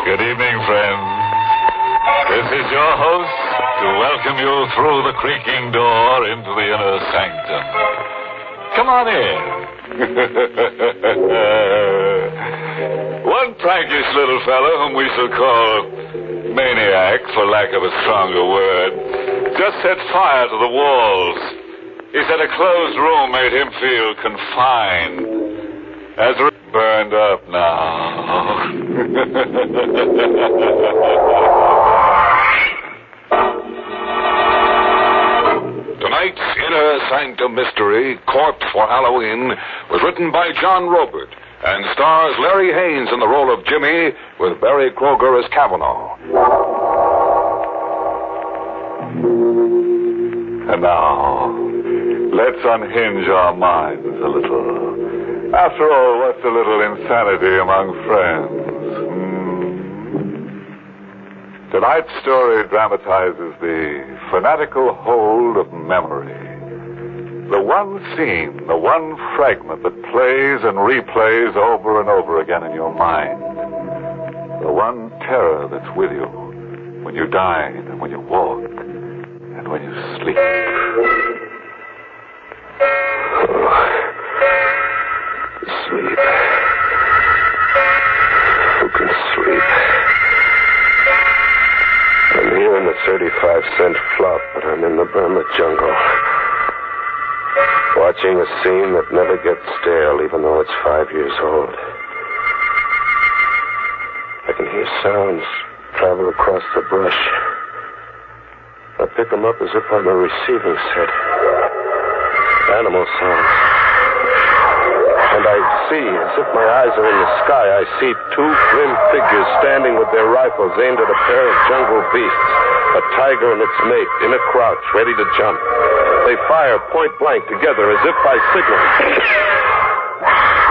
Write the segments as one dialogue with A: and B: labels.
A: Good evening, friends. This is your host to welcome you through the creaking door into the inner sanctum. Come on in. One prankish little fellow, whom we shall call Maniac, for lack of a stronger word, just set fire to the walls. He said a closed room made him feel confined. As burned up now.
B: Tonight's Inner Sanctum Mystery, Corpse for Halloween, was written by John Robert and stars Larry Haynes in the role of Jimmy with Barry Kroger as Kavanaugh.
A: And now, let's unhinge our minds a little. After all, what's a little insanity among friends? Tonight's story dramatizes the fanatical hold of memory. The one scene, the one fragment that plays and replays over and over again in your mind. The one terror that's with you when you dine and when you walk and when you sleep.
C: Sleep. Who can sleep? I'm here in the 35-cent flop, but I'm in the Burma jungle. Watching a scene that never gets stale, even though it's 5 years old. I can hear sounds travel across the brush. I pick them up as if I'm a receiving set. Animal sounds. And I see, as if my eyes are in the sky, I see two grim figures standing with their rifles aimed at a pair of jungle beasts. A tiger and its mate in a crouch, ready to jump. They fire point blank together as if by signal.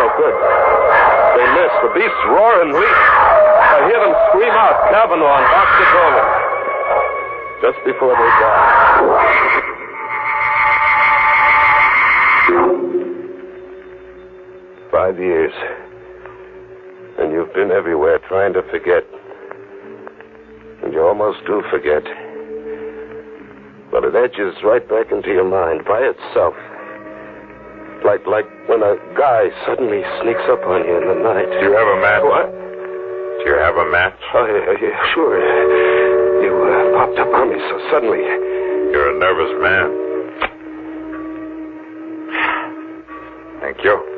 C: No good. They miss. The beasts roar and leap. I hear them scream out, Kavanaugh and Oxycola. Just before they die. 5 years. And you've been everywhere trying to forget. And you almost do forget. But it edges right back into your mind by itself. Like when a guy suddenly sneaks up on you in the night.
B: Do you have a match?
C: What?
B: Do you have a match?
C: Oh, yeah, sure. You popped up on me so suddenly.
B: You're a nervous man. Thank you.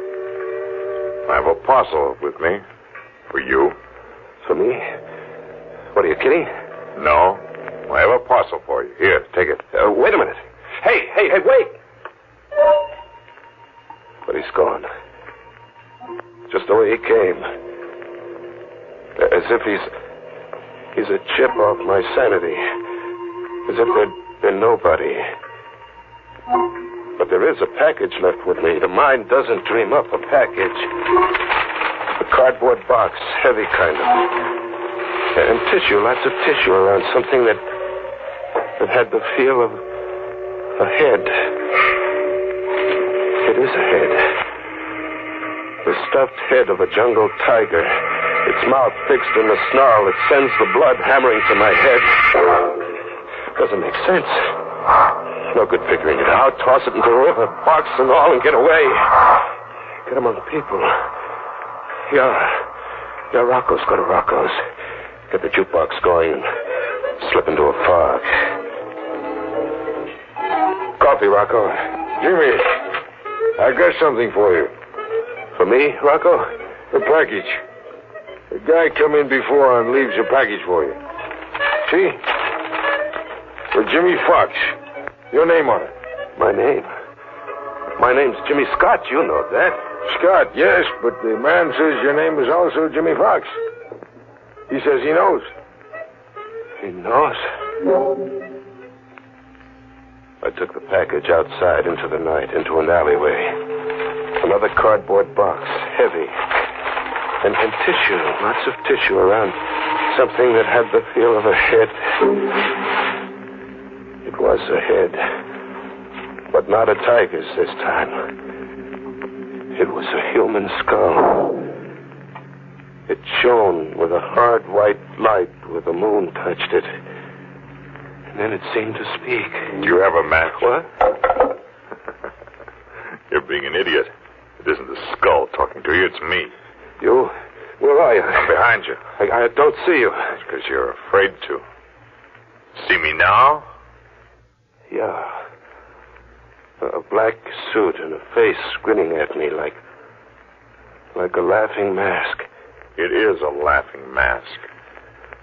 B: I have a parcel with me. For you.
C: For me? What, are you kidding?
B: No. I have a parcel for you. Here, take it.
C: Wait a minute. Hey, wait! But he's gone. Just the way he came. As if he's a chip off my sanity. As if there'd been nobody. But there is a package left with me. The mind doesn't dream up a package. A cardboard box, heavy kind of. And tissue, lots of tissue around something that had the feel of a head. It is a head. The stuffed head of a jungle tiger. Its mouth fixed in a snarl that sends the blood hammering to my head. Doesn't make sense. No good figuring it out. Toss it into the river, box and all, and get away. Get among people. Yeah, Rocco's. Go to Rocco's. Get the jukebox going and slip into a fog. Coffee, Rocco.
D: Jimmy, I got something for you.
C: For me, Rocco?
D: A package. A guy come in before and leaves a package for you. See? For Jimmy Fox. Your name on it.
C: My name? My name's Jimmy Scott. You know that.
D: Scott, yes, but the man says your name is also Jimmy Fox. He says he knows.
C: He knows? I took the package outside into the night, into an alleyway. Another cardboard box, heavy. And tissue, lots of tissue around something that had the feel of a head. It was a head, but not a tiger's this time. It was a human skull. It shone with a hard white light where the moon touched it. And then it seemed to speak.
E: Do you have a match?
C: What?
E: You're being an idiot. It isn't the skull talking to you, it's me.
C: You? Where are you?
E: I'm behind you.
C: I don't see you.
E: It's because you're afraid to. See me now?
C: Yeah. A black suit and a face grinning at me like a laughing mask.
E: It is a laughing mask.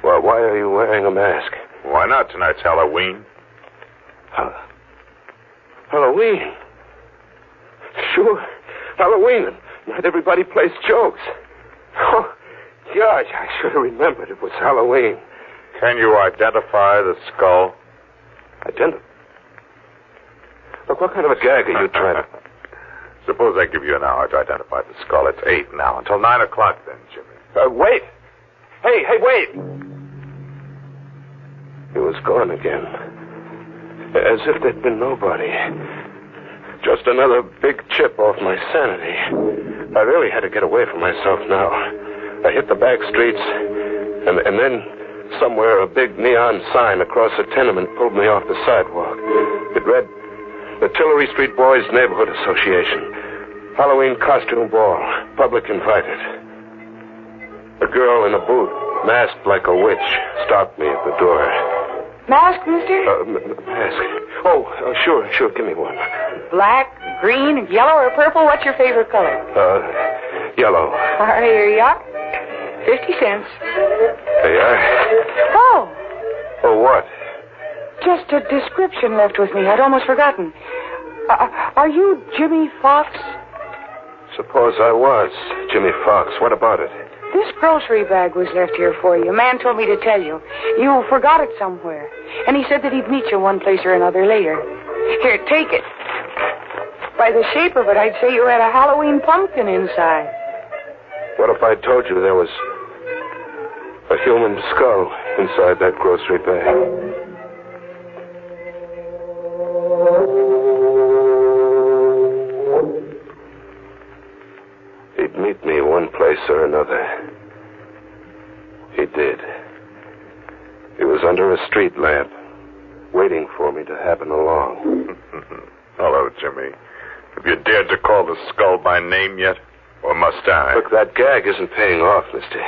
C: Well, why are you wearing a mask?
E: Why not? Tonight's Halloween.
C: Halloween? Sure. Halloween. Not everybody plays jokes. Oh, gosh, I should have remembered it was Halloween.
E: Can you identify the skull?
C: Look, what kind of a gag are you trying to...
E: Suppose I give you an hour to identify the skull. It's 8 now. Until 9 o'clock then, Jimmy.
C: Wait. Hey, wait. He was gone again. As if there'd been nobody. Just another big chip off my sanity. I really had to get away from myself now. I hit the back streets, and then somewhere a big neon sign across a tenement pulled me off the sidewalk. It read, the Tillery Street Boys Neighborhood Association. Halloween costume ball. Public invited. A girl in a boot, masked like a witch, stopped me at the door.
F: Mask, mister?
C: Mask. Oh, sure. Give me one.
F: Black, green, yellow, or purple? What's your favorite color?
C: Yellow.
F: Here you are. 50 cents.
C: There you are.
F: Oh.
C: Oh, what?
F: Just a description left with me. I'd almost forgotten. Are you Jimmy Fox?
C: Suppose I was Jimmy Fox. What about it?
F: This grocery bag was left here for you. A man told me to tell you. You forgot it somewhere. And he said that he'd meet you one place or another later. Here, take it. By the shape of it, I'd say you had a Halloween pumpkin inside.
C: What if I told you there was a human skull inside that grocery bag? He'd meet me one place or another. He did. He was under a street lamp, waiting for me to happen along.
E: Hello, Jimmy. Have you dared to call the skull by name yet? Or must I?
C: Look, that gag isn't paying off, mister.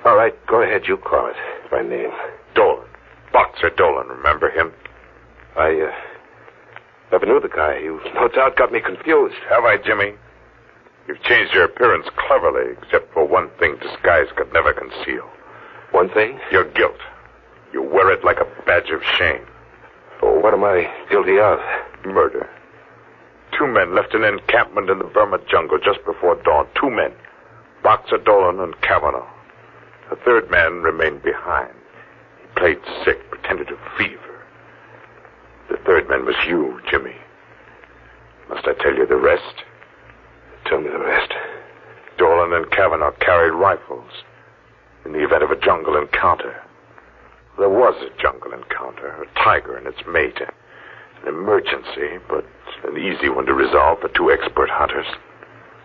C: All right, go ahead, you call it by name.
E: Dolan. Boxer Dolan, remember him?
C: I never knew the guy. You no doubt got me confused.
E: Have I, Jimmy? You've changed your appearance cleverly, except for one thing disguise could never conceal.
C: One thing?
E: Your guilt. You wear it like a badge of shame.
C: Oh, what am I guilty of?
E: Murder. 2 men left an encampment in the Burma jungle just before dawn. 2 men. Boxer Dolan and Kavanaugh. A 3rd man remained behind. He played sick, pretended to fever. The 3rd man was you, Jimmy. Must I tell you the rest?
C: Tell me the rest.
E: Dolan and Kavanaugh carried rifles in the event of a jungle encounter. There was a jungle encounter, a tiger and its mate. An emergency, but an easy one to resolve for 2 expert hunters.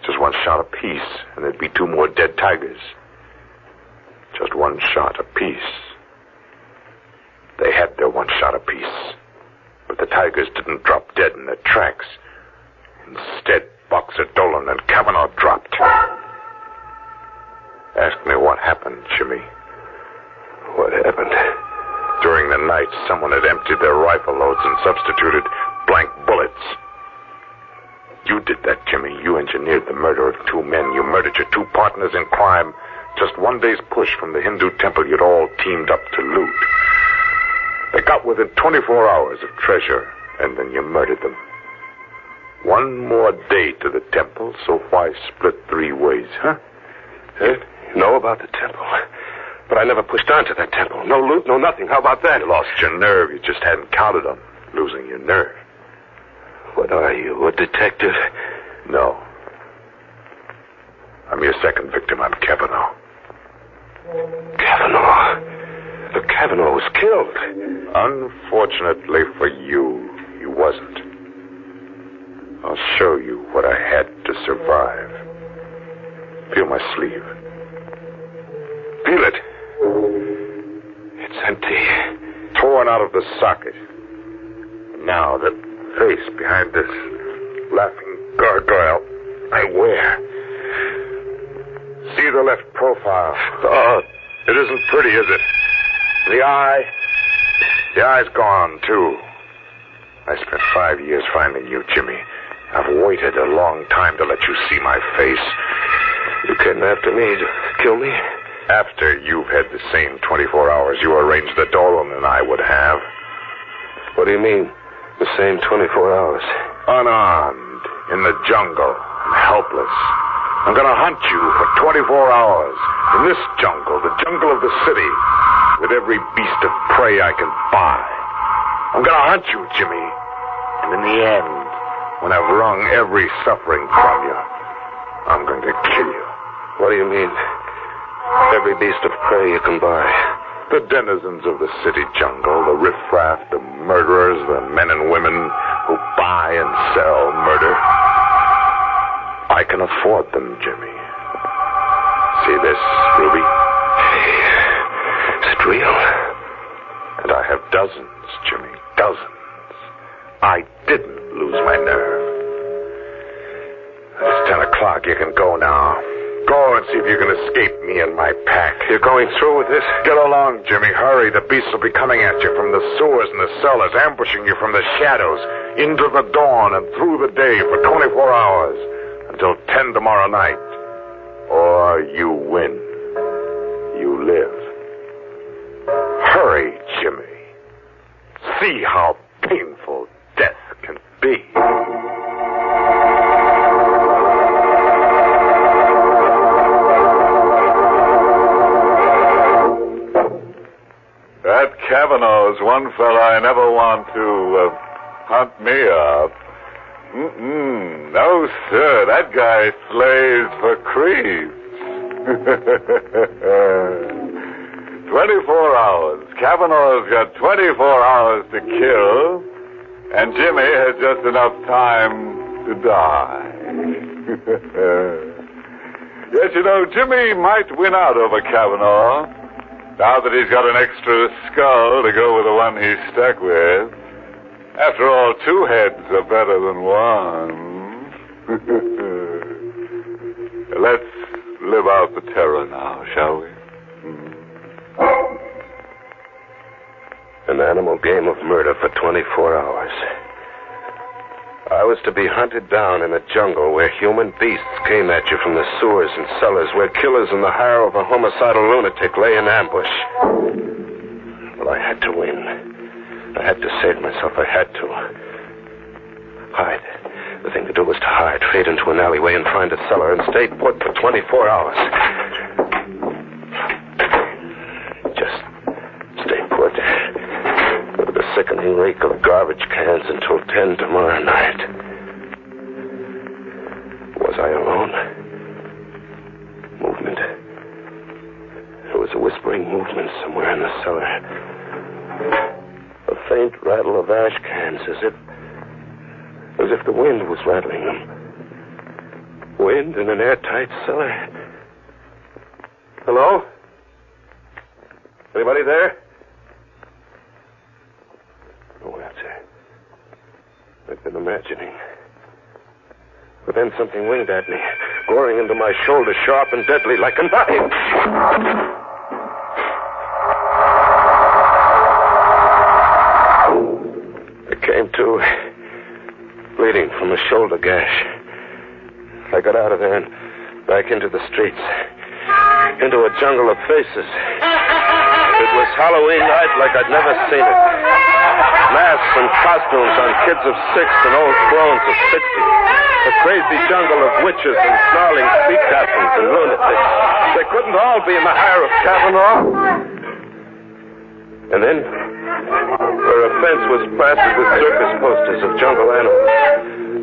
E: Just 1 shot apiece, and there'd be 2 more dead tigers. Just 1 shot apiece. They had their 1 shot apiece. But the tigers didn't drop dead in their tracks. Instead, Boxer Dolan and Kavanaugh dropped. Ask me what happened, Jimmy.
C: What happened?
E: During the night, someone had emptied their rifle loads and substituted blank bullets. You did that, Jimmy. You engineered the murder of 2 men. You murdered your 2 partners in crime. Just 1 day's push from the Hindu temple you'd all teamed up to loot. They got within 24 hours of treasure, and then you murdered them. 1 more day to the temple, so why split 3 ways, huh?
C: You know about the temple. But I never pushed on to that temple. No loot, no nothing. How about that?
E: You lost your nerve. You just hadn't counted on losing your nerve.
C: What are you, a detective?
E: No. I'm your 2nd victim. I'm Kavanaugh.
C: Kavanaugh? The Kavanaugh was killed.
E: Unfortunately for you, he wasn't. I'll show you what I had to survive. Feel my sleeve.
C: Feel it. It's empty.
E: Torn out of the socket. Now the face behind this laughing gargoyle I wear. See the left profile. Oh, it isn't pretty, is it? The eye's gone, too. I spent 5 years finding you, Jimmy. I've waited a long time to let you see my face.
C: You came after me to kill me?
E: After you've had the same 24 hours you arranged that Dolan and I would have.
C: What do you mean, the same 24 hours?
E: Unarmed, in the jungle, and helpless. I'm going to hunt you for 24 hours. In this jungle, the jungle of the city, with every beast of prey I can buy. I'm going to hunt you, Jimmy. And in the end, when I've wrung every suffering from you, I'm going to kill you.
C: What do you mean? Every beast of prey you can buy.
E: The denizens of the city jungle, the riffraff, the murderers, the men and women who buy and sell murder. I can afford them, Jimmy. See this, Ruby?
C: Is it real?
E: And I have dozens, Jimmy, dozens. I didn't lose my nerve. It's 10 o'clock. You can go now. Go and see if you can escape me and my pack.
C: You're going through with this?
E: Get along, Jimmy. Hurry. The beasts will be coming at you from the sewers and the cellars, ambushing you from the shadows, into the dawn and through the day for 24 hours, until 10 tomorrow night. Or you win. You live. Hurry, Jimmy. See how painful death can be.
A: That Kavanaugh's one fella I never want to hunt me up. No, sir. That guy slays for creeps. 24 hours. Kavanaugh's got 24 hours to kill, and Jimmy has just enough time to die. Yes, you know, Jimmy might win out over Kavanaugh, now that he's got an extra skull to go with the one he's stuck with. After all, 2 heads are better than 1. Let's live out the terror now, shall we?
C: An animal game of murder for 24 hours. I was to be hunted down in a jungle where human beasts came at you from the sewers and cellars, where killers in the hire of a homicidal lunatic lay in ambush. Well, I had to win. I had to save myself. I had to. Hide. The thing to do was to hide, fade into an alleyway and find a cellar and stay put for 24 hours. Just stay put. With the sickening reek of garbage cans until 10 tomorrow night. Was I alone? Movement. There was a whispering movement somewhere in the cellar. A faint rattle of ash cans, as if the wind was rattling them. Wind in an airtight cellar. Hello? Anybody there? No answer. I've been imagining. But then something winged at me, goring into my shoulder, sharp and deadly, like a knife. I came to, bleeding from a shoulder gash. I got out of there and back into the streets, into a jungle of faces. It was Halloween night like I'd never seen it. Masks and costumes on kids of 6 and old crones of 60. A crazy jungle of witches and snarling speak captains and lunatics. They couldn't all be in the hire of Kavanaugh. And then, where a fence was plastered with circus posters of jungle animals,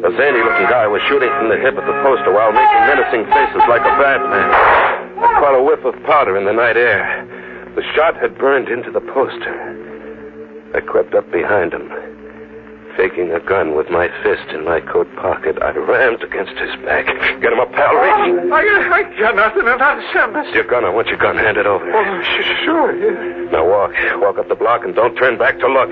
C: a zany-looking guy was shooting from the hip at the poster while making menacing faces like a bad man. I caught a whiff of powder in the night air. The shot had burned into the poster. I crept up behind him, Faking a gun with my fist in my coat pocket, I rammed against his back. Get him up, pal. Reach.
A: I got nothing to understand this.
C: Your gun. I want your gun. Hand it over.
A: Oh, sure. Yeah.
C: Now walk. Walk up the block and don't turn back to look.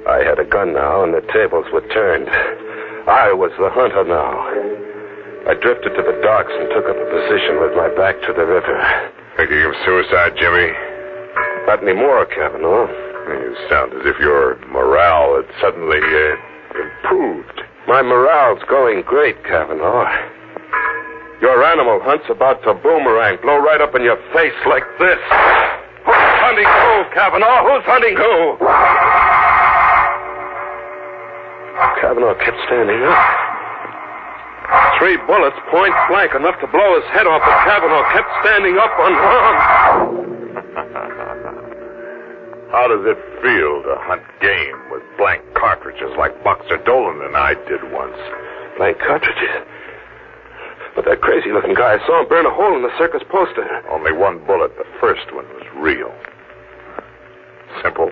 C: I had a gun now, and the tables were turned. I was the hunter now. I drifted to the docks and took up a position with my back to the river.
E: Thinking of suicide, Jimmy?
C: Not anymore, Kavanaugh.
E: You sound as if your morale had suddenly improved.
C: My morale's going great, Kavanaugh. Your animal hunt's about to boomerang, blow right up in your face like this. Who's hunting who, Kavanaugh? Who's hunting who? Kavanaugh kept standing up. 3 bullets, point blank, enough to blow his head off, but Kavanaugh kept standing up unharmed.
E: How does it feel to hunt game with blank cartridges like Boxer Dolan and I did once?
C: Blank cartridges? But that crazy-looking guy, I saw him burn a hole in the circus poster.
E: Only 1 bullet. The first one was real. Simple?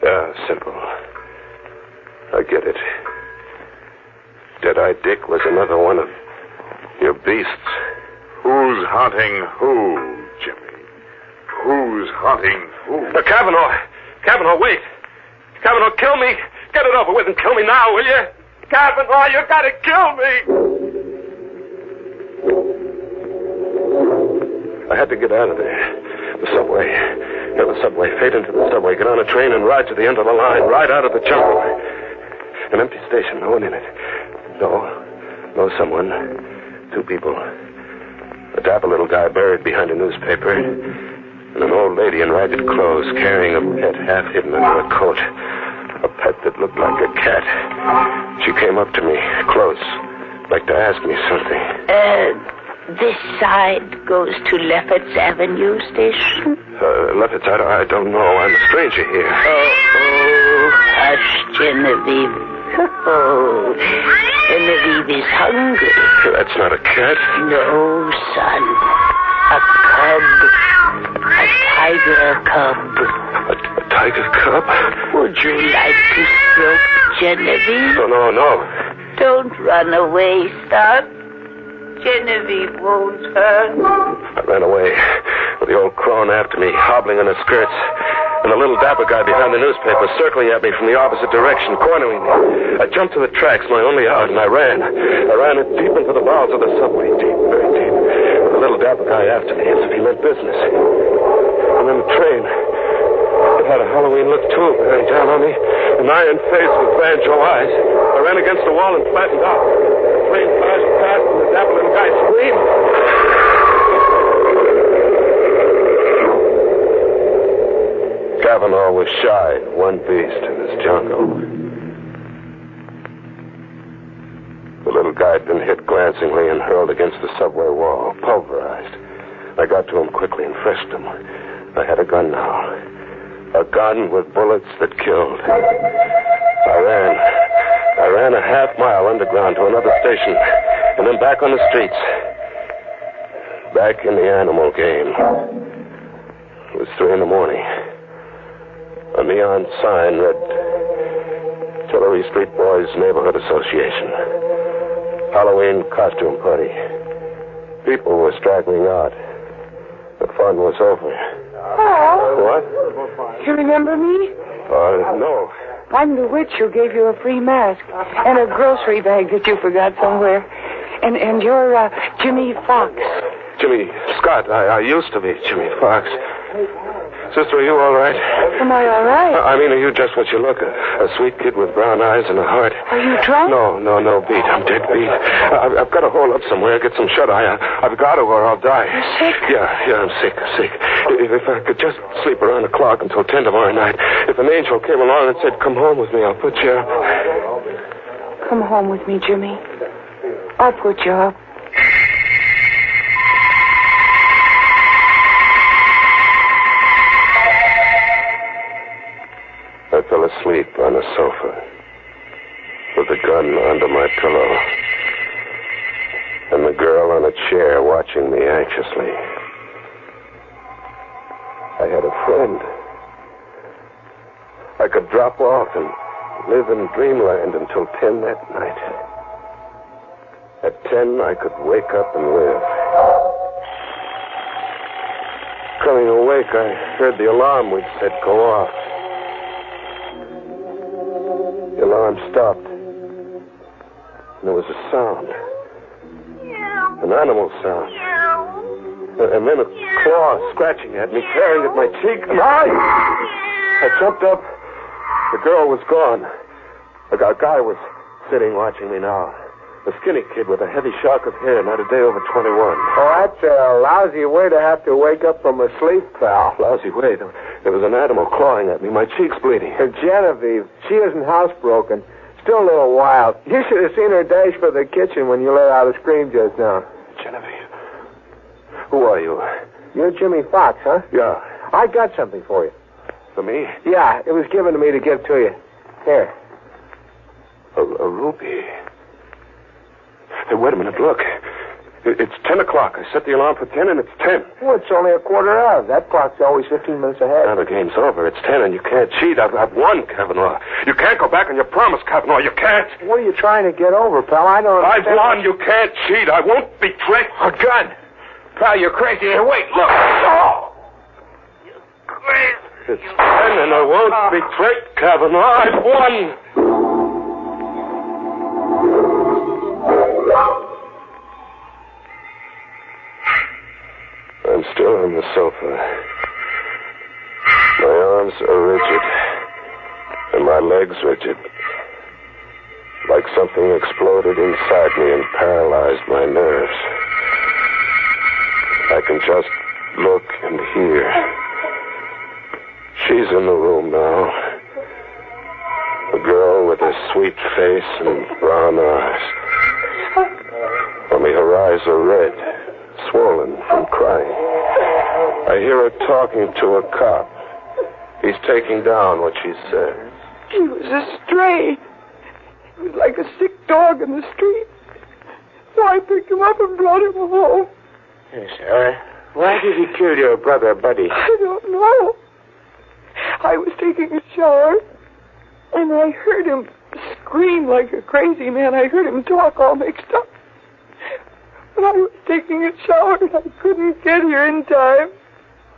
C: Yeah, simple. I get it. Dead-Eye Dick was another one of your beasts.
E: Who's hunting who, Jimmy? Who's hunting who?
C: Kavanaugh! Kavanaugh, wait! Kavanaugh, kill me! Get it over with and kill me now, will you? Kavanaugh, you gotta kill me! I had to get out of there. The subway. Get the subway. Fade into the subway. Get on a train and ride to the end of the line. Ride out of the jungle. An empty station. No one in it. No someone. 2 people. A dapper little guy buried behind a newspaper. And an old lady in ragged clothes carrying a pet half hidden under a coat. A pet that looked like a cat. She came up to me, close, like to ask me something.
G: This side goes to Lefferts Avenue Station?
C: Lefferts, I don't know. I'm a stranger here.
G: Oh, hush, Genevieve. Oh, Genevieve is hungry.
C: That's not a cat.
G: No, son. A cub. A tiger cub.
C: A tiger cub?
G: Would you like to stroke Genevieve?
C: No.
G: Don't run away, son. Genevieve won't hurt.
C: I ran away with the old crone after me, hobbling in her skirts, and the little dapper guy behind the newspaper circling at me from the opposite direction, cornering me. I jumped to the tracks, my only out, and I ran. I ran deep into the bowels of the subway, deep, very deep, with the little dapper guy after me, as if he meant business. And then the train. It had a Halloween look, too, bearing down on me. An iron face with banjo eyes. I ran against the wall and flattened out. The train flashed past, and the dapper little guy screamed. Kavanaugh was shy, one beast in this jungle. The little guy had been hit glancingly and hurled against the subway wall, pulverized. I got to him quickly and frisked him. I had a gun now. A gun with bullets that killed. I ran a half mile underground to another station, and then back on the streets. Back in the animal game. It was 3 a.m. A neon sign read, Tillery Street Boys Neighborhood Association. Halloween costume party. People were straggling out. The fun was over.
F: Oh.
C: What?
F: You remember me?
C: No.
F: I'm the witch who gave you a free mask and a grocery bag that you forgot somewhere. And you're Jimmy Fox.
C: Jimmy Scott. I used to be Jimmy Fox. Sister, are you all right?
F: Am I all right?
C: I mean, are you just what you look? A sweet kid with brown eyes and a heart.
F: Are you drunk?
C: No, beat. I'm dead beat. I've got to hole up somewhere, get some shut-eye. I've got to or I'll die.
F: You're sick?
C: Yeah, I'm sick. If I could just sleep around the clock until 10 tomorrow night. If an angel came along and said, come home with me, I'll put you up.
F: Come home with me, Jimmy. I'll put you up.
C: I fell asleep on a sofa with the gun under my pillow and the girl on a chair watching me anxiously. I had a friend. I could drop off and live in dreamland until 10 that night. At 10, I could wake up and live. Coming awake, I heard the alarm we'd set go off. The alarm stopped. And there was a sound. An animal sound. And then a claw scratching at me, tearing at my cheek. And I jumped up. The girl was gone. A guy was sitting watching me now. A skinny kid with a heavy shock of hair, not a day over 21.
D: Oh, that's a lousy way to have to wake up from a sleep, pal.
C: Lousy way. There was an animal clawing at me. My cheek's bleeding.
D: Genevieve, she isn't housebroken. Still a little wild. You should have seen her dash for the kitchen when you let out a scream just now.
C: Genevieve. Who are you?
D: You're Jimmy Fox, huh?
C: Yeah.
D: I got something for you.
C: For me?
D: Yeah, it was given to me to give to you. Here.
C: A ruby. Hey, wait a minute, look. It's 10 o'clock. I set the alarm for 10, and it's 10.
D: Well, it's only a quarter of. That clock's always 15 minutes ahead.
C: Now the game's over. It's 10, and you can't cheat. I've won, Kavanaugh. You can't go back on your promise, Kavanaugh. You can't.
D: What are you trying to get over, pal? I don't
C: I've won. You can't cheat. I won't be tricked.
D: A gun. Pal, you're crazy. Here, wait, look. Oh! You're crazy.
C: It's 10, and I won't be tricked, Kavanaugh. I've won. I'm still on the sofa. My arms are rigid, and my legs rigid. Like something exploded inside me and paralyzed my nerves. I can just look and hear. She's in the room now. The girl with her sweet face and brown eyes. Only her eyes are red, swollen from crying. I hear her talking to a cop. He's taking down what she said.
F: He was a stray. He was like a sick dog in the street. So I picked him up and brought him home.
D: Yes, why did he kill your brother, Buddy?
F: I don't know. I was taking a shower, and I heard him scream like a crazy man. I heard him talk all mixed up. But I was taking a shower, and I couldn't get here in time.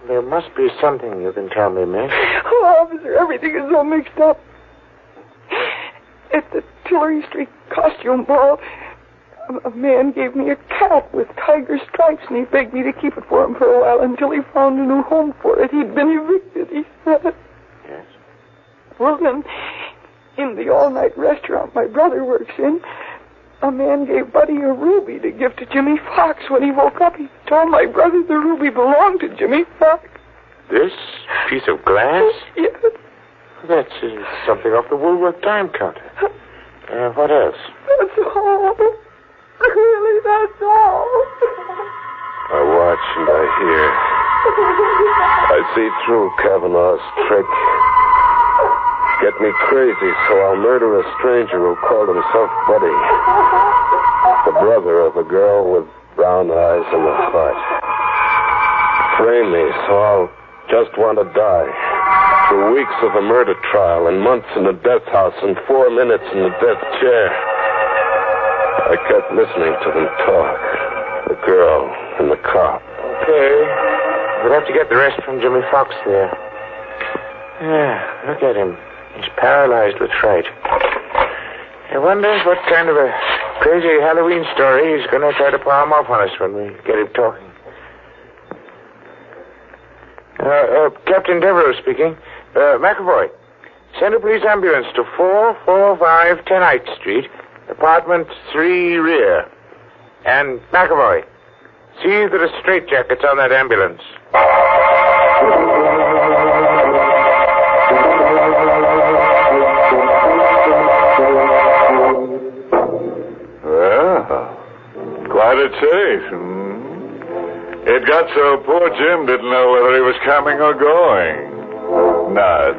D: There must be something you can tell me, miss.
F: Oh, officer, everything is all mixed up. At the Tillery Street costume ball, a man gave me a cat with tiger stripes, and he begged me to keep it for him for a while until he found a new home for it. He'd been evicted, he said.
D: Yes?
F: Well, then, in the all-night restaurant my brother works in, a man gave Buddy a ruby to give to Jimmy Fox. When he woke up, he told my brother the ruby belonged to Jimmy Fox.
D: This piece of glass?
F: Yes.
D: That's something off the Woolworth Time counter. What else?
F: That's all. Really, that's all.
C: I watch and I hear. I see through Kavanaugh's trick. Get me crazy, so I'll murder a stranger who called himself Buddy. The brother of a girl with brown eyes and a heart. Frame me, so I'll just want to die. Through weeks of a murder trial and months in the death house and 4 minutes in the death chair. I kept listening to them talk. The girl and the cop.
D: Okay. We'll have to get the rest from Jimmy Fox there. Yeah, look at him. He's paralyzed with fright. I wonder what kind of a crazy Halloween story he's going to try to palm off on us when we get him talking. Captain Devereux speaking. McAvoy, send a police ambulance to 445 10th Street, apartment 3 rear. And McAvoy, see that a straitjacket's on that ambulance.
A: Well, quite a chase. It got so poor Jim didn't know whether he was coming or going. Nuts.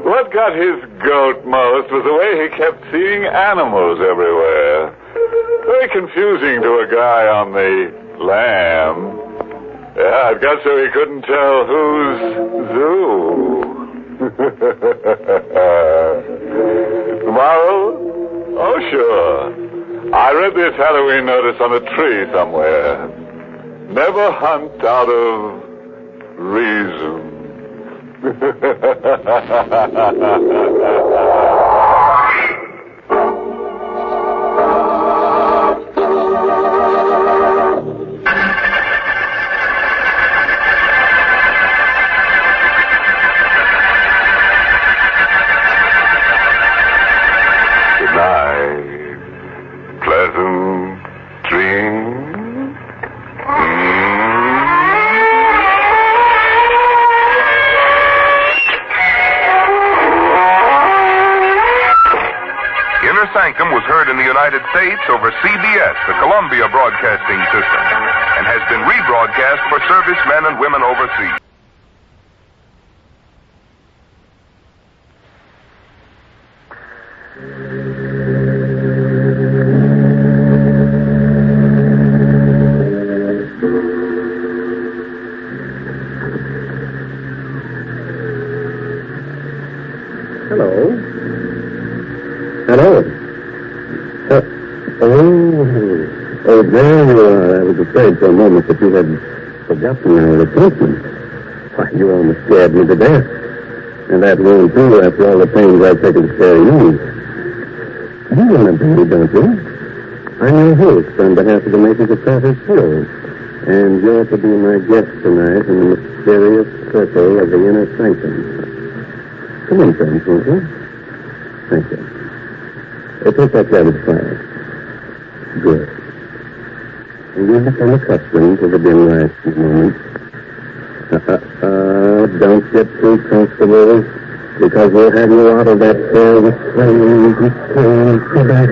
A: What got his goat most was the way he kept seeing animals everywhere. Very confusing to a guy on the lam. Yeah, I guess so he couldn't tell who's Zoo. Tomorrow? Oh, sure. I read this Halloween notice on a tree somewhere. Never hunt out of reason.
H: Sanctum was heard in the United States over CBS, the Columbia Broadcasting System, and has been rebroadcast for servicemen and women overseas.
C: Hello. Oh, there you are. I was afraid for a moment that you had forgotten our appointment. Why, you almost scared me to death. And that room, too, after all the pains I've taken to carry you. You remember me, don't you? I'm your host on behalf of the makers of Cotter's Hill. And you're to be my guest tonight in the mysterious circle of the inner sanctum. Come in, friends, won't you? Thank you. Take that cabbage fire. Good. And you become accustomed to the dim light in a moment. Don't get too comfortable, because we'll have you out of that chair with flames and flames. Come back.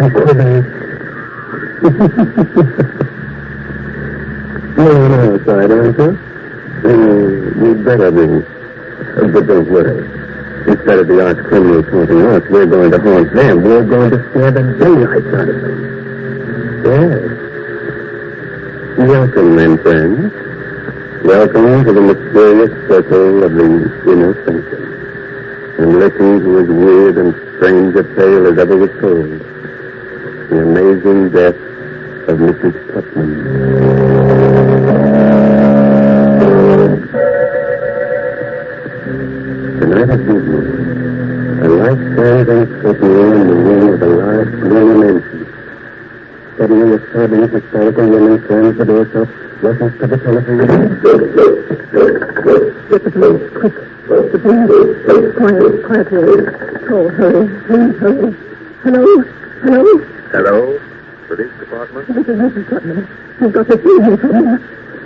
C: No, outside, aren't you? You'd better be. But don't worry. Instead of the arch criminals haunting us, we're going to haunt them. We're going to scare the daylights out of them. Yes. Welcome, then, friends. Welcome to the mysterious circle of the inner sanctum. And listen to as weird and strange a tale as ever was told. The amazing death of Mrs. Putman. Tonight at midnight, a light shines uncertainly in the room of a large gloomy mansion. Suddenly, a sobbing, hysterical woman slams the door shut, rushes to the telephone. Get the police, quick. The police. Quiet, please. Oh, hurry. Please, hurry. Hello?
H: Hello? Police Department?
C: This is Mrs. Putman. You've got to see him from here.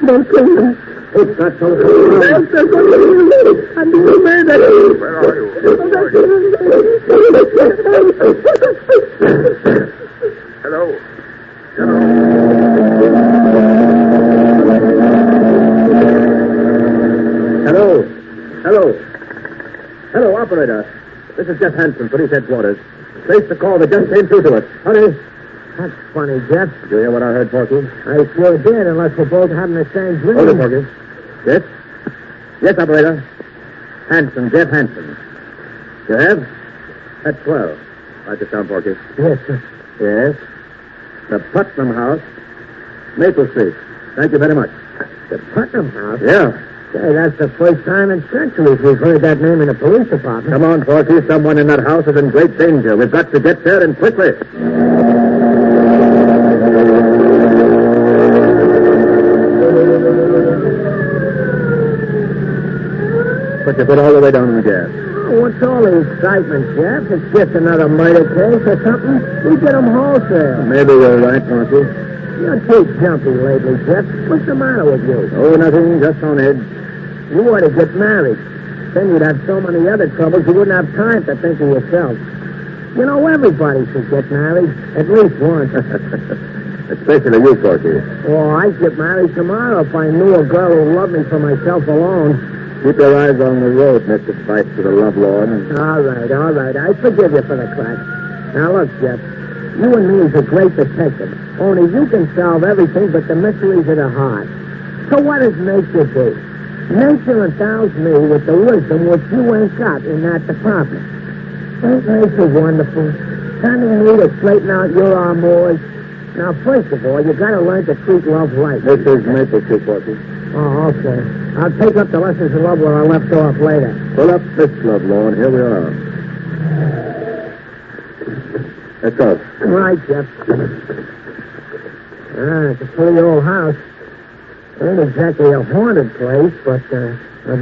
C: Don't kill me. It's not so cool. I'm so going to kill me. I'm being murdered.
H: Where are you? Hello?
C: Hello, operator. This is Jeff Hansen, police headquarters. Place the call that just came through to us. Hurry. That's funny, Jeff.
I: Did you hear what I heard, Porky?
C: I sure did, unless we're both having the same dream.
I: Hold it, Porky. Yes? Yes, operator. Hansen, Jeff Hansen. You have? That's 12. Write this down, Porky.
C: Yes, sir.
I: Yes. The Putnam House, Maple Street. Thank you very much.
C: The Putnam House?
I: Yeah.
C: Say, that's the first time in centuries we've heard that name in the police department.
I: Come on, Porky. Someone in that house is in great danger. We've got to get there, and quickly. Put your foot all the way down in the gas.
C: Oh, what's all the excitement, Jeff? It's just another murder case or something. We get them wholesale.
I: Maybe you're right, Porky.
C: You're too jumpy lately, Jeff. What's the matter with you?
I: Oh, nothing. Just on edge.
C: You ought to get married. Then you'd have so many other troubles you wouldn't have time to think of yourself. You know, everybody should get married. At least once.
I: Especially you, Porky.
C: Oh, I'd get married tomorrow if I knew a girl who loved me for myself alone.
I: Keep your eyes on the road, Mr. Spice to the love lord.
C: All right. I forgive you for the crack. Now, look, Jeff. You and me is a great detective. Only you can solve everything but the mysteries of the heart.
I: So what does nature do? Nature endows me with the wisdom which you ain't got in that department. Ain't nature wonderful? Turning me to straighten out your amours. Now, first of all, you gotta learn to treat love right.
C: This is Maple Street, Porky.
I: Oh, okay. I'll take up the lessons in love where I left off later.
C: Pull up this love law, and here we are. Let's go.
I: Right, Jeff. It's a pretty old house. Ain't exactly a haunted place, but a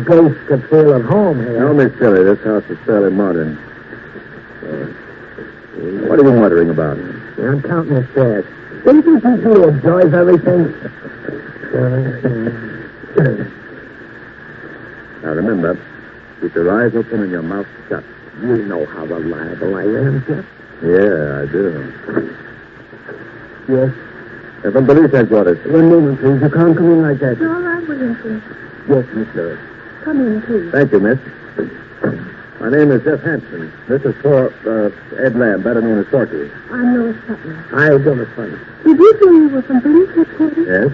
I: ghost could feel at home here.
C: Don't be silly. This house is fairly modern. What are you muttering about?
I: I'm counting the stairs. Didn't you think you observe everything?
C: Now, remember, keep your eyes open and your mouth shut.
I: You know how reliable I am, Jeff.
C: Yeah, I do.
I: Yes?
C: From police headquarters.
I: One moment, please. You can't come in like that.
G: All right, William, please.
I: Yes, Miss Lewis.
G: Come in, please.
C: Thank you, miss. My name is Jeff Hanson. This is for Ed Lamb, better known as Porky.
G: I'm Lois Putman.
I: I do, Miss Funny.
G: Did you say you were from police headquarters?
C: Yes?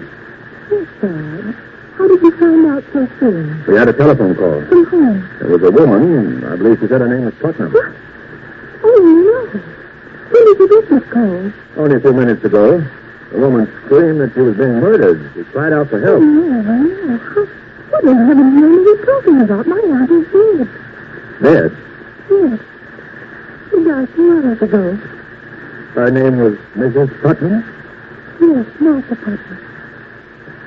G: Yes, Dad. How did you find out so soon?
C: We had a telephone call.
G: From whom?
C: There was a woman. I believe she said her name was Putman.
G: What? Oh, no. When did you get this call?
C: Only a few minutes ago. The woman screamed that she was being murdered. She cried out for
G: Oh,
C: help.
G: no. What in heaven's name are you talking about? My aunt is dead.
C: Dead?
G: Yes. She died 2 hours ago.
C: Her name was Mrs. Putman?
G: Yes, Martha Putman.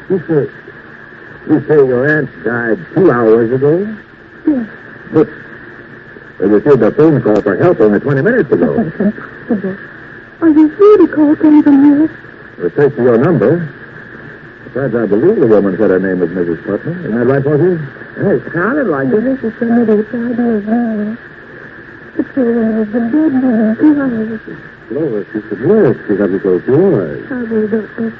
C: You say your aunt died 2 hours ago?
G: Yes.
C: But we received a phone call for help only 20 minutes ago.
G: That's impossible. Are you sure the call came from here?
C: We traced your number. Besides, I believe the woman said her name was Mrs. Putman. Isn't that right, Porky?
I: It sounded like it.
G: This is some idiot's idea of mine. The poor woman has been dead now 2 hours.
C: Lois, you should work. She hasn't closed your eyes.
G: I will, Doctor.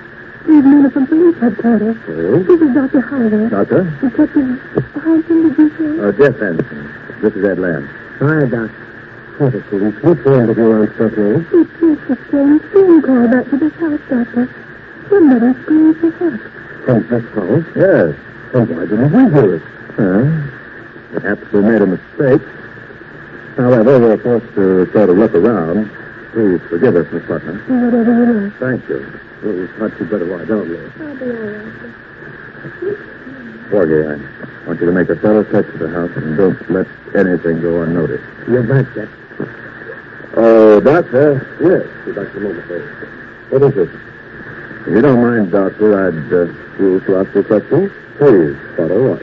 G: These men are from police headquarters.
C: Oh?
G: This is Dr. Harvey.
C: Doctor?
G: Detective Hanson, did you say?
C: Jeff Anderson. This is Ed Lamb.
I: Hi, Doc.
C: What a police. What's wrong with your aunt Putman?
G: It's just a strange phone call back to this house, Doctor. Somebody screamed for help.
C: From this house? Yes. And why didn't we hear it? Perhaps we made a mistake. However, we're forced to sort of look around. Please forgive us, Miss Putman.
G: Whatever you like.
C: Thank you. Well, perhaps you'd better lie down, Louis.
G: I'll be all right.
C: Porgy, I want you to make a thorough search of the house and don't let anything go unnoticed.
I: You betcha.
C: Oh, Doctor? Yes. You'd like to know, please. What is it? If you don't mind, Doctor, I'd choose to ask you a question. Please, follow up.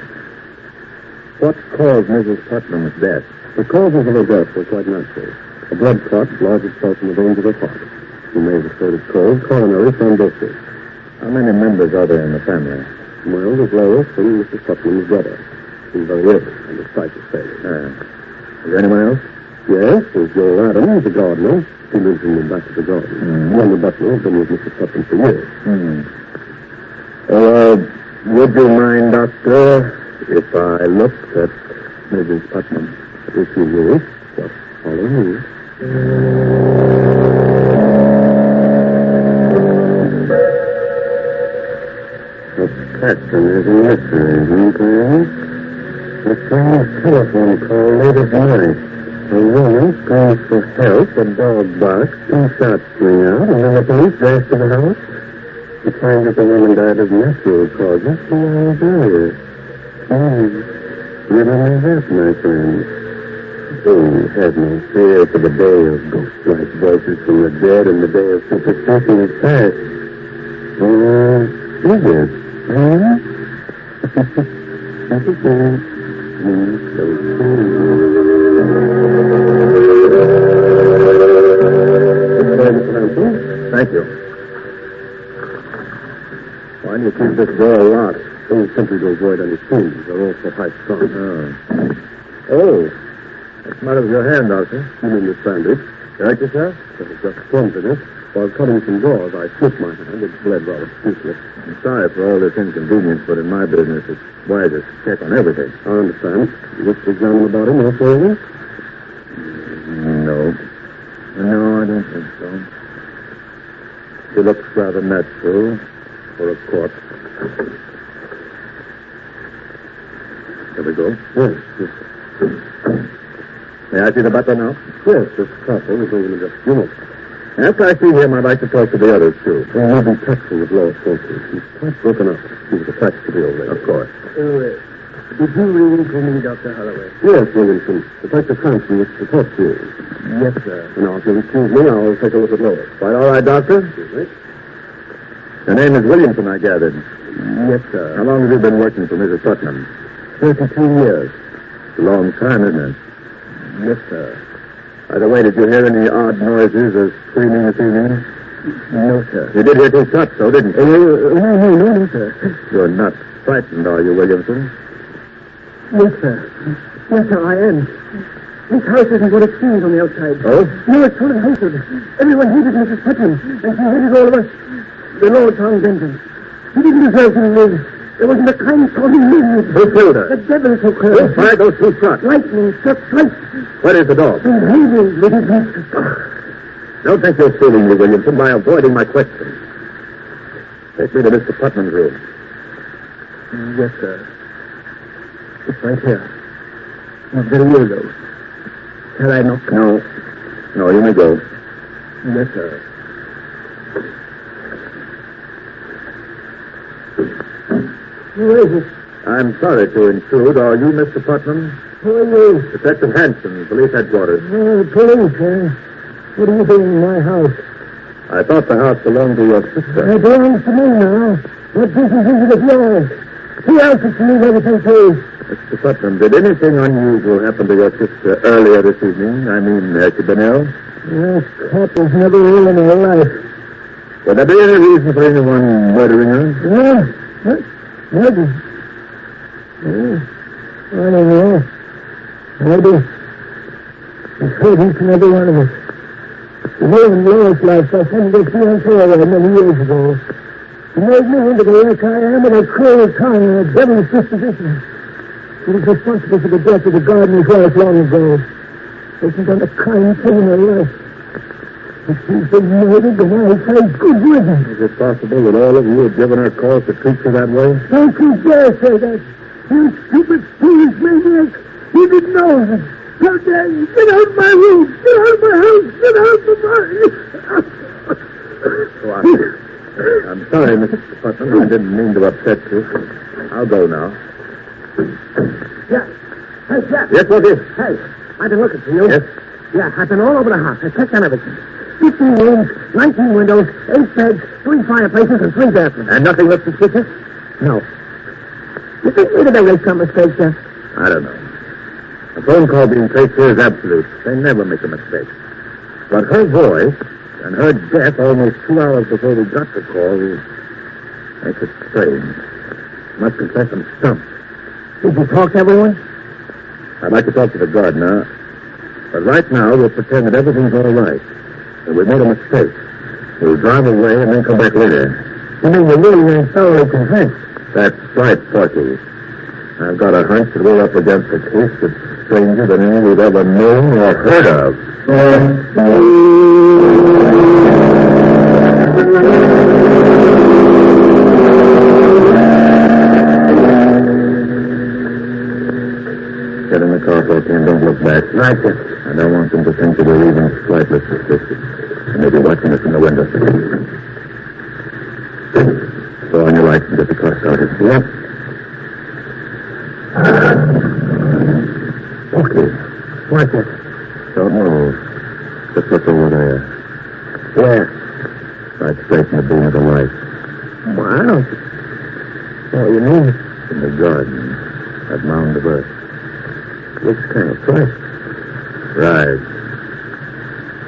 C: What caused Mrs. Putman's death? The causes of her death were quite natural. A blood clot lodged itself in the veins of her heart. She may have stated cold, coronary thrombosis. How many members are there in the family? Well, there's Lois and Mrs. Putman's brother. He's very ill and his sight is failing. Is there anyone else? Yes, there's Joel Adams, the gardener. He lives in the back of the garden. And the butler has been with Mrs. Putman for years. Would you mind, Doctor, if I looked at Mrs. Putman? If you wish, just follow me. The pattern is a mystery, isn't it? A strange telephone call late at night. A woman calls for help, a dog barks, 2 shots ring out, and then the police dash to the house. You find that the woman died of natural causes 2 hours earlier. Never knew that, my friend. Don't have no fear for the day of ghost-like voices from the dead and the day of superstition is past. Is it? Huh? That's a thing. Thank you. Why do you keep this door locked? Oh, simply to avoid any fumes. They're all so high strung. Oh. What's the matter with your hand, Doctor? You mean this bandage? You hurt yourself? It was just clumsiness. While cutting some drawers, I slipped my hand. It bled rather profusely. I'm sorry for all this inconvenience, but in my business, it's wisest to check on everything. I understand. You wish to examine the body more thoroughly? No. No, I don't think so. She looks rather natural for a corpse.
J: Shall we go? Yes. May I see the butler now?
C: Yes, this castle is over in just a few minutes.
J: After I see him, I'd like to talk to the others, too.
C: Well, I'll be touching with Lois Wilson. He's quite broken up. He was attached to the old lady.
J: Of course.
I: Did you ring for me, Dr. Holloway?
C: Yes, Williamson. Detective Sanctum wishes to talk to you.
I: Yes, sir.
C: Now, if you'll excuse me, I'll take a look at Lois.
J: Quite all right, Doctor?
C: Excuse me.
J: Your name is Williamson, I gathered.
I: Yes, sir.
J: How long have you been working for Mrs. Putman?
I: 32 years.
J: It's a long time, isn't it?
I: Yes, sir.
J: By the way, did you hear any odd noises or screaming this evening?
I: No, sir.
J: You did hear 2 shots, though, didn't you?
I: No, sir.
J: You're not frightened, are you, Williamson?
I: Yes, sir. Yes, sir, I am. This house isn't what it seems on the outside.
J: Oh?
I: No, it's full of hatred. Everyone hated Mrs. Putman, and she hated all of us. The Lord found vengeance. He didn't deserve to live. There wasn't a kind thought in him.
J: Who killed her?
I: The devil took her.
J: Who fired those 2 shots?
I: Lightning struck twice.
J: Where is the dog?
I: In Hazel with his neck.
J: Don't think you're fooling me, Williamson, by avoiding my question. Take me to Mr. Putman's room.
I: Yes, sir. It's right here. Not very well, though. Shall I knock?
J: No, you may go.
I: Yes, sir. Who is it?
J: I'm sorry to intrude. Are you Mr. Putman?
I: Who are you?
J: Detective Hanson, police headquarters.
I: Police, eh? What are you doing in my house?
J: I thought the house belonged to your sister.
I: It belongs to me now. What business is it of yours? Who else is to leave everything to?
J: Mr. Putman, did anything unusual happen to your sister earlier this evening? I mean, has she been ill?
I: This cop was never ill in her life.
J: Would there be any reason for anyone murdering her?
I: No. Maybe. I don't know. Maybe. It's hurt each and every one of us. The name in Lois' life, I sent this fiancé away many years ago. He made me into the wreck I am with a cruel tongue and a devil's disposition. He was responsible for the death of the gardener's wife long ago. Hasn't done a kind thing in her life. If she's been murdered, then I say good riddance.
J: Is it possible that all of you had given her cause to treat her that way?
I: Don't you dare say that. You stupid, foolish maniac. You didn't know that. How dare you? Get out of my room. Get out of my house. Get out of my...
J: I'm sorry, Mr. Putman. I didn't mean to upset you. I'll go now.
I: Yeah. Hey, Jack.
J: Yes, what is?
I: Hey, I've been looking for you.
J: Yes?
I: Yeah, I've been all over the house. I checked on everything. 15 rooms, 19 windows, 8 beds, 3 fireplaces, and 3 bathrooms.
J: And nothing looks suspicious?
I: No. You think we'd have erased some mistakes, Jeff?
J: I don't know. A phone call being traced here is absolute. They never make a mistake. But her voice and her death almost 2 hours before we got the call makes it strange. Must confess I'm stumped.
I: Did you talk to everyone?
J: I'd like to talk to the gardener, but right now we'll pretend that everything's all right. That we made a mistake. We'll drive away and then come back later.
I: You mean you really ain't thoroughly convinced?
J: That's right, Porky. I've got a hunch that we're up against a case that's stranger than any we've ever known or heard of. Get in the car, Porky, and don't look back.
I: Right, sir.
J: I don't want them to think that we're even slightly suspicious. They may be watching us in the window. Throw on your lights and get the car started.
I: Yep.
J: Okay.
I: What's it?
J: Don't move. Just look over there.
I: Yeah.
J: Right straight in the beam of the light.
I: Well, I don't... What do you mean?
J: In the garden. That mound of earth. Looks kind of fresh. Right.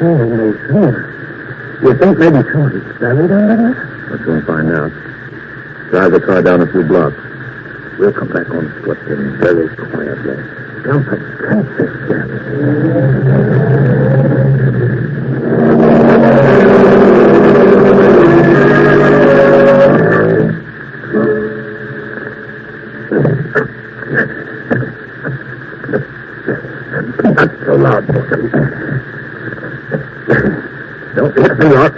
I: Oh, no, sure. You think maybe somebody's buried under there?
J: We'll soon find out. Drive the car down a few blocks. We'll come back on foot and very quietly.
I: Jump a country, Jack.
J: Not so loud, Porky. Don't hit me off.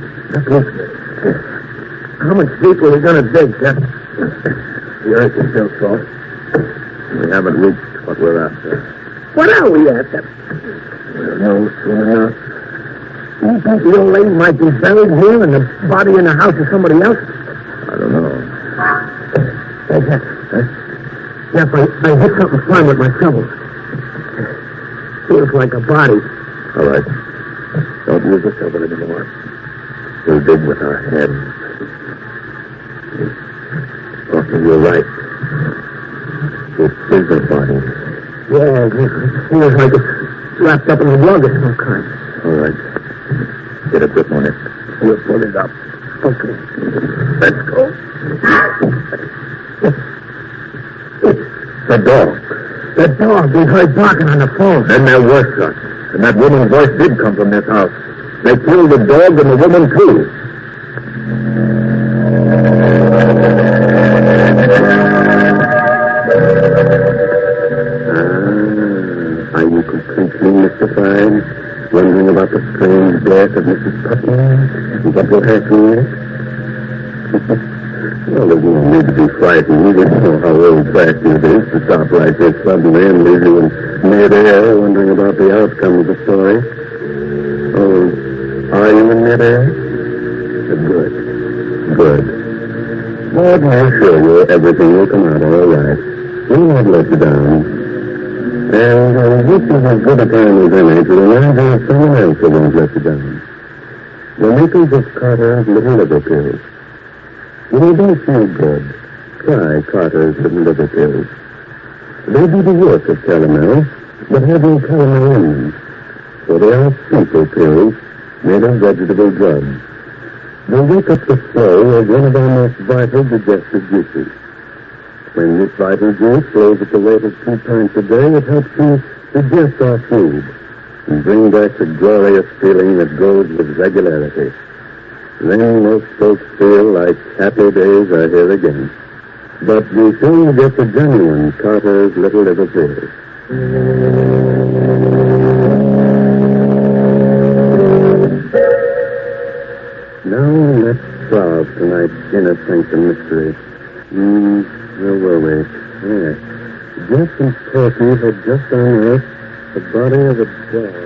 I: How much deeper are we going to dig, Jeff?
J: The earth is still soft. We haven't reached what we're after.
I: What are we after?
J: We'll know soon enough.
I: You think the old lady might be buried here and the body in the house of somebody else?
J: I don't know.
I: Hey, Jeff. Jeff, I hit something firm with my shovel. Feels like a body.
J: All right. Don't use the shovel anymore. We'll dig with our hands. Doctor, you're right. It is a body.
I: Yeah, it feels like it's wrapped up in a rug of some kind.
J: All right. Get a grip on it. We'll pull it up.
I: Okay.
J: Let's go. The dog.
I: The dog. We heard barking on the phone.
J: Then there were shots. And that woman's voice did come from this house. They killed the dog and the woman, too. Are you completely mystified? Wondering about the strange death of Mrs. Putman? And what will happen next? Well, there's no need to be frightened. You didn't know how old-fashioned it is to stop like this suddenly and leave you in mid-air wondering about the outcome of the story. Oh, are you in mid-air? Good. Good. But I assure you, everything will come out all right. We'll not let you down. And this is as good a time as any to remind you of someone else who won't let you down. The makers of Carter's Little Liver Pills. When you don't feel good, try Carter's Little Liver Pills. They do the work of calomel, but have no calomel in them. So they are simple pills made of vegetable drugs. They wake up the flow of one of our most vital digestive juices. When this vital juice flows at the rate of 2 pints a day, it helps you digest our food and bring back the glorious feeling that goes with regularity. Then most folks feel like happy days are here again. But you soon get the genuine Carter's Little Liver Pills. Now let's solve tonight's inner sanctum mystery. Where were we? Yes. Jeff and Porky had just unearthed the body of a dog.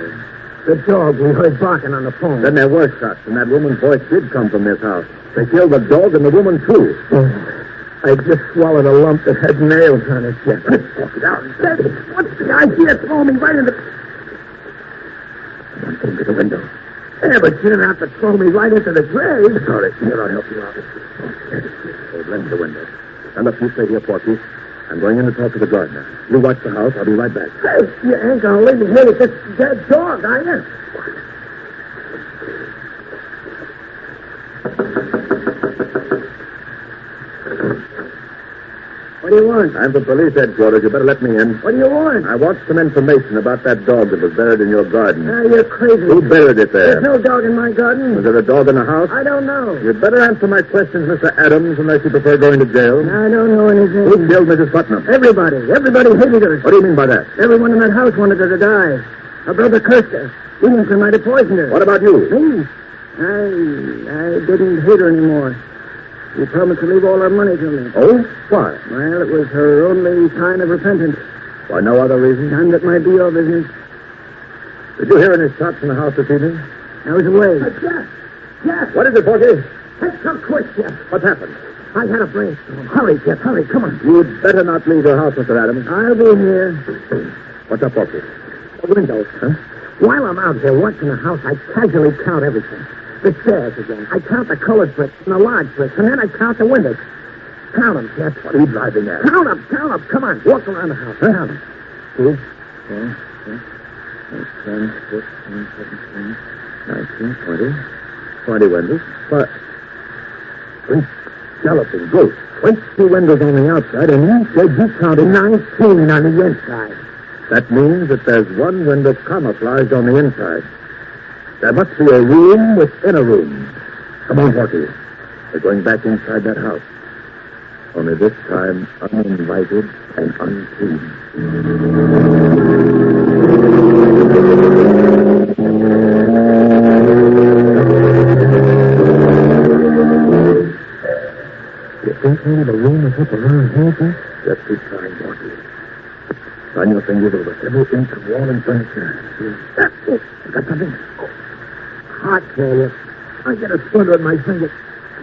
I: The dog. We heard barking on the phone.
J: Then there were shots, and that woman's voice did come from this house. They killed the dog and the woman, too.
I: Oh, I just swallowed a lump that had nails on it, Jeff.
J: Walk it out.
I: What's the idea? Throw me right in the...
J: Come on, get to the window.
I: Yeah, but you didn't have to throw me right into the grave.
J: Sorry. Here, I'll help you out. Hold on to the window. Stand up, you stay here, Porky. I'm going in to talk to the gardener. You watch the house. I'll be right back.
I: Hey, you ain't gonna leave me here with this dead dog, are you? What do you want?
J: I'm from police headquarters. You better let me in.
I: What do you want?
J: I want some information about that dog that was buried in your garden.
I: Ah, you're crazy.
J: Who buried it there?
I: There's no dog in my garden.
J: Was there a dog in the house?
I: I don't know.
J: You'd better answer my questions, Mr. Adams, unless you prefer going to jail.
I: I don't know anything.
J: Who killed Mrs. Putnam?
I: Everybody. Everybody hated her.
J: What do you mean by that?
I: Everyone in that house wanted her to die. Her brother cursed her. Williamson might have poisoned her.
J: What about you?
I: Me? I didn't hate her anymore. She promised to leave all her money to me.
J: Oh? Why?
I: Well, it was her only sign of repentance.
J: Why, no other reason?
I: None that might be your business.
J: Did you hear any shots in the house this evening?
I: I was away. Jeff!
J: What is it, Porky?
I: Let's come quick, Jeff.
J: What's happened?
I: I had a brainstorm. Hurry, Jeff, hurry, come on.
J: You'd better not leave your house, Mr. Adams.
I: I'll be here.
J: What's up, Porky?
I: The windows.
J: Huh?
I: While I'm out here watching the house, I casually count everything. The stairs again. I count the colored bricks and the large bricks, and then I count the windows. Count them, Jeff.
J: What are you driving at?
I: Count them. Come on, walk around the house.
J: Huh?
I: Count them. 2, 4, 6, 8, 10, 15, 17, 19, 20.
J: 20 windows. But... Great skeleton ghost. 20 windows on the outside, and you said you counted
I: 19 on the inside.
J: That means that there's one window camouflaged on the inside. There must be a room within a room. Come on, Porky. We're going back inside that house. Only this time, uninvited and unseen. You think maybe the room is up around here, sir? Just keep trying, Porky. Run your fingers over every inch of wall and furniture. That's it. I got something. Heart failure. I get a splinter in my finger.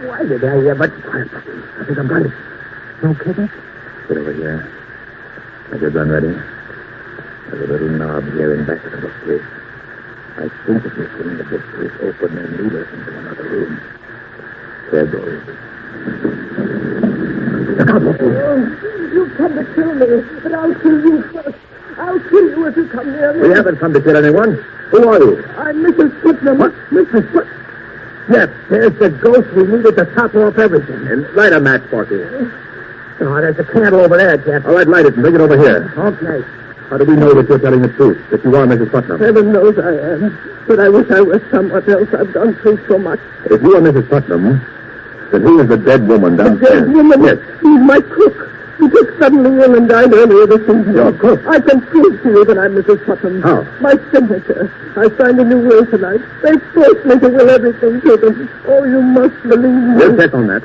J: Why did I ever... Quiet, puppy. I think I've got it. No kidding? Get over here. Have your gun ready? There's a little knob here in back of the bookcase. I think if you swing the bookcase open and lead us into another room. There goes. Look out, Lucy.
G: You come to kill me, but I'll kill you first. I'll kill you if you come near me.
J: We haven't come to kill anyone. Who are you?
G: I'm Mrs. Putman.
J: What?
G: Mrs. Putman.
J: Yes, there's the ghost we needed to top off everything. And light a match, Porky.
I: Oh, there's a candle over there, Jeff.
J: All right, light it and bring it over here.
I: Okay.
J: How do we know that you're telling the truth, that you are Mrs. Putnam?
G: Heaven knows I am. But I wish I was someone else. I've gone through so much.
J: If you are Mrs. Putnam, then who is the dead woman downstairs?
G: The dead woman?
J: Yes.
G: He's my cook. He took suddenly ill and died earlier this evening.
J: Your cook?
G: I can prove to you that I'm Mrs. Putnam.
J: How?
G: My signature. I signed a new will tonight. They forced me to will everything to them. Oh, you must believe me.
J: We'll check on that.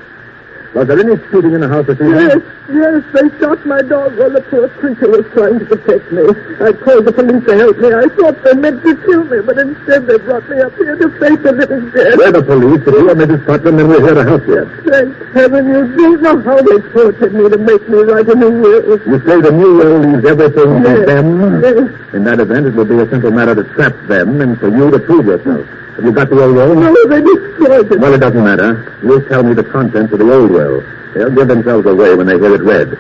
J: Was there any shooting in the house this evening?
G: Yes, they shot my dog while the poor creature was trying to protect me. I called the police to help me. I thought they meant to kill me, but instead they brought me up here to face the living dead.
J: We're the police. If you are Mrs. Putnam, then we're here to help you.
G: Thank heaven, you don't know how they tortured me to make me write a new will.
J: You say the new will leaves everything to
G: Yes.
J: them?
G: Yes.
J: In that event, it will be a simple matter to trap them and for you to prove yourself. Have you got the old will?
G: No, they destroyed it.
J: Well, it doesn't matter. You'll tell me the contents of the old will. They'll give themselves away when they hear it read.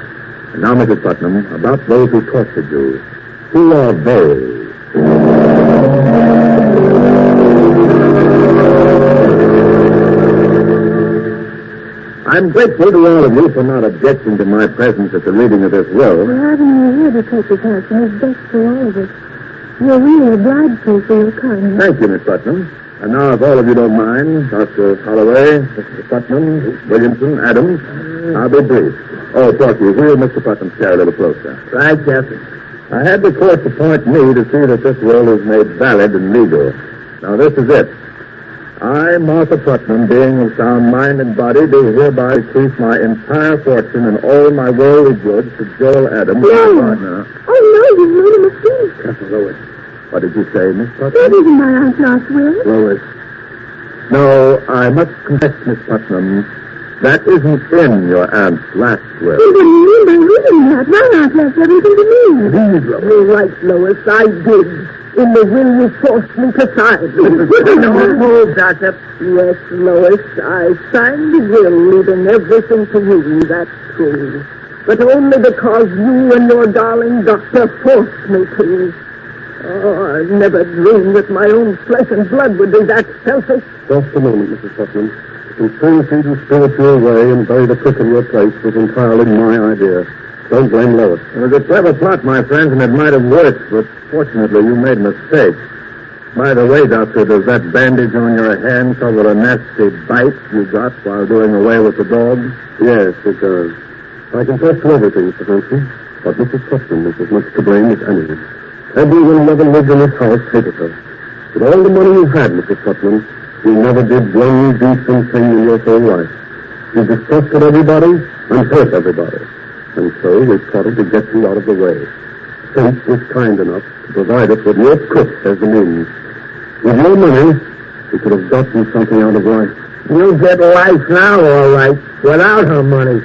J: And now, Mrs. Putnam, about those who tortured you. Who are they? I'm grateful to all of you for not objecting to my presence at the reading of this will.
G: Well, having you here, Detective Hanson, is best for all of us. You're really obliged to for your kindness.
J: Thank you, Miss Putnam. And now, if all of you don't mind, Dr. Holloway, Mr. Putnam, Williamson, Adams, I'll be brief. Oh, Porky, wheel Mr. Putnam's chair a little closer.
I: Right, Jeff.
J: I had the court appoint me to see that this will is made valid and legal. Now, this is it. I, Martha Putnam, being of sound mind and body, do hereby bequeath my entire fortune and all my worldly goods to Joel Adams, my partner.
G: Oh, no, you made a mistake.
J: Careful, Lois. What did you say, Miss Putnam?
G: That isn't my aunt's last will.
J: Lois. No, I must confess, Miss Putnam, that isn't in your aunt's last will.
G: You didn't mean by reading that. My aunt left everything to me.
J: Please, Lois.
G: You're right, Lois. I did. In the will you forced me to sign.
I: Don't move, Doctor.
G: Yes, Lois, I signed the will leaving everything to you, that's true. But only because you and your darling doctor forced me to. Oh, I never dreamed that my own flesh and blood would be that selfish.
J: Just a moment, Mrs. Putnam. The conspiracy to spirit you away and bury the cook in your place was entirely my idea. Don't blame Lois. It was a clever plot, my friends, and it might have worked, but fortunately you made a mistake. By the way, Doctor, does that bandage on your hand cover a nasty bite you got while doing away with the dog? Yes, it does. I confess to everything, Mr. Hanson, but Mrs. Putnam is as much to blame as anyone. Everyone who ever lived in this house hated her. With all the money you had, Mrs. Putnam, you never did one decent thing in your whole life. You distrusted everybody and hurt everybody. And so we plotted to get you out of the way. Fate was kind enough to provide us with your cook as the means. With your money, we could have gotten something out of life.
I: You'll get life now, all right, without her money.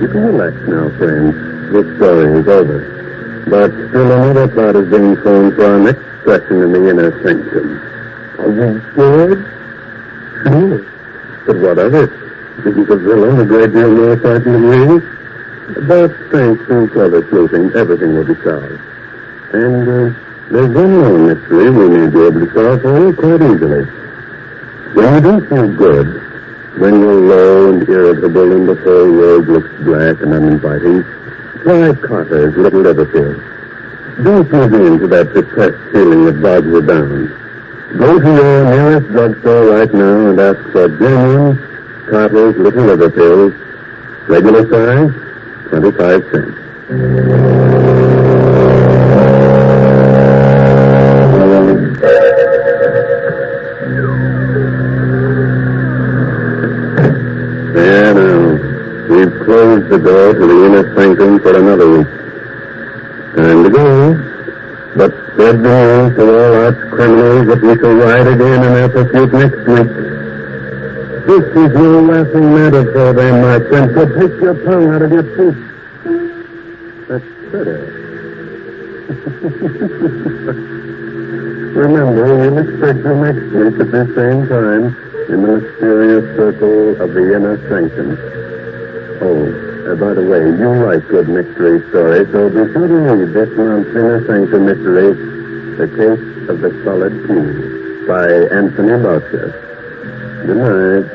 J: You can relax now, friends. This story is over. But still another plot is being formed for our next session in the inner sanctum. Are you scared? Sure. But what of it? Isn't the villain a great deal more frightening than me? But thanks to clever sleuthing, everything will be solved. And there's one more mystery we may be able to solve for you quite easily. When you don't feel good, when you're low and irritable and the whole world looks black and uninviting, try Carter's Little Liver Pill. Don't give in to that depressed feeling that bogs you down. Go to your nearest drugstore right now and ask for genuine Carter's Little Liver Pills, regular size, 25 cents. closed the door to the inner sanctum for another week. Time to go. But spread the news to all arch criminals that we shall ride again in their pursuit next week. This is no laughing matter for them, my friend, so take your tongue out of your teeth. That's better. Remember, we'll expect you next week at the same time in the mysterious circle of the inner sanctum. Oh, by the way, you write good mystery stories, so be sure to read this month's Inner Sanctum mystery, The Case of the Solid Key, by Anthony Boucher. Good night.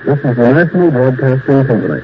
J: This is the National Broadcasting Company.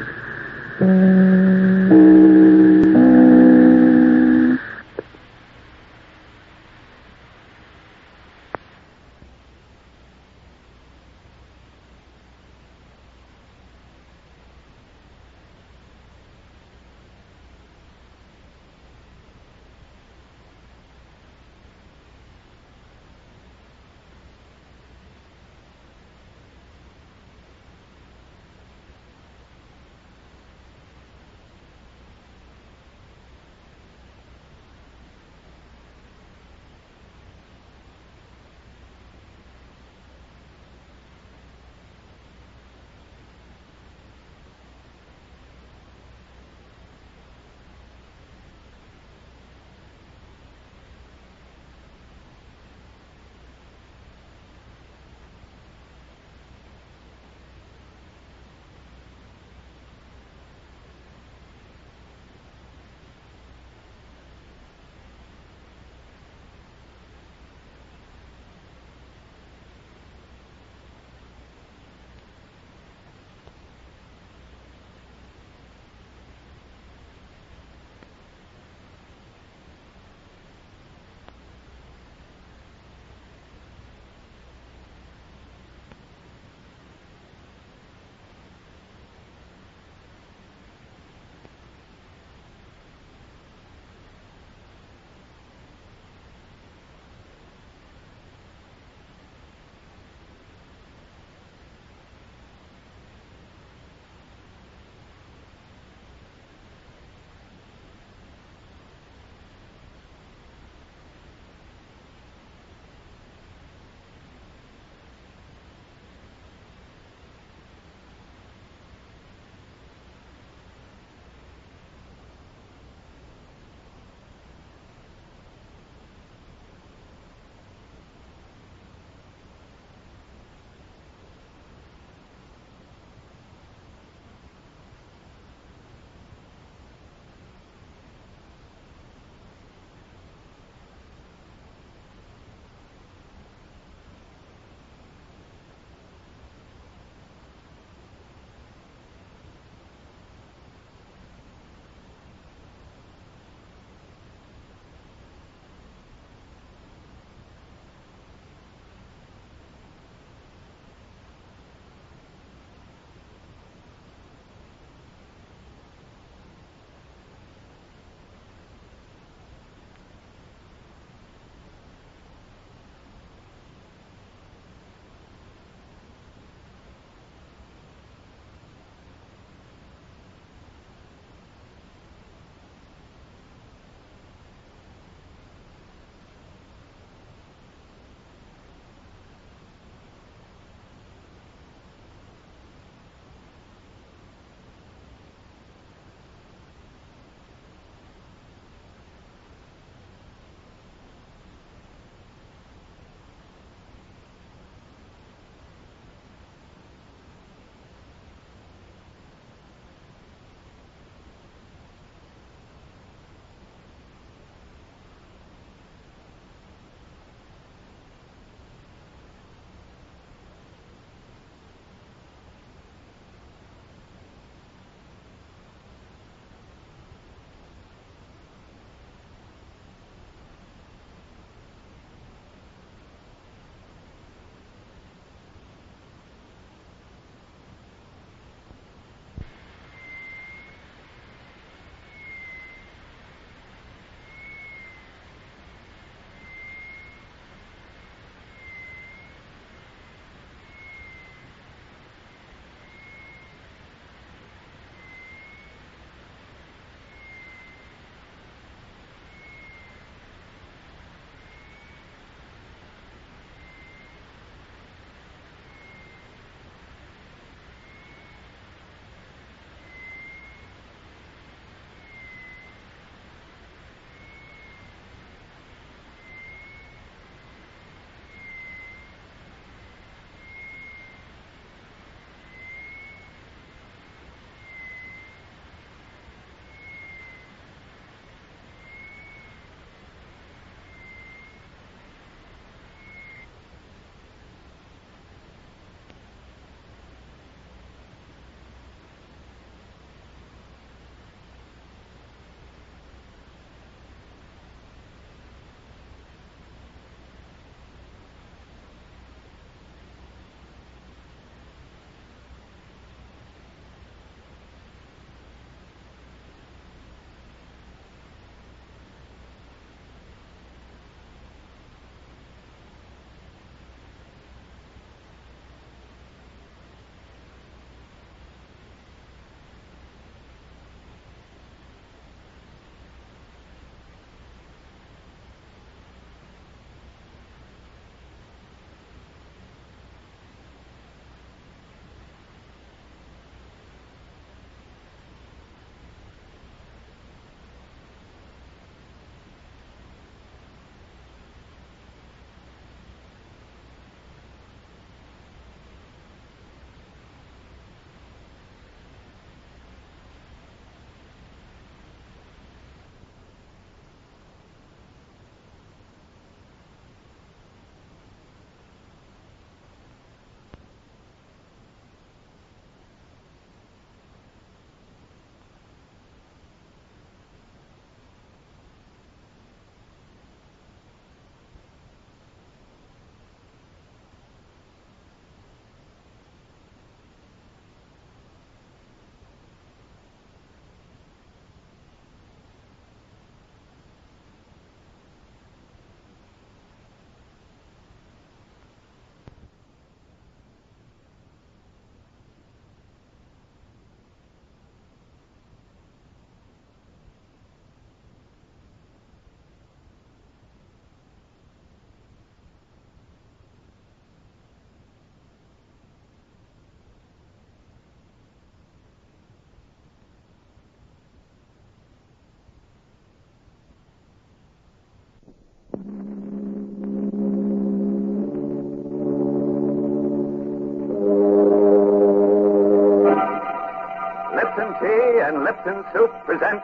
K: and Lipton Soup present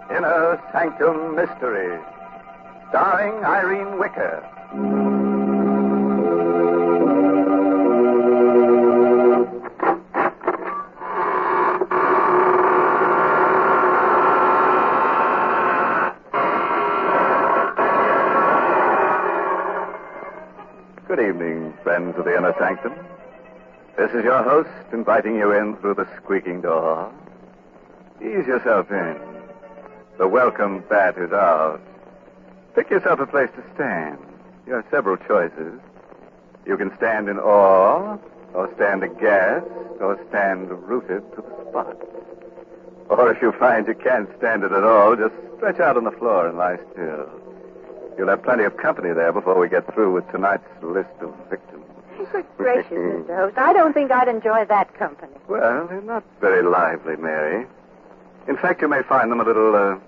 K: Inner Sanctum Mystery, starring Irene Wicker. Good evening, friends of the Inner Sanctum. This is your host inviting you in through the squeaking door. Ease yourself in. The welcome bat is out. Pick yourself a place to stand. You have several choices. You can stand in awe, or stand aghast, or stand rooted to the spot. Or if you find you can't stand it at all, just stretch out on the floor and lie still. You'll have plenty of company there before we get through with tonight's list of victims.
L: Good gracious, Mr. Host. I don't think I'd enjoy that company.
K: Well, they're not very lively, Mary. In fact, you may find them a little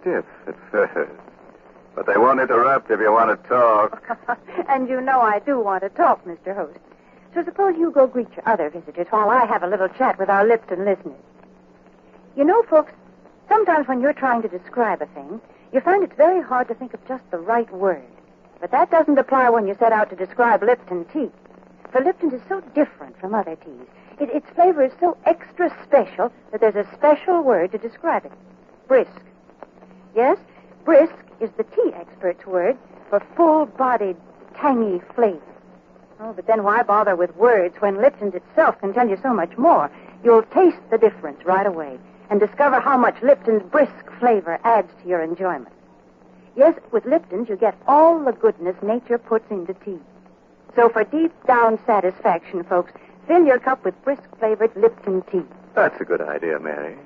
K: stiff at first. But they won't interrupt if you want to talk.
L: And you know I do want to talk, Mr. Host. So suppose you go greet your other visitors while I have a little chat with our Lipton listeners. You know, folks, sometimes when you're trying to describe a thing, you find it's very hard to think of just the right word. But that doesn't apply when you set out to describe Lipton tea. For Lipton is so different from other teas. Its flavor is so extra special that there's a special word to describe it. Brisk. Yes, brisk is the tea expert's word for full-bodied, tangy flavor. Oh, but then why bother with words when Lipton's itself can tell you so much more? You'll taste the difference right away and discover how much Lipton's brisk flavor adds to your enjoyment. Yes, with Lipton's you get all the goodness nature puts into tea. So for deep-down satisfaction, folks, fill your cup with brisk-flavored Lipton tea.
K: That's a good idea, Mary.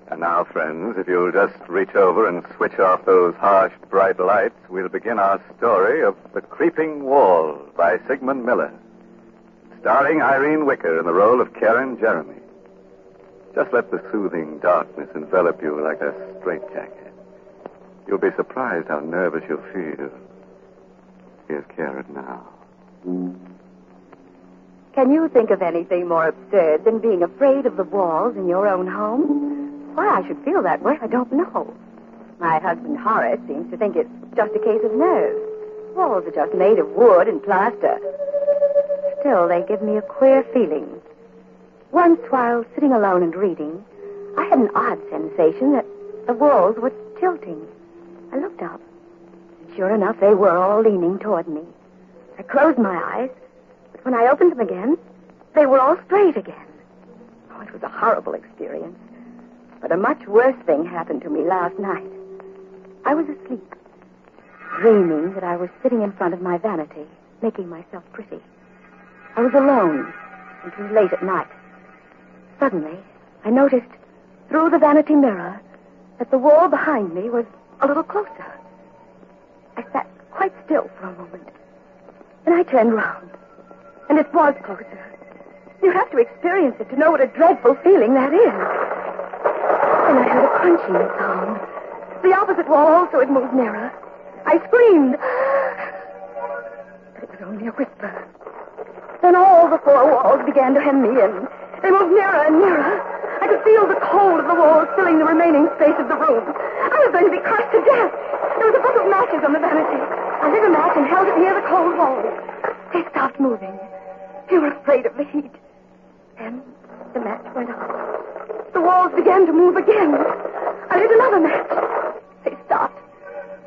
K: And now, friends, if you'll just reach over and switch off those harsh, bright lights, we'll begin our story of The Creeping Wall by Sigmund Miller, starring Irene Wicker in the role of Karen Jeremy. Just let the soothing darkness envelop you like a straitjacket. You'll be surprised how nervous you'll feel. Here's Karen now.
L: Can you think of anything more absurd than being afraid of the walls in your own home? Why I should feel that way, I don't know. My husband Horace seems to think it's just a case of nerves. Walls are just made of wood and plaster. Still, they give me a queer feeling. Once, while sitting alone and reading, I had an odd sensation that the walls were tilting. I looked up, and sure enough, they were all leaning toward me. I closed my eyes, but when I opened them again, they were all straight again. Oh, it was a horrible experience. But a much worse thing happened to me last night. I was asleep, dreaming that I was sitting in front of my vanity, making myself pretty. I was alone. It was late at night. Suddenly, I noticed through the vanity mirror that the wall behind me was a little closer. I sat quite still for a moment. And I turned round, and it was closer. You have to experience it to know what a dreadful feeling that is. Then I heard a crunching sound. The opposite wall also had moved nearer. I screamed. But it was only a whisper. Then all the four walls began to hem me in. They moved nearer and nearer. I could feel the cold of the walls filling the remaining space of the room. I was going to be crushed to death. There was a book of matches on the vanity. I lit a match and held it near the cold walls. They stopped moving. They were afraid of the heat. Then the match went out. The walls began to move again. I lit another match. They stopped.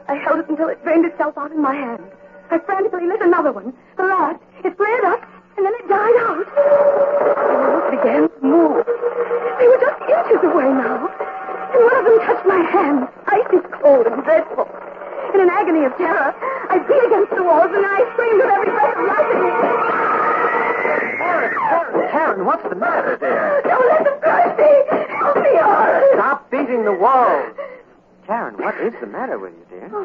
L: I held it until it drained itself out in my hand. I frantically lit another one. The last. It flared up, and then it died out. The walls began to move. They were just inches away now. And one of them touched my hand, icy cold and dreadful. In an agony of terror, I beat against the walls, and I screamed with every breath of life.
D: Karen, what's the matter, dear?
L: Don't let them crush me. Help me, Horace.
D: Stop beating the walls. Karen, what is the matter with you, dear?
L: I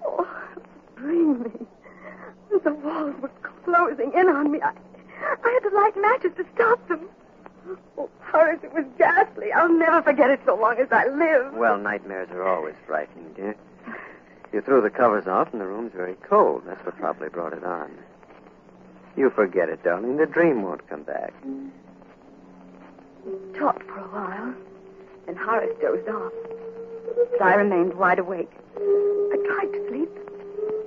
L: was dreaming. The walls were closing in on me. I had to light matches to stop them. Oh, Horace, it was ghastly. I'll never forget it so long as I live.
D: Well, nightmares are always frightening, dear. You threw the covers off and the room's very cold. That's what probably brought it on. You forget it, darling. The dream won't come back.
L: We talked for a while, and Horace dozed off. But I remained wide awake. I tried to sleep,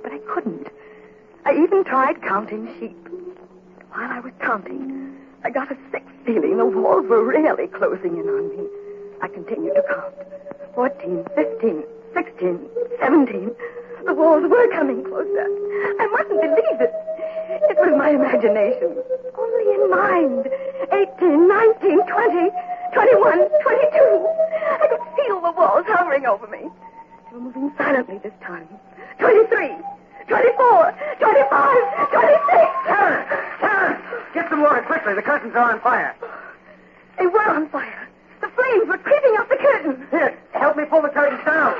L: but I couldn't. I even tried counting sheep. While I was counting, I got a sick feeling the walls were really closing in on me. I continued to count. 14, 15, 16, 17. The walls were coming closer. I mustn't believe it. It was my imagination. Only in mind. 18, 19, 20, 21, 22. I could feel the walls hovering over me. They were moving silently this time. 23, 24, 25, 26.
M: Karen! Get some water quickly. The curtains are on fire.
L: They were on fire. The flames were creeping up the curtain.
M: Here, help me pull the curtains down.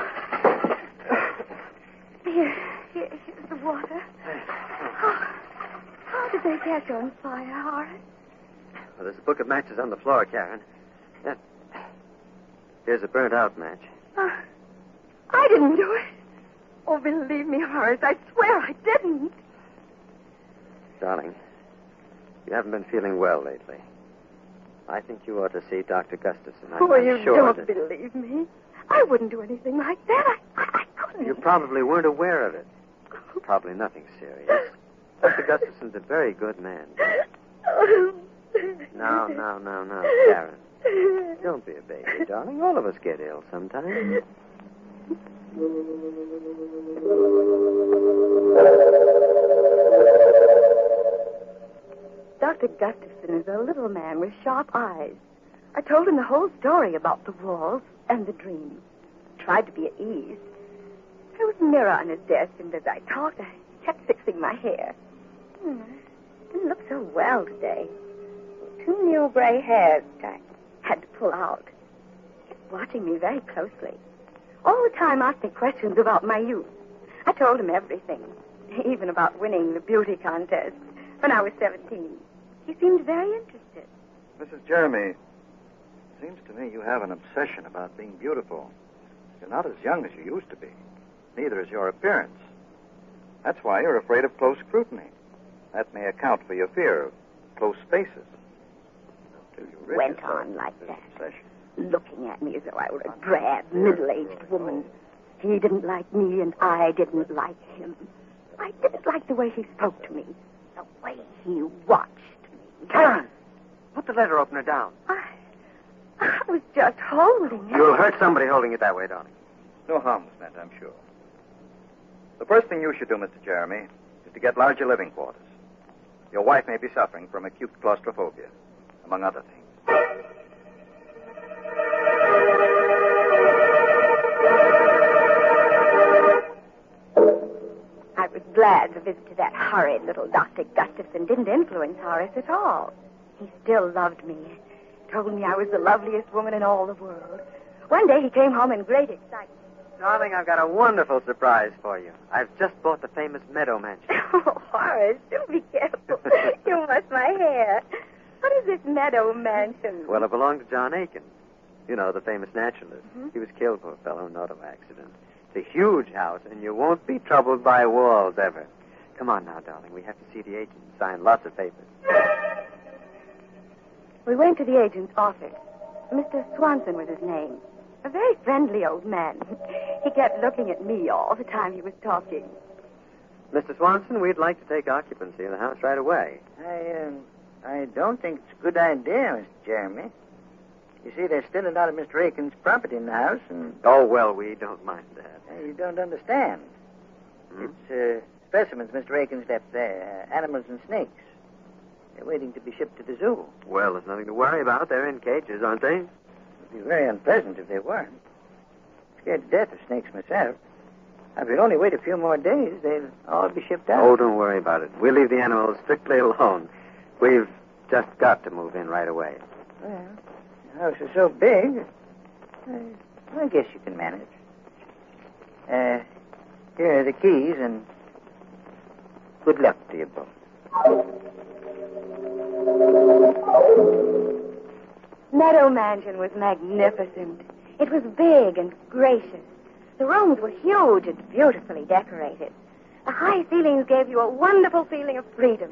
L: Here's the water. How did they catch on fire, Horace?
N: Well, there's a book of matches on the floor, Karen. Here's a burnt-out match.
L: I didn't do it. Oh, believe me, Horace, I swear I didn't.
N: Darling, you haven't been feeling well lately. I think you ought to see Dr. Gustafson. I'm
L: you
N: sure
L: don't
N: that...
L: believe me. I wouldn't do anything like that. I couldn't.
N: You probably weren't aware of it. Probably nothing serious. Dr. Gustafson's a very good man. No, Karen. Don't be a baby, darling. All of us get ill sometimes.
L: Dr. Gustafson is a little man with sharp eyes. I told him the whole story about the walls and the dream. Tried to be at ease. There was a mirror on his desk, and as I talked, I kept fixing my hair. Didn't look so well today. 2 new gray hairs that I had to pull out. He kept watching me very closely. All the time asking questions about my youth. I told him everything, even about winning the beauty contest when I was 17. He seemed very interested.
O: Mrs. Jeremy, seems to me you have an obsession about being beautiful. You're not as young as you used to be. Neither is your appearance. That's why you're afraid of close scrutiny. That may account for your fear of close spaces.
L: He went on like that, looking at me as though I were a drab, middle-aged woman. He didn't like me, and I didn't like him. I didn't like the way he spoke to me, the way he watched me.
M: Karen! Put the letter opener down.
L: I was just holding it.
N: You'll hurt somebody holding it that way, darling.
O: No harm was meant, I'm sure. The first thing you should do, Mr. Jeremy, is to get larger living quarters. Your wife may be suffering from acute claustrophobia, among other things.
L: I was glad the visit to that horrid little Dr. Gustafson didn't influence Horace at all. He still loved me. Told me I was the loveliest woman in all the world. One day he came home in great excitement.
N: Darling, I've got a wonderful surprise for you. I've just bought the famous Meadow Mansion.
L: Oh, Horace, do be careful. You must my hair. What is this Meadow Mansion?
N: Well, it belonged to John Aiken. You know, the famous naturalist. Mm-hmm. He was killed, poor fellow, in an auto accident. It's a huge house, and you won't be troubled by walls ever. Come on now, darling. We have to see the agent and sign lots of papers.
L: We went to the agent's office. Mr. Swanson was his name. A very friendly old man. He kept looking at me all the time he was talking.
N: Mr. Swanson, we'd like to take occupancy of the house right away.
P: I don't think it's a good idea, Mr. Jeremy. You see, there's still a lot of Mr. Aiken's property in the house, and...
N: Oh, well, we don't mind that.
P: You don't understand. It's specimens Mr. Aiken's left there, animals and snakes. They're waiting to be shipped to the zoo.
N: Well, there's nothing to worry about. They're in cages, aren't they?
P: It'd be very unpleasant if they weren't. Scared to death of snakes myself. If we'd only wait a few more days, they'll all be shipped out.
N: Oh, don't worry about it. We'll leave the animals strictly alone. We've just got to move in right away.
P: Well, the house is so big, I guess you can manage. Here are the keys, and good luck to you both.
L: Meadow Mansion was magnificent. It was big and gracious. The rooms were huge and beautifully decorated. The high ceilings gave you a wonderful feeling of freedom.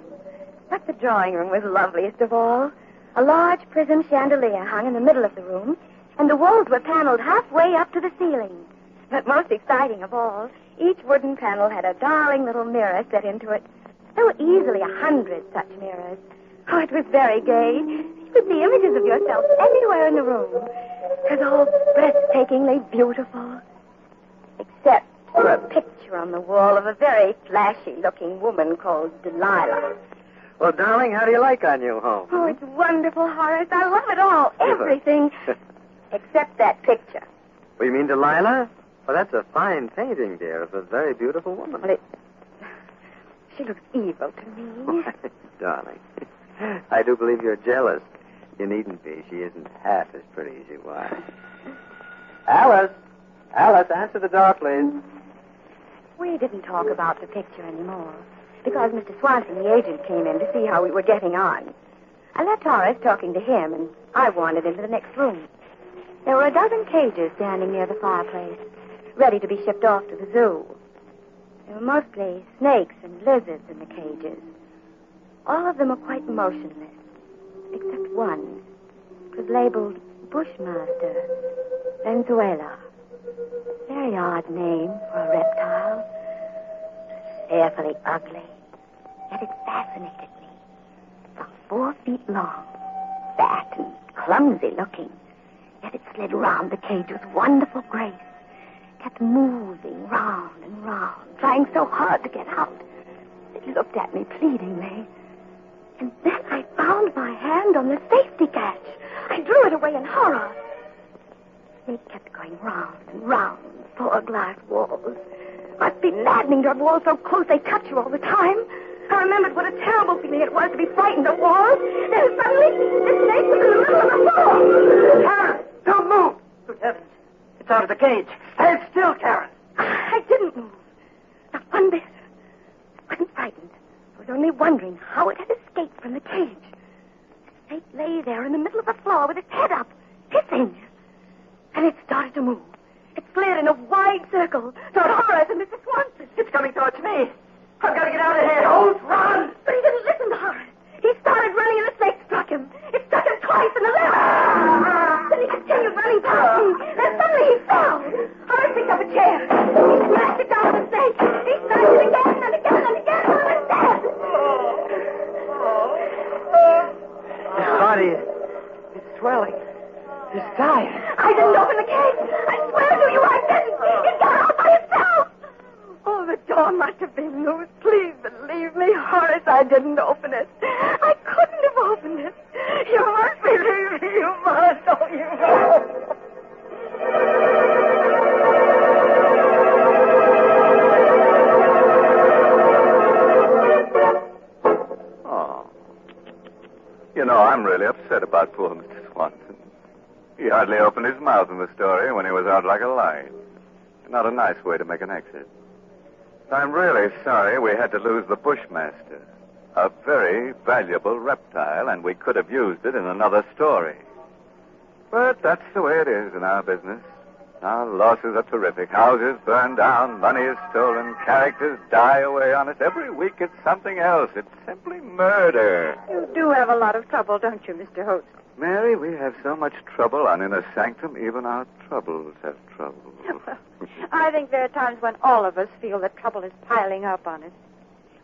L: But the drawing room was loveliest of all. A large prism chandelier hung in the middle of the room, and the walls were paneled halfway up to the ceiling. But most exciting of all, each wooden panel had a darling little mirror set into it. There were easily 100 such mirrors. Oh, it was very gay. You could see images of yourself everywhere in the room. It was all breathtakingly beautiful. Except for a picture on the wall of a very flashy-looking woman called Delilah.
N: Well, darling, how do you like our new home?
L: Oh, it's wonderful, Horace. I love it all. Everything. Except that picture.
N: Well, you mean Delilah? Well, that's a fine painting, dear, of a very beautiful woman.
L: Well, she looks evil to me.
N: Darling, I do believe you're jealous. You needn't be. She isn't half as pretty as you are. Alice! Alice, answer the door, please.
L: We didn't talk about the picture anymore, because Mr. Swanson, the agent, came in to see how we were getting on. I left Horace talking to him, and I wandered into the next room. There were a dozen cages standing near the fireplace, ready to be shipped off to the zoo. There were mostly snakes and lizards in the cages. All of them were quite motionless, except one. It was labeled Bushmaster, Venezuela. Very odd name for a reptile. Fearfully ugly, yet it fascinated me. About 4 feet long, fat and clumsy looking, yet it slid round the cage with wonderful grace. Kept moving round and round, trying so hard to get out. It looked at me pleadingly. And then I found my hand on the safety catch. I drew it away in horror. The snake kept going round and round the 4 glass walls. Must be maddening to have walls so close they touch you all the time. I remembered what a terrible feeling it was to be frightened of walls. Then suddenly, the snake was in the middle of the floor.
M: Karen, don't move! Good heavens. It's out of the cage. Stand still, Karen.
L: I didn't move. Not one bit. I wasn't frightened. I was only wondering how it had escaped from the cage. The snake lay there in the middle of the floor with its head up, hissing. And it started to move. It slid in a wide circle toward Horace and Mrs. Swanson.
M: It's coming towards me. I've got to get out of here. Don't run!
L: But he didn't listen to Horace. He started running and the snake struck him. It struck him twice in the left. Then he continued running past me. Then suddenly he fell. Horace picked up a chair. He smashed it down on the snake. He smashed it again and again and again until it was dead.
N: His body is swelling. He's dying.
L: I didn't open the cage. I swear to you I didn't. It got out by itself. Oh, the door must have been loose. Please believe me, Horace, I didn't open it. I couldn't have opened it. You must believe me. You must. Oh, you must.
K: Oh. You know, I'm really upset about poor Mr. Swanson. He hardly opened his mouth in the story when he was out like a light. Not a nice way to make an exit. I'm really sorry we had to lose the Bushmaster. A very valuable reptile, and we could have used it in another story. But that's the way it is in our business. Our losses are terrific. Houses burn down, money is stolen, characters die away on us. Every week it's something else. It's simply murder.
F: You do have a lot of trouble, don't you, Mr. Host?
K: Mary, we have so much trouble on Inner Sanctum, even our troubles have trouble.
F: I think there are times when all of us feel that trouble is piling up on us.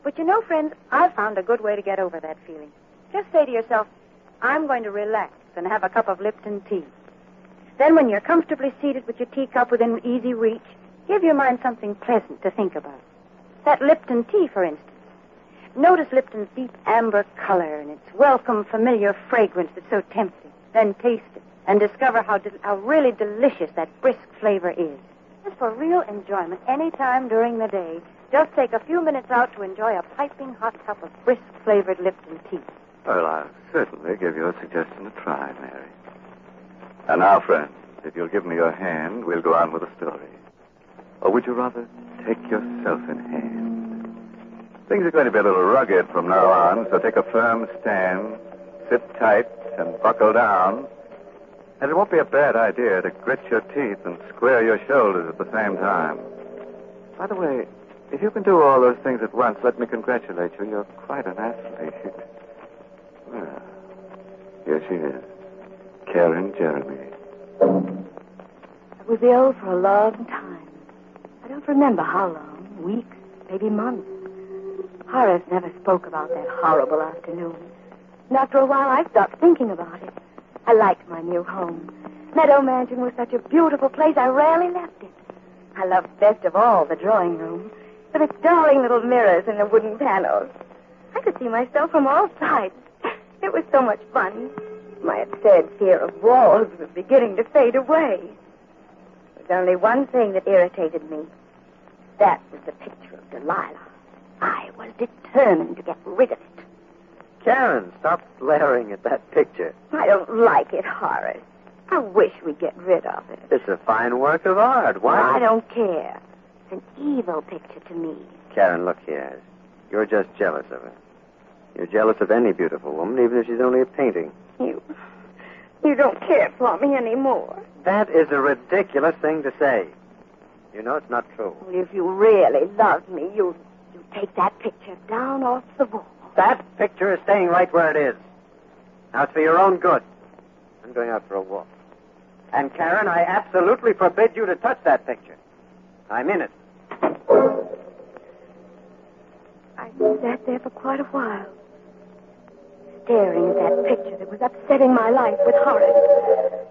F: But you know, friends, I've found a good way to get over that feeling. Just say to yourself, I'm going to relax and have a cup of Lipton tea. Then when you're comfortably seated with your teacup within easy reach, give your mind something pleasant to think about. That Lipton tea, for instance. Notice Lipton's deep amber color and its welcome, familiar fragrance that's so tempting. Then taste it and discover how really delicious that brisk flavor is. Just for real enjoyment, any time during the day, just take a few minutes out to enjoy a piping hot cup of brisk-flavored Lipton tea.
K: Well, I'll certainly give your suggestion a try, Mary. And now, friends, if you'll give me your hand, we'll go on with the story. Or would you rather take yourself in hand? Things are going to be a little rugged from now on, so take a firm stand, sit tight, and buckle down. And it won't be a bad idea to grit your teeth and square your shoulders at the same time. By the way, if you can do all those things at once, let me congratulate you. You're quite an athlete. Well, Here she is. Karen Jeremy.
L: I was ill for a long time. I don't remember how long. Weeks, maybe months. Horace never spoke about that horrible afternoon. And after a while, I stopped thinking about it. I liked my new home. Meadow Mansion was such a beautiful place, I rarely left it. I loved best of all the drawing room, with its darling little mirrors and the wooden panels. I could see myself from all sides. It was so much fun. My absurd fear of walls was beginning to fade away. There was only one thing that irritated me. That was the picture of Delilah. I was determined to get rid of it.
N: Karen, stop glaring at that picture.
L: I don't like it, Horace. I wish we'd get rid of it.
N: It's a fine work of art. Why?
L: I don't care. It's an evil picture to me.
N: Karen, look here. You're just jealous of her. You're jealous of any beautiful woman, even if she's only a painting.
L: You don't care for me anymore.
N: That is a ridiculous thing to say. You know it's not true.
L: If you really loved me, you'd take that picture down off the wall.
N: That picture is staying right where it is. Now, it's for your own good. I'm going out for a walk. And, Karen, I absolutely forbid you to touch that picture. I'm in it.
L: I sat there for quite a while, staring at that picture that was upsetting my life with Horace.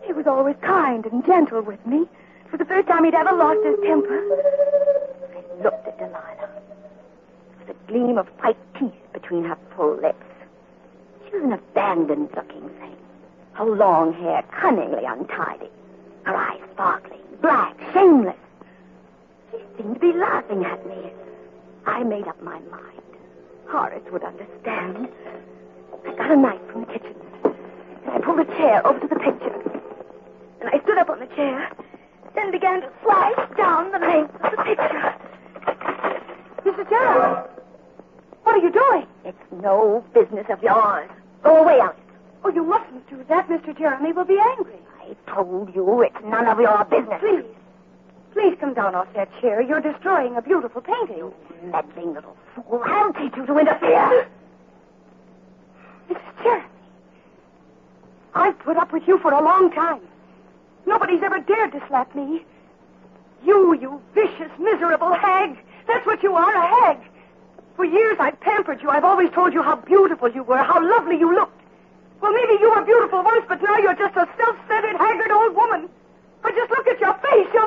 L: He was always kind and gentle with me. For the first time he'd ever lost his temper. I looked at Delilah. There was a gleam of white teeth between her full lips. She was an abandoned-looking thing. Her long hair cunningly untidy. Her eyes sparkling, black, shameless. She seemed to be laughing at me. I made up my mind. Horace would understand. I got a knife from the kitchen. And I pulled a chair over to the picture. And I stood up on the chair, then began to slice down the length of the picture.
F: Mrs. Jeremy, what are you doing?
L: It's no business of yours. Go away, Alice.
F: Oh, you mustn't do that. Mr. Jeremy will be angry.
L: I told you it's none of your business.
F: Please come down off that chair. You're destroying a beautiful painting.
L: You meddling little fool. I'll teach you to interfere.
F: Mrs. Jeremy, I've put up with you for a long time. Nobody's ever dared to slap me. You vicious, miserable hag. That's what you are, a hag. For years I've pampered you. I've always told you how beautiful you were, how lovely you looked. Well, maybe you were beautiful once, but now you're just a self-centered, haggard old woman. But just look at your face.
L: She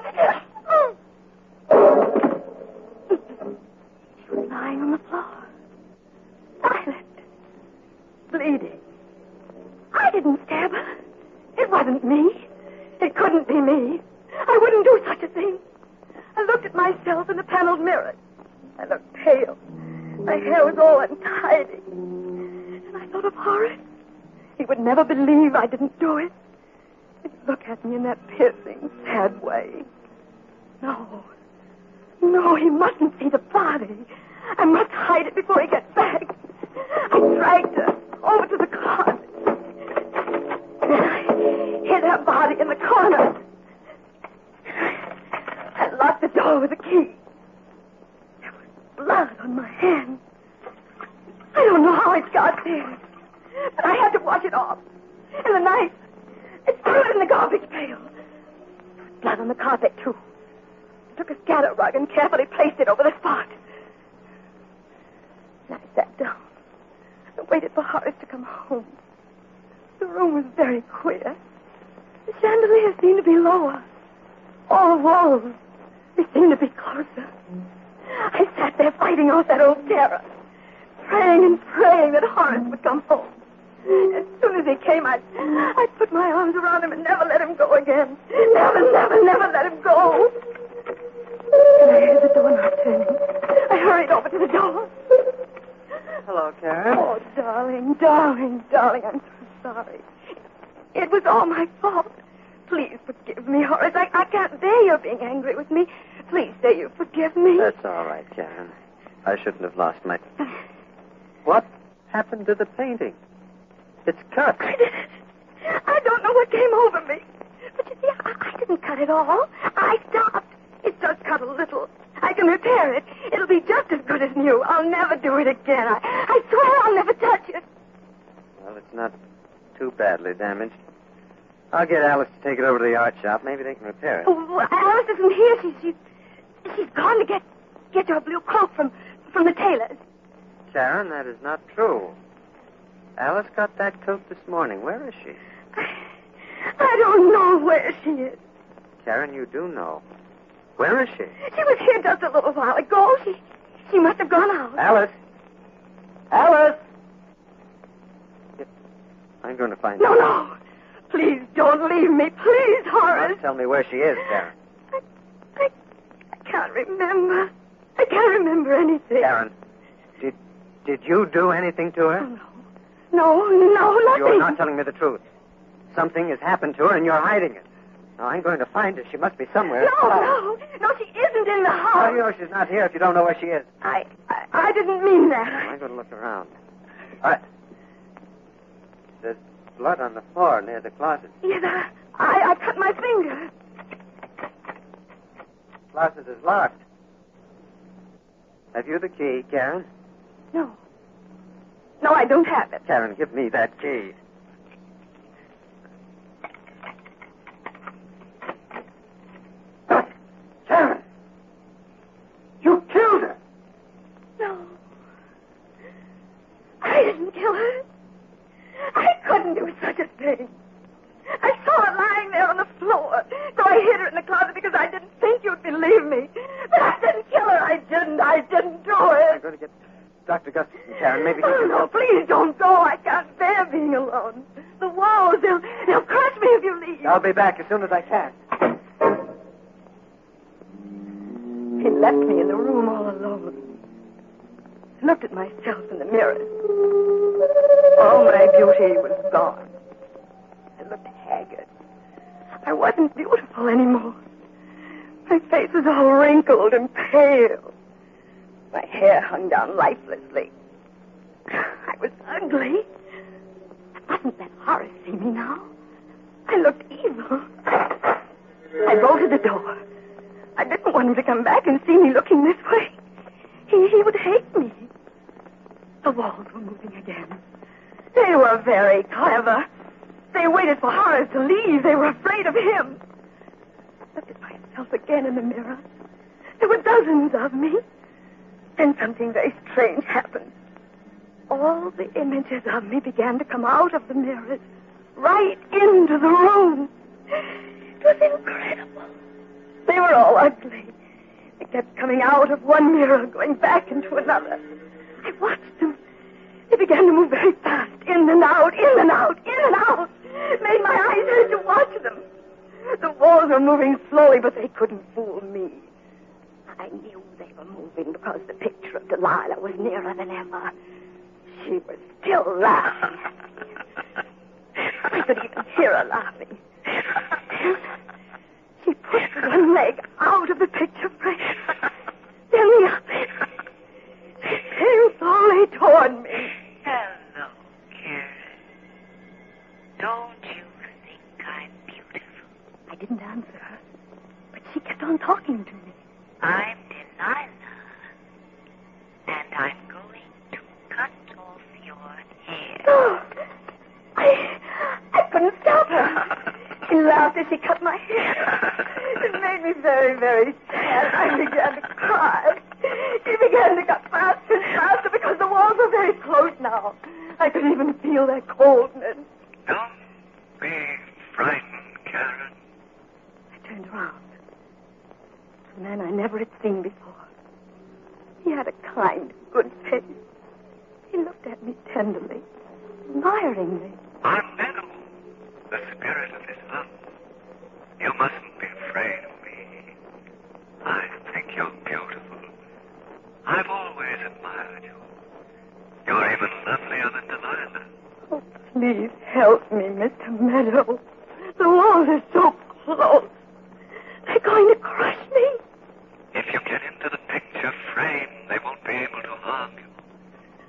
L: was lying on the floor. Silent. Bleeding. I didn't stab her. It wasn't me. It couldn't be me. I wouldn't do such a thing. I looked at myself in the paneled mirror. I looked pale. My hair was all untidy. And I thought of Horace. He would never believe I didn't do it. He'd look at me in that piercing, sad way. No, he mustn't see the body. I must hide it before he gets back. I dragged her over to the closet. And I hid her body in the corner. I locked the door with a key. There was blood on my hand. I don't know how it got there. But I had to wash it off. And the knife, it threw it in the garbage pail. There was blood on the carpet, too. I took a scatter rug and carefully placed it over the spot. And I sat down and waited for Horace to come home. The room was very queer. The chandelier seemed to be lower. All the walls, they seemed to be closer. I sat there fighting off that old terror, praying and praying that Horace would come home. As soon as he came, I'd put my arms around him and never let him go again. Never let him go. And I heard the doorknob turning. I hurried over to the door.
N: Hello, Karen.
L: Oh, darling, I'm so sorry. It was all my fault. Please forgive me, Horace. I can't bear your being angry with me. Please say you forgive me.
N: That's all right, Karen. I shouldn't have lost my... What happened to the painting? It's cut.
L: I don't know what came over me. But you see, I didn't cut it all. I stopped. It does cut a little. I can repair it. It'll be just as good as new. I'll never do it again. I swear I'll never touch it.
N: Well, it's not too badly damaged. I'll get Alice to take it over to the art shop. Maybe they can repair it.
L: Oh, Alice isn't here. She's gone to get your blue coat from the tailor's.
N: Sharon, that is not true. Alice got that coat this morning. Where is she?
L: I don't know where she is.
N: Sharon, you do know. Where is she?
L: She was here just a little while ago. She must have gone out.
N: Alice! Alice! I'm going to find her.
L: No. Please don't leave me. Please, Horace.
N: Don't tell me where she is, Sharon.
L: I can't remember. I can't remember anything.
N: Sharon, did you do anything to her?
L: No, nothing.
N: You're not telling me the truth. Something has happened to her, and you're hiding it. Now, I'm going to find her. She must be somewhere.
L: No, she isn't in the house.
N: How do you know she's not here if you don't know where she is?
L: I didn't mean that.
N: I'm going to look around. All right. There's blood on the floor near the closet.
L: Yes, I cut my finger.
N: The closet is locked. Have you the key, Karen?
L: No, I don't have it.
N: Karen, give me that key. Karen! You killed her!
L: No. I didn't kill her. I couldn't do such a thing. I saw her lying there on the floor, so I hid her in the closet because I didn't think you'd believe me. But I didn't kill her. I didn't do it.
N: I'm going to get Dr. Gustafson, Karen. Maybe he
L: Oh,
N: can
L: no,
N: help.
L: please don't go. I can't bear being alone. The walls, they'll crush me if you leave.
N: I'll be back as soon as I can.
L: He left me in the room all alone. I looked at myself in the mirror. All my beauty was gone. I looked haggard. I wasn't beautiful anymore. My face was all wrinkled and pale. My hair hung down lifelessly. I was ugly. Mustn't that Horace see me now? I looked evil. I bolted the door. I didn't want him to come back and see me looking this way. He would hate me. The walls were moving again. They were very clever. They waited for Horace to leave. They were afraid of him. I looked at myself again in the mirror. There were dozens of me. Then something very strange happened. All the images of me began to come out of the mirrors, right into the room. It was incredible. They were all ugly. They kept coming out of one mirror, going back into another. I watched them. They began to move very fast, in and out, in and out, in and out. It made my eyes hurt to watch them. The walls were moving slowly, but they couldn't fool me. I knew they were moving because the picture of Delilah was nearer than ever. She was still laughing at me. I could even hear her laughing. She pushed one leg out of the picture frame, then the other. She came slowly toward me.
Q: Hello, Karen. Don't you think I'm beautiful?
L: I didn't answer her, but she kept on talking to me.
Q: I'm Delilah, and I'm going to cut off your hair.
L: Oh, I couldn't stop her. She laughed as she cut my hair. It made me very, very sad. I began to cry. She began to cut faster and faster because the walls were very close now. I could even feel their coldness.
Q: Don't be frightened, Karen.
L: I turned around. A man I never had seen before. He had a kind, good face. He looked at me tenderly, admiringly.
Q: I'm Meadow, the spirit of his love. You mustn't be afraid of me. I think you're beautiful. I've always admired you. You're even lovelier than Delilah.
L: Oh, please help me, Mr. Meadow. The walls are so close. They're going to crush me.
Q: If you get into the picture frame, they won't be able to harm you.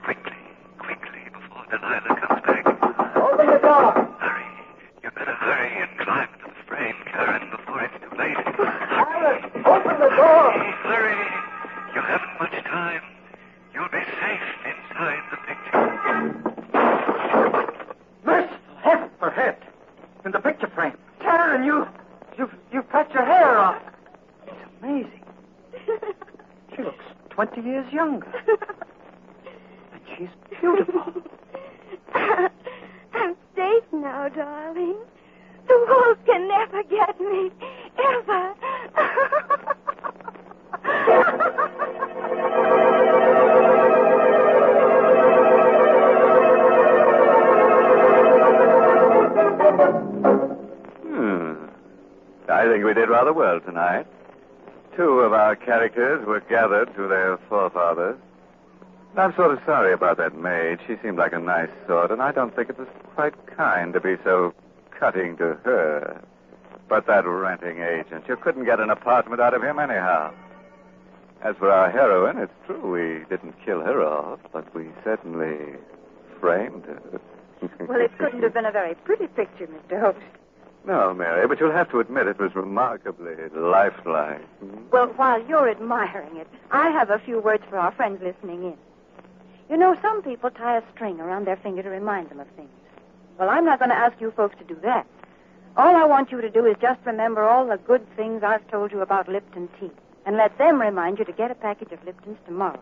Q: Quickly, before Delilah comes back.
N: Open the door.
Q: Hurry. You better hurry and climb into the frame, Karen, before it's too late.
N: Alice, open the door.
Q: Hurry. You haven't much time. You'll be safe inside the picture.
N: Merciful heaven.
M: in the picture frame. Karen, you've cut your hair off. It's amazing. She looks 20 years younger. And she's beautiful.
L: I'm safe now, darling. The wolves can never get me. Ever.
K: I think we did rather well tonight. 2 of our characters were gathered to their forefathers. I'm sort of sorry about that maid. She seemed like a nice sort, and I don't think it was quite kind to be so cutting to her. But that renting agent, you couldn't get an apartment out of him anyhow. As for our heroine, it's true we didn't kill her off, but we certainly framed her.
L: Well, it couldn't have been a very pretty picture, Mr. Host.
K: No, Mary, but you'll have to admit it was remarkably lifelike.
L: Well, while you're admiring it, I have a few words for our friends listening in. You know, some people tie a string around their finger to remind them of things. Well, I'm not going to ask you folks to do that. All I want you to do is just remember all the good things I've told you about Lipton tea, and let them remind you to get a package of Lipton's tomorrow.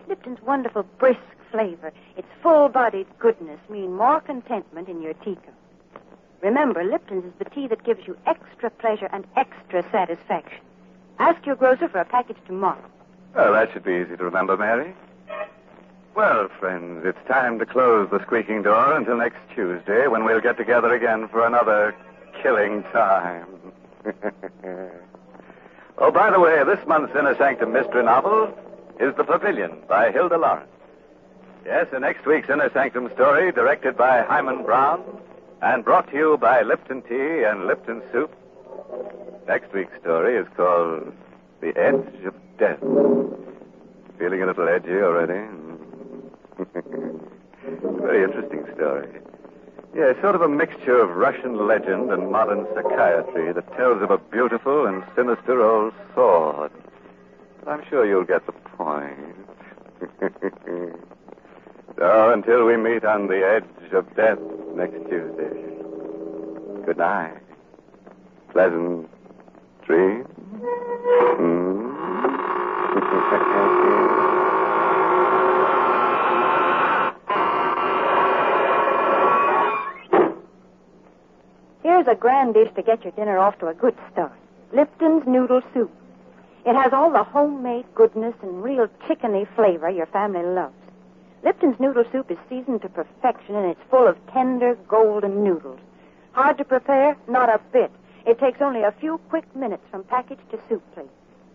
L: Lipton's wonderful, brisk flavor, its full-bodied goodness mean more contentment in your teacup. Remember, Lipton's is the tea that gives you extra pleasure and extra satisfaction. Ask your grocer for a package tomorrow.
K: Well, that should be easy to remember, Mary. Well, friends, it's time to close the squeaking door until next Tuesday, when we'll get together again for another killing time. Oh, by the way, this month's Inner Sanctum mystery novel is The Pavilion by Hilda Lawrence. Yes, and next week's Inner Sanctum story, directed by Hyman Brown, and brought to you by Lipton Tea and Lipton Soup. Next week's story is called The Edge of Death. Feeling a little edgy already? Very interesting story. Yeah, sort of a mixture of Russian legend and modern psychiatry that tells of a beautiful and sinister old sword. But I'm sure you'll get the point. So, until we meet on the edge of death next Tuesday, good night. Pleasant dreams.
L: Here's a grand dish to get your dinner off to a good start. Lipton's Noodle Soup. It has all the homemade goodness and real chickeny flavor your family loves. Lipton's Noodle Soup is seasoned to perfection, and it's full of tender, golden noodles. Hard to prepare? Not a bit. It takes only a few quick minutes from package to soup plate.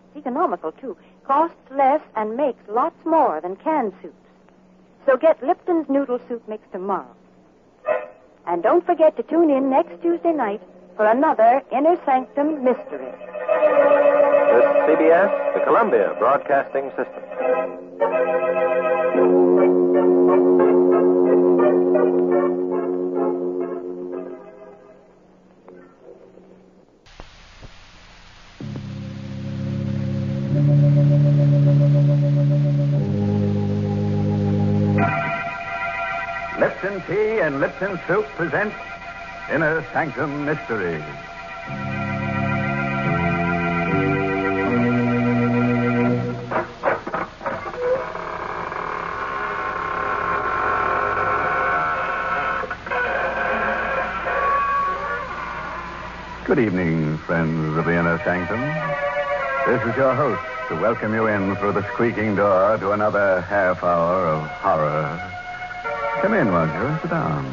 L: It's economical, too. Costs less and makes lots more than canned soups. So get Lipton's Noodle Soup mix tomorrow. And don't forget to tune in next Tuesday night for another Inner Sanctum mystery.
R: This is CBS, the Columbia Broadcasting System.
K: Lipton Tea and Lipton Soup present Inner Sanctum Mystery. Good evening, friends of the Inner Sanctum. This is your host to welcome you in through the squeaking door to another half hour of horror. Come in, won't you? Sit down.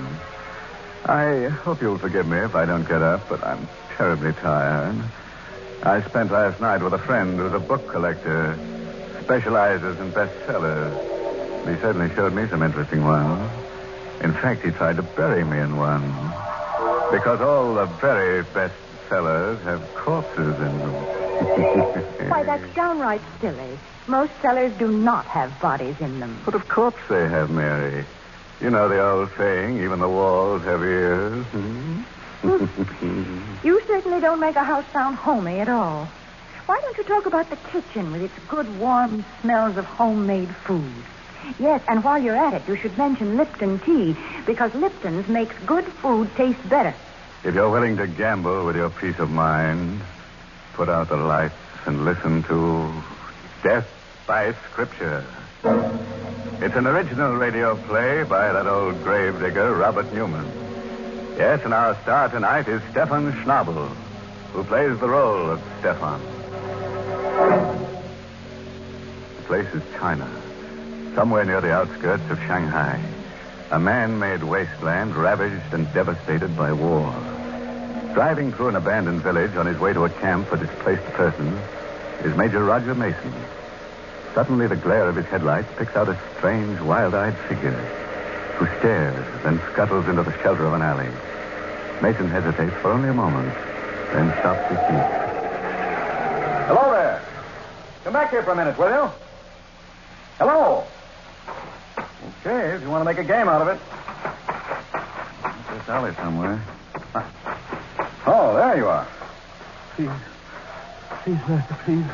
K: I hope you'll forgive me if I don't get up, but I'm terribly tired. I spent last night with a friend who's a book collector, specializes in bestsellers. He certainly showed me some interesting ones. In fact, he tried to bury me in one. Because all the very best sellers have corpses in them.
S: Why, that's downright silly. Most sellers do not have bodies in them.
K: But of course they have, Mary. You know the old saying, even the walls have ears.
S: You certainly don't make a house sound homey at all. Why don't you talk about the kitchen with its good, warm smells of homemade food? Yes, and while you're at it, you should mention Lipton tea, because Lipton's makes good food taste better.
T: If you're willing to gamble with your peace of mind, put out the lights and listen to Death by Scripture. It's an original radio play by that old gravedigger, Robert Newman. Yes, and our star tonight is Stefan Schnabel, who plays the role of Stefan. The place is China, somewhere near the outskirts of Shanghai. A man-made wasteland ravaged and devastated by war. Driving through an abandoned village on his way to a camp for displaced persons is Major Roger Mason. Suddenly, the glare of his headlights picks out a strange, wild-eyed figure who stares, then scuttles into the shelter of an alley. Mason hesitates for only a moment, then stops his jeep.
U: Hello there. Come back here for a minute, will you? Hello. Okay, if you want to make a game out of it.
T: This alley somewhere.
U: Oh, there you are.
I: Please, master, please.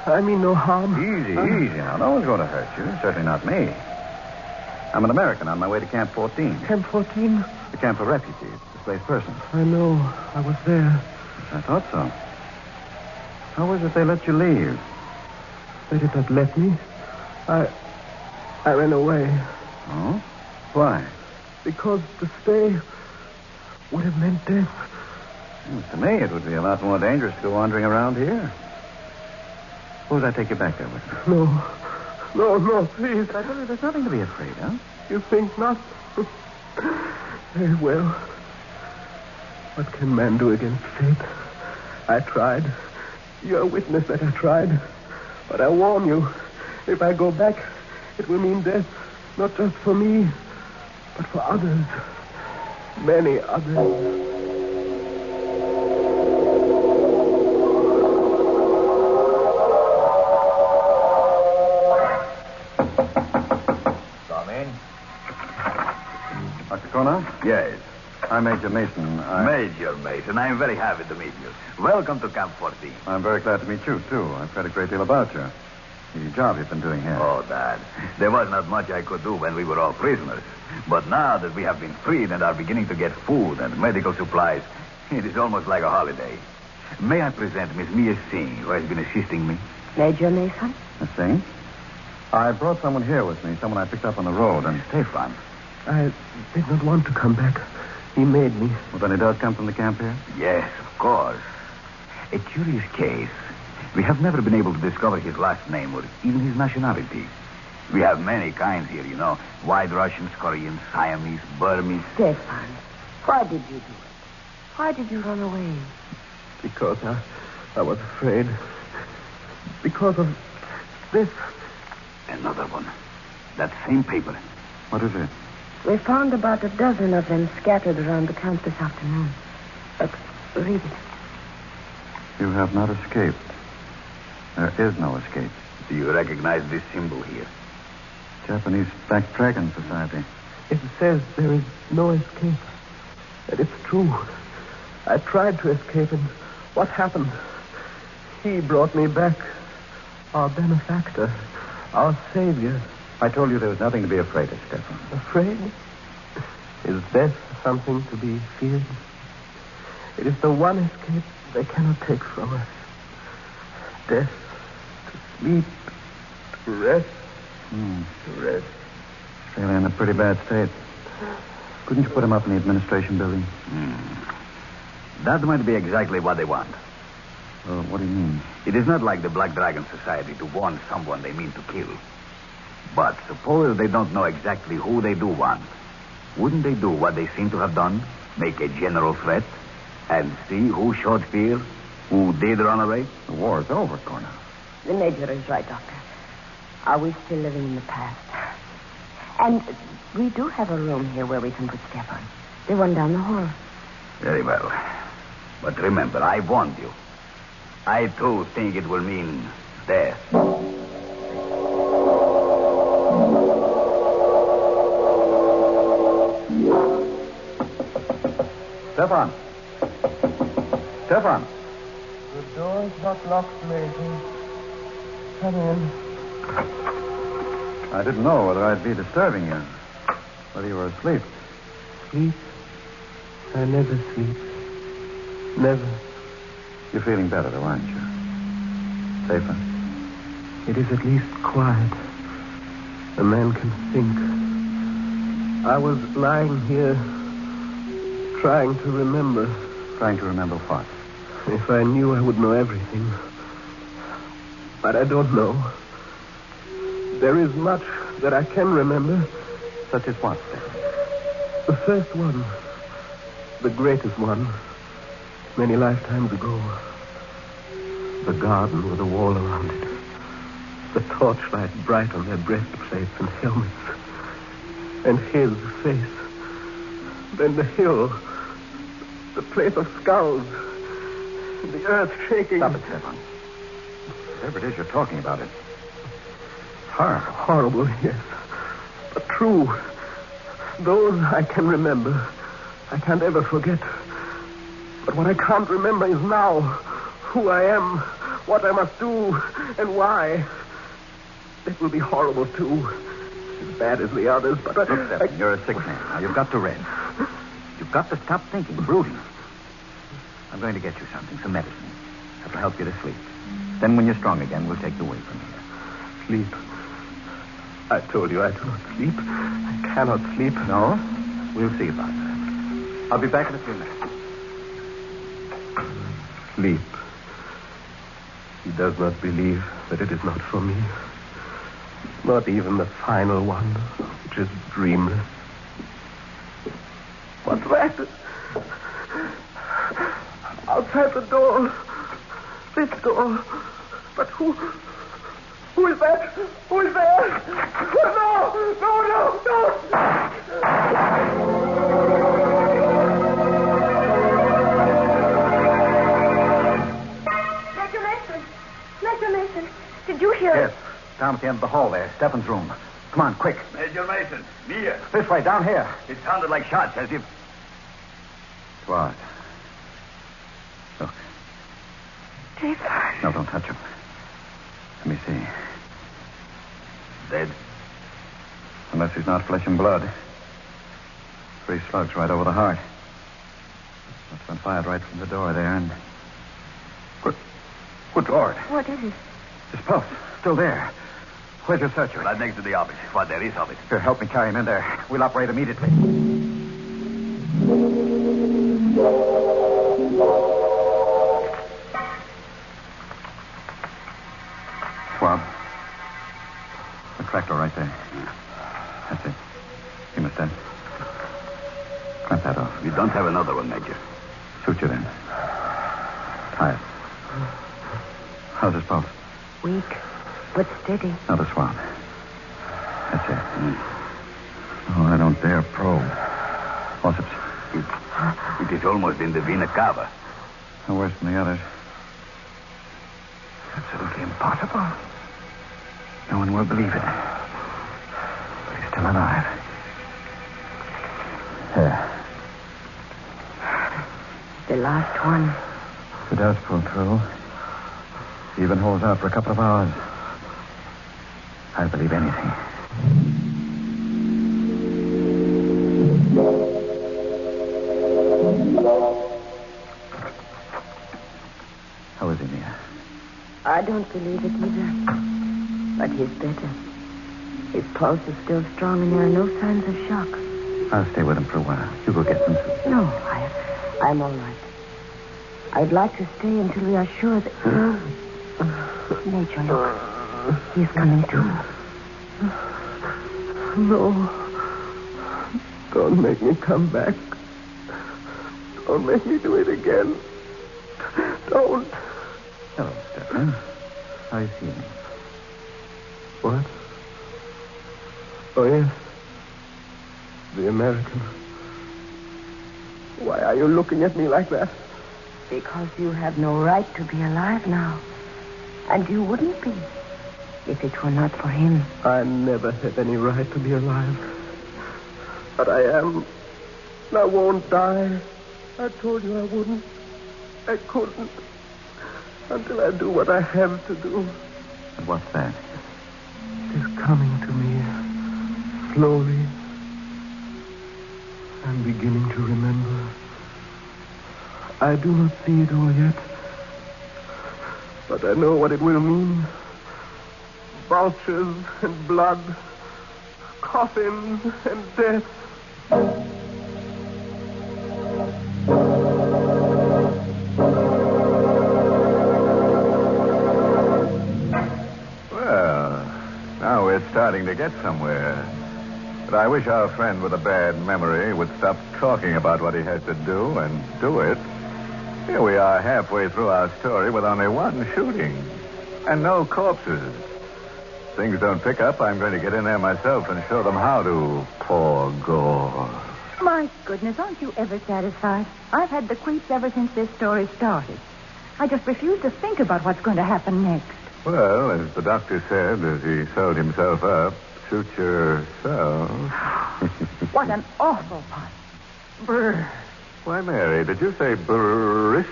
I: I mean no harm.
U: Easy now. No one's going to hurt you. Certainly not me. I'm an American on my way to Camp 14.
I: Camp 14?
U: The camp for refugees, displaced persons.
I: I know. I was there.
U: I thought so. How was it they let you leave?
I: They did not let me. I ran away.
U: Oh? Why?
I: Because to stay would have meant death.
U: To me, it would be a lot more dangerous to go wandering around here. Suppose I take you back there with me.
I: No, please.
U: I tell you, there's nothing to be afraid of.
I: You think not? Very well. What can man do against fate? I tried. You're a witness that I tried. But I warn you, if I go back, it will mean death. Not just for me, but for others. Many others.
U: Yes. I'm Major Mason.
V: Major Mason, I'm very happy to meet you. Welcome to Camp 14.
U: I'm very glad to meet you, too. I've heard a great deal about you. The job you've been doing here.
V: Oh, Dad. There was not much I could do when we were all prisoners. But now that we have been freed and are beginning to get food and medical supplies, it is almost like a holiday. May I present Miss Mia Singh, who has been assisting me?
W: Major Mason?
U: Miss Singh? I brought someone here with me, someone I picked up on the road, and
V: Stefan.
I: I did not want to come back. He made me.
U: Well, then he does come from the camp here?
V: Yes, of course. A curious case. We have never been able to discover his last name or even his nationality. We have many kinds here, you know. White Russians, Koreans, Siamese, Burmese.
W: Stefan, why did you do it? Why did you run away?
I: Because I was afraid. Because of this.
V: Another one. That same paper.
U: What is it?
W: We found about a dozen of them scattered around the camp this afternoon. But read it.
U: You have not escaped. There is no escape.
V: Do you recognize this symbol here?
U: Japanese Black Dragon Society.
I: It says there is no escape. And it's true. I tried to escape, and what happened? He brought me back. Our benefactor. Our savior.
U: I told you there was nothing to be afraid of, Stefan.
I: Afraid? Is death something to be feared? It is the one escape they cannot take from us. Death, to sleep, to rest. To rest.
U: Australia in a pretty bad state. Couldn't you put him up in the administration building?
V: That might be exactly what they want.
U: Well, what do you mean?
V: It is not like the Black Dragon Society to warn someone they mean to kill. But suppose they don't know exactly who they do want. Wouldn't they do what they seem to have done? Make a general threat? And see who showed fear? Who did run away?
U: The war is over, Cornell.
W: The Major is right, Doctor. Are we still living in the past? And we do have a room here where we can put Stefan. The one down the hall.
V: Very well. But remember, I warned you. I, too, think it will mean death.
U: Stefan! Stefan!
I: The door is not locked, Major. Come in.
U: I didn't know whether I'd be disturbing you. Whether you were asleep.
I: Sleep? I never sleep.
A: Never.
U: You're feeling better, though, aren't you? Safer?
A: It is at least quiet. A man can think. I was lying here, trying to remember.
U: Trying to remember what?
A: If I knew, I would know everything. But I don't know. There is much that I can remember.
U: Such as what, then?
A: The first one. The greatest one. Many lifetimes ago. The garden with a wall around it. The torchlight bright on their breastplates and helmets. And his face. Then the hill. The place of skulls. The earth shaking.
U: Stop it, Stefan. Whatever it is you're talking about, it's horrible.
A: Horrible, yes. But true. Those I can remember. I can't ever forget. But what I can't remember is now. Who I am. What I must do. And why. It will be horrible, too. As bad as the others, but...
U: Look, Stefan, you're a sick man. Now, you've got to rest. You've got to stop thinking, brooding. I'm going to get you something, some medicine. That'll help you to sleep. Then when you're strong again, we'll take you away from here.
A: Sleep. I told you I do not sleep. I cannot sleep.
U: No? We'll see about that. I'll be back in a few minutes.
A: Sleep. He does not believe that it is not for me. Not even the final one, which is dreamless. What's that? Outside the door. This door. But who is that? Who is there? No!
L: Major Mason, did you hear
U: Yes. Down at the end of the hall there. Stefan's room. Come on, quick.
B: Major Mason, Mia.
U: This way, down here.
B: It sounded like shots, as if...
U: What? Look.
L: Jason.
U: No, don't touch him. Let me see.
B: Dead?
U: Unless he's not flesh and blood. 3 slugs right over the heart. Must have been fired right from the door there, and... Good Lord.
L: What is it?
U: His pulse. Still there. Where's your surgery?
B: Right next to the office. What there is of it.
U: Here, help me carry him in there. We'll operate immediately. Swab. The tractor right there. That's it. He must have. Clamp that off.
B: We don't have another one, Major.
U: Suture then. Tie it. How's his pulse?
W: Weak, but steady.
U: Now the swab. That's it. Oh, I don't dare probe. Forceps.
B: It is almost in the vena cava.
U: No worse than the others. Absolutely impossible. No one will believe it. But he's still alive. There.
W: The last one.
U: If it does pull through, even holds out for a couple of hours, I'll believe anything. How is he, Mia?
W: I don't believe it either. But he's better. His pulse is still strong and there are no signs of shock.
U: I'll stay with him for a while. You go get some soup.
W: No, I'm all right. I'd like to stay until we are sure that... Major, look. He's coming to.
A: No. Don't make me come back. Don't make me do it again. Don't.
U: Hello, Stefan. How are you feeling?
A: What? Oh, yes. The American. Why are you looking at me like that?
W: Because you have no right to be alive now. And you wouldn't be if it were not for him.
A: I never had any right to be alive. But I am. And I won't die. I told you I wouldn't. I couldn't. Until I do what I have to do.
U: And what's that?
A: It is coming to me. Slowly. I'm beginning to remember. I do not see it all yet. But I know what it will mean. Vultures and blood, coffins and death.
T: Well, now we're starting to get somewhere. But I wish our friend with a bad memory would stop talking about what he has to do and do it. Here we are halfway through our story with only one shooting and no corpses. Things don't pick up, I'm going to get in there myself and show them how to pour gore.
S: My goodness, aren't you ever satisfied? I've had the creeps ever since this story started. I just refuse to think about what's going to happen next.
T: Well, as the doctor said as he sewed himself up, shoot yourself.
S: What an awful pun. Brr.
T: Why, Mary, did you say brisk?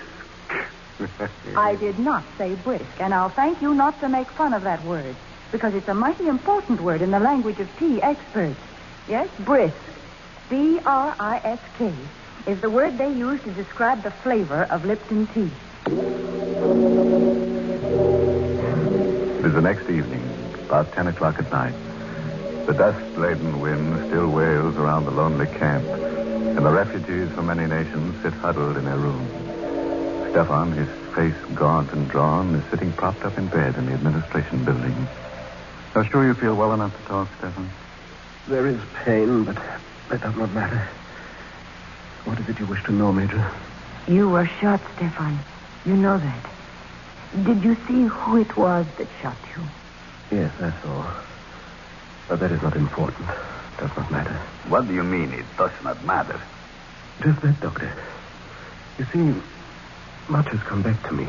S: I did not say brisk, and I'll thank you not to make fun of that word, because it's a mighty important word in the language of tea experts. Yes, brisk. B-R-I-S-K is the word they use to describe the flavor of Lipton tea.
T: It is the next evening, about 10 o'clock at night. The dust-laden wind still wails around the lonely camp, and the refugees from many nations sit huddled in their rooms. Stefan, his face gaunt and drawn, is sitting propped up in bed in the administration building. Are you sure you feel well enough to talk, Stefan?
A: There is pain, but that does not matter. What is it you wish to know, Major?
W: You were shot, Stefan. You know that. Did you see who it was that shot you?
A: Yes, I saw. But that is not important. Does not matter.
B: What do you mean it does not matter?
A: Just that, Doctor. You see, much has come back to me.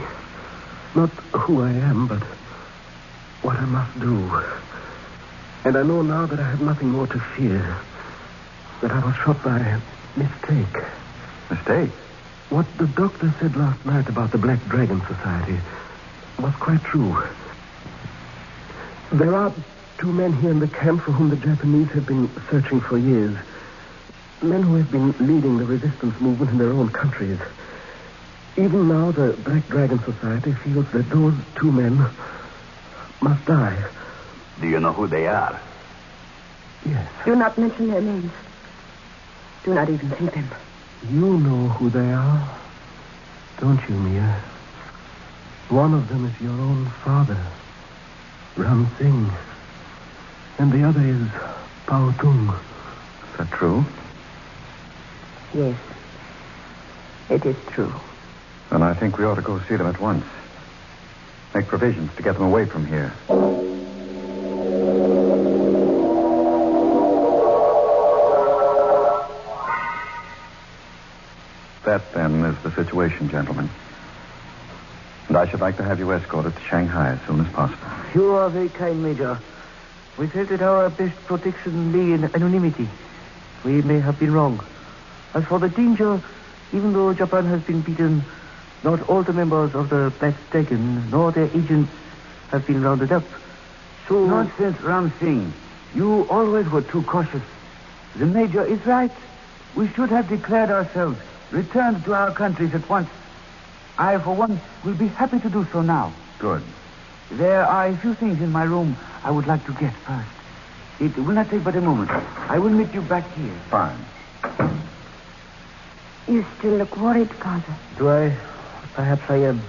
A: Not who I am, but what I must do. And I know now that I have nothing more to fear. That I was shot by mistake.
T: Mistake?
A: What the doctor said last night about the Black Dragon Society was quite true. There are 2 men here in the camp for whom the Japanese have been searching for years. Men who have been leading the resistance movement in their own countries. Even now, the Black Dragon Society feels that those 2 men must die.
B: Do you know who they are?
A: Yes.
W: Do not mention their names. Do not even think them.
A: You know who they are, don't you, Mia? One of them is your own father, Ram Singh. And the other is Pao Tung.
T: Is that true?
W: Yes. It is true.
T: Then I think we ought to go see them at once. Make provisions to get them away from here. That, then, is the situation, gentlemen. And I should like to have you escorted to Shanghai as soon as possible.
M: You are very kind, Major. We felt that our best protection lay in anonymity. We may have been wrong. As for the danger, even though Japan has been beaten, not all the members of the Black Dragon nor their agents have been rounded up. So...
V: Nonsense, Ram Singh. You always were too cautious. The Major is right. We should have declared ourselves, returned to our countries at once. I, for one, will be happy to do so now.
T: Good.
V: There are a few things in my room I would like to get first. It will not take but a moment. I will meet you back here.
T: Fine.
W: You still look worried, Father.
M: Do I? Perhaps I am.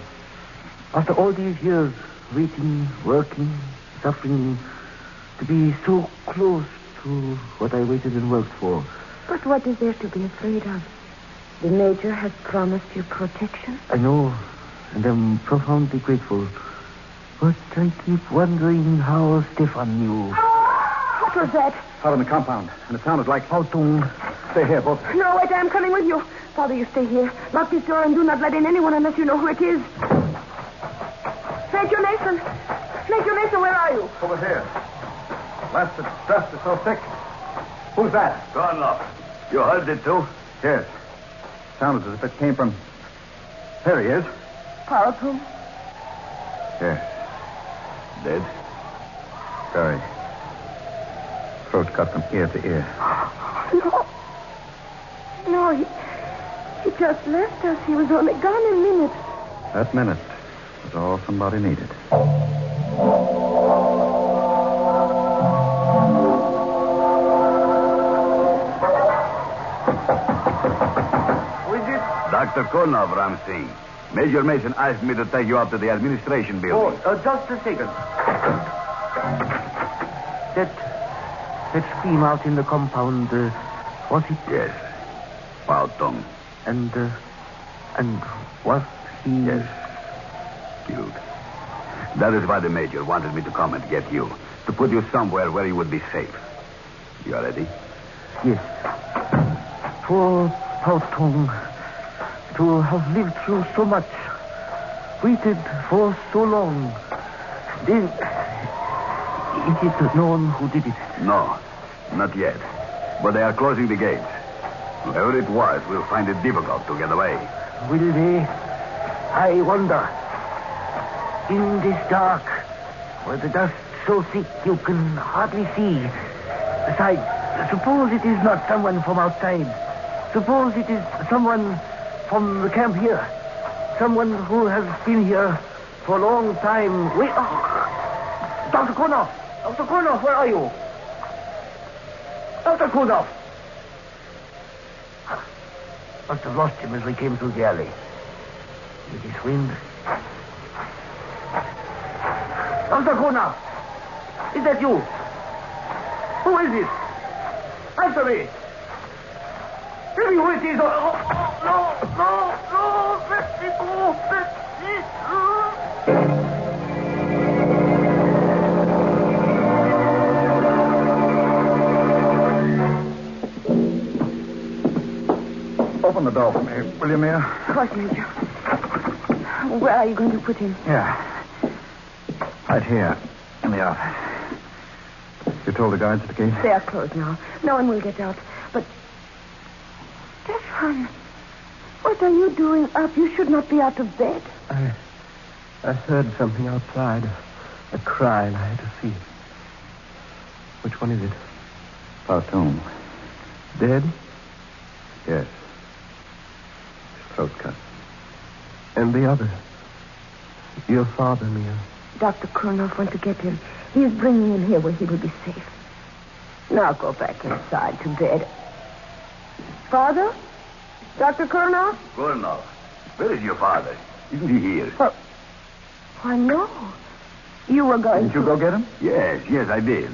M: After all these years, waiting, working, suffering, to be so close to what I waited and worked for.
W: But what is there to be afraid of? The Major has promised you protection.
M: I know, and I'm profoundly grateful. But I keep wondering how Stefan knew.
S: What was that?
U: Out in the compound, and it sounded like Pao Tung. Stay here, both.
S: No, wait, I'm coming with you. Father, you stay here. Lock this door and do not let in anyone unless you know who it is. Major Nathan! Major Nathan, where are you?
U: Over here. Blasted dust is so thick. Who's that?
B: Gone off. You heard it, too?
U: Yes. Sounded as if it came from... There he is.
S: Pao Tung?
T: Yes.
B: Dead?
T: Very. Throat cut from ear to ear.
S: No. No,
G: He just left us. He was only gone a minute.
U: That minute was all somebody needed.
B: Who is it? Dr. Konov, Ramsey. Major Mason asked me to take you up to the administration building.
M: Just a second. That scream out in the compound, was it?
B: Yes. Paltom.
M: And was he...
B: Yes. Killed. That is why the Major wanted me to come and get you. To put you somewhere where you would be safe. You are ready?
M: Yes. Poor Paltom. To have lived through so much. Waited for so long. Then... Is it known who did it?
B: No. Not yet. But they are closing the gates. Whoever it was will find it difficult to get away.
M: Will they? I wonder. In this dark, where the dust so thick you can hardly see. Besides, suppose it is not someone from outside. Suppose it is someone from the camp here. Someone who has been here for a long time. Wait. Oh. Dr. Konov! Dr. Konov, where are you? Dr. Konov! Must have lost him as we came through the alley. With his wind. Dr. Konov! Is that you? Who is it? Answer me! Tell me who it is. No! Let me go! Let me go!
U: Open the door for me, will you, Mia?
G: Of course, Major. Where are you going to put him?
U: Yeah. Right here, in the office. You told the guards at the gate?
G: They are closed now. No one will get out. But... Stefan, what are you doing up? You should not be out of bed.
A: I heard something outside. A cry, and I had to see. Which one is it?
U: Paltom.
A: Dead?
U: Yes. Throat cut.
A: And the other? Your father, Mia.
G: Dr. Kurnoff went to get him. He is bringing him here where he will be safe. Now go back inside to bed. Father? Dr. Kurnoff?
B: Kurnoff, where is your father? Isn't he here?
G: Well, why, no. You were going
U: Didn't you go get him?
B: Yes, I did.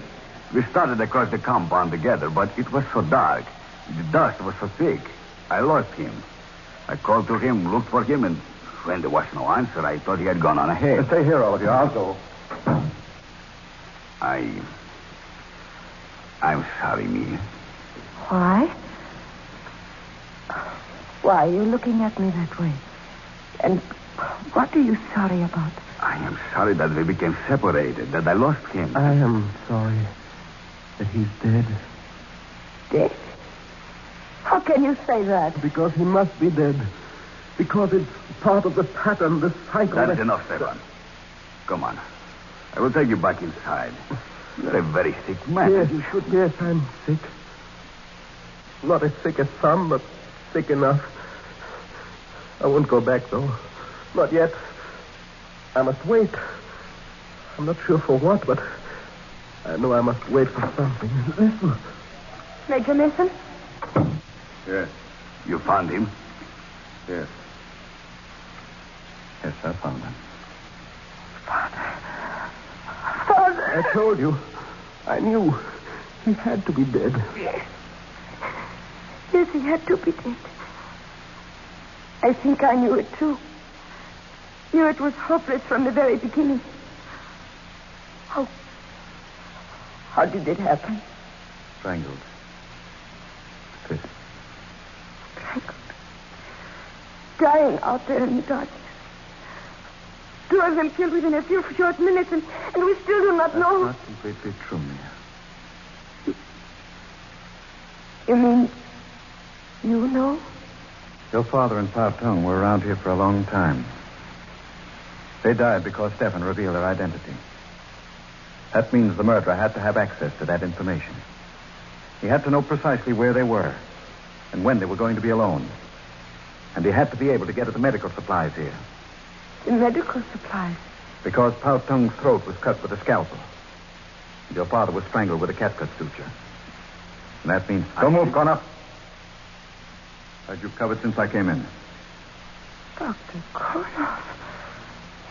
B: We started across the compound together, but it was so dark. The dust was so thick. I lost him. I called to him, looked for him, and when there was no answer, I thought he had gone on ahead.
U: Stay here, all of you. I'll go.
B: I'm sorry, Mia.
G: Why? Why are you looking at me that way? And what are you sorry about?
B: I am sorry that we became separated, that I lost him.
A: I am sorry that he's dead.
G: Dead? How can you say that?
A: Because he must be dead. Because it's part of the pattern, the cycle.
B: That is enough, Stefan. Come on. I will take you back inside. You're a very sick man.
A: Yes,
B: you should.
A: Yes, I'm sick. Not as sick as some, but sick enough. I won't go back, though. Not yet. I must wait. I'm not sure for what, but I know I must wait for something. Listen.
G: Major Mason?
U: Yes.
B: You found him?
U: Yes. Yes, I found him.
G: Father.
A: I told you. I knew. He had to be dead.
G: Yes. Yes, he had to be dead. I think I knew it, too. Knew it was hopeless from the very beginning. How did it happen?
U: Strangled. This.
G: Strangled. Dying out there in the darkness. Two of them killed within a few short minutes, and we still do not know.
U: That's not completely true, Mia.
G: You mean you know?
U: Your father and Paltom were around here for a long time. They died because Stefan revealed their identity. That means the murderer had to have access to that information. He had to know precisely where they were and when they were going to be alone. And he had to be able to get at the medical supplies here.
W: The medical supplies?
U: Because Pao Tung's throat was cut with a scalpel. And your father was strangled with a catgut suture. And that means... Don't move, Connor. Had you covered since I came in?
W: Dr. Connor.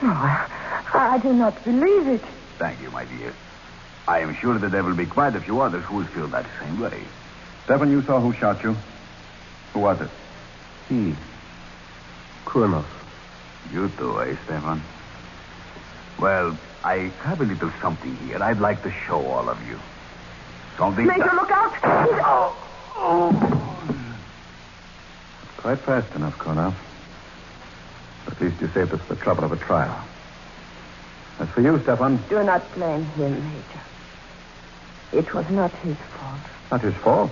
W: No, I do not believe it.
V: Thank you, my dear. I am sure that there will be quite a few others who will feel that same way.
U: Stefan, you saw who shot you. Who was it?
A: He. Kurnoff.
V: You too, eh, Stefan? Well, I have a little something here I'd like to show all of you. Something...
W: Major, look out!
U: Quite fast enough, Kurnoff. At least you saved us the trouble of a trial. As for you, Stefan...
W: Do not blame him, Major. It was not his fault.
U: Not his fault.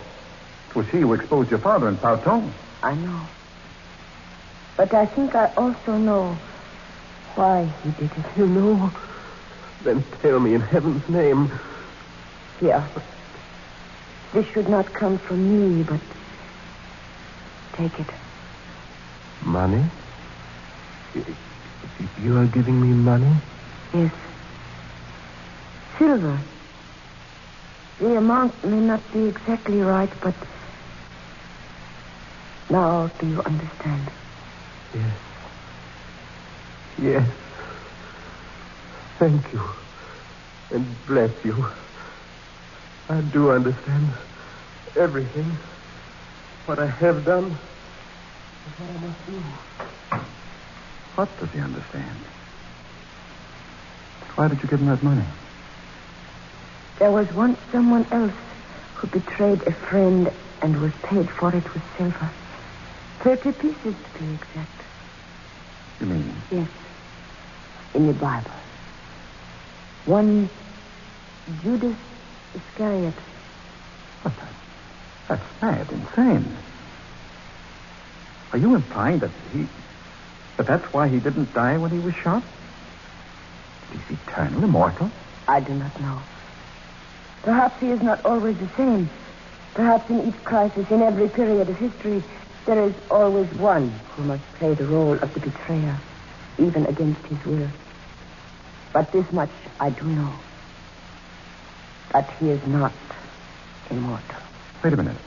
U: It was he who exposed your father in Pao Tung.
W: I know. But I think I also know why he did it.
A: You know? Then tell me in heaven's name.
W: Here. This should not come from me, but take it.
A: Money? You are giving me money?
W: Yes. Silver. The amount may not be exactly right, but now do you understand?
A: Yes. Yes. Thank you. And bless you. I do understand everything. What I have done is what I must do.
U: What does he understand? Why did you give him that money?
W: There was once someone else who betrayed a friend and was paid for it with silver. 30 pieces to be exact.
U: You mean?
W: Yes. In the Bible. One Judas Iscariot.
U: What? That's mad, insane. Are you implying that that's why he didn't die when he was shot? He's eternal, immortal?
W: I do not know. Perhaps he is not always the same. Perhaps in each crisis, in every period of history, there is always one who must play the role of the betrayer, even against his will. But this much I do know. That he is not immortal.
U: Wait a minute.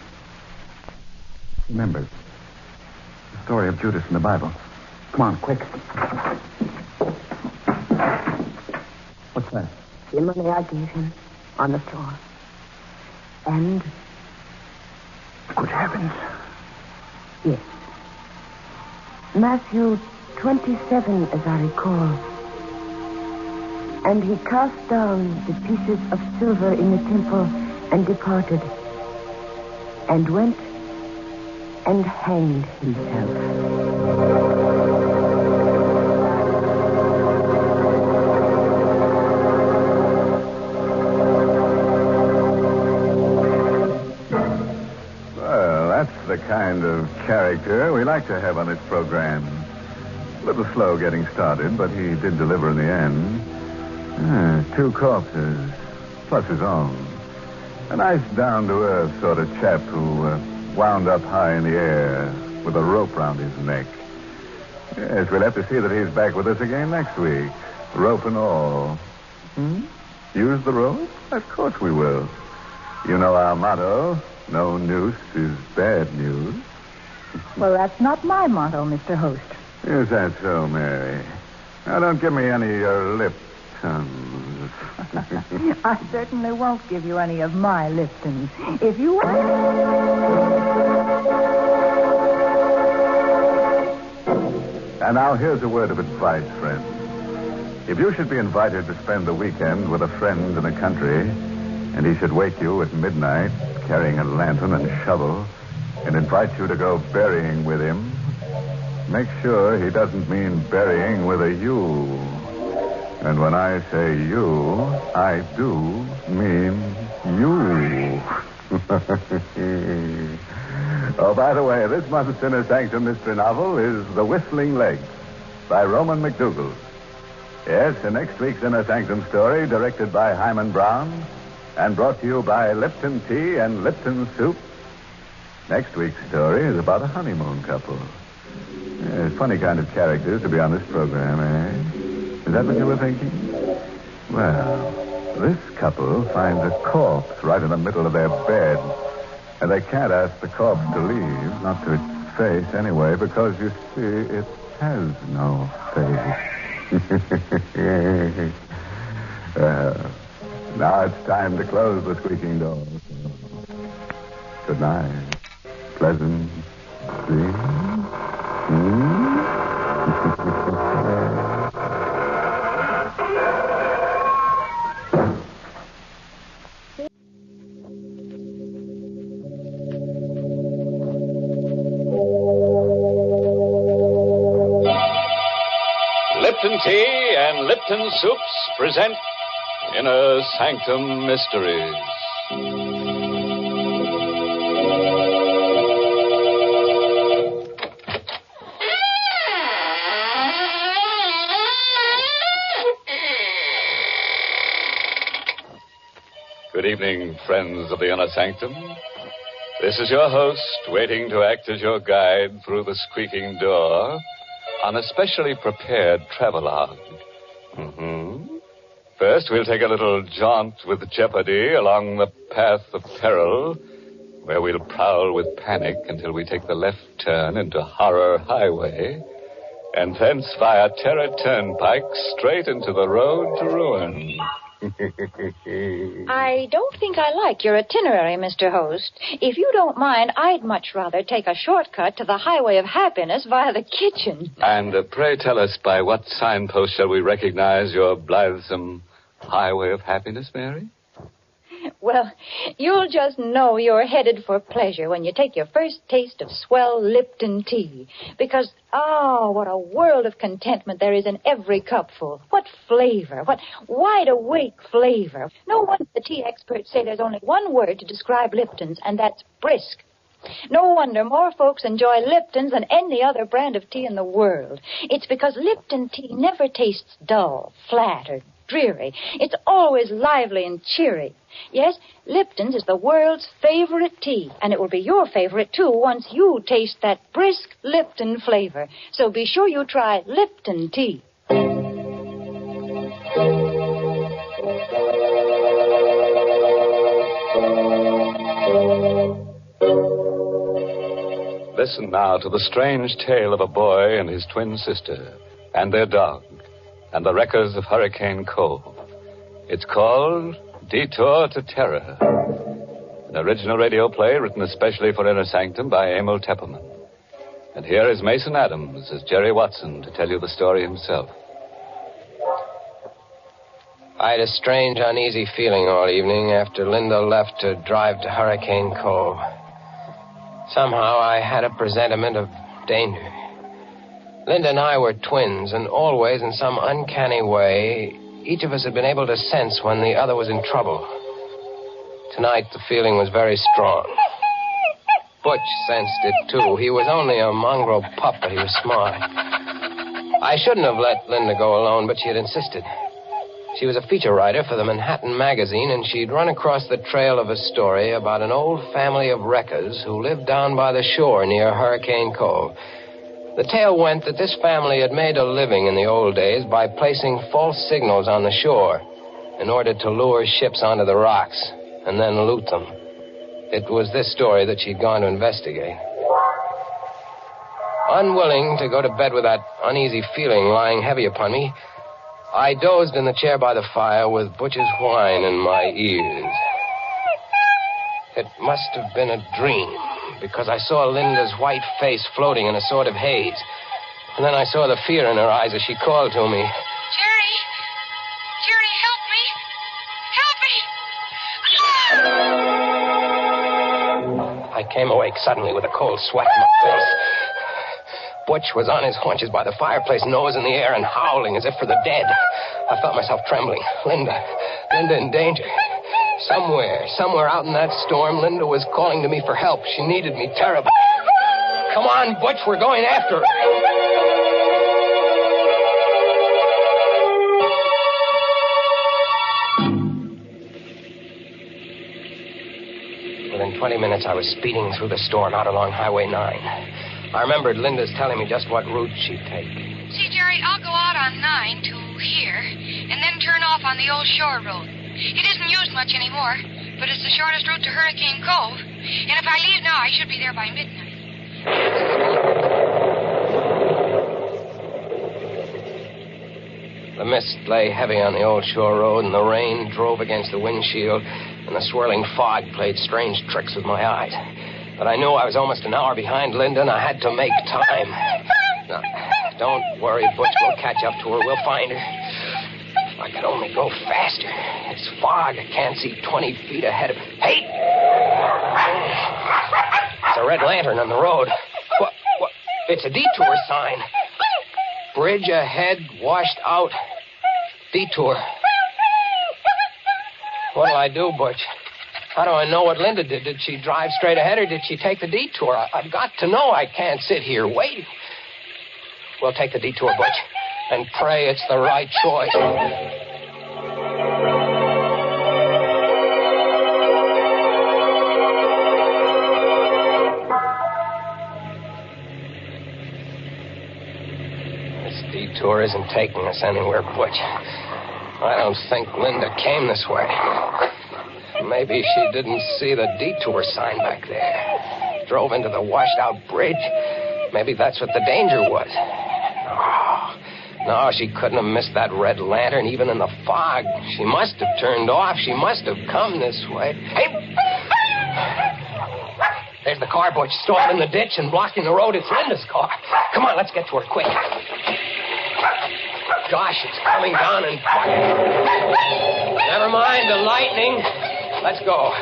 U: Remember the story of Judas in the Bible. Come on, quick. What's that?
W: The money I gave him on the floor. And...
U: Good heavens.
W: Yes. Matthew 27, as I recall. And he cast down the pieces of silver in the temple and departed. And went and hanged himself.
T: The kind of character we like to have on this program. A little slow getting started, but he did deliver in the end. 2 corpses, plus his own. A nice down-to-earth sort of chap who wound up high in the air with a rope round his neck. Yes, we'll have to see that he's back with us again next week. Rope and all. Use the rope? Of course we will. You know our motto... No noose is bad news.
S: Well, that's not my motto, Mr. Host.
T: Is that so, Mary? Now, don't give me any of your lip tons.
S: I certainly won't give you any of my Liptons. If you...
T: And now, here's a word of advice, friend. If you should be invited to spend the weekend with a friend in the country, and he should wake you at midnight... carrying a lantern and shovel, and invite you to go burying with him, make sure he doesn't mean burying with a U. And when I say you, I do mean you. Oh, by the way, this month's Inner Sanctum mystery novel is The Whistling Legs by Roman McDougall. Yes, the next week's Inner Sanctum story, directed by Hyman Brown, and brought to you by Lipton Tea and Lipton Soup. Next week's story is about a honeymoon couple. Funny kind of characters to be on this program, eh? Is that what you were thinking? Well, this couple finds a corpse right in the middle of their bed. And they can't ask the corpse to leave, not to its face anyway, because, you see, it has no face. Now it's time to close the squeaking door. Good night. Pleasant dreams.
C: Lipton Tea and Lipton Soups present Inner Sanctum Mysteries. Good evening, friends of the Inner Sanctum. This is your host, waiting to act as your guide through the squeaking door on a specially prepared travelogue. First, we'll take a little jaunt with jeopardy along the path of peril, where we'll prowl with panic until we take the left turn into Horror Highway, and thence via Terror Turnpike straight into the road to ruin.
E: I don't think I like your itinerary, Mr. Host. If you don't mind, I'd much rather take a shortcut to the highway of happiness via the kitchen.
C: And pray tell us, by what signpost shall we recognize your blithesome highway of happiness, Mary?
E: Well, you'll just know you're headed for pleasure when you take your first taste of swell Lipton tea. Because, what a world of contentment there is in every cupful. What flavor, what wide-awake flavor. No wonder the tea experts say there's only one word to describe Lipton's, and that's brisk. No wonder more folks enjoy Lipton's than any other brand of tea in the world. It's because Lipton tea never tastes dull, flat, or dreary. It's always lively and cheery. Yes, Lipton's is the world's favorite tea, and it will be your favorite, too, once you taste that brisk Lipton flavor. So be sure you try Lipton tea.
C: Listen now to the strange tale of a boy and his twin sister, and their dog, and the wreckers of Hurricane Cove. It's called Detour to Terror, an original radio play written especially for Inner Sanctum by Emil Tepperman. And here is Mason Adams as Jerry Watson to tell you the story himself.
H: I had a strange, uneasy feeling all evening after Linda left to drive to Hurricane Cove. Somehow I had a presentiment of danger. Linda and I were twins, and always, in some uncanny way, each of us had been able to sense when the other was in trouble. Tonight, the feeling was very strong. Butch sensed it, too. He was only a mongrel pup, but he was smart. I shouldn't have let Linda go alone, but she had insisted. She was a feature writer for the Manhattan Magazine, and she'd run across the trail of a story about an old family of wreckers who lived down by the shore near Hurricane Cove. The tale went that this family had made a living in the old days by placing false signals on the shore in order to lure ships onto the rocks and then loot them. It was this story that she'd gone to investigate. Unwilling to go to bed with that uneasy feeling lying heavy upon me, I dozed in the chair by the fire with Butch's whine in my ears. It must have been a dream, because I saw Linda's white face floating in a sort of haze. And then I saw the fear in her eyes as she called to me.
X: Jerry! Jerry, help me! Help me!
H: I came awake suddenly with a cold sweat in my face. Butch was on his haunches by the fireplace, nose in the air and howling as if for the dead. I felt myself trembling. Linda in danger. Somewhere out in that storm, Linda was calling to me for help. She needed me terribly. Come on, Butch, we're going after her. Within 20 minutes, I was speeding through the storm out along Highway 9. I remembered Linda's telling me just what route she'd take.
D: See, Jerry, I'll go out on 9 to here, and then turn off on the old shore road. It isn't used much anymore, but it's the shortest route to Hurricane Cove. And if I leave now, I should be there by midnight.
H: The mist lay heavy on the old shore road, and the rain drove against the windshield, and the swirling fog played strange tricks with my eyes. But I knew I was almost an hour behind Linda, and I had to make time. Now, don't worry, Butch. We'll catch up to her. We'll find her. If I could only go faster. It's fog. I can't see 20 feet ahead of... Hey! It's a red lantern on the road. What? It's a detour sign. Bridge ahead, washed out. Detour. What'll I do, Butch? How do I know what Linda did? Did she drive straight ahead or did she take the detour? I've got to know. I can't sit here waiting. We'll take the detour, Butch, and pray it's the right choice. This detour isn't taking us anywhere, Butch. I don't think Linda came this way. Maybe she didn't see the detour sign back there. Drove into the washed-out bridge. Maybe that's what the danger was. No, she couldn't have missed that red lantern even in the fog. She must have turned off. She must have come this way. Hey! There's the car, Butch, stalled in the ditch and blocking the road. It's Linda's car. Come on, let's get to her quick. Gosh, it's coming down and... Never mind the lightning. Let's go.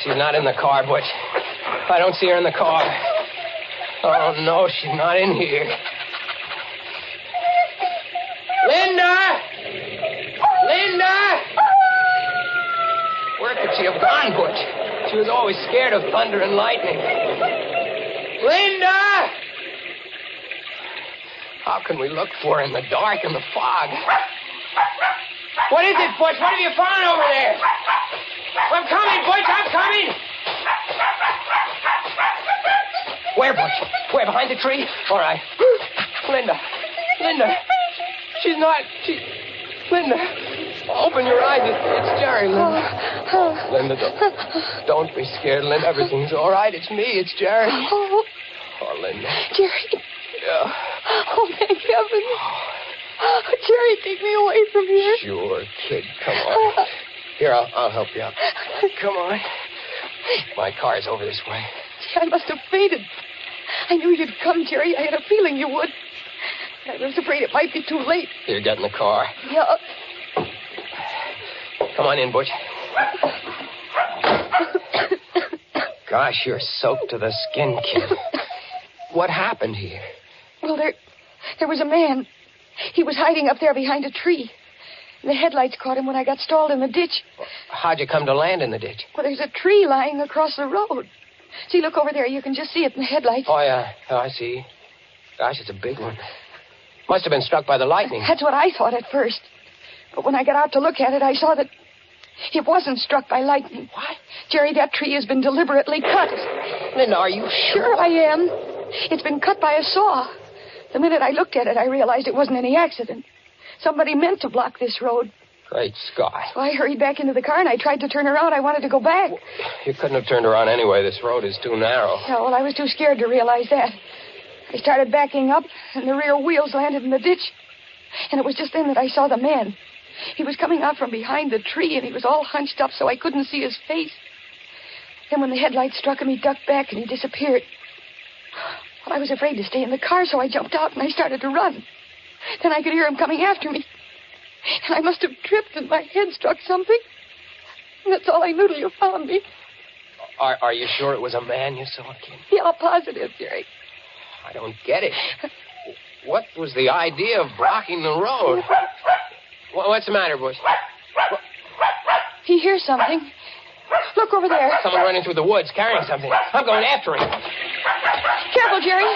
H: She's not in the car, Butch. I don't see her in the car. Oh, no, she's not in here. Linda! Linda! Where could she have gone, Butch? She was always scared of thunder and lightning. Linda! How can we look for her in the dark and the fog? What is it, Butch? What have you found over there? I'm coming, Butch. I'm coming. Where, Butch? Where, behind the tree? All right. Linda. She's not... Linda. Open your eyes. It's Jerry, Linda. Linda, don't be scared, Linda. Everything's all right. It's me. It's Jerry. Oh, Linda.
J: Jerry.
H: Yeah.
J: Oh, thank heaven. Oh, Jerry, take me away from here.
H: Sure, kid. Come on. Here, I'll help you out. Come on. My car's over this way.
J: Gee, I must have fainted. I knew you'd come, Jerry. I had a feeling you would. I was afraid it might be too late.
H: Here, get in the car.
J: Yeah.
H: Come on in, Butch. Gosh, you're soaked to the skin, kid. What happened here?
J: Well, there was a man. He was hiding up there behind a tree. The headlights caught him when I got stalled in the ditch.
H: How'd you come to land in the ditch?
J: Well, there's a tree lying across the road. See, look over there. You can just see it in the headlights.
H: Oh, yeah. Oh, I see. Gosh, it's a big one. Must have been struck by the lightning.
J: That's what I thought at first. But when I got out to look at it, I saw that it wasn't struck by lightning.
H: What?
J: Jerry, that tree has been deliberately cut.
H: Linda, are you sure?
J: Sure I am. It's been cut by a saw. The minute I looked at it, I realized it wasn't any accident. Somebody meant to block this road.
H: Great Scott.
J: So I hurried back into the car, and I tried to turn around. I wanted to go back.
H: You couldn't have turned around anyway. This road is too narrow.
J: Yeah, well, I was too scared to realize that. I started backing up, and the rear wheels landed in the ditch. And it was just then that I saw the man. He was coming out from behind the tree, and he was all hunched up so I couldn't see his face. Then when the headlights struck him, he ducked back, and he disappeared. Well, I was afraid to stay in the car, so I jumped out, and I started to run. Then I could hear him coming after me. And I must have tripped, and my head struck something. And that's all I knew till you found me.
H: Are you sure it was a man you saw, kid?
J: Yeah, positive, Jerry.
H: I don't get it. What was the idea of blocking the road? What's the matter, Bush?
J: He hears something. Look over there.
H: Someone running through the woods carrying something. I'm going after him.
J: Careful, Jerry.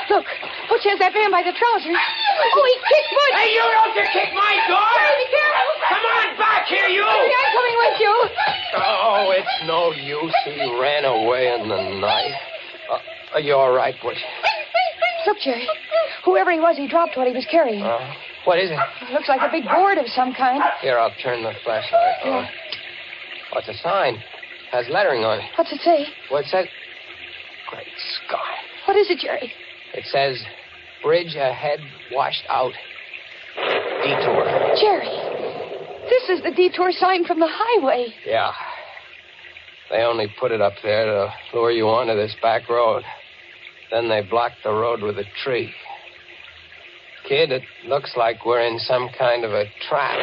J: Look, Butch has that man by the trousers. Oh, he kicked Butch.
H: Hey, you don't you kick my dog!
J: Jerry, be careful.
H: Come on back here, you!
J: Jerry, I'm coming with you.
H: Oh, it's no use. He ran away in the night. Are you all right, Butch?
J: Look, Jerry. Whoever he was, he dropped what he was carrying.
H: What is it?
J: Looks like a big board of some kind.
H: Here, I'll turn the flashlight on.
J: Yeah.
H: Oh, it's a sign. Has lettering on it.
J: What's it say?
H: What it says? Great Scott.
J: What is it, Jerry?
H: It says, bridge ahead, washed out. Detour.
J: Jerry, this is the detour sign from the highway.
H: Yeah. They only put it up there to lure you onto this back road. Then they blocked the road with a tree. Kid, it looks like we're in some kind of a trap.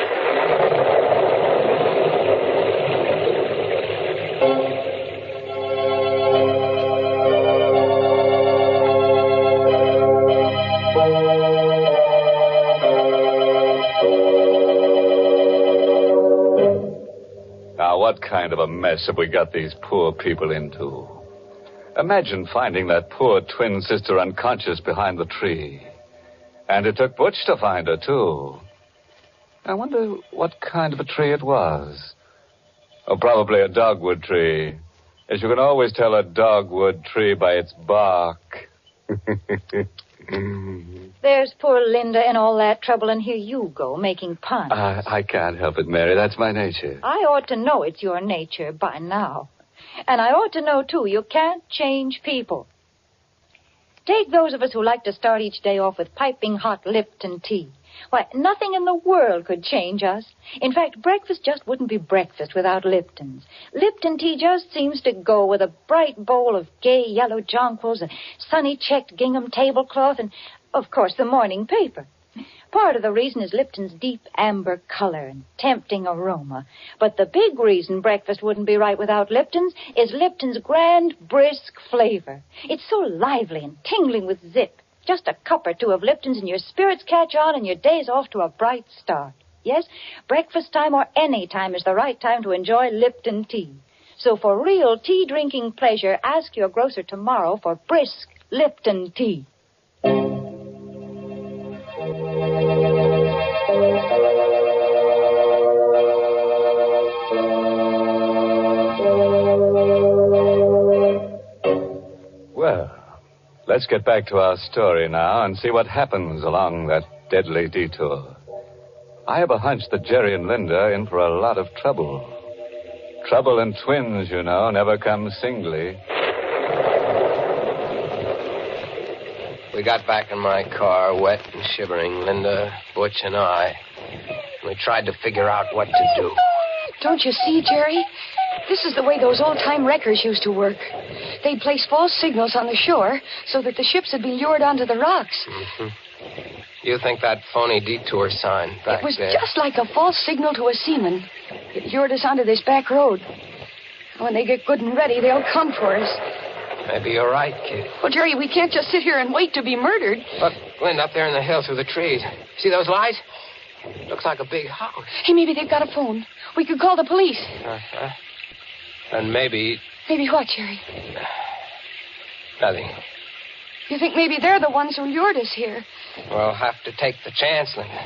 C: Now, what kind of a mess have we got these poor people into? Imagine finding that poor twin sister unconscious behind the tree. And it took Butch to find her, too. I wonder what kind of a tree it was. Oh, probably a dogwood tree. As you can always tell a dogwood tree by its bark.
E: There's poor Linda in all that trouble, and here you go, making puns.
C: I can't help it, Mary. That's my nature.
E: I ought to know it's your nature by now. And I ought to know, too, you can't change people. Take those of us who like to start each day off with piping hot Lipton tea. Why, nothing in the world could change us. In fact, breakfast just wouldn't be breakfast without Lipton's. Lipton tea just seems to go with a bright bowl of gay yellow jonquils, a sunny checked gingham tablecloth, and, of course, the morning paper. Part of the reason is Lipton's deep amber color and tempting aroma. But the big reason breakfast wouldn't be right without Lipton's is Lipton's grand, brisk flavor. It's so lively and tingling with zip. Just a cup or two of Lipton's and your spirits catch on and your day's off to a bright start. Yes, breakfast time or any time is the right time to enjoy Lipton tea. So for real tea-drinking pleasure, ask your grocer tomorrow for brisk Lipton tea.
C: Well, let's get back to our story now and see what happens along that deadly detour. I have a hunch that Jerry and Linda are in for a lot of trouble. Trouble and twins, you know, never come singly.
H: We got back in my car, wet and shivering, Linda, Butch, and I. We tried to figure out what to do.
J: Don't you see, Jerry? This is the way those old-time wreckers used to work. They'd place false signals on the shore so that the ships would be lured onto the rocks.
H: Mm-hmm. You think that phony detour sign back there...
J: It was just like a false signal to a seaman. It lured us onto this back road. When they get good and ready, they'll come for us.
H: Maybe you're right, kid.
J: Well, Jerry, we can't just sit here and wait to be murdered.
H: Look, Linda, up there in the hill through the trees. See those lights? Looks like a big house.
J: Hey, maybe they've got a phone. We could call the police.
H: Uh-huh. And maybe...
J: Maybe what, Jerry?
H: Nothing.
J: You think maybe they're the ones who lured us here?
H: We'll have to take the chance, Linda.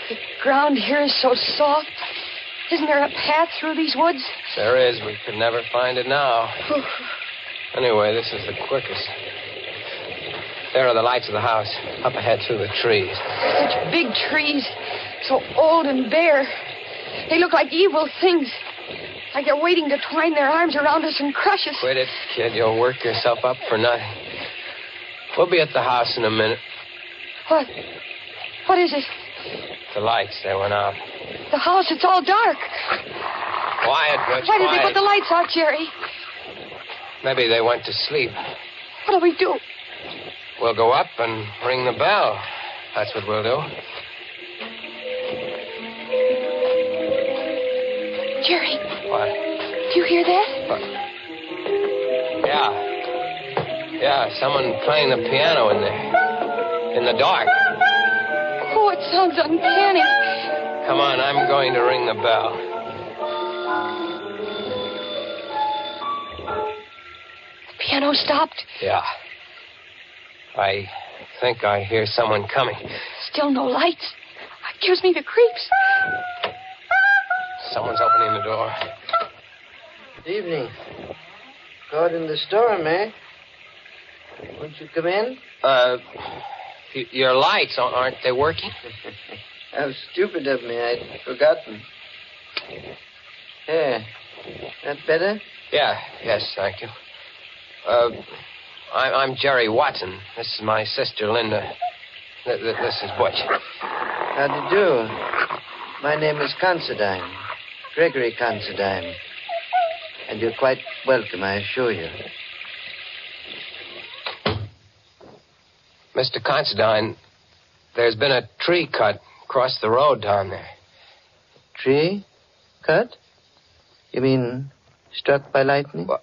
J: The ground here is so soft. Isn't there a path through these woods?
H: There is. We could never find it now. Anyway, this is the quickest. There are the lights of the house, up ahead through the trees.
J: Such big trees, so old and bare. They look like evil things, like they're waiting to twine their arms around us and crush us.
H: Quit it, kid. You'll work yourself up for nothing. We'll be at the house in a minute.
J: What? What is it?
H: The lights, they went out.
J: The house, it's all dark.
H: Quiet, Butch,
J: Why did
H: quiet.
J: they put the lights out, Jerry?
H: Maybe they went to sleep.
J: What'll we do?
H: We'll go up and ring the bell. That's what we'll do.
J: Jerry.
H: What?
J: Do you hear that?
H: What? Yeah, someone playing the piano in there. In the dark.
J: Oh, it sounds uncanny.
H: Come on, I'm going to ring the bell.
J: piano stopped?
H: Yeah. I think I hear someone coming.
J: Still no lights. It gives me the creeps.
H: Someone's opening the door.
F: Good evening. Caught in the storm, eh? Won't you come in?
H: Your lights, aren't they working?
F: How stupid of me. I'd forgotten. There. That better?
H: Yeah, yes, thank you. I'm Jerry Watson. This is my sister, Linda. This is Butch.
F: How do you do? My name is Considine. Gregory Considine. And you're quite welcome, I assure you.
H: Mr. Considine, there's been a tree cut across the road down there.
F: Tree? Cut? You mean struck by lightning?
H: Well,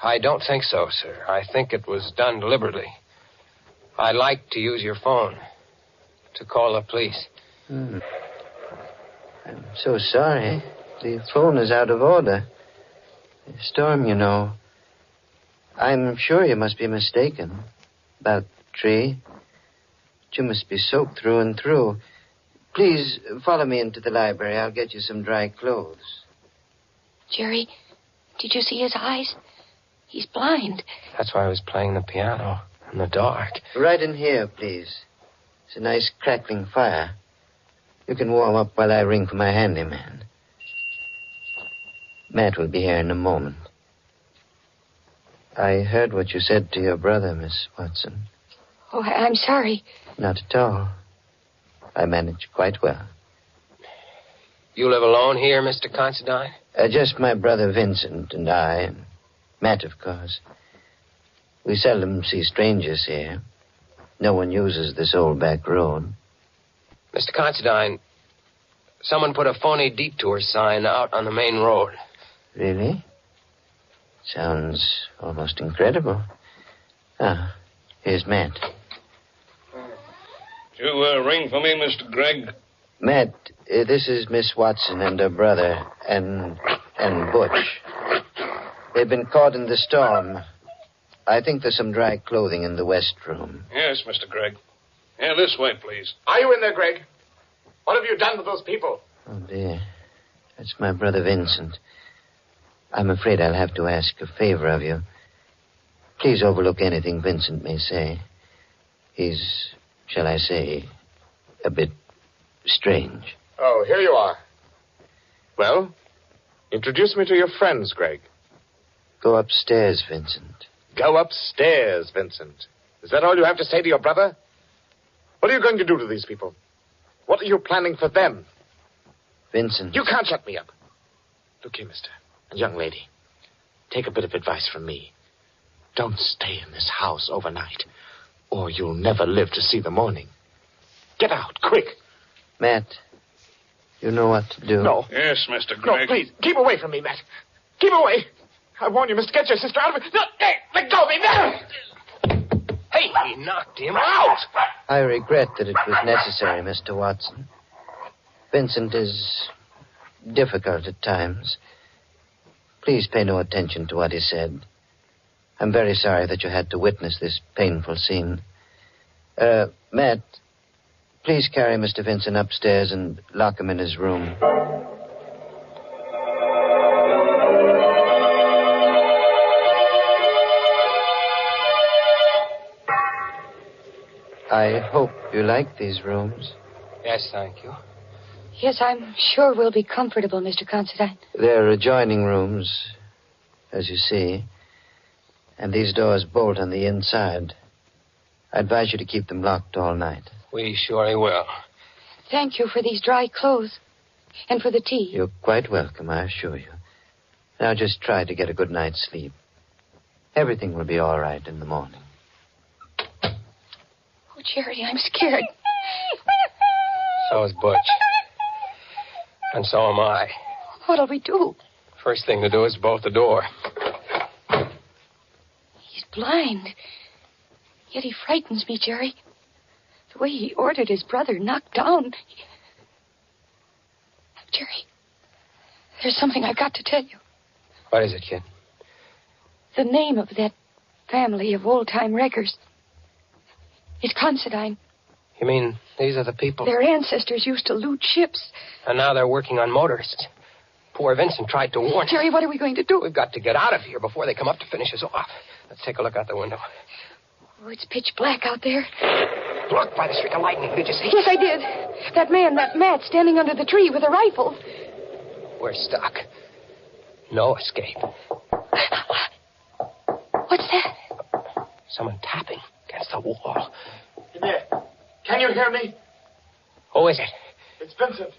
H: I don't think so, sir. I think it was done deliberately. I'd like to use your phone to call the police.
F: I'm so sorry. The phone is out of order. The storm, you know. I'm sure you must be mistaken about the tree. But you must be soaked through and through. Please follow me into the library. I'll get you some dry clothes.
J: Jerry, did you see his eyes? He's blind.
H: That's why I was playing the piano in the dark.
F: Right in here, please. It's a nice crackling fire. You can warm up while I ring for my handyman. Matt will be here in a moment. I heard what you said to your brother, Miss Watson.
J: Oh, I'm sorry.
F: Not at all. I managed quite well.
H: You live alone here, Mr. Considine?
F: Just my brother Vincent and I, and Matt, of course. We seldom see strangers here. No one uses this old back road.
H: Mr. Considine, someone put a phony Detour sign out on the main road.
F: Really? Sounds almost incredible. Ah, here's Matt.
O: Did you ring for me, Mr. Gregg?
F: Matt, this is Miss Watson and her brother, and Butch. They've been caught in the storm. I think there's some dry clothing in the west room.
O: Yes, Mr. Gregg. Yeah, this way, please.
P: Are you in there, Gregg? What have you done with those people?
F: Oh, dear. That's my brother Vincent. I'm afraid I'll have to ask a favor of you. Please overlook anything Vincent may say. He's, shall I say, a bit strange.
P: Oh, here you are. Well, introduce me to your friends, Gregg.
F: Go upstairs, Vincent.
P: Go upstairs, Vincent. Is that all you have to say to your brother? What are you going to do to these people? What are you planning for them?
F: Vincent.
P: You can't shut me up. Look here, mister. And young lady. Take a bit of advice from me. Don't stay in this house overnight, or you'll never live to see the morning. Get out, quick.
F: Matt, you know what to do.
P: No.
O: Yes, Mr. Gregg.
P: No, please, keep away from me, Matt. Keep away. I warn you, mister, get your sister out of it. No, hey, let go of me, Matt!
H: Hey, he knocked him out.
F: I regret that it was necessary, Mr. Watson. Vincent is difficult at times. Please pay no attention to what he said. I'm very sorry that you had to witness this painful scene. Matt, please carry Mr. Vincent upstairs and lock him in his room. I hope you like these rooms.
H: Yes, thank you.
J: Yes, I'm sure we'll be comfortable, Mr. Considine.
F: They're adjoining rooms, as you see. And these doors bolt on the inside. I advise you to keep them locked all night.
H: We surely will.
J: Thank you for these dry clothes. And for the tea.
F: You're quite welcome, I assure you. Now just try to get a good night's sleep. Everything will be all right in the morning.
J: Oh, Jerry, I'm scared.
H: So is Butch. And so am I.
J: What'll we do?
H: First thing to do is bolt the door.
J: He's blind. Yet he frightens me, Jerry. The way he ordered his brother knocked down. Jerry, there's something I've got to tell you.
H: What is it, kid?
J: The name of that family of old-time wreckers. It's Considine.
H: You mean these are the people?
J: Their ancestors used to loot ships.
H: And now they're working on motorists. Poor Vincent tried to warn us.
J: Jerry, what are we going to do?
H: We've got to get out of here before they come up to finish us off. Let's take a look out the window.
J: Oh, it's pitch black out there.
H: Look, by the streak of lightning, did you see?
J: Yes, I did. That man, that Matt, standing under the tree with a rifle.
H: We're stuck. No escape.
J: What's that?
H: Someone tapping against the wall.
P: In there. Can you hear me?
H: Who is it?
P: It's Vincent.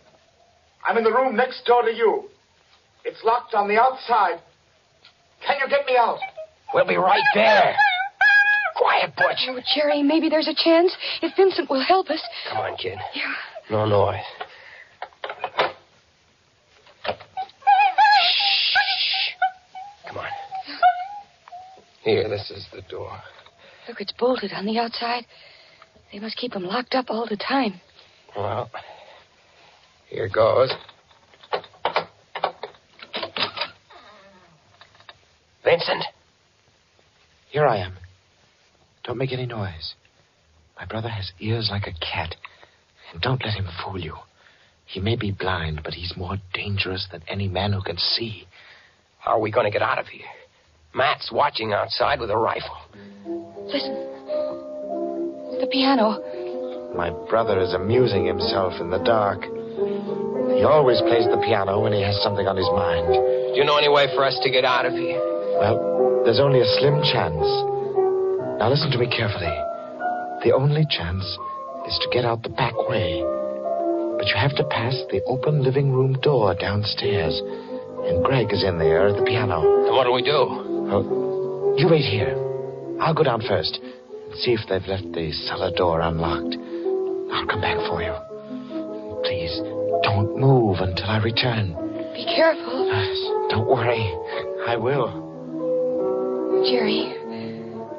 P: I'm in the room next door to you. It's locked on the outside. Can you get me out?
H: We'll be right there. Quiet, Butch.
J: Oh, Jerry, maybe there's a chance if Vincent will help us.
H: Come on, kid.
J: Yeah.
H: No noise. Shh. Come on. Here, this is the door.
J: Look, it's bolted on the outside. They must keep him locked up all the time.
H: Well, here goes. Vincent.
P: Here I am. Don't make any noise. My brother has ears like a cat. And don't let him fool you. He may be blind, but he's more dangerous than any man who can see.
H: How are we going to get out of here? Matt's watching outside with a rifle.
J: Listen. The piano.
P: My brother is amusing himself in the dark. He always plays the piano when he has something on his mind.
H: Do you know any way for us to get out of here?
P: Well, there's only a slim chance. Now listen to me carefully. The only chance is to get out the back way. But you have to pass the open living room door downstairs. And Greg is in there at the piano.
H: And what do we do?
P: Oh, you wait here. I'll go down first and see if they've left the cellar door unlocked. I'll come back for you. Please, don't move until I return.
J: Be careful.
P: Don't worry. I will.
J: Jerry,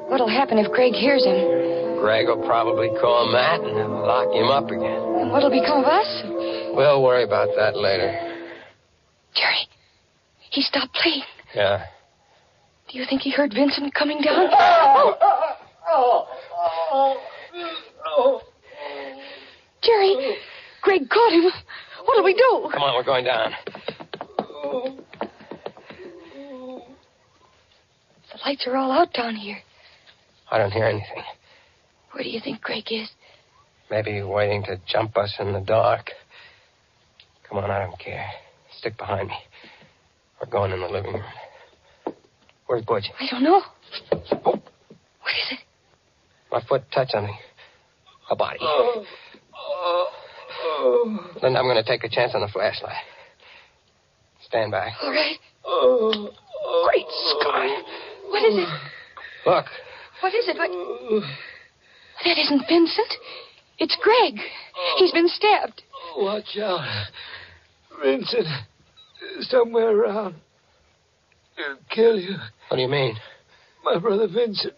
J: what'll happen if Greg hears him?
H: Greg will probably call Matt and he'll lock him up again.
J: And what'll become of us?
H: We'll worry about that later.
J: Jerry, he stopped playing.
H: Yeah.
J: Do you think he heard Vincent coming down? Jerry, Greg caught him. What'll we do?
H: Come on, we're going down.
J: The lights are all out down here.
H: I don't hear anything.
J: Where do you think Greg is?
H: Maybe waiting to jump us in the dark. Come on, I don't care. Stick behind me. We're going in the living room. Where's Butch?
J: I don't know. Oh. What is it?
H: My foot touched something. A body. Linda, I'm going to take a chance on the flashlight. Stand back.
J: All right.
H: Great Scott.
J: What is it?
H: Look.
J: What is it? That isn't Vincent. It's Greg. He's been stabbed.
K: Watch out. Vincent is somewhere around. He'll kill you.
H: What do you mean?
K: My brother Vincent,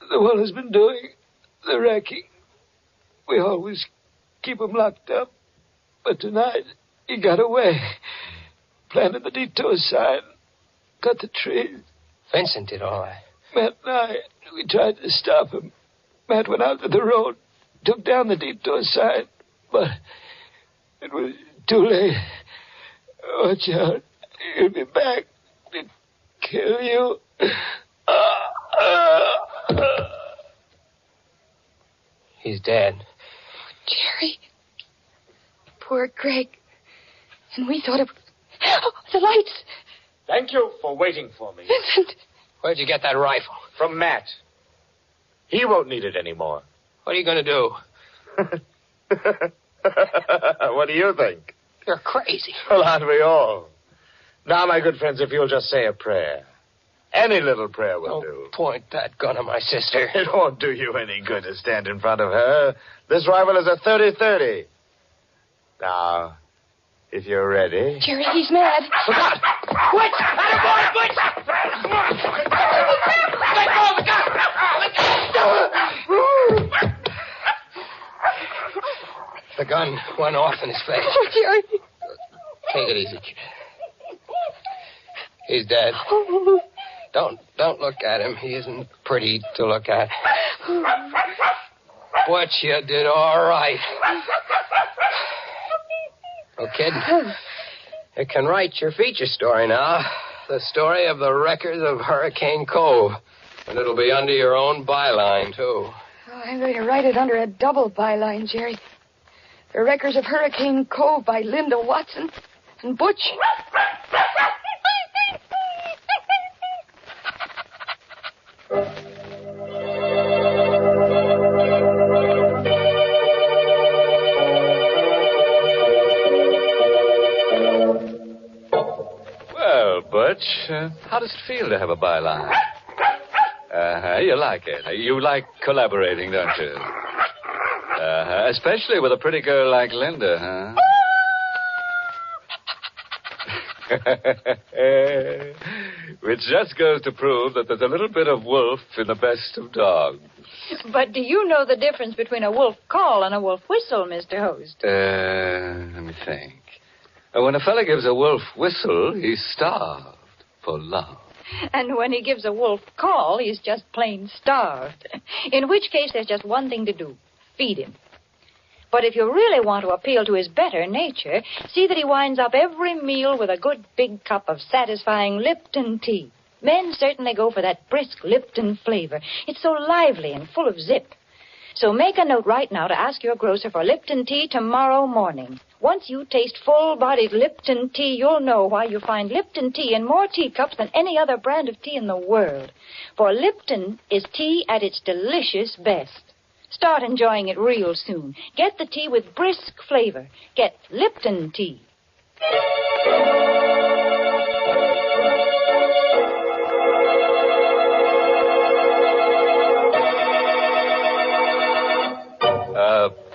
K: the one who's been doing the wrecking. We always keep him locked up. But tonight, he got away. Planted the Detour sign. Cut the trees.
H: Vincent did all that.
K: Matt and I, we tried to stop him. Matt went out to the road, took down the Detour sign, but it was too late. Watch out. He'll be back to kill you.
H: He's dead.
J: Jerry. Poor Greg. And we thought it... Oh, the lights.
P: Thank you for waiting for me.
J: Vincent.
H: Where'd you get that rifle?
P: From Matt. He won't need it anymore.
H: What are you going to do?
P: What do you think?
H: You're crazy.
P: Well, aren't we all? Now, my good friends, if you'll just say a prayer. Any little prayer will do.
H: Point that gun at my sister.
P: It won't do you any good to stand in front of her. This rifle is a 30-30. Now, if you're ready...
J: Jerry, he's mad.
H: Look out! Butch! Attaboy, Butch! Let go of the gun! The gun went off in his face.
J: Oh, Jerry.
H: Take it easy, kid. He's dead.
J: Oh,
H: Don't look at him. He isn't pretty to look at. But you did all right. Well, kid, you can write your feature story now. The story of the wreckers of Hurricane Cove. And it'll be under your own byline, too.
J: Oh, I'm going to write it under a double byline, Jerry. The Wreckers of Hurricane Cove by Linda Watson and Butch.
C: Well, Butch, how does it feel to have a byline? You like it. You like collaborating, don't you? Especially with a pretty girl like Linda, huh? Which just goes to prove that there's a little bit of wolf in the best of dogs.
E: But do you know the difference between a wolf call and a wolf whistle, Mr. Host?
C: Let me think. When a fella gives a wolf whistle, he's starved for love.
E: And when he gives a wolf call, he's just plain starved. In which case, there's just one thing to do. Feed him. But if you really want to appeal to his better nature, see that he winds up every meal with a good big cup of satisfying Lipton tea. Men certainly go for that brisk Lipton flavor. It's so lively and full of zip. So make a note right now to ask your grocer for Lipton tea tomorrow morning. Once you taste full-bodied Lipton tea, you'll know why you find Lipton tea in more teacups than any other brand of tea in the world. For Lipton is tea at its delicious best. Start enjoying it real soon. Get the tea with brisk flavor. Get Lipton tea.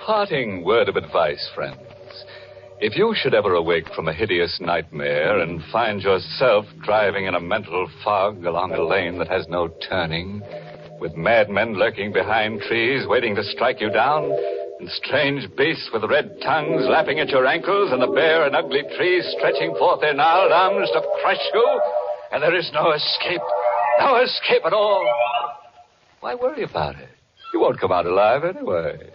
C: Parting word of advice, friends. If you should ever awake from a hideous nightmare and find yourself driving in a mental fog along a lane that has no turning, with madmen lurking behind trees waiting to strike you down, and strange beasts with red tongues lapping at your ankles, and the bare and ugly trees stretching forth their gnarled arms to crush you, and there is no escape at all, why worry about it? You won't come out alive anyway.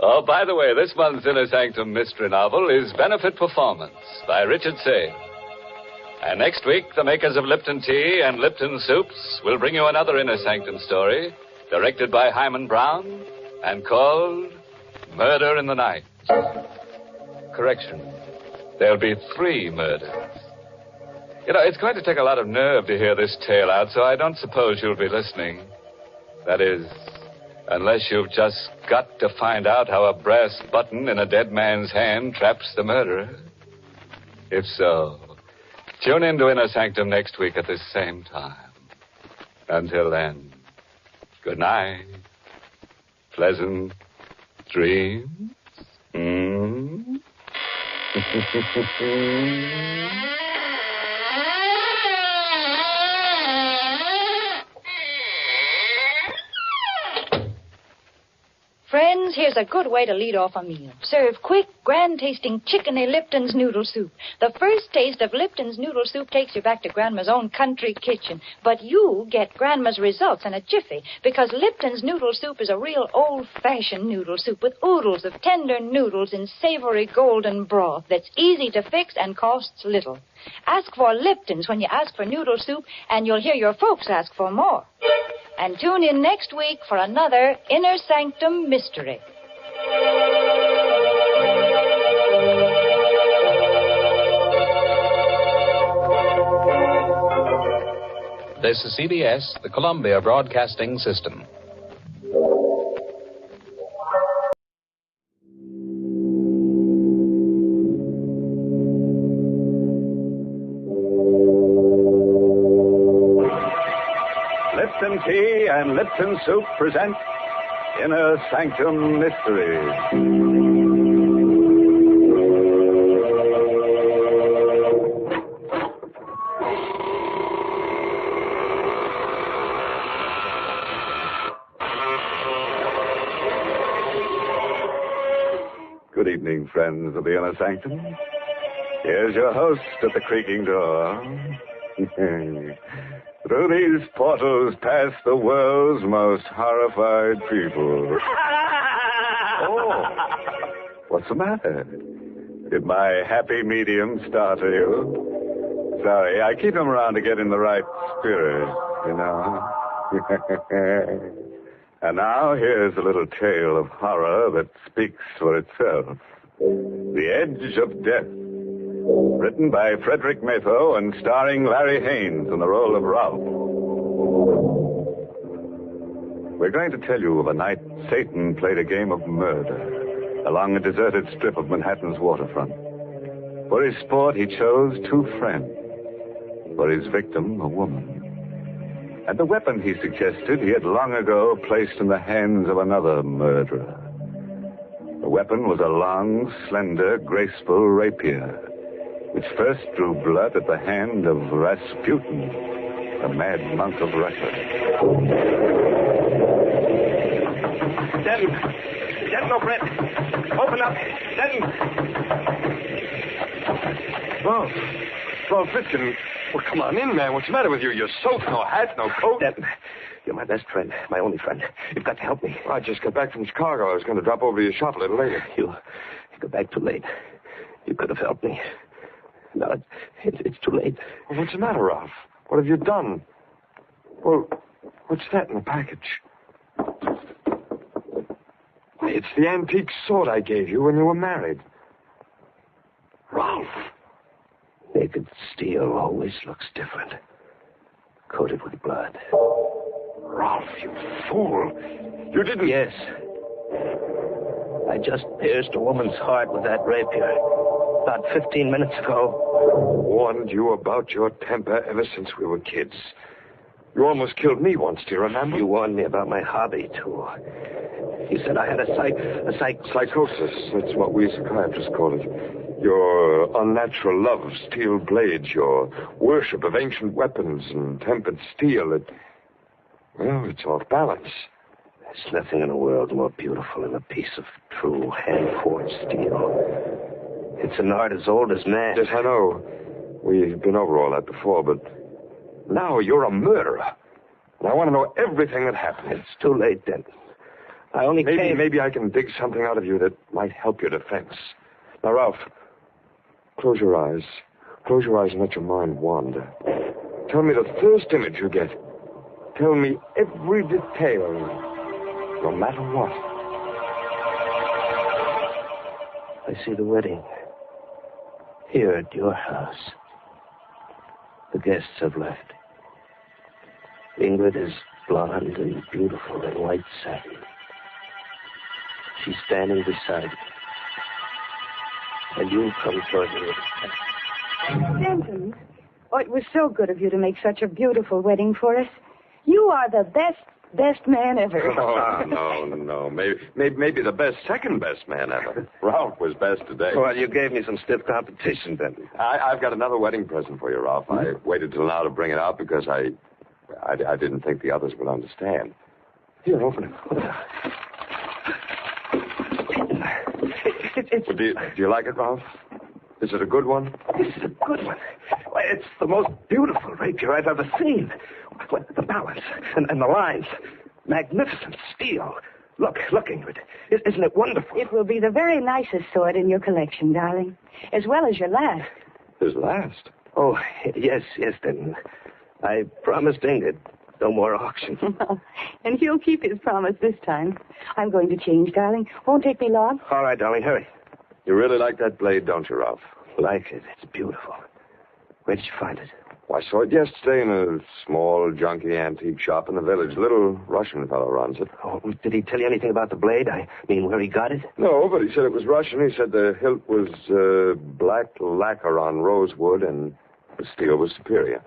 C: Oh, by the way, this month's Inner Sanctum mystery novel is Benefit Performance by Richard Say. And next week, the makers of Lipton Tea and Lipton Soups will bring you another Inner Sanctum story, directed by Hyman Brown, and called Murder in the Night. Correction. There'll be 3 murders. You know, it's going to take a lot of nerve to hear this tale out, so I don't suppose you'll be listening. That is, unless you've just got to find out how a brass button in a dead man's hand traps the murderer. If so, tune in to Inner Sanctum next week at this same time. Until then, good night. Pleasant dreams.
E: Friends, here's a good way to lead off a meal. Serve quick, grand-tasting chickeny Lipton's noodle soup. The first taste of Lipton's noodle soup takes you back to Grandma's own country kitchen. But you get Grandma's results in a jiffy, because Lipton's noodle soup is a real old-fashioned noodle soup with oodles of tender noodles in savory golden broth that's easy to fix and costs little. Ask for Lipton's when you ask for noodle soup, and you'll hear your folks ask for more. And tune in next week for another Inner Sanctum mystery.
I: This is CBS, the Columbia Broadcasting System.
T: Lipton Tea and Lipton Soup present Inner Sanctum Mysteries. Good evening, friends of the Inner Sanctum. Here's your host at the creaking door. Through these portals pass the world's most horrified people. Oh, what's the matter? Did my happy medium startle you? Sorry, I keep him around to get in the right spirit, you know. And now here's a little tale of horror that speaks for itself. The Edge of Death. Written by Frederick Matho and starring Larry Haines in the role of Ralph. We're going to tell you of a night Satan played a game of murder along a deserted strip of Manhattan's waterfront. For his sport, he chose two friends. For his victim, a woman. And the weapon he suggested he had long ago placed in the hands of another murderer. The weapon was a long, slender, graceful rapier, which first drew blood at the hand of Rasputin, the mad monk of Russia.
A: Denton! Denton O'Brien! Open up! Denton!
L: Ralph Fitkin. Well, come on in, man. What's the matter with you? You're soaked. No hat, no coat.
A: Denton, you're my best friend, my only friend. You've got to help me.
L: I just got back from Chicago. I was going to drop over to your shop a little later.
A: You got back too late. You could have helped me. No, it's too late.
L: Well, what's the matter, Ralph? What have you done? Well, what's that in the package? Why, it's the antique sword I gave you when you were married. Ralph.
A: Naked steel always looks different. Coated with blood.
L: Ralph, you fool. You didn't...
A: Yes. I just pierced a woman's heart with that rapier. About 15 minutes ago.
L: Warned you about your temper ever since we were kids. You almost killed me once, do you remember?
A: You warned me about my hobby, too. You said I had
L: psychosis. That's what we psychiatrists call it. Your unnatural love of steel blades, your worship of ancient weapons and tempered steel. It's off balance.
A: There's nothing in the world more beautiful than a piece of true hand-forged steel. It's an art as old as man.
L: Yes, I know. We've been over all that before, but now you're a murderer. And I want to know everything that happened.
A: It's too late, Denton. I only came...
L: Maybe I can dig something out of you that might help your defense. Now, Ralph, close your eyes. Close your eyes and let your mind wander. Tell me the first image you get. Tell me every detail, no matter what.
A: I see the wedding. Here at your house. The guests have left. Ingrid is blonde and beautiful in white satin. She's standing beside me. And you come toward me.
S: Denton, it was so good of you to make such a beautiful wedding for us. You are the best man ever.
L: Oh, no. Maybe the second best man ever. Ralph was best today.
A: Well, you gave me some stiff competition, Denton.
L: I've got another wedding present for you, Ralph. I waited till now to bring it out because I didn't think the others would understand. Here, open it. Well, do you like it, Ralph? Is it a good one?
A: This is a good one. Why, it's the most beautiful rapier I've ever seen. The balance and the lines. Magnificent steel. Look, Ingrid. Isn't it wonderful?
S: It will be the very nicest sword in your collection, darling. As well as your last.
L: His last?
A: Oh, yes, Denton. I promised Ingrid no more auction.
S: And he'll keep his promise this time. I'm going to change, darling. Won't take me long.
A: All right, darling, hurry.
L: You really like that blade, don't you, Ralph?
A: Like it. It's beautiful. Where did you find it?
L: Well, I saw it yesterday in a small, junky antique shop in the village. Little Russian fellow runs it.
A: Oh, did he tell you anything about the blade? I mean, where he got it?
L: No, but he said it was Russian. He said the hilt was black lacquer on rosewood and the steel was superior.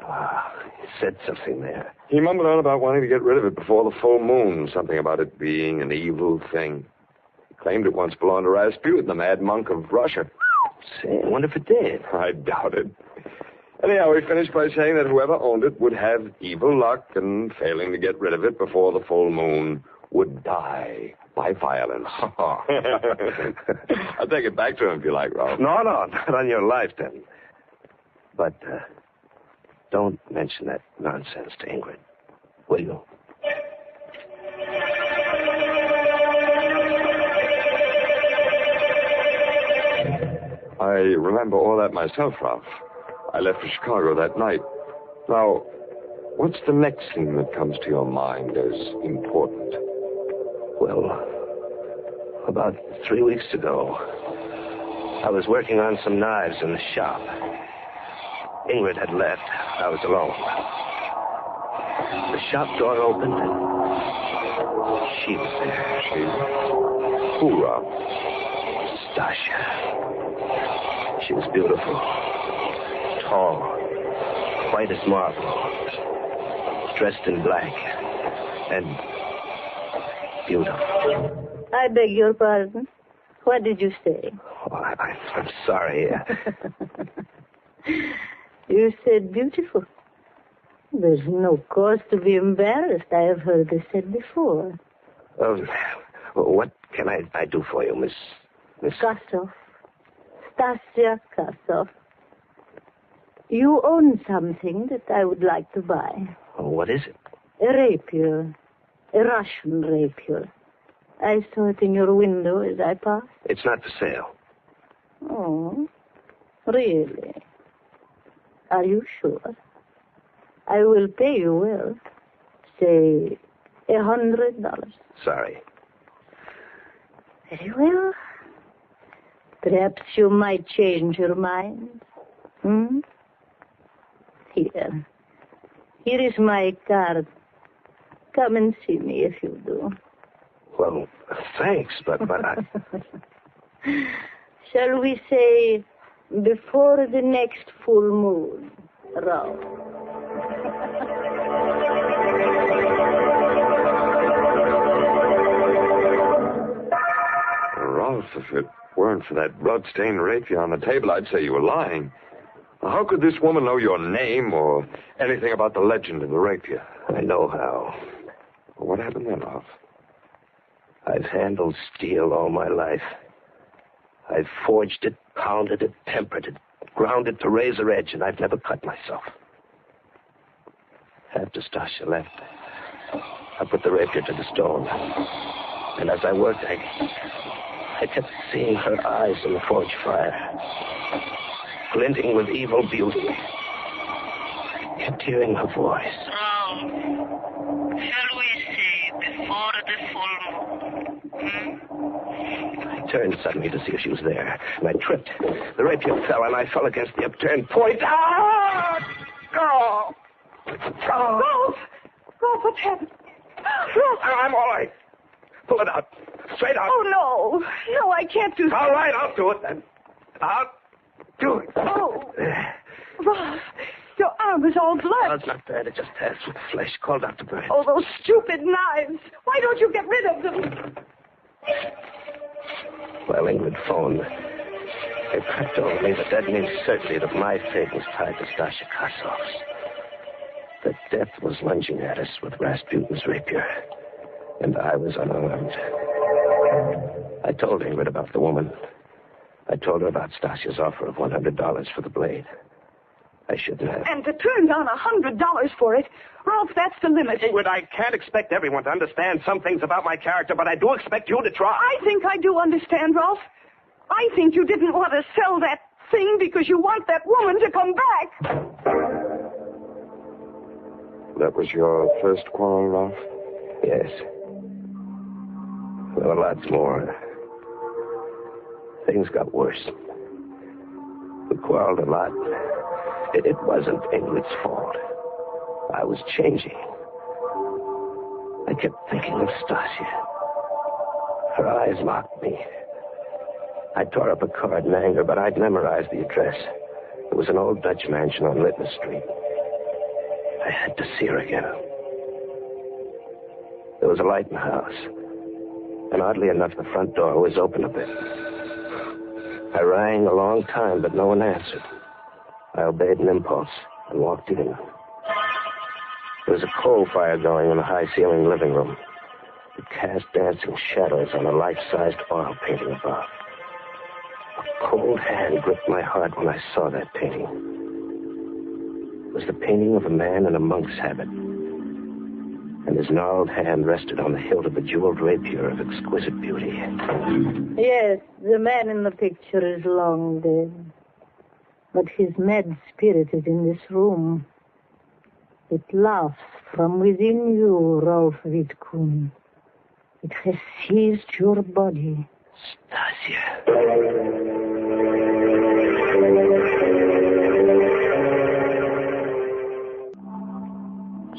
A: He said something there.
L: He mumbled on about wanting to get rid of it before the full moon. Something about it being an evil thing. He claimed it once belonged to Rasputin, the mad monk of Russia.
A: Say, I wonder if it did.
L: I doubt it. Anyhow, he finished by saying that whoever owned it would have evil luck, and failing to get rid of it before the full moon would die by violence. I'll take it back to him if you like, Ralph.
A: No, not on your life, then. But don't mention that nonsense to Ingrid, will you?
L: I remember all that myself, Ralph. I left for Chicago that night. Now, what's the next thing that comes to your mind as important?
A: Well, about 3 weeks ago, I was working on some knives in the shop. Ingrid had left. I was alone. The shop door opened, and she was there.
L: She? Who, Ralph?
A: Stasha. She was beautiful, tall, white as marble, dressed in black, and beautiful.
M: I beg your pardon. What did you say?
A: Oh, I'm sorry.
M: You said beautiful. There's no cause to be embarrassed. I have heard this said before.
A: What can I do for you, Miss...
M: Kasov. Stasia Kasov. You own something that I would like to buy.
A: Oh, what is it?
M: A rapier. A Russian rapier. I saw it in your window as I passed.
A: It's not for sale.
M: Oh, really? Are you sure? I will pay you well. Say, $100.
A: Sorry.
M: Very well. Perhaps you might change your mind. Here. Here is my card. Come and see me if you do.
A: Well, thanks, but I...
M: Shall we say before the next full moon, Ralph?
L: Ralph, if it weren't for that blood-stained rapier on the table, I'd say you were lying. How could this woman know your name or anything about the legend of the rapier?
A: I know how.
L: What happened then, Ralph?
A: I've handled steel all my life. I've forged it, pounded it, tempered it, ground it to razor edge, and I've never cut myself. After Stasha left, I put the rapier to the stone. And as I worked, I kept seeing her eyes in the forge fire, glinting with evil beauty. I kept hearing her voice.
M: Shall we say before the full moon?
A: I turned suddenly to see if she was there, and I tripped. The rapier fell, and I fell against the upturned point. Ah! Oh!
J: Rolf, what's happened? Rolf!
A: I'm all right. Pull it out. Straight out.
J: Oh, no. No, I can't do that.
A: All right, I'll do it then. I'll do it.
J: Oh. Rolf, your arm is all blood.
A: Oh, it's not bad. It just has with flesh. Call Dr. Bird.
J: Oh, those stupid knives. Why don't you get rid of them?
A: Well, Ingrid phoned. They crept over me, but that means certainly that my fate was tied to Stasha Kasov's. That death was lunging at us with Rasputin's rapier, and I was unarmed. I told Ingrid about the woman. I told her about Stasha's offer of $100 for the blade. I shouldn't have.
J: And to turn down $100 for it, Ralph, that's the limit.
A: Ingrid, I can't expect everyone to understand some things about my character, but I do expect you to try.
J: I think I do understand, Ralph. I think you didn't want to sell that thing because you want that woman to come back.
L: That was your first quarrel, Ralph?
A: Yes. Well, lots more. Things got worse. We quarreled a lot. It wasn't Ingrid's fault. I was changing. I kept thinking of Stasia. Her eyes mocked me. I tore up a card in anger, but I'd memorized the address. It was an old Dutch mansion on Litton Street. I had to see her again. There was a light in the house. And oddly enough, the front door was open a bit. I rang a long time, but no one answered. I obeyed an impulse and walked in. There was a coal fire going in the high-ceilinged living room.
B: It cast dancing shadows on a life-sized oil painting above. A cold hand gripped my heart when I saw that painting. It was the painting of a man in a monk's habit. And his gnarled hand rested on the hilt of a jeweled rapier of exquisite beauty.
M: Yes, the man in the picture is long dead. But his mad spirit is in this room. It laughs from within you, Rolf Wittkuhn. It has seized your body.
B: Stasia.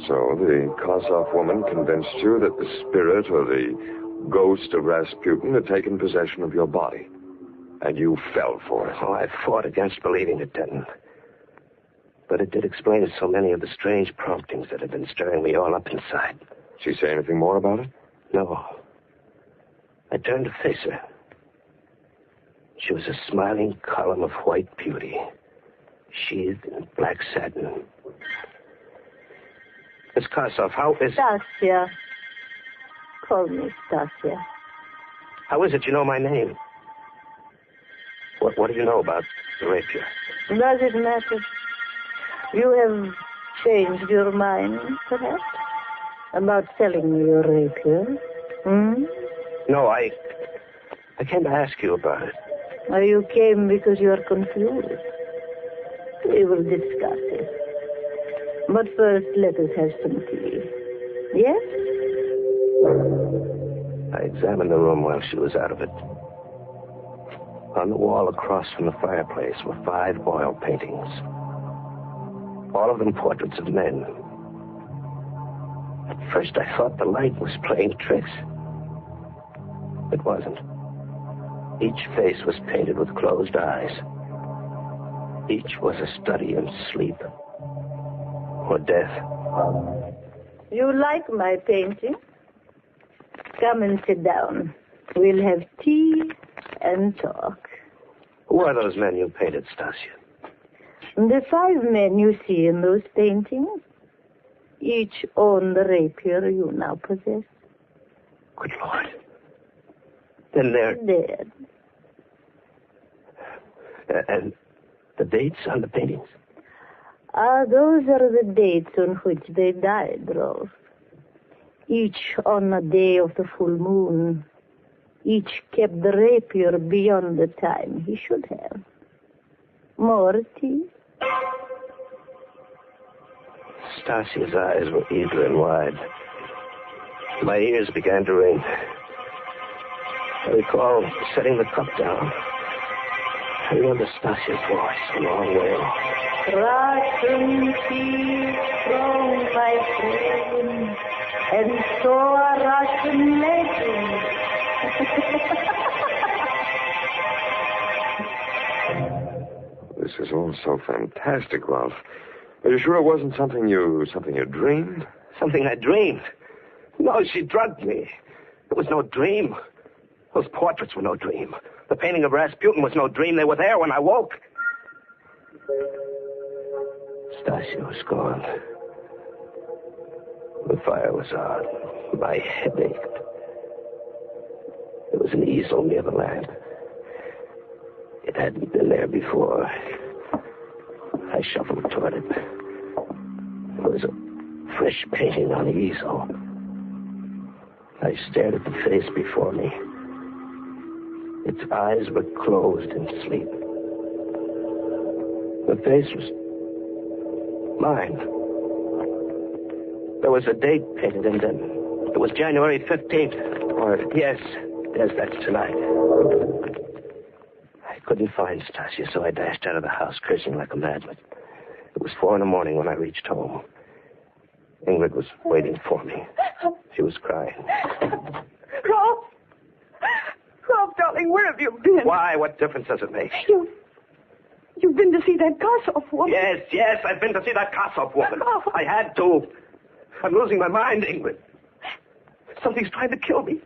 L: So the Kossoff woman convinced you that the spirit or the ghost of Rasputin had taken possession of your body. And you fell for it.
B: Oh, I fought against believing it didn't. But it did explain so many of the strange promptings that had been stirring me all up inside.
L: She say anything more about it?
B: No. I turned to face her. She was a smiling column of white beauty, sheathed in black satin. Miss Kossoff, how is...
M: Stasia. Call me Stasia.
B: How is it you know my name? What do you know about the rapier?
M: Does it matter? You have changed your mind, perhaps? About selling me your rapier?
B: No, I came to ask you about it.
M: Or you came because you are confused? We will discuss it. But first, let us have some tea. Yes?
B: I examined the room while she was out of it. On the wall across from the fireplace were 5 oil paintings. All of them portraits of men. At first I thought the light was playing tricks. It wasn't. Each face was painted with closed eyes. Each was a study in sleep or death.
M: You like my painting? Come and sit down. We'll have tea and talk.
B: Who are those men you painted, Stasia?
M: The 5 men you see in those paintings, each own the rapier you now possess.
B: Good Lord. Then they're...
M: Dead.
B: And the dates on the paintings?
M: Those are the dates on which they died, Rolf. Each on a day of the full moon. Each kept the rapier beyond the time he should have. More tea?
B: Stasia's eyes were eager and wide. My ears began to ring. I recall setting the cup down. I remember Stasia's voice a long way off.
M: Russian tea strong, my friend, and so are Russian legends.
L: This is all so fantastic, Ralph. Are you sure it wasn't something you dreamed?
B: Something I dreamed? No, she drugged me. It was no dream. Those portraits were no dream. The painting of Rasputin was no dream. They were there when I woke. Stasia was gone. The fire was on. My head ached. There was an easel near the lamp. It hadn't been there before. I shuffled toward it. There was a fresh painting on the easel. I stared at the face before me. Its eyes were closed in sleep. The face was mine. There was a date painted in them. It was January 15th. Yes, that's tonight. I couldn't find Stasia, so I dashed out of the house, cursing like a madman. It was 4 a.m. when I reached home. Ingrid was waiting for me. She was crying.
J: Rolf! Rolf, darling, where have you been?
B: Why? What difference does it make?
J: You've been to see that Kossoff woman.
B: Yes, I've been to see that Kossoff woman. Oh. I had to. I'm losing my mind, Ingrid. Something's trying to kill me.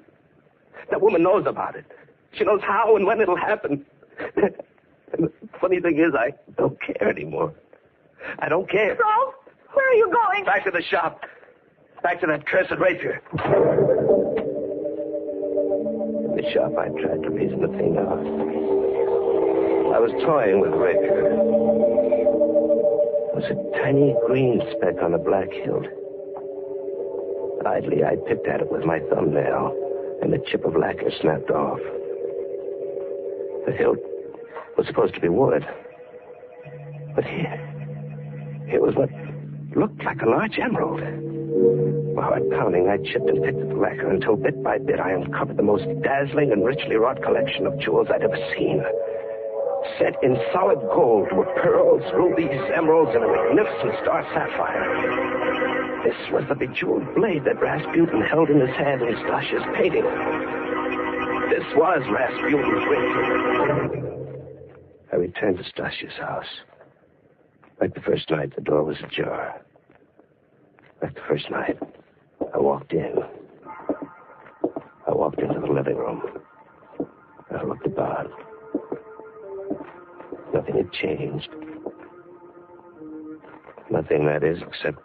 B: That woman knows about it. She knows how and when it'll happen. And the funny thing is, I don't care anymore. I don't care.
J: Rolf, where are you going?
B: Back to the shop. Back to that cursed rapier. the shop, I tried to reason the thing out. I was toying with the rapier. There was a tiny green speck on the black hilt. Idly, I picked at it with my thumbnail, and the chip of lacquer snapped off. The hilt was supposed to be wood. But here was what looked like a large emerald. My heart pounding, I chipped and picked at the lacquer until bit by bit I uncovered the most dazzling and richly wrought collection of jewels I'd ever seen. Set in solid gold were pearls, rubies, emeralds, and a magnificent star sapphire. This was the bejeweled blade that Rasputin held in his hand in Stasha's painting. This was Rasputin's ring. I returned to Stasha's house. Like the first night, the door was ajar. Like the first night, I walked in. I walked into the living room. I looked about. Nothing had changed. Nothing, that is, except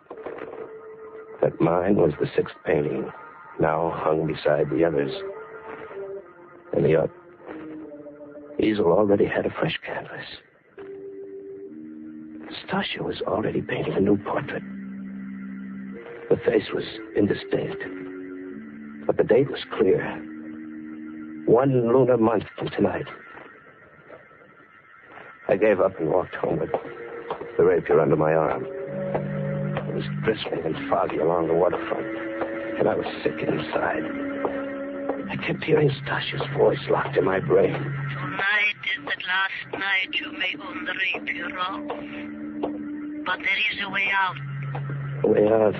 B: that mine was the sixth painting, now hung beside the others. And the easel already had a fresh canvas. Stasha was already painting a new portrait. The face was indistinct, but the date was clear. 1 lunar month from tonight. I gave up and walked home with the rapier under my arm. It was drizzling and foggy along the waterfront, and I was sick inside. I kept hearing Stasha's voice locked in my brain.
M: Tonight is the last night you may own the rapier, Rolf. But there is a way out.
B: A way out?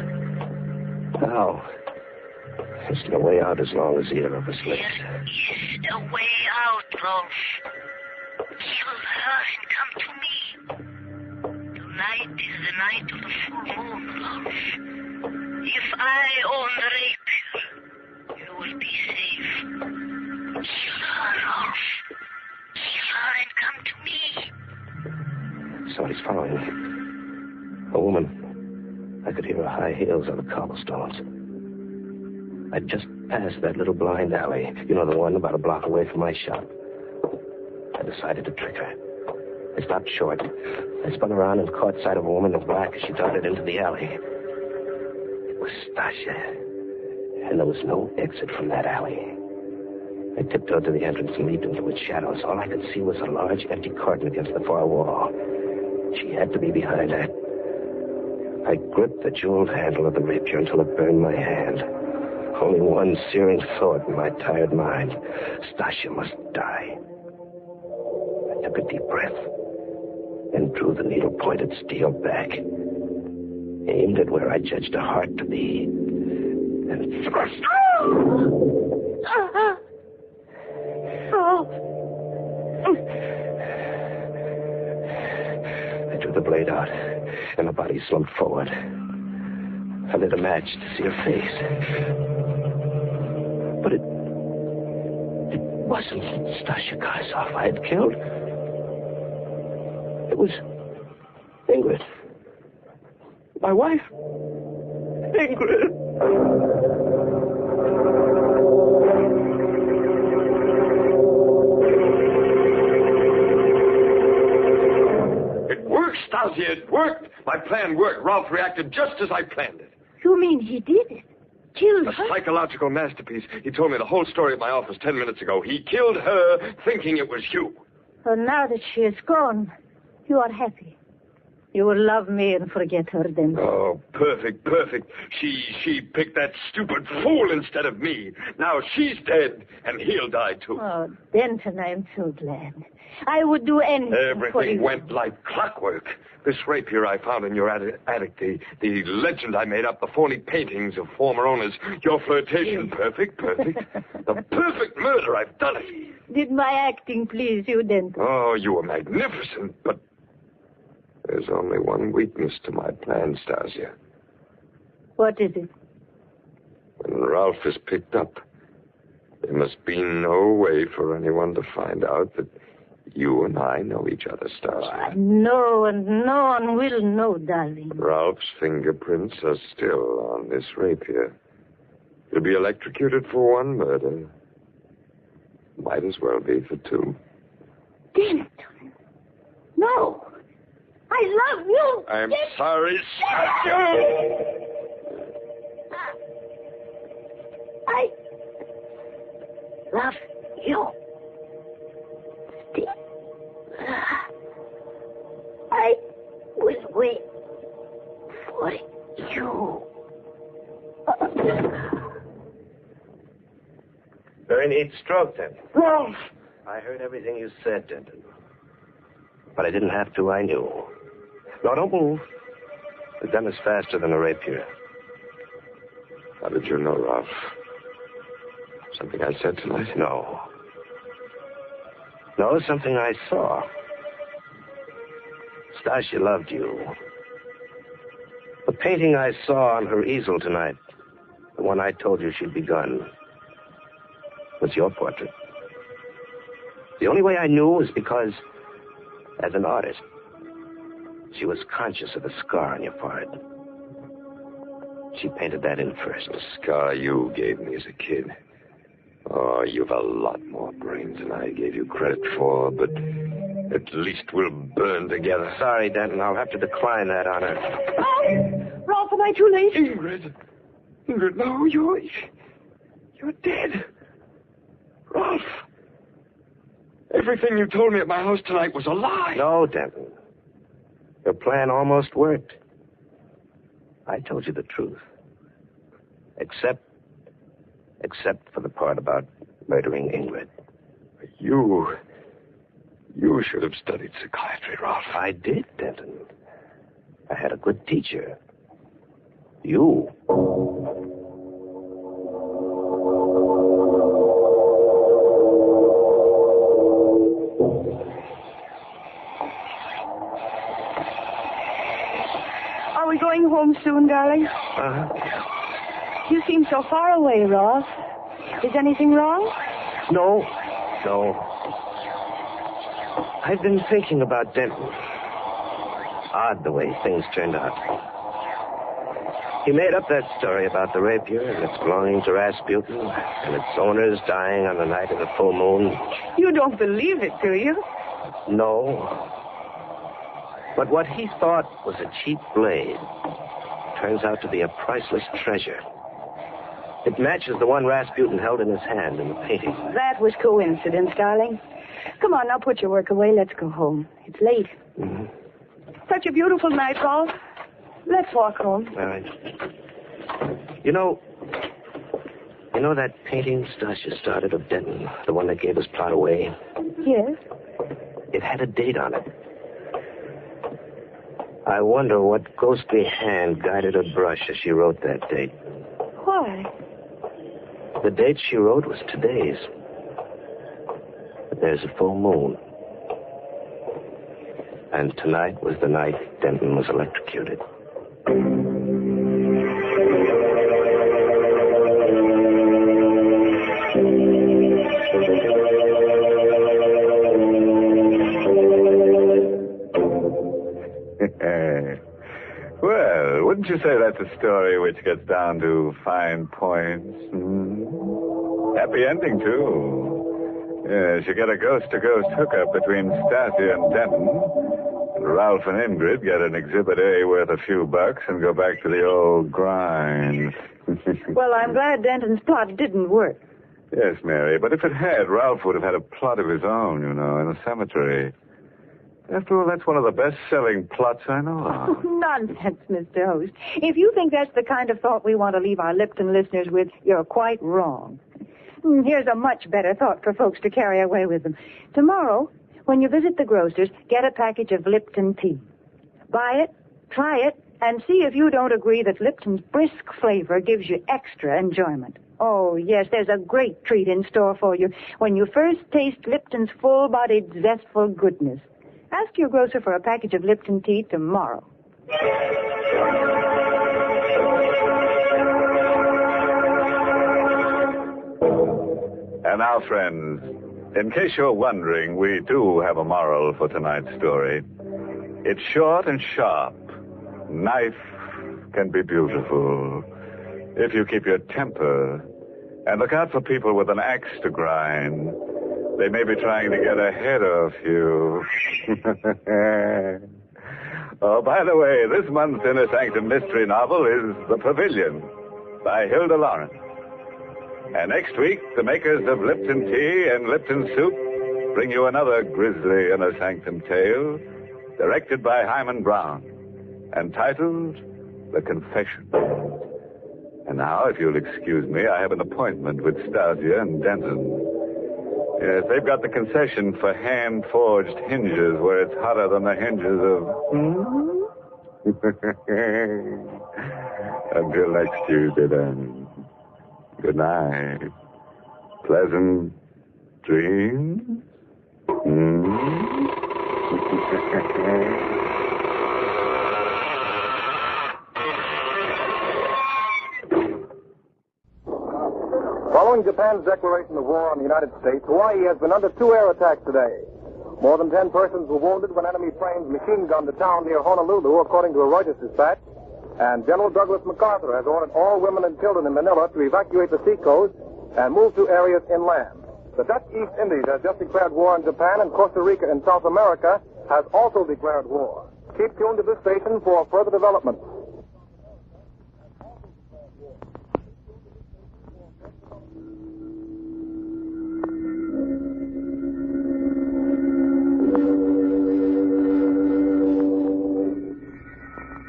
B: How? There's no way out as long as either of us lives.
M: There is a way out, Rolf. Kill her and come to me. Tonight is the night of the full moon, Rolf. If I own the rapier, you will be safe. Kill her, Rolf. Kill her and come to me.
B: Somebody's following me. A woman. I could hear her high heels on the cobblestones. I'd just passed that little blind alley. You know, the one about a block away from my shop. I decided to trick her. I stopped short. I spun around and caught sight of a woman in black as she darted into the alley. It was Stasha. And there was no exit from that alley. I tiptoed to the entrance and leaped into its shadows. All I could see was a large empty carton against the far wall. She had to be behind her. I gripped the jeweled handle of the rapier until it burned my hand. Only one searing thought in my tired mind. Stasha must die. I took a deep breath and drew the needle-pointed steel back, aimed at where I judged her heart to be, and thrust. I drew the blade out, and the body slumped forward. I lit a match to see her face. But it wasn't Stasha Karsov I had killed. It was Ingrid. My wife. Ingrid.
L: It worked, Stasia. It worked. My plan worked. Ralph reacted just as I planned it.
M: You mean he did it? Killed
L: A
M: her?
L: psychological masterpiece. He told me the whole story at my office 10 minutes ago. He killed her thinking it was you.
M: So now that she is gone, you are happy. You will love me and forget her then.
L: Oh, perfect, perfect. She picked that stupid fool instead of me. Now she's dead, and he'll die too.
M: Oh, Denton, I am so glad. I would do anything for
L: Everything
M: you.
L: went like clockwork. This rapier I found in your attic, the legend I made up, the phony paintings of former owners, your flirtation, perfect. The perfect murder, I've done it.
M: Did my acting please you, Denton?
L: Oh, you were magnificent, but there's only one weakness to my plan, Stasia.
M: What is it?
L: When Ralph is picked up, there must be no way for anyone to find out that you and I know each other, Stasia.
M: No, and no one will know, darling.
L: Ralph's fingerprints are still on this rapier. He'll be electrocuted for one murder. Might as well be for two.
W: Denton. No. I love you.
L: I'm sorry, Sanctum.
W: I love you. I will wait for you.
B: Very neat stroke, then.
W: Rolf!
B: I heard everything you said, Denton. But I didn't have to, I knew. No, don't move. The gun is faster than a rapier.
L: How did you know, Ralph? Something I said tonight?
B: No. No, something I saw. Stasia loved you. The painting I saw on her easel tonight, the one I told you she'd begun, was your portrait. The only way I knew was because, as an artist, she was conscious of the scar on your forehead. She painted that in first.
L: The scar you gave me as a kid. Oh, you've a lot more brains than I gave you credit for, but at least we'll burn together.
B: Sorry, Denton. I'll have to decline that honor.
W: Oh! Ralph, am I too late?
L: Ingrid, no, you're dead. Ralph, everything you told me at my house tonight was a lie.
B: No, Denton. Your plan almost worked. I told you the truth. Except for the part about murdering Ingrid.
L: You should have studied psychiatry, Ralph.
B: I did, Denton. I had a good teacher. You.
W: Are we going home soon, darling? You seem so far away, Ross. Is anything wrong?
B: No. I've been thinking about Denton. Odd the way things turned out. He made up that story about the rapier and its belonging to Rasputin and its owners dying on the night of the full moon.
W: You don't believe it, do you?
B: No. But what he thought was a cheap blade turns out to be a priceless treasure. It matches the one Rasputin held in his hand in the painting.
W: That was coincidence, darling. Come on, now put your work away. Let's go home. It's late.
B: Mm-hmm.
W: Such a beautiful night, Rolf. Let's walk home.
B: All right. You know that painting Stasia started of Denton, the one that gave us plot away?
W: Yes?
B: It had a date on it. I wonder what ghostly hand guided her brush as she wrote that date.
W: Why?
B: The date she wrote was today's. But there's a full moon. And tonight was the night Denton was electrocuted.
T: Well, wouldn't you say that's a story which gets down to fine points? Happy ending, too. Yes, you get a ghost-to-ghost hookup between Stasia and Denton. Ralph and Ingrid get an Exhibit A worth a few bucks and go back to the old grind.
E: Well, I'm glad Denton's plot didn't work.
T: Yes, Mary, but if it had, Ralph would have had a plot of his own, in the cemetery. After all, that's one of the best-selling plots I know of.
E: Oh, nonsense, Mr. Host. If you think that's the kind of thought we want to leave our Lipton listeners with, you're quite wrong. Here's a much better thought for folks to carry away with them. Tomorrow, when you visit the grocer's, get a package of Lipton tea. Buy it, try it, and see if you don't agree that Lipton's brisk flavor gives you extra enjoyment. Oh, yes, there's a great treat in store for you when you first taste Lipton's full-bodied, zestful goodness. Ask your grocer for a package of Lipton tea tomorrow.
T: And now, friends, in case you're wondering, we do have a moral for tonight's story. It's short and sharp. Knife can be beautiful if you keep your temper and look out for people with an axe to grind. They may be trying to get ahead of you. Oh, by the way, this month's Inner Sanctum mystery novel is The Pavilion by Hilda Lawrence. And next week, the makers of Lipton Tea and Lipton Soup bring you another grisly Inner Sanctum tale, directed by Hyman Brown, and titled The Confession. And now, if you'll excuse me, I have an appointment with Stasia and Denton. Yes, they've got the concession for hand-forged hinges where it's hotter than the hinges of... Until next Tuesday, then. Good night. Pleasant dreams.
G: Following Japan's declaration of war on the United States, Hawaii has been under 2 air attacks today. More than 10 persons were wounded when enemy planes machine-gunned a town near Honolulu, according to a Reuters dispatch. And General Douglas MacArthur has ordered all women and children in Manila to evacuate the seacoast and move to areas inland. The Dutch East Indies has just declared war on Japan, and Costa Rica in South America has also declared war. Keep tuned to this station for further developments.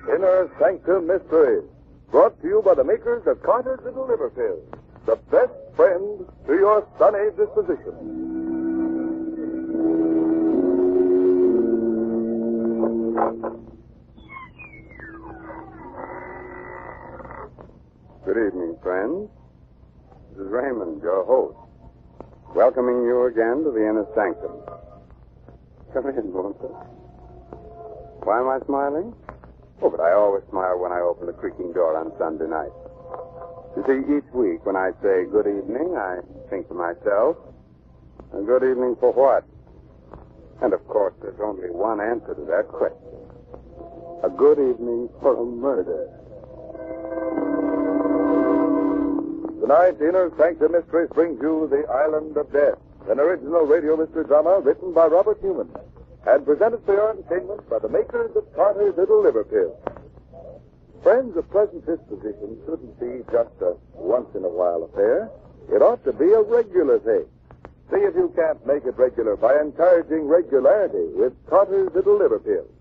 G: Inner Sanctum Mysteries, brought to you by the makers of Carter's Little Liver Pills, the best friend to your sunny disposition.
N: Good evening, friends. This is Raymond, your host, welcoming you again to the Inner Sanctum. Come in, won't you? Why am I smiling? Oh, but I always smile when I open the creaking door on Sunday night. You see, each week when I say good evening, I think to myself, a good evening for what? And of course, there's only one answer to that question. A good evening for a murder.
G: Tonight, Inner Sanctum Mysteries brings you The Island of Death, an original radio mystery drama written by Robert Newman and presented for your entertainment by the makers of Carter's Little Liver Pills. Friends, a pleasant disposition shouldn't be just a once-in-a-while affair. It ought to be a regular thing. See if you can't make it regular by encouraging regularity with Carter's Little Liver Pills.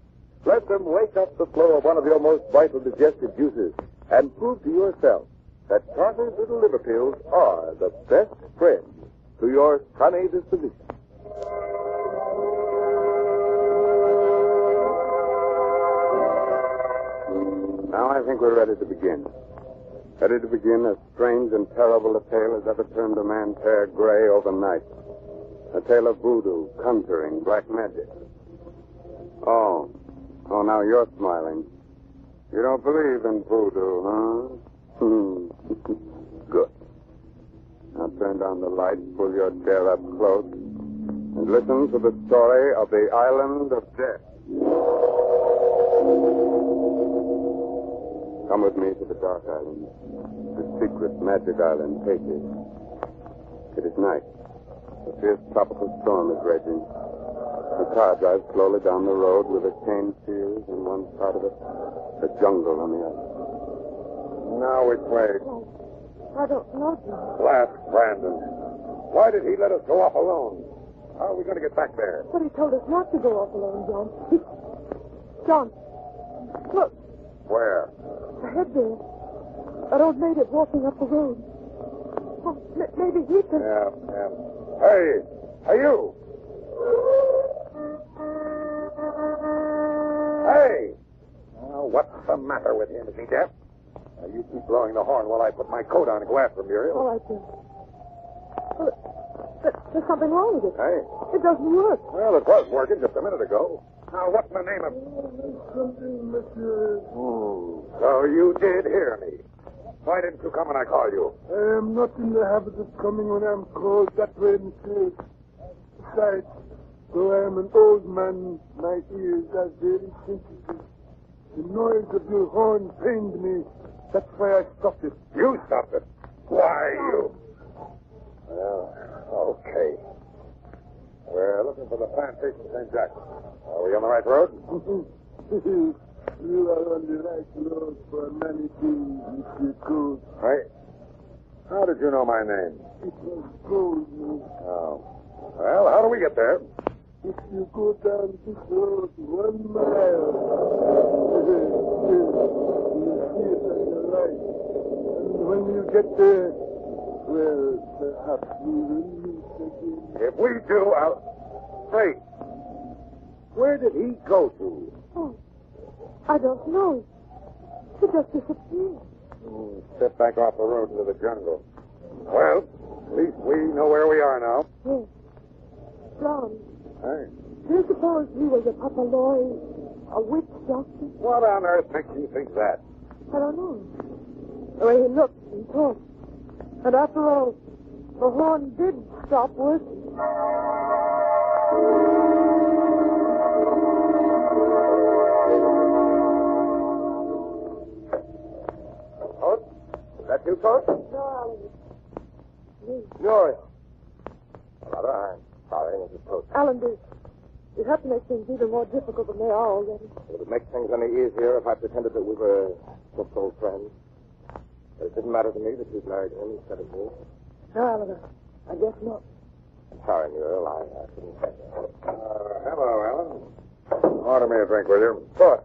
G: Let them wake up the flow of one of your most vital digestive juices and prove to yourself that Carter's Little Liver Pills are the best friend to your sunny disposition.
N: Now I think we're ready to begin. Ready to begin as strange and terrible a tale as ever turned a man's hair gray overnight. A tale of voodoo, conjuring, black magic. Oh, now you're smiling. You don't believe in voodoo, huh? Good. Now turn down the lights, pull your chair up close, and listen to the story of the Island of Death. Come with me to the Dark Island, the secret magic island, Haiti. It is night. A fierce tropical storm is raging. The car drives slowly down the road with a cane field on one side of it, a jungle on the other. Now which way?
W: I don't know.
G: Blast Brandon. Why did he let us go off alone? How are we going to get back there?
W: But he told us not to go off alone, John. John, look.
G: Where?
W: Ahead there. An old native walking up the road. Oh, maybe he can...
G: Yeah. Hey, you! Hey! Now, what's the matter with him? Is he deaf? Now, you keep blowing the horn while I put my coat on and go after him, Muriel.
W: All right, Jim. Well, there's something wrong with it.
G: Hey.
W: It doesn't work.
G: Well, it was working just a minute ago. Now, what's the name of... So you did hear me. Why didn't you come when I called you?
K: I am not in the habit of coming when I'm called that way, Monsieur. Besides, though I am an old man, my ears are very sensitive. The noise of your horn pained me. That's why I stopped it.
G: You stopped it? Why, you... Well, okay. We're looking for the plantation St. Jack. Are we on the right road?
Q: You are on the right road for many things, Mr. Cold.
G: Right. How did you know my name?
Q: It was Cold.
G: Oh. Well, how do we get there?
Q: If you go down this road 1 mile, you'll see it on your right. And when you get there, well, perhaps we will meet again.
G: If we do, I'll... Hey, where did he go to?
R: Oh, I don't know. He just disappeared.
G: Step back off the road into the jungle. Well, at least we know where we are now.
R: Yes. John,
G: Hey.
R: do you suppose he was a papaloy, a witch doctor?
G: What on earth makes you think that?
R: I don't know. The way he looked and talked. And after all, the horn did stop working.
G: Coach? Is that you, Coach?
R: No, Alan. Me.
G: Muriel. Mother, I'm sorry, Mrs. Coach.
R: Alan, you have to make things even more difficult than they are already.
G: Would it make things any easier if I pretended that we were just old friends? It didn't matter to me that you'd married him instead of me.
R: No, Alan, I guess not.
G: I'm sorry, Muriel. I shouldn't say that. Hello, Alan. Order me a drink, will you? Coach.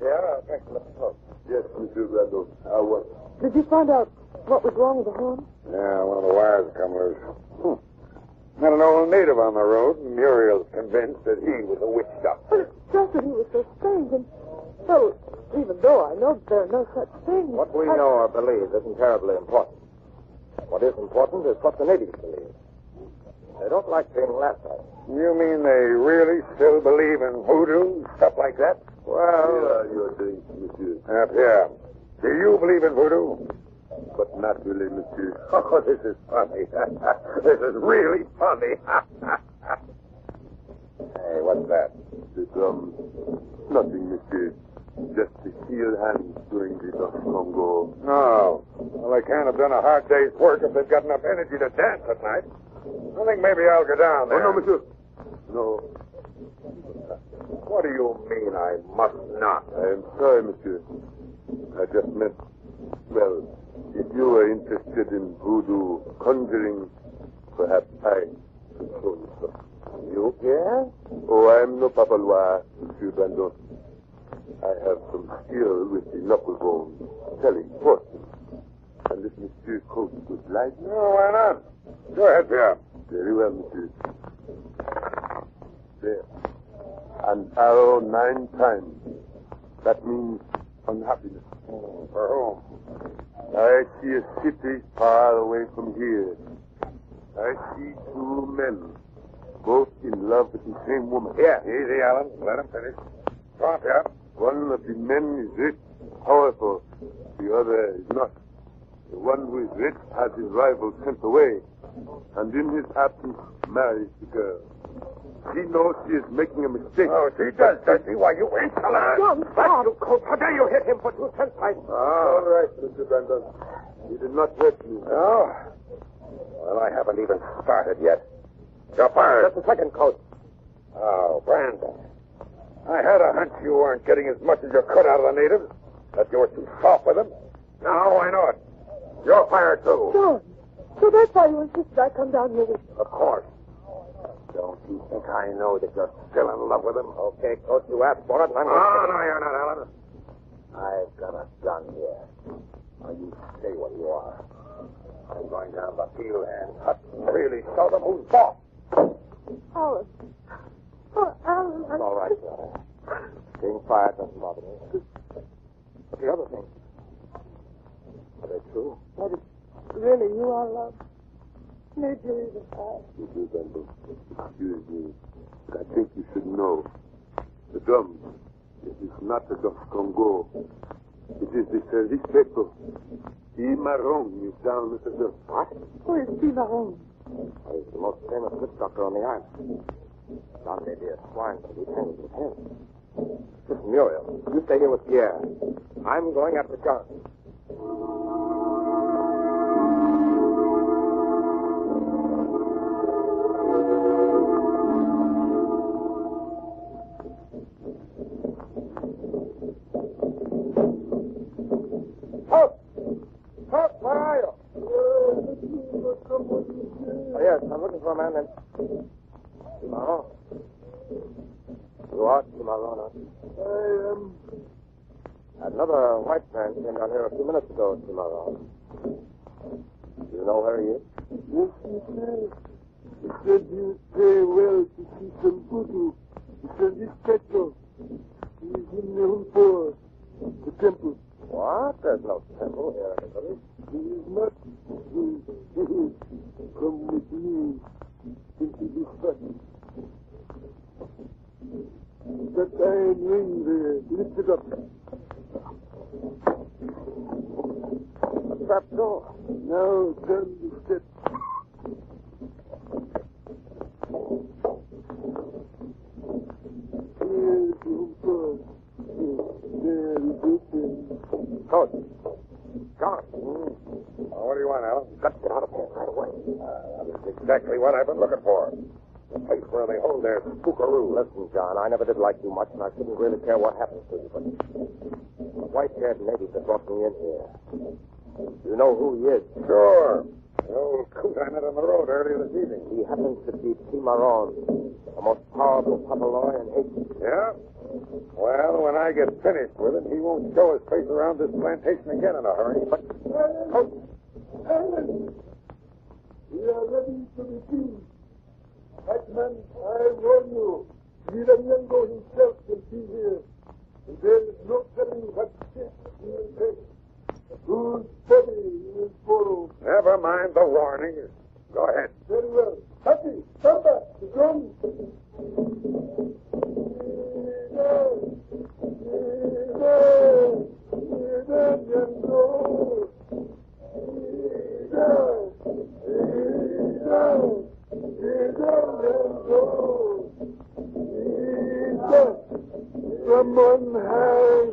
G: Yeah, thanks, Mr. Coach.
Q: Yes, Mr. Randall. I was.
R: Did you find out what was wrong with the horn?
G: Yeah, one of the wires come loose. Met an old native on the road, and Muriel's convinced that he was a witch doctor.
R: But it's just that he was so strange, and so, even though I know that there are no such things...
G: What we know or believe isn't terribly important. What is important is what the natives believe. They don't like being laughed at. You mean they really still believe in voodoo, stuff like that? Well...
Q: You're saying, Monsieur.
G: Yeah. Do you believe in voodoo?
Q: But not really, Monsieur.
G: Oh, this is funny. This is really funny. Hey, what's that?
Q: Nothing, Monsieur. Just the steel hands doing the Congo.
G: Oh. Well, they can't have done a hard day's work if they've got enough energy to dance at night. I think maybe I'll go down there.
Q: Oh, no, Monsieur. No.
G: What do you mean I must not?
Q: I am sorry, Monsieur. I just meant, well, if you are interested in voodoo conjuring, perhaps I could show you some.
G: You can?
Q: Oh, I am no papalois, Monsieur Brandon. I have some skill with the knuckle bones, telling fortunes. And if Monsieur Coates would like...
G: No, why not? Go ahead, Pierre.
Q: Very well, Monsieur. There. An arrow 9 times. That means unhappiness.
G: For whom?
Q: I see a city far away from here. I see 2 men, both in love with the same woman.
G: Yeah, easy, Alan. Let him finish. Go on, Pierre.
Q: One of the men is rich, powerful. The other is not. The one who is rich has his rival sent away, and in his absence marries the girl. She knows she is making a mistake.
G: Oh, she does she? Why, you ain't telling her.
R: John,
G: That's you, Coach. How dare you hit him for 2 cents?
Q: All right, Mr. Brandon. He did not hurt you.
G: Oh? Well, I haven't even started yet. You're fired.
Q: Just a second, Coach.
G: Oh, Brandon. I had a hunch you weren't getting as much as you could out of the natives, that you were too soft with them. Now I know it. You're fired, too.
R: John, so that's why you insisted I come down here with you.
G: Of course. Don't you think I know that you're still in love with him? Okay, Coach, you asked for it, and I'm going to... No, you're not, Alan. I've got a gun here. Now, you stay where you are. I'm going down the field and cut and really show them who's boss.
R: Alan. Oh, Alan.
G: It's all right, brother. Being fired doesn't bother me. But the other things, are they true?
R: That is really you are love. Maybe you're even tired.
Q: Mr. Brandon, excuse me. I think you should know. The drum, it is not the Dutch Congo. It is the service paper. E. Marron is down with the drum.
G: What?
R: Who is P. Marron?
G: He's the most famous witch doctor on the island. John may be a swine, but he can with him. Listen, Muriel, you stay here with Pierre. I'm going after John.
D: Yes, I'm looking for a man named Cimarron. You are Cimarron,
Q: I am.
D: Another white man came down here a few minutes ago, Cimarron. Do you know where he is?
Q: Yes, he did. He said he would pay well to see some voodoo. He said he's special. He's in the Humpor, the temple.
D: What? There's no temple here in the village.
Q: He is not. Come with me into this hut. That iron ring there, lift it up.
D: A trap door.
Q: Now turn the steps. Here's the Humpor. There is open.
D: Coach. John. What do you want, Alan? Got to get out of here right away. That's exactly what I've been looking for. The place where they hold their spookaroo. Listen, John, I never did like you much, and I shouldn't really care what happens to you, but the white-haired native that brought me in here. You know who he is? Sure. The old coot I met on the road earlier this evening. He happens to be Cimarron, the most powerful papaloy in Haiti. Yeah? Well, when I get finished with him, he won't show his face around this plantation again in a hurry, but...
Q: Alan! Alan! We are ready to begin. Putman, I warn you. Miranyango himself will be here. And there is no telling what step he will take. Whose body he will follow.
N: Never mind the warning. Go ahead.
Q: Very well. Happy, Samba, the drum. From on high,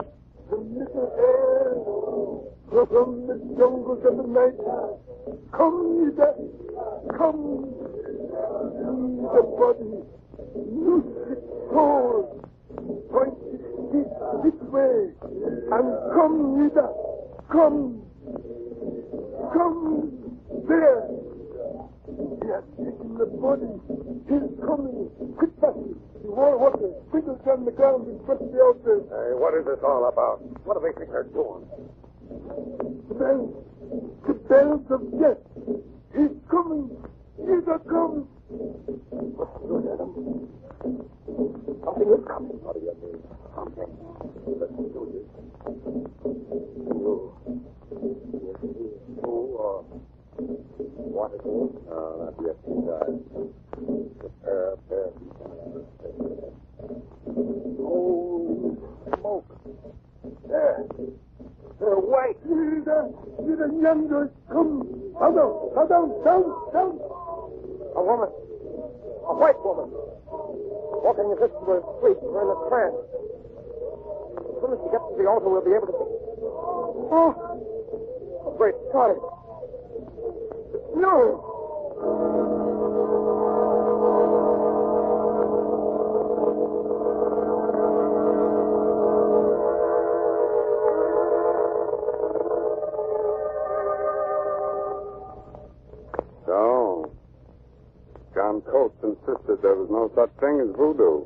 Q: from little air, from the jungles of the night, come, Ida, come, see the body, loose its soul, point its feet this way, and come, Ida, come, there. He has taken the body. He's coming. Quick back. The wall water. Sprinkles on the ground in front of the altar.
N: Hey, what is this all about? What do they think they're doing?
Q: The bells. The bells of death. He's coming. Either comes.
D: What's doing, Adam? Something is coming. What do you mean? Something. Listen to this. Who or what it is? Not yet. Holy smoke.
Q: There. They're white. Either younger. Come. Down.
D: A woman. A white woman. Walking as if she were asleep or in a trance. As soon as she gets to the altar, we'll be able to see. Oh, great God. No.
N: So, John Coates insisted there was no such thing as voodoo.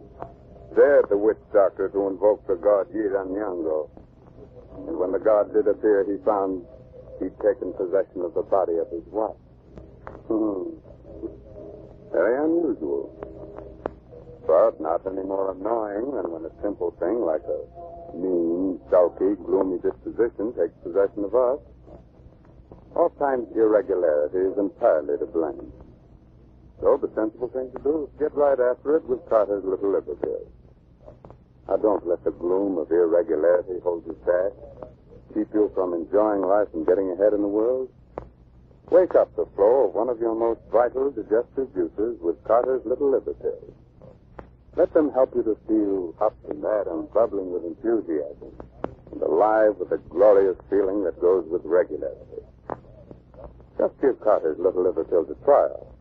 N: Dared the witch doctor to invoke the god Yiranyango. And when the god did appear, he found he'd taken possession of the body of his wife. Very unusual. But not any more annoying than when a simple thing like a mean, sulky, gloomy disposition takes possession of us. Oftentimes irregularity is entirely to blame. So the sensible thing to do is get right after it with Carter's little Liverpool. Now don't let the gloom of irregularity hold you back, keep you from enjoying life and getting ahead in the world. Wake up the flow of one of your most vital digestive juices with Carter's little Liverpool. Let them help you to feel up and mad and bubbling with enthusiasm and alive with the glorious feeling that goes with regularity. Just give Carter's little liver pills a trial.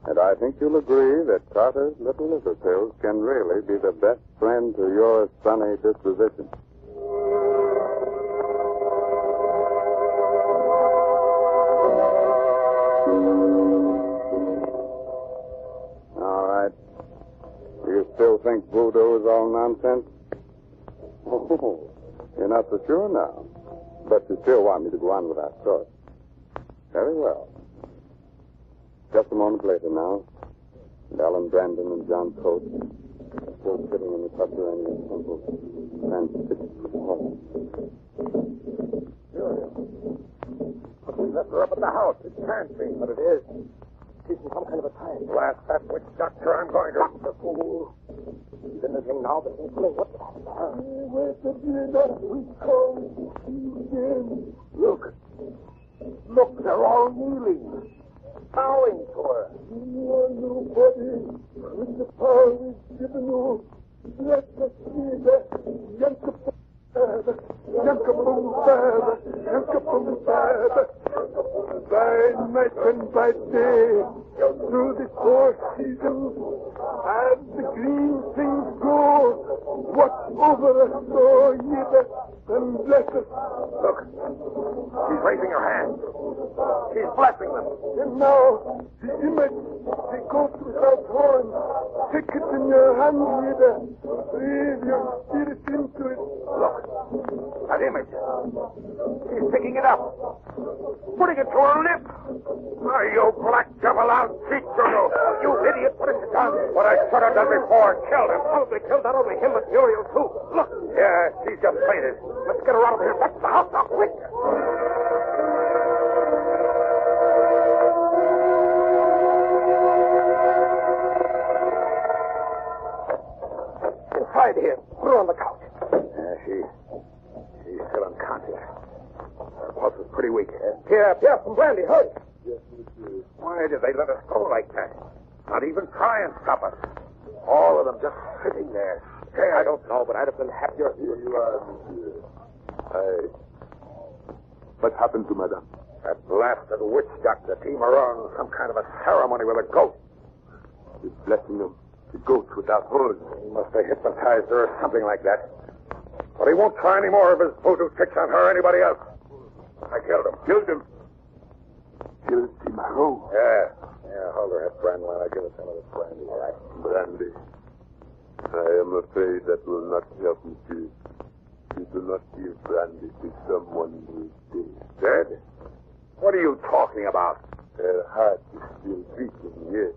N: And I think you'll agree that Carter's little liver pills can really be the best friend to your sunny disposition. think voodoo is all nonsense? Oh, you're not so sure now. But you still want me to go on with our story. Very well. Just a moment later now, and Alan Brandon and John Coates are still sitting in the subterranean temple, transfixed with horror.
D: But we left her up at the house. It can't be. But it is. She's in some kind of a trance. Blast that witch doctor. I'm going to... Dr. Fool. He's in the thing now, but he's doing what? Where's the blood? We call again. Look. Look, they're all kneeling. Bowing to her. You are nobody. With the power we've given you. Let us see that. By night and by day, through the 4 seasons, as the green things grow, watch over us, O Yida, and bless us. Look, she's raising her hand. She's blessing them. And now, the image, the ghost without horns, take it in your hand, Yida. Breathe your spirit into it. Look, that image. She's picking it up. Putting it to her lip. Oh, you black devil, I'll teach you. You idiot, what have you done? What I should have done before. Killed him. Probably killed not only him, but Muriel, too. Look. Yeah, she's just fainted. Let's get her out of here. Back to the house now, quick. Inside here. Put her on the couch. She's still unconscious. Her pulse is pretty weak. Pierre, some brandy, hurry. Yes, monsieur. Why did they let us go like that? Not even try and stop us. All of them just sitting there. Hey, I don't know, but I'd have been happier.
Q: Here you are, monsieur. What happened to Madame?
D: That blasted witch doctor came around some kind of a ceremony with a goat.
Q: He's blessing them. The goat without horns.
D: He must have hypnotized her or something like that. But he won't try any more of his voodoo tricks on her or anybody else. I killed him.
Q: Killed him? Killed Cimarron?
D: Yeah, hold her head, Brand, while I give her some of this brandy. All right.
Q: Brandy. I am afraid that will not help, monsieur. You do not give brandy to someone who is dead.
D: Dead? What are you talking about?
Q: Her heart is still beating, yes.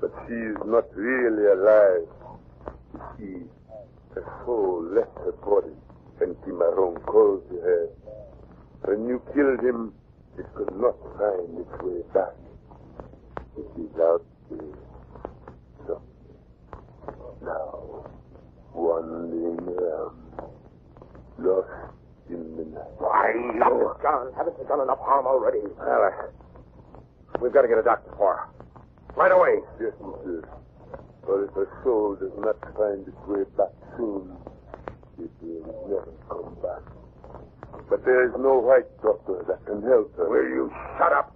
Q: But she is not really alive. You see, her soul left her body when Cimarron called to her. When you killed him, it could not find its way back. It is out there. So, now, wandering around, lost in the night.
D: Why, look, John, haven't you done enough harm already? Well, we've got to get a doctor for her. Right away.
Q: Yes, monsieur. For if her soul does not find its way back soon, it will never come back. But there is no white doctor that can help her.
D: Will you shut up?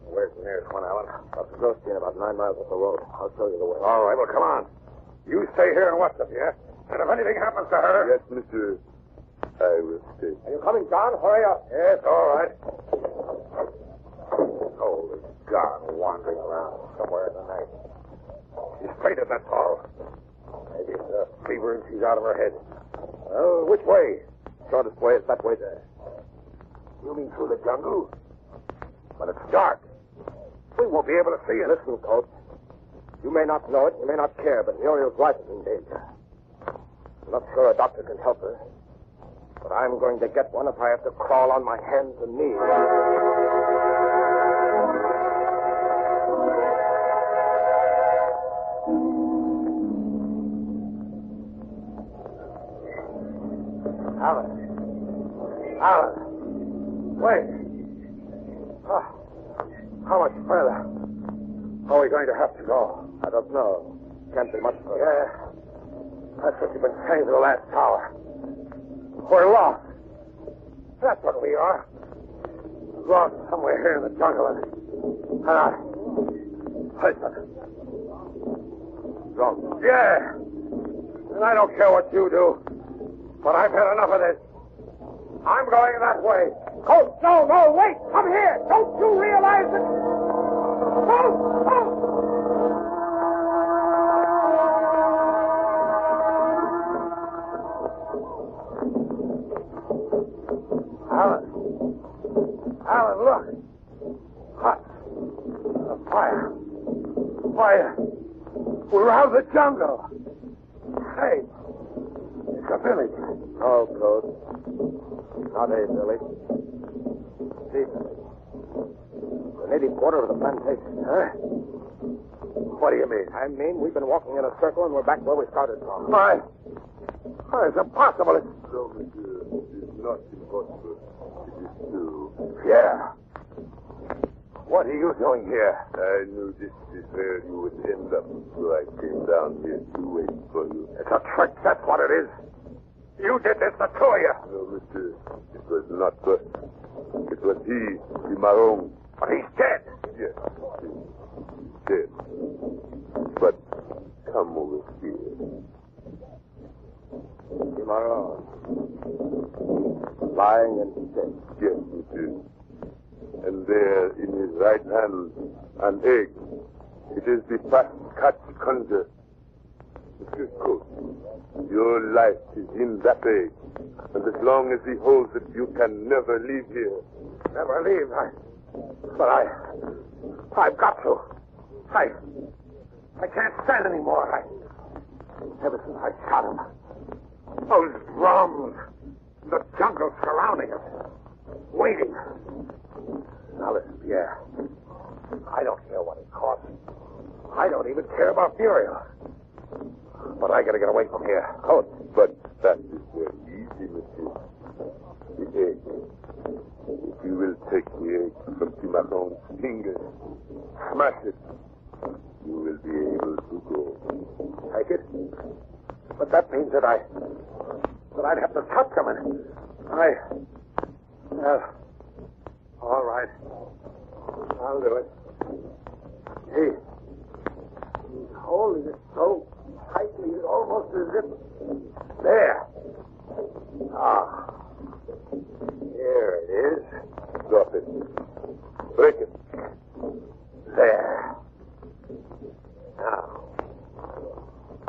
D: Where's the nearest one, Alan? Up the Grosjean, about 9 miles up the road. I'll show you the way. All right, well, come on. You stay here and watch us, yeah? And if anything happens to her...
Q: Yes, monsieur. I will stay.
D: Are you coming, John? Hurry up. Yes, all right. Holy God, wandering around somewhere in the night. She's fainted, that's all. Maybe it's a fever and she's out of her head. Well, which way? Shortest way is that way there. You mean through the jungle? But it's dark. We won't be able to see it. Listen, Coach. You may not know it, you may not care, but Muriel's life is in danger. I'm not sure a doctor can help her. But I'm going to get one if I have to crawl on my hands and knees. Alan. Wait. How much further? Are we going to have to go? I don't know. Can't be much further. Yeah. That's what you've been saying for the last hour. We're lost. That's what we are. Lost somewhere here in the jungle. Listen. Wrong. Yeah. And I don't care what you do. But I've had enough of this. I'm going that way. Coach, no, wait. Come here. Don't you realize it? Coach! Alan, look. Hot. A fire. Fire. We're out of the jungle. Hey. It's a village.
A: Oh, Claude. Not a village. See, the native quarter of the plantation.
D: Huh? What do you mean?
A: I mean, we've been walking in a circle and we're back where we started from.
D: Why? It's impossible.
Q: No, monsieur. It is not impossible. It is true.
D: Yeah. What are you doing here?
Q: I knew this is where you would end up, so I came down here to wait for you.
D: It's a trick, that's what it is. You did this, the two of you.
Q: No, monsieur. It was not us. It was he, Cimarron.
D: But he's dead.
Q: Yes, he's dead. But come over here.
A: Cimarron. Lying and dead.
Q: Yes, monsieur. And there in his right hand, an egg. It is the fast cat conjure. Monsieur Coates, your life is in that egg. And as long as he holds it, you can never leave here.
D: Never leave. But I've got to. I can't stand anymore. Ever since I shot him. Those drums. The jungle surrounding us. Waiting. Now listen, Pierre. I don't care what it costs. I don't even care about Muriel. But I gotta get away from here.
Q: Oh, but that is very easy, monsieur. The egg. If you will take the egg from Cimarron's fingers, smash it, you will be able to go.
D: Take it? But that means that I'd have to touch him, and all right. I'll do it. He's holding it so tightly, it's almost as if... There. Ah. Here it is.
Q: Drop it. Break it.
D: There.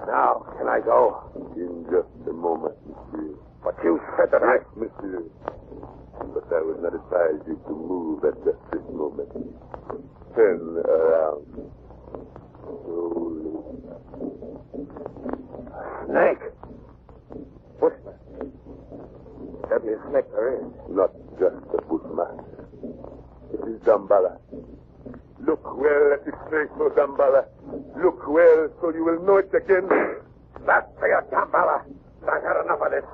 D: Now, can I go?
Q: In just a moment, monsieur.
D: But you said that
Q: yes, monsieur. But I would not advise you to move at just this moment. Turn around. Slowly.
D: Snake? Bushman. Deadliest snake there is.
Q: Not just a bushman. It is Damballa. Look well at the snake, no Damballa. Look well so you will know it again.
D: That's for you, Damballa. I've had enough of this.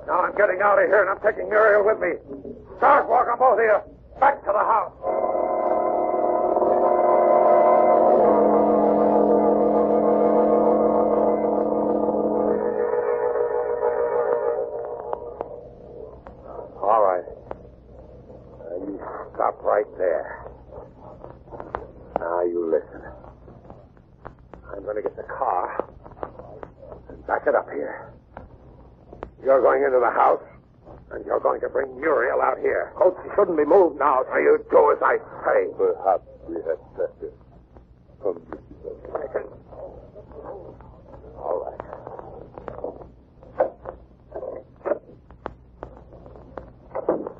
D: Now I'm getting out of here and I'm taking Muriel with me. Start walking, both of you. Back to the house. All right. You stop right there. Now you listen. I'm going to get the car and back it up here. You're going into the house, and you're going to bring Muriel out here. Coach, she shouldn't be moved now, so you do as I say.
Q: Perhaps we had better. Come,
D: Mr. All right.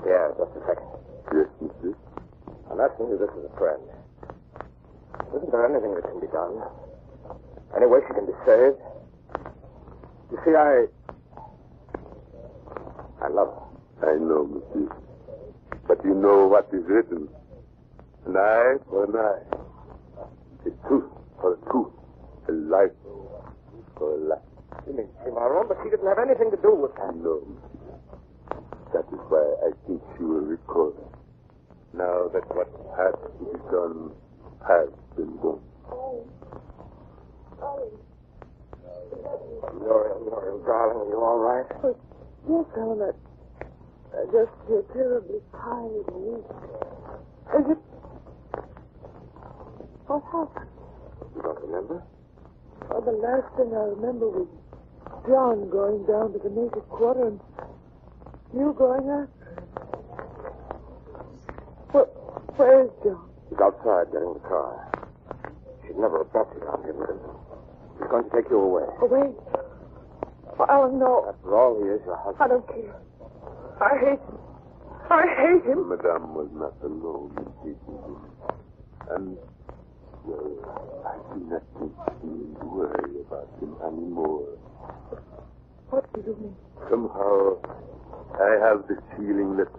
D: Yeah, just a second.
Q: Yes, monsieur.
D: I'm asking you this as a friend. Isn't there anything that can be done? Any way she can be saved? You see, I love her.
Q: I know, monsieur. But you know what is written. An eye for an eye. A tooth for a tooth. A life for a life.
D: You mean Cimarron? But she didn't have anything to do with that.
Q: No. That is why I think she will recover. Now that what has to be done has been done.
D: Muriel, darling, are you all right?
R: Yes, Alan. I just feel terribly tired and weak. As if... What happened?
D: You don't remember?
R: Oh, the last thing I remember was John going down to the native quarter and you going after him. Where is John?
D: He's outside getting the car. She'd never have brought you down here with him. He's going to take you away.
R: Away? Oh, Alan, no.
D: After all, he is your husband.
R: I don't care. I hate him. I hate him.
Q: Madame was not alone in hating him. And, well, I do not think she need worry about him anymore.
R: What do you mean?
Q: Somehow, I have the feeling that...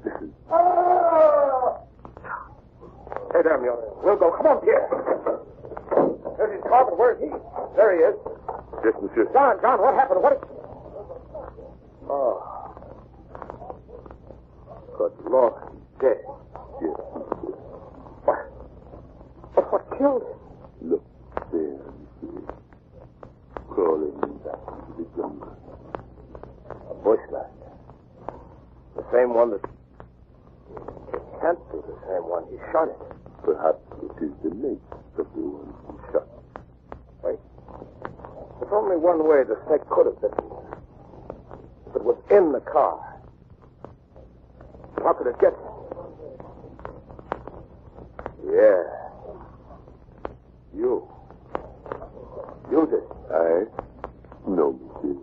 Q: Listen.
D: Hey, damn you. We'll go. Come on, Pierre. There's his car, but where's he? There he is.
Q: Yes, monsieur.
D: John, what happened? What is... Oh. Good Lord, he's dead.
Q: Yes, monsieur.
D: What killed him?
Q: Look there, monsieur. Crawling back into the jungle.
D: A bushland. The same one that... It can't be the same one. He shot it.
Q: Perhaps it is the mate of the one who shot.
D: Wait. There's only one way the snake could have bitten. If it was in the car. How could it get there? Yeah. You did it.
Q: No, monsieur.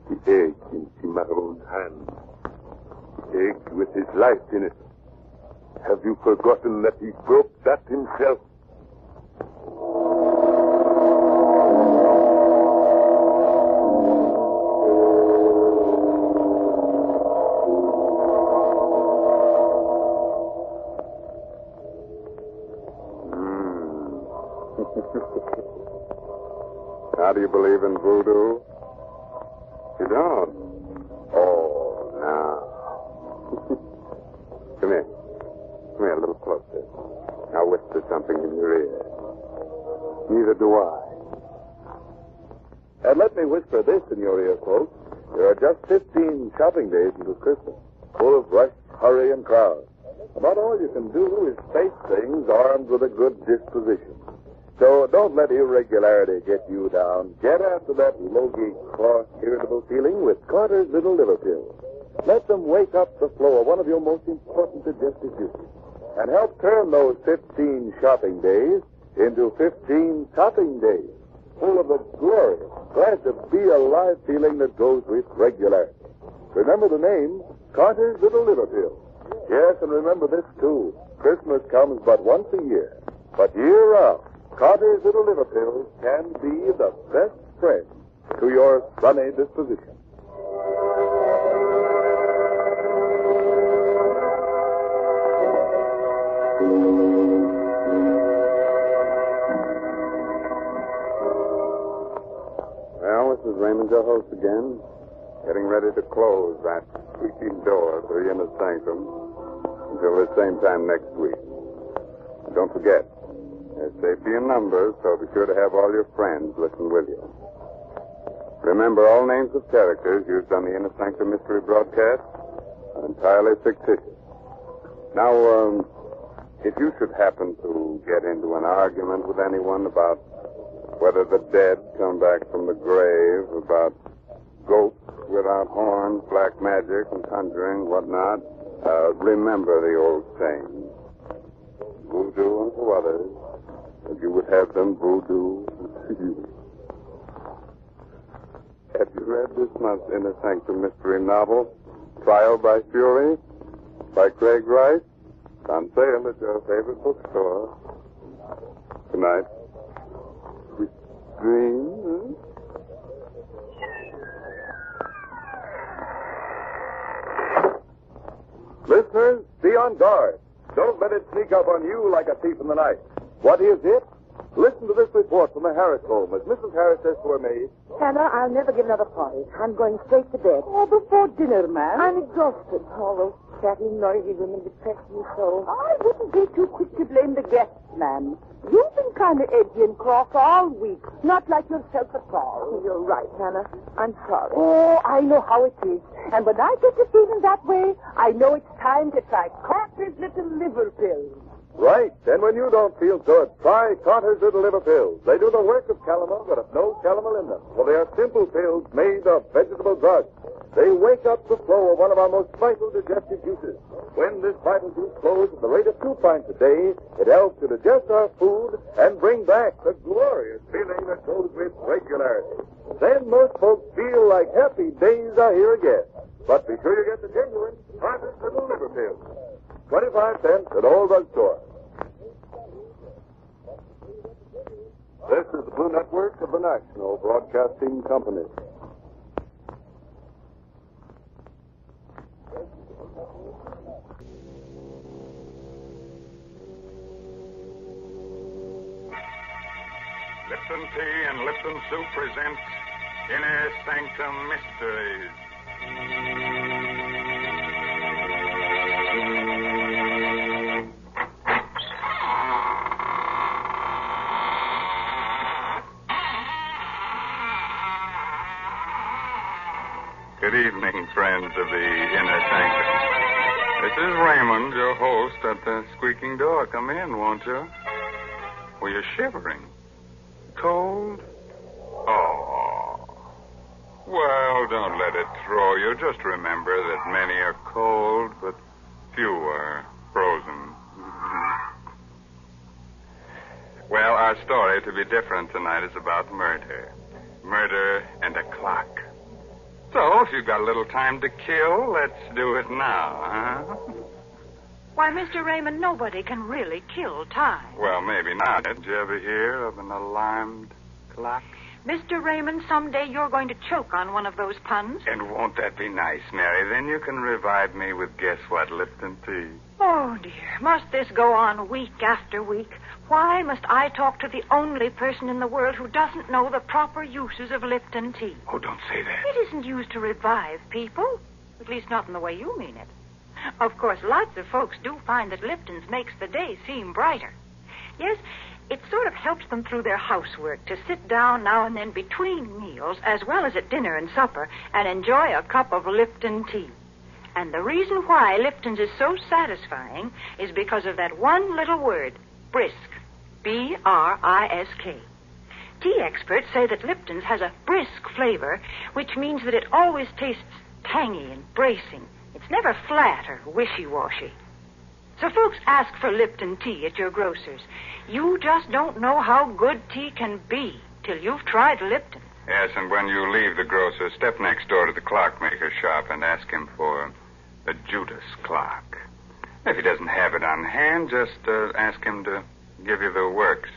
Q: The egg in Cimarron's hand. The egg with his life in it. Have you forgotten that he broke that himself?
N: Now, do you believe in voodoo? You don't? Oh, now. Come here. Come here a little closer. I'll whisper something in your ear. Neither do I.
G: And let me whisper this in your ear, folks. There are just 15 shopping days until Christmas, full of rush, hurry, and crowd. About all you can do is face things armed with a good disposition. So don't let irregularity get you down. Get after that logy, cross, irritable feeling with Carter's Little Liver Pills. Let them wake up the flow of one of your most important digestive juices and help turn those 15 shopping days into 15 topping days, full of the glorious, glad to be alive feeling that goes with regularity. Remember the name, Carter's Little Liver Pills. Yes, and remember this, too. Christmas comes but once a year. But year-round, Carter's Little Liver Pills can be the best friend to your sunny disposition.
N: Well, this is Raymond, your host again. Getting ready to close that creaking door to the inner sanctum until the same time next week. And don't forget, there's safety in numbers, so be sure to have all your friends listen with you. Remember, all names of characters used on the Inner Sanctum Mystery broadcast are entirely fictitious. Now, if you should happen to get into an argument with anyone about whether the dead come back from the grave, about ghosts without horns, black magic, and conjuring, whatnot, remember the old saying. Voodoo unto others, and you would have them voodoo to you. Have you read this month's Inner Sanctum Mystery novel, Trial by Fury, by Craig Rice? It's on sale at your favorite bookstore. Good night. Sweet dreams.
G: Listeners, be on guard. Don't let it sneak up on you like a thief in the night. What is it? Listen to this report from the Harris home as Mrs. Harris says to her maid.
R: Hannah, I'll never give another party. I'm going straight to bed. Oh, before dinner, ma'am. I'm exhausted. All those chatty, noisy women depress me so. I wouldn't be too quick to blame the guests, ma'am. You've been kind of edgy and cross all week. Not like yourself at all. You're right, Hannah. I'm sorry. Oh, I know how it is. And when I get to feeling that way, I know it's time to try Carter's Little Liver liver pills.
G: Right. And when you don't feel good, try Carter's Little Liver Pills. They do the work of calomel, but have no calomel in them. For they are simple pills made of vegetable drugs. They wake up the flow of one of our most vital digestive juices. When this vital juice flows at the rate of 2 pints a day, it helps to digest our food and bring back the glorious feeling that goes with regularity. Then most folks feel like happy days are here again. But be sure you get the genuine Carter's Little Liver Pills. 25 cents at all drugstores.
N: This is the Blue Network of the National Broadcasting Company.
O: Lipton Tea and Lipton Soup present Inner Sanctum Mysteries. Good evening, friends of the Inner Sanctum. This is Raymond, your host, at the squeaking door. Come in, won't you? Well, you're shivering. Cold? Oh. Well, don't let it throw you. Just remember that many are cold, but few are frozen. Well, our story, to be different tonight, is about murder. Murder and a clock. So, if you've got a little time to kill, let's do it now, huh?
S: Why, Mr. Raymond, nobody can really kill time.
O: Well, maybe not. Did you ever hear of an alarmed clock?
S: Mr. Raymond, someday you're going to choke on one of those puns.
O: And won't that be nice, Mary? Then you can revive me with guess what, Lipton tea.
S: Oh, dear. Must this go on week after week? Why must I talk to the only person in the world who doesn't know the proper uses of Lipton tea?
O: Oh, don't say that.
S: It isn't used to revive people. At least not in the way you mean it. Of course, lots of folks do find that Lipton's makes the day seem brighter. Yes, it sort of helps them through their housework to sit down now and then between meals, as well as at dinner and supper, and enjoy a cup of Lipton tea. And the reason why Lipton's is so satisfying is because of that one little word, brisk. B-R-I-S-K. Tea experts say that Lipton's has a brisk flavor, which means that it always tastes tangy and bracing. It's never flat or wishy-washy. So folks ask for Lipton tea at your grocer's. You just don't know how good tea can be till you've tried Lipton.
O: Yes, and when you leave the grocer, step next door to the clockmaker's shop and ask him for the Judas clock. If he doesn't have it on hand, just ask him to give you the works.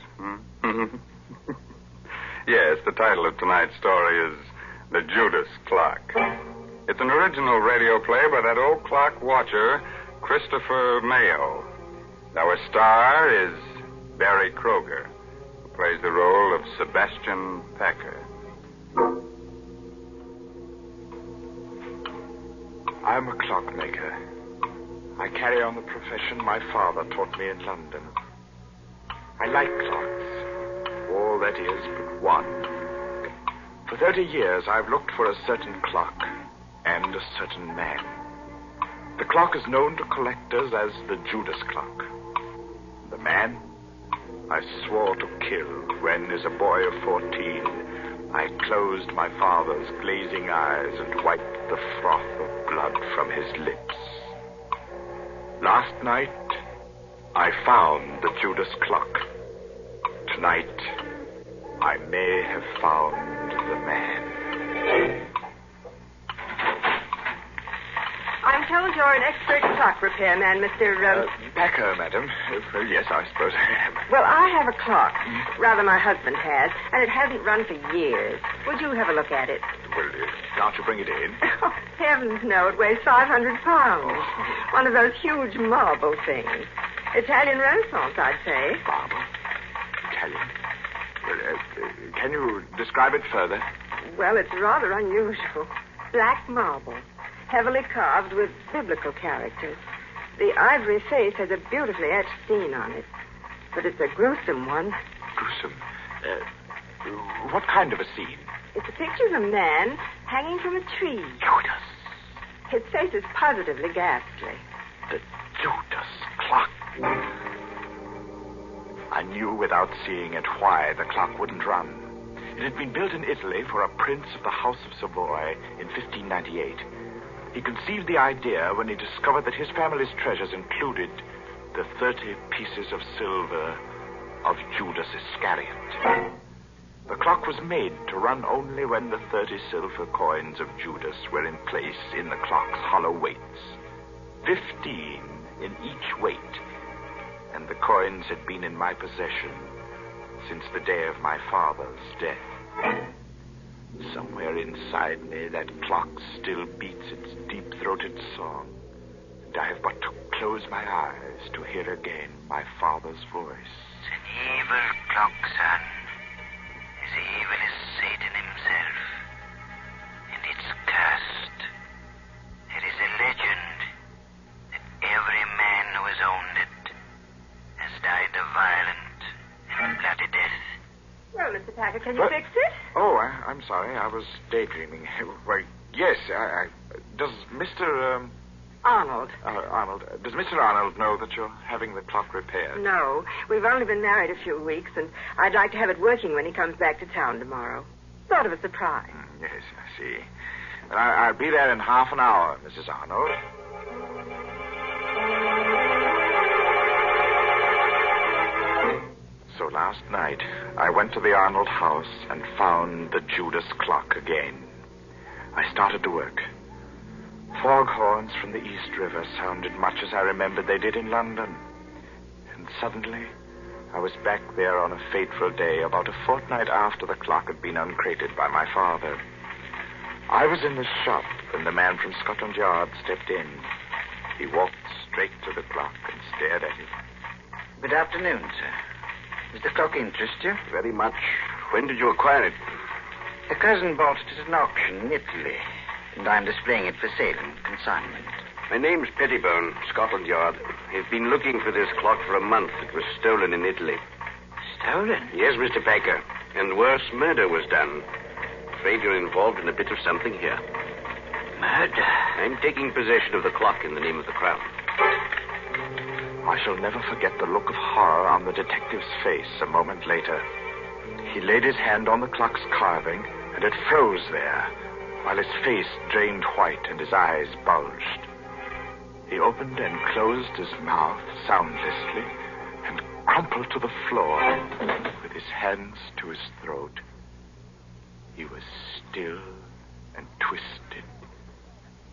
O: Yes, the title of tonight's story is The Judas Clock. It's an original radio play by that old clock watcher, Christopher Mayo. Our star is Barry Kroger, who plays the role of Sebastian Packer.
U: I'm a clockmaker. I carry on the profession my father taught me in London. I like clocks. All that is but one. For 30 years, I've looked for a certain clock and a certain man. The clock is known to collectors as the Judas clock. The man I swore to kill when, as a boy of 14, I closed my father's glazing eyes and wiped the froth of blood from his lips. Last night, I found the Judas clock. Tonight, I may have found the man.
V: I'm told you're an expert clock repairman, Mr.
U: Packer, madam. Yes, I suppose I am.
V: Well, I have a clock. Rather, my husband has, and it hasn't run for years. Would you have a look at it?
U: Well, can't you bring it in?
V: Oh, heavens, no. It weighs 500 pounds. One of those huge marble things. Italian Renaissance, I'd say.
U: Marble? Italian? Well, can you describe it further?
V: Well, it's rather unusual. Black marble, heavily carved with biblical characters. The ivory face has a beautifully etched scene on it, but it's a gruesome one.
U: Gruesome? What kind of a scene?
V: It's a picture of a man hanging from a tree.
U: Judas.
V: His face is positively ghastly.
U: The Judas clock. knew without seeing it why the clock wouldn't run. It had been built in Italy for a prince of the House of Savoy in 1598. He conceived the idea when he discovered that his family's treasures included the 30 pieces of silver of Judas Iscariot. The clock was made to run only when the 30 silver coins of Judas were in place in the clock's hollow weights. 15 in each weight, and the coins had been in my possession since the day of my father's death. Somewhere inside me, that clock still beats its deep-throated song, and I have but to close my eyes to hear again my father's voice.
F: It's an evil clock, son. As evil as Satan himself. And it's cursed. There is a legend that every man who has owned it has died a violent and bloody death.
V: Well, Mr. Packard, can you fix it?
U: Oh, I'm sorry. I was daydreaming. Well, yes, does Mr.
V: Arnold.
U: Arnold, does Mr. Arnold know that you're having the clock repaired?
V: No. We've only been married a few weeks, and I'd like to have it working when he comes back to town tomorrow. Sort of a surprise.
U: Yes, I see. Well, I'll be there in half an hour, Mrs. Arnold. So last night, I went to the Arnold house and found the Judas clock again. I started to work. Foghorns from the East River sounded much as I remembered they did in London. And suddenly, I was back there on a fateful day about a fortnight after the clock had been uncrated by my father. I was in the shop when the man from Scotland Yard stepped in. He walked straight to the clock and stared at it.
F: Good afternoon, sir. Does the clock interest you?
U: Very much. When did you acquire it?
F: A cousin bought it at an auction in Italy, and I'm displaying it for sale and consignment.
H: My name's Pettibone, Scotland Yard. I've been looking for this clock for a month. It was stolen in Italy.
F: Stolen?
H: Yes, Mr. Packer. And worse, murder was done. Afraid you're involved in a bit of something here.
F: Murder?
H: I'm taking possession of the clock in the name of the Crown.
U: I shall never forget the look of horror on the detective's face a moment later. He laid his hand on the clock's carving, and it froze there, while his face drained white and his eyes bulged. He opened and closed his mouth soundlessly and crumpled to the floor with his hands to his throat. He was still and twisted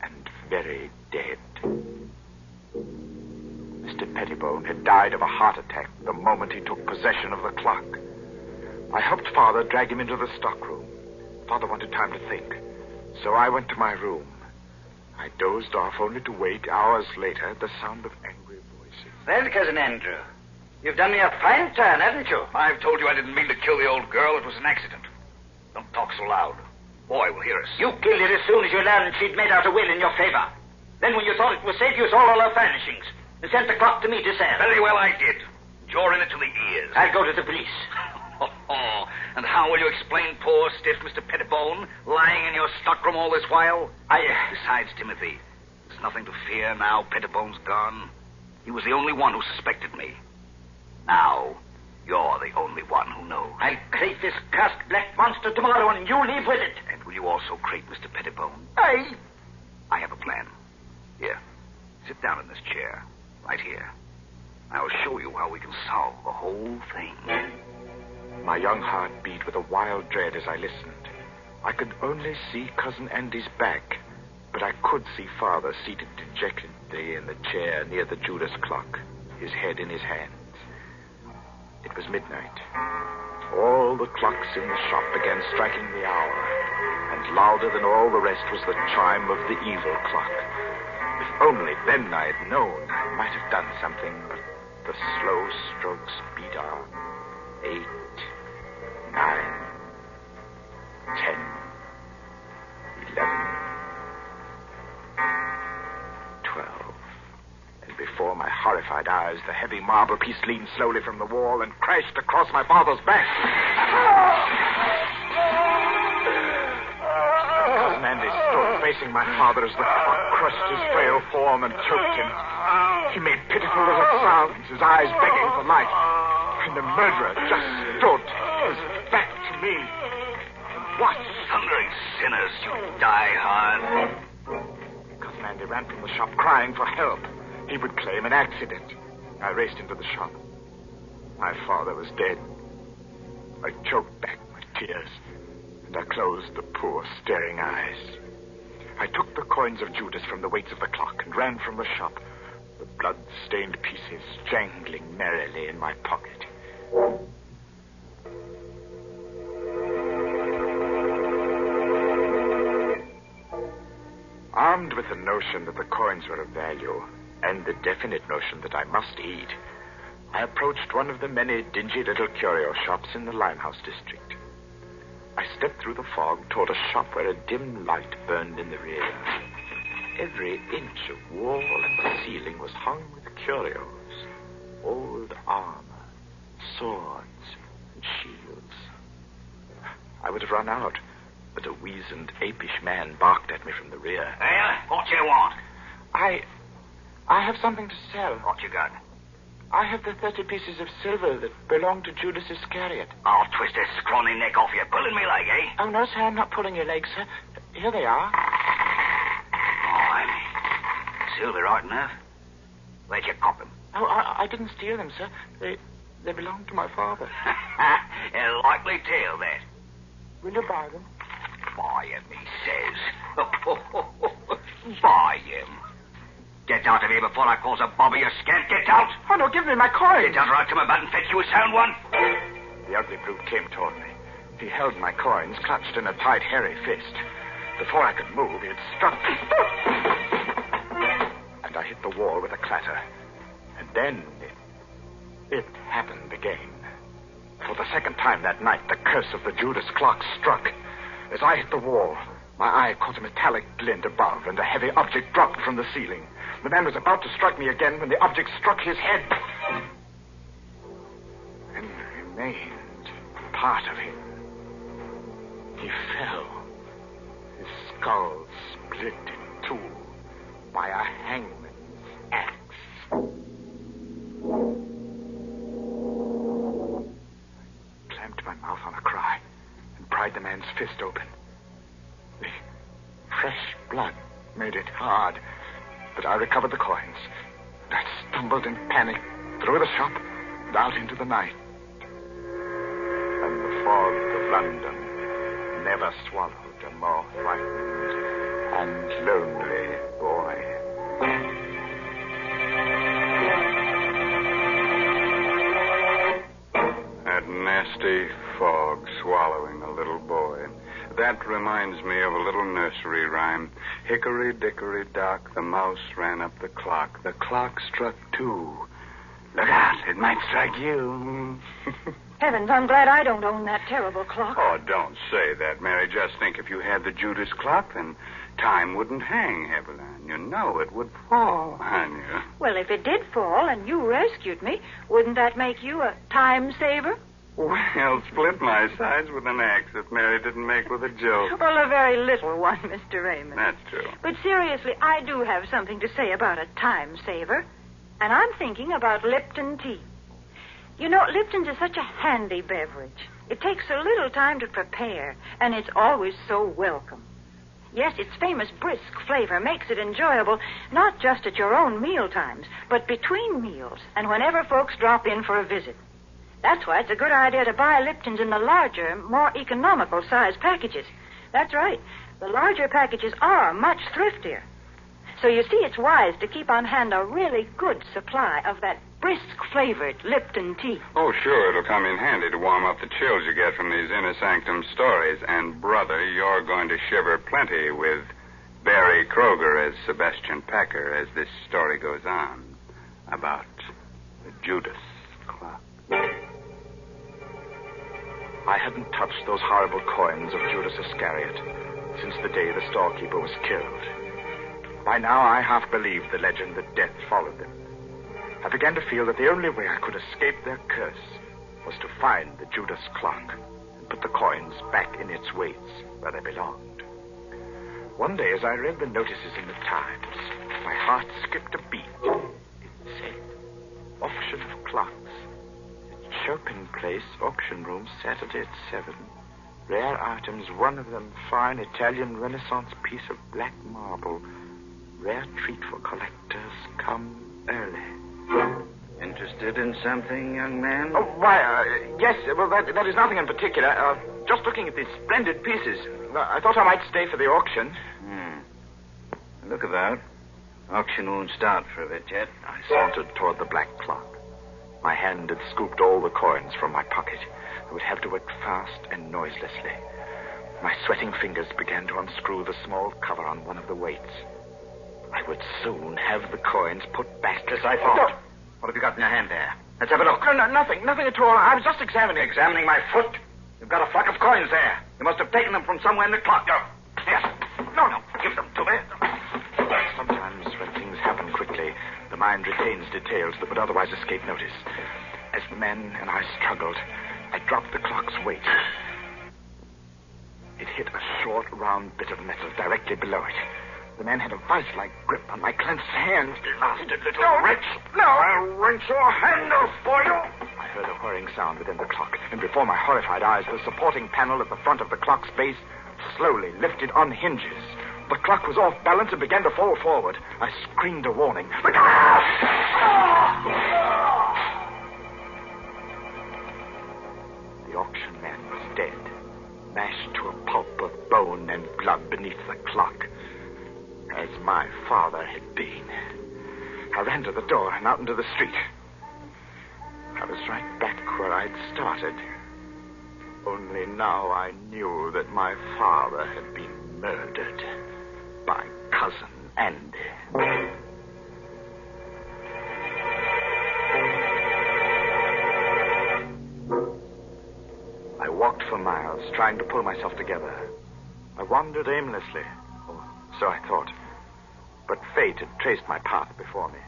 U: and very dead. Mr. Pettibone had died of a heart attack the moment he took possession of the clock. I helped Father drag him into the stockroom. Father wanted time to think, so I went to my room. I dozed off only to wake hours later at the sound of angry voices.
F: Well, Cousin Andrew, you've done me a fine turn, haven't you?
P: I've told you I didn't mean to kill the old girl. It was an accident. Don't talk so loud. Boy will hear us.
F: You killed her as soon as you learned she'd made out a will in your favor. Then when you thought it was safe, you sold all her furnishings and sent the clock to me to sell.
P: Very well, I did. You're in it to the ears.
F: I'll go to the police.
P: And how will you explain poor, stiff Mr. Pettibone lying in your stockroom all this while? Besides, Timothy, there's nothing to fear now Pettibone's gone. He was the only one who suspected me. Now, you're the only one who knows.
F: I'll crate this cursed black monster tomorrow, and you leave with it.
P: And will you also crate Mr. Pettibone?
F: I
P: have a plan. Here, sit down in this chair, right here. I'll show you how we can solve the whole thing.
U: My young heart beat with a wild dread as I listened. I could only see Cousin Andy's back, but I could see Father seated dejectedly in the chair near the Judas clock, his head in his hands. It was midnight. All the clocks in the shop began striking the hour, and louder than all the rest was the chime of the evil clock. If only then I had known, I might have done something, but the slow strokes beat on. 8, 9, 10, 11, 12. And before my horrified eyes, the heavy marble piece leaned slowly from the wall and crashed across my father's back. Cousin Andy stood facing my father as the clock crushed his frail form and choked him. He made pitiful little sounds, his eyes begging for life. And the murderer just stood, his back to me. And watched.
P: Thundering sinners, you die hard.
U: Cousin Andy ran from the shop crying for help. He would claim an accident. I raced into the shop. My father was dead. I choked back my tears, and I closed the poor, staring eyes. I took the coins of Judas from the weights of the clock and ran from the shop, the blood-stained pieces jangling merrily in my pocket. Armed with the notion that the coins were of value, and the definite notion that I must eat, I approached one of the many dingy little curio shops in the Limehouse district. I stepped through the fog toward a shop where a dim light burned in the rear. Every inch of wall and ceiling was hung with curios, old armor, swords, and shields. I would have run out, but a weazened, apish man barked at me from the rear.
P: Well, what you want?
U: I have something to sell.
P: What you got?
U: I have the 30 pieces of silver that belong to Judas Iscariot.
P: I'll twist this scrawny neck off you. Pulling me leg, eh?
U: Oh, no, sir, I'm not pulling your leg, sir. Here they are.
P: Fine. Silver, right enough. Where'd you cop them?
U: Oh, I didn't steal them, sir. They belong to my father.
P: A likely tale, that.
U: Will you buy them?
P: Buy him, he says. Buy him. Get out of here before I cause a bobby you scamp. Get out!
U: Oh, no, give me my coins.
P: Get out or I'll come about and fetch you a sound one.
U: The ugly brute came toward me. He held my coins clutched in a tight, hairy fist. Before I could move, he had struck me. And I hit the wall with a clatter. And then it happened again. For the second time that night, the curse of the Judas clock struck. As I hit the wall, my eye caught a metallic glint above, and a heavy object dropped from the ceiling. The man was about to strike me again when the object struck his head. And remained part of him. He fell. His skull split in two by a hangman's axe. I clamped my mouth on a cry and pried the man's fist open. The fresh blood made it hard, but I recovered the coins. I stumbled in panic through the shop and out into the night. And the fog of London never swallowed a more frightened and lonely boy.
O: That nasty fog swallowing a little boy. That reminds me of a little nursery rhyme. Hickory dickory dock, the mouse ran up the clock. The clock struck 2. Look out, it might strike you.
S: Heavens, I'm glad I don't own that terrible clock.
O: Oh, don't say that, Mary. Just think if you had the Judas clock, then time wouldn't hang heavily on you. No, it would fall on you.
S: Well, if it did fall and you rescued me, wouldn't that make you a time saver?
O: Well, split my sides with an axe if Mary didn't make with a joke.
S: Well, a very little one, Mr. Raymond.
O: That's true.
S: But seriously, I do have something to say about a time saver. And I'm thinking about Lipton tea. You know, Lipton's is such a handy beverage. It takes so little time to prepare, and it's always so welcome. Yes, its famous brisk flavor makes it enjoyable, not just at your own meal times, but between meals and whenever folks drop in for a visit. That's why it's a good idea to buy Lipton's in the larger, more economical size packages. That's right. The larger packages are much thriftier. So you see, it's wise to keep on hand a really good supply of that brisk-flavored Lipton tea.
O: Oh, sure, it'll come in handy to warm up the chills you get from these inner sanctum stories. And, brother, you're going to shiver plenty with Barry Kroger as Sebastian Packer as this story goes on about the Judas clock.
U: I hadn't touched those horrible coins of Judas Iscariot since the day the storekeeper was killed. By now, I half believed the legend that death followed them. I began to feel that the only way I could escape their curse was to find the Judas clock and put the coins back in its weights where they belonged. One day, as I read the notices in the Times, my heart skipped a beat. It said, auction of clocks. It Chopin Place, auction room, Saturday at 7. Rare items, one of them fine Italian Renaissance piece of black marble. Rare treat for collectors. Come early.
H: Interested in something, young man?
U: Oh, why, yes. Well, that is nothing in particular. Just looking at these splendid pieces. I thought I might stay for the auction.
H: Look about. Auction won't start for a bit yet.
U: I sauntered toward the black clock. My hand had scooped all the coins from my pocket. I would have to work fast and noiselessly. My sweating fingers began to unscrew the small cover on one of the weights. I would soon have the coins put back as I thought.
H: No. What have you got in your hand there? Let's have a look.
U: No, nothing at all. I was just examining.
H: Examining my foot? You've got a flock of coins there. You must have taken them from somewhere in the clock. Yes. No, give them to me.
U: Sometimes when things happen quickly, the mind retains details that would otherwise escape notice. As the man and I struggled, I dropped the clock's weight. It hit a short, round bit of metal directly below it. The man had a vice-like grip on my clenched hand.
H: Blasted little wretch. No. I'll wrench your hand off for you.
U: I heard a whirring sound within the clock, and before my horrified eyes, the supporting panel at the front of the clock's base slowly lifted on hinges. The clock was off balance and began to fall forward. I screamed a warning. The auction man was dead, mashed to a pulp of bone and blood beneath the clock, as my father had been. I ran to the door and out into the street. I was right back where I'd started. Only now I knew that my father had been murdered by Cousin Andy. I walked for miles, trying to pull myself together. I wandered aimlessly, or so I thought. But fate had traced my path before me,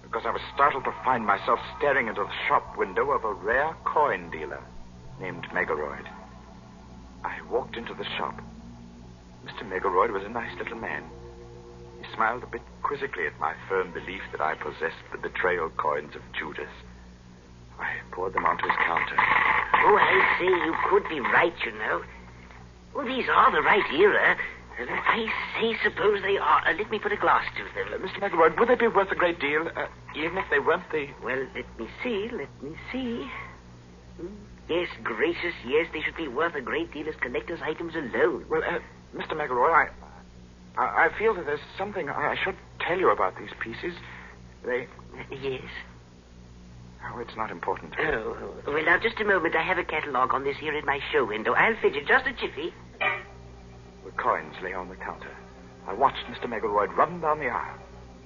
U: because I was startled to find myself staring into the shop window of a rare coin dealer named Megaroyd. I walked into the shop. Mr. Megaroyd was a nice little man. He smiled a bit quizzically at my firm belief that I possessed the betrayal coins of Judas. I poured them onto his counter.
B: Oh, I say, you could be right, you know. Well, these are the right era. I say, suppose they are. Let me put a glass to them.
U: Mr. Megaroyd, would they be worth a great deal, even if they weren't the...
B: Well, let me see. Yes, gracious, yes, they should be worth a great deal as collector's items alone.
U: Well, Mr. Megaroyd, I feel that there's something I should tell you about these pieces. They...
B: Yes?
U: Oh, it's not important.
B: Oh, well, now, just a moment. I have a catalogue on this here in my show window. I'll fidget just a jiffy.
U: The coins lay on the counter. I watched Mr. Megaroyd run down the aisle.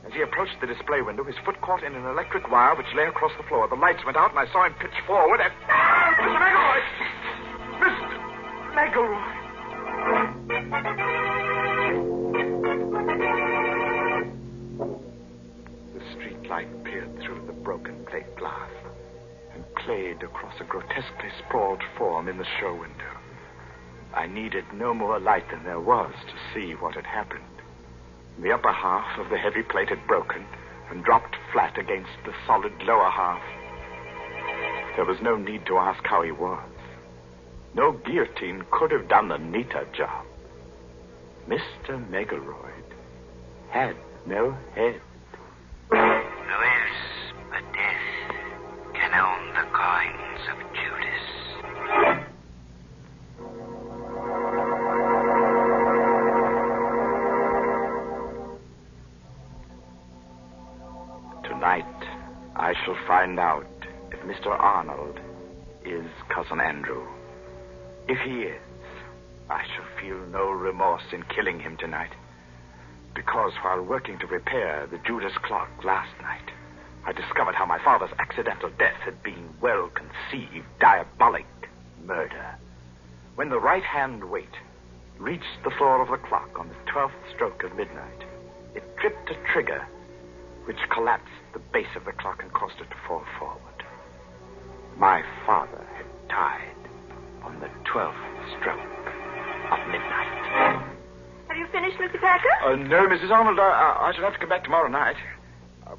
U: As he approached the display window, his foot caught in an electric wire which lay across the floor. The lights went out, and I saw him pitch forward and... Mr. Megaroyd! Mr. Megaroyd! The streetlight peered through the broken plate glass and played across a grotesquely sprawled form in the show window. I needed no more light than there was to see what had happened. The upper half of the heavy plate had broken and dropped flat against the solid lower half. There was no need to ask how he was. No guillotine could have done a neater job. Mr. Megaroyd had no head.
F: Who else but death can own the coins of Judas?
U: Tonight, I shall find out if Mr. Arnold is Cousin Andrew. If he is, I shall feel no remorse in killing him tonight. Because while working to repair the Judas clock last night, I discovered how my father's accidental death had been well-conceived, diabolic murder. When the right-hand weight reached the floor of the clock on the 12th stroke of midnight, it tripped a trigger which collapsed the base of the clock and caused it to fall forward. My father had died on the 12th stroke of midnight.
V: Have you finished, Mr. Packer?
U: No, Mrs. Arnold. I shall have to come back tomorrow night.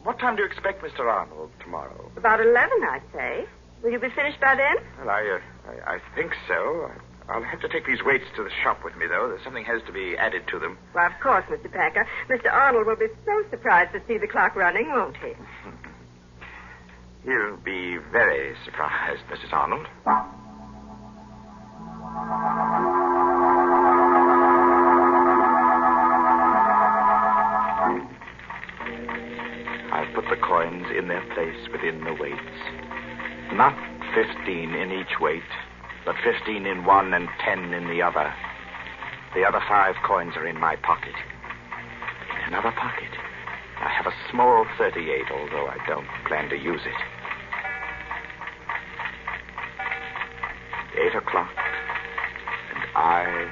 U: What time do you expect Mr. Arnold tomorrow?
V: About 11, I'd say. Will you be finished by then?
U: Well, I think so. I'll have to take these weights to the shop with me, though. Something has to be added to them.
V: Well, of course, Mr. Packer. Mr. Arnold will be so surprised to see the clock running, won't he?
U: He'll be very surprised, Mrs. Arnold. I've put the coins in their place within the weights. Not 15 in each weight, but 15 in one and 10 in the other. The other 5 coins are in my pocket. In another pocket, I have a small 38, although I don't plan to use it. 8 o'clock, and I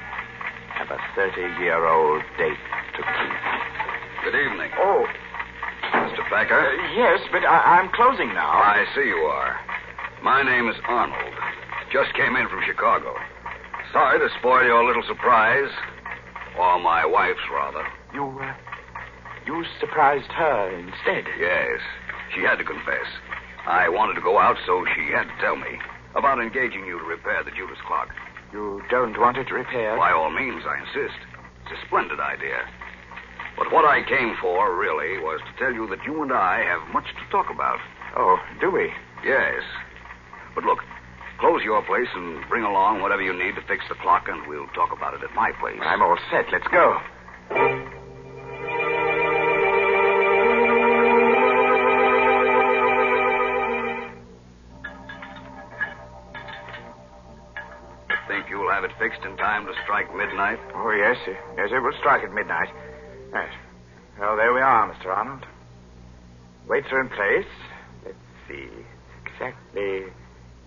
U: have a 30-year-old date to keep.
H: Good evening.
U: Oh.
H: Mr. Packer?
U: Yes, but I'm closing now.
H: I see you are. My name is Arnold. Just came in from Chicago. Sorry to spoil your little surprise. Or my wife's, rather.
U: You surprised her instead?
H: Yes. She had to confess. I wanted to go out, so she had to tell me about engaging you to repair the Judas clock.
U: You don't want it repaired?
H: By all means, I insist. It's a splendid idea. But what I came for, really, was to tell you that you and I have much to talk about.
U: Oh, do we?
H: Yes. But look, close your place and bring along whatever you need to fix the clock, and we'll talk about it at my place.
U: I'm all set. Let's go.
H: Think you'll have it fixed in time to strike midnight?
U: Oh, yes. Yes, it will strike at midnight. Yes. Well, there we are, Mr. Arnold. Weights are in place. Let's see. Exactly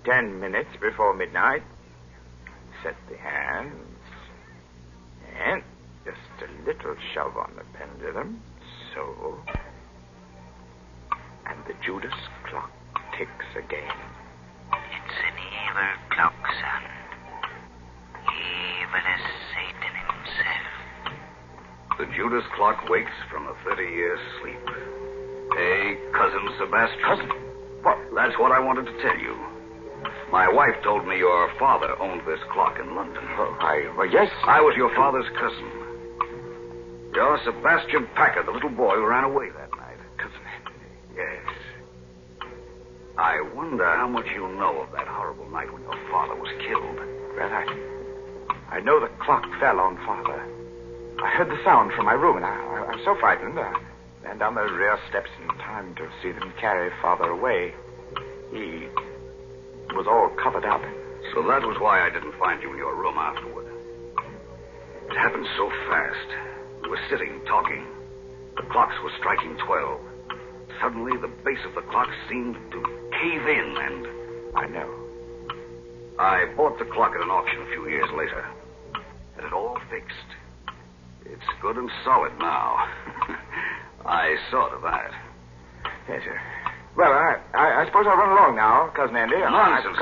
U: 10 minutes before midnight. Set the hands. And just a little shove on the pendulum. So. And the Judas clock ticks again.
F: It's an evil clock, son. Evil as Satan himself.
H: The Judas clock wakes from a 30-year sleep. Hey, Cousin Sebastian.
U: Cousin?
H: What? That's what I wanted to tell you. My wife told me your father owned this clock in London.
U: Well, yes.
H: I was your father's cousin. You're Sebastian Packer, the little boy who ran away that night.
U: Cousin?
H: Yes. I wonder how much you know of that horrible night when your father was killed.
U: Well, I know the clock fell on Father. I heard the sound from my room, and I was so frightened. I ran down the rear steps in time to see them carry Father away. He was all covered up.
H: So that was why I didn't find you in your room afterward. It happened so fast. We were sitting, talking. The clocks were striking 12. Suddenly, the base of the clock seemed to cave in, and...
U: I know.
H: I bought the clock at an auction a few years later. Had it all fixed. It's good and solid now. I saw to that.
U: Yes, sir. Well, I suppose I'll run along now, Cousin Andy.
H: Nonsense.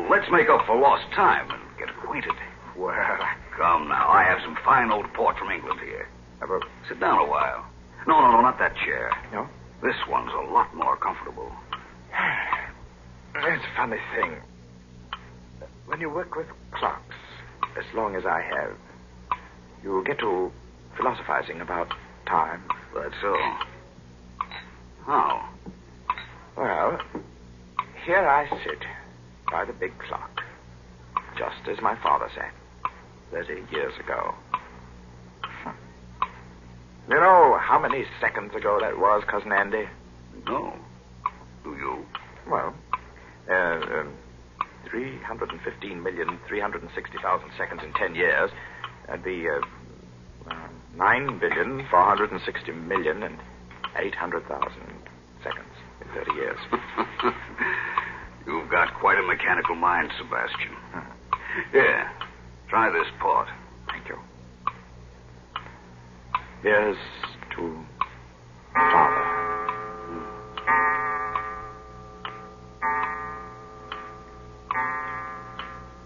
H: Let's make up for lost time and get acquainted.
U: Well,
H: come now. I have some fine old port from England here. Sit down a while. No, not that chair.
U: No?
H: This one's a lot more comfortable.
U: It's a funny thing. When you work with clocks, as long as I have, you get to philosophizing about time.
H: That's so. How?
U: Well, here I sit by the big clock, just as my father sat 30 years ago. You know how many seconds ago that was, Cousin Andy?
H: No. Do you?
U: Well, 315,360,000 seconds in 10 years. That'd be 9,460,800,000 seconds in 30 years.
H: You've got quite a mechanical mind, Sebastian. Here, try this port.
U: Thank you. Here's to Father.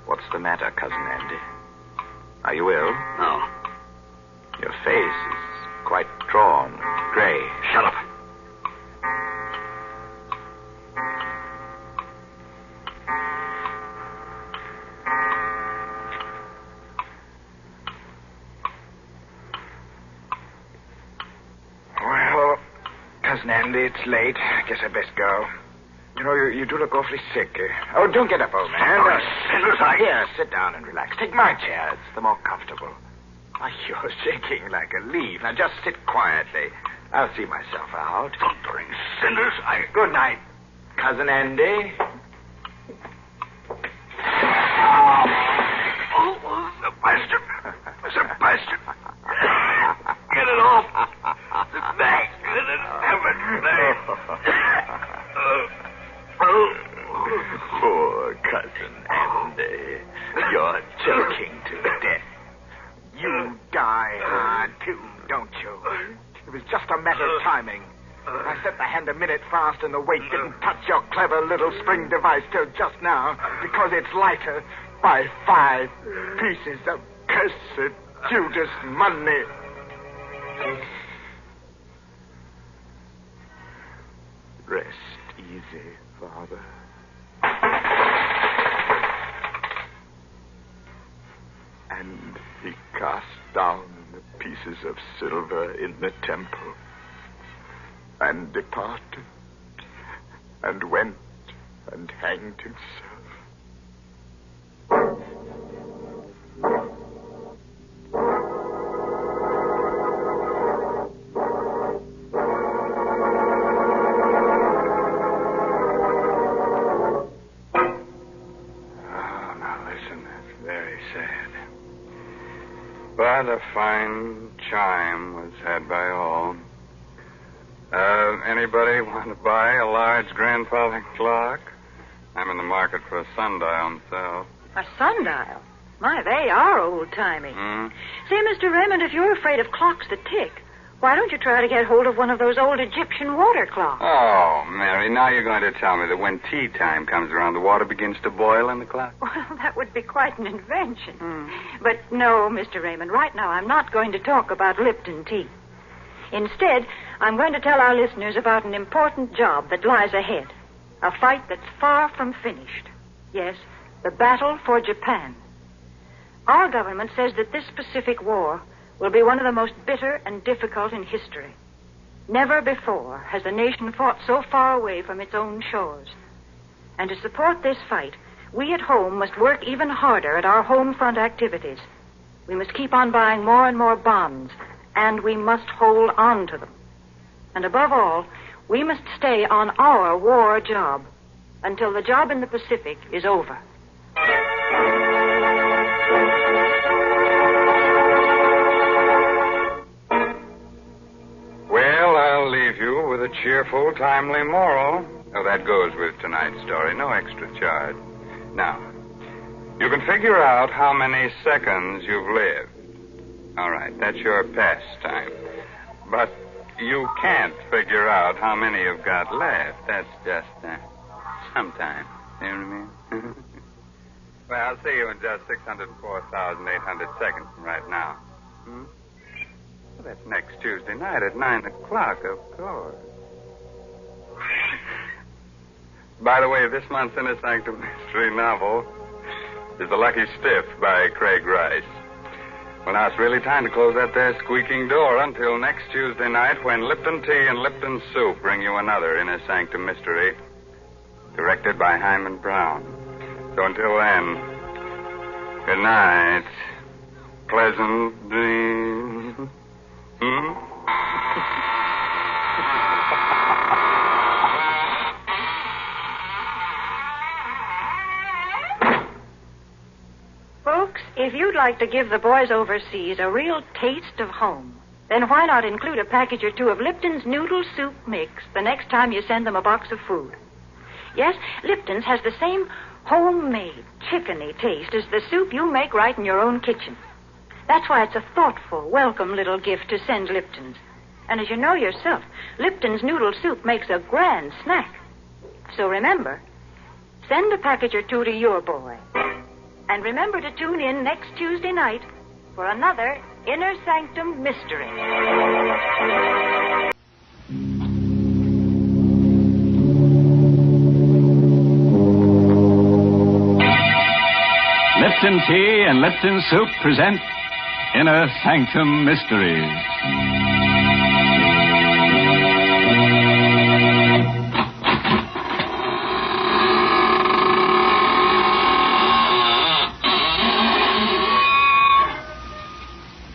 U: What's the matter, Cousin Andy? Are you ill?
H: No.
U: Your face is quite drawn, gray.
H: Shut up.
U: Cousin Andy, it's late. I guess I'd best go. You know, you do look awfully sick. Oh, don't get up, old man. Here, sit down and relax. Take my chair. It's the more comfortable. Why, you're shaking like a leaf. Now, just sit quietly. I'll see myself out.
H: Thundering sinners,
U: Good night, Cousin Andy.
H: Oh, Sebastian. Sebastian. Get it off. Sebastian, in heaven's name.
U: Poor Cousin Andy. You're choking to death. You die hard, too, don't you? It was just a matter of timing. I set the hand a minute fast and the weight didn't touch your clever little spring device till just now because it's lighter by 5 pieces of cursed Judas money. Rest easy, Father. And he cast down the pieces of silver in the temple and departed and went and hanged himself.
O: But a fine chime was had by all. Anybody want to buy a large grandfather clock? I'm in the market for a sundial myself.
S: A sundial? My, they are old-timey. Say, Mr. Raymond, if you're afraid of clocks that tick, why don't you try to get hold of one of those old Egyptian water clocks?
O: Oh, Mary, now you're going to tell me that when tea time comes around, the water begins to boil in the clock?
S: Well, that would be quite an invention. But no, Mr. Raymond, right now I'm not going to talk about Lipton tea. Instead, I'm going to tell our listeners about an important job that lies ahead. A fight that's far from finished. Yes, the battle for Japan. Our government says that this Pacific War will be one of the most bitter and difficult in history. Never before has a nation fought so far away from its own shores. And to support this fight, we at home must work even harder at our home front activities. We must keep on buying more and more bonds, and we must hold on to them. And above all, we must stay on our war job until the job in the Pacific is over.
O: Well, I'll leave you with a cheerful, timely moral. Oh, that goes with tonight's story. No extra charge. Now, you can figure out how many seconds you've lived. All right, that's your pastime. But you can't figure out how many you've got left. That's just sometime. You know what I mean? Well, I'll see you in just 604,800 seconds from right now. Well, that's next Tuesday night at 9 o'clock, of course. By the way, this month's Inner Sanctum mystery novel is The Lucky Stiff by Craig Rice. Well, now it's really time to close that there squeaking door until next Tuesday night when Lipton Tea and Lipton Soup bring you another Inner Sanctum mystery directed by Hyman Brown. So until then, good night. Pleasant dreams.
S: Folks, if you'd like to give the boys overseas a real taste of home, then why not include a package or two of Lipton's Noodle Soup Mix the next time you send them a box of food? Yes, Lipton's has the same homemade, chickeny taste as the soup you make right in your own kitchen. That's why it's a thoughtful, welcome little gift to send Lipton's. And as you know yourself, Lipton's Noodle Soup makes a grand snack. So remember, send a package or two to your boy. And remember to tune in next Tuesday night for another Inner Sanctum mystery.
C: Lipton Tea and Lipton Soup present Inner Sanctum Mysteries.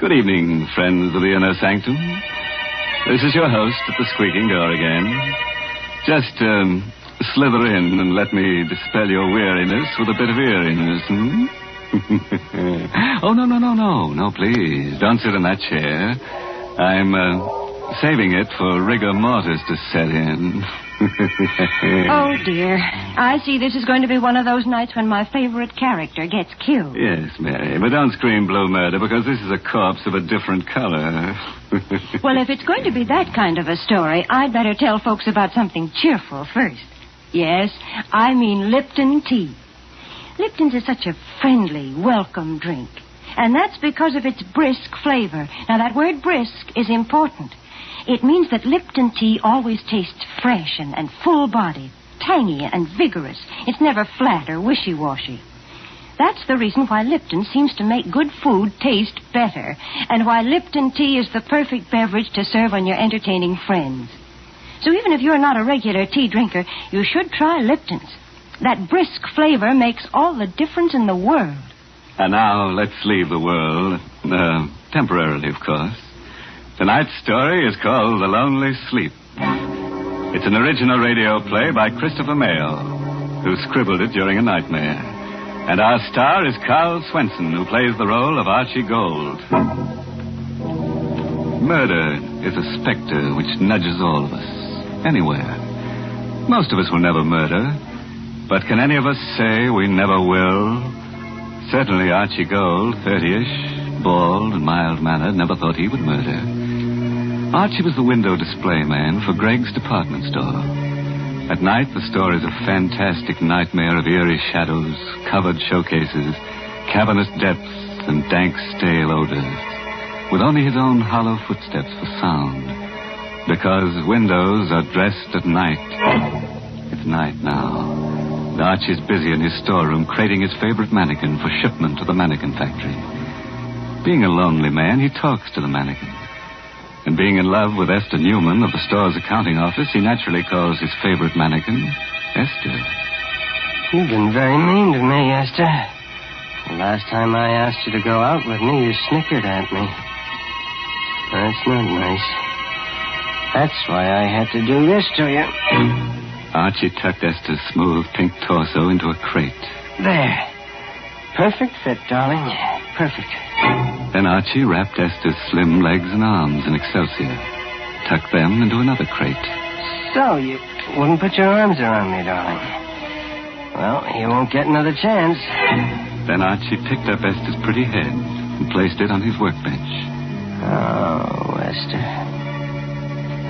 C: Good evening, friends of the Inner Sanctum. This is your host at the squeaking door again. Just, slither in and let me dispel your weariness with a bit of eeriness, Oh, no, please. Don't sit in that chair. I'm, saving it for rigor mortis to set in.
I: Oh, dear. I see this is going to be one of those nights when my favorite character gets killed.
C: Yes, Mary, but don't scream blue murder because this is a corpse of a different color.
I: Well, if it's going to be that kind of a story, I'd better tell folks about something cheerful first. Yes, I mean Lipton tea. Lipton's is such a friendly, welcome drink. And that's because of its brisk flavor. Now, that word brisk is important. It means that Lipton tea always tastes fresh and full-bodied, tangy and vigorous. It's never flat or wishy-washy. That's the reason why Lipton seems to make good food taste better, and why Lipton tea is the perfect beverage to serve on your entertaining friends. So even if you're not a regular tea drinker, you should try Lipton's. That brisk flavor makes all the difference in the world.
C: And now let's leave the world, temporarily, of course. Tonight's story is called The Lonely Sleep. It's an original radio play by Christopher Mayle, who scribbled it during a nightmare. And our star is Carl Swenson, who plays the role of Archie Gold. Murder is a specter which nudges all of us, anywhere. Most of us will never murder, but can any of us say we never will? Certainly Archie Gold, 30-ish, bald and mild-mannered, never thought he would murder. Archie was the window display man for Greg's department store. At night, the store is a fantastic nightmare of eerie shadows, covered showcases, cavernous depths, and dank, stale odors, with only his own hollow footsteps for sound. Because windows are dressed at night. It's night now. Archie's busy in his storeroom crating his favorite mannequin for shipment to the mannequin factory. Being a lonely man, he talks to the mannequin. And being in love with Esther Newman of the store's accounting office, he naturally calls his favorite mannequin Esther.
J: You've been very mean to me, Esther. The last time I asked you to go out with me, you snickered at me. That's not nice. That's why I had to do this to you.
C: Archie tucked Esther's smooth pink torso into a crate.
J: There. Perfect fit, darling. Perfect.
C: Then Archie wrapped Esther's slim legs and arms in excelsior, tucked them into another crate.
J: So, you wouldn't put your arms around me, darling. Well, you won't get another chance.
C: Then Archie picked up Esther's pretty head and placed it on his workbench.
J: Oh, Esther.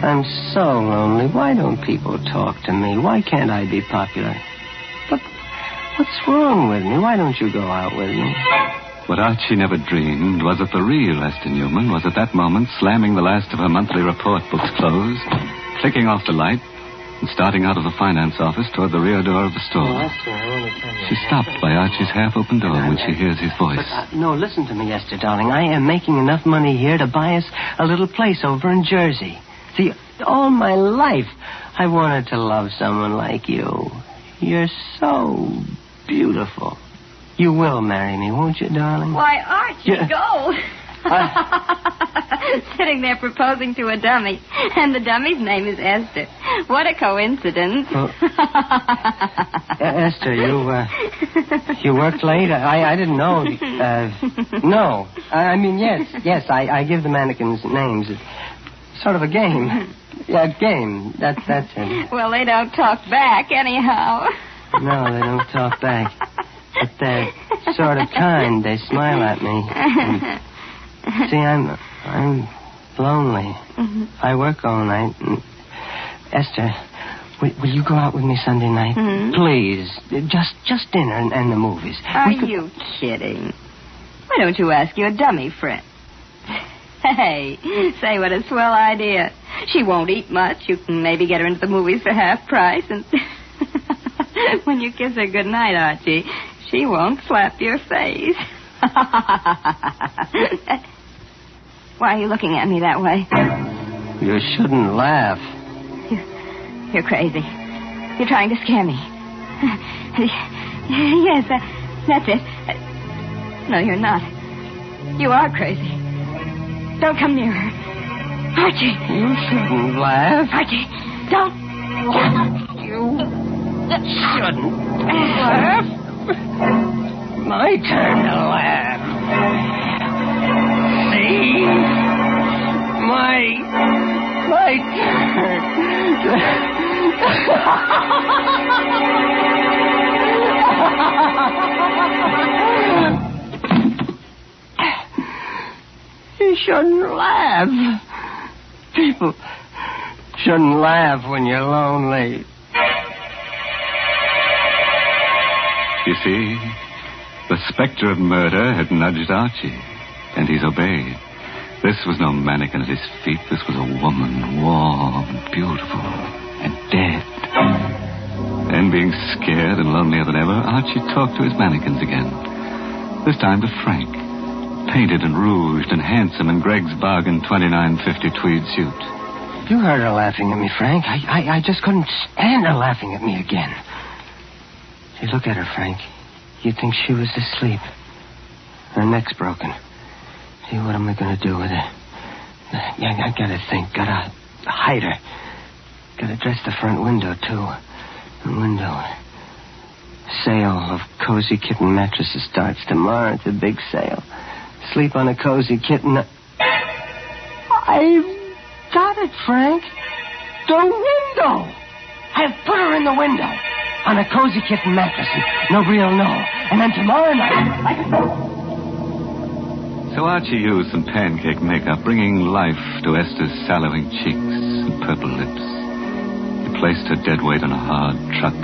J: I'm so lonely. Why don't people talk to me? Why can't I be popular? But what's wrong with me? Why don't you go out with me?
C: What Archie never dreamed was that the real Esther Newman was at that moment slamming the last of her monthly report books closed, clicking off the light, and starting out of the finance office toward the rear door of the store.
J: Esther, I want to tell you.
C: She stopped by Archie's half-open door when she hears his voice.
J: No, listen to me, Esther, darling. I am making enough money here to buy us a little place over in Jersey. See, all my life I wanted to love someone like you. You're so beautiful. You will marry me, won't you, darling?
I: Why, Archie, go. Sitting there proposing to a dummy, and the dummy's name is Esther. What a coincidence.
J: Well, Esther, you worked late? I didn't know. No. I mean, yes, I give the mannequins names. It's sort of a game. Yeah, a game. That's it.
I: Well, they don't talk back anyhow.
J: No, they don't talk back. But they're sort of kind. They smile at me. And, see, I'm lonely. Mm-hmm. I work all night. And, Esther, will you go out with me Sunday night? Mm-hmm. Please. Just dinner and the movies.
I: Are you kidding? Why don't you ask your dummy friend? Hey, say what a swell idea. She won't eat much. You can maybe get her into the movies for half price. And when you kiss her goodnight, Archie, she won't slap your face. Why are you looking at me that way?
J: You shouldn't laugh.
I: You're crazy. You're trying to scare me. Yes, that's it. No, you're not. You are crazy. Don't come near her. Archie.
J: You shouldn't laugh.
I: Archie, don't.
J: You shouldn't laugh. My turn to laugh. See? My You shouldn't laugh. People shouldn't laugh when you're lonely.
C: You see, the specter of murder had nudged Archie, and he's obeyed. This was no mannequin at his feet. This was a woman, warm and beautiful and dead. Then, being scared and lonelier than ever, Archie talked to his mannequins again. This time to Frank, painted and rouged and handsome in Greg's bargain $29.50 tweed suit.
J: You heard her laughing at me, Frank. I just couldn't stand her laughing at me again. See, look at her, Frank. You'd think she was asleep. Her neck's broken. See, what am I going to do with her? I gotta think. Gotta hide her. Gotta dress the front window, too. The window. Sale of Cozy Kitten mattresses starts tomorrow. It's a big sale. Sleep on a Cozy Kitten. I've got it, Frank. The window. I've put her in the window on a Cozy Kitten mattress, and nobody will know. And then tomorrow night...
C: So Archie used some pancake makeup, bringing life to Esther's sallowing cheeks and purple lips. He placed her dead weight on a hard truck.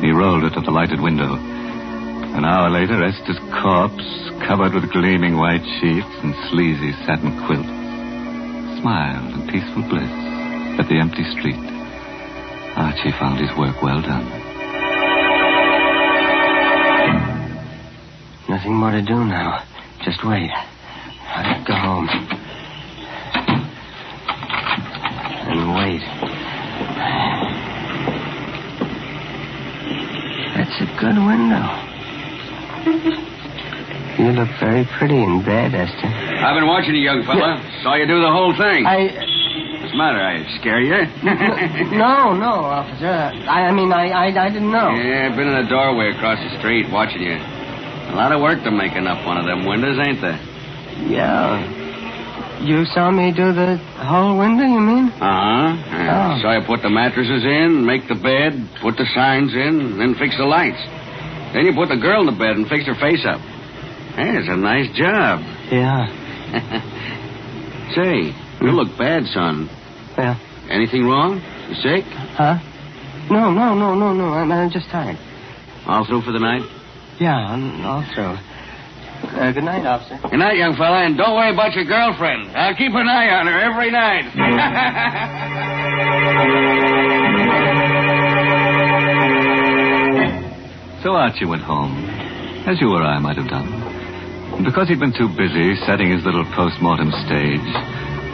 C: He rolled it to the lighted window. An hour later, Esther's corpse, covered with gleaming white sheets and sleazy satin quilts, smiled in peaceful bliss at the empty street. Archie found his work well done.
J: Nothing more to do now. Just wait. I'll go home. And wait. That's a good window. You look very pretty in bed, Esther.
E: I've been watching you, young fella. Yeah. Saw you do the whole thing. What's the matter? I scare you?
J: No, officer. I didn't know.
E: Yeah, I've been in the doorway across the street watching you. A lot of work to making up one of them windows, ain't there?
J: Yeah. You saw me do the whole window, you mean?
E: Uh-huh. Yeah. Saw you put the mattresses in, make the bed, put the signs in, then fix the lights. Then you put the girl in the bed and fix her face up. Hey, it's a nice job.
J: Yeah.
E: Say, you look bad, son.
J: Yeah.
E: Anything wrong? You sick?
J: Huh? No. I'm just tired.
E: All through for the night?
J: Yeah, I'm all through. Good night, officer.
E: Good night, young fella, and don't worry about your girlfriend. I'll keep an eye on her every night.
C: So Archie went home, as you or I might have done. And because he'd been too busy setting his little post-mortem stage,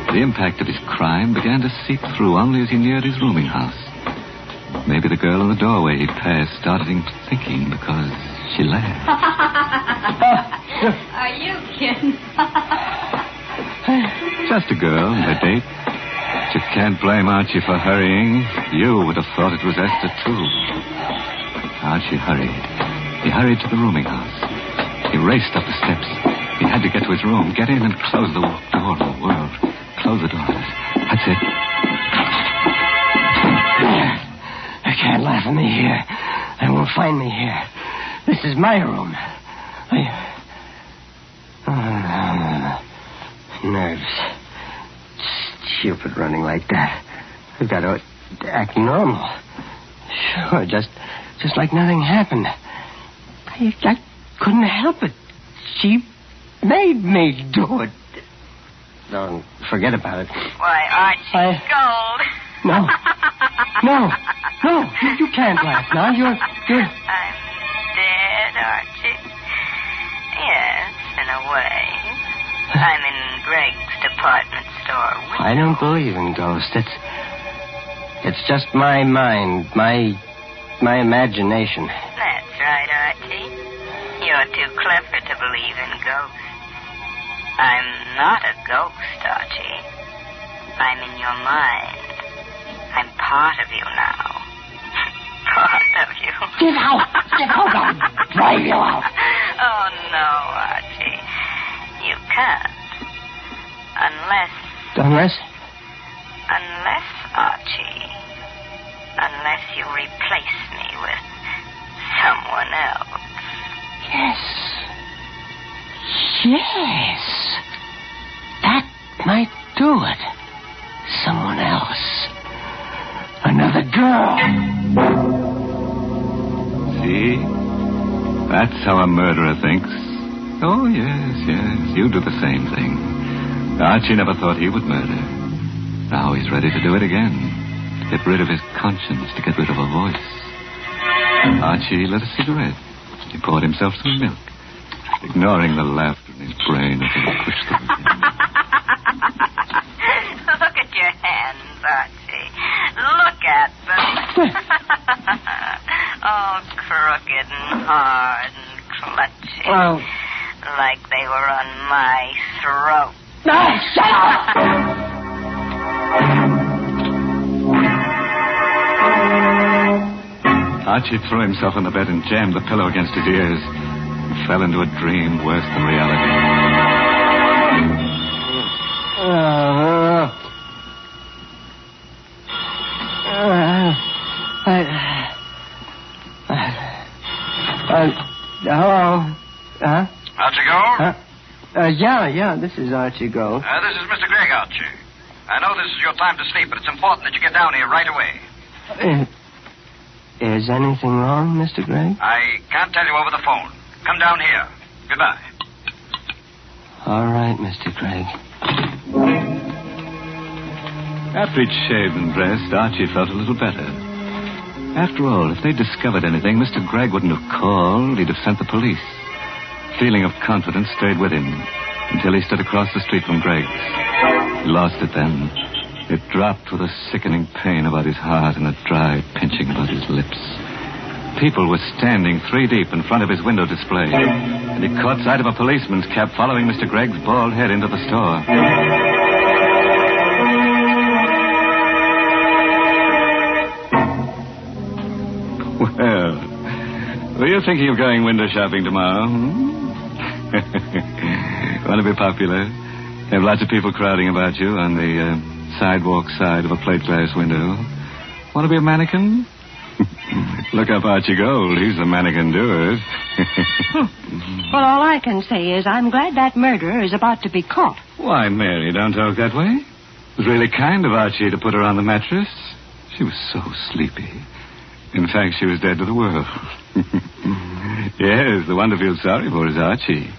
C: the impact of his crime began to seep through only as he neared his rooming house. Maybe the girl in the doorway he passed started him thinking because she laughed.
L: Are you kidding?
C: Just a girl and a date. But you can't blame Archie for hurrying. You would have thought it was Esther, too. Archie hurried. He hurried to the rooming house. He raced up the steps. He had to get to his room, get in and close the door of the world. Close the door. That's it.
J: They can't laugh at me here. They won't find me here. This is my room. Nerves. Stupid running like that. I've got to act normal. Sure, just like nothing happened. I couldn't help it. She made me do it. Don't forget about it.
L: Why, Archie, gold.
J: No. You can't laugh now. You're...
L: I'm dead, Archie. Yes, in a way. I'm in Greg's department store.
J: I don't believe in ghosts. It's just my mind, my imagination.
L: That's right, Archie. You're too clever to believe in ghosts. I'm not a ghost, Archie. I'm in your mind. I'm part of you now. Part of you.
B: Get out! Get out! I'll drive you out.
L: Oh, no, Archie. You can't. Unless, Archie. Unless you replace me with someone else.
B: Yes. Yes. That might do it. Someone else. Another girl.
C: See? That's how a murderer thinks. Oh, yes. You do the same thing. Archie never thought he would murder. Now he's ready to do it again. To get rid of his conscience, to get rid of a voice. Archie lit a cigarette. He poured himself some milk, ignoring the laughter in his brain as he pushed them again.
L: Look at your hands, Archie. Look at them. All crooked and hard and clutching.
B: Oh.
L: Like they were on my throat.
B: No, shut up!
C: Archie threw himself on the bed and jammed the pillow against his ears. He fell into a dream worse than reality.
J: Hello? Huh?
P: Archie Gold?
J: Yeah, this is Archie Gold.
P: This is Mr. Gregg, Archie. I know this is your time to sleep, but it's important that you get down here right away.
J: Is anything wrong, Mr. Gregg?
P: I can't tell you over the phone. Come down here. Goodbye.
J: All right, Mr. Gregg.
C: After he'd shaved and dressed, Archie felt a little better. After all, if they'd discovered anything, Mr. Gregg wouldn't have called. He'd have sent the police. Feeling of confidence stayed with him until he stood across the street from Gregg's. He lost it then. It dropped with a sickening pain about his heart and a dry pinching about his lips. People were standing 3 deep in front of his window display, and he caught sight of a policeman's cab following Mr. Gregg's bald head into the store. Well, were you thinking of going window shopping tomorrow? Want to be popular? Have lots of people crowding about you on the sidewalk side of a plate glass window. Want to be a mannequin? Look up Archie Gold. He's the mannequin doer.
I: Well, all I can say is I'm glad that murderer is about to be caught.
C: Why, Mary, don't talk that way. It was really kind of Archie to put her on the mattress. She was so sleepy. In fact, she was dead to the world. Yes, the one to feel sorry for is Archie.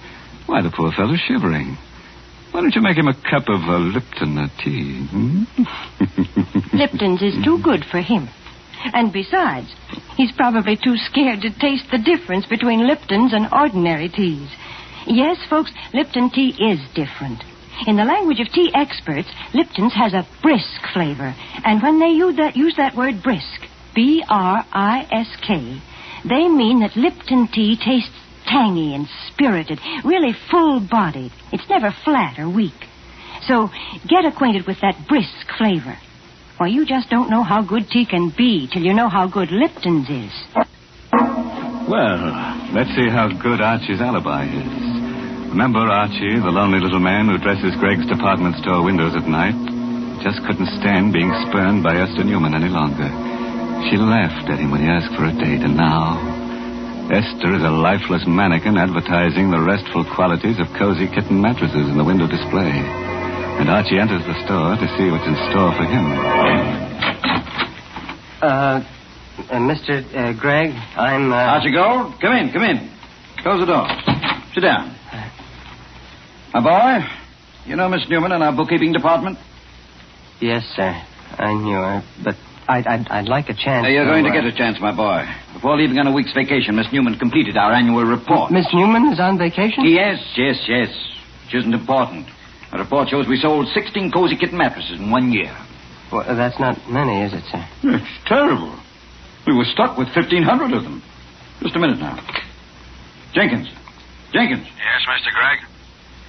C: Why, the poor fellow's shivering. Why don't you make him a cup of Lipton tea?
I: Lipton's is too good for him. And besides, he's probably too scared to taste the difference between Lipton's and ordinary teas. Yes, folks, Lipton tea is different. In the language of tea experts, Lipton's has a brisk flavor. And when they use that word brisk, B-R-I-S-K, they mean that Lipton tea tastes tangy and spirited, really full-bodied. It's never flat or weak. So get acquainted with that brisk flavor. Why, you just don't know how good tea can be till you know how good Lipton's is.
C: Well, let's see how good Archie's alibi is. Remember Archie, the lonely little man who dresses Gregg's department store windows at night? Just couldn't stand being spurned by Esther Newman any longer. She laughed at him when he asked for a date, and now Esther is a lifeless mannequin advertising the restful qualities of cozy kitten mattresses in the window display. And Archie enters the store to see what's in store for him.
J: Mr. Gregg, I'm,
M: Archie Gold, come in. Close the door. Sit down. My boy, you know Miss Newman in our bookkeeping department?
J: Yes, sir. I knew her, but I'd like a chance.
M: You're going to get a chance, my boy. Before leaving on a week's vacation, Miss Newman completed our annual report.
J: Miss Newman is on vacation?
M: Yes. Which isn't important. The report shows we sold 16 cozy kitten mattresses in 1 year.
J: Well, that's not many, is it, sir?
M: It's terrible. We were stuck with 1,500 of them. Just a minute now. Jenkins.
P: Yes, Mr. Gregg?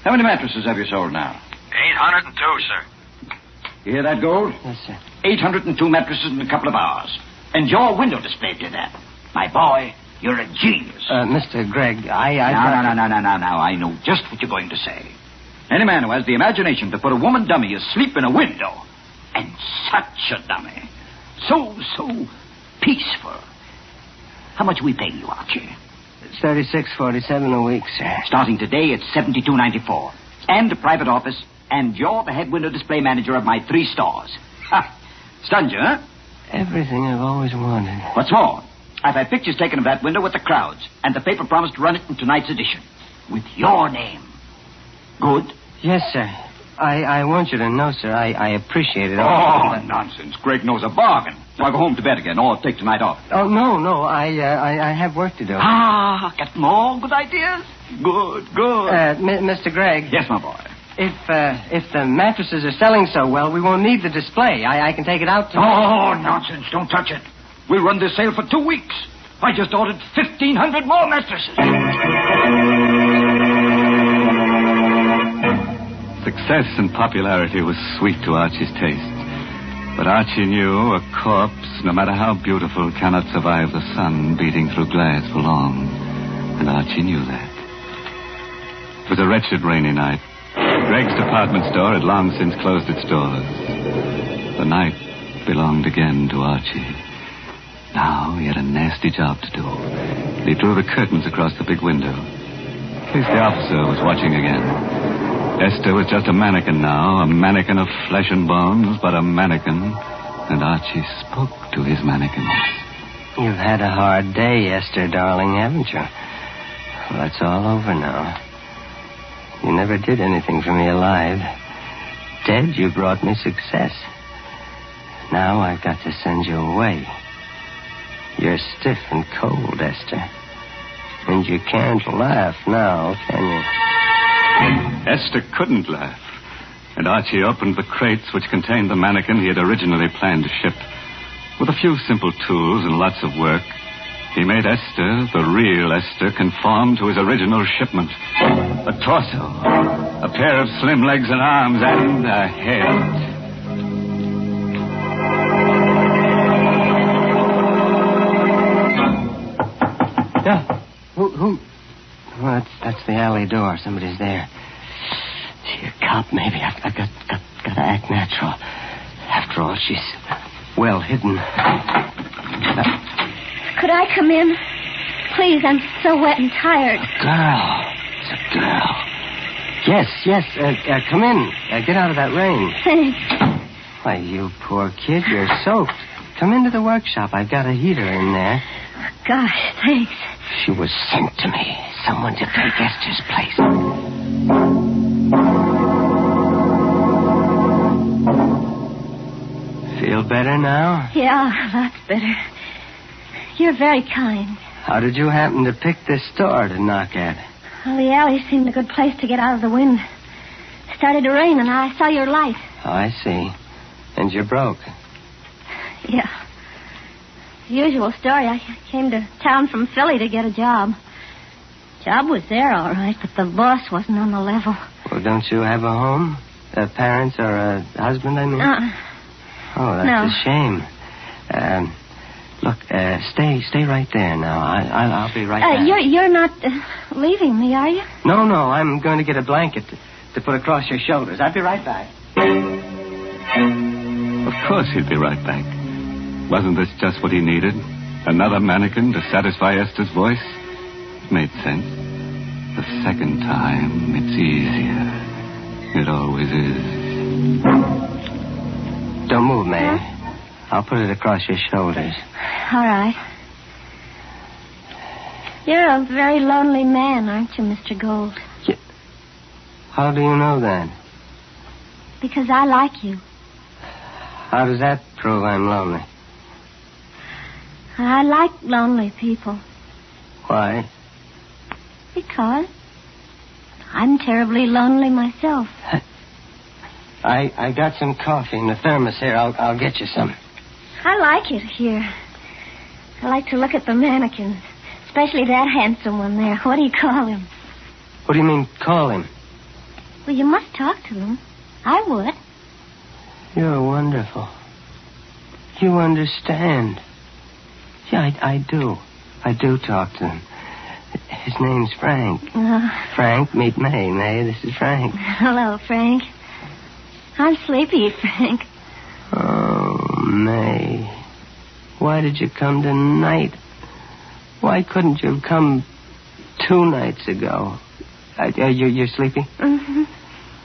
M: How many mattresses have you sold now?
P: 802, sir.
M: You hear that, Gold?
J: Yes, sir.
M: 802 mattresses in a couple of hours. And your window display did that. My boy, you're a genius.
J: Mr. Gregg,
M: No. I know just what you're going to say. Any man who has the imagination to put a woman dummy asleep in a window, and such a dummy, so peaceful. How much we pay you, Archie?
J: It's $36.47 a week, sir.
M: Starting today, it's $72.94. And a private office, and you're the head window display manager of my 3 stores. Ha! Stunned you, huh?
J: Everything I've always wanted.
M: What's more, I've had pictures taken of that window with the crowds, and the paper promised to run it in tonight's edition. With your name. Good?
J: Yes, sir. I want you to know, sir, I appreciate it.
M: Oh, nonsense. Gregg knows a bargain. So I'll go home to bed again, or take tonight off.
J: Oh, no. I have work to do.
M: Get more good ideas? Good.
J: Mr. Gregg.
M: Yes, my boy.
J: If the mattresses are selling so well, we won't need the display. I can take it out
M: Oh,
J: tonight.
M: nonsense. Don't touch it. We'll run this sale for 2 weeks. I just ordered 1,500 more mattresses.
C: Success and popularity was sweet to Archie's taste. But Archie knew a corpse, no matter how beautiful, cannot survive the sun beating through glass for long. And Archie knew that. It was a wretched rainy night. Gregg's department store had long since closed its doors. The night belonged again to Archie. Now he had a nasty job to do. He drew the curtains across the big window. At least the officer was watching again. Esther was just a mannequin now, a mannequin of flesh and bones, but a mannequin. And Archie spoke to his mannequins.
J: You've had a hard day, Esther, darling, haven't you? Well, it's all over now. You never did anything for me alive. Dead, you brought me success. Now I've got to send you away. You're stiff and cold, Esther. And you can't laugh now, can you?
C: Esther couldn't laugh. And Archie opened the crates which contained the mannequin he had originally planned to ship. With a few simple tools and lots of work, he made Esther, the real Esther, conform to his original shipment. A torso, a pair of slim legs and arms, and a head.
J: Yeah. Who? Well, that's the alley door. Somebody's there. Gee, a cop, maybe. I've got to act natural. After all, she's well hidden.
K: Could I come in? Please, I'm so wet and tired.
J: Girl. It's a girl. Yes. Come in. Get out of that rain.
K: Thanks.
J: Why, you poor kid, you're soaked. Come into the workshop. I've got a heater in there.
K: Gosh, thanks.
J: She was sent to me. Someone to take Esther's place. Feel better now?
K: Yeah, lots better. You're very kind.
J: How did you happen to pick this store to knock at?
K: Well, the alley seemed a good place to get out of the wind. It started to rain, and I saw your light.
J: Oh, I see. And you're broke.
K: Yeah. Usual story. I came to town from Philly to get a job. Job was there, all right, but the boss wasn't on the level.
J: Well, don't you have a home? Parents or a husband, I mean? Oh, that's
K: no.
J: a shame. Look, stay right there now. I'll be right back.
K: You're not leaving me, are you?
J: No, I'm going to get a blanket to put across your shoulders. I'll be right back.
C: Of course he'd be right back. Wasn't this just what he needed? Another mannequin to satisfy Esther's voice? It made sense. The second time, it's easier. It always is.
J: Don't move, May. I'll put it across your shoulders.
K: All right. You're a very lonely man, aren't you, Mr. Gold?
J: How do you know that?
K: Because I like you.
J: How does that prove I'm lonely?
K: I like lonely people.
J: Why?
K: Because I'm terribly lonely myself.
J: I got some coffee in the thermos here. I'll get you some.
K: I like it here. I like to look at the mannequins, especially that handsome one there. What do you call him?
J: What do you mean, call him?
K: Well, you must talk to them. I would.
J: You're wonderful. You understand. Yeah, I do. I do talk to him. His name's Frank. Frank, meet May. May, this is Frank.
K: Hello, Frank. I'm sleepy, Frank.
J: Oh, May. Why did you come tonight? Why couldn't you have come 2 nights ago? You're sleepy?
K: Mm-hmm.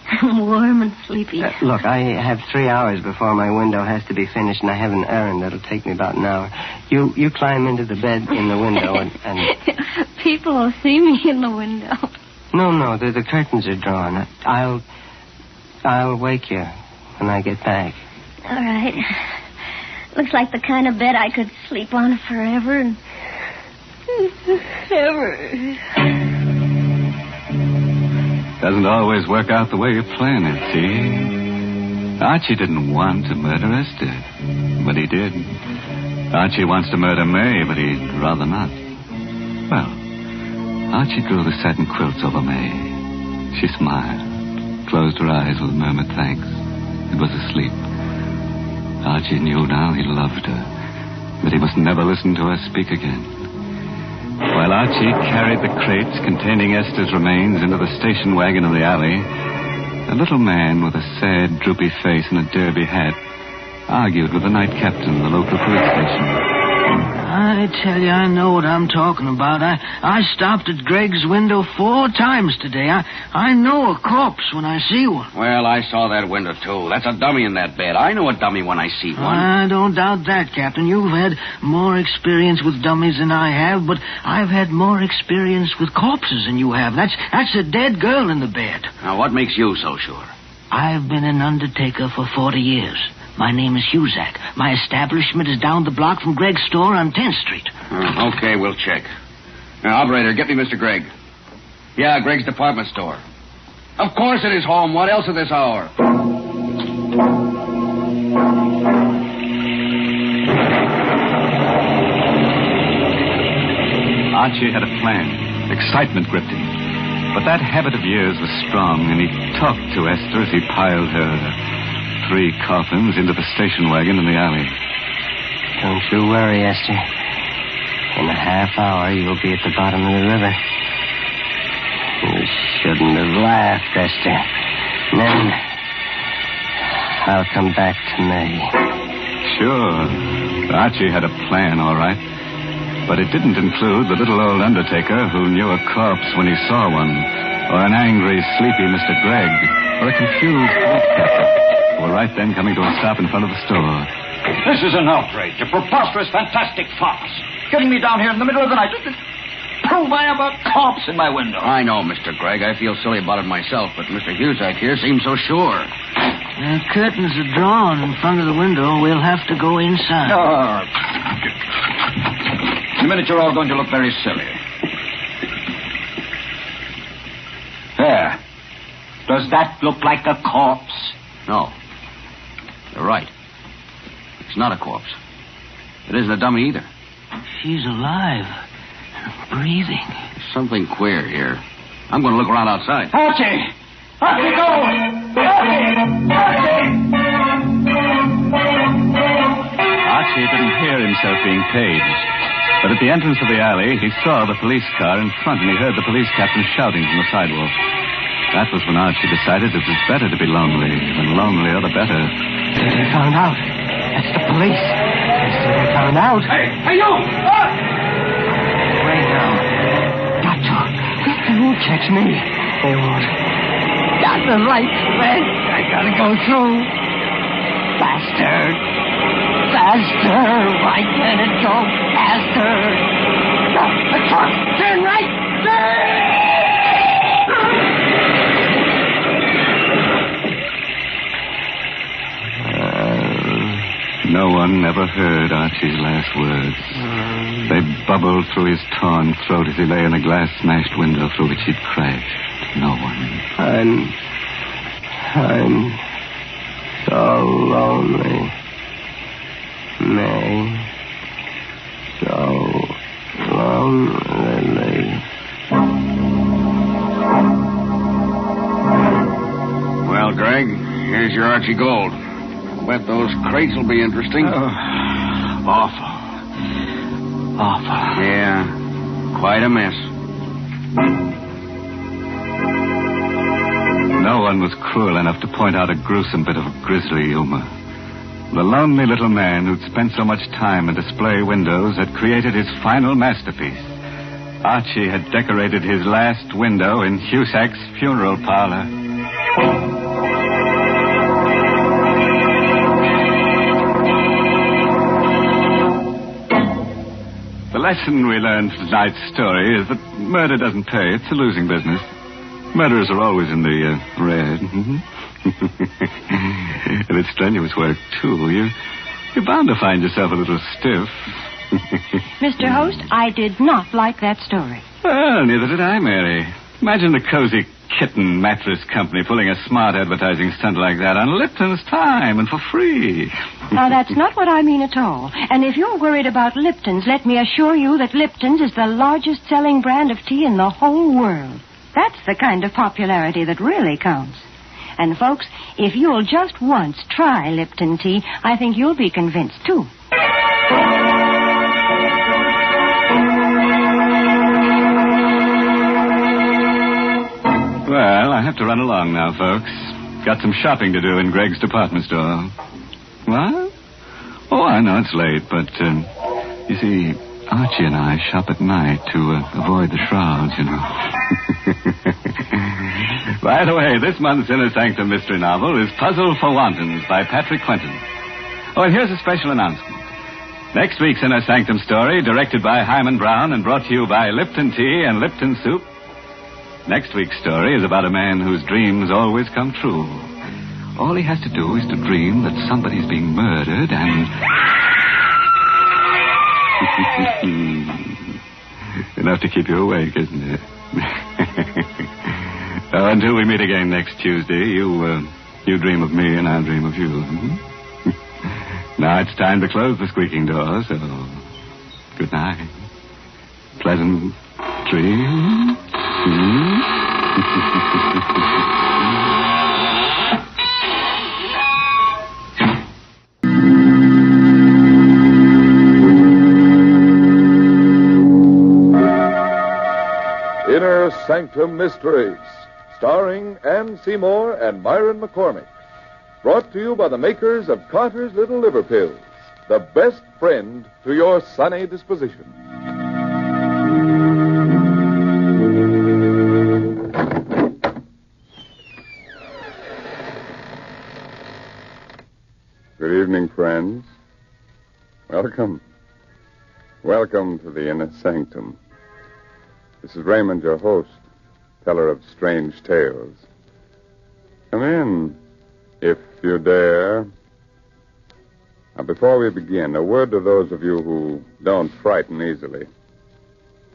K: I'm warm and sleepy.
J: Look, I have 3 hours before my window has to be finished, and I have an errand that'll take me about an hour. You climb into the bed in the window and...
K: People will see me in the window.
J: No, the curtains are drawn. I'll wake you when I get back.
K: All right. Looks like the kind of bed I could sleep on forever and... ever.
C: Doesn't always work out the way you plan it, see? Archie didn't want to murder Esther, but he did. Archie wants to murder May, but he'd rather not. Well, Archie drew the satin quilts over May. She smiled, closed her eyes with a murmured thanks, and was asleep. Archie knew now he loved her, but he must never listen to her speak again. While Archie carried the crates containing Esther's remains into the station wagon in the alley, a little man with a sad, droopy face and a derby hat argued with the night captain of the local police station.
A: I tell you, I know what I'm talking about. I stopped at Greg's window 4 times today. I know a corpse when I see one.
E: Well, I saw that window, too. That's a dummy in that bed. I know a dummy when I see one.
A: I don't doubt that, Captain. You've had more experience with dummies than I have, but I've had more experience with corpses than you have. That's a dead girl in the bed.
E: Now, what makes you so sure?
A: I've been an undertaker for 40 years. My name is Huzak. My establishment is down the block from Greg's store on 10th Street.
E: Okay, we'll check. Now, operator, get me Mr. Gregg. Yeah, Greg's department store. Of course it is home. What else at this hour?
C: Archie had a plan. Excitement gripped him. But that habit of years was strong, and he talked to Esther as he piled her 3 coffins into the station wagon in the alley.
J: Don't you worry, Esther. In a half hour, you'll be at the bottom of the river. You shouldn't have laughed, Esther. And then I'll come back to May.
C: Sure. Archie had a plan, all right. But it didn't include the little old undertaker who knew a corpse when he saw one, or an angry, sleepy Mr. Gregg, or a confused police captain, who were right then coming to a stop in front of the store.
M: This is an outrage, a preposterous, fantastic farce. Getting me down here in the middle of the night to prove I have a corpse in my window.
E: I know, Mr. Gregg. I feel silly about it myself, but Mr. Huzak here seems so sure.
A: The curtains are drawn in front of the window. We'll have to go inside.
M: In a minute, you're all going to look very silly. There. Does that look like a corpse?
E: No. You're right. It's not a corpse. It isn't a dummy either.
A: She's alive. Breathing.
E: There's something queer here. I'm going to look around outside.
M: Archie! Archie, go!
C: Archie didn't hear himself being paged. But at the entrance of the alley, he saw the police car in front, and he heard the police captain shouting from the sidewalk. That was when Archie decided it was better to be lonely. The lonelier, the better.
J: They found out. That's the police. They found out.
M: Hey, you!
J: Wait now. Got to. They won't catch me. They won't. Got the lights red. I gotta go through. Faster. Faster. Why can't it go faster? The truck. Turn right.
C: No one ever heard Archie's last words. They bubbled through his torn throat as he lay in a glass-smashed window through which he'd crashed. No one.
J: I'm so lonely. May. So lonely.
E: your Archie Gold. Bet those crates will be interesting.
C: Awful.
E: Yeah, quite a mess.
C: No one was cruel enough to point out a gruesome bit of grisly humor. The lonely little man who'd spent so much time in display windows had created his final masterpiece. Archie had decorated his last window in Husack's funeral parlor. The lesson we learned from tonight's story is that murder doesn't pay. It's a losing business. Murderers are always in the red. And it's strenuous work, too. You're bound to find yourself a little stiff.
I: Mr. Host, I did not like that story.
C: Well, neither did I, Mary. Imagine the Cozy Kitten Mattress Company pulling a smart advertising stunt like that on Lipton's time and for free.
I: Now, that's not what I mean at all. And if you're worried about Lipton's, let me assure you that Lipton's is the largest selling brand of tea in the whole world. That's the kind of popularity that really counts. And, folks, if you'll just once try Lipton tea, I think you'll be convinced, too.
C: Well, I have to run along now, folks. Got some shopping to do in Greg's department store. What? Oh, I know it's late, but, you see, Archie and I shop at night to avoid the shrouds, you know. By the way, this month's Inner Sanctum mystery novel is Puzzle for Wantons by Patrick Quentin. Oh, and here's a special announcement. Next week's Inner Sanctum story, directed by Hyman Brown and brought to you by Lipton Tea and Lipton Soup. Next week's story is about a man whose dreams always come true. All he has to do is to dream that somebody's being murdered and... Enough to keep you awake, isn't it? Until we meet again next Tuesday, you dream of me and I'll dream of you. Now it's time to close the squeaking door, so good night. Pleasant dreams.
G: Inner Sanctum Mysteries, starring Ann Seymour and Myron McCormick. Brought to you by the makers of Carter's Little Liver Pills, the best friend to your sunny disposition.
N: Good evening, friends. Welcome. Welcome to the Inner Sanctum. This is Raymond, your host, teller of strange tales. Come in, if you dare. Now, before we begin, a word to those of you who don't frighten easily.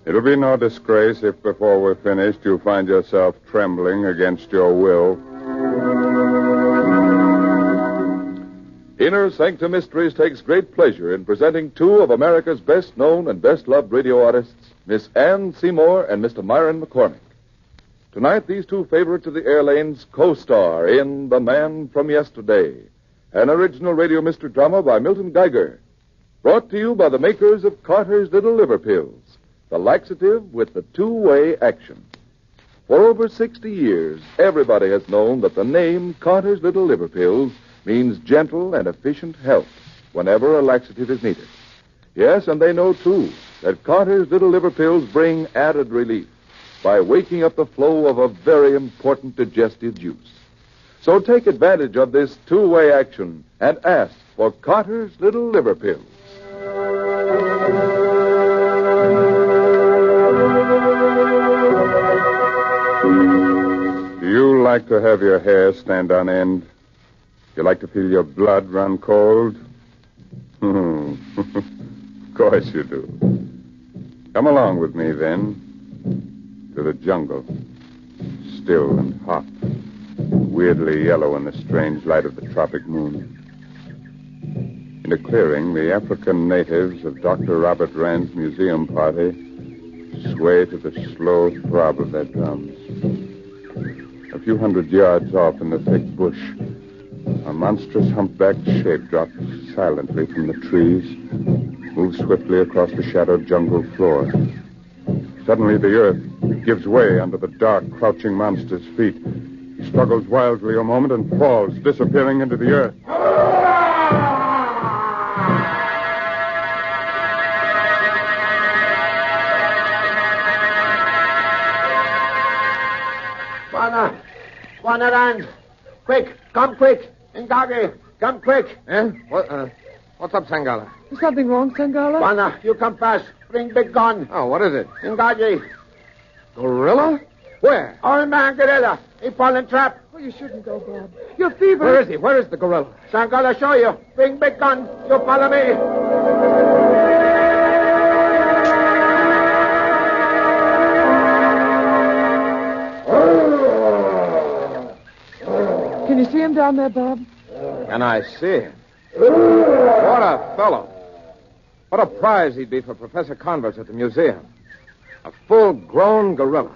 N: It'll be no disgrace if before we're finished you find yourself trembling against your will.
G: Inner Sanctum Mysteries takes great pleasure in presenting two of America's best-known and best-loved radio artists, Miss Ann Seymour and Mr. Myron McCormick. Tonight, these two favorites of the air lanes co-star in The Man from Yesterday, an original radio mystery drama by Milton Geiger, brought to you by the makers of Carter's Little Liver Pills, the laxative with the two-way action. For over 60 years, everybody has known that the name Carter's Little Liver Pills means gentle and efficient help whenever a laxative is needed. Yes, and they know, too, that Carter's Little Liver Pills bring added relief by waking up the flow of a very important digestive juice. So take advantage of this two-way action and ask for Carter's Little Liver Pills.
N: Do you like to have your hair stand on end? You like to feel your blood run cold? Of course you do. Come along with me, then, to the jungle. Still and hot. Weirdly yellow in the strange light of the tropic moon. In a clearing, the African natives of Dr. Robert Rand's museum party sway to the slow throb of their drums. A few hundred yards off in the thick bush, A monstrous humpbacked shape drops silently from the trees, moves swiftly across the shadowed jungle floor. Suddenly the earth gives way under the dark, crouching monster's feet. He struggles wildly a moment and falls, disappearing into the earth.
D: Wanaran! Quick! Come quick! Ngagi! Come quick!
T: Eh? What's up, Sangala?
R: Is something wrong, Sangala?
D: Wana, you come fast. Bring big gun.
T: Oh, what is it?
D: Ngagi.
T: Gorilla? Where?
D: Old man gorilla. He fallen trap.
R: Oh, you shouldn't go, Bob. You're fever.
T: Where is he? Where is the gorilla?
D: Sangala, show you. Bring big gun. You follow me.
R: Can you see him down there, Bob?
T: Can I see him? What a fellow. What a prize he'd be for Professor Converse at the museum. A full-grown gorilla.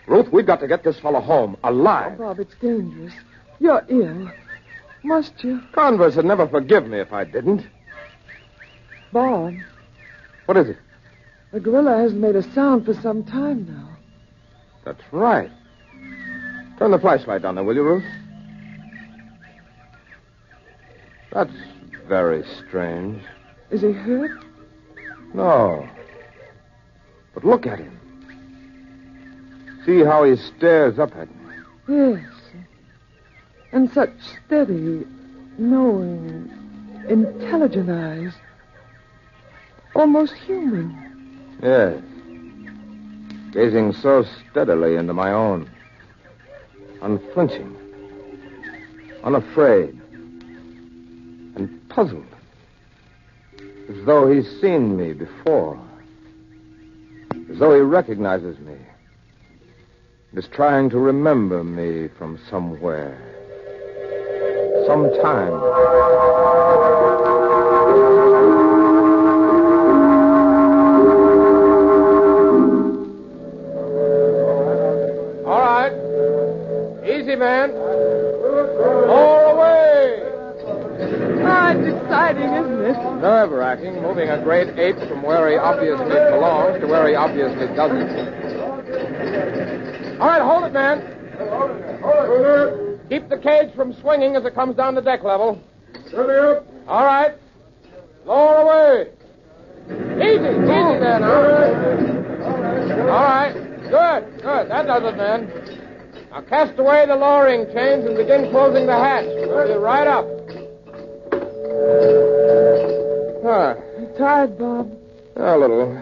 T: Ruth, we've got to get this fellow home, alive.
R: Oh, Bob, it's dangerous. You're ill. Must you?
T: Converse would never forgive me if I didn't.
R: Bob.
T: What is it?
R: The gorilla hasn't made a sound for some time now.
T: That's right. Turn the flashlight on there, will you, Ruth? That's very strange.
R: Is he hurt?
T: No. But look at him. See how he stares up at me.
R: Yes. And such steady, knowing, intelligent eyes. Almost human.
T: Yes. Gazing so steadily into my own. Unflinching. Unafraid. And puzzled. As though he's seen me before. As though he recognizes me. Is trying to remember me from somewhere. Sometime. All right. Easy, man. Lower away.
R: Ah, it's exciting, isn't it?
T: Nerve-wracking, moving a great ape from where he obviously belongs to where he obviously doesn't. All right, hold it, man. Keep the cage from swinging as it comes down to deck level. All right. Lower away. Easy there now. All right. Good. That does it, man. Now cast away the lowering chains and begin closing the hatch. We'll be right up.
R: You tired, Bob?
T: A little.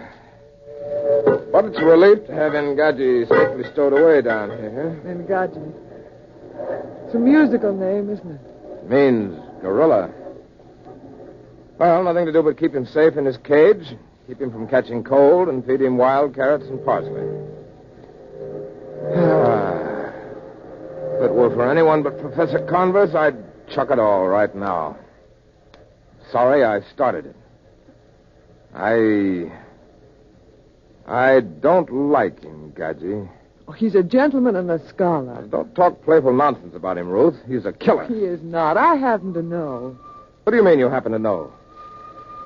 T: But it's a relief to have Ngaji safely stowed away down here.
R: Ngaji. It's a musical name, isn't it?
T: It means gorilla. Well, nothing to do but keep him safe in his cage, keep him from catching cold, and feed him wild carrots and parsley. If it were for anyone but Professor Converse, I'd chuck it all right now. Sorry I started it. I don't like him, Gadji.
R: Oh, he's a gentleman and a scholar.
T: Don't talk playful nonsense about him, Ruth. He's a killer.
R: He is not. I happen to know.
T: What do you mean you happen to know?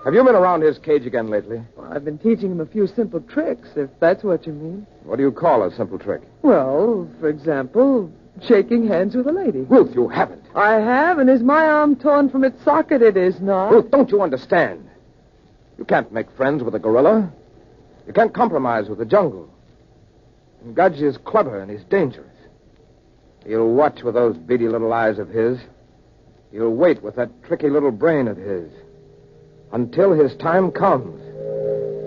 T: Have you been around his cage again lately?
R: Well, I've been teaching him a few simple tricks, if that's what you mean.
T: What do you call a simple trick?
R: Well, for example, shaking hands with a lady.
T: Ruth, you haven't.
R: I have, and is my arm torn from its socket? It is not.
T: Ruth, don't you understand? You can't make friends with a gorilla. You can't compromise with the jungle. And Gadji is clever and he's dangerous. He'll watch with those beady little eyes of his. He'll wait with that tricky little brain of his. Until his time comes.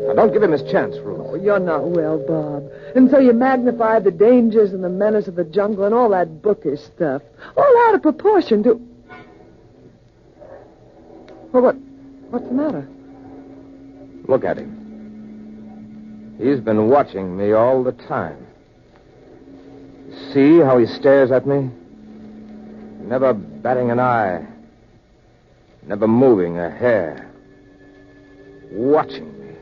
T: Now, don't give him his chance, Ruth.
R: Oh, you're not well, Bob. And so you magnify the dangers and the menace of the jungle and all that bookish stuff. All out of proportion to... Well, what's the matter?
T: Look at him. He's been watching me all the time. See how he stares at me? Never batting an eye. Never moving a hair. Watching me.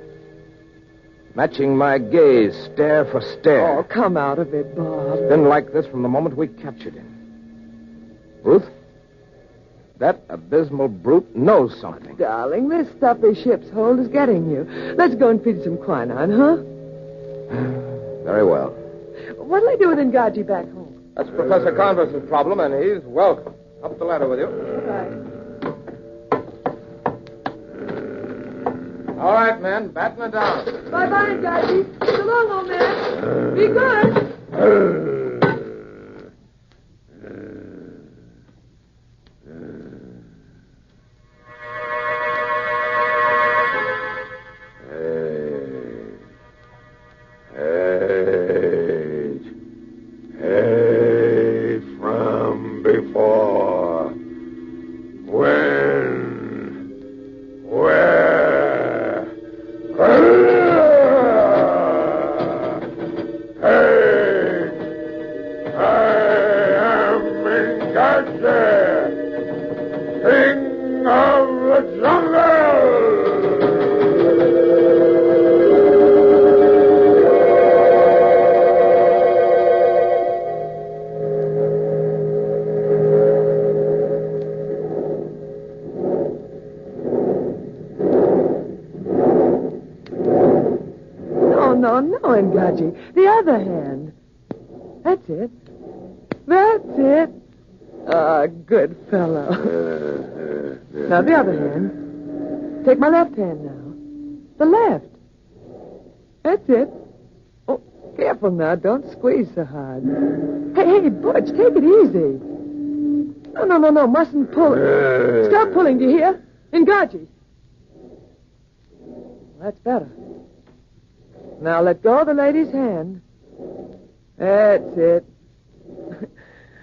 T: Matching my gaze, stare for stare.
R: Oh, come out of it, Bob.
T: It's been like this from the moment we captured him. Ruth, That abysmal brute knows something.
R: Darling, this stuff this ship's hold is getting you. Let's go and feed some quinine, huh?
T: Very well.
R: What'll I do with Ngaji back home?
T: That's Professor Converse's problem, and he's welcome. Up the ladder with you. All right, men. Batten it down.
R: Bye-bye, Ngaji. So long, old man. Be good. The other hand. That's it. That's it. Ah, good fellow. Now, the other hand. Take my left hand now. The left. That's it. Oh, careful now. Don't squeeze so hard. Hey, Butch, take it easy. No. Mustn't pull it. Stop pulling, do you hear? Ngaji. That's better. Now let go of the lady's hand. That's it.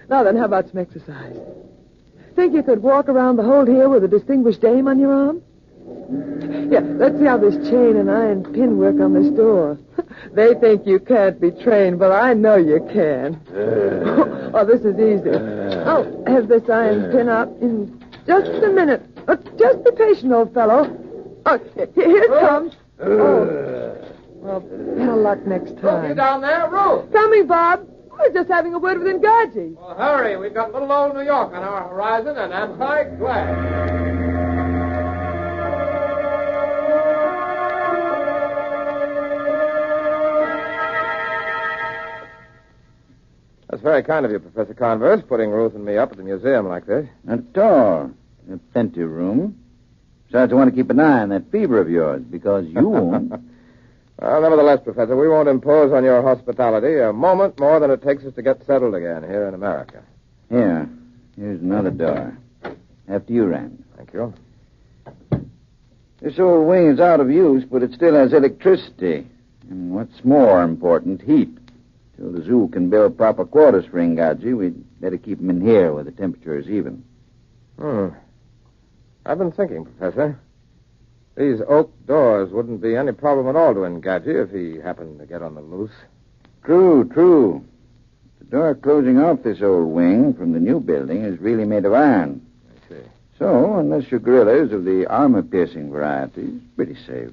R: Now then, how about some exercise? Think you could walk around the hold here with a distinguished dame on your arm? Yeah, let's see how this chain and iron pin work on this door. They think you can't be trained, but I know you can. Oh, this is easy. I'll have this iron pin up in just a minute. Just be patient, old fellow. Oh, here it comes. Oh. Well, better luck next time.
T: Ruth, you down there? Ruth!
R: Coming, Bob. I was just having a word with Ngaji.
T: Well, hurry. We've got little old New York on our horizon, and I'm quite glad. That's very kind of you, Professor Converse, putting Ruth and me up at the museum like this.
Q: Not at all. A plenty room. Besides, I want to keep an eye on that fever of yours, because you won't.
T: Well, nevertheless, Professor, we won't impose on your hospitality a moment more than it takes us to get settled again here in America.
Q: Here. Here's another door. After you, Rand.
T: Thank you.
Q: This old wing is out of use, but it still has electricity. And what's more important, heat. Till the zoo can build proper quarters for Ngaji, we'd better keep him in here where the temperature is even.
T: I've been thinking, Professor. These oak doors wouldn't be any problem at all to Ngaji if he happened to get on the loose.
Q: True. The door closing off this old wing from the new building is really made of iron.
T: I see.
Q: So, unless your gorilla is of the armor-piercing variety, it's pretty safe.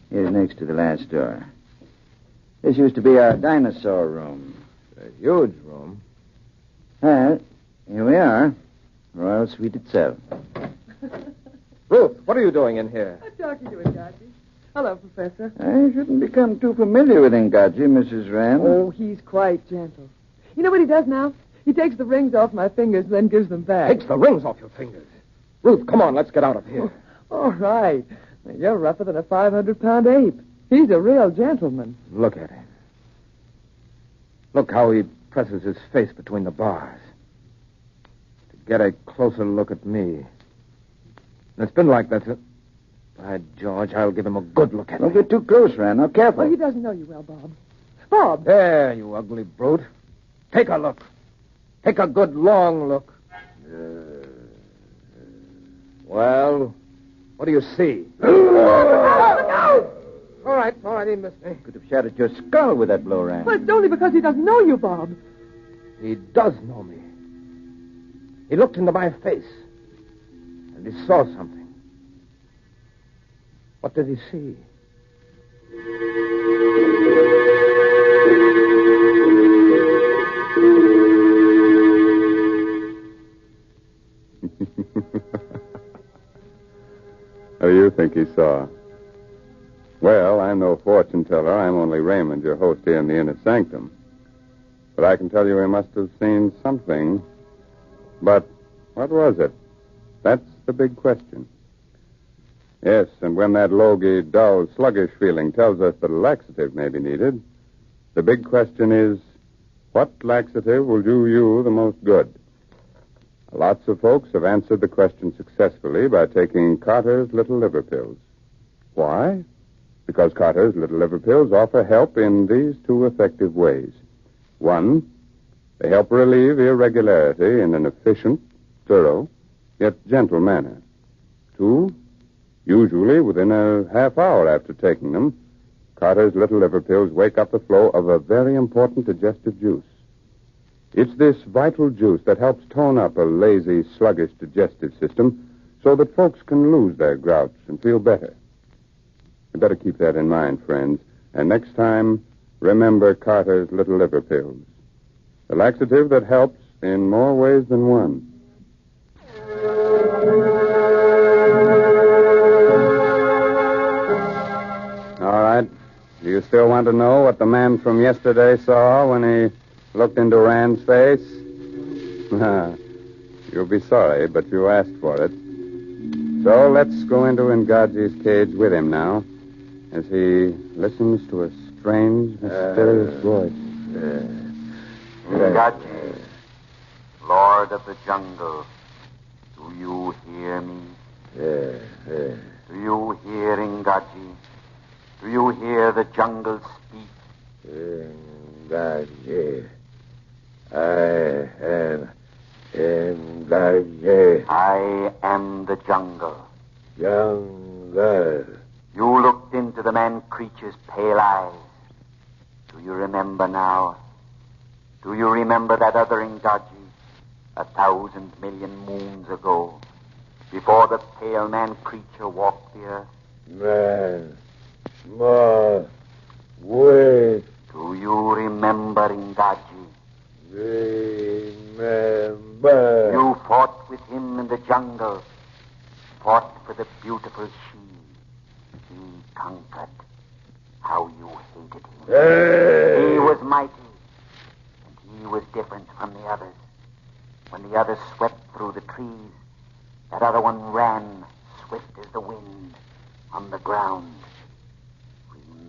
Q: Here's next to the last door. This used to be our dinosaur room.
T: A huge room.
Q: Well, here we are. Royal Suite itself.
T: Ruth, what are you doing in here?
R: I'm talking to Ngaji. Hello, Professor.
Q: I shouldn't become too familiar with Ngaji, Mrs. Rand.
R: Oh, he's quite gentle. You know what he does now? He takes the rings off my fingers and then gives them back.
T: Takes the rings off your fingers. Ruth, come on, let's get out of here.
R: All right. You're rougher than a 500-pound ape. He's a real gentleman.
T: Look at him. Look how he presses his face between the bars. To get a closer look at me. And it's been like that. By George, I'll give him a good look at
Q: Don't get too close, Rand. Now, careful.
R: Oh, he doesn't know you well, Bob. Bob!
T: There, you ugly brute. Take a look. Take a good, long look. Well, what do you see? All right, he missed me.
Q: Could have shattered your skull with that blow, Rand.
R: Well, it's only because he doesn't know you, Bob.
T: He does know me. He looked into my face. And he saw something. What did he see?
N: think he saw? Well, I'm no fortune teller. I'm only Raymond, your host here in the Inner Sanctum. But I can tell you he must have seen something. But what was it? That's the big question. Yes, and when that logy, dull, sluggish feeling tells us that a laxative may be needed, the big question is, what laxative will do you the most good? Lots of folks have answered the question successfully by taking Carter's Little Liver Pills. Why? Because Carter's Little Liver Pills offer help in these two effective ways. One, they help relieve irregularity in an efficient, thorough, yet gentle manner. Two, usually within a half hour after taking them, Carter's Little Liver Pills wake up the flow of a very important digestive juice. It's this vital juice that helps tone up a lazy, sluggish digestive system so that folks can lose their grouch and feel better. You better keep that in mind, friends. And next time, remember Carter's Little Liver Pills. The laxative that helps in more ways than one. All right. Do you still want to know what the man from yesterday saw when he looked into Rand's face? You'll be sorry, but you asked for it. So let's go into Ngaji's cage with him now, as he listens to a strange, mysterious voice.
F: Ngaji, Lord of the Jungle, do you hear me? Do you hear, Ngaji? Do you hear the jungle speak? Ngaji, I am Ngaji. I am the jungle. Jungle. You looked into the man-creature's pale eyes. Do you remember now? Do you remember that other Ngaji 1,000 million moons ago, before the pale man-creature walked the earth? Man. More. Wait. Do you remember, Ngaji? Remember. You fought with him in the jungle. Fought for the beautiful she. He conquered. How you hated him. Hey. He was mighty. And he was different from the others. When the others swept through the trees, that other one ran, swift as the wind, on the ground.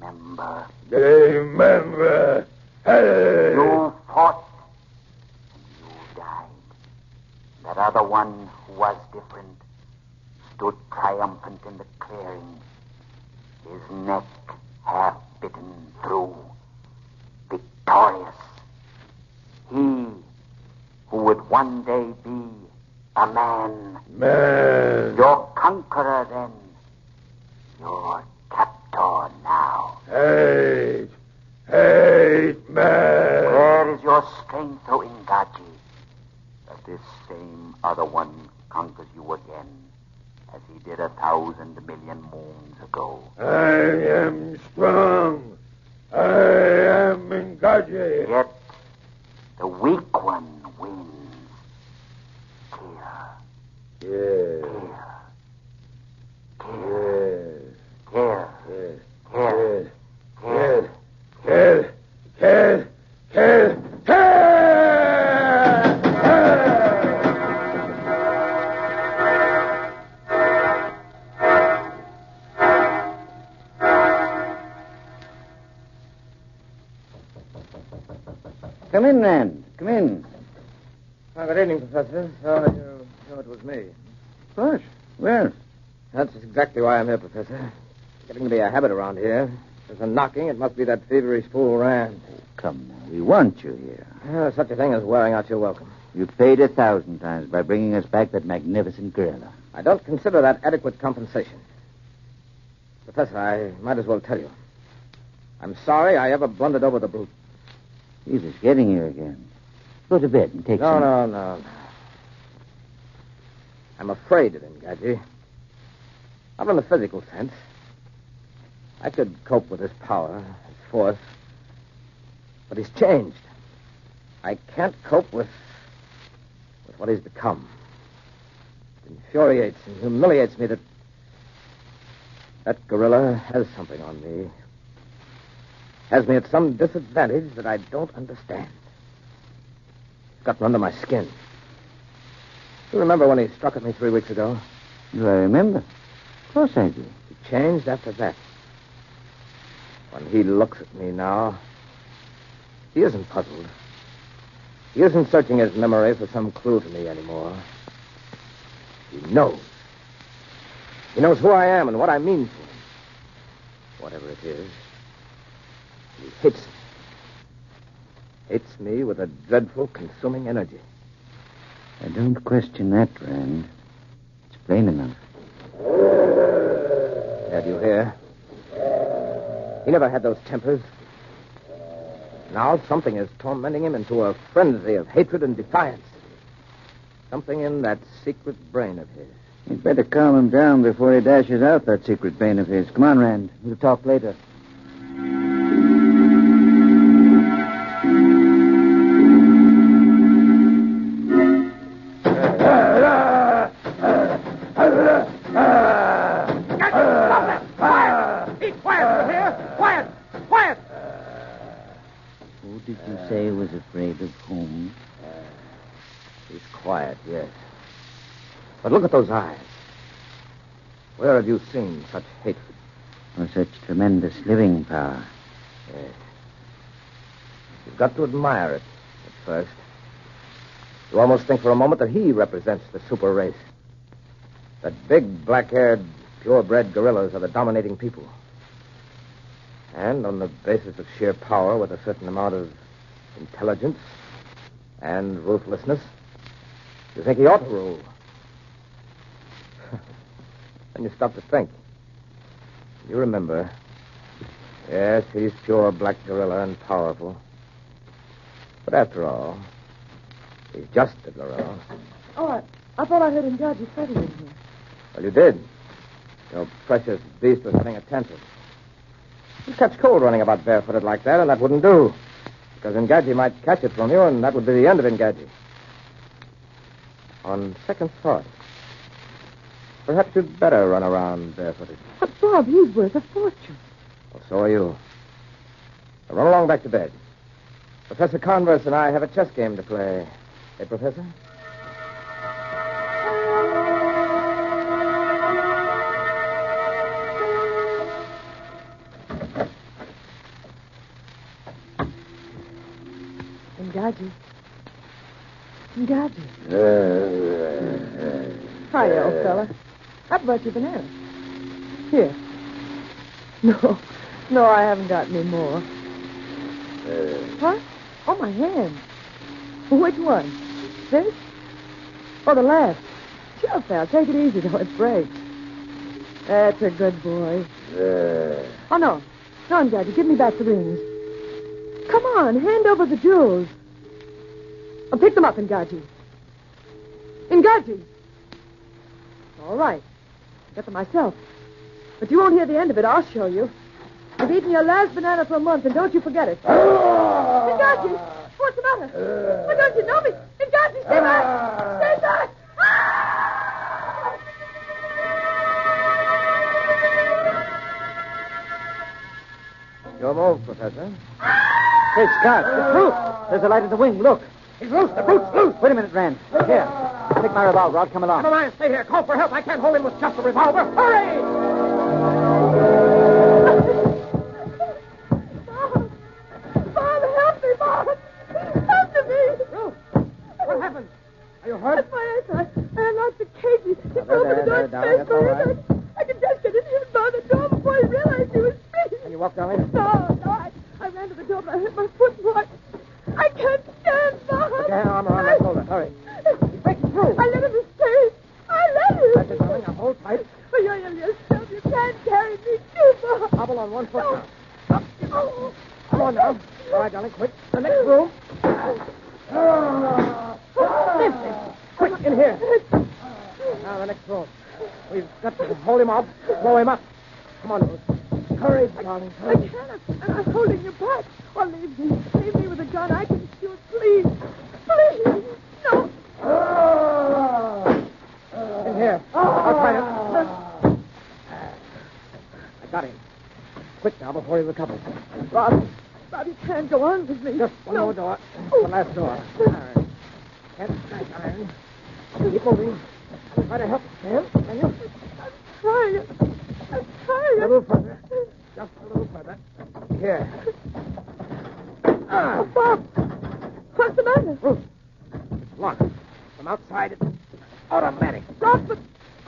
F: Remember. Remember. Hey. You fought and you died. That other one who was different stood triumphant in the clearing, his neck half bitten through, victorious. He who would one day be a man. Man. Your conqueror then. Your captor now. Hate. Hate, man. Where is your strength, O Ngaji? That this same other one conquers you again, as he did 1,000 million moons ago. I am strong. I am Ngaji. Yet the weak one wins. Here. Here. Here. Here. Here. Here. Here. Here. Here.
Q: Come in, Rand. Come in.
T: Good evening, Professor. So you know it was me.
Q: Of course. Well,
T: that's exactly why I'm here, Professor. It's getting to be a habit around here. There's a knocking. It must be that feverish fool Rand.
Q: come now. We want you here.
T: Such a thing as wearing out your welcome.
Q: You've paid 1,000 times by bringing us back that magnificent gorilla.
T: I don't consider that adequate compensation. Professor, I might as well tell you. I'm sorry I ever blundered over the brute.
Q: He's just getting you again. Go to bed and take some...
T: No. I'm afraid of him, Gadget. Not in the physical sense. I could cope with his power, his force. But he's changed. I can't cope with what he's become. It infuriates and humiliates me that That gorilla has something on me. Has me at some disadvantage that I don't understand. It's gotten under my skin. You remember when he struck at me 3 weeks ago?
Q: Do I remember? Of course I do.
T: He changed after that. When he looks at me now, he isn't puzzled. He isn't searching his memory for some clue to me anymore. He knows. He knows who I am and what I mean to him. Whatever it is, he hates me. Hates me with a dreadful, consuming energy.
Q: I don't question that, Rand. It's plain enough.
T: Dad, you hear? He never had those tempers. Now something is tormenting him into a frenzy of hatred and defiance. Something in that secret brain of his.
Q: You'd better calm him down before he dashes out that secret brain of his. Come on, Rand. We'll talk later. Did you say was afraid of whom?
T: He's quiet, yes. But look at those eyes. Where have you seen such hatred?
Q: Or such tremendous living power?
T: Yes. You've got to admire it at first. You almost think for a moment that he represents the super race. That big, black-haired, purebred gorillas are the dominating people. And on the basis of sheer power, with a certain amount of intelligence and ruthlessness, you think he ought to rule. Then you stop to think. You remember. Yes, he's pure black gorilla and powerful. But after all, he's just a gorilla.
R: Oh, I thought I heard Ngaji Freddy in here.
T: Well, you did. Your precious beast was having a tantrum. He'd catch cold running about barefooted like that, and that wouldn't do. Because Ngaji might catch it from you, and that would be the end of Ngaji. On second thought, perhaps you'd better run around barefooted.
R: But, Bob, he's worth a fortune.
T: Well, so are you. Now run along back to bed. Professor Converse and I have a chess game to play. Hey, Professor?
R: Ngaji. Hi, old fella. How about your banana? Here. No, I haven't got any more. What? Oh, my hand. Which one? This? Oh, the left. Sure, pal. Take it easy, though. It breaks. That's a good boy. Oh, no. No, Ngaji. Give me back the rings. Come on. Hand over the jewels. I'll pick them up, Ngaji. Ngaji! All right. Get them myself. But you won't hear the end of it. I'll show you. You've eaten your last banana for a month, and don't you forget it. Ngaji! What's the matter? Why don't you know me? Ngaji, stay back! Stay back!
T: Your move, Professor.
A: Hey, Scott, it's loose. There's a light in the wing. Look.
T: He's loose. The brute's loose.
A: Wait a minute, Rand. Here. Take my revolver. I'll come along.
T: Never mind. Stay here. Call for help. I can't hold him with just a revolver. Hurry!
R: Bob, help me, Bob. Help me.
T: Ruth, what happened? Are you hurt?
R: That's my eyesight. I unlocked the cages. He told me the door space for him. I could just get in here and bar the door before he realized he was free.
T: Can you walk down in?
R: No, I ran to the door, but I hit my foot and walked. I can't stand, Bob.
T: Put your arm around that shoulder. Hurry. He's breaking through.
R: I let him escape. I let him.
T: That's it, darling. Now hold tight.
R: Oh, you're yourself. You can't carry me too, Bob.
T: Hobble on one foot now. Up. Oh. Come on now. All right, darling, quick. The next room. Quick, in here. Now, the next room. We've got to hold him up, blow him up. Come on, Ruth. Hurry, darling, hurry.
R: I can't. I'm holding you back. Oh, leave me. Leave me with a gun. I can shoot. Please. Please. No.
T: In here. I'll try it. now before he recovers.
R: Bob, you can't go on with me.
T: Just one more door. The last door. Iron. Can't strike iron. Keep moving. Try to help. Can you?
R: I'm trying.
T: A little further. Just a little further. Here.
R: Bob, what's the matter?
T: It's locked. From outside, it's automatic.
R: Bob,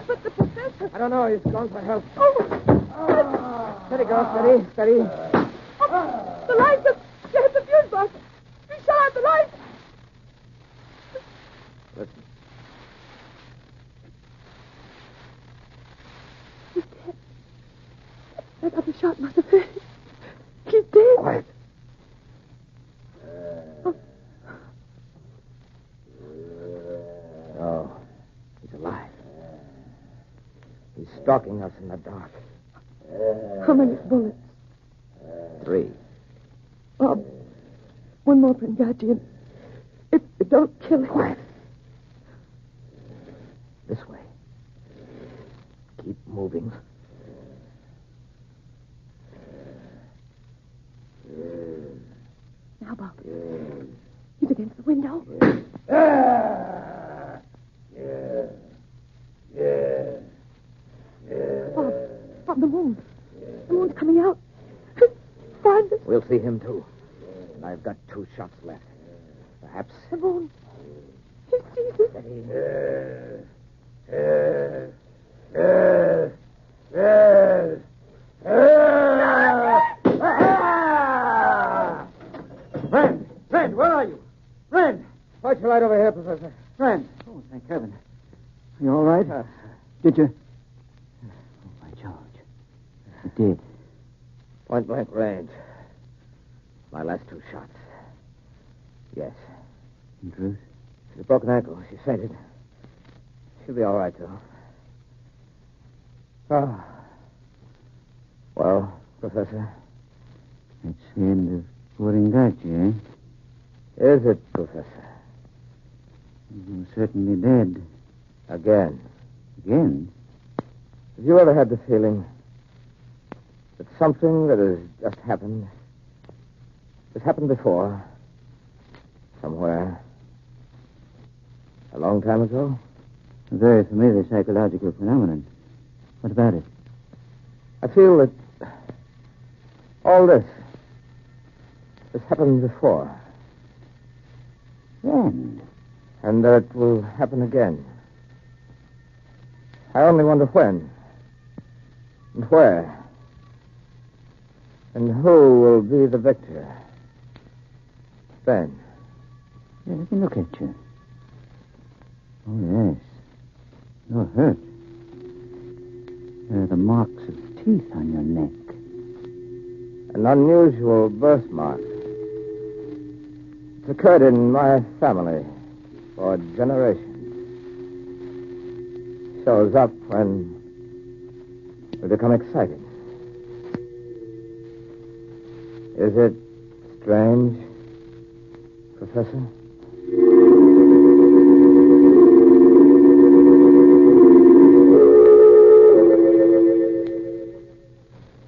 R: but the professor...
T: I don't know. He's gone for help.
R: Oh.
T: Steady, girl. Steady.
R: The lights have... There's the fuse box. You shut out the lights.
T: Listen.
R: He's dead. That other shot must have hurt him. He's dead.
T: Quiet. Oh, he's alive. He's stalking us in the dark.
R: How many bullets?
T: 3.
R: Bob, one more from Guardian. If you don't kill him...
T: Quiet. This way. Keep moving.
R: Now, Bob. He's against the window. Bob, the moon. The moon's coming out. Find us.
T: We'll see him, too. And I've got 2 shots left. Perhaps...
R: The moon. He sees us.
T: Friend, where are you? Friend! Watch your light over here, Professor. Friend.
A: Oh, thank heaven. You all right? Did you... Oh, my George. You did.
T: Point blank range. My last 2 shots. Yes.
A: In truth?
T: She's a broken ankle. She fainted. She'll be all right, though. Oh. Well, Professor?
A: That's the end of Waringachi, eh?
T: Is it, Professor?
A: You're certainly dead.
T: Again.
A: Again?
T: Have you ever had the feeling that something that has just happened before, somewhere, a long time ago?
A: A very familiar psychological phenomenon. What about it?
T: I feel that all this has happened before.
A: When?
T: And that it will happen again. I only wonder when. And where. And who will be the victor. Then.
A: Yeah, let me look at you. Oh, yes. You're hurt. There are the marks of teeth on your neck.
T: An unusual birthmark. It's occurred in my family for generations. Shows up when we become excited. Is it strange, Professor?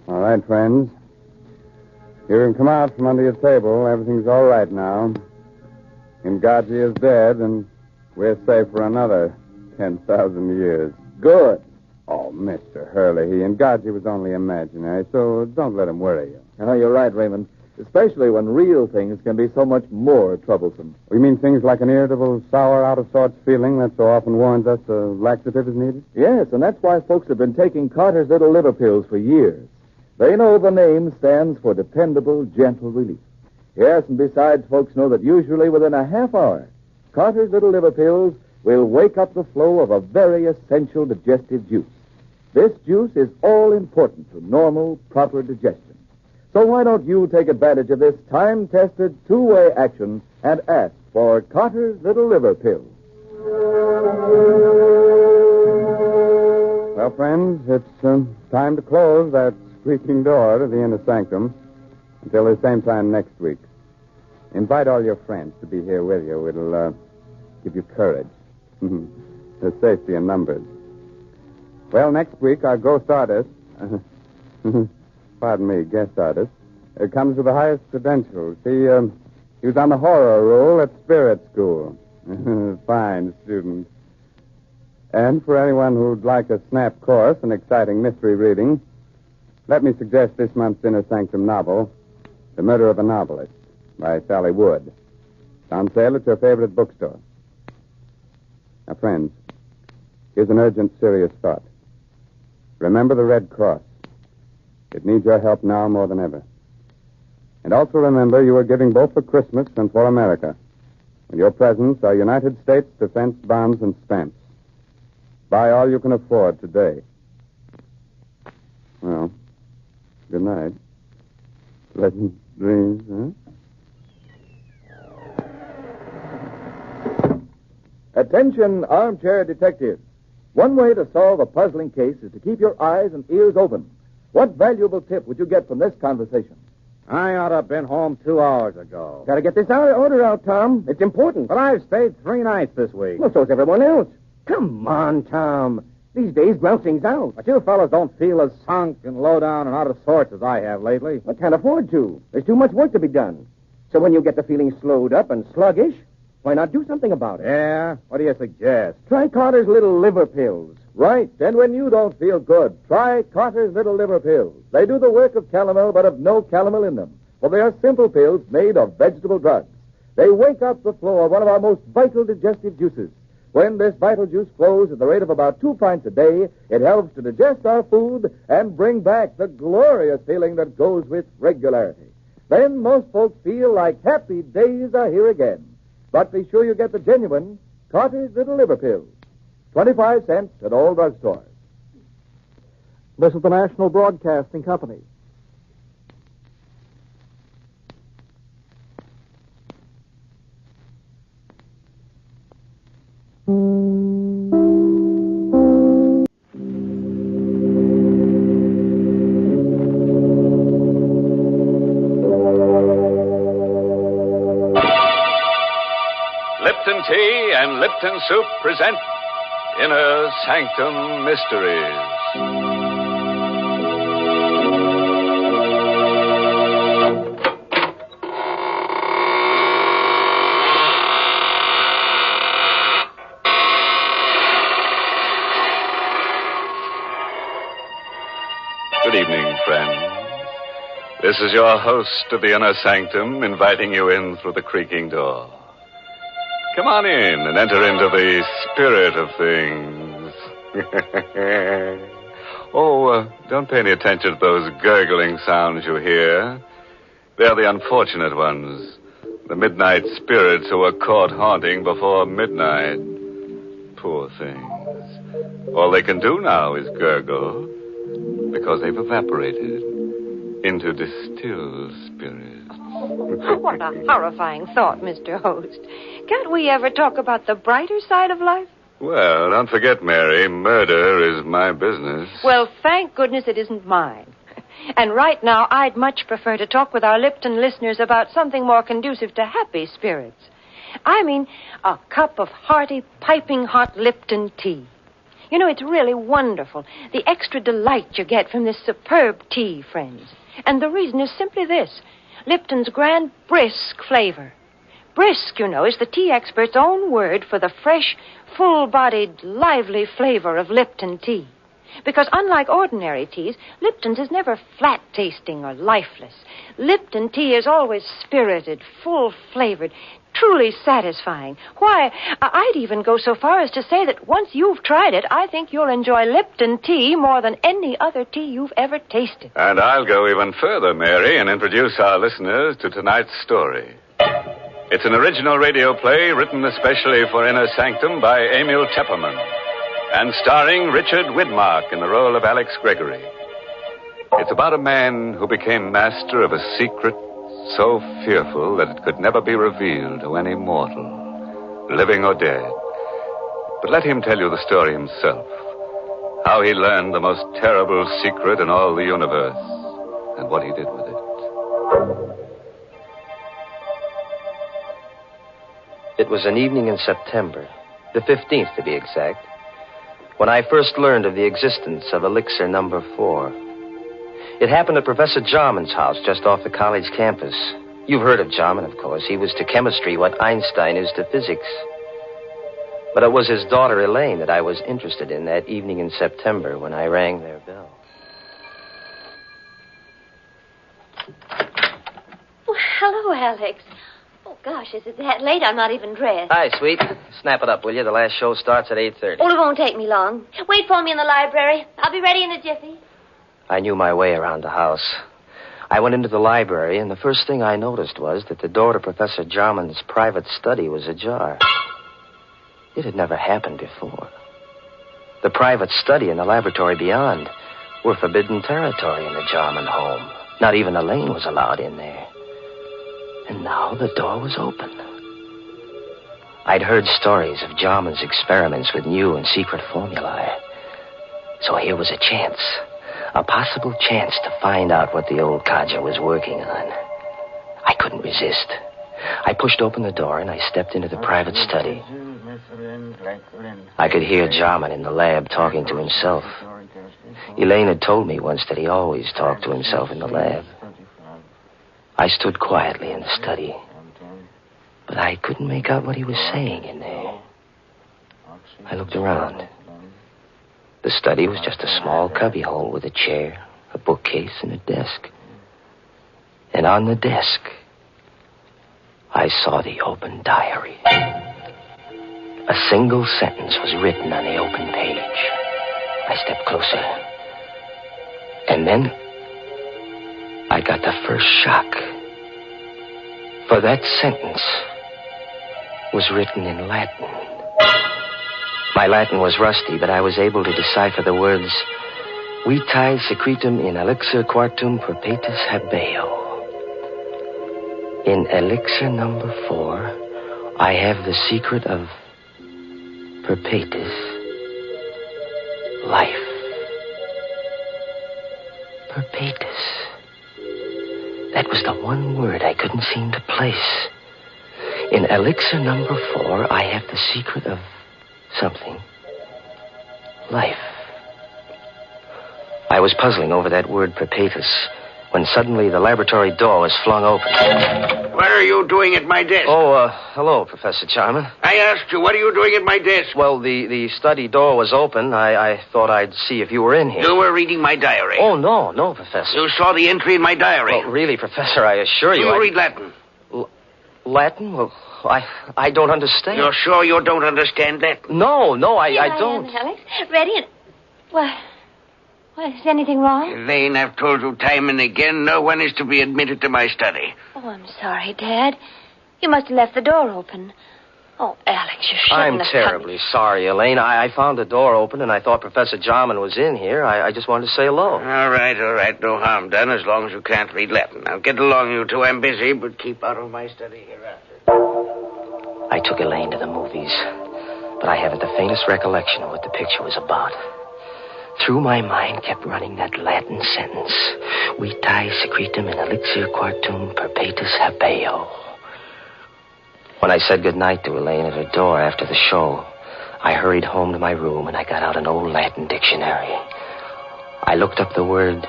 N: All right, friends. You can come out from under your table. Everything's all right now. Ngaji is dead, and we're safe for another 10,000 years.
T: Good.
N: Oh, Mr. Hurley, Ngaji was only imaginary, so don't let him worry you.
H: Oh, you're right, Raymond. Especially when real things can be so much more troublesome.
N: You mean things like an irritable, sour, out-of-sorts feeling that so often warns us a laxative is needed?
H: Yes, and that's why folks have been taking Carter's Little Liver Pills for years. They know the name stands for dependable, gentle relief. Yes, and besides, folks know that usually within a half hour, Carter's Little Liver Pills will wake up the flow of a very essential digestive juice. This juice is all important to normal, proper digestion. So why don't you take advantage of this time-tested two-way action and ask for Carter's Little Liver Pills?
N: Well, friends, it's time to close that squeaking door to the inner sanctum until the same time next week. Invite all your friends to be here with you. It'll give you courage. There's safety in numbers. Well, next week, our ghost artist... pardon me, guest artist, comes with the highest credentials. He was on the horror roll at Spirit School. Fine student. And for anyone who'd like a snap course in exciting mystery reading, let me suggest this month's Inner Sanctum novel, The Murder of a Novelist, by Sally Wood. It's on sale at your favorite bookstore. Now, friends, here's an urgent, serious thought. Remember the Red Cross. It needs your help now more than ever. And also remember you are giving both for Christmas and for America. And your presents are United States defense bonds and stamps. Buy all you can afford today. Well, good night. Pleasant dreams, huh?
H: Attention, armchair detectives. One way to solve a puzzling case is to keep your eyes and ears open. What valuable tip would you get from this conversation?
U: I ought to have been home 2 hours ago.
T: Gotta get this order out, Tom. It's important.
U: But I've stayed 3 nights this week.
T: Well, so's everyone else. Come on, Tom. These days, grousing's out.
U: But you fellas don't feel as sunk and low down and out of sorts as I have lately.
T: I can't afford to. There's too much work to be done. So when you get the feeling slowed up and sluggish, why not do something about it?
U: Yeah? What do you suggest?
T: Try Carter's little liver pills.
H: Right. And when you don't feel good, try Carter's Little Liver Pills. They do the work of calomel, but have no calomel in them. For they are simple pills made of vegetable drugs. They wake up the flow of one of our most vital digestive juices. When this vital juice flows at the rate of about 2 pints a day, it helps to digest our food and bring back the glorious feeling that goes with regularity. Then most folks feel like happy days are here again. But be sure you get the genuine Carter's Little Liver Pills. 25 cents at all drugstores.
V: This is the National Broadcasting Company.
C: Lipton Tea and Lipton Soup present Inner Sanctum Mysteries. Good evening, friends. This is your host of the Inner Sanctum inviting you in through the creaking door. Come on in and enter into the spirit of things. Don't pay any attention to those gurgling sounds you hear. They're the unfortunate ones. The midnight spirits who were caught haunting before midnight. Poor things. All they can do now is gurgle because they've evaporated into distilled spirits.
I: What a horrifying thought, Mr. Host. Can't we ever talk about the brighter side of life?
C: Well, don't forget, Mary, murder is my business.
I: Well, thank goodness it isn't mine. And right now, I'd much prefer to talk with our Lipton listeners about something more conducive to happy spirits. I mean, a cup of hearty, piping hot Lipton tea. You know, it's really wonderful, the extra delight you get from this superb tea, friends. And the reason is simply this. Lipton's grand brisk flavor. Brisk, you know, is the tea expert's own word for the fresh, full-bodied, lively flavor of Lipton tea. Because unlike ordinary teas, Lipton's is never flat-tasting or lifeless. Lipton tea is always spirited, full-flavored, truly satisfying. Why, I'd even go so far as to say that once you've tried it, I think you'll enjoy Lipton tea more than any other tea you've ever tasted.
C: And I'll go even further, Mary, and introduce our listeners to tonight's story. It's an original radio play written especially for Inner Sanctum by Emil Tepperman and starring Richard Widmark in the role of Alex Gregory. It's about a man who became master of a secret so fearful that it could never be revealed to any mortal, living or dead. But let him tell you the story himself, how he learned the most terrible secret in all the universe, and what he did with it.
W: It was an evening in September, the 15th to be exact, when I first learned of the existence of elixir number 4. It happened at Professor Jarman's house just off the college campus. You've heard of Jarman, of course. He was to chemistry what Einstein is to physics. But it was his daughter, Elaine, that I was interested in that evening in September when I rang their bell.
L: Well, hello, Alex. Oh, gosh, is it that late? I'm not even dressed.
W: Hi, sweet. Snap it up, will you? The last show starts at 8:30.
L: Oh, it won't take me long. Wait for me in the library. I'll be ready in a jiffy.
W: I knew my way around the house. I went into the library, and the first thing I noticed was that the door to Professor Jarman's private study was ajar. It had never happened before. The private study and the laboratory beyond were forbidden territory in the Jarman home. Not even Elaine was allowed in there. And now the door was open. I'd heard stories of Jarman's experiments with new and secret formulae. So here was a chance. A possible chance to find out what the old codger was working on. I couldn't resist. I pushed open the door and I stepped into the private study. I could hear Jarman in the lab talking to himself. Elaine had told me once that he always talked to himself in the lab. I stood quietly in the study, but I couldn't make out what he was saying in there. I looked around. The study was just a small cubbyhole with a chair, a bookcase, and a desk. And on the desk, I saw the open diary. A single sentence was written on the open page. I stepped closer. And then I got the first shock. For that sentence was written in Latin. My Latin was rusty, but I was able to decipher the words, Vitae secretum in elixir quartum perpetus habeo. In elixir number 4, I have the secret of perpetus life. Perpetus. That was the one word I couldn't seem to place. In elixir number 4, I have the secret of something. Life. I was puzzling over that word perpetus when suddenly the laboratory door was flung open.
E: What are you doing at my desk?
W: Oh, hello, Professor Jarman.
E: I asked you, what are you doing at my desk?
W: Well, the study door was open. I thought I'd see if you were in here.
E: You were reading my diary.
W: Oh, no, Professor.
E: You saw the entry in my diary.
W: Well, really, Professor, I assure you.
E: Do you read Latin?
W: Latin? Well, I don't understand.
E: You're sure you don't understand Latin?
W: No,
L: Here
W: I don't.
L: am, Alex. Ready and... Well, is anything wrong?
E: Elaine, I've told you time and again, no one is to be admitted to my study.
L: Oh, I'm sorry, Dad. You must have left the door open. Oh, Alex, you shouldn't
W: I'm terribly sorry, Elaine. I found the door open, and I thought Professor Jarman was in here. I just wanted to say hello.
E: All right. No harm done, as long as you can't read Latin. Now, get along, you two. I'm busy, but keep out of my study hereafter.
W: I took Elaine to the movies, but I haven't the faintest recollection of what the picture was about. Through my mind kept running that Latin sentence, Vitae secretum in elixir quartum perpetus habeo. When I said goodnight to Elaine at her door after the show, I hurried home to my room and I got out an old Latin dictionary. I looked up the word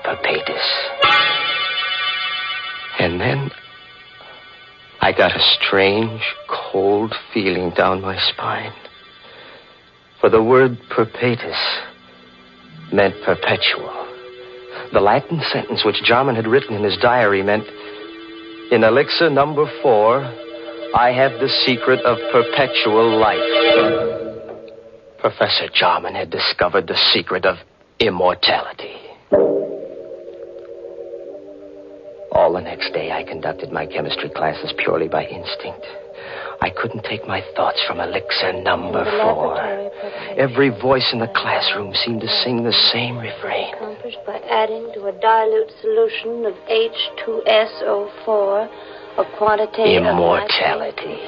W: perpetus. And then I got a strange, cold feeling down my spine. For the word perpetus meant perpetual. The Latin sentence which Jarman had written in his diary meant, in elixir number 4, I have the secret of perpetual life. Professor Jarman had discovered the secret of immortality. All the next day, I conducted my chemistry classes purely by instinct. I couldn't take my thoughts from elixir number 4. Every voice in the classroom seemed to sing the same refrain.
L: Accomplished by adding to a dilute solution of H2SO4 a quantity
W: immortality.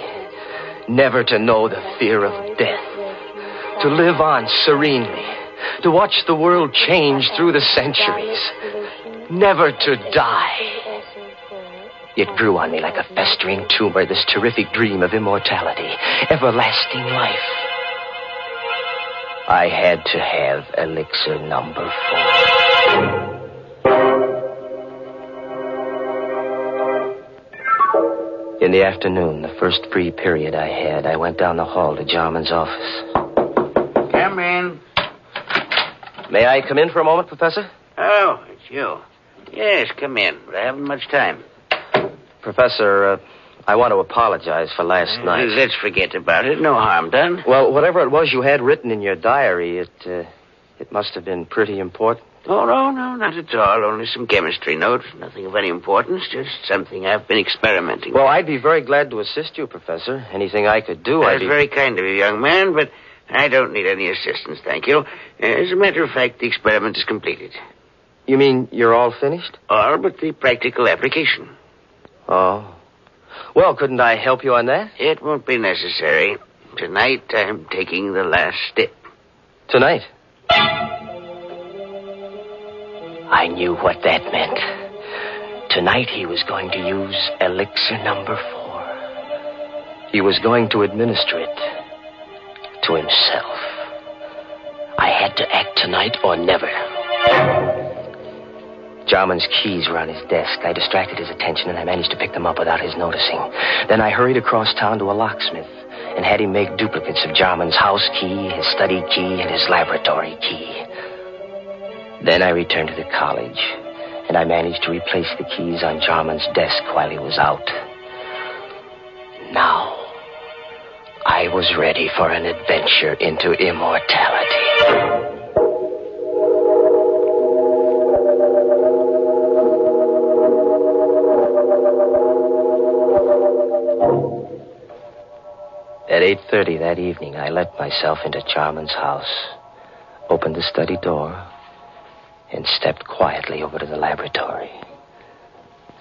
W: Never to know the fear of death. To live on serenely. To watch the world change through the centuries. Never to die. It grew on me like a festering tumor, this terrific dream of immortality, everlasting life. I had to have elixir number 4. In the afternoon, the first free period I had, I went down the hall to Jarman's office.
E: Come in.
W: May I come in for a moment, Professor?
E: Oh, it's you. Yes, come in, but I haven't much time.
W: Professor, I want to apologize for last night.
E: Let's forget about it. No harm done.
W: Well, whatever it was you had written in your diary, it must have been pretty important.
E: Oh, no, not at all. Only some chemistry notes. Nothing of any importance. Just something I've been experimenting with.
W: Well, I'd be very glad to assist you, Professor. Anything I could do,
E: That's very kind of you, young man, but I don't need any assistance, thank you. As a matter of fact, the experiment is completed.
W: You mean you're all finished?
E: All but the practical application.
W: Oh. Well, couldn't I help you on that?
E: It won't be necessary. Tonight, I'm taking the last step.
W: Tonight? I knew what that meant. Tonight he was going to use elixir number 4. He was going to administer it to himself. I had to act tonight or never. Jarman's keys were on his desk. I distracted his attention, and I managed to pick them up without his noticing. Then I hurried across town to a locksmith and had him make duplicates of Jarman's house key, his study key, and his laboratory key. Then I returned to the college, and I managed to replace the keys on Jarman's desk while he was out. Now, I was ready for an adventure into immortality. At 8:30 that evening, I let myself into Jarman's house, opened the study door, and stepped quietly over to the laboratory.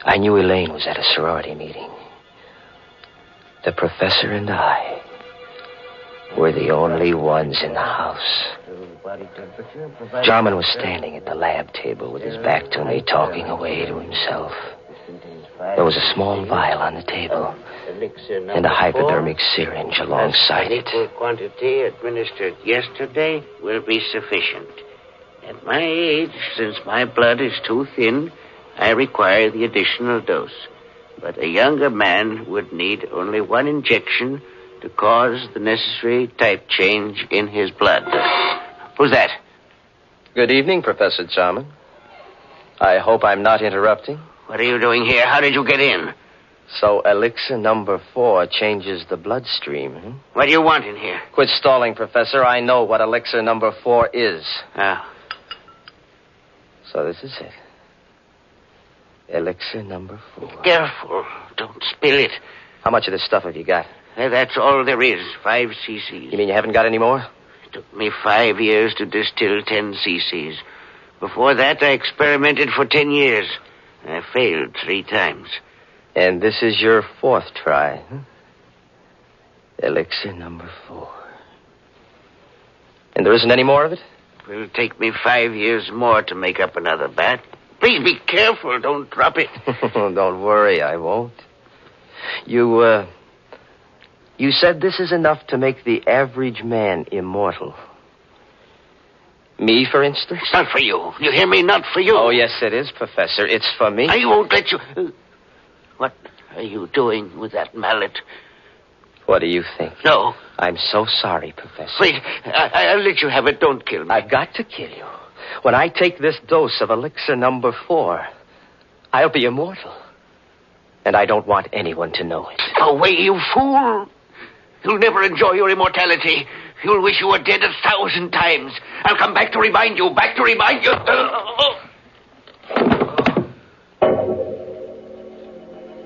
W: I knew Elaine was at a sorority meeting. The professor and I were the only ones in the house. Jarman was standing at the lab table with his back to me, talking away to himself. There was a small vial on the table and a hypodermic syringe alongside it.
E: Equal quantity administered yesterday will be sufficient. At my age, since my blood is too thin, I require the additional dose. But a younger man would need only one injection to cause the necessary type change in his blood. Who's that?
W: Good evening, Professor Jarman. I hope I'm not interrupting.
E: What are you doing here? How did you get in?
W: So elixir number 4 changes the bloodstream, huh?
E: What do you want in here?
W: Quit stalling, Professor. I know what elixir number 4 is.
E: Ah.
W: So this is it. Elixir number 4.
E: Careful. Don't spill it.
W: How much of this stuff have you got?
E: That's all there is. 5 cc's.
W: You mean you haven't got any more?
E: It took me 5 years to distill 10 cc's. Before that, I experimented for 10 years. I failed 3 times.
W: And this is your 4th try, huh? Elixir number 4. And there isn't any more of it?
E: It will take me 5 years more to make up another bat. Please be careful. Don't drop it.
W: Don't worry, I won't. You said this is enough to make the average man immortal. Me, for instance?
E: It's not for you. You hear me? Not for you.
W: Oh, yes, it is, Professor. It's for me.
E: I won't let you... What are you doing with that mallet?
W: What do you think?
E: No.
W: I'm so sorry, Professor.
E: Wait. I'll let you have it. Don't kill me.
W: I've got to kill you. When I take this dose of elixir number 4, I'll be immortal. And I don't want anyone to know it.
E: Away, you fool. You'll never enjoy your immortality. You'll wish you were dead 1,000 times. I'll come back to remind you.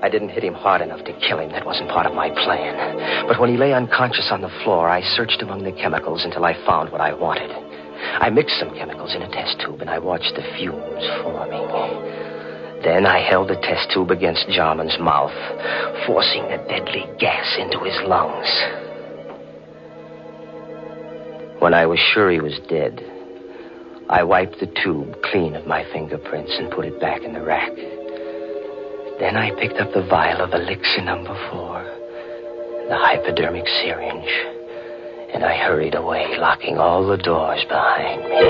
W: I didn't hit him hard enough to kill him. That wasn't part of my plan. But when he lay unconscious on the floor, I searched among the chemicals until I found what I wanted. I mixed some chemicals in a test tube, and I watched the fumes forming. Then I held the test tube against Jarman's mouth, forcing the deadly gas into his lungs. When I was sure he was dead, I wiped the tube clean of my fingerprints and put it back in the rack. Then I picked up the vial of elixir number 4, the hypodermic syringe, and I hurried away, locking all the doors behind me.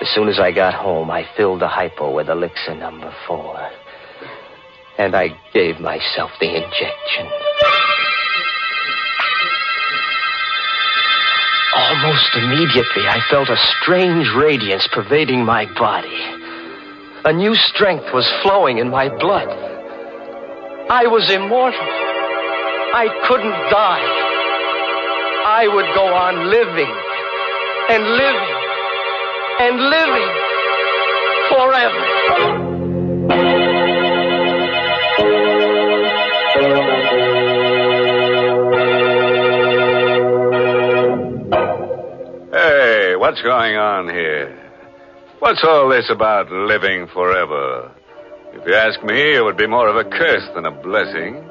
W: As soon as I got home, I filled the hypo with elixir number 4. And I gave myself the injection. Almost immediately, I felt a strange radiance pervading my body. A new strength was flowing in my blood. I was immortal. I couldn't die. I would go on living and living and living forever.
C: Hey, what's going on here? What's all this about living forever? If you ask me, it would be more of a curse than a blessing.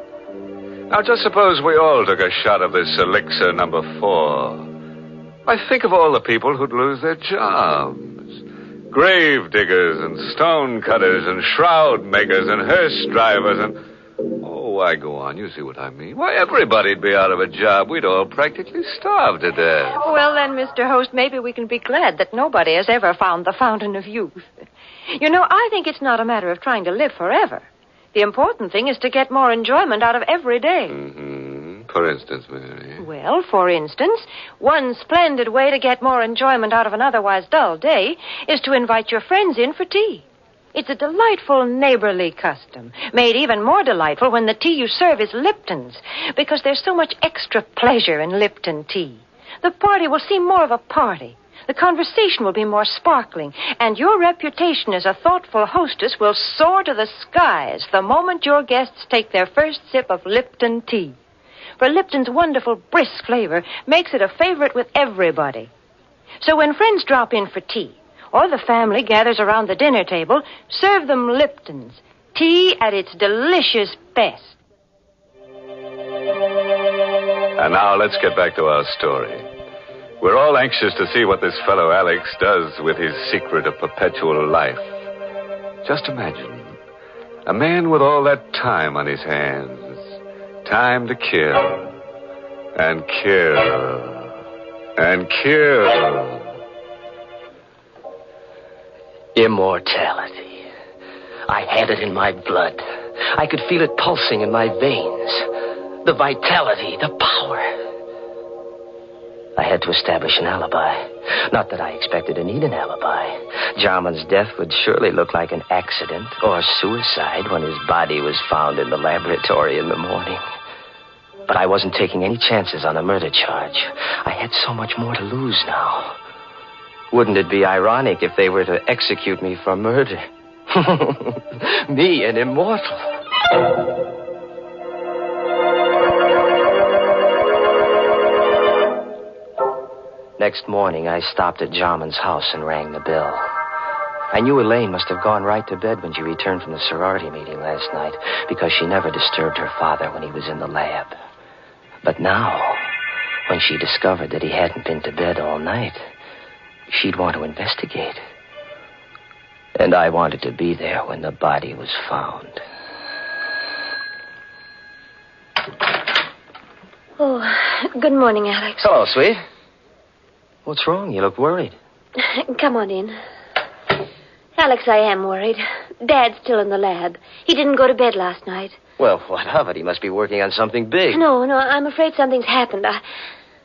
C: Now, just suppose we all took a shot of this elixir number 4. I think of all the people who'd lose their jobs. Grave diggers and stone cutters and shroud makers and hearse drivers and... Oh, why, go on. You see what I mean. Why, everybody'd be out of a job. We'd all practically starve to death.
I: Well, then, Mr. Host, maybe we can be glad that nobody has ever found the fountain of youth. You know, I think it's not a matter of trying to live forever. The important thing is to get more enjoyment out of every day.
C: Mm-hmm. For instance, Mary.
I: Well, for instance, one splendid way to get more enjoyment out of an otherwise dull day is to invite your friends in for tea. It's a delightful neighborly custom, made even more delightful when the tea you serve is Lipton's, because there's so much extra pleasure in Lipton tea. The party will seem more of a party. The conversation will be more sparkling, and your reputation as a thoughtful hostess will soar to the skies the moment your guests take their first sip of Lipton tea. For Lipton's wonderful, brisk flavor makes it a favorite with everybody. So when friends drop in for tea, or the family gathers around the dinner table, serve them Lipton's, tea at its delicious best.
C: And now let's get back to our story. We're all anxious to see what this fellow Alex does with his secret of perpetual life. Just imagine, a man with all that time on his hands. Time to kill. And kill. And kill.
W: Immortality. I had it in my blood. I could feel it pulsing in my veins. The vitality, the power. I had to establish an alibi. Not that I expected to need an alibi. Jarman's death would surely look like an accident or suicide when his body was found in the laboratory in the morning. But I wasn't taking any chances on a murder charge. I had so much more to lose now. Wouldn't it be ironic if they were to execute me for murder? Me, an immortal. Next morning, I stopped at Jarman's house and rang the bell. I knew Elaine must have gone right to bed when she returned from the sorority meeting last night, because she never disturbed her father when he was in the lab. But now, when she discovered that he hadn't been to bed all night, she'd want to investigate. And I wanted to be there when the body was found.
L: Oh, good morning, Alex.
W: Hello, sweet. What's wrong? You look worried.
L: Come on in. Alex, I am worried. Dad's still in the lab. He didn't go to bed last night.
W: Well, what of it? He must be working on something big.
L: No, I'm afraid something's happened.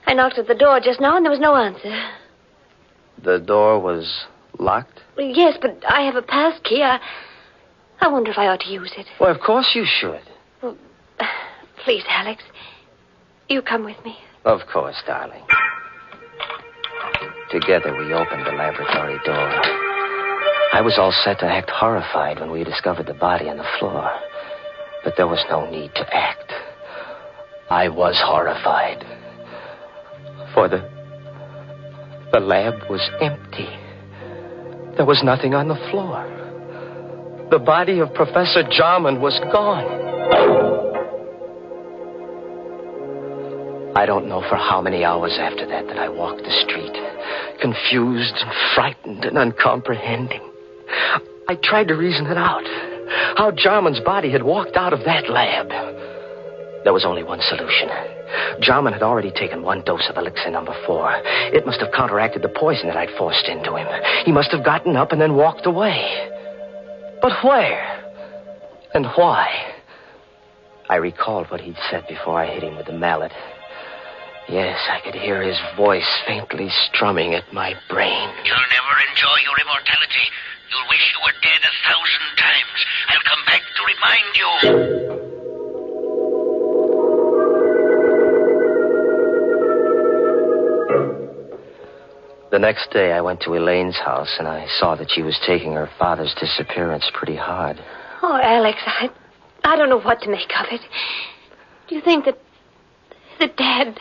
L: I knocked at the door just now and there was no answer.
W: The door was locked?
L: Yes, but I have a pass key. I wonder if I ought to use it.
W: Well, of course you should.
L: Well, please, Alex. You come with me.
W: Of course, darling. Together we opened the laboratory door. I was all set to act horrified when we discovered the body on the floor. But there was no need to act. I was horrified. For the lab was empty. There was nothing on the floor. The body of Professor Jarman was gone. I don't know for how many hours after that I walked the street, confused and frightened and uncomprehending. I tried to reason it out. How Jarman's body had walked out of that lab. There was only one solution. Jarman had already taken one dose of elixir number 4. It must have counteracted the poison that I'd forced into him. He must have gotten up and then walked away. But where? And why? I recalled what he'd said before I hit him with the mallet. Yes, I could hear his voice faintly strumming at my brain.
E: You'll never enjoy your immortality. You'll wish you were dead 1,000 times. I'll come back to remind you.
W: The next day, I went to Elaine's house, and I saw that she was taking her father's disappearance pretty hard.
L: Oh, Alex, I don't know what to make of it. Do you think that Dad...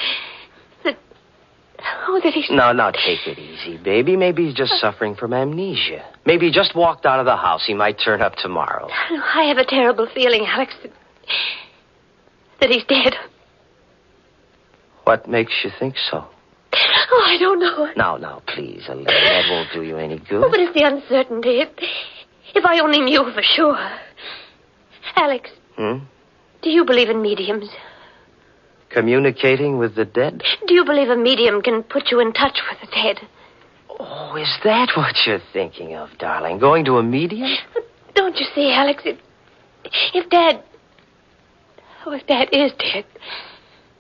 L: that he's...
W: Now, take it easy, baby. Maybe he's just suffering from amnesia. Maybe he just walked out of the house. He might turn up tomorrow.
L: I have a terrible feeling, Alex, that he's dead.
W: What makes you think so?
L: Oh, I don't know.
W: Now, please, Elaine. That won't do you any good.
L: Oh, but it's the uncertainty. If I only knew for sure. Alex. Do you believe in mediums?
W: Communicating with the dead?
L: Do you believe a medium can put you in touch with the dead?
W: Oh, is that what you're thinking of, darling? Going to a medium?
L: But don't you see, Alex? If Dad is dead,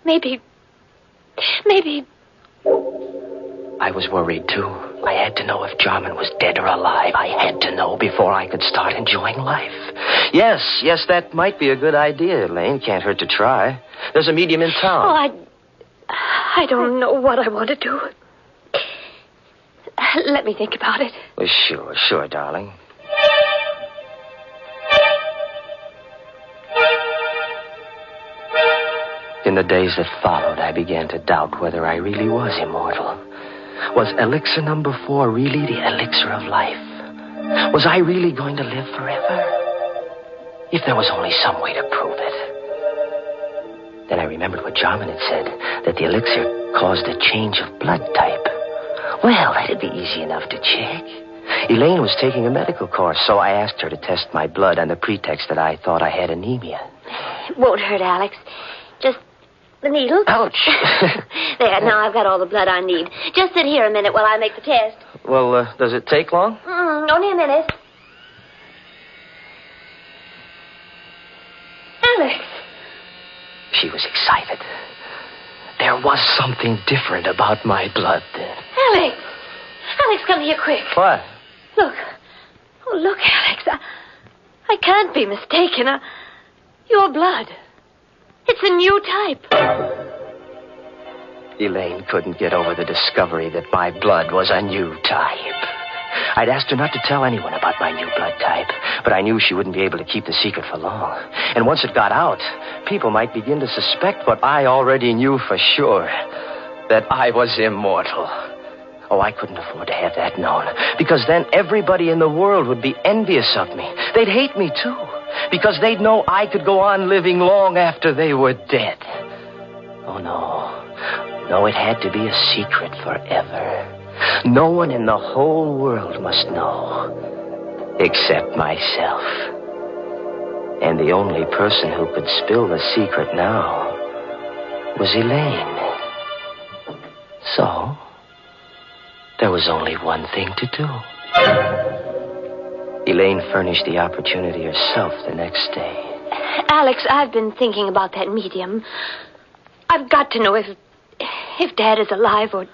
L: maybe...
W: I was worried, too. I had to know if Jarman was dead or alive. I had to know before I could start enjoying life. Yes, that might be a good idea, Elaine. Can't hurt to try. There's a medium in town.
L: Oh, I don't know what I want to do. Let me think about it.
W: Well, sure, darling. In the days that followed, I began to doubt whether I really was immortal. Was elixir number 4 really the elixir of life? Was I really going to live forever? If there was only some way to prove it. Then I remembered what Jarman had said, that the elixir caused a change of blood type. Well, that'd be easy enough to check. Elaine was taking a medical course, so I asked her to test my blood on the pretext that I thought I had anemia.
L: It won't hurt, Alex. Just the needle.
W: Ouch.
L: There, now I've got all the blood I need. Just sit here a minute while I make the test.
W: Well, does it take long?
L: Only a minute. Alex.
W: She was excited. There was something different about my blood then.
L: Alex, come here quick.
W: What?
L: Look. Oh, look, Alex. I can't be mistaken. Your blood. It's a new type.
W: Elaine couldn't get over the discovery that my blood was a new type. I'd asked her not to tell anyone about my new blood type, but I knew she wouldn't be able to keep the secret for long. And once it got out, people might begin to suspect what I already knew for sure, that I was immortal. Oh, I couldn't afford to have that known, because then everybody in the world would be envious of me. They'd hate me, too, because they'd know I could go on living long after they were dead. Oh, no, it had to be a secret forever. No one in the whole world must know, except myself. And the only person who could spill the secret now was Elaine. So, there was only one thing to do. Elaine furnished the opportunity herself the next day.
L: Alex, I've been thinking about that medium. I've got to know if Dad is alive or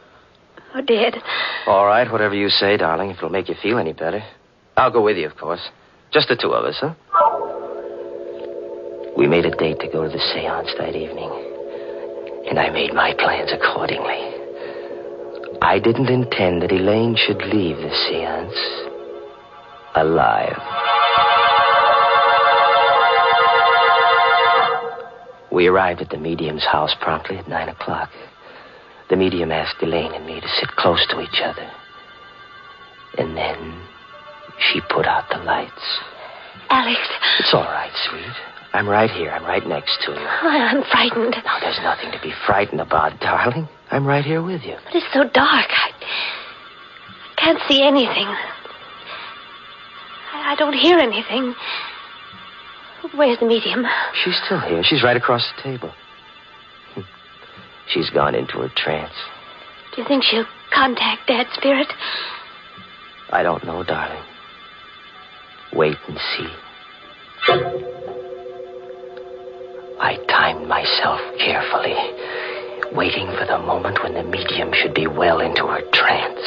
L: dead.
W: All right, whatever you say, darling, if it'll make you feel any better. I'll go with you, of course. Just the two of us, huh? We made a date to go to the seance that evening, and I made my plans accordingly. I didn't intend that Elaine should leave the seance alive. We arrived at the medium's house promptly at 9 o'clock. The medium asked Elaine and me to sit close to each other. And then she put out the lights.
L: Alex.
W: It's all right, sweet. I'm right here. I'm right next to you.
L: I'm frightened.
W: Now, there's nothing to be frightened about, darling. I'm right here with you.
L: But it's so dark. I can't see anything. I don't hear anything. Where's the medium?
W: She's still here. She's right across the table. She's gone into her trance.
L: Do you think she'll contact Dad's spirit?
W: I don't know, darling. Wait and see. positioned myself carefully, waiting for the moment when the medium should be well into her trance.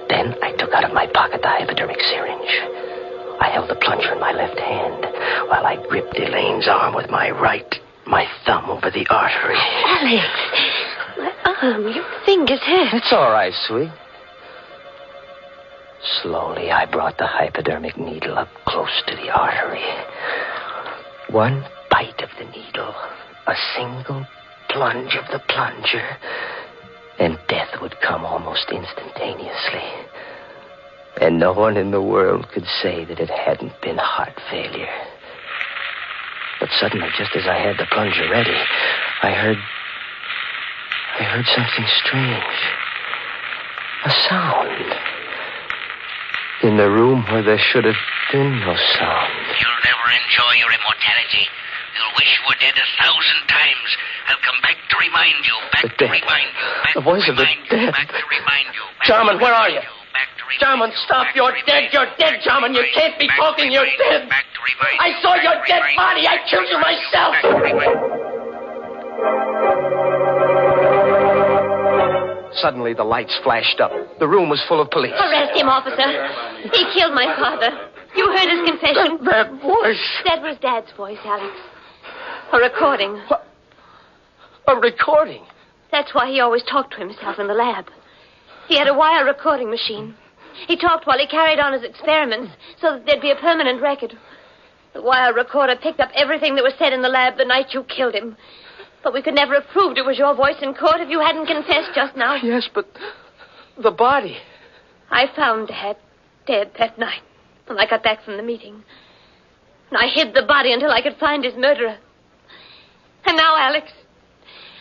W: Then I took out of my pocket the hypodermic syringe. I held the plunger in my left hand while I gripped Elaine's arm with my right, my thumb over the artery.
L: Alex, my arm, your fingers hurt.
W: It's all right, sweet. Slowly, I brought the hypodermic needle up close to the artery. One bite of the needle, a single plunge of the plunger, and death would come almost instantaneously. And no one in the world could say that it hadn't been heart failure. But suddenly, just as I had the plunger ready, I heard something strange. A sound. In the room where there should have been no sound.
E: You'll never enjoy your immortality. You'll wish you were dead 1,000 times. I'll come back to remind you. Back to remind you.
W: The voice of the dead.
E: Back to remind you.
W: Jarman, where are you? Jarman, stop. You're dead. You're dead, Jarman. You can't be talking. You're dead. I saw your dead body. I killed you myself. Suddenly, the lights flashed up. The room was full of police.
L: Arrest him, officer. He killed my father. You heard his confession.
W: That voice.
L: That was Dad's voice, Alex. A recording.
W: What? A recording?
L: That's why he always talked to himself in the lab. He had a wire recording machine. He talked while he carried on his experiments so that there'd be a permanent record. The wire recorder picked up everything that was said in the lab the night you killed him. But we could never have proved it was your voice in court if you hadn't confessed just now.
W: Yes, but the body.
L: I found Dad dead that night when I got back from the meeting. And I hid the body until I could find his murderer. And now, Alex,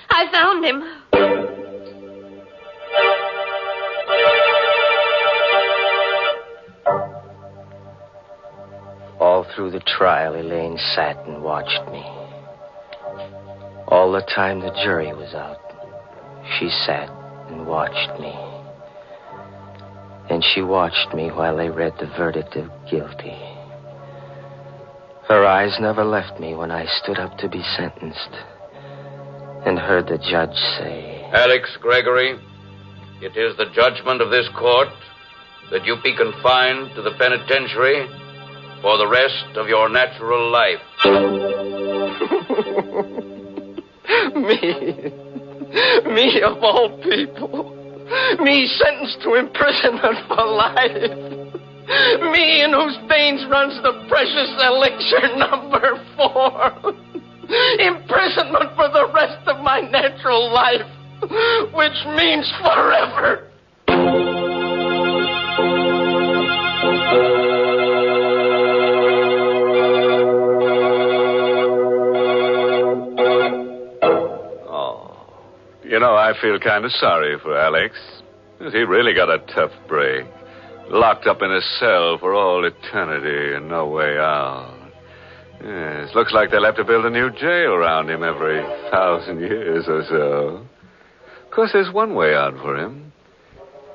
L: I found him.
W: All through the trial, Elaine sat and watched me. All the time the jury was out, she sat and watched me. And she watched me while they read the verdict of guilty. Her eyes never left me when I stood up to be sentenced and heard the judge say,
B: Alex Gregory, it is the judgment of this court that you be confined to the penitentiary for the rest of your natural life.
W: Me of all people. Me sentenced to imprisonment for life. Me in whose veins runs the precious elixir number 4. Imprisonment for the rest of my natural life, which means forever.
C: You know, I feel kind of sorry for Alex. He really got a tough break. Locked up in a cell for all eternity and no way out. Yes, looks like they'll have to build a new jail around him every 1,000 years or so. Of course, there's one way out for him.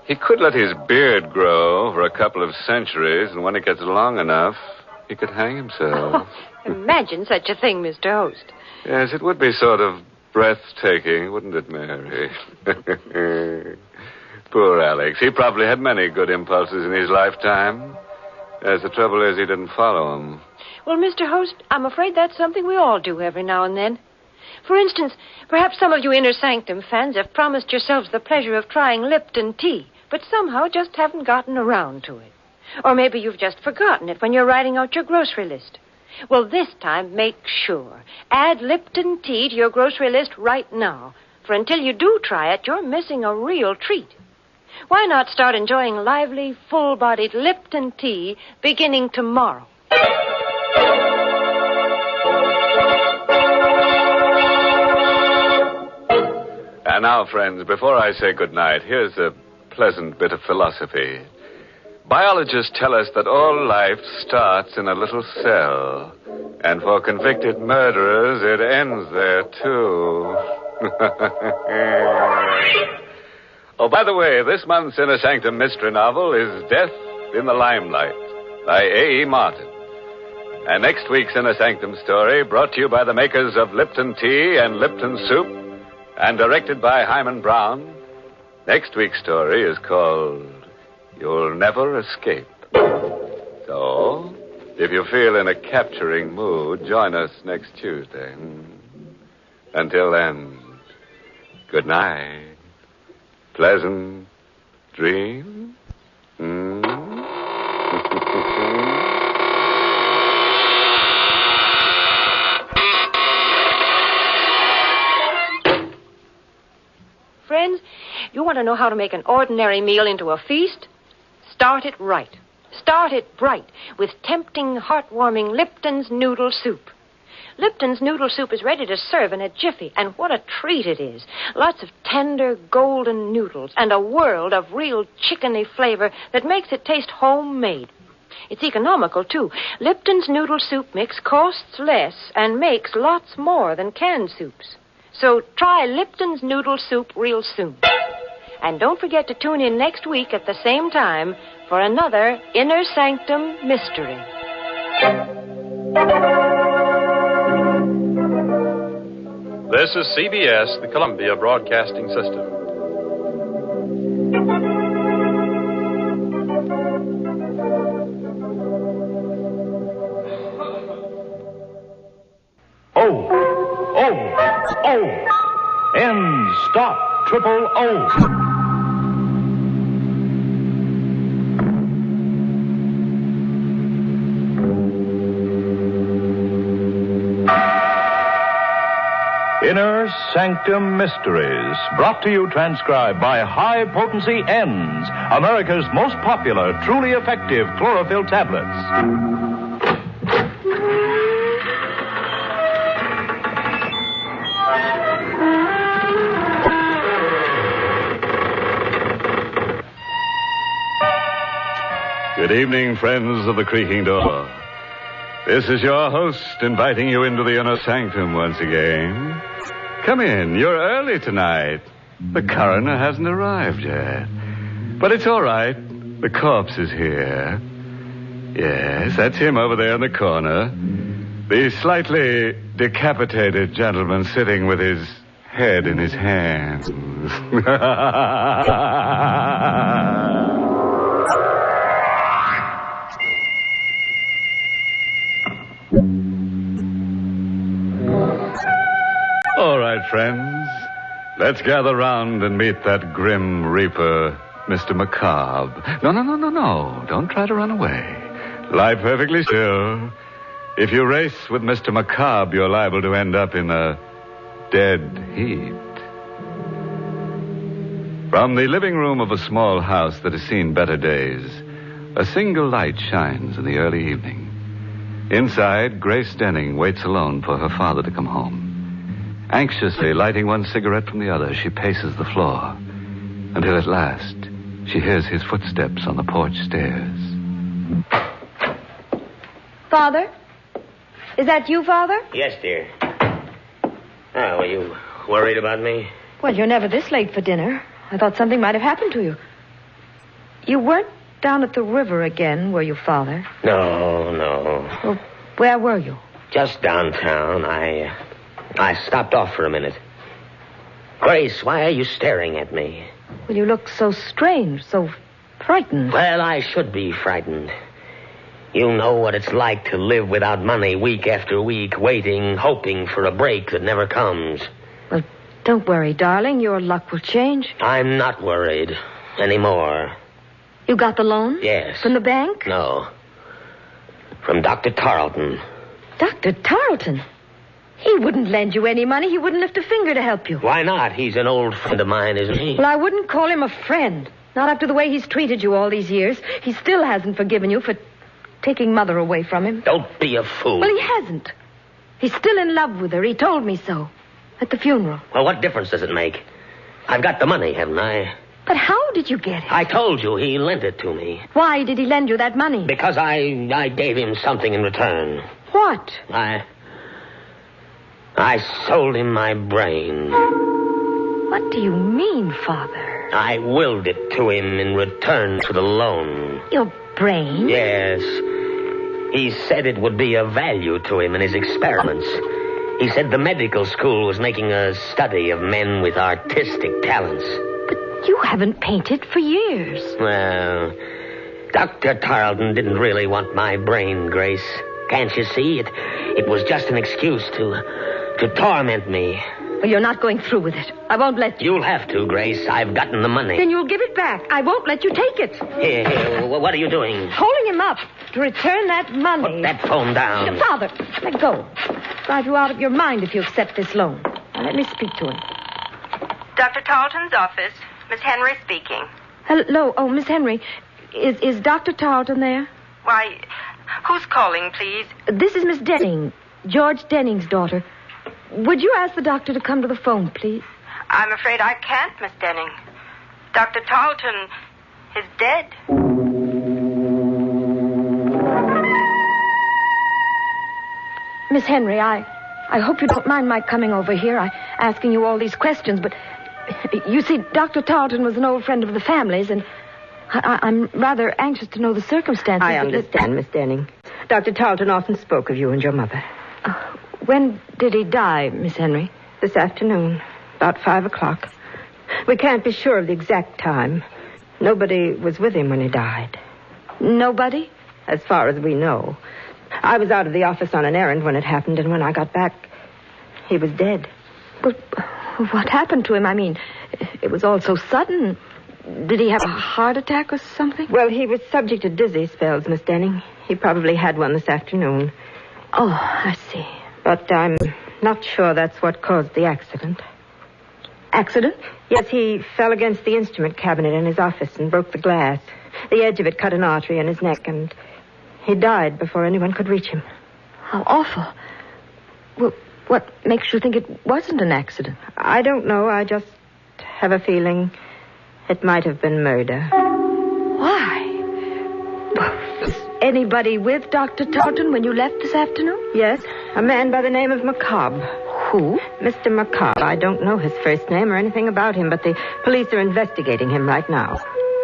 C: He could let his beard grow for a couple of centuries, and when it gets long enough, he could hang himself.
O: Imagine such a thing, Mr. Host.
C: Yes, it would be sort of breathtaking, wouldn't it, Mary? Poor Alex. He probably had many good impulses in his lifetime. As the trouble is, he didn't follow them.
O: Well, Mr. Host, I'm afraid that's something we all do every now and then. For instance, perhaps some of you Inner Sanctum fans have promised yourselves the pleasure of trying Lipton tea, but somehow just haven't gotten around to it. Or maybe you've just forgotten it when you're writing out your grocery list. Well, this time, make sure. Add Lipton tea to your grocery list right now. For until you do try it, you're missing a real treat. Why not start enjoying lively, full-bodied Lipton tea beginning tomorrow?
C: And now, friends, before I say goodnight, here's a pleasant bit of philosophy. Biologists tell us that all life starts in a little cell. And for convicted murderers, it ends there, too. Oh, by the way, this month's Inner Sanctum mystery novel is Death in the Limelight by A.E. Martin. And next week's Inner Sanctum story, brought to you by the makers of Lipton Tea and Lipton Soup, and directed by Hyman Brown. Next week's story is called You'll Never Escape. So, if you feel in a capturing mood, join us next Tuesday. Until then, good night. Pleasant dreams.
O: Friends, you want to know how to make an ordinary meal into a feast? Start it right. Start it bright with tempting, heartwarming Lipton's Noodle Soup. Lipton's Noodle Soup is ready to serve in a jiffy, and what a treat it is. Lots of tender, golden noodles and a world of real chickeny flavor that makes it taste homemade. It's economical, too. Lipton's Noodle Soup mix costs less and makes lots more than canned soups. So try Lipton's Noodle Soup real soon. And don't forget to tune in next week at the same time for another Inner Sanctum mystery.
K: This is CBS, the Columbia Broadcasting System.
P: End stop triple O. Inner Sanctum Mysteries, brought to you transcribed by High Potency Ends, America's most popular, truly effective chlorophyll tablets. Good evening, friends of the creaking door. This is your host inviting you into the Inner Sanctum once again. Come in. You're early tonight. The coroner hasn't arrived yet. But it's all right. The corpse is here. Yes, that's him over there in the corner. The slightly decapitated gentleman sitting with his head in his hands. All right, friends. Let's gather round and meet that grim reaper, Mr. Macabre. No. Don't try to run away. Lie perfectly still. If you race with Mr. Macabre, you're liable to end up in a dead heat. From the living room of a small house that has seen better days, a single light shines in the early evening. Inside, Grace Denning waits alone for her father to come home. Anxiously lighting one cigarette from the other, she paces the floor until at last she hears his footsteps on the porch stairs.
S: Father? Is that you, Father?
E: Yes, dear. Oh, were you worried about me?
S: Well, you're never this late for dinner. I thought something might have happened to you. You weren't down at the river again, were you, Father?
E: No.
S: Well, where were you?
E: Just downtown. I stopped off for a minute. Grace, why are you staring at me?
S: Well, you look so strange, so frightened.
E: Well, I should be frightened. You know what it's like to live without money week after week, waiting, hoping for a break that never comes.
S: Well, don't worry, darling. Your luck will change.
E: I'm not worried anymore.
S: You got the loan?
E: Yes.
S: From the bank?
E: No. From Dr. Tarleton.
S: Dr. Tarleton? He wouldn't lend you any money. He wouldn't lift a finger to help you.
E: Why not? He's an old friend of mine, isn't he?
S: Well, I wouldn't call him a friend. Not after the way he's treated you all these years. He still hasn't forgiven you for taking Mother away from him.
E: Don't be a fool.
S: Well, he hasn't. He's still in love with her. He told me so. At the funeral.
E: Well, what difference does it make? I've got the money, haven't I?
S: But how did you get it?
E: I told you he lent it to me.
S: Why did he lend you that money?
E: Because I gave him something in return.
S: What?
E: I sold him my brain.
S: What do you mean, Father?
E: I willed it to him in return for the loan.
S: Your brain?
E: Yes.
G: He said it would be of value to him in his experiments. He said the medical school was making a study of men with artistic talents.
S: But you haven't painted for years.
G: Well, Dr. Tarleton didn't really want my brain, Grace. Can't you see? It was just an excuse to torment me.
S: Well, you're not going through with it. I won't let you.
G: You'll have to, Grace. I've gotten the money.
S: Then you'll give it back. I won't let you take it.
G: Here, what are you doing?
S: Holding him up to return that money.
G: Put that phone down.
S: Father, let go. Drive you out of your mind if you accept this loan. Now, let me speak to him.
J: Dr. Tarleton's office. Miss Henry speaking.
S: Hello. Oh, Miss Henry. Is Dr. Tarleton there?
J: Why, who's calling, please?
S: This is Miss Denning, George Denning's daughter. Would you ask the doctor to come to the phone, please?
J: I'm afraid I can't, Miss Denning. Dr. Tarleton is dead.
S: Miss Henry, I hope you don't mind my coming over here. Asking you all these questions, but you see, Dr. Tarleton was an old friend of the family's, and I'm rather anxious to know the circumstances.
M: I understand, Miss Denning. Dr. Tarleton often spoke of you and your mother.
S: When did he die, Miss Henry?
M: This afternoon, about 5 o'clock. We can't be sure of the exact time. Nobody was with him when he died.
S: Nobody?
M: As far as we know. I was out of the office on an errand when it happened, and when I got back, he was dead.
S: But what happened to him? I mean, it was all so sudden. Did he have a heart attack or something?
M: Well, he was subject to dizzy spells, Miss Denning. He probably had one this afternoon.
S: Oh, I see.
M: But I'm not sure that's what caused the accident.
S: Accident?
M: Yes, he fell against the instrument cabinet in his office and broke the glass. The edge of it cut an artery in his neck, and he died before anyone could reach him.
S: How awful. Well, what makes you think it wasn't an accident?
M: I don't know. I just have a feeling it might have been murder.
S: Why? Was anybody with Dr. Tarleton when you left this afternoon?
M: Yes, a man by the name of McCobb.
S: Who?
M: Mr. McCobb. I don't know his first name or anything about him, but the police are investigating him right now.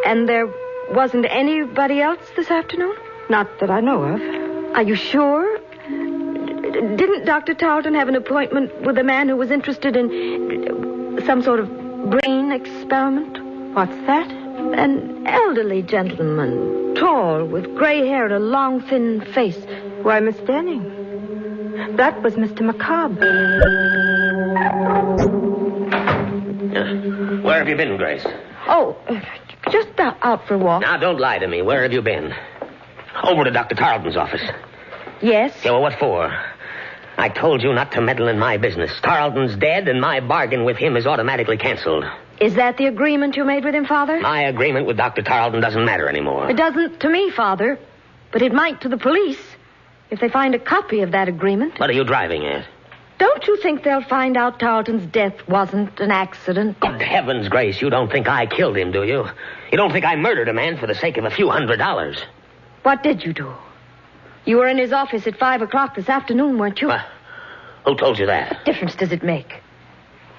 S: And there wasn't anybody else this afternoon?
M: Not that I know of.
S: Are you sure? Didn't Dr. Tarleton have an appointment with a man who was interested in some sort of brain experiment?
M: What's that?
S: An elderly gentleman, tall, with gray hair and a long, thin face.
M: Why, Miss Denning, that was Mr. McCobb.
G: Where have you been, Grace?
S: Oh, just out for a walk.
G: Now, don't lie to me. Where have you been? Over to Dr. Tarleton's office.
S: Yes?
G: Yeah, well, what for? I told you not to meddle in my business. Tarleton's dead, and my bargain with him is automatically canceled.
S: Is that the agreement you made with him, Father?
G: My agreement with Dr. Tarleton doesn't matter anymore.
S: It doesn't to me, Father. But it might to the police if they find a copy of that agreement.
G: What are you driving at?
S: Don't you think they'll find out Tarleton's death wasn't an accident?
G: Good heavens, Grace, you don't think I killed him, do you? You don't think I murdered a man for the sake of a few $100s?
S: What did you do? You were in his office at 5 o'clock this afternoon, weren't you?
G: Who told you that?
S: What difference does it make?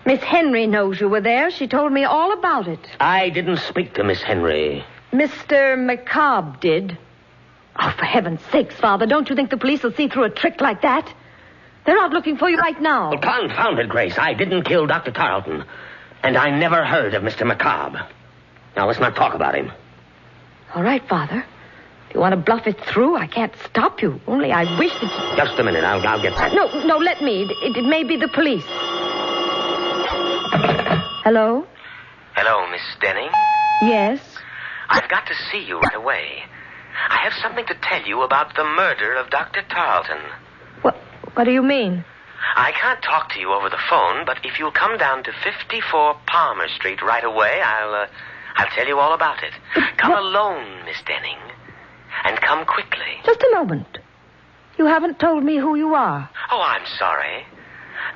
S: Miss Henry knows you were there. She told me all about it.
G: I didn't speak to Miss Henry.
S: Mr. McCobb did. Oh, for heaven's sakes, Father, don't you think the police will see through a trick like that? They're out looking for you right now.
G: Well, confound it, Grace. I didn't kill Dr. Tarleton. And I never heard of Mr. McCobb. Now, let's not talk about him.
S: All right, Father. If you want to bluff it through, I can't stop you. Only I wish that you...
G: Just a minute. I'll get back.
S: No, let me. It may be the police. Hello?
W: Hello, Miss Denning?
S: Yes?
W: I've got to see you right away. I have something to tell you about the murder of Dr. Tarleton.
S: What do you mean?
W: I can't talk to you over the phone, but if you'll come down to 54 Palmer Street right away, I'll tell you all about it. Come alone, Miss Denning. And come quickly.
S: Just a moment. You haven't told me who you are.
W: Oh, I'm sorry.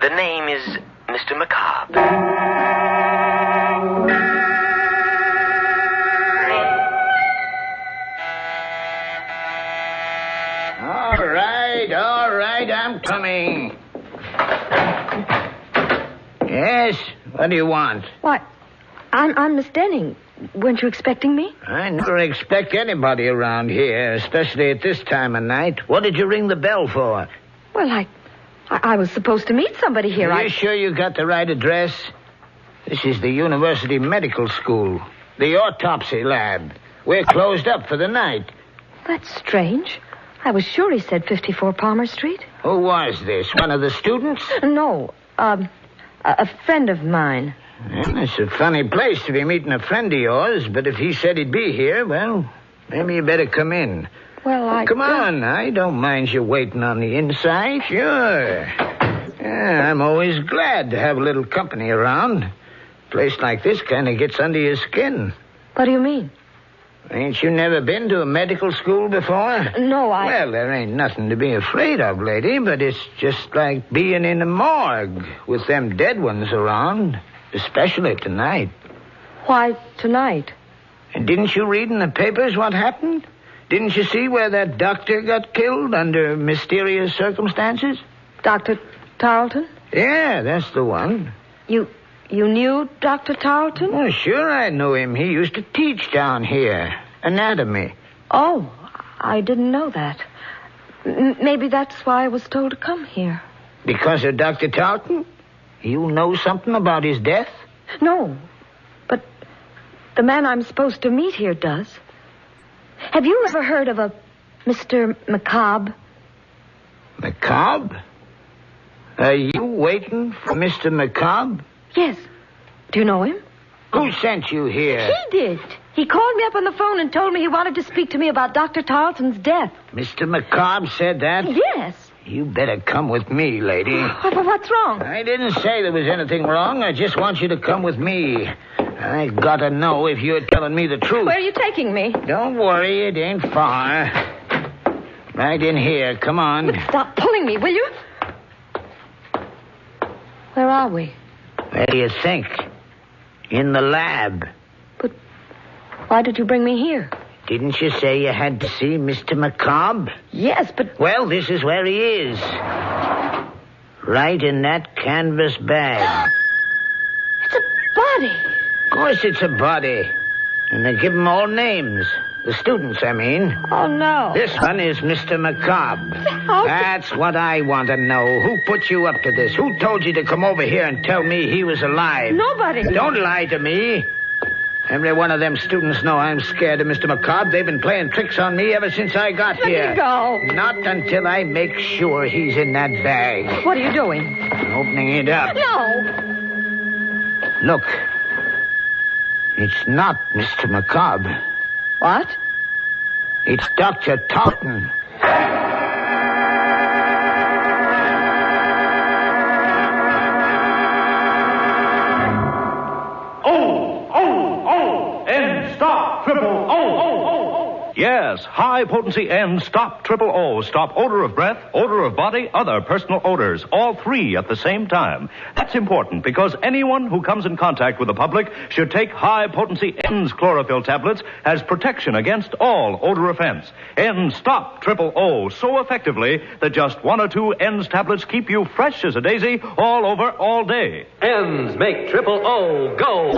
W: The name is Mr. McCobb.
X: All right, I'm coming. Yes, what do you want?
S: Why, I'm Miss Denning. weren't you expecting me?
X: I never expect anybody around here, especially at this time of night. What did you ring the bell for?
S: Well, I was supposed to meet somebody here.
X: Are you sure you got the right address? This is the University Medical School, the autopsy lab. We're closed up for the night.
S: That's strange. I was sure he said 54 Palmer Street.
X: Who was this? One of the students?
S: No, a friend of mine.
X: Well, it's a funny place to be meeting a friend of yours, but if he said he'd be here, well, maybe you better come in.
S: Well,
X: Come on, I don't mind you waiting on the inside. Sure. Yeah, I'm always glad to have a little company around. A place like this kind of gets under your skin.
S: What do you mean?
X: Ain't you never been to a medical school before?
S: No,
X: Well, there ain't nothing to be afraid of, lady, but it's just like being in a morgue with them dead ones around, especially tonight.
S: Why tonight?
X: And didn't you read in the papers what happened? Didn't you see where that doctor got killed under mysterious circumstances?
S: Dr. Tarleton?
X: Yeah, that's the one.
S: You knew Dr. Tarleton?
X: Oh, sure I knew him. He used to teach down here. Anatomy.
S: Oh, I didn't know that. Maybe that's why I was told to come here.
X: Because of Dr. Tarleton? You know something about his death?
S: No, but the man I'm supposed to meet here does. Have you ever heard of a Mr. McCobb?
X: McCobb? Are you waiting for Mr. McCobb?
S: Yes. Do you know him?
X: Who sent you here?
S: He did. He called me up on the phone and told me he wanted to speak to me about Dr. Tarleton's death.
X: Mr. McCobb said that?
S: Yes.
X: You better come with me, lady.
S: What's wrong?
X: I didn't say there was anything wrong. I just want you to come with me. I gotta know if you're telling me the truth.
S: Where are you taking me?
X: Don't worry, it ain't far. Right in here. Come on.
S: But stop pulling me, will you? Where are we?
X: Where do you think? In the lab.
S: But why did you bring me here?
X: Didn't you say you had to see Mr. McCobb?
S: Yes, but...
X: Well, this is where he is. Right in that canvas bag.
S: It's a body.
X: Of course it's a body. And they give them all names. The students, I mean.
S: Oh, no.
X: This one is Mr. McCobb. That's what I want to know. Who put you up to this? Who told you to come over here and tell me he was alive?
S: Nobody.
X: Don't lie to me. Every one of them students know I'm scared of Mr. McCobb. They've been playing tricks on me ever since I got here.
S: Let me go.
X: Not until I make sure he's in that bag.
S: What are you doing?
X: Opening it up.
S: No.
X: Look. It's not Mr. McCobb.
S: What?
X: It's Dr. Tarleton.
D: Stop, triple O. Yes, high-potency N stop triple O. Stop odor of breath, odor of body, other personal odors. All three at the same time. That's important because anyone who comes in contact with the public should take high-potency N's chlorophyll tablets as protection against all odor offense. N stop triple O so effectively that just one or two N's tablets keep you fresh as a daisy all over all day.
F: N's make triple O go,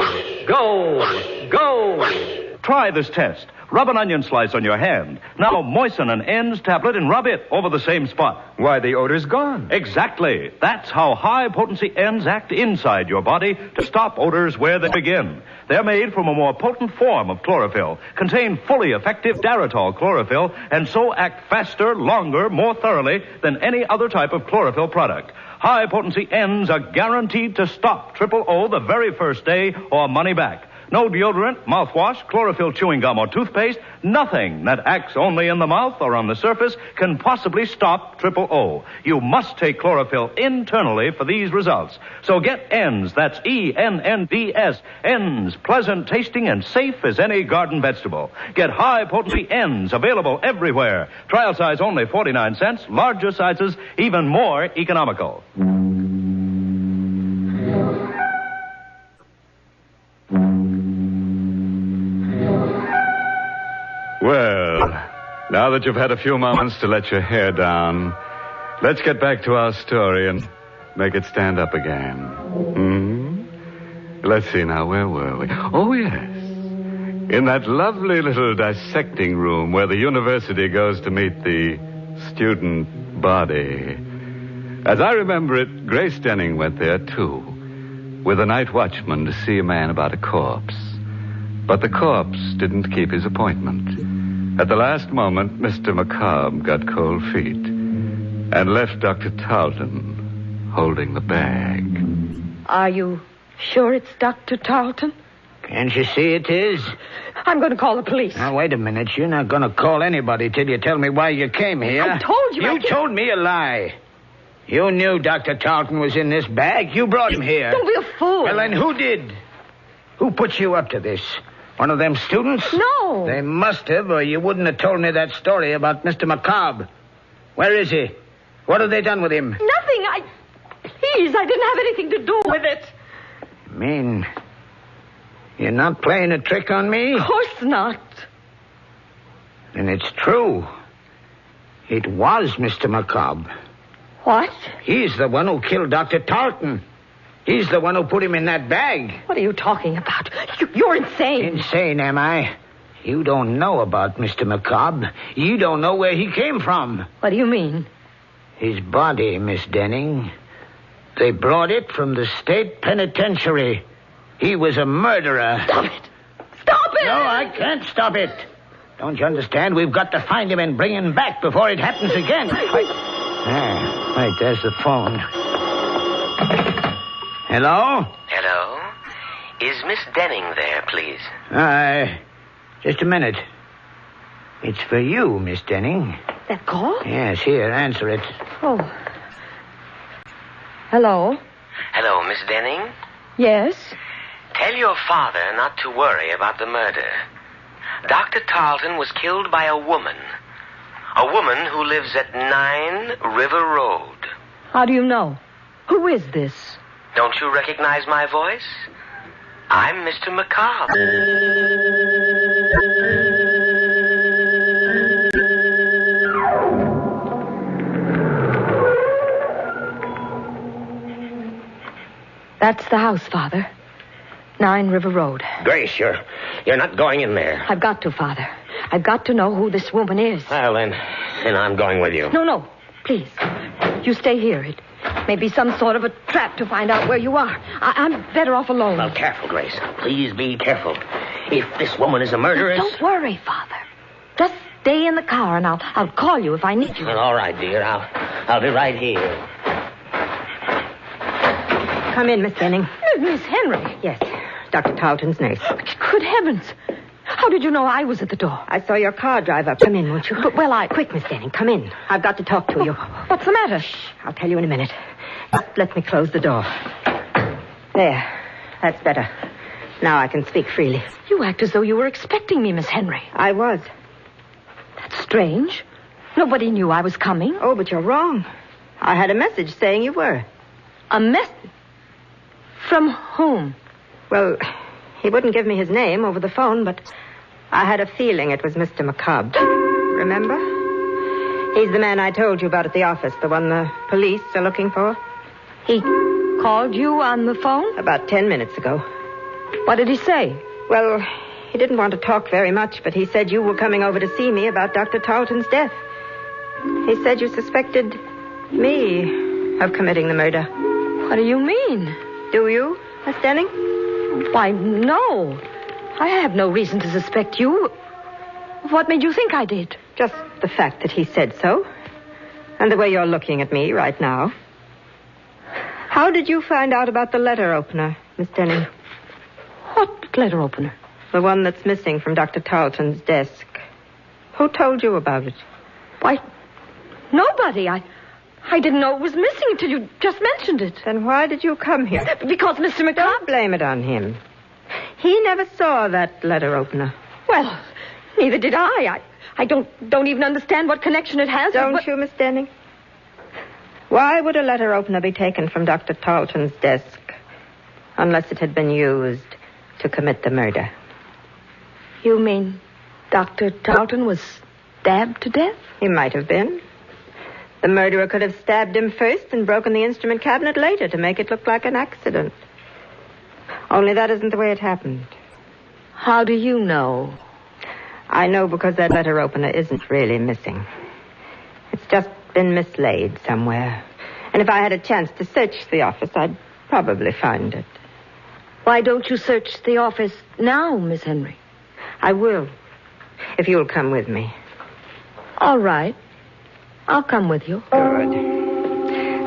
F: go, go.
D: Try this test. Rub an onion slice on your hand. Now moisten an N's tablet and rub it over the same spot.
T: Why, the odor's gone.
D: Exactly. That's how high-potency N's act inside your body to stop odors where they begin. They're made from a more potent form of chlorophyll, contain fully effective Daratol chlorophyll, and so act faster, longer, more thoroughly than any other type of chlorophyll product. High-potency N's are guaranteed to stop triple O the very first day or money back. No deodorant, mouthwash, chlorophyll chewing gum, or toothpaste, nothing that acts only in the mouth or on the surface can possibly stop triple O. You must take chlorophyll internally for these results. So get N's, that's E-N-N-D-S, N's, pleasant tasting and safe as any garden vegetable. Get high-potency N's, available everywhere. Trial size only 49 cents, larger sizes even more economical.
C: Well, now that you've had a few moments to let your hair down, let's get back to our story and make it stand up again. Let's see now, where were we? Oh, yes.
P: In that lovely little dissecting room where the university goes to meet the student body. As I remember it, Grace Denning went there, too, with a night watchman to see a man about a corpse. But the corpse didn't keep his appointment. At the last moment, Mr. McCobb got cold feet and left Dr. Tarleton holding the bag.
S: Are you sure it's Dr. Tarleton?
X: Can't you see it is?
S: I'm going to call the police.
X: Now, wait a minute. You're not going to call anybody till you tell me why you came here.
S: I told you.
X: You told me a lie. You knew Dr. Tarleton was in this bag. You brought him here.
S: Don't be a fool.
X: Well, then who did? Who put you up to this? One of them students?
S: No.
X: They must have, or you wouldn't have told me that story about Mr. McCobb. Where is he? What have they done with him?
S: Nothing. Please, I didn't have anything to do with it.
X: Mean you're not playing a trick on me?
S: Of course not.
X: Then it's true. It was Mr. McCobb.
S: What?
X: He's the one who killed Dr. Tarleton. He's the one who put him in that bag.
S: What are you talking about? You're insane.
X: Insane, am I? You don't know about Mr. McCobb. You don't know where he came from.
S: What do you mean?
X: His body, Miss Denning. They brought it from the state penitentiary. He was a murderer.
S: Stop it! Stop it!
X: No, I can't stop it. Don't you understand? We've got to find him and bring him back before it happens again. Wait, there's the phone. Hello?
G: Hello? Is Miss Denning there, please?
X: Just a minute. It's for you, Miss Denning.
S: That call?
X: Yes, here, answer it.
S: Oh. Hello?
G: Hello, Miss Denning?
S: Yes?
G: Tell your father not to worry about the murder. Dr. Tarleton was killed by a woman. A woman who lives at 9 River Road.
S: How do you know? Who is this?
G: Don't you recognize my voice? I'm Mr. McCobb.
S: That's the house, Father. 9 River Road.
G: Grace, you're not going in there.
S: I've got to, Father. I've got to know who this woman is.
G: Well, then I'm going with you.
S: No. Please. You stay here. It may be some sort of a trap to find out where you are. I'm better off alone.
G: Well, careful, Grace. Please be careful. If this woman is a murderess...
S: Don't worry, Father. Just stay in the car, and I'll call you if I need you.
G: Well, all right, dear. I'll be right here.
M: Come in, Miss Denning.
S: Miss Henry.
M: Yes, Dr. Tarleton's nurse.
S: Good heavens. How did you know I was at the door?
M: I saw your car drive up. Come in, won't you?
S: But,
M: Quick, Miss Denning, come in. I've got to talk to you.
S: What's the matter?
M: Shh, I'll tell you in a minute. Just let me close the door. There. That's better. Now I can speak freely.
S: You act as though you were expecting me, Miss Henry.
M: I was.
S: That's strange. Nobody knew I was coming.
M: Oh, but you're wrong. I had a message saying you were.
S: A message? From whom?
M: Well, he wouldn't give me his name over the phone, but I had a feeling it was Mr. McCobb. Remember? He's the man I told you about at the office, the one the police are looking for.
S: He called you on the phone?
M: About 10 minutes ago.
S: What did he say?
M: Well, he didn't want to talk very much, but he said you were coming over to see me about Dr. Tarleton's death. He said you suspected me of committing the murder.
S: What do you mean?
M: Do you, Miss Denning?
S: Why, no. I have no reason to suspect you. What made you think I did?
M: Just the fact that he said so. And the way you're looking at me right now. How did you find out about the letter opener, Miss Denning?
S: What letter opener?
M: The one that's missing from Dr. Tarleton's desk. Who told you about it?
S: Why, nobody. I didn't know it was missing until you just mentioned it.
M: Then why did you come here?
S: Because Mr. McCobb...
M: Don't blame it on him. He never saw that letter opener.
S: Well, neither did I. I don't even understand what connection it has.
M: Don't you, Miss Denning? Why would a letter opener be taken from Dr. Tarleton's desk unless it had been used to commit the murder?
S: You mean Dr. Tarleton was stabbed to death?
M: He might have been. The murderer could have stabbed him first and broken the instrument cabinet later to make it look like an accident. Only that isn't the way it happened.
S: How do you know?
M: I know because that letter opener isn't really missing. It's just been mislaid somewhere. And if I had a chance to search the office, I'd probably find it.
S: Why don't you search the office now, Miss Henry?
M: I will, if you'll come with me.
S: All right. I'll come with you.
M: Good.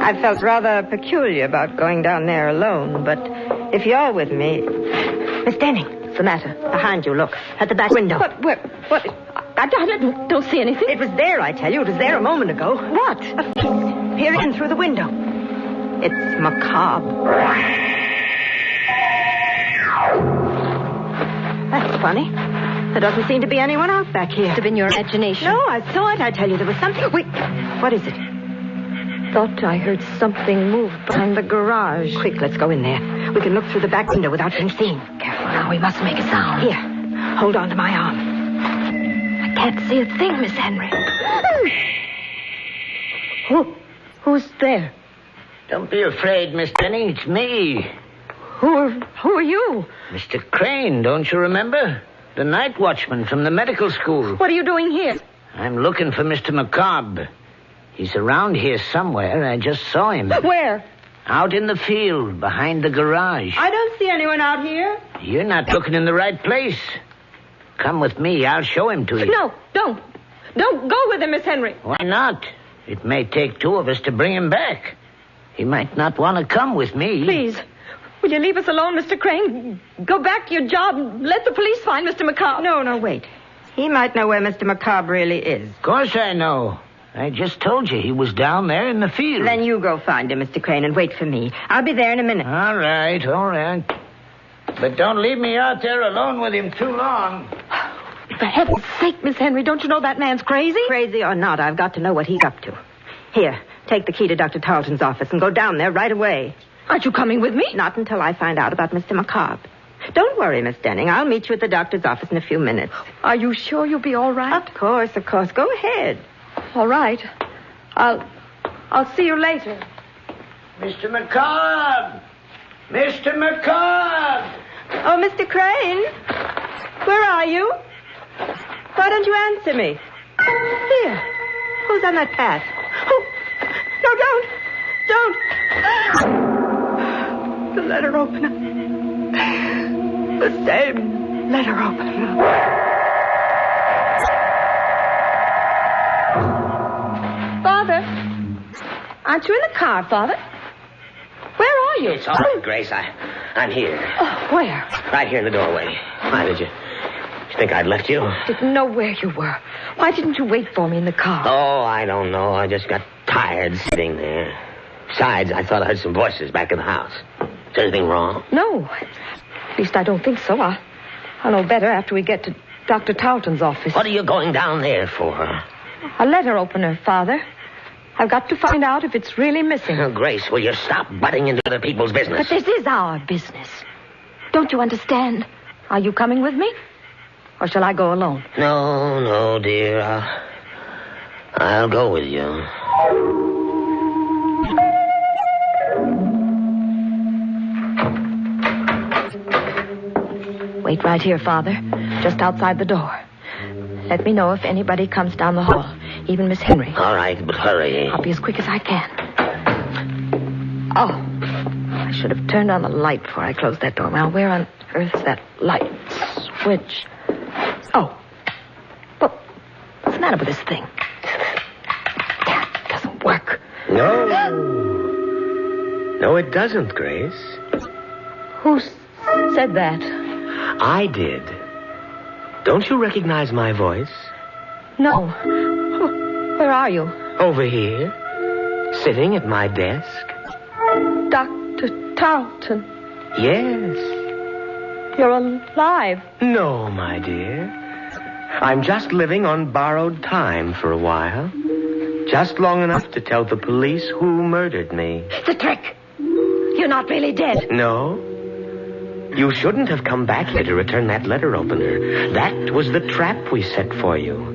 M: I felt rather peculiar about going down there alone, but if you're with me... Miss Denning. What's the matter? Behind you, look. At the back window.
S: What? I don't see anything.
M: It was there, I tell you. It was there a moment ago.
S: What?
M: A face peering in through the window. It's macabre. That's funny. There doesn't seem to be anyone out back here.
S: Must have been your imagination.
M: No, I saw it. I tell you, there was something... Wait, what is it?
S: Thought I heard something move behind the garage.
M: Quick, let's go in there. We can look through the back window without being seen.
S: Careful now, we must make a sound.
M: Here, hold on to my arm.
S: I can't see a thing, Miss Henry. Who's there?
X: Don't be afraid, Miss Denning. It's me.
S: Who are you?
X: Mr. Crane, don't you remember? The night watchman from the medical school.
S: What are you doing here?
X: I'm looking for Mr. Macabre. He's around here somewhere. I just saw him.
S: Where?
X: Out in the field, behind the garage.
M: I don't see anyone out here.
X: You're not looking in the right place. Come with me. I'll show him to you.
S: No, don't. Don't go with him, Miss Henry.
X: Why not? It may take two of us to bring him back. He might not want to come with me.
S: Please. Will you leave us alone, Mr. Crane? Go back to your job and let the police find Mr. Macabre.
M: No, wait. He might know where Mr. Macabre really is.
X: Of course I know. I just told you he was down there in the field.
M: Then you go find him, Mr. Crane, and wait for me. I'll be there in a minute.
X: All right. But don't leave me out there alone with him too long.
S: For heaven's sake, Miss Henry, don't you know that man's crazy?
M: Crazy or not, I've got to know what he's up to. Here, take the key to Dr. Tarleton's office and go down there right away.
S: Aren't you coming with me?
M: Not until I find out about Mr. Macabre. Don't worry, Miss Denning. I'll meet you at the doctor's office in a few minutes.
S: Are you sure you'll be all right?
M: Of course. Go ahead.
S: All right. I'll see you later.
X: Mr. Macabre! Mr. Macabre!
M: Oh, Mr. Crane. Where are you? Why don't you answer me? Here. Who's on that path? Oh, no, don't. The letter opener. The same letter opener.
S: Father. Aren't you in the car, Father? Where are you?
G: It's all right, Grace. I'm here.
S: Oh, where?
G: Right here in the doorway. Why did you think I'd left you?
S: Didn't know where you were. Why didn't you wait for me in the car?
G: Oh, I don't know. I just got tired sitting there. Besides, I thought I heard some voices back in the house. Is anything wrong?
S: No. At least I don't think so. I'll know better after we get to Dr. Tarleton's office.
G: What are you going down there for?
S: A letter opener, Father. I've got to find out if it's really missing.
G: Oh, Grace, will you stop butting into other people's business?
S: But this is our business. Don't you understand? Are you coming with me? Or shall I go alone?
G: No, dear. I'll go with you.
S: Wait right here, Father. Just outside the door. Let me know if anybody comes down the hall. Even Miss Henry.
G: All right, but hurry.
S: I'll be as quick as I can. Oh, I should have turned on the light before I closed that door. Now, where on earth is that light switch? Oh. Well, what's the matter with this thing? It doesn't work.
G: No, it doesn't, Grace.
S: Who said that?
G: I did. Don't you recognize my voice?
S: No. Where are you?
G: Over here, sitting at my desk.
S: Dr. Tarleton.
G: Yes.
S: You're alive.
G: No, my dear. I'm just living on borrowed time for a while. Just long enough to tell the police who murdered me.
S: It's a trick. You're not really dead.
G: No. You shouldn't have come back here to return that letter opener. That was the trap we set for you.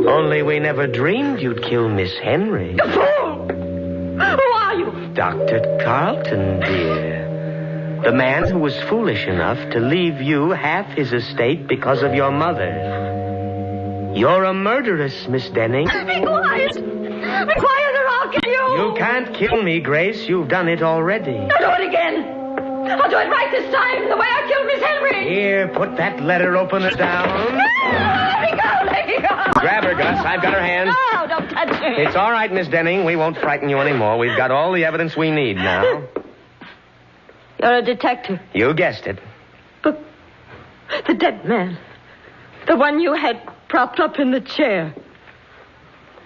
G: Only we never dreamed you'd kill Miss Henry.
S: You fool! Who are you?
G: Dr. Carlton, dear. The man who was foolish enough to leave you half his estate because of your mother. You're a murderess, Miss Denning.
S: Be quiet. Be quiet or I'll kill you.
G: You can't kill me, Grace. You've done it already.
S: I'll do it again. I'll do it right this time, the way I killed Miss Henry.
G: Here, put that letter opener down.
S: Let me go, let me go.
G: Grab her, Gus. I've got her hand.
S: No, don't touch me.
G: It's all right, Miss Denning. We won't frighten you anymore. We've got all the evidence we need now.
S: You're a detective.
G: You guessed it.
S: But the dead man, the one you had propped up in the chair,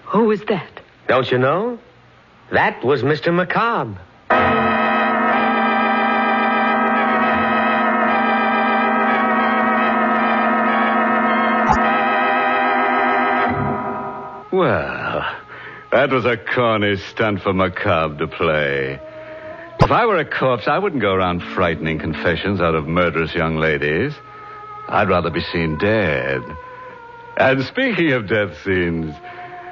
S: who was that?
G: Don't you know? That was Mr. Macabre.
P: Well, that was a corny stunt for Macabre to play. If I were a corpse, I wouldn't go around frightening confessions out of murderous young ladies. I'd rather be seen dead. And speaking of death scenes,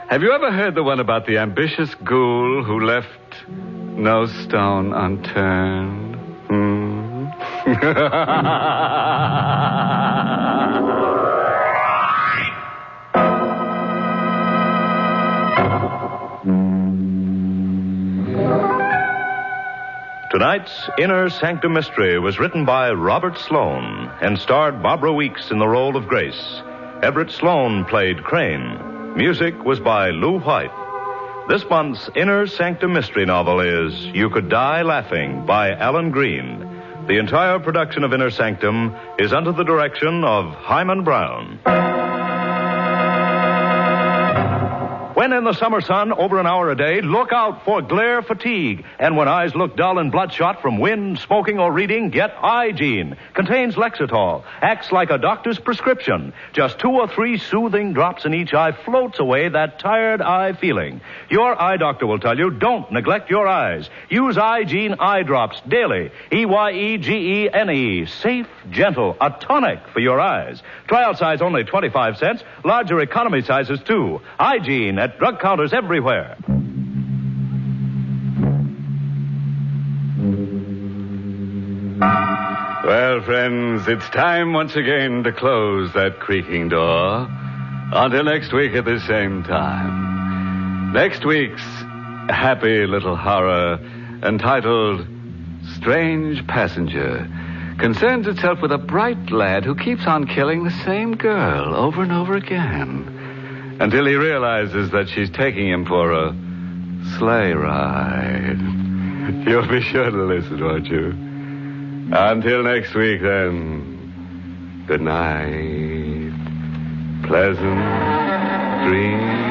P: have you ever heard the one about the ambitious ghoul who left no stone unturned?
D: Tonight's Inner Sanctum Mystery was written by Robert Sloane and starred Barbara Weeks in the role of Grace. Everett Sloane played Crane. Music was by Lou White. This month's Inner Sanctum Mystery novel is You Could Die Laughing by Alan Green. The entire production of Inner Sanctum is under the direction of Hyman Brown. When in the summer sun over an hour a day, look out for glare fatigue. And when eyes look dull and bloodshot from wind, smoking, or reading, get Eye-Gene. Contains Lexitol. Acts like a doctor's prescription. Just 2 or 3 soothing drops in each eye floats away that tired eye feeling. Your eye doctor will tell you, don't neglect your eyes. Use Eye-Gene eye drops daily. Eyegene. Safe, gentle, a tonic for your eyes. Trial size only 25 cents. Larger economy sizes too. Eye-Gene at drug counters everywhere.
P: Well, friends, it's time once again to close that creaking door. Until next week at the same time. Next week's happy little horror, entitled Strange Passenger, concerns itself with a bright lad who keeps on killing the same girl over and over again, until he realizes that she's taking him for a sleigh ride. You'll be sure to listen, won't you? Until next week, then, good night. Pleasant dreams.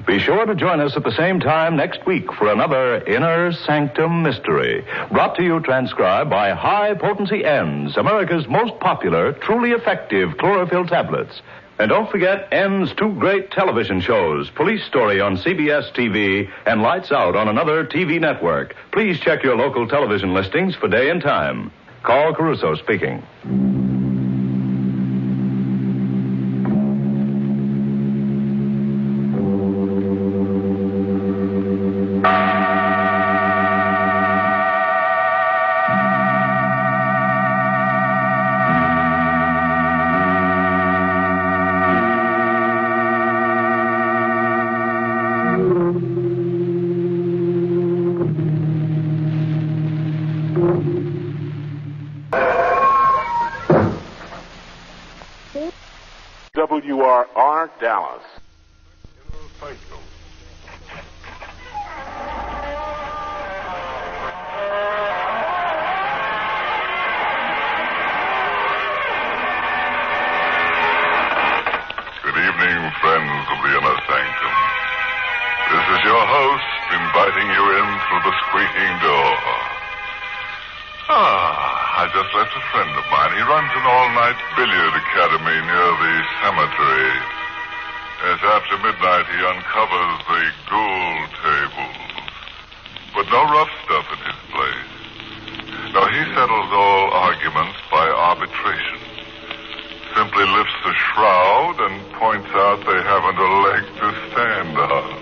D: Be sure to join us at the same time next week for another Inner Sanctum Mystery. Brought to you, transcribed by High Potency N's, America's most popular, truly effective chlorophyll tablets. And don't forget N's 2 great television shows, Police Story on CBS TV and Lights Out on another TV network. Please check your local television listings for day and time. Carl Caruso speaking.
A: WRR Dallas.
N: Good evening, friends of the Inner Sanctum. This is your host inviting you in through the squeaking door. I just left a friend of mine. He runs an all-night billiard academy near the cemetery. As after midnight, he uncovers the ghoul tables. But no rough stuff at his place. No, he settles all arguments by arbitration. Simply lifts the shroud and points out they haven't a leg to stand on.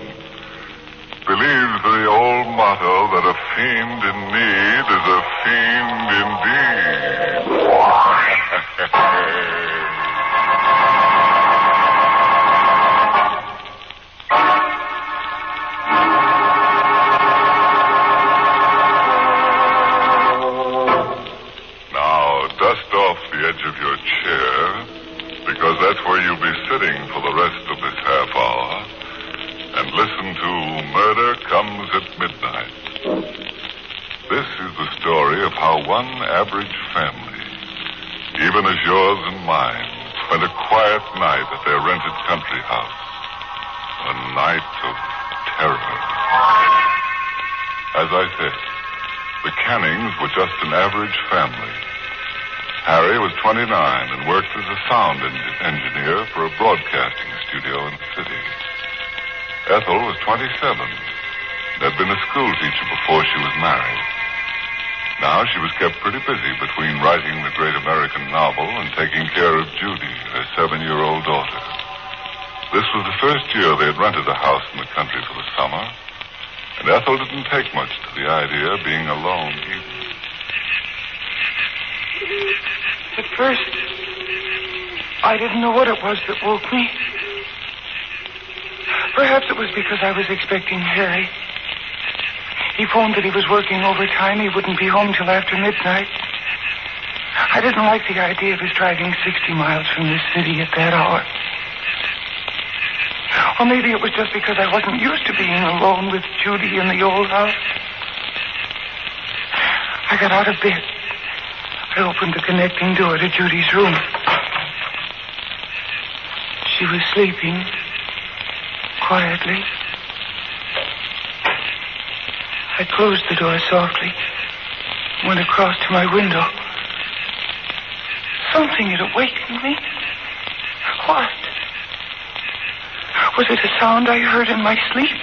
N: fiend in need is a fiend indeed. Now, dust off the edge of your chair, because that's where you'll be sitting for the rest of this half hour. And listen to Murder Comes at Midnight. This is the story of how one average family, even as yours and mine, spent a quiet night at their rented country house. A night of terror. As I said, the Cannings were just an average family. Harry was 29 and worked as a sound engineer for a broadcasting studio in the city. Ethel was 27 and had been a school teacher before she was married. Now she was kept pretty busy between writing the great American novel and taking care of Judy, her 7-year-old daughter. This was the first year they had rented a house in the country for the summer, and Ethel didn't take much to the idea of being alone either.
A: At first, I didn't know what it was that woke me. Perhaps it was because I was expecting Harry. He phoned that he was working overtime. He wouldn't be home till after midnight. I didn't like the idea of his driving 60 miles from this city at that hour. Or maybe it was just because I wasn't used to being alone with Judy in the old house. I got out of bed. I opened the connecting door to Judy's room. She was sleeping quietly. I closed the door softly, went across to my window. Something had awakened me. What? Was it a sound I heard in my sleep?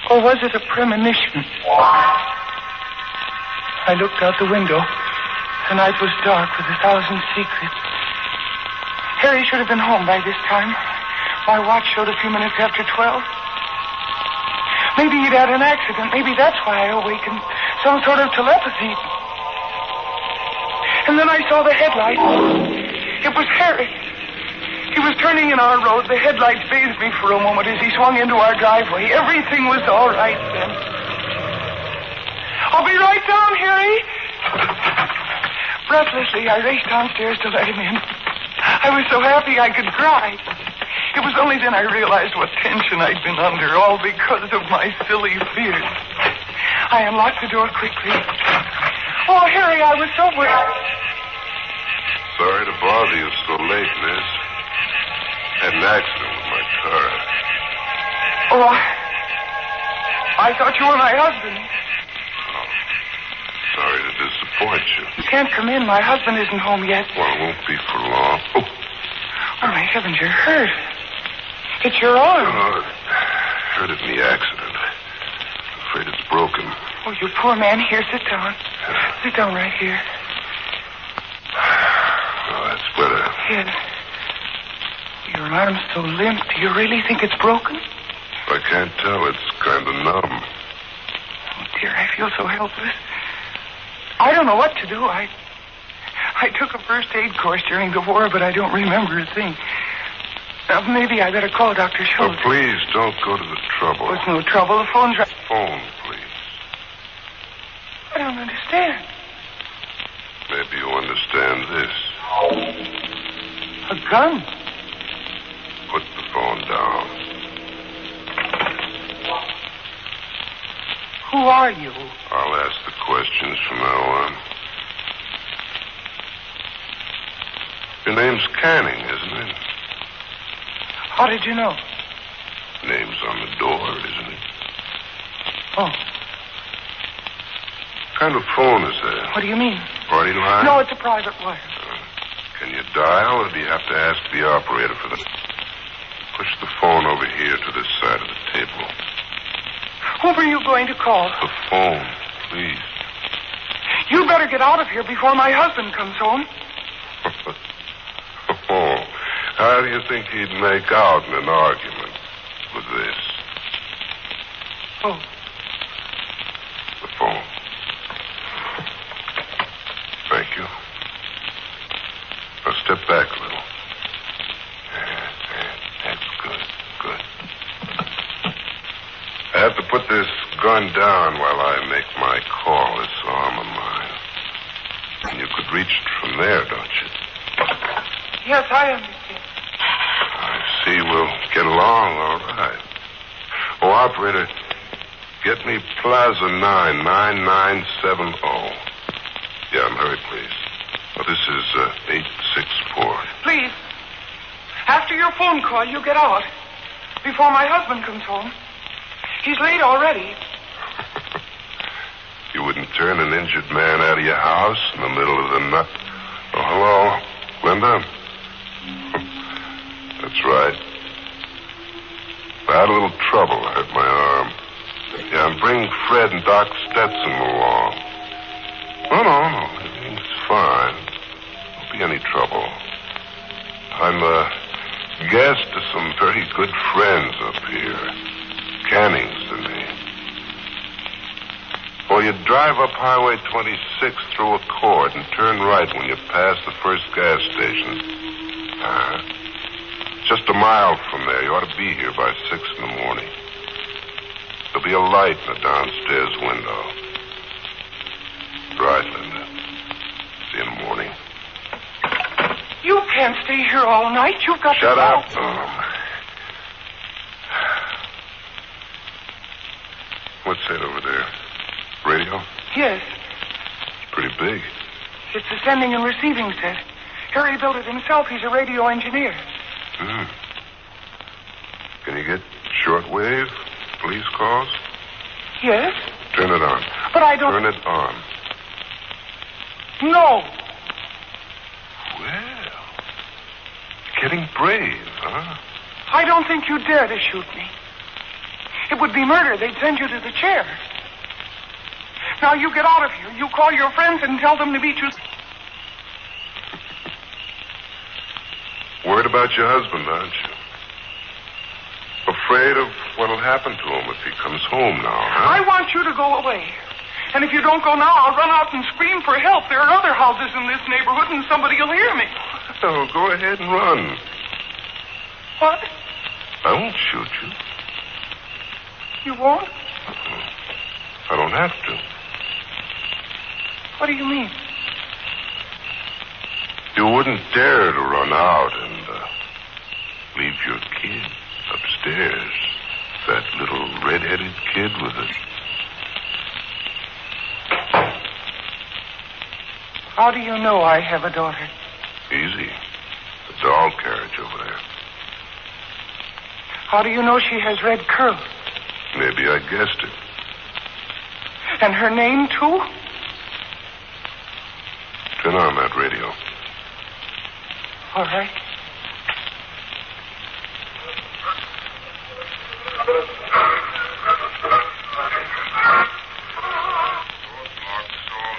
A: Or was it a premonition? I looked out the window. The night was dark with 1,000 secrets. Harry should have been home by this time. My watch showed a few minutes after 12. Maybe he'd had an accident. Maybe that's why I awakened. Some sort of telepathy. And then I saw the headlight. It was Harry. He was turning in our road. The headlights bathed me for a moment as he swung into our driveway. Everything was all right then. I'll be right down, Harry. Breathlessly, I raced downstairs to let him in. I was so happy I could cry. It was only then I realized what tension I'd been under, all because of my silly fears. I unlocked the door quickly. Oh, Harry, I was so worried.
Q: Sorry to bother you so late, miss. Had an accident with my car.
A: Oh, I thought you were my husband.
Q: Sorry to disappoint you.
A: You can't come in. My husband isn't home yet.
Q: Well, it won't be for long.
A: Oh, my heavens, you're hurt. It's your arm.
Q: Oh, hurt in the accident. Afraid it's broken.
A: Oh, you poor man. Here, sit down. Sit down right here.
Q: Oh, that's better.
A: Yes. Your arm's so limp. Do you really think it's broken?
Q: I can't tell. It's kind of numb.
A: Oh, dear, I feel so helpless. I don't know what to do. I took a first aid course during the war, but I don't remember a thing. Maybe I better call Dr. Schultz.
Q: Oh, please, don't go to the trouble.
A: Oh, it's no trouble. The phone's right.
Q: Phone, please.
A: I don't understand.
Q: Maybe you understand this.
A: A gun?
Q: Put the phone down.
A: Who are you?
Q: I'll ask the questions from now on. Your name's Canning, isn't it?
A: How did you know?
Q: Name's on the door, isn't it?
A: Oh.
Q: What kind of phone is that?
A: What do you mean?
Q: Party line?
A: No, it's a private wire.
Q: Can you dial, or do you have to ask the operator for the... Push the phone over here to this side of the table.
A: Who are you going to call?
Q: The phone, please.
A: You better get out of here before my husband comes home.
Q: Oh, how do you think he'd make out in an argument with this?
A: phone.
Q: The phone. Thank you. Now step back a little. That's good. Good. I have to put this gun down while I make my call, this arm of mine. And you could reach it from there, don't you?
A: Yes, I understand.
Q: I see. We'll get along all right. Oh, operator, get me Plaza 99970. Yeah, hurry, please. Well, this is 864.
A: Please, after your phone call, you get out. Before my husband comes home. He's late already.
Q: You wouldn't turn an injured man out of your house in the middle of the night. Oh, hello, Linda? That's right. I had a little trouble. I hurt my arm. Yeah, I'm bringing Fred and Doc Stetson along. No. Everything's fine. Won't be any trouble. I'm a guest to some very good friends up here. Canning's the name. Well, you drive up Highway 26 through a court and turn right when you pass the first gas station. Just a mile from there. You ought to be here by 6 in the morning. There'll be a light in the downstairs window. Right, Linda. See you in the morning.
A: You can't stay here all night. You've got to go.
Q: Shut up. What's that over there? Radio?
A: Yes.
Q: It's pretty big.
A: It's a sending and receiving set. Harry built it himself. He's a radio engineer.
Q: Can you get shortwave police calls?
A: Yes.
Q: Turn it on.
A: But I don't...
Q: Turn it on.
A: No.
Q: Well, getting brave, huh?
A: I don't think you'd dare to shoot me. It would be murder. They'd send you to the chair. Now you get out of here. You call your friends and tell them to meet you.
Q: Worried about your husband, aren't you? Afraid of what'll happen to him if he comes home now, huh?
A: I want you to go away. And if you don't go now, I'll run out and scream for help. There are other houses in this neighborhood, and somebody will hear me.
Q: Oh, go ahead and run.
A: What?
Q: I won't shoot you.
A: You won't?
Q: I don't have to.
A: What do you mean?
Q: You wouldn't dare to run out and leave your kid upstairs. That little red-headed kid with a...
A: How do you know I have a daughter?
Q: Easy. The doll carriage over there.
A: How do you know she has red curls?
Q: Maybe I guessed it.
A: And her name, too?
Q: Turn on that radio.
A: All right.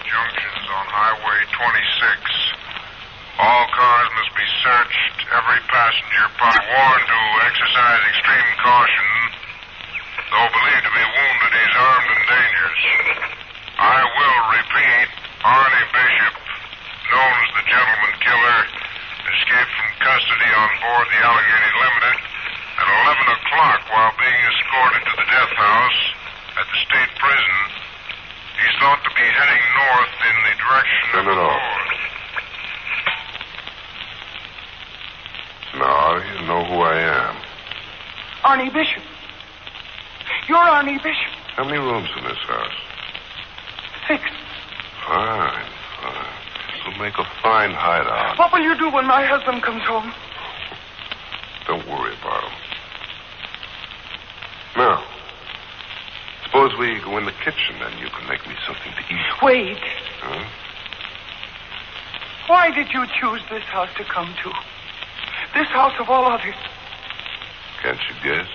N: Junctions on Highway 26. All cars must be searched. Every passenger warned to exercise extreme caution. Though believed to be wounded, he's armed and dangerous. I will repeat, Arnie Bishop, known as the gentleman killer, escaped from custody on board the Allegheny Limited at 11 o'clock while being escorted to the death house at the state prison. He's thought to be heading north in the direction of the court.
Q: Now you know who I am.
A: Arnie Bishop. You're Arnie Bishop.
Q: How many rooms in this house?
A: 6.
Q: Fine. It'll make a fine hideout.
A: What will you do when my husband comes home?
Q: Don't worry about him. Now, suppose we go in the kitchen, and you can make me something to eat.
A: Wait.
Q: Huh?
A: Why did you choose this house to come to? This house of all others.
Q: Can't you guess?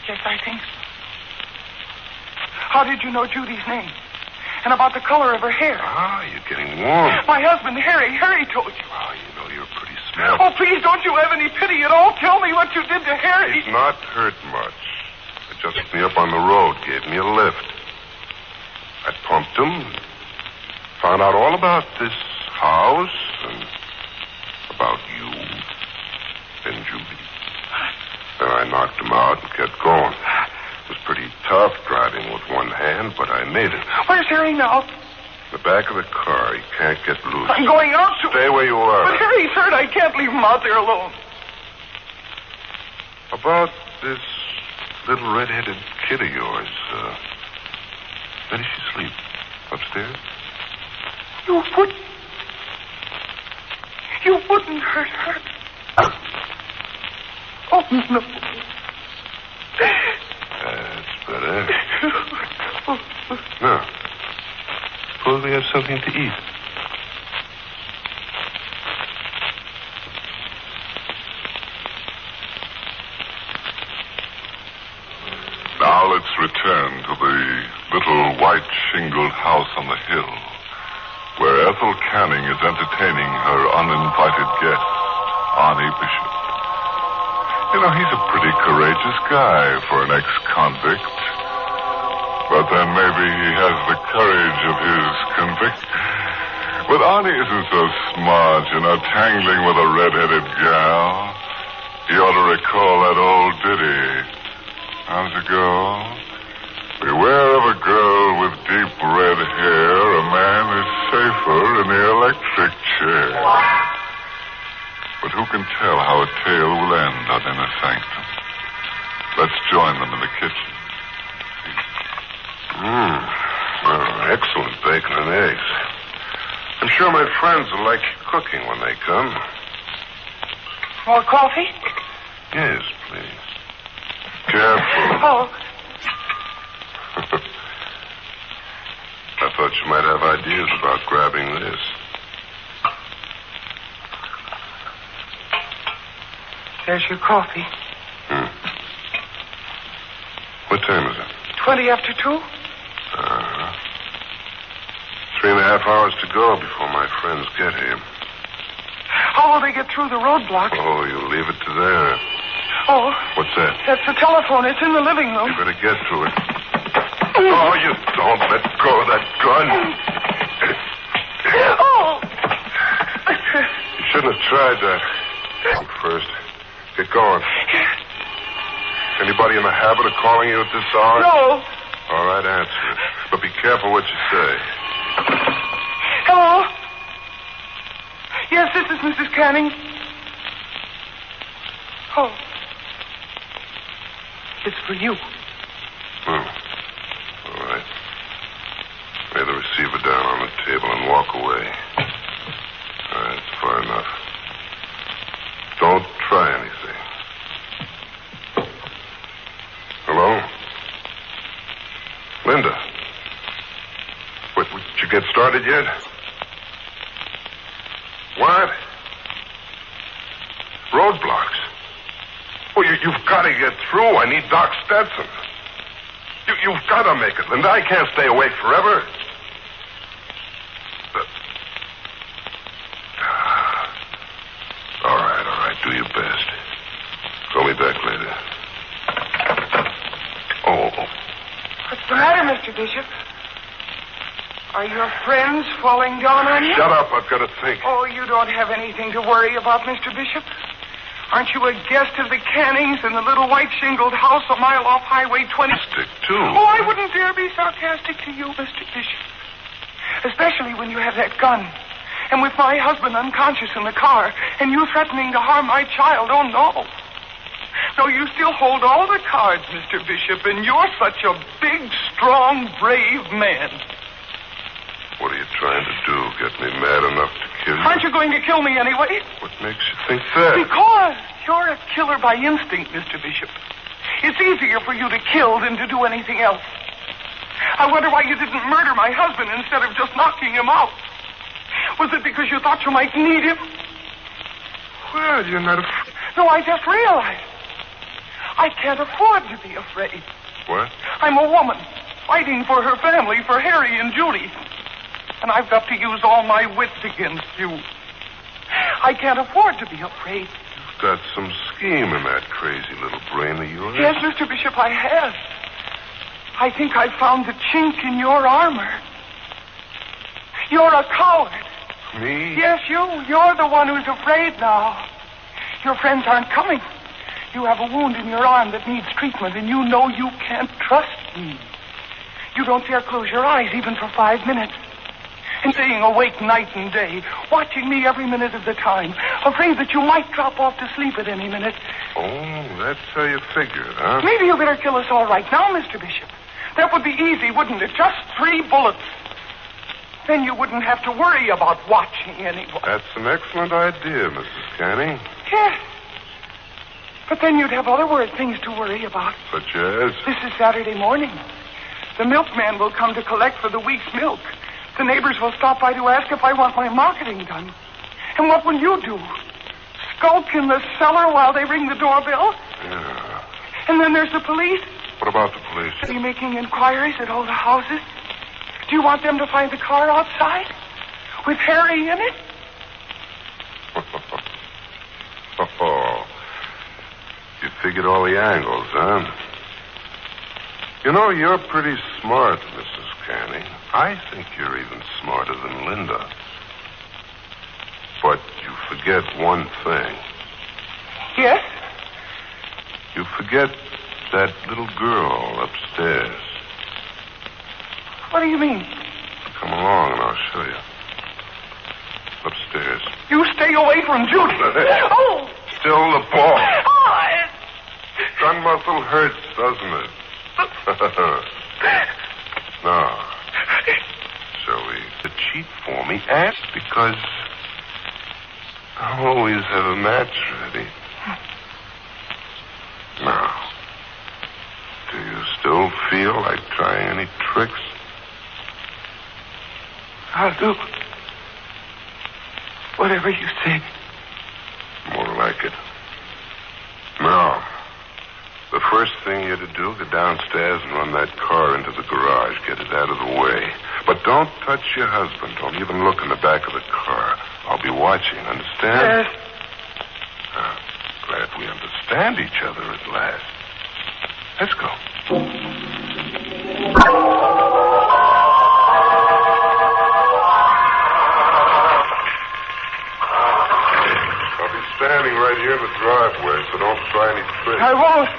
A: Yes, I think so. How did you know Judy's name? And about the color of her hair?
Q: Ah, you're getting warm.
A: My husband, Harry. Harry told you.
Q: Oh, you know you're pretty smart.
A: Oh, please, don't you have any pity at all? Tell me what you did to Harry.
Q: He's not hurt much. I just picked me up on the road, gave me a lift. I pumped him, found out all about this house and about you and Judy. Then I knocked him out and kept going. It was pretty tough driving with one hand, but I made it.
A: Where's Harry now?
Q: The back of the car. He can't get loose.
A: I'm going out to...
Q: Stay where you are.
A: But Harry's hurt. I can't leave him out there alone.
Q: About this little red-headed kid of yours, where does she sleep? Upstairs?
A: You wouldn't hurt her. Oh, no.
Q: That's better. Now, suppose we have something to eat.
N: Now let's return to the little white-shingled house on the hill, where Ethel Canning is entertaining her uninvited guest, Arnie Bishop. You know, he's a pretty courageous guy for an ex-convict. But then maybe he has the courage of his convict. But Arnie isn't so smart, you know, tangling with a red-headed gal. He ought to recall that old ditty. How's it go? Beware of a girl with deep red hair. A man is safer in the electric chair. But who can tell how a tale will end on Inner Sanctum? Let's join them in the kitchen.
Q: Well, excellent bacon and eggs. I'm sure my friends will like your cooking when they come.
A: More coffee?
Q: Yes, please. Careful.
A: Oh.
Q: I thought you might have ideas about grabbing this.
A: There's your coffee.
Q: What time is it?
A: 20 after 2?
Q: 3.5 hours to go before my friends get here.
A: How will they get through the roadblock?
Q: Oh, you leave it to there.
A: Oh.
Q: What's that?
A: That's the telephone. It's in the living room.
Q: You better get to it. Oh, you don't let go of that gun.
A: Oh!
Q: You shouldn't have tried that. First, get going. Anybody in the habit of calling you at this hour?
A: No.
Q: All right, answer it. But be careful what you say.
A: Hello? Yes, this is Mrs. Canning. Oh. It's for you.
Q: All right. Lay the receiver down on the table and walk away. All right, it's far enough. Don't try anything. Hello? Linda? What, did you get started yet? What? Roadblocks? Well, you've got to get through. I need Doc Stetson. You've got to make it, Linda. I can't stay away forever. All right. Do your best. Call me back later. Oh.
A: What's the matter, Mr. Bishop? Are your friends falling down on you?
Q: Shut up. I've got to think.
A: Oh, you don't have anything to worry about, Mr. Bishop. Aren't you a guest of the Cannings in the little white-shingled house a mile off Highway 20?
Q: Stick to.
A: Oh, I wouldn't dare be sarcastic to you, Mr. Bishop. Especially when you have that gun. And with my husband unconscious in the car, and you threatening to harm my child. Oh, no. No, you still hold all the cards, Mr. Bishop, and you're such a big, strong, brave man.
Q: What are you trying to do? Get me mad enough to kill you?
A: Aren't you going to kill me anyway?
Q: What makes you think that?
A: Because you're a killer by instinct, Mr. Bishop. It's easier for you to kill than to do anything else. I wonder why you didn't murder my husband instead of just knocking him out. Was it because you thought you might need him?
Q: Well, you're not afraid.
A: No, I just realized. I can't afford to be afraid.
Q: What?
A: I'm a woman fighting for her family, for Harry and Judy. And I've got to use all my wits against you. I can't afford to be afraid.
Q: got some scheme in that crazy little brain of yours.
A: Yes, Mr. Bishop, I have. I think I found the chink in your armor. You're a coward.
Q: Me?
A: Yes, you. You're the one who's afraid now. Your friends aren't coming. You have a wound in your arm that needs treatment, and you know you can't trust me. You don't dare close your eyes even for 5 minutes. And staying awake night and day, watching me every minute of the time, afraid that you might drop off to sleep at any minute.
Q: Oh, that's how you figure it, huh?
A: Maybe you better kill us all right now, Mr. Bishop. That would be easy, wouldn't it? Just 3 bullets. Then you wouldn't have to worry about watching anyone.
Q: That's an excellent idea, Mrs. Canning.
A: Yes. But then you'd have other things to worry about.
Q: Such as?
A: This is Saturday morning. The milkman will come to collect for the week's milk. The neighbors will stop by to ask if I want my marketing done. And what will you do? Skulk in the cellar while they ring the doorbell?
Q: Yeah.
A: And then there's the police.
Q: What about the police?
A: Are you making inquiries at all the houses? Do you want them to find the car outside? With Harry in it?
Q: Oh. You figured all the angles, huh? You know, you're pretty smart, Mrs. Canning. I think you're even smarter than Linda. But you forget one thing.
A: Yes?
Q: You forget that little girl upstairs.
A: What do you mean?
Q: Come along and I'll show you. Upstairs.
A: You stay away from Judas. Oh!
Q: Still the ball.
A: Oh,
Q: Gun muscle hurts, doesn't it? Now, shall we cheat for me? And because I always have a match ready. Now, do you still feel like trying any tricks?
A: I'll do whatever you say.
Q: More like it. Now, the first thing you're to do, go downstairs and run that car into the garage. Get it out of the way. But don't touch your husband. Don't even look in the back of the car. I'll be watching, understand?
A: Yes.
Q: Glad we understand each other at last. Let's go. I'll be standing right here in the driveway, so don't try any tricks.
A: I won't.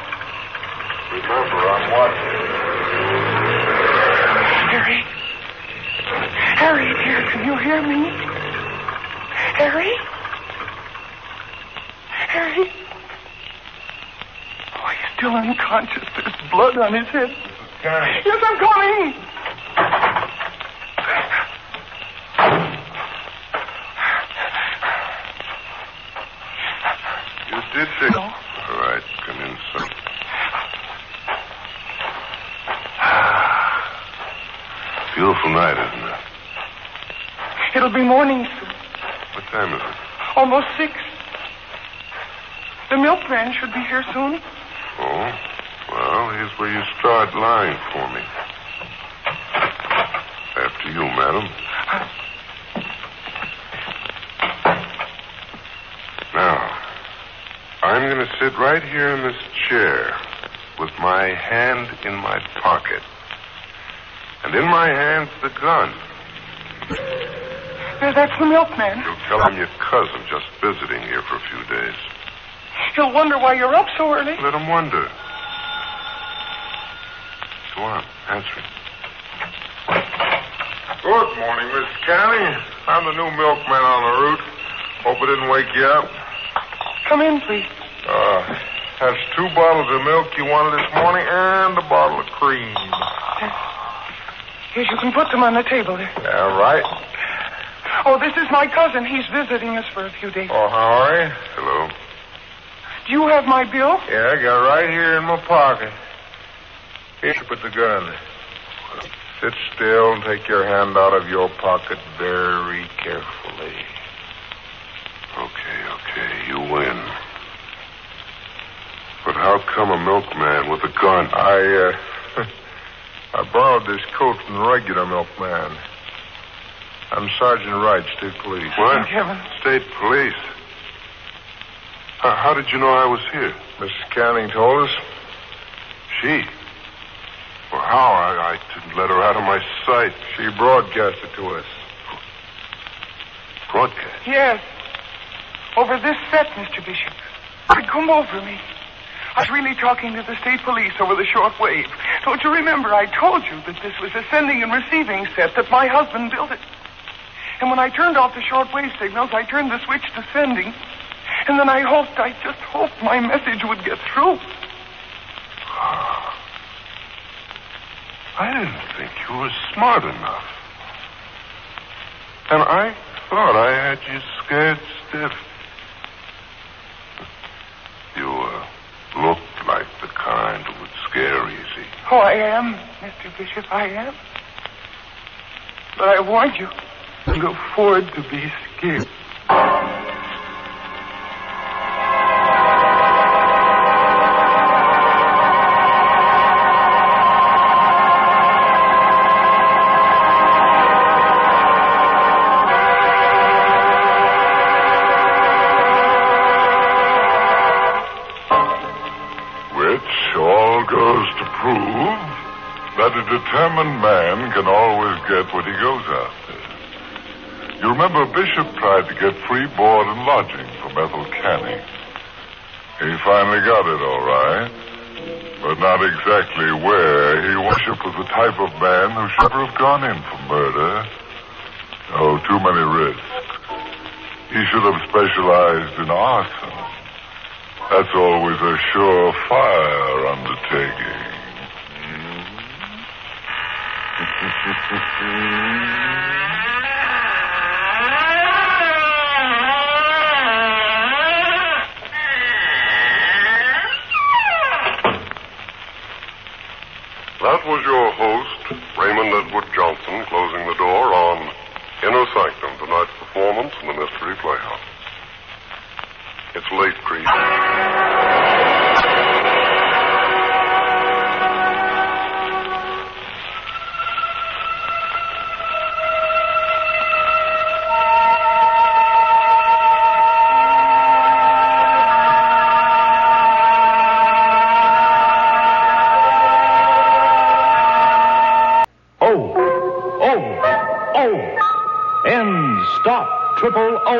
Q: Remember, I'm watching.
A: Harry. Harry, dear, can you hear me? Harry? Harry? Oh, he's still unconscious. There's blood on his head.
Q: Canning.
A: Yes, I'm coming.
Q: You did fix. No. All right, come in, son. Beautiful night, isn't it?
A: It'll be morning soon.
Q: What time is it?
A: Almost 6. The milkman should be here soon.
Q: Oh? Well, here's where you start lying for me. After you, madam. Now, I'm going to sit right here in this chair with my hand in my pocket. And in my hand's the gun.
A: That's the milkman.
Q: You'll tell him your cousin just visiting here for a few days.
A: He'll wonder why you're up so early.
Q: Let him wonder. Go on, answer it. Good morning, Miss Canning. I'm the new milkman on the route. Hope it didn't wake you up.
A: Come in, please.
Q: That's 2 bottles of milk you wanted this morning and a bottle of cream.
A: Yes, you can put them on the table there.
Q: Yeah, right.
A: Oh, this is my cousin. He's visiting us for a few days.
Q: Oh, how are you? Hello.
A: Do you have my bill?
Q: Yeah, I got it right here in my pocket. Here, put the gun. Sit still and take your hand out of your pocket very carefully. Okay, you win. But how come a milkman with a gun? I borrowed this coat from the regular milkman. I'm Sergeant Wright, State Police.
A: What? Thank heaven.
Q: State Police? How did you know I was here?
N: Mrs. Canning told us.
Q: She? Well, how? I didn't let her out of my sight.
N: She broadcast it to us.
Q: Broadcast?
A: Yes. Over this set, Mr. Bishop. It'd come over me. I was really talking to the state police over the short wave. Don't you remember I told you that this was a sending and receiving set, that my husband built it? And when I turned off the short wave signals, I turned the switch to sending. And then I just hoped my message would get through.
Q: I didn't think you were smart enough. And I thought I had you scared stiff. You looked like the kind who would scare easy.
A: Oh, I am, Mr. Bishop, I am. But I warned you, I can afford to be scared.
N: That a determined man can always get what he goes after. You remember Bishop tried to get free board and lodging from Ethel Canning. He finally got it, all right. But not exactly where. Bishop was the type of man who should never have gone in for murder. Oh, too many risks. He should have specialized in arson. That's always a surefire undertaking.
Q: That was your host, Raymond Edward Johnson, closing the door on Inner Sanctum, tonight's performance in the Mystery Playhouse. It's late, Creed.
D: Stop, triple O.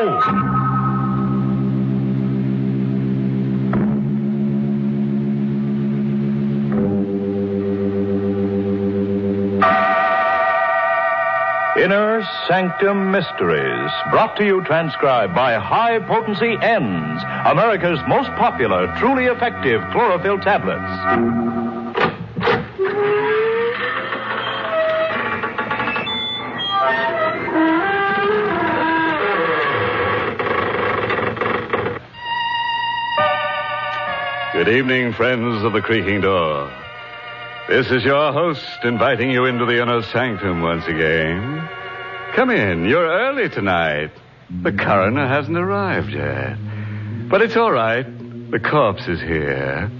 D: Inner Sanctum Mysteries, brought to you transcribed by High Potency Ends, America's most popular, truly effective chlorophyll tablets.
P: Good evening, friends of the creaking door. This is your host inviting you into the inner sanctum once again. Come in. You're early tonight. The coroner hasn't arrived yet. But it's all right. The corpse is here.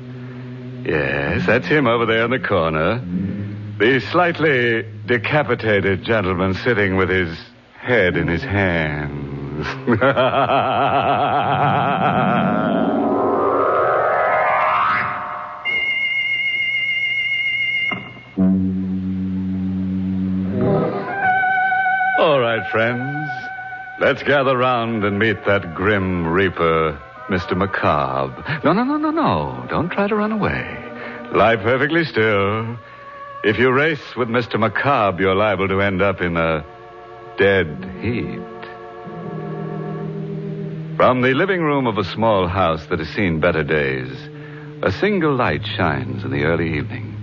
P: Yes, that's him over there in the corner. The slightly decapitated gentleman sitting with his head in his hands. All right, friends. Let's gather round and meet that grim reaper, Mr. Macabre. No. Don't try to run away. Lie perfectly still. If you race with Mr. Macabre, you're liable to end up in a dead heat. From the living room of a small house that has seen better days, a single light shines in the early evening.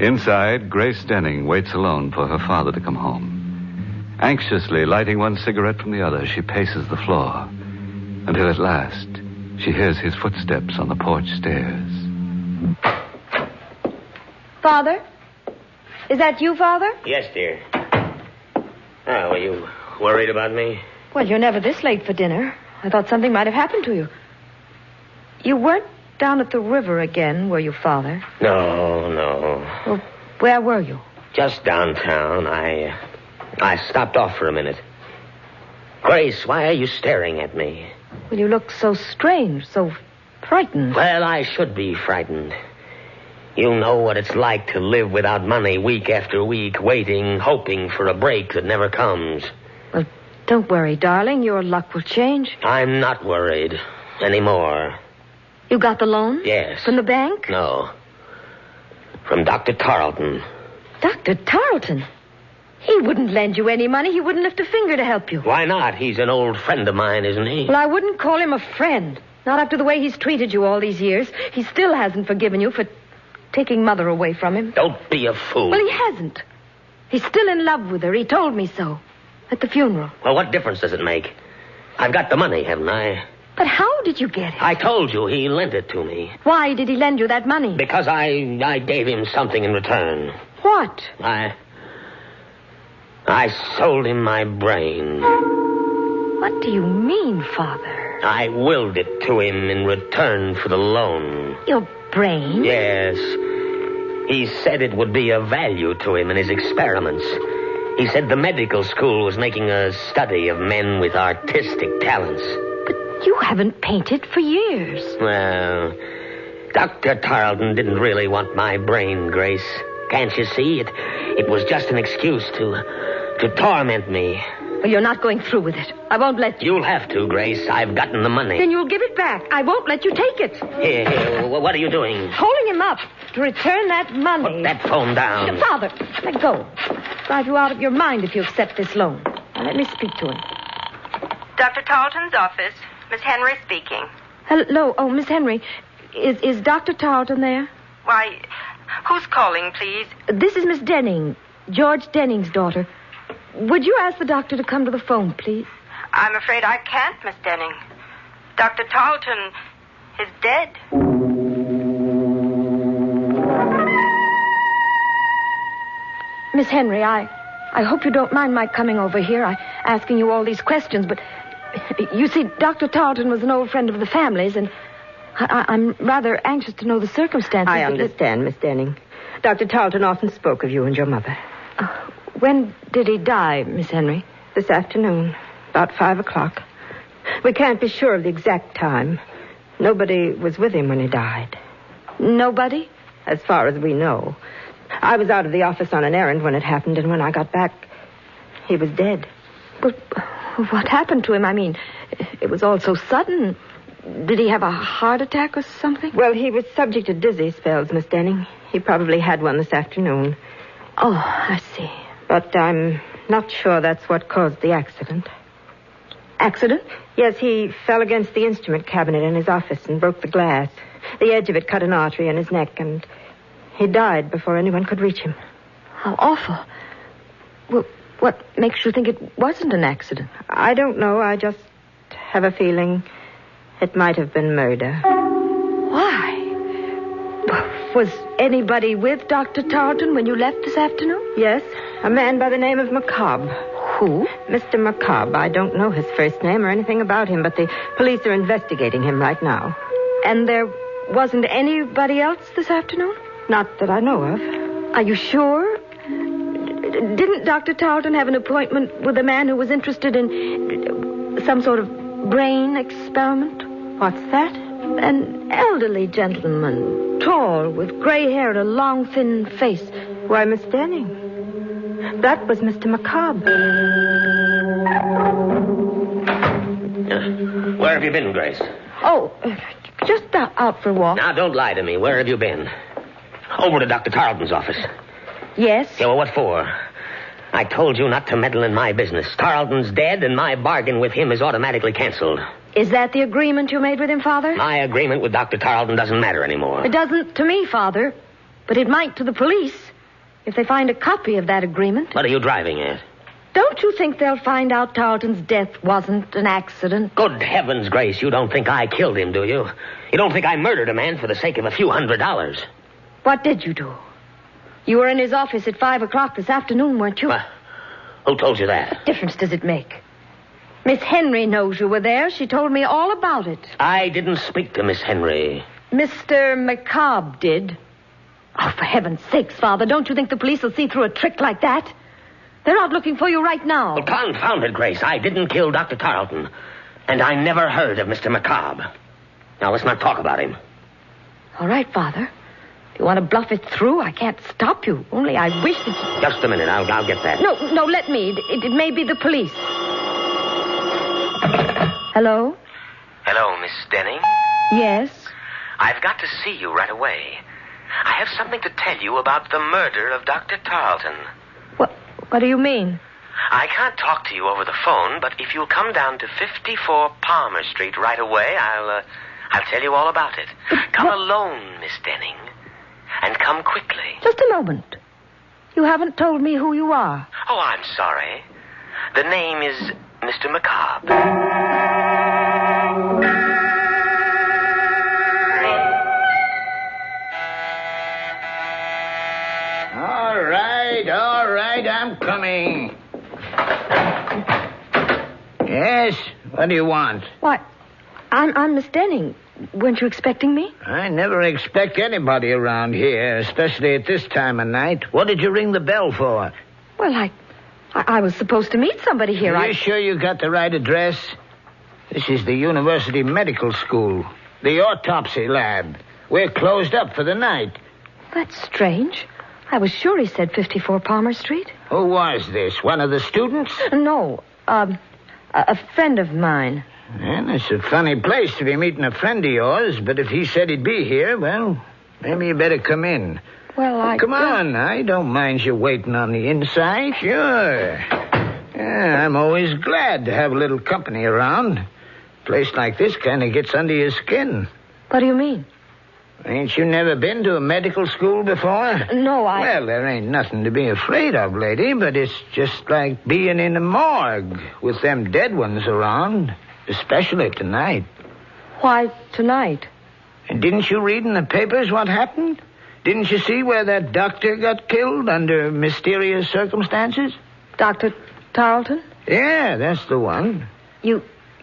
P: Inside, Grace Denning waits alone for her father to come home. Anxiously lighting one cigarette from the other, she paces the floor until at last she hears his footsteps on the porch stairs.
S: Father? Is that you, Father?
E: Yes, dear. Oh, were you worried about me?
S: Well, you're never this late for dinner. I thought something might have happened to you. You weren't down at the river again, were you, Father?
E: No.
S: Well, where were you?
E: Just downtown. I stopped off for a minute. Grace, why are you staring at me?
S: Well, you look so strange, so frightened.
G: Well, I should be frightened. You know what it's like to live without money week after week, waiting, hoping for a break that never comes.
S: Well, don't worry, darling. Your luck will change.
G: I'm not worried anymore.
S: You got the loan?
G: Yes.
S: From the bank?
G: No. From Dr. Tarleton.
S: Dr. Tarleton? He wouldn't lend you any money. He wouldn't lift a finger to help you.
G: Why not? He's an old friend of mine, isn't he?
S: Well, I wouldn't call him a friend. Not after the way he's treated you all these years. He still hasn't forgiven you for taking Mother away from him.
G: Don't be a fool.
S: Well, he hasn't. He's still in love with her. He told me so. At the funeral.
G: Well, what difference does it make? I've got the money, haven't I?
S: But how did you get it?
G: I told you he lent it to me.
S: Why did he lend you that money?
G: Because I gave him something in return.
S: What?
G: I sold him my brain.
S: What do you mean, Father?
G: I willed it to him in return for the loan.
S: Your brain?
G: Yes. He said it would be of value to him in his experiments. He said the medical school was making a study of men with artistic talents.
S: But you haven't painted for years.
G: Well, Dr. Tarleton didn't really want my brain, Grace. Can't you see? It was just an excuse to torment me.
S: Well, you're not going through with it. I won't let you.
G: You'll have to, Grace. I've gotten the money.
S: Then you'll give it back. I won't let you take it.
G: Here, what are you doing?
S: Holding him up to return that money.
G: Put that phone down.
S: Father, let go. Drive you out of your mind if you accept this loan. Now, let me speak to him.
J: Dr. Tarleton's office. Miss Henry speaking.
S: Hello. Oh, Miss Henry. Is Dr. Tarleton there?
J: Why, who's calling, please?
S: This is Miss Denning, George Denning's daughter. Would you ask the doctor to come to the phone, please?
J: I'm afraid I can't, Miss Denning. Dr. Tarleton is dead.
S: Miss Henry, I hope you don't mind my coming over here. Asking you all these questions, but you see, Dr. Tarleton was an old friend of the family's, and I'm rather anxious to know the circumstances.
M: I understand, Miss Denning. Dr. Tarleton often spoke of you and your mother.
S: When did he die, Miss Henry?
M: This afternoon, about 5 o'clock. We can't be sure of the exact time. Nobody was with him when he died.
S: Nobody?
M: As far as we know. I was out of the office on an errand when it happened, and when I got back, he was dead.
S: But what happened to him? I mean, it was all so sudden. Did he have a heart attack or something?
M: Well, he was subject to dizzy spells, Miss Denning. He probably had one this afternoon.
S: Oh, I see.
M: But I'm not sure that's what caused the accident.
S: Accident?
M: Yes, he fell against the instrument cabinet in his office and broke the glass. The edge of it cut an artery in his neck, and he died before anyone could reach him.
S: How awful. Well, what makes you think it wasn't an accident?
M: I don't know. I just have a feeling it might have been murder.
S: Why? Was anybody with Dr. Tarleton when you left this afternoon?
M: Yes, a man by the name of McCobb.
S: Who?
M: Mr. McCobb. I don't know his first name or anything about him, but the police are investigating him right now.
S: And there wasn't anybody else this afternoon?
M: Not that I know of.
S: Are you sure? Didn't Dr. Tarleton have an appointment with a man who was interested in some sort of brain experiment?
M: What's that?
S: An elderly gentleman, tall, with gray hair and a long, thin face.
M: Why, Miss Denning, that was Mr. McCobb.
G: Where have you been, Grace?
S: Oh, just out for a walk.
G: Now, don't lie to me. Where have you been? Over to Dr. Tarleton's office.
S: Yes?
G: Yeah, well, what for? I told you not to meddle in my business. Tarleton's dead, and my bargain with him is automatically canceled.
S: Is that the agreement you made with him, Father?
G: My agreement with Dr. Tarleton doesn't matter anymore.
S: It doesn't to me, Father. But it might to the police if they find a copy of that agreement.
G: What are you driving at?
S: Don't you think they'll find out Tarleton's death wasn't an accident?
G: Good heavens, Grace, you don't think I killed him, do you? You don't think I murdered a man for the sake of a few $100s?
S: What did you do? You were in his office at 5 o'clock this afternoon, weren't you?
G: Who told you that?
S: What difference does it make? Miss Henry knows you were there. She told me all about it.
G: I didn't speak to Miss Henry.
S: Mr. McCobb did. Oh, for heaven's sakes, Father, don't you think the police will see through a trick like that? They're out looking for you right now.
G: Well, confound it, Grace. I didn't kill Dr. Tarleton. And I never heard of Mr. McCobb. Now, let's not talk about him.
S: All right, Father. If you want to bluff it through, I can't stop you. Only I wish that...
G: Just a minute. I'll get that.
S: No, let me. It may be the police. Hello?
G: Hello, Miss Denning?
S: Yes?
G: I've got to see you right away. I have something to tell you about the murder of Dr. Tarleton.
S: What do you mean?
G: I can't talk to you over the phone, but if you'll come down to 54 Palmer Street right away, I'll tell you all about it. Come alone, Miss Denning. And come quickly.
S: Just a moment. You haven't told me who you are.
G: Oh, I'm sorry. The name is Mr. McCobb.
X: All right, I'm coming. Yes, what do you want?
S: Why, I'm Miss Denning. Weren't you expecting me?
X: I never expect anybody around here, especially at this time of night. What did you ring the bell for?
S: Well, I was supposed to meet somebody here.
X: Are you sure you got the right address? This is the University Medical School, the autopsy lab. We're closed up for the night.
S: That's strange. I was sure he said 54 Palmer Street.
X: Who was this? One of the students?
S: No, a friend of mine.
X: Well, it's a funny place to be meeting a friend of yours, but if he said he'd be here, well, maybe you better come in.
S: Well,
X: Come on, I don't mind you waiting on the inside, sure. Yeah, I'm always glad to have a little company around. A place like this kind of gets under your skin.
S: What do you mean?
X: Ain't you never been to a medical school before?
S: No,
X: Well, there ain't nothing to be afraid of, lady, but it's just like being in a morgue with them dead ones around, especially tonight.
S: Why tonight?
X: And didn't you read in the papers what happened? Didn't you see where that doctor got killed under mysterious circumstances?
S: Dr. Tarleton?
X: Yeah, that's the one.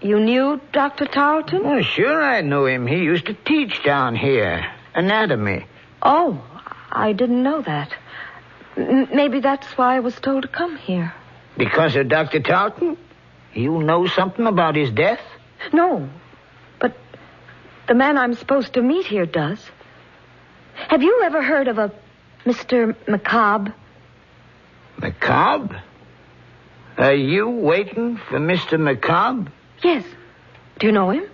S: You knew Dr. Tarleton?
X: Oh, sure I knew him. He used to teach down here. Anatomy.
S: Oh, I didn't know that. Maybe that's why I was told to come here.
X: Because of Dr. Tarleton? You know something about his death?
S: No, but the man I'm supposed to meet here does. Have you ever heard of a Mr. McCobb?
X: McCobb? Are you waiting for Mr. McCobb?
S: Yes. Do you know him?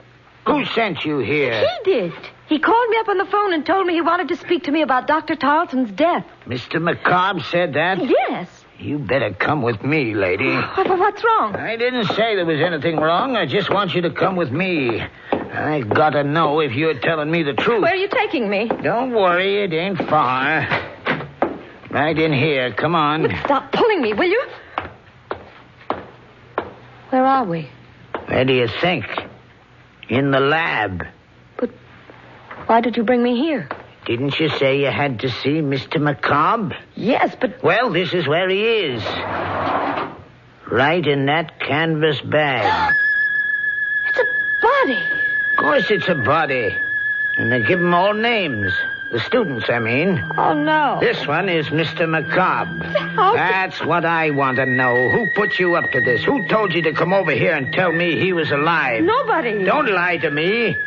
X: Who sent you here?
S: He did. He called me up on the phone and told me he wanted to speak to me about Dr. Tarleton's death.
X: Mr. McCobb said that?
S: Yes.
X: You better come with me, lady.
S: What's wrong?
X: I didn't say there was anything wrong. I just want you to come with me. I gotta know if you're telling me the truth.
S: Where are you taking me?
X: Don't worry, it ain't far. Right in here. Come on.
S: But stop pulling me, will you? Where are we?
X: Where do you think? In the lab.
S: But why did you bring me here?
X: Didn't you say you had to see Mr. McCobb?
S: Yes, but...
X: Well, this is where he is. Right in that canvas bag.
S: It's a body.
X: Of course it's a body. And they give them all names. The students, I mean.
S: Oh, no.
X: This one is Mr. McCobb. That's what I want to know. Who put you up to this? Who told you to come over here and tell me he was alive?
S: Nobody.
X: Don't lie to me.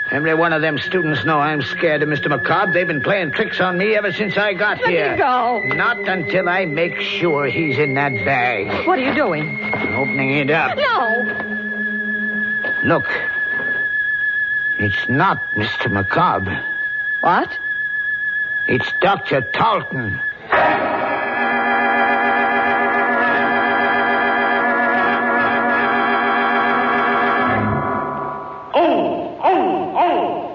X: Every one of them students know I'm scared of Mr. McCobb. They've been playing tricks on me ever since I got here.
S: Let me go.
X: Not until I make sure he's in that bag.
S: What are you doing?
X: Opening it up.
S: No.
X: Look. It's not Mr. McCobb.
S: What?
X: It's Dr. Tarleton.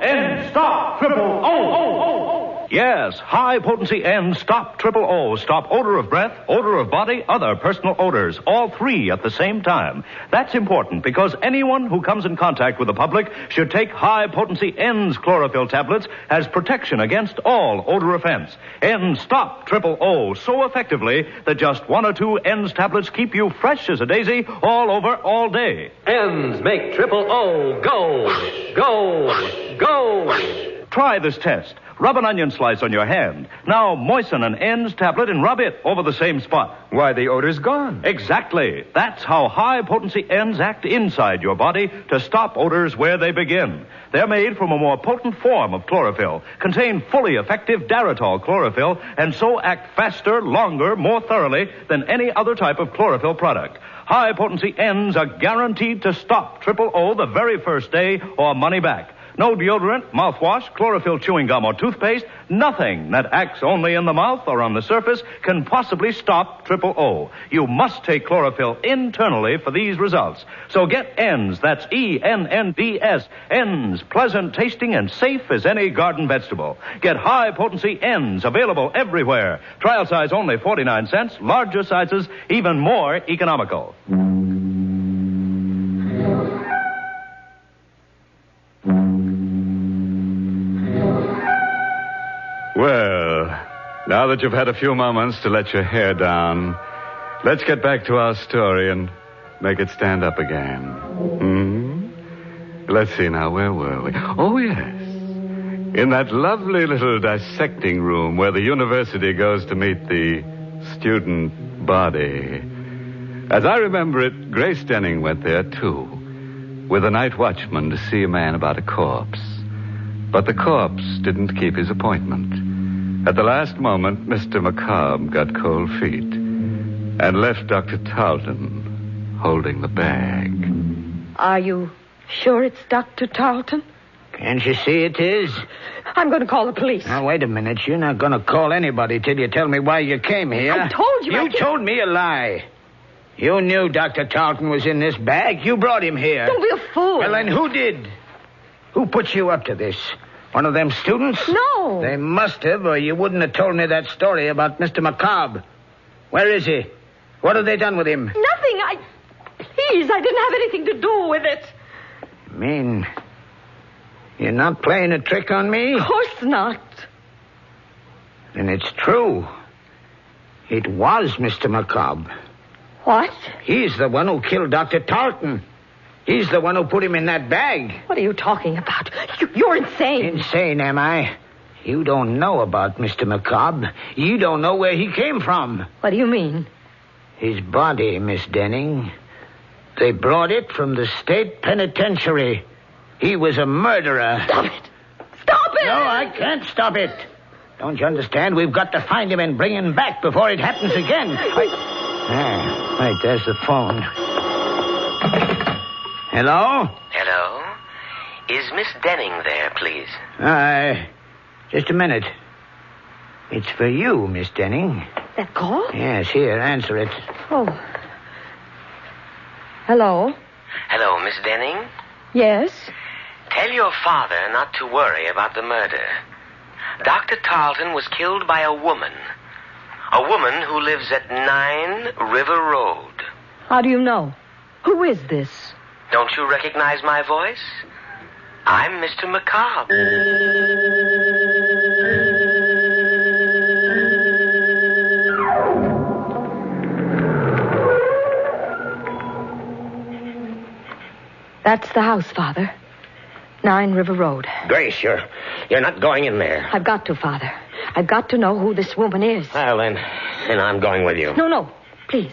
D: N stop triple O. Yes, high potency N stop triple O. Stop odor of breath, odor of body, other personal odors. All three at the same time. That's important because anyone who comes in contact with the public should take high potency N's chlorophyll tablets as protection against all odor offense. N stop triple O so effectively that just one or two N's tablets keep you fresh as a daisy all over all day.
F: N's make triple O go, go, go.
D: Try this test. Rub an onion slice on your hand. Now moisten an N's tablet and rub it over the same spot.
H: Why, the odor's gone.
D: Exactly. That's how high-potency N's act inside your body to stop odors where they begin. They're made from a more potent form of chlorophyll, contain fully effective Daratol chlorophyll, and so act faster, longer, more thoroughly than any other type of chlorophyll product. High-potency N's are guaranteed to stop triple O the very first day or money back. No deodorant, mouthwash, chlorophyll chewing gum, or toothpaste, nothing that acts only in the mouth or on the surface can possibly stop triple O. You must take chlorophyll internally for these results. So get N's, that's E-N-N-D-S, N's, pleasant tasting and safe as any garden vegetable. Get high-potency N's, available everywhere. Trial size only 49 cents, larger sizes even more economical.
C: Well, now that you've had a few moments to let your hair down, let's get back to our story and make it stand up again. Let's see now, where were we? Oh, yes. In that lovely little dissecting room where the university goes to meet the student body. As I remember it, Grace Denning went there, too, with a night watchman to see a man about a corpse. But the corpse didn't keep his appointment. At the last moment, Mr. McCobb got cold feet and left Dr. Tarleton holding the bag.
S: Are you sure it's Dr. Tarleton?
X: Can't you see it is?
S: I'm going to call the police.
X: Now, wait a minute. You're not going to call anybody till you tell me why you came here.
S: I told you.
X: You told me a lie. You knew Dr. Tarleton was in this bag. You brought him here.
S: Don't be a fool.
X: Well, then who did? Who put you up to this? One of them students?
S: No.
X: They must have, or you wouldn't have told me that story about Mr. McCobb. Where is he? What have they done with him?
S: Nothing. Please, I didn't have anything to do with it.
X: Mean you're not playing a trick on me?
S: Of course not.
X: Then it's true. It was Mr. McCobb.
S: What?
X: He's the one who killed Dr. Tarleton. He's the one who put him in that bag.
S: What are you talking about? You're insane.
X: Insane, am I? You don't know about Mr. McCobb. You don't know where he came from.
S: What do you mean?
X: His body, Miss Denning. They brought it from the state penitentiary. He was a murderer.
S: Stop it! Stop it!
X: No, I can't stop it. Don't you understand? We've got to find him and bring him back before it happens again. Right, there's the phone. Hello?
G: Hello? Is Miss Denning there, please?
X: Just a minute. It's for you, Miss Denning.
S: That call?
X: Yes, here, answer it.
S: Oh. Hello?
G: Hello, Miss Denning?
S: Yes?
G: Tell your father not to worry about the murder. Dr. Tarleton was killed by a woman. A woman who lives at 9 River Road.
S: How do you know? Who is this?
G: Don't you recognize my voice? I'm Mr. McCobb.
S: That's the house, Father. 9 River Road.
F: Grace, you're not going in there.
S: I've got to, Father. I've got to know who this woman is.
F: Well, then I'm going with you.
S: No. Please.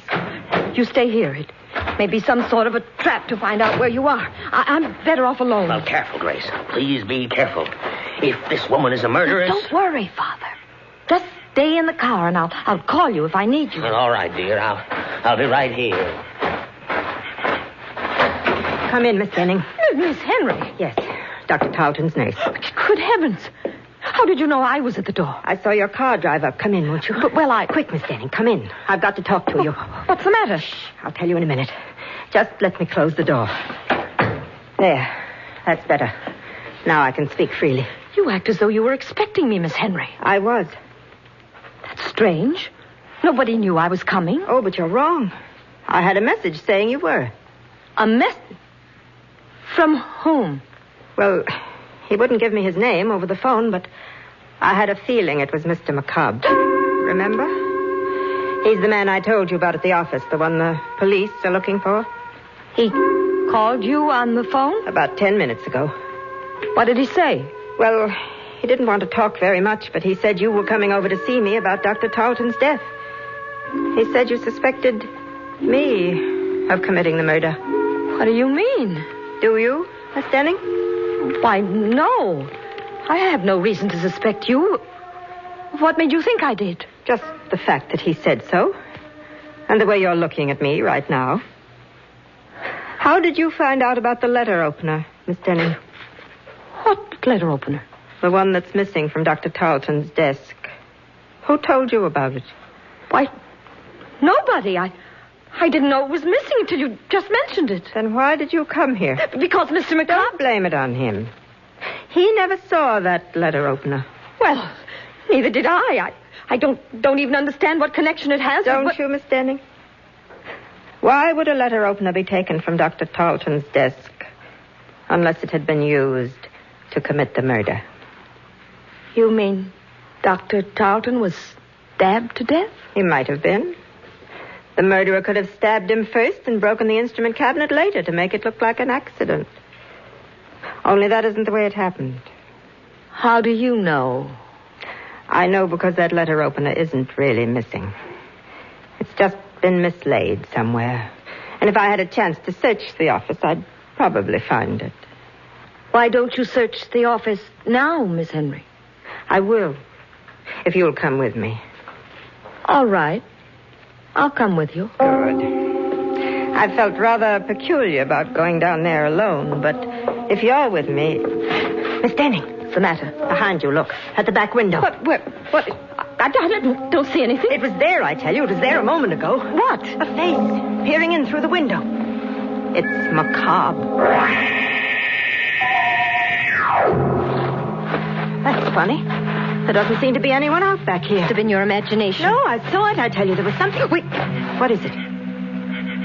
S: You stay here. It may be some sort of a trap to find out where you are. I'm better off alone.
F: Well, careful, Grace. Please be careful. If this woman is a murderess...
S: Don't worry, Father. Just stay in the car, and I'll call you if I need you.
F: Well, all right, dear. I'll be right here.
M: Come in, Miss Denning.
S: Miss Henry.
M: Yes, Dr. Tarleton's nurse.
S: Good heavens. How did you know I was at the door?
M: I saw your car drive up. Come in, won't you? Quick, Miss Denning, come in. I've got to talk to you.
S: What's the matter?
M: Shh, I'll tell you in a minute. Just let me close the door. There. That's better. Now I can speak freely.
S: You act as though you were expecting me, Miss Henry.
M: I was.
S: That's strange. Nobody knew I was coming.
M: Oh, but you're wrong. I had a message saying you were.
S: A message? From whom?
M: Well, he wouldn't give me his name over the phone, but I had a feeling it was Mr. McCobb. Remember? He's the man I told you about at the office, the one the police are looking for.
S: He called you on the phone?
M: About 10 minutes ago.
S: What did he say?
M: Well, He didn't want to talk very much, but he said you were coming over to see me about Dr. Tarleton's death. He said you suspected me of committing the murder.
S: What do you mean?
M: Do you, Miss Denning?
S: Why, no. I have no reason to suspect you. What made you think I did?
M: Just the fact that he said so. And the way you're looking at me right now. How did you find out about the letter opener, Miss Denning?
S: What letter opener?
M: The one that's missing from Dr. Tarleton's desk. Who told you about it?
S: Why, nobody. I didn't know it was missing until you just mentioned it.
M: Then why did you come here?
S: Because Mr. McCobb...
M: Don't blame it on him. He never saw that letter opener.
S: Well, neither did I. I don't even understand what connection it has.
M: Don't you, Miss Denning? Why would a letter opener be taken from Dr. Tarleton's desk unless it had been used to commit the murder?
S: You mean Dr. Tarleton was stabbed to death?
M: He might have been. The murderer could have stabbed him first and broken the instrument cabinet later to make it look like an accident. Only that isn't the way it happened.
S: How do you know?
M: I know because that letter opener isn't really missing. It's just been mislaid somewhere. And if I had a chance to search the office, I'd probably find it.
S: Why don't you search the office now, Miss Henry?
M: I will, if you'll come with me.
S: All right. I'll come with you.
M: Good. I felt rather peculiar about going down there alone, but if you're with me... Miss Denning. What's the matter? Behind you, look. At the back window.
S: What? I don't see anything.
M: It was there, I tell you. It was there a moment ago.
S: What?
M: A face peering in through the window. It's macabre. That's funny. There doesn't seem to be anyone out back here.
S: Must have been your imagination.
M: No, I saw it. I tell you, there was something... Wait, what is it?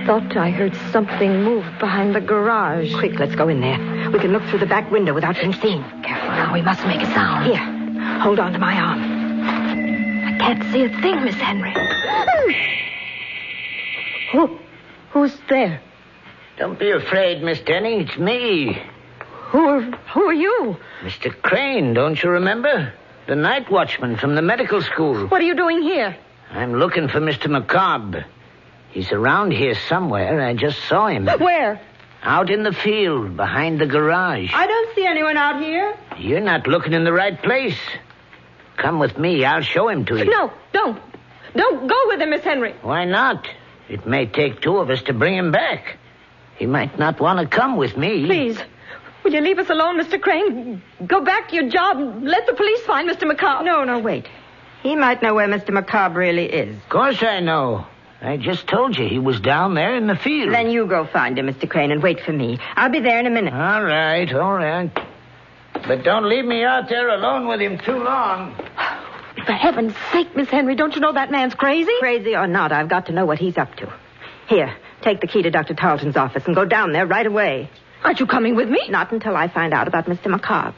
S: Thought I heard something move behind the garage.
M: Quick, let's go in there. We can look through the back window without being seen.
S: Careful now, we mustn't make a sound.
M: Here, hold on to my arm.
S: I can't see a thing, Miss Henry. Who's there?
X: Don't be afraid, Miss Denning. It's me.
S: Who are you?
X: Mr. Crane, don't you remember? The night watchman from the medical school.
S: What are you doing here?
X: I'm looking for Mr. McCobb. He's around here somewhere. I just saw him.
S: Where?
X: Out in the field, behind the garage.
M: I don't see anyone out here.
X: You're not looking in the right place. Come with me. I'll show him to you.
S: No, don't. Don't go with him, Miss Henry.
X: Why not? It may take two of us to bring him back. He might not want to come with me.
S: Please. Will you leave us alone, Mr. Crane? Go back to your job. Let the police find Mr. McCobb.
M: No, wait. He might know where Mr. McCobb really is.
X: Of course I know. I just told you he was down there in the field.
M: Then you go find him, Mr. Crane, and wait for me. I'll be there in a minute.
X: All right. But don't leave me out there alone with him too long.
S: For heaven's sake, Miss Henry, don't you know that man's crazy?
M: Crazy or not, I've got to know what he's up to. Here, take the key to Dr. Tarleton's office and go down there right away.
S: Aren't you coming with me?
M: Not until I find out about Mr. McCobb.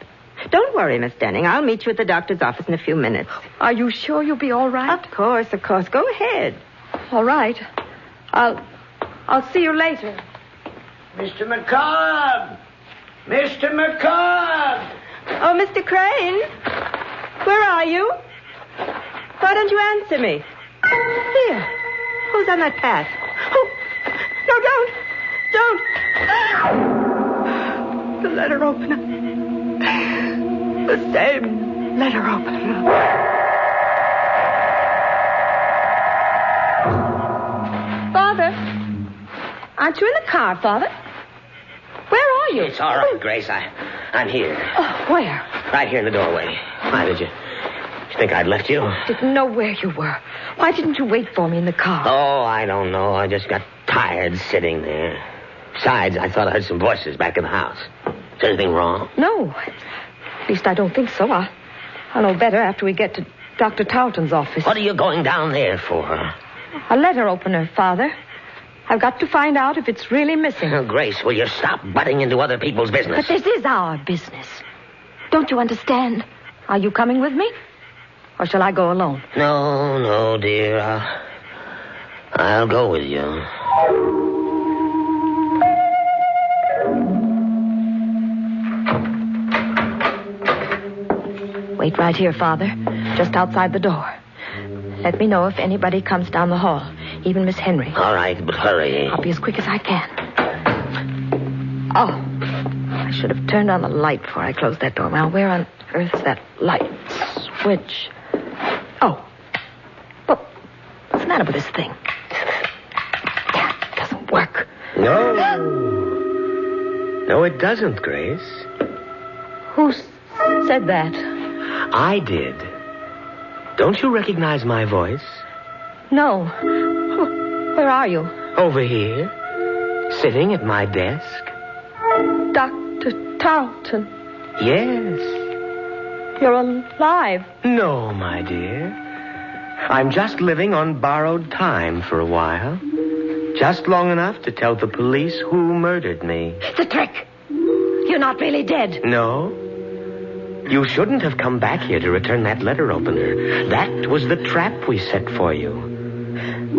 M: Don't worry, Miss Denning. I'll meet you at the doctor's office in a few minutes.
S: Are you sure you'll be all right?
M: Of course. Go ahead.
S: All right. I'll see you later.
X: Mr. McCobb! Mr. McCobb!
M: Oh, Mr. Crane. Where are you? Why don't you answer me? Here. Who's on that path? Oh, no, don't. The letter opener. The same letter opener.
S: Father? Aren't you in the car, Father? Where are you?
F: It's all right, Grace. I'm here.
S: Oh, where?
F: Right here in the doorway. Why did you think I'd left you?
S: Didn't know where you were. Why didn't you wait for me in the car?
F: Oh, I don't know. I just got tired sitting there. Besides, I thought I heard some voices back in the house. Is anything wrong?
S: No. At least I don't think so. I'll know better after we get to Dr. Tarleton's office.
F: What are you going down there for?
S: A letter opener, Father. I've got to find out if it's really missing.
F: Oh, Grace, will you stop butting into other people's business?
S: But this is our business. Don't you understand? Are you coming with me? Or shall I go alone?
F: No, dear. I'll go with you.
S: Wait right here, Father, just outside the door. Let me know if anybody comes down the hall, even Miss Henry.
F: All right, but hurry.
S: I'll be as quick as I can. Oh, I should have turned on the light before I closed that door. Now, where on earth is that light switch? Oh. Well, what's the matter with this thing? It doesn't work.
F: No. No, it doesn't, Grace.
S: Who said that?
F: I did. Don't you recognize my voice?
S: No. Where are you?
F: Over here. Sitting at my desk.
S: Dr. Tarleton.
F: Yes.
S: You're alive.
F: No, my dear. I'm just living on borrowed time for a while. Just long enough to tell the police who murdered me.
S: It's a trick. You're not really dead.
F: No. You shouldn't have come back here to return that letter opener. That was the trap we set for you.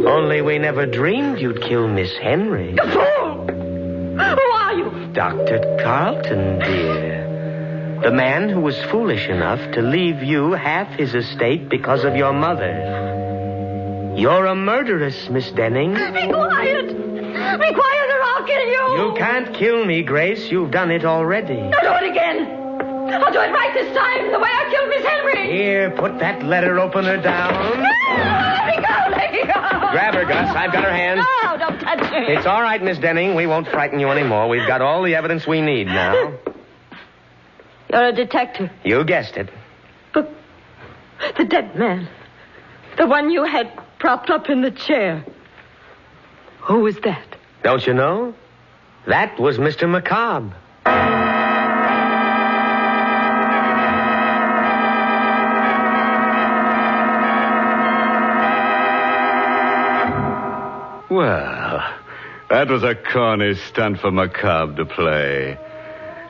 F: Only we never dreamed you'd kill Miss Henry.
S: You fool! Who are you?
F: Dr. Carlton, dear. The man who was foolish enough to leave you half his estate because of your mother. You're a murderess, Miss Denning.
S: Be quiet! Be quiet or I'll kill you!
F: You can't kill me, Grace. You've done it already.
S: I'll do it again. I'll do it right this time, the way I killed Miss Henry.
F: Here, put that letter opener down.
S: Let me go, let me go.
F: Grab her, Gus. I've got her hand.
S: No, don't touch me.
F: It's all right, Miss Denning. We won't frighten you anymore. We've got all the evidence we need now.
S: You're a detective.
F: You guessed it.
S: But the dead man. The one you had propped up in the chair. Who was that?
F: Don't you know? That was Mr. Macabre.
C: Well, that was a corny stunt for Macabre to play.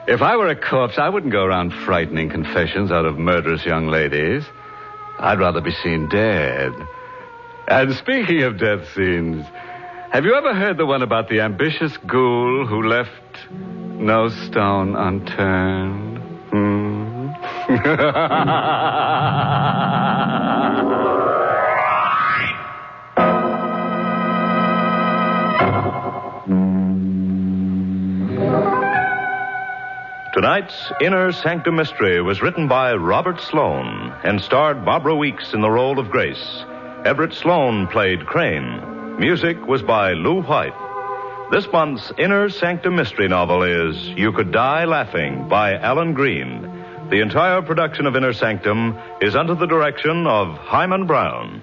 C: If I were a corpse, I wouldn't go around frightening confessions out of murderous young ladies. I'd rather be seen dead. And speaking of death scenes, have you ever heard the one about the ambitious ghoul who left no stone unturned?
D: Tonight's Inner Sanctum Mystery was written by Robert Sloane and starred Barbara Weeks in the role of Grace. Everett Sloane played Crane. Music was by Lou White. This month's Inner Sanctum Mystery novel is You Could Die Laughing by Alan Green. The entire production of Inner Sanctum is under the direction of Hyman Brown.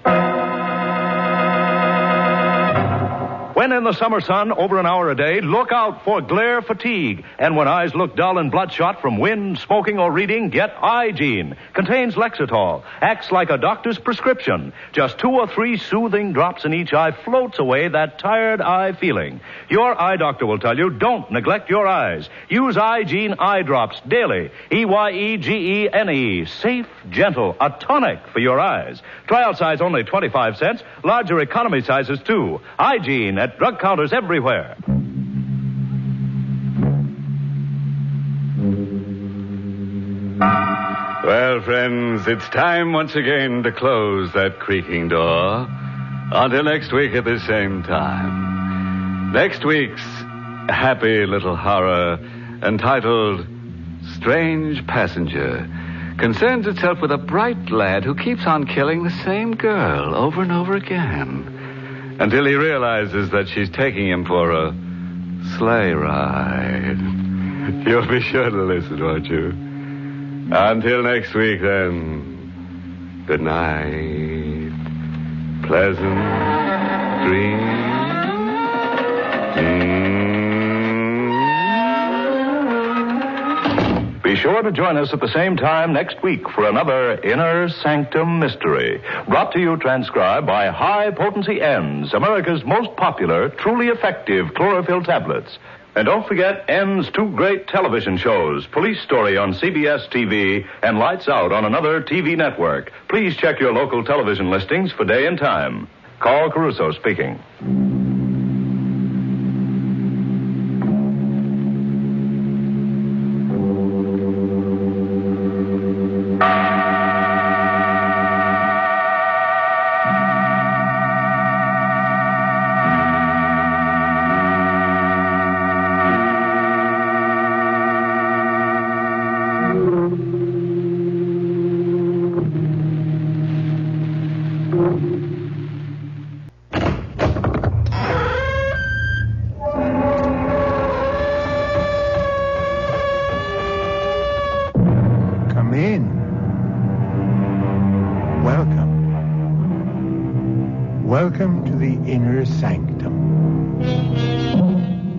D: When in the summer sun over an hour a day, look out for glare fatigue. And when eyes look dull and bloodshot from wind, smoking, or reading, get Eye-Gene. Contains Lexitol. Acts like a doctor's prescription. Just 2 or 3 soothing drops in each eye floats away that tired eye feeling. Your eye doctor will tell you, don't neglect your eyes. Use Eye-Gene eye drops daily. Eyegene. Safe, gentle, a tonic for your eyes. Trial size only 25 cents. Larger economy sizes too. Eye-Gene at drug counters everywhere.
C: Well, friends, it's time once again to close that creaking door. Until next week at the same time. Next week's happy little horror, entitled Strange Passenger, concerns itself with a bright lad who keeps on killing the same girl over and over again, until he realizes that she's taking him for a sleigh ride. You'll be sure to listen, won't you? Until next week, then, good night. Pleasant dreams.
D: Be sure to join us at the same time next week for another Inner Sanctum Mystery. Brought to you, transcribed by High Potency N's, America's most popular, truly effective chlorophyll tablets. And don't forget N's 2 great television shows, Police Story on CBS TV and Lights Out on another TV network. Please check your local television listings for day and time. Carl Caruso speaking.
H: in. Welcome. Welcome to the inner sanctum.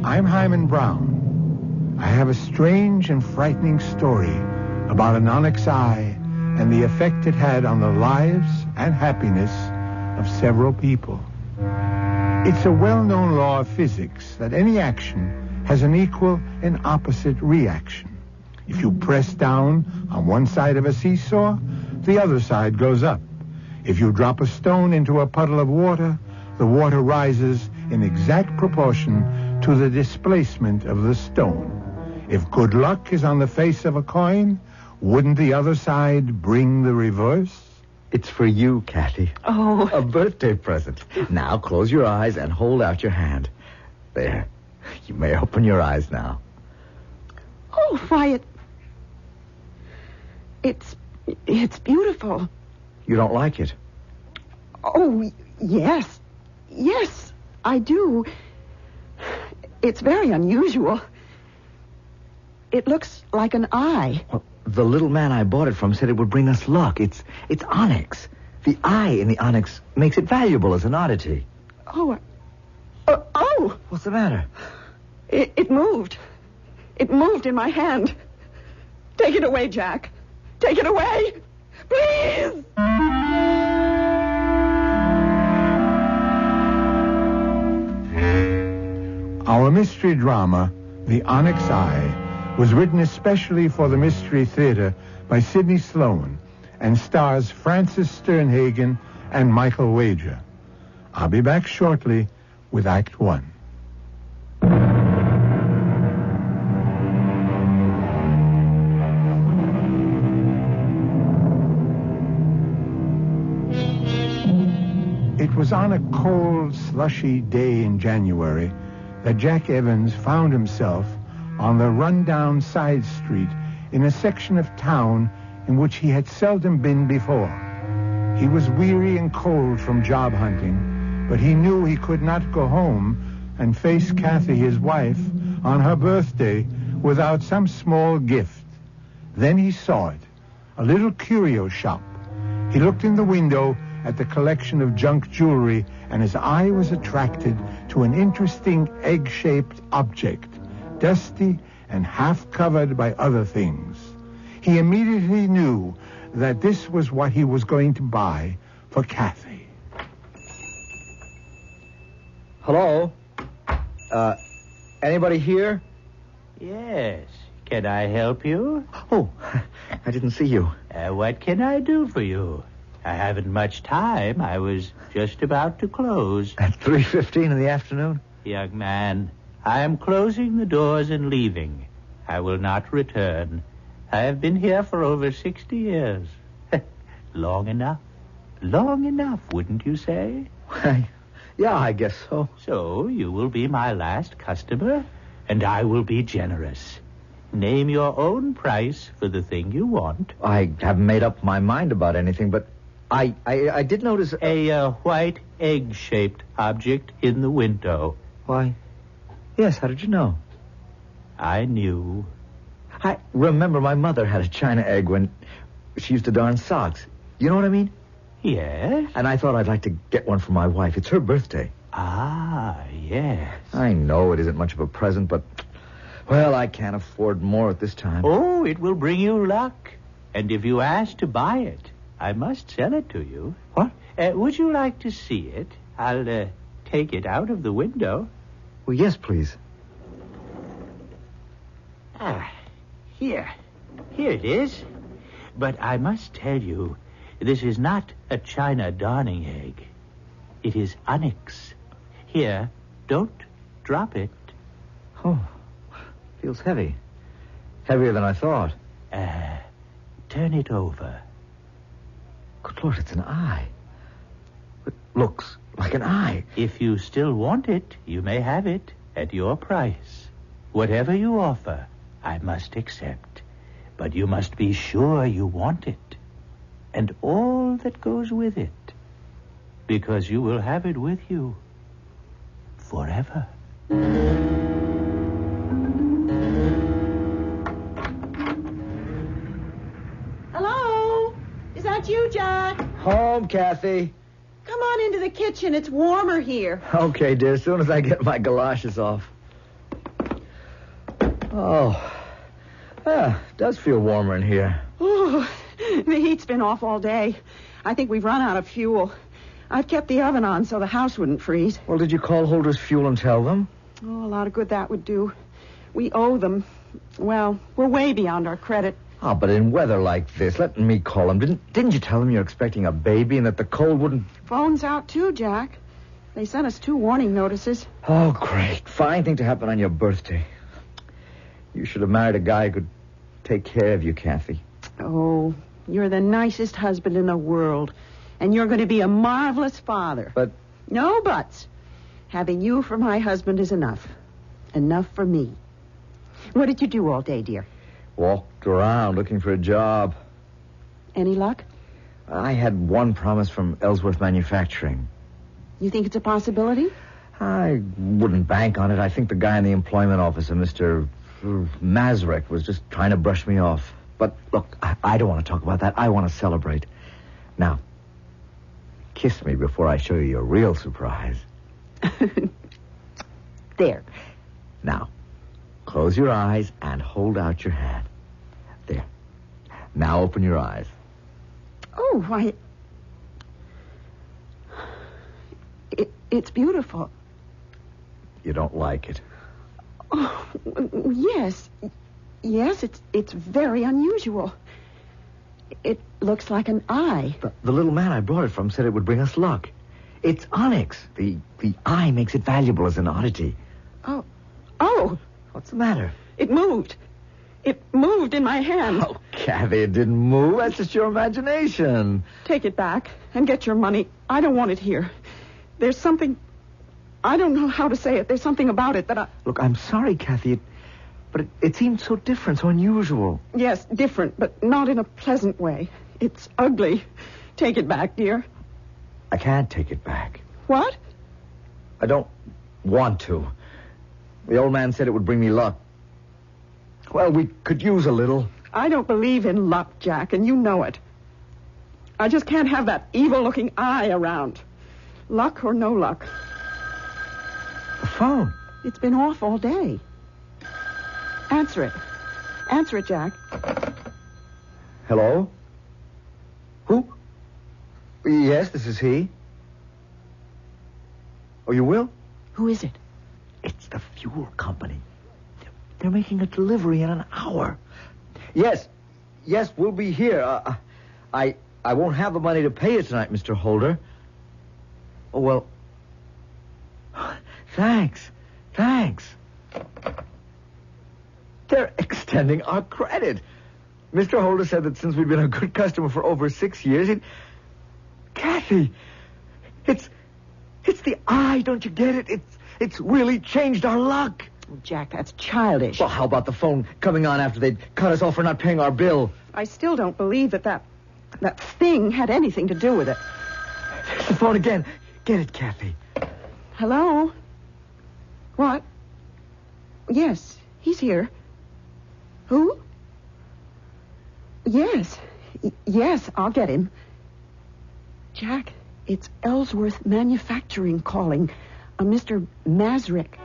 H: I'm Hyman Brown. I have a strange and frightening story about an onyx eye and the effect it had on the lives and happiness of several people. It's a well-known law of physics that any action has an equal and opposite reaction. If you press down on one side of a seesaw, the other side goes up. If you drop a stone into a puddle of water, the water rises in exact proportion to the displacement of the stone. If good luck is on the face of a coin, wouldn't the other side bring the reverse?
R: It's for you, Kathy.
S: Oh.
R: A birthday present. Now close your eyes and hold out your hand. There. You may open your eyes now.
S: Oh, why, it's beautiful.
R: You don't like it?
S: Oh, yes. Yes, I do. It's very unusual. It looks like an eye.
R: Well, the little man I bought it from said it would bring us luck. It's onyx. The eye in the onyx makes it valuable as an oddity.
S: Oh.
R: What's the matter?
S: It moved. It moved in my hand. Take it away, Jack. Take it away. Please.
H: Our mystery drama, The Onyx Eye, was written especially for the Mystery Theater by Sidney Sloan and stars Francis Sternhagen and Michael Wager. I'll be back shortly with Act One. It was on a cold, slushy day in January that Jack Evans found himself on the run-down side street in a section of town in which he had seldom been before. He was weary and cold from job hunting, but he knew he could not go home and face Kathy, his wife, on her birthday without some small gift. Then he saw it, a little curio shop. He looked in the window at the collection of junk jewelry, and his eye was attracted to an interesting egg-shaped object, dusty and half-covered by other things. He immediately knew that this was what he was going to buy for Kathy.
R: Hello? Anybody here?
U: Yes. Can I help you?
R: Oh, I didn't see you.
U: What can I do for you? I haven't much time. I was just about to close.
R: At 3:15 in the afternoon?
U: Young man, I am closing the doors and leaving. I will not return. I have been here for over 60 years. Long enough. Long enough, wouldn't you say?
R: Yeah, I guess so.
U: So you will be my last customer, and I will be generous. Name your own price for the thing you want.
R: I haven't made up my mind about anything, but I did notice...
U: A white egg-shaped object in the window.
R: Why, yes, how did you know?
U: I knew.
R: I remember my mother had a china egg when she used to darn socks. You know what I mean?
U: Yes.
R: And I thought I'd like to get one for my wife. It's her birthday.
U: Ah, yes.
R: I know it isn't much of a present, but, well, I can't afford more at this time.
U: Oh, it will bring you luck. And if you ask to buy it, I must sell it to you.
R: What?
U: Would you like to see it? I'll take it out of the window.
R: Well, yes, please.
U: Here. Here it is. But I must tell you, this is not a china darning egg. It is onyx. Here, don't drop it.
R: Oh, feels heavy. Heavier than I thought.
U: Turn it over.
R: Good Lord, it's an eye. It looks like an eye.
U: If you still want it, you may have it at your price. Whatever you offer, I must accept. But you must be sure you want it. And all that goes with it. Because you will have it with you forever.
B: you, Jack.
R: Home, Kathy.
B: Come on into the kitchen. It's warmer here.
R: Okay, dear, as soon as I get my galoshes off. Oh, it does feel warmer in here.
B: Ooh, the heat's been off all day. I think we've run out of fuel. I've kept the oven on so the house wouldn't freeze.
R: Well, did you call Holder's Fuel and tell them?
B: Oh, a lot of good that would do. We owe them. Well, we're way beyond our credit.
R: Oh, but in weather like this, let me call them. Didn't you tell them you're expecting a baby and that the cold wouldn't...
B: Phone's out, too, Jack. They sent us 2 warning notices.
R: Oh, great. Fine thing to happen on your birthday. You should have married a guy who could take care of you, Kathy.
B: Oh, you're the nicest husband in the world. And you're going to be a marvelous father.
R: But...
B: No buts. Having you for my husband is enough. Enough for me. What did you do all day, dear?
R: Walked around looking for a job.
B: Any luck?
R: I had one promise from Ellsworth Manufacturing.
B: You think it's a possibility?
R: I wouldn't bank on it. I think the guy in the employment office, Mr. Mazurek, was just trying to brush me off. But, look, I don't want to talk about that. I want to celebrate. Now, kiss me before I show you your real surprise.
B: There.
R: Now, close your eyes and hold out your hand. There. Now open your eyes.
B: Oh, why... It's beautiful.
R: You don't like it?
B: Oh, yes. Yes, it's very unusual. It looks like an eye.
R: The little man I brought it from said it would bring us luck. It's onyx. The eye makes it valuable as an oddity.
B: Oh.
R: What's the matter?
B: It moved. It moved in my hand.
R: Oh, Kathy, it didn't move. That's just your imagination.
B: Take it back and get your money. I don't want it here. There's something... I don't know how to say it. There's something about it that I...
R: Look, I'm sorry, Kathy, but it seemed so different, so unusual.
B: Yes, different, but not in a pleasant way. It's ugly. Take it back, dear.
R: I can't take it back.
B: What?
R: I don't want to. The old man said it would bring me luck. Well, we could use a little.
B: I don't believe in luck, Jack, and you know it. I just can't have that evil-looking eye around. Luck or no luck.
R: The phone.
B: It's been off all day. Answer it. Answer it, Jack.
R: Hello? Who? Yes, this is he. Oh, you will?
B: Who is it?
R: It's the fuel company. They're making a delivery in an hour. Yes, we'll be here. I won't have the money to pay you tonight, Mr. Holder. Oh, well... Thanks. They're extending our credit. Mr. Holder said that since we've been a good customer for over 6 years, Kathy, it's the eye, don't you get it? It's really changed our luck.
B: Oh, Jack, that's childish.
R: Well, how about the phone coming on after they'd cut us off for not paying our bill?
B: I still don't believe that thing had anything to do with it.
R: There's the phone again. Get it, Kathy.
B: Hello? What? Yes, he's here. Who? Yes, I'll get him. Jack, it's Ellsworth Manufacturing calling. A Mr. Mazurek.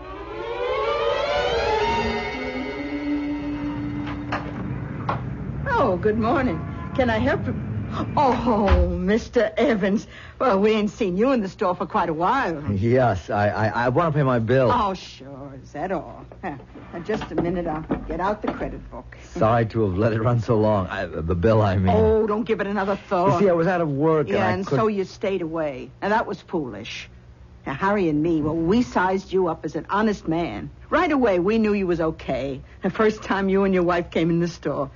I: Oh, good morning. Can I help you? Oh, Mr. Evans. Well, we ain't seen you in the store for quite a while.
R: Yes, I want to pay my bill.
I: Oh, sure. Is that all? Just a minute. I'll get out the credit book.
R: Sorry to have let it run so long. The bill, I mean.
I: Oh, don't give it another thought.
R: You see, I was out of work.
I: And so you stayed away. Now, that was foolish. Now, Harry and me, well, we sized you up as an honest man. Right away, we knew you was okay. The first time you and your wife came in the store.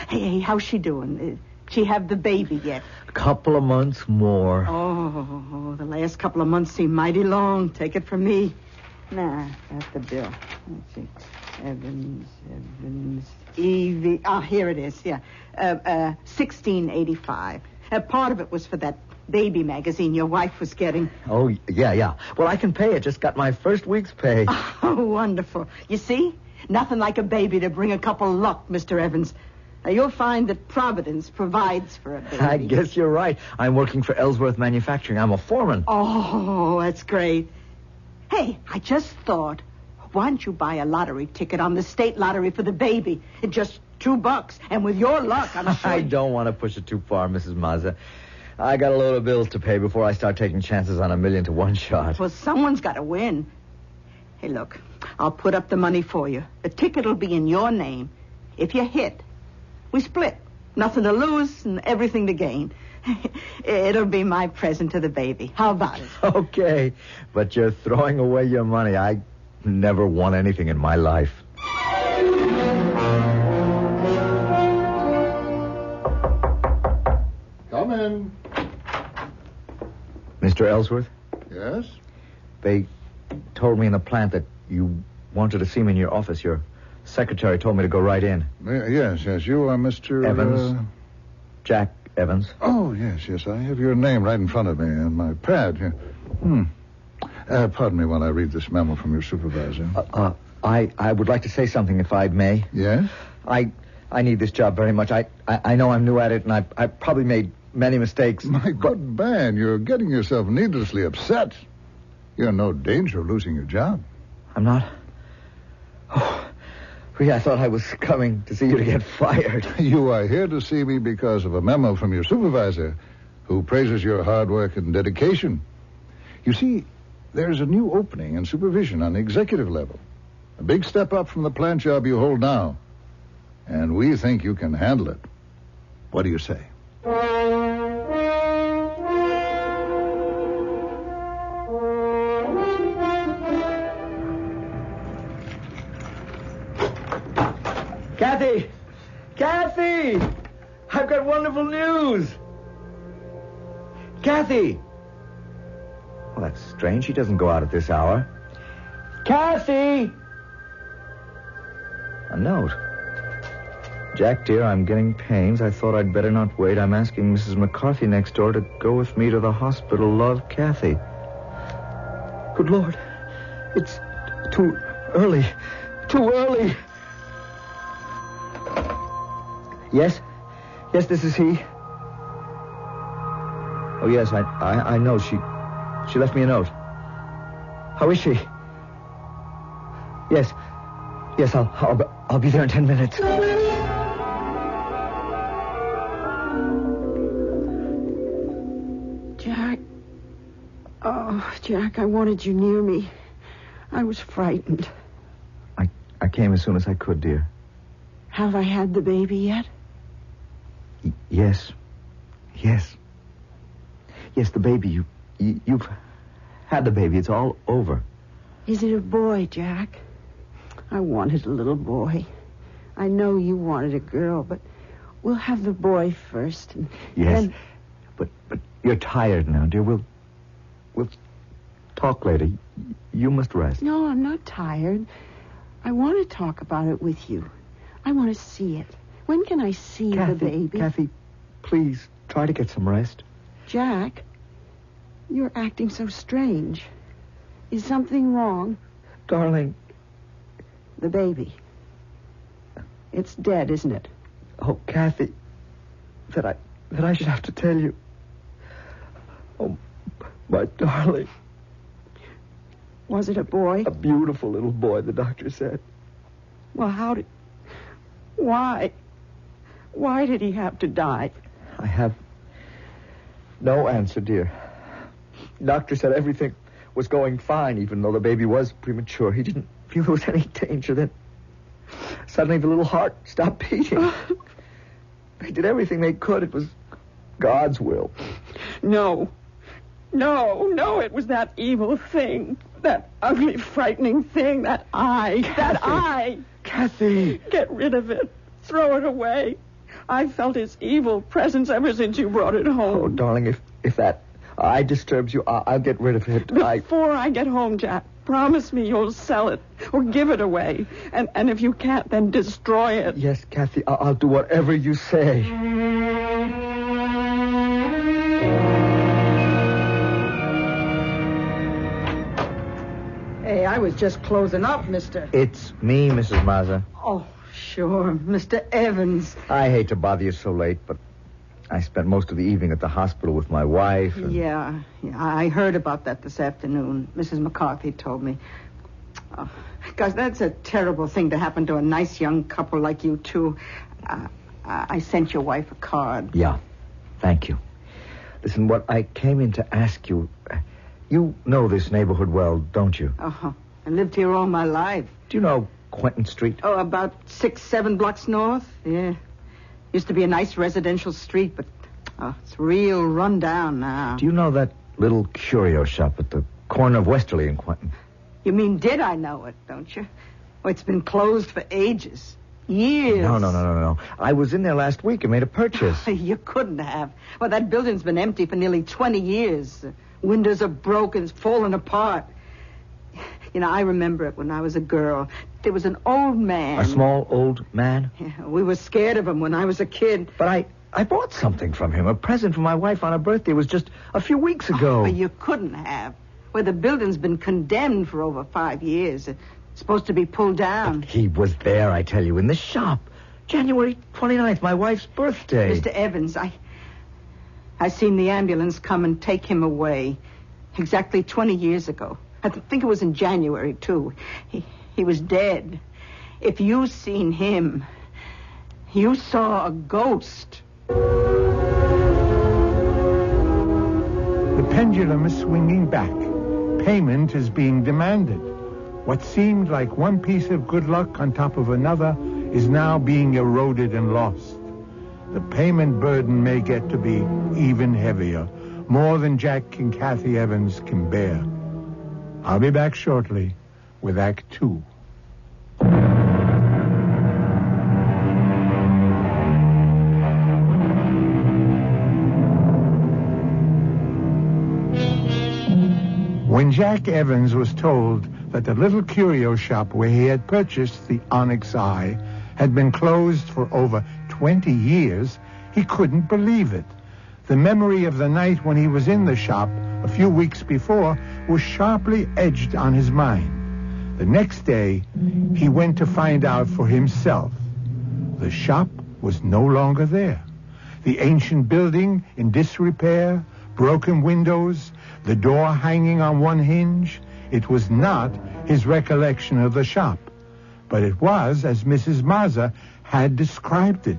I: Hey, how's she doing? She have the baby yet?
R: A couple of months more.
I: Oh, the last couple of months seem mighty long. Take it from me. Nah, that's the bill. Let's see. Evans, Evie. Ah, here it is. Yeah. $16.85. Part of it was for that baby magazine your wife was getting.
R: Oh, yeah. Well, I can pay it. Just got my first week's pay.
I: Oh, wonderful. You see? Nothing like a baby to bring a couple luck, Mr. Evans. You'll find that Providence provides for a baby.
R: I guess you're right. I'm working for Ellsworth Manufacturing. I'm a foreman.
I: Oh, that's great. Hey, I just thought, why don't you buy a lottery ticket on the state lottery for the baby? It's just $2. And with your luck, I'm sure...
R: I don't want to push it too far, Mrs. Mazza. I got a load of bills to pay before I start taking chances on $1 million to one shot.
I: Well, someone's got to win. Hey, look, I'll put up the money for you. The ticket will be in your name. If you hit, we split. Nothing to lose and everything to gain. It'll be my present to the baby. How about it?
R: Okay, but you're throwing away your money. I never won anything in my life.
Q: Come in.
R: Mr. Ellsworth?
Q: Yes?
R: They told me in the plant that you wanted to see me in your office. Your secretary told me to go right in.
Q: Yes. You are Mr.
R: Evans. Jack Evans.
Q: Oh, yes. I have your name right in front of me on my pad here. Pardon me while I read this memo from your supervisor.
R: I would like to say something, if I may.
Q: Yes?
R: I need this job very much. I know I'm new at it, and I probably made many mistakes.
Q: My good man, you're getting yourself needlessly upset. You're in no danger of losing your job.
R: I'm not? Oh, really, I thought I was coming to see you to get fired.
Q: You are here to see me because of a memo from your supervisor, who praises your hard work and dedication. You see, there's a new opening in supervision on the executive level. A big step up from the plant job you hold now. And we think you can handle it. What do you say?
R: Kathy! I've got wonderful news! Kathy! Well, that's strange. She doesn't go out at this hour. Kathy! A note. Jack, dear, I'm getting pains. I thought I'd better not wait. I'm asking Mrs. McCarthy next door to go with me to the hospital. Love, Kathy. Good Lord. It's too early. Too early. Yes? Yes, this is he. Oh, yes, I know. She left me a note. How is she? Yes. Yes, I'll be there in 10 minutes.
B: Jack. Oh, Jack, I wanted you near me. I was frightened.
R: I came as soon as I could, dear.
B: Have I had the baby yet?
R: Yes. Yes, the baby. You've had the baby. It's all over.
B: Is it a boy, Jack? I wanted a little boy. I know you wanted a girl, but we'll have the boy first. And
R: yes,
B: then...
R: but you're tired now, dear. We'll talk later. You must rest.
B: No, I'm not tired. I want to talk about it with you. I want to see it. When can I see the baby?
R: Kathy, please, try to get some rest.
B: Jack, you're acting so strange. Is something wrong?
R: Darling.
B: The baby. It's dead, isn't it?
R: Oh, Kathy, that I should have to tell you. Oh, my darling.
B: Was it a boy?
R: A beautiful little boy, the doctor said.
B: Well, why? Why did he have to die?
R: I have no answer, dear. Doctor said everything was going fine, even though the baby was premature. He didn't feel there was any danger. Then suddenly the little heart stopped beating. They did everything they could. It was God's will.
B: No, it was that evil thing. That ugly, frightening thing. That eye.
R: Kathy.
B: Get rid of it. Throw it away. I've felt its evil presence ever since you brought it home.
R: Oh, darling, if that eye disturbs you, I'll get rid of it.
B: Before I get home, Jack, promise me you'll sell it or give it away. And if you can't, then destroy it.
R: Yes, Kathy, I'll do whatever you say.
I: Hey, I was just closing up, mister.
R: It's me, Mrs. Mazza.
I: Oh, Sure, Mr. Evans.
R: I hate to bother you so late, but I spent most of the evening at the hospital with my wife. And...
I: Yeah, I heard about that this afternoon. Mrs. McCarthy told me. Oh, gosh, that's a terrible thing to happen to a nice young couple like you two. I sent your wife a card.
R: Yeah, thank you. Listen, what I came in to ask you... You know this neighborhood well, don't you?
I: Uh-huh. I lived here all my life.
R: Do you know Quentin Street?
I: Oh, about 6-7 blocks north? Yeah. Used to be a nice residential street, but it's real run down now.
R: Do you know that little curio shop at the corner of Westerly and Quentin?
I: You mean did I know it, don't you? Oh, it's been closed for ages. Years.
R: No. I was in there last week and made a purchase.
I: You couldn't have. Well, that building's been empty for nearly 20 years. Windows are broken, it's fallen apart. You know, I remember it when I was a girl. There was an old man.
R: A small old man?
I: Yeah, we were scared of him when I was a kid.
R: But I bought something from him, a present for my wife on her birthday. It was just a few weeks ago.
I: But you couldn't have. Well, the building's been condemned for over 5 years. It's supposed to be pulled down.
R: But he was there, I tell you, in the shop. January 29th, my wife's birthday.
I: Mr. Evans, I seen the ambulance come and take him away exactly 20 years ago. I think it was in January, too. He was dead. If you seen him, you saw a ghost.
H: The pendulum is swinging back. Payment is being demanded. What seemed like one piece of good luck on top of another is now being eroded and lost. The payment burden may get to be even heavier, more than Jack and Kathy Evans can bear. I'll be back shortly with Act 2. When Jack Evans was told that the little curio shop where he had purchased the onyx eye had been closed for over 20 years, he couldn't believe it. The memory of the night when he was in the shop a few weeks before was sharply edged on his mind. The next day, he went to find out for himself. The shop was no longer there. The ancient building in disrepair, broken windows, the door hanging on one hinge. It was not his recollection of the shop, but it was as Mrs. Mazza had described it.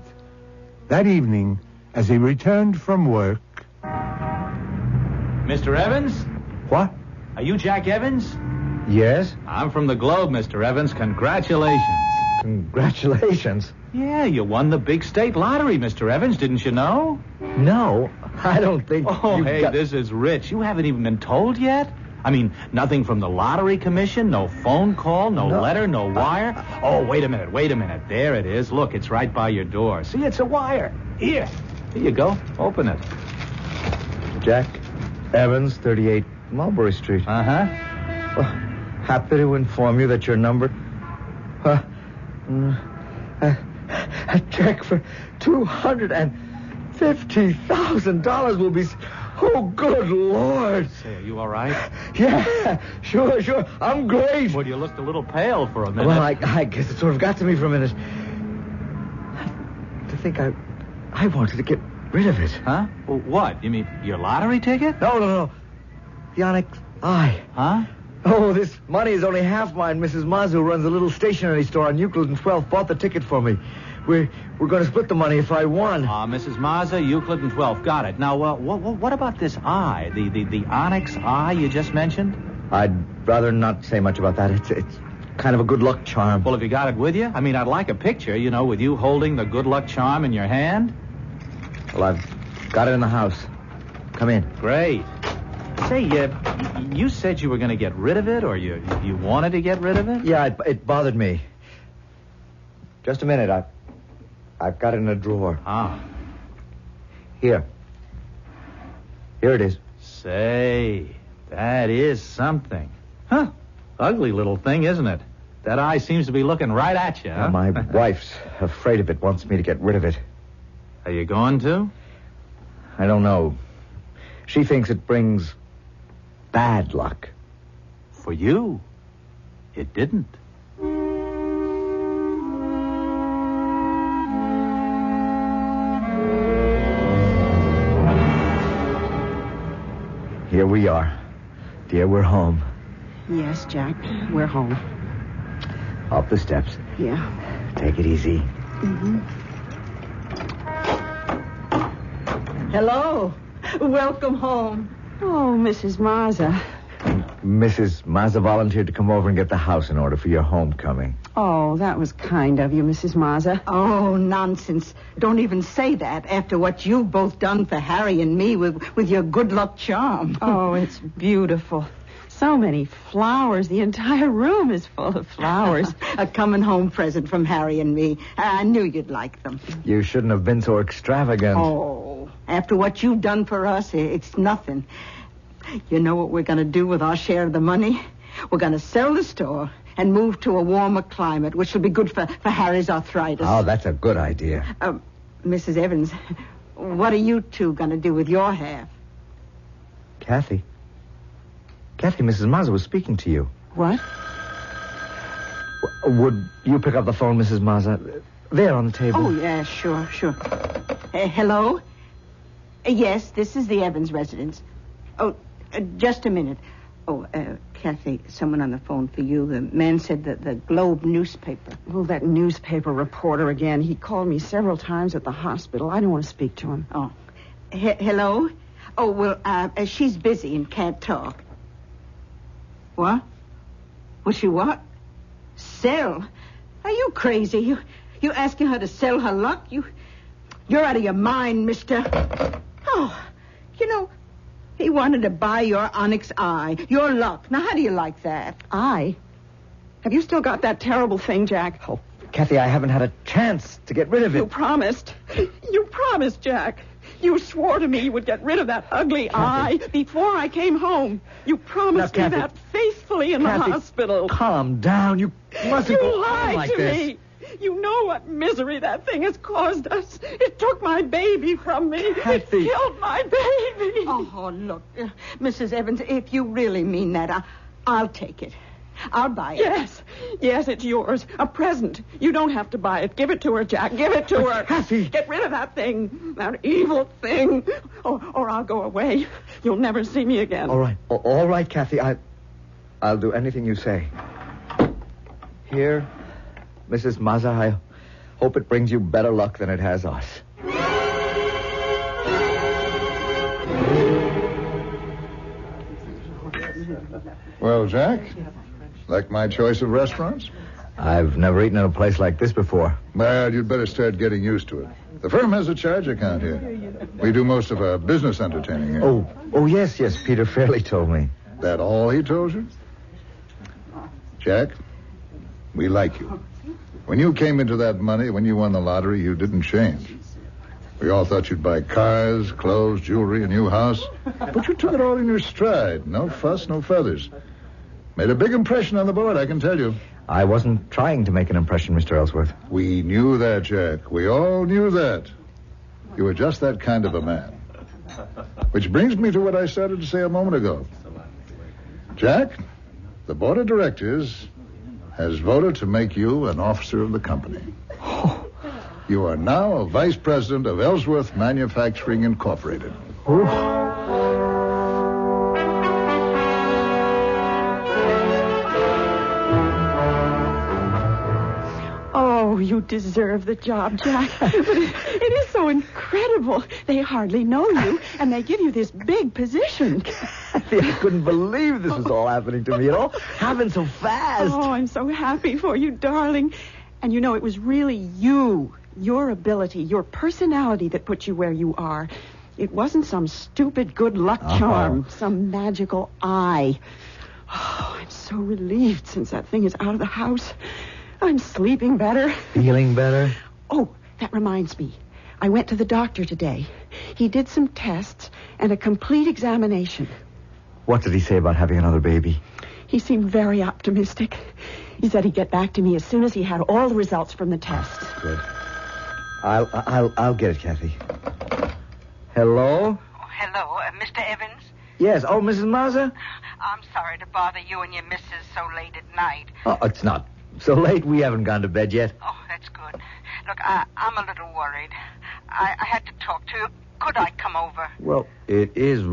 H: That evening, as he returned from work...
U: Mr. Evans?
R: What?
U: Are you Jack Evans?
R: Yes?
U: I'm from the Globe, Mr. Evans. Congratulations.
R: Congratulations?
U: Yeah, you won the big state lottery, Mr. Evans. Didn't you know?
R: No, I don't think...
U: Oh, hey, this is rich. You haven't even been told yet? I mean, nothing from the lottery commission? No phone call? No letter? No wire? Oh, wait a minute. There it is. Look, it's right by your door. See, it's a wire. Here you go. Open it.
R: Jack Evans, 38 Mulberry Street.
U: Uh-huh.
R: Well, happy to inform you that your number... a check for $250,000 will be... Oh, good Lord.
U: Say, are you all right?
R: Yeah, sure. I'm great.
U: Well, you looked a little pale for a minute.
R: Well, I guess it sort of got to me for a minute. To think I wanted to get rid of it.
U: Huh? Well, what? You mean your lottery ticket?
R: No. The onyx eye.
U: Huh?
R: Oh, this money is only half mine. Mrs. Maz, who runs a little stationery store on Euclid and 12th, bought the ticket for me. We're going to split the money if I won.
U: Mrs. Mazza, Euclid and 12th. Got it. Now, what about this eye? The onyx eye you just mentioned?
R: I'd rather not say much about that. It's kind of a good luck charm.
U: Well, have you got it with you? I mean, I'd like a picture, with you holding the good luck charm in your hand.
R: Well, I've got it in the house. Come in.
U: Great. Say, you said you were going to get rid of it, or you wanted to get rid of it?
R: Yeah, it bothered me. Just a minute. I've got it in a drawer.
U: Ah.
R: Here it is.
U: Say, that is something. Huh. Ugly little thing, isn't it? That eye seems to be looking right at you, huh?
R: My wife's afraid of it, wants me to get rid of it.
U: Are you going to?
R: I don't know. She thinks it brings bad luck.
U: For you, it didn't.
R: here we are. Dear, we're home.
B: Yes, Jack, we're home.
R: Up the steps.
B: Yeah.
R: Take it easy.
B: Mm-hmm.
I: Hello. Welcome home.
B: Oh, Mrs. Mazza.
R: Mrs. Mazza volunteered to come over and get the house in order for your homecoming.
B: Oh, that was kind of you, Mrs. Mazza.
I: Oh, nonsense. Don't even say that after what you've both done for Harry and me with your good luck charm.
B: Oh, it's beautiful. So many flowers. The entire room is full of flowers.
I: A coming home present from Harry and me. I knew you'd like them.
R: You shouldn't have been so extravagant.
I: Oh, after what you've done for us, it's nothing. You know what we're going to do with our share of the money? We're going to sell the store and move to a warmer climate, which will be good for Harry's arthritis.
R: Oh, that's a good idea.
I: Mrs. Evans, what are you two going to do with your half?
R: Kathy, Mrs. Mazza was speaking to you.
B: What?
R: Would you pick up the phone, Mrs. Mazza? There on the table.
I: Oh, yeah, sure. Hello? Yes, this is the Evans residence. Oh, just a minute. Oh, Kathy, someone on the phone for you. The man said that the Globe newspaper.
B: Oh, that newspaper reporter again. He called me several times at the hospital. I don't want to speak to him.
I: Oh. Hello? Oh, well, she's busy and can't talk. What? Will she what? Sell? Are you crazy? You asking her to sell her luck? You're out of your mind, mister. Oh, you know, he wanted to buy your onyx eye, your luck. Now, how do you like that?
B: Eye? Have you still got that terrible thing, Jack?
R: Oh, Kathy, I haven't had a chance to get rid of it.
B: You promised. You promised, Jack. You swore to me you would get rid of that ugly eye before I came home. You promised me that faithfully in the hospital.
R: Calm down. You mustn't go on like
B: to
R: this.
B: Me. You know what misery that thing has caused us. It took my baby from me.
R: Kathy.
B: It killed my baby.
I: Oh, look, Mrs. Evans, if you really mean that, I'll take it. I'll buy it.
B: Yes, it's yours. A present. You don't have to buy it. Give it to her, Jack. Give it to her.
R: Kathy.
B: Get rid of that thing. That evil thing. Or I'll go away. You'll never see me again.
R: All right, Kathy. I'll do anything you say. Here, Mrs. Mazza, I hope it brings you better luck than it has us.
Q: Well, Jack, like my choice of restaurants?
R: I've never eaten in a place like this before.
Q: Well, you'd better start getting used to it. The firm has a charge account here. We do most of our business entertaining here.
R: Oh, yes, Peter Fairley told me.
Q: That all he told you? Jack, we like you. When you came into that money, when you won the lottery, you didn't change. We all thought you'd buy cars, clothes, jewelry, a new house. But you took it all in your stride. No fuss, no feathers. Made a big impression on the board, I can tell you.
R: I wasn't trying to make an impression, Mr. Ellsworth.
Q: We knew that, Jack. We all knew that. You were just that kind of a man. Which brings me to what I started to say a moment ago. Jack, the board of directors has voted to make you an officer of the company. You are now a vice president of Ellsworth Manufacturing Incorporated.
B: Oh, you deserve the job, Jack. But it is so incredible. They hardly know you, and they give you this big position.
R: Kathy, I couldn't believe this was all happening to me. It all happened so fast.
B: Oh, I'm so happy for you, darling. And you know, it was really you, your ability, your personality that put you where you are. It wasn't some stupid good luck charm, some magical eye. Oh, I'm so relieved since that thing is out of the house. I'm sleeping better.
R: Feeling better?
B: Oh, that reminds me. I went to the doctor today. He did some tests and a complete examination.
R: What did he say about having another baby?
B: He seemed very optimistic. He said he'd get back to me as soon as he had all the results from the tests.
R: Good. I'll get it, Kathy. Hello?
J: Oh, hello, Mr. Evans?
R: Yes. Oh, Mrs. Mazza?
J: I'm sorry to bother you and your missus so late at night.
R: Oh, it's not so late. We haven't gone to bed yet.
J: Oh, that's good. Look, I'm a little worried. I had to talk to you. Could I come over?
R: Well, it is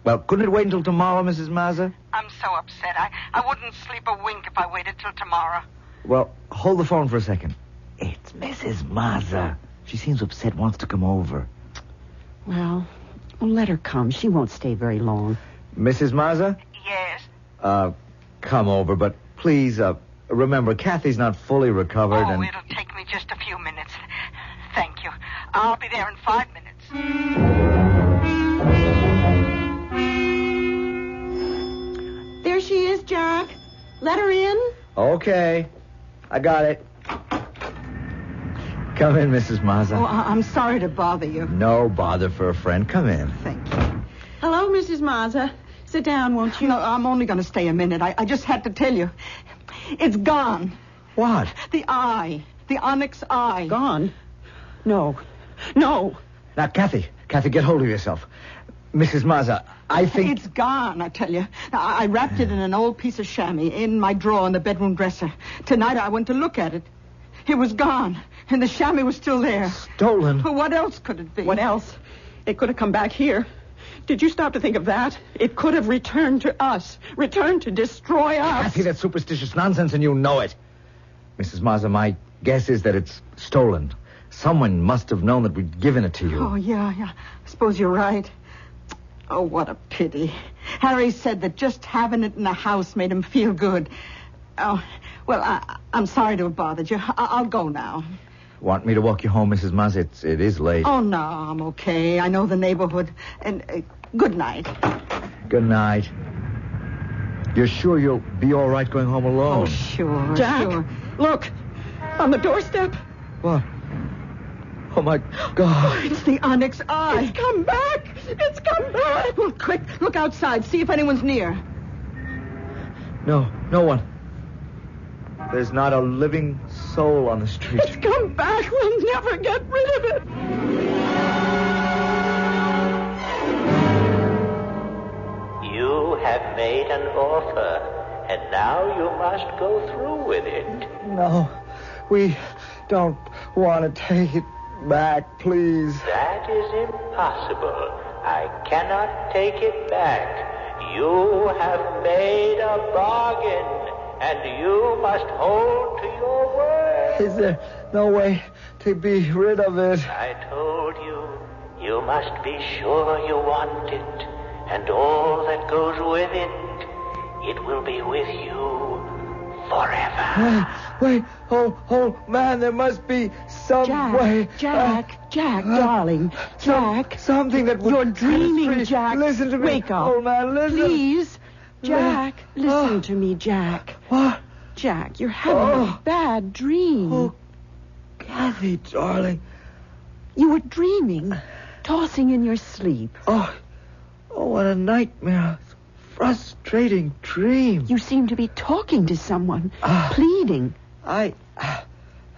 R: Well, couldn't it wait until tomorrow, Mrs. Mazza?
I: I'm so upset. I wouldn't sleep a wink if I waited till tomorrow.
R: Well, hold the phone for a second. It's Mrs. Mazza. She seems upset, wants to come over.
B: Well, let her come. She won't stay very long.
R: Mrs. Mazza?
I: Yes?
R: Come over, but please, remember, Kathy's not fully recovered
I: Oh,
R: and...
I: it'll take me just a few minutes. Thank you. I'll be there in 5 minutes.
B: There she is, Jack. Let her in.
R: Okay. I got it. Come in, Mrs. Mazza.
I: Oh, I'm sorry to bother you.
R: No bother for a friend. Come in.
I: Thank you.
B: Hello, Mrs. Mazza. Sit down, won't you?
I: No, I'm only going to stay a minute. I just had to tell you. It's gone.
R: What?
I: The eye. The onyx eye.
B: Gone? No. No.
R: Now, Kathy, get hold of yourself. Mrs. Mazza, I think...
I: It's gone, I tell you. I wrapped it in an old piece of chamois in my drawer in the bedroom dresser. Tonight I went to look at it. It was gone, and the chamois was still there.
R: Stolen?
I: Well, what else could it be?
B: What else? It could have come back here. Did you stop to think of that? It could have returned to us. Returned to destroy us.
R: Kathy, that's superstitious nonsense, and you know it. Mrs. Mazza, my guess is that it's stolen. Someone must have known that we'd given it to you.
I: Oh, yeah. I suppose you're right. Oh, what a pity. Harry said that just having it in the house made him feel good. Oh, well, I'm sorry to have bothered you. I'll go now.
R: Want me to walk you home, Mrs. Mazza? It is late.
I: Oh, no, I'm okay. I know the neighborhood. And good night.
R: Good night. You're sure you'll be all right going home alone?
I: Oh, sure.
B: Jack,
I: sure.
B: look. On the doorstep.
R: What? Oh, my God.
I: It's the onyx eye.
B: It's come back. It's come back.
I: Well, quick, look outside. See if anyone's near.
R: No one. There's not a living soul on the street.
B: It's come back. We'll never get rid of it.
K: You have made an offer, and now you must go through with it.
R: No, we don't want to take it back, please.
K: That is impossible. I cannot take it back. You have made a bargain, and you must hold to your word.
R: Is there no way to be rid of it?
K: I told you, you must be sure you want it, and all that goes with it. It will be with you forever.
R: Wait. Oh, man, there must be some way.
B: Jack, darling. Jack.
R: Something that would...
B: You're dreaming, Jack.
R: Listen to me.
B: Wake up.
R: Oh, man, listen.
B: Please. Jack, listen to me, Jack.
R: What?
B: Jack, you're having a bad dream.
R: Oh, Kathy, darling.
B: You were dreaming, tossing in your sleep.
R: Oh, what a nightmare. Frustrating dream.
B: You seem to be talking to someone, pleading.
R: I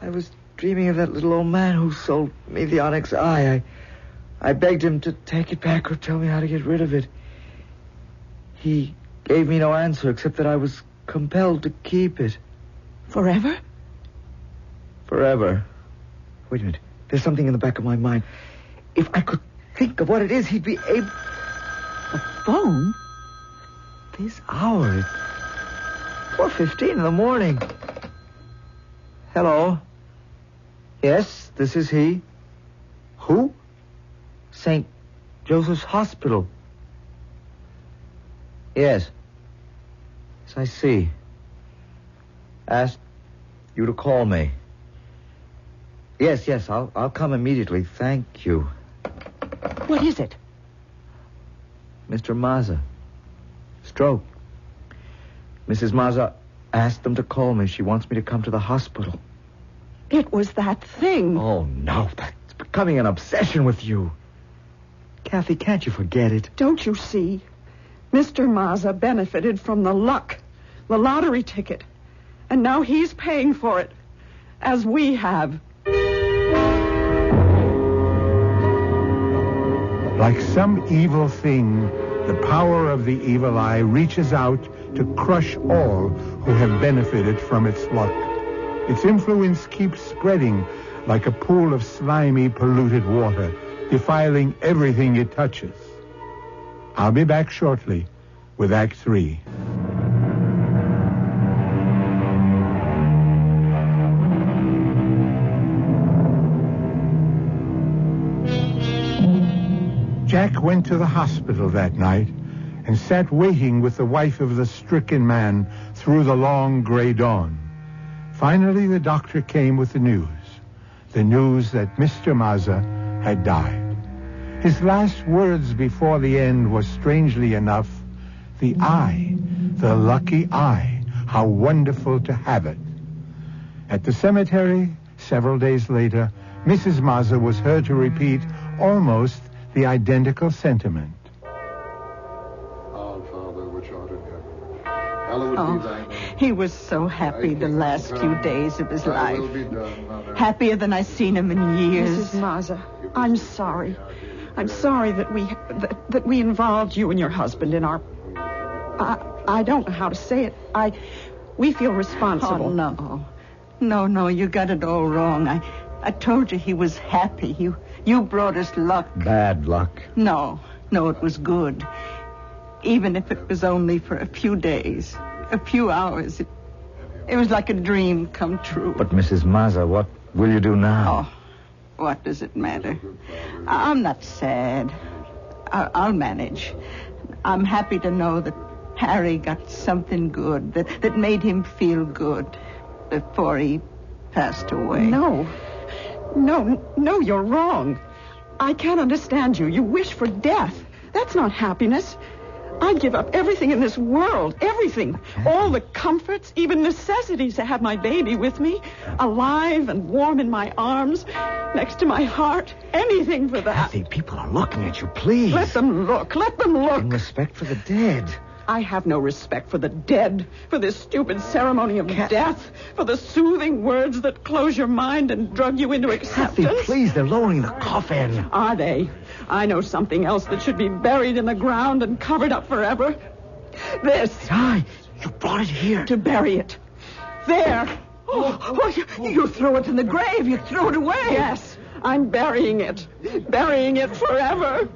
R: was dreaming of that little old man who sold me the onyx eye. I begged him to take it back or tell me how to get rid of it. He gave me no answer except that I was compelled to keep it.
B: Forever?
R: Forever. Wait a minute. There's something in the back of my mind. If I could think of what it is, he'd be able...
B: A phone?
R: This hour, it's 4:15 in the morning. Hello? Yes, this is he. Who? St. Joseph's Hospital. Yes. Yes, I see. Asked you to call me. Yes, I'll come immediately. Thank you.
B: What is it?
R: Mr. Mazza. Stroke. Mrs. Mazza asked them to call me. She wants me to come to the hospital.
B: It was that thing.
R: Oh, no. That's becoming an obsession with you. Kathy, can't you forget it?
B: Don't you see? Mr. Mazza benefited from the luck, the lottery ticket. And now he's paying for it, as we have.
H: Like some evil thing, the power of the evil eye reaches out to crush all who have benefited from its luck. Its influence keeps spreading like a pool of slimy, polluted water, defiling everything it touches. I'll be back shortly with Act 3. Jack went to the hospital that night and sat waiting with the wife of the stricken man through the long gray dawn. Finally, the doctor came with the news that Mr. Mazza had died. His last words before the end was, strangely enough, the eye, the lucky eye, how wonderful to have it. At the cemetery, several days later, Mrs. Mazza was heard to repeat almost the identical sentiment.
Q: Our Father, which art in heaven, hallowed be thy name.
I: He was so happy the last few days of his life. Happier than I've seen him in years.
B: Mrs. Mazza, I'm sorry. I'm sorry that we involved you and your husband in our... I don't know how to say it. We feel responsible.
I: Oh, no, you got it all wrong. I told you he was happy. You brought us luck.
R: Bad luck.
I: No, it was good. Even if it was only for a few days, a few hours. It was like a dream come true.
R: But, Mrs. Mazza, what will you do now?
I: Oh, what does it matter? I'm not sad. I'll manage. I'm happy to know that Harry got something good, that made him feel good before he passed away.
B: No, you're wrong. I can't understand you. You wish for death. That's not happiness. I'd give up everything in this world, everything. All the comforts, even necessities to have my baby with me, alive and warm in my arms, next to my heart. Anything for that.
R: Kathy, people are looking at you, please.
B: Let them look.
R: In respect for the dead.
B: I have no respect for the dead, for this stupid ceremony of death, for the soothing words that close your mind and drug you into acceptance.
R: Kathy, please, they're lowering the coffin.
B: Are they? I know something else that should be buried in the ground and covered up forever. This.
R: You brought it here.
B: To bury it. There.
I: You threw it in the grave. You threw it away.
B: Yes, I'm burying it. Burying it forever.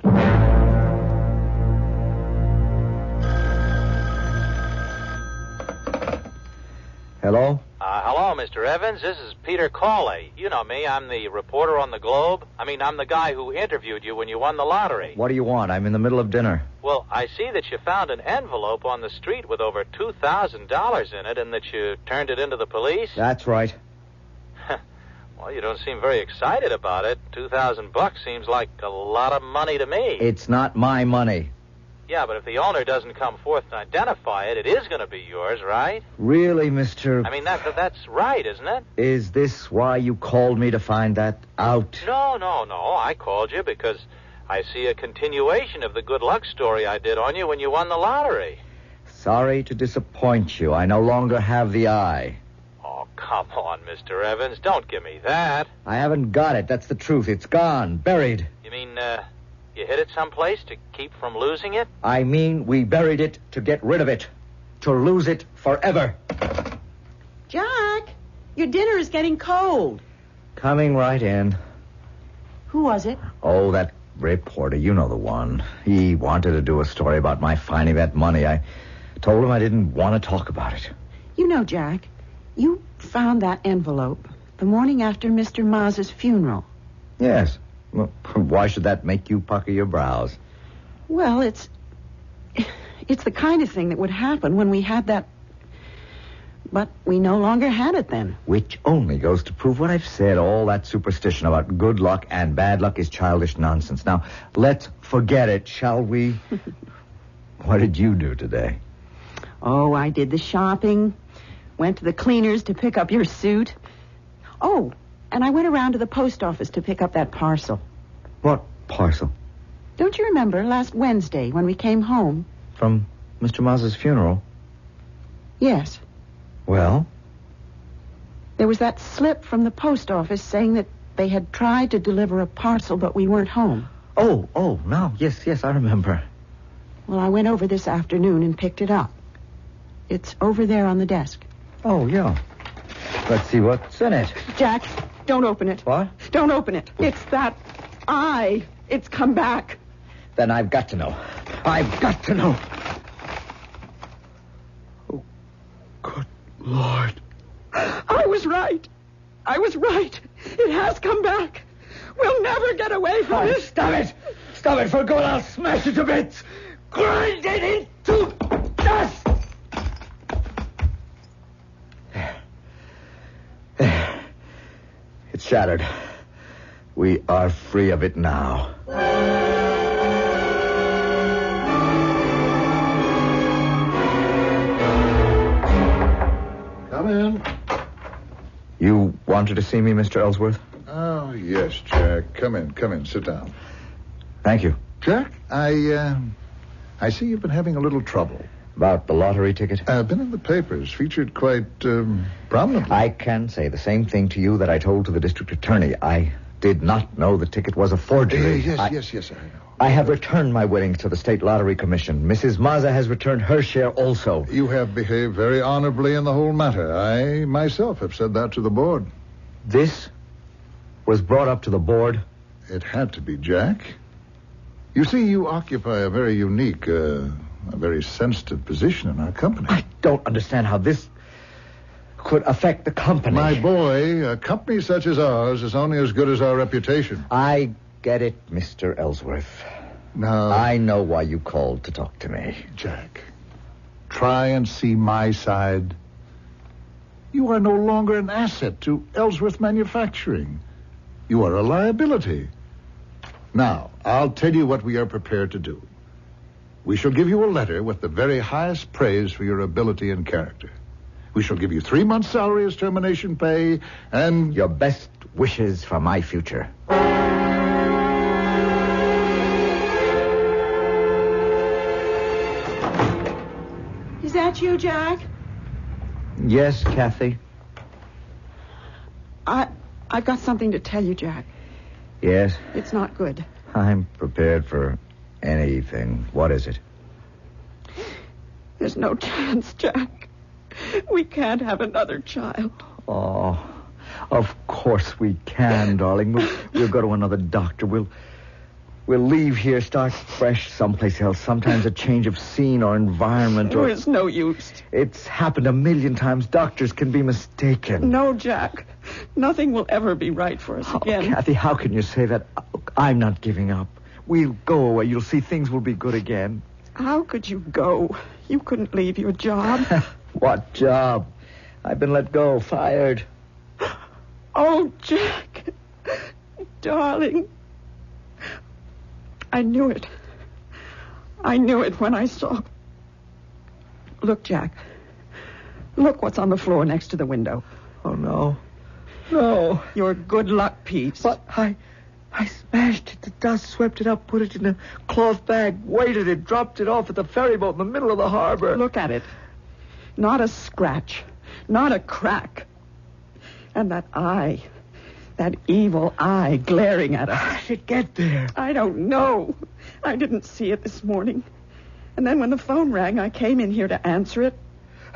R: Hello?
L: Hello, Mr. Evans. This is Peter Cawley. You know me. I'm the reporter on the Globe. I'm the guy who interviewed you when you won the lottery.
R: What do you want? I'm in the middle of dinner.
L: Well, I see that you found an envelope on the street with over $2,000 in it and that you turned it into the police.
R: That's right.
L: Well, you don't seem very excited about it. $2,000 seems like a lot of money to me.
R: It's not my money.
L: Yeah, but if the owner doesn't come forth and identify it, it is going to be yours, right?
R: Really, Mr...
L: That's right, isn't it?
R: Is this why you called me, to find that out?
L: No. I called you because I see a continuation of the good luck story I did on you when you won the lottery.
R: Sorry to disappoint you. I no longer have the eye.
L: Oh, come on, Mr. Evans. Don't give me that.
R: I haven't got it. That's the truth. It's gone. Buried.
L: You mean, you hid it someplace to keep from losing it?
R: I mean, we buried it to get rid of it. To lose it forever.
I: Jack, your dinner is getting cold.
R: Coming right in.
I: Who was it?
R: Oh, that reporter. You know the one. He wanted to do a story about my finding that money. I told him I didn't want to talk about it.
B: You know, Jack, you found that envelope the morning after Mr. Mazza's funeral.
R: Yes. Well, why should that make you pucker your brows?
B: Well, it's the kind of thing that would happen when we had that... But we no longer had it then.
R: Which only goes to prove what I've said. All that superstition about good luck and bad luck is childish nonsense. Now, let's forget it, shall we? What did you do today?
B: Oh, I did the shopping. Went to the cleaners to pick up your suit. Oh, and I went around to the post office to pick up that parcel.
R: What parcel?
B: Don't you remember last Wednesday when we came home?
R: From Mr. Mazza's funeral?
B: Yes.
R: Well?
B: There was that slip from the post office saying that they had tried to deliver a parcel, but we weren't home.
R: Oh, no. Yes, I remember.
B: Well, I went over this afternoon and picked it up. It's over there on the desk.
R: Oh, yeah. Let's see what's in it.
B: Jack, don't open it.
R: What?
B: Don't open it. It's that eye. It's come back.
R: Then I've got to know. I've got to know. Oh, good Lord.
B: I was right. I was right. It has come back. We'll never get away from it.
R: Stop it. Stop it for good. I'll smash it to bits. Grind it into dust. There. It's shattered. We are free of it now.
Q: Come in.
R: You wanted to see me, Mr. Ellsworth?
Q: Oh, yes, Jack. Come in. Sit down.
R: Thank you.
Q: Jack, I see you've been having a little trouble.
R: About the lottery ticket?
Q: Been in the papers, featured quite prominently.
R: I can say the same thing to you that I told to the district attorney. I did not know the ticket was a forgery.
Q: Yes, I know.
R: I have returned my winnings to the State Lottery Commission. Mrs. Mazza has returned her share also.
Q: You have behaved very honorably in the whole matter. I myself have said that to the board.
R: This was brought up to the board?
Q: It had to be, Jack. You see, you occupy a very unique, a very sensitive position in our company.
R: I don't understand how this could affect the company.
Q: My boy, a company such as ours is only as good as our reputation.
R: I get it, Mr. Ellsworth.
Q: Now,
R: I know why you called to talk to me.
Q: Jack, try and see my side. You are no longer an asset to Ellsworth Manufacturing. You are a liability. Now, I'll tell you what we are prepared to do. We shall give you a letter with the very highest praise for your ability and character. We shall give you 3 months' salary as termination pay, and
R: your best wishes for my future.
B: Is that you, Jack?
R: Yes, Kathy.
B: I've got something to tell you, Jack.
R: Yes?
B: It's not good.
R: I'm prepared for anything. What is it?
B: There's no chance, Jack. We can't have another child.
R: Oh, of course we can, darling. We'll go to another doctor. We'll leave here, start fresh someplace else. Sometimes a change of scene or environment.
B: Oh, it's no use.
R: It's happened a million times. Doctors can be mistaken.
B: No, Jack. Nothing will ever be right for us again.
R: Kathy, how can you say that? Look, I'm not giving up. We'll go away. You'll see things will be good again.
B: How could you go? You couldn't leave your job.
R: What job? I've been let go, fired.
B: Oh, Jack. Darling. I knew it. I knew it when I saw... Look, Jack. Look what's on the floor next to the window.
R: Oh, no. No.
B: Your good luck piece.
R: But I smashed it. The dust swept it up, put it in a cloth bag, weighted it, dropped it off at the ferry boat in the middle of the harbor.
B: Look at it. Not a scratch. Not a crack. And that eye... that evil eye glaring at us.
R: How did it get there?
B: I don't know. I didn't see it this morning. And then when the phone rang, I came in here to answer it.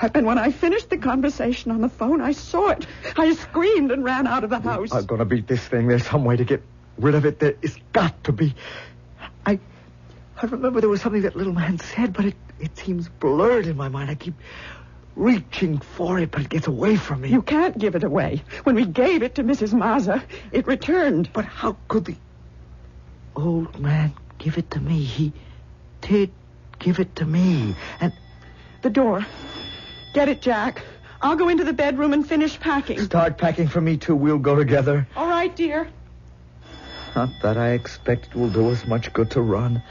B: And when I finished the conversation on the phone, I saw it. I screamed and ran out of the house.
R: I'm going to beat this thing. There's some way to get rid of it. It's got to be. I remember there was something that little man said, but it seems blurred in my mind. I keep reaching for it, but it gets away from me.
B: You can't give it away. When we gave it to Mrs. Mazza, it returned.
R: But how could the old man give it to me? He did give it to me. And
B: the door. Get it, Jack. I'll go into the bedroom and finish packing.
R: Start packing for me, too. We'll go together.
B: All right, dear.
R: Not that I expect it will do us much good to run.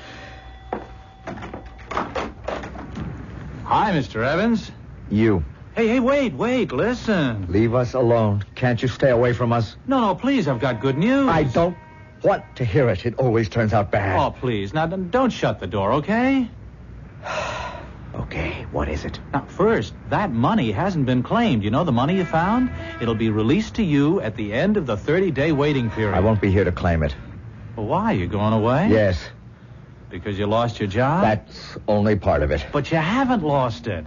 U: Hi, Mr. Evans.
R: You.
U: Hey, wait, listen.
R: Leave us alone. Can't you stay away from us?
U: No, please, I've got good news.
R: I don't want to hear it. It always turns out bad.
U: Oh, please. Now, don't shut the door, okay?
R: Okay, what is it?
U: Now, first, that money hasn't been claimed. You know the money you found? It'll be released to you at the end of the 30-day waiting period.
R: I won't be here to claim it.
U: Well, why? You going away?
R: Yes.
U: Because you lost your job?
R: That's only part of it.
U: But you haven't lost it.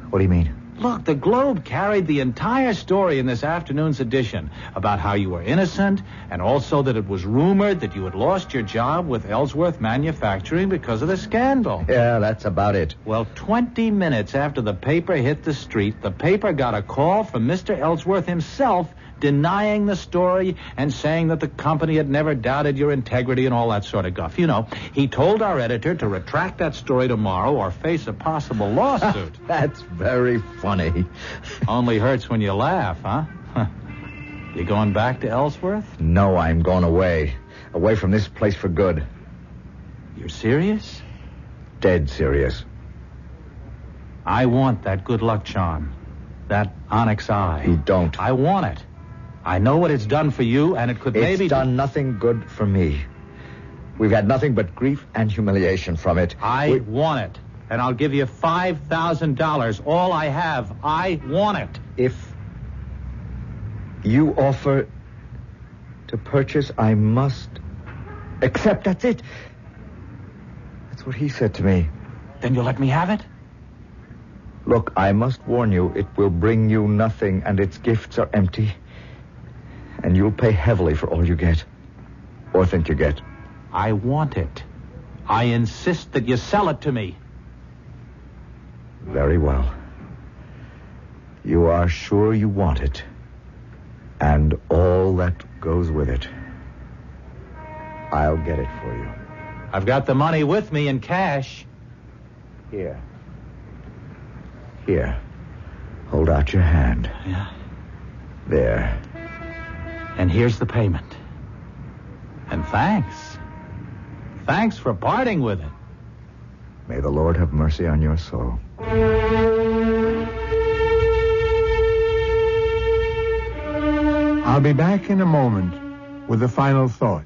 R: What do you mean?
U: Look, the Globe carried the entire story in this afternoon's edition about how you were innocent and also that it was rumored that you had lost your job with Ellsworth Manufacturing because of the scandal.
R: Yeah, that's about it.
U: Well, 20 minutes after the paper hit the street, the paper got a call from Mr. Ellsworth himself denying the story and saying that the company had never doubted your integrity and all that sort of guff. You know, he told our editor to retract that story tomorrow or face a possible lawsuit.
R: That's very funny.
U: Only hurts when you laugh, huh? You going back to Ellsworth?
R: No, I'm going away. Away from this place for good.
U: You're serious?
R: Dead serious.
U: I want that good luck charm. That onyx eye.
R: You don't.
U: I want it. I know what it's done for you, and it could maybe...
R: It's done nothing good for me. We've had nothing but grief and humiliation from it.
U: I want it, and I'll give you $5,000. All I have. I want it.
R: If you offer to purchase, I must accept. That's it. That's what he said to me.
U: Then you'll let me have it?
R: Look, I must warn you, it will bring you nothing, and its gifts are empty. And you'll pay heavily for all you get. Or think you get.
U: I want it. I insist that you sell it to me.
R: Very well. You are sure you want it. And all that goes with it. I'll get it for you.
U: I've got the money with me in cash.
R: Here. Hold out your hand.
U: Yeah.
R: There.
U: And here's the payment. And thanks. Thanks for parting with it.
R: May the Lord have mercy on your soul.
H: I'll be back in a moment with a final thought.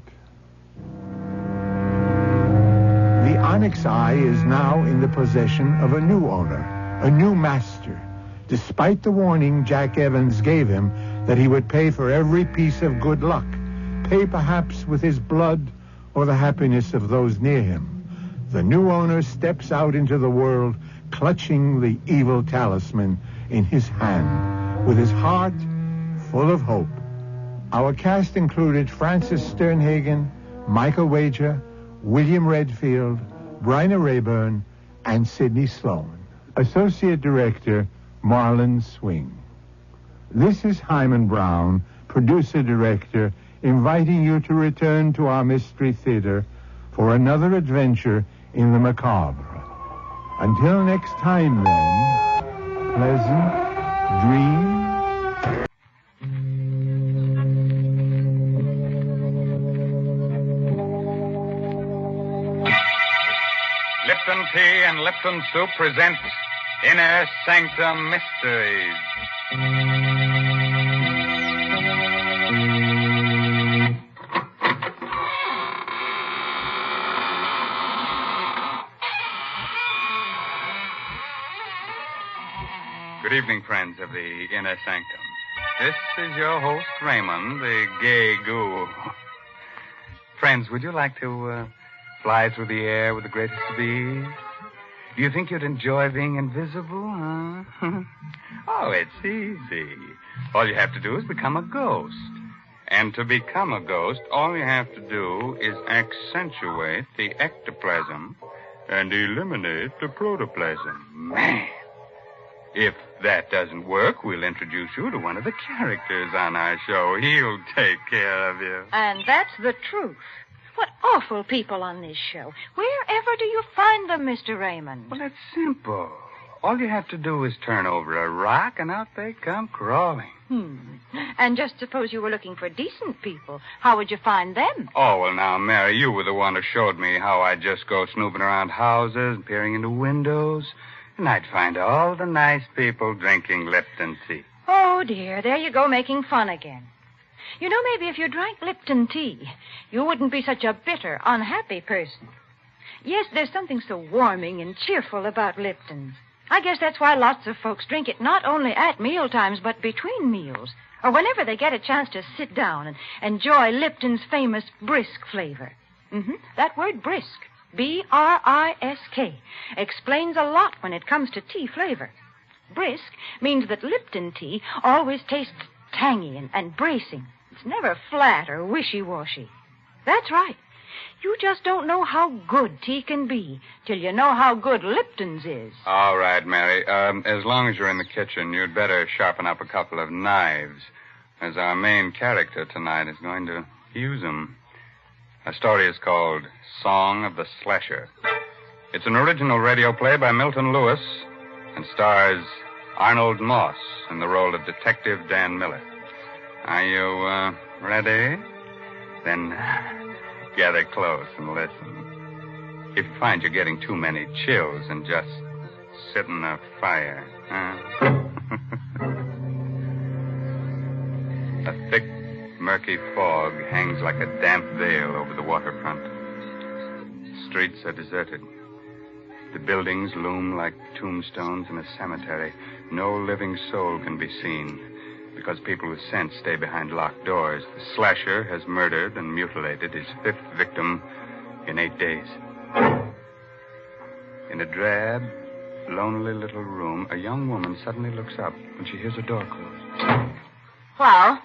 H: The onyx eye is now in the possession of a new owner, a new master, despite the warning Jack Evans gave him that he would pay for every piece of good luck, pay perhaps with his blood or the happiness of those near him. The new owner steps out into the world clutching the evil talisman in his hand, with his heart full of hope. Our cast included Francis Sternhagen, Michael Wager, William Redfield, Bryna Rayburn, and Sidney Sloan. Associate Director, Marlon Swing. This is Hyman Brown, producer-director, inviting you to return to our Mystery Theater for another adventure in the macabre. Until next time, then, pleasant dreams.
C: Lipton Tea and Lipton Soup presents Inner Sanctum Mysteries. Good evening, friends of the Inner Sanctum. This is your host, Raymond, the gay ghoul. Friends, would you like to fly through the air with the greatest of ease? Do you think you'd enjoy being invisible, huh? Oh, it's easy. All you have to do is become a ghost. And to become a ghost, all you have to do is accentuate the ectoplasm and eliminate the protoplasm. Man! If that doesn't work, we'll introduce you to one of the characters on our show. He'll take care of you.
O: And that's the truth. What awful people on this show. Wherever do you find them, Mr. Raymond?
C: Well, it's simple. All you have to do is turn over a rock, and out they come crawling.
O: And just suppose you were looking for decent people. How would you find them?
C: Oh, well, now, Mary, you were the one who showed me how I'd just go snooping around houses and peering into windows, and I'd find all the nice people drinking Lipton tea.
O: Oh, dear. There you go, making fun again. You know, maybe if you drank Lipton tea, you wouldn't be such a bitter, unhappy person. Yes, there's something so warming and cheerful about Lipton. I guess that's why lots of folks drink it not only at mealtimes, but between meals, or whenever they get a chance to sit down and enjoy Lipton's famous brisk flavor. That word brisk, B-R-I-S-K, explains a lot when it comes to tea flavor. Brisk means that Lipton tea always tastes tangy and bracing. It's never flat or wishy-washy. That's right. You just don't know how good tea can be till you know how good Lipton's is.
A: All right, Mary. As long as you're in the kitchen, you'd better sharpen up a couple of knives, as our main character tonight is going to use them. Our story is called Song of the Slasher. It's an original radio play by Milton Lewis and stars Arnold Moss in the role of Detective Dan Miller. Are you ready? Then gather close and listen. If you find you're getting too many chills, and just sit in the fire. A thick, murky fog hangs like a damp veil over the waterfront. The streets are deserted. The buildings loom like tombstones in a cemetery. No living soul can be seen, because people with sense stay behind locked doors. The slasher has murdered and mutilated his 5th victim in 8 days. In a drab, lonely little room, a young woman suddenly looks up when she hears a door close.
O: Hello?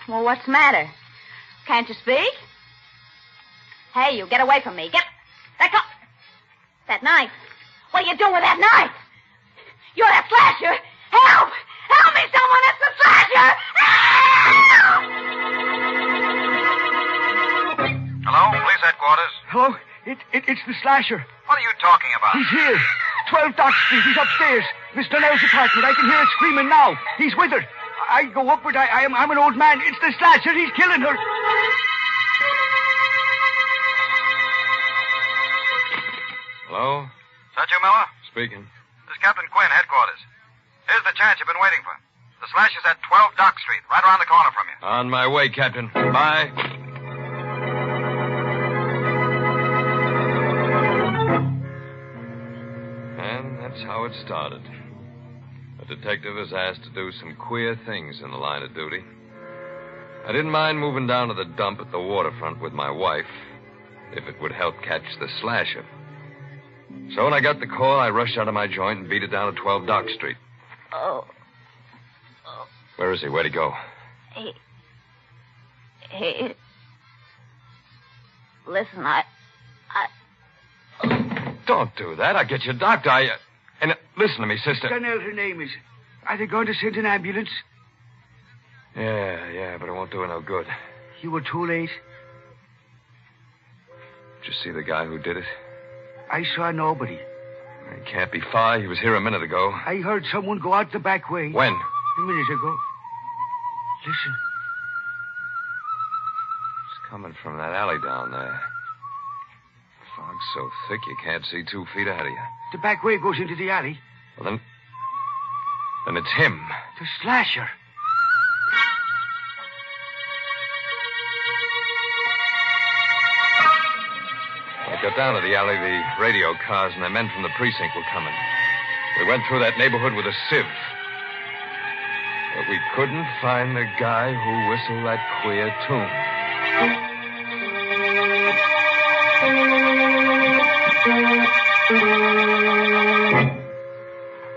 O: Well, what's the matter? Can't you speak? Hey, you, get away from me. Let go. That knife. What are you doing with that knife? You're that slasher. Help! Help me, someone! It's the slasher! Help!
T: Hello, police headquarters.
V: Hello? It's the slasher.
T: What are you talking about?
V: He's here. 12 Dock Street. He's upstairs. Miss Donnell's apartment. I can hear her screaming now. He's with her. I go upward. I'm an old man. It's the slasher. He's killing her.
T: Hello? Is that you, Miller?
P: Speaking.
T: This is Captain Quinn, headquarters. Here's the chance you've been waiting for. The slasher's at 12 Dock Street, right around the corner from you.
P: On my way, Captain. Bye. And that's how it started. A detective is asked to do some queer things in the line of duty. I didn't mind moving down to the dump at the waterfront with my wife, if it would help catch the slasher. So when I got the call, I rushed out of my joint and beat it down to 12 Dock Street.
O: Oh.
P: Where is he? Where'd he go?
O: Hey. Listen, I...
P: Don't do that. I'll get you a doctor. And listen to me, sister.
V: Donnell, her name is. Are they going to send an ambulance?
P: Yeah, but it won't do her no good.
V: You were too late.
P: Did you see the guy who did it?
V: I saw nobody.
P: He can't be far. He was here a minute ago.
V: I heard someone go out the back way.
P: When?
V: A minute ago. Listen.
P: It's coming from that alley down there. Fog's so thick you can't see 2 feet ahead of you.
V: The back way goes into the alley.
P: Well, then it's him.
V: The slasher.
P: I got down to the alley, the radio cars and the men from the precinct were coming. We went through that neighborhood with a sieve. But we couldn't find the guy who whistled that queer tune.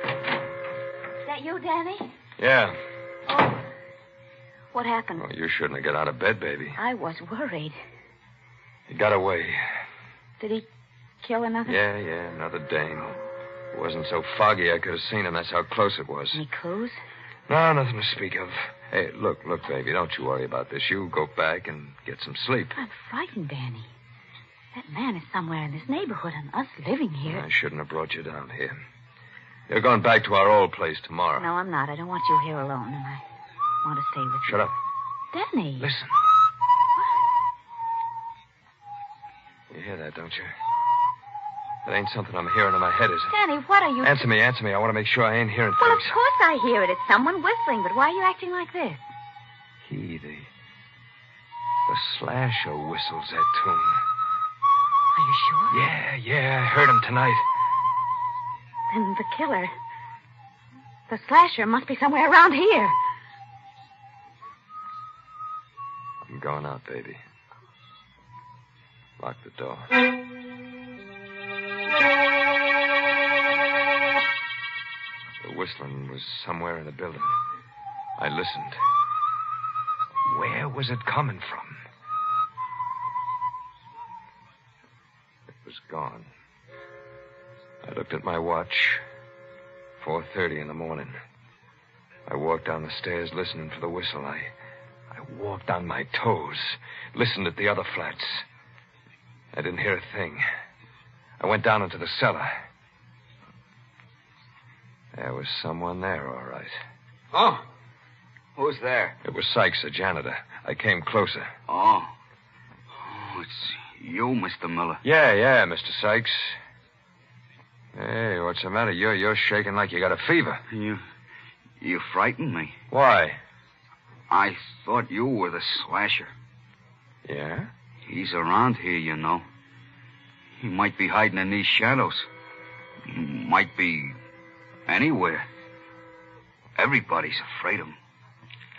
O: Is that you, Danny?
P: Yeah.
O: Oh. What happened?
P: Well, you shouldn't have got out of bed, baby.
O: I was worried.
P: He got away.
O: Did he kill another?
P: Yeah, another dame. It wasn't so foggy I could have seen him. That's how close it was.
O: Any clues?
P: No, nothing to speak of. Hey, look, baby, don't you worry about this. You go back and get some sleep.
O: I'm frightened, Danny. That man is somewhere in this neighborhood, and us living here.
P: I shouldn't have brought you down here. You're going back to our old place tomorrow.
O: No, I'm not. I don't want you here alone, and I want to stay with you.
P: Shut up.
O: Danny.
P: Listen. You hear that, don't you? That ain't something I'm hearing in my head, is it?
O: Danny, what are you...
P: Answer me. I want to make sure I ain't hearing
O: Well,
P: things.
O: of course I hear it. It's someone whistling, but why are you acting like this?
P: He, the slasher whistles that tune.
O: Are you sure?
P: Yeah, I heard him tonight.
O: Then the killer... The slasher must be somewhere around here.
P: I'm going out, baby. Lock the door.
E: whistling was somewhere in the building. I listened. Where was it coming from? It was gone. I looked at my watch. 4:30 in the morning. I walked down the stairs listening for the whistle. I walked on my toes, listened at the other flats. I didn't hear a thing. I went down into the cellar. There was someone there, all right.
G: Oh, who's there?
E: It was Sykes, the janitor. I came closer.
G: Oh, it's you, Mr. Miller.
E: Yeah, Mr. Sykes. Hey, what's the matter? You're shaking like you got a fever.
G: You frightened me.
E: Why?
G: I thought you were the slasher.
E: Yeah?
G: He's around here, you know. He might be hiding in these shadows. He might be anywhere. Everybody's afraid of him.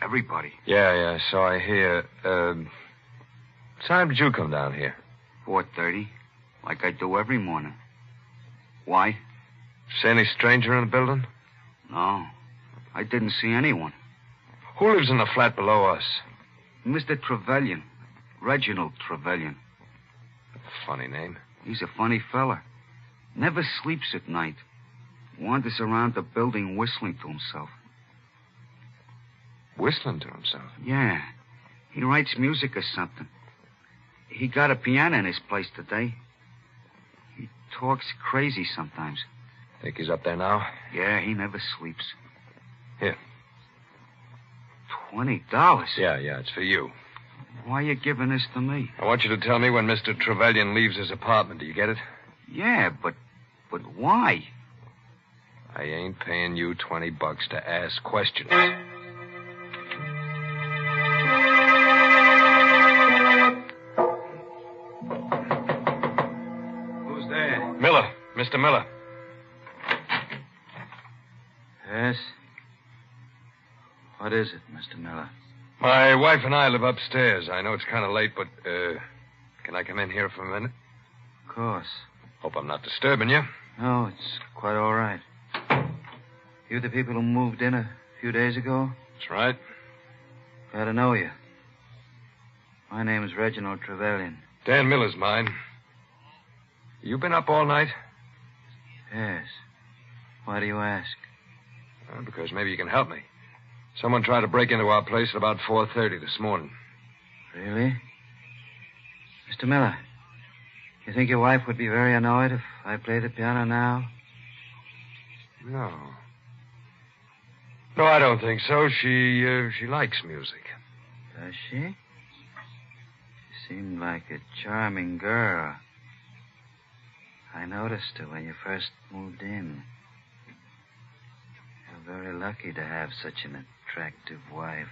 G: Everybody.
E: Yeah, so I hear. Time did you come down here?
G: 4:30, like I do every morning. Why?
E: See any stranger in the building?
G: No, I didn't see anyone.
E: Who lives in the flat below us?
G: Mr. Trevelyan. Reginald Trevelyan.
E: Funny name.
G: He's a funny fella. Never sleeps at night. Wanders around the building whistling to himself.
E: Whistling to himself?
G: Yeah. He writes music or something. He got a piano in his place today. He talks crazy sometimes.
E: Think he's up there now?
G: Yeah, he never sleeps.
E: Here.
G: $20?
E: Yeah, it's for you.
G: Why are you giving this to me?
E: I want you to tell me when Mr. Trevelyan leaves his apartment. Do you get it?
G: Yeah, but why?
E: I ain't paying you $20 to ask questions.
G: Who's there?
E: Miller. Mr. Miller.
G: Yes? What is it, Mr. Miller?
E: My wife and I live upstairs. I know it's kind of late, but, can I come in here for a minute?
G: Of course.
E: Hope I'm not disturbing you.
G: No, it's quite all right. You the people who moved in a few days ago?
E: That's right.
G: Glad to know you. My name is Reginald Trevelyan.
E: Dan Miller's mine. You been up all night?
G: Yes. Why do you ask?
E: Because maybe you can help me. Someone tried to break into our place at about 4:30 this morning.
G: Really? Mr. Miller, you think your wife would be very annoyed if I played the piano now?
E: No. No, I don't think so. She likes music.
G: Does she? She seemed like a charming girl. I noticed her when you first moved in. You're very lucky to have such an attractive wife.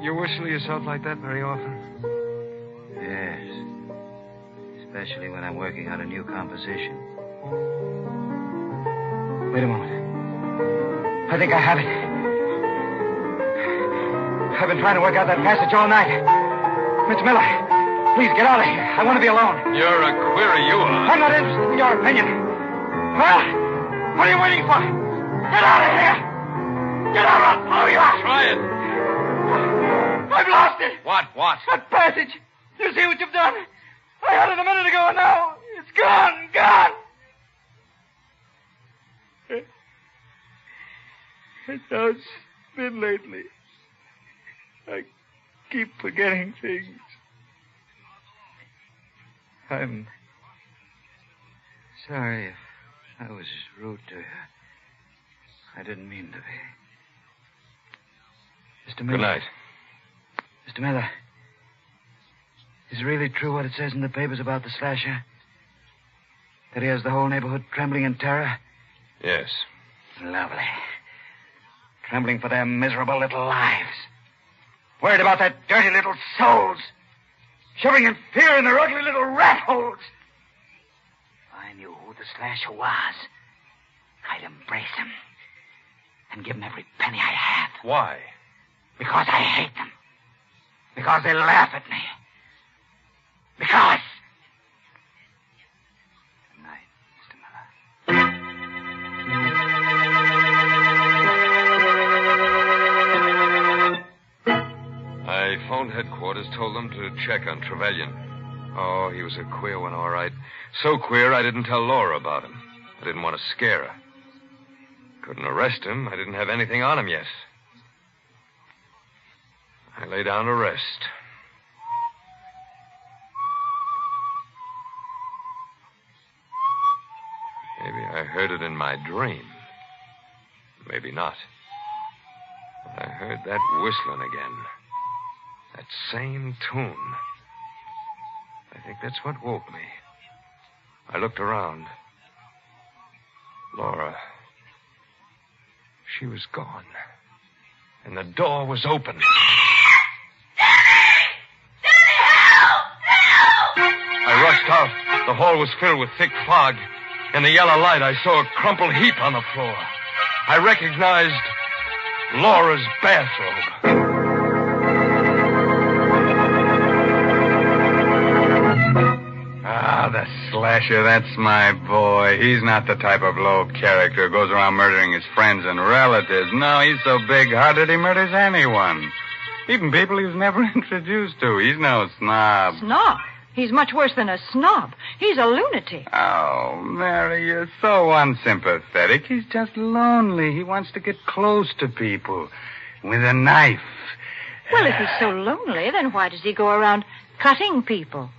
E: You whistle yourself like that very often?
G: Yes. Especially when I'm working on a new composition. Wait a moment. I think I have it. I've been trying to work out that passage all night. Mr. Miller, please get out of here. I want to be alone.
E: You're a query, you are.
G: I'm not interested in your opinion. Well, what are you waiting for? Get out of here! Get out or I'll blow you out!
E: Try it.
G: I've lost it.
E: What?
G: That passage. You see what you've done? I had it a minute ago and now it's gone. It's how it's been lately. I keep forgetting things. I'm sorry if I was rude to you. I didn't mean to be. Mr. Miller.
E: Good night.
G: Mr. Miller, is it really true what it says in the papers about the slasher? That he has the whole neighborhood trembling in terror?
E: Yes.
G: Lovely. Trembling for their miserable little lives. Worried about their dirty little souls. Shivering in fear in their ugly little rat holes. If I knew who the slasher was, I'd embrace him and give him every penny I have.
E: Why?
G: Because I hate them. Because they laugh at me. Because... Good night, Mr.
E: Miller. I phoned headquarters, told them to check on Trevelyan. Oh, he was a queer one, all right. So queer, I didn't tell Laura about him. I didn't want to scare her. Couldn't arrest him. I didn't have anything on him yet. I lay down to rest. Maybe I heard it in my dream. Maybe not. But I heard that whistling again. That same tune. I think that's what woke me. I looked around. Laura. She was gone. And the door was open. I rushed out. The hall was filled with thick fog. In the yellow light, I saw a crumpled heap on the floor. I recognized Laura's bathrobe.
A: Ah, the slasher, that's my boy. He's not the type of low character who goes around murdering his friends and relatives. No, he's so big-hearted he murders anyone. Even people he was never introduced to. He's no snob.
O: Snob? He's much worse than a snob. He's a lunatic.
A: Oh, Mary, you're so unsympathetic. He's just lonely. He wants to get close to people with a knife.
O: Well, if he's so lonely, then why does he go around cutting people?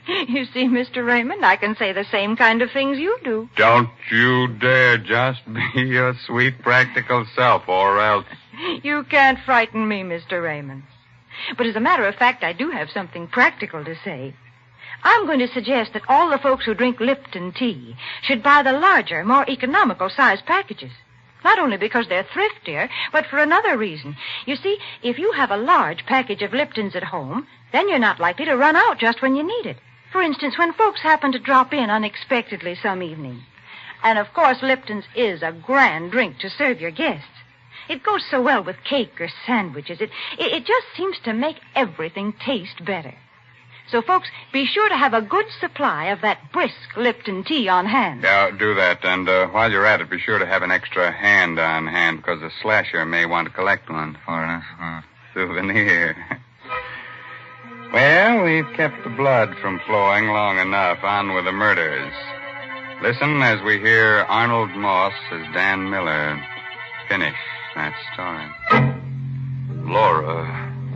O: You see, Mr. Raymond, I can say the same kind of things you do.
A: Don't you dare just be your sweet, practical self, or else...
O: You can't frighten me, Mr. Raymond. But as a matter of fact, I do have something practical to say. I'm going to suggest that all the folks who drink Lipton tea should buy the larger, more economical size packages. Not only because they're thriftier, but for another reason. You see, if you have a large package of Liptons at home, then you're not likely to run out just when you need it. For instance, when folks happen to drop in unexpectedly some evening. And, of course, Lipton's is a grand drink to serve your guests. It goes so well with cake or sandwiches. It just seems to make everything taste better. So, folks, be sure to have a good supply of that brisk Lipton tea on hand.
A: Yeah, do that. And while you're at it, be sure to have an extra hand on hand, because the slasher may want to collect one for a souvenir. Well, we've kept the blood from flowing long enough. On with the murders. Listen as we hear Arnold Moss as Dan Miller finish that story.
E: Laura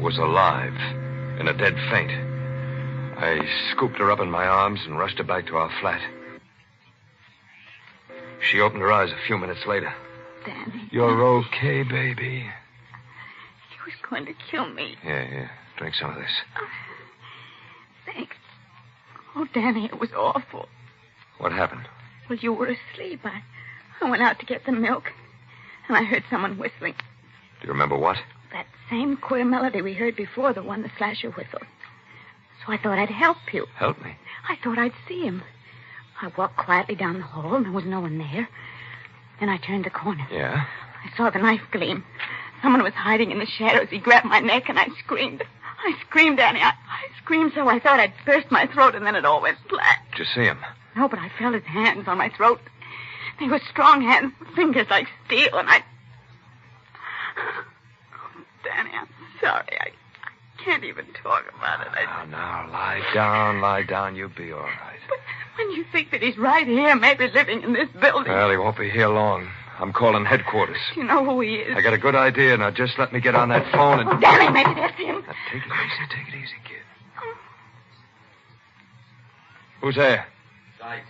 E: was alive, in a dead faint. I scooped her up in my arms and rushed her back to our flat. She opened her eyes a few minutes later.
M: Danny.
E: You're okay, baby.
M: He was going to kill me.
E: Yeah. Drink some of this.
M: Thanks. Oh, Danny, it was awful.
E: What happened?
M: Well, you were asleep. I went out to get the milk, and I heard someone whistling.
E: Do you remember what?
M: That same queer melody we heard before, the one the slasher whistled. So I thought I'd help you.
E: Help me?
M: I thought I'd see him. I walked quietly down the hall, and there was no one there. Then I turned the corner.
E: Yeah?
M: I saw the knife gleam. Someone was hiding in the shadows. He grabbed my neck, and I screamed. I screamed, Danny. I screamed so I thought I'd burst my throat, and then it all went flat.
E: Did you see him?
M: No, but I felt his hands on my throat. They were strong hands, fingers like steel, and I... Oh, Danny, I'm sorry. I can't even talk about it.
E: Now, lie down. You'll be all right.
M: But when you think that he's right here, maybe living in this building...
E: Well, he won't be here long. I'm calling headquarters.
M: Do you know who he is?
E: I got a good idea. Now, just let me get on that phone and...
M: Oh, Danny, maybe that's him.
E: Now, take it easy, kid. Who's there?
M: Sykes.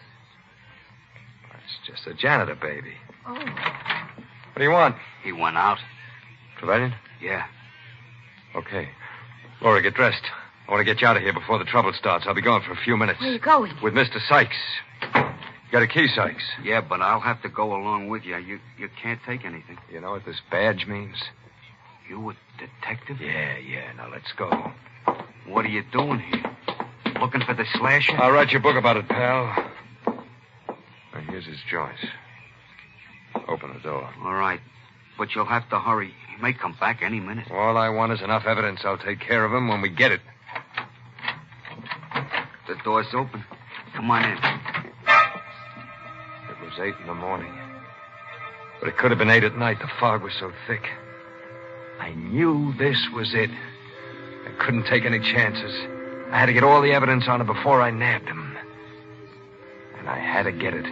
E: It's just a janitor, baby.
M: Oh.
E: What do you want?
G: He went out.
E: Trevelyan?
G: Yeah.
E: Okay. Laura, get dressed. I want to get you out of here before the trouble starts. I'll be gone for a few minutes.
M: Where are you going?
E: With Mr. Sykes. You got a key, Sykes?
G: Yeah, but I'll have to go along with you. You can't take anything.
E: You know what this badge means?
G: You a detective?
E: Yeah. Now, let's go.
G: What are you doing here? Looking for the slasher?
E: I'll write your book about it, pal. Now, here's his joints. Open the door.
G: All right. But you'll have to hurry.
V: May come back any minute.
E: All I want is enough evidence. I'll take care of him when we get it.
V: The door's open. Come on in.
E: It was 8 in the morning. But it could have been 8 at night. The fog was so thick. I knew this was it. I couldn't take any chances. I had to get all the evidence on him before I nabbed him. And I had to get it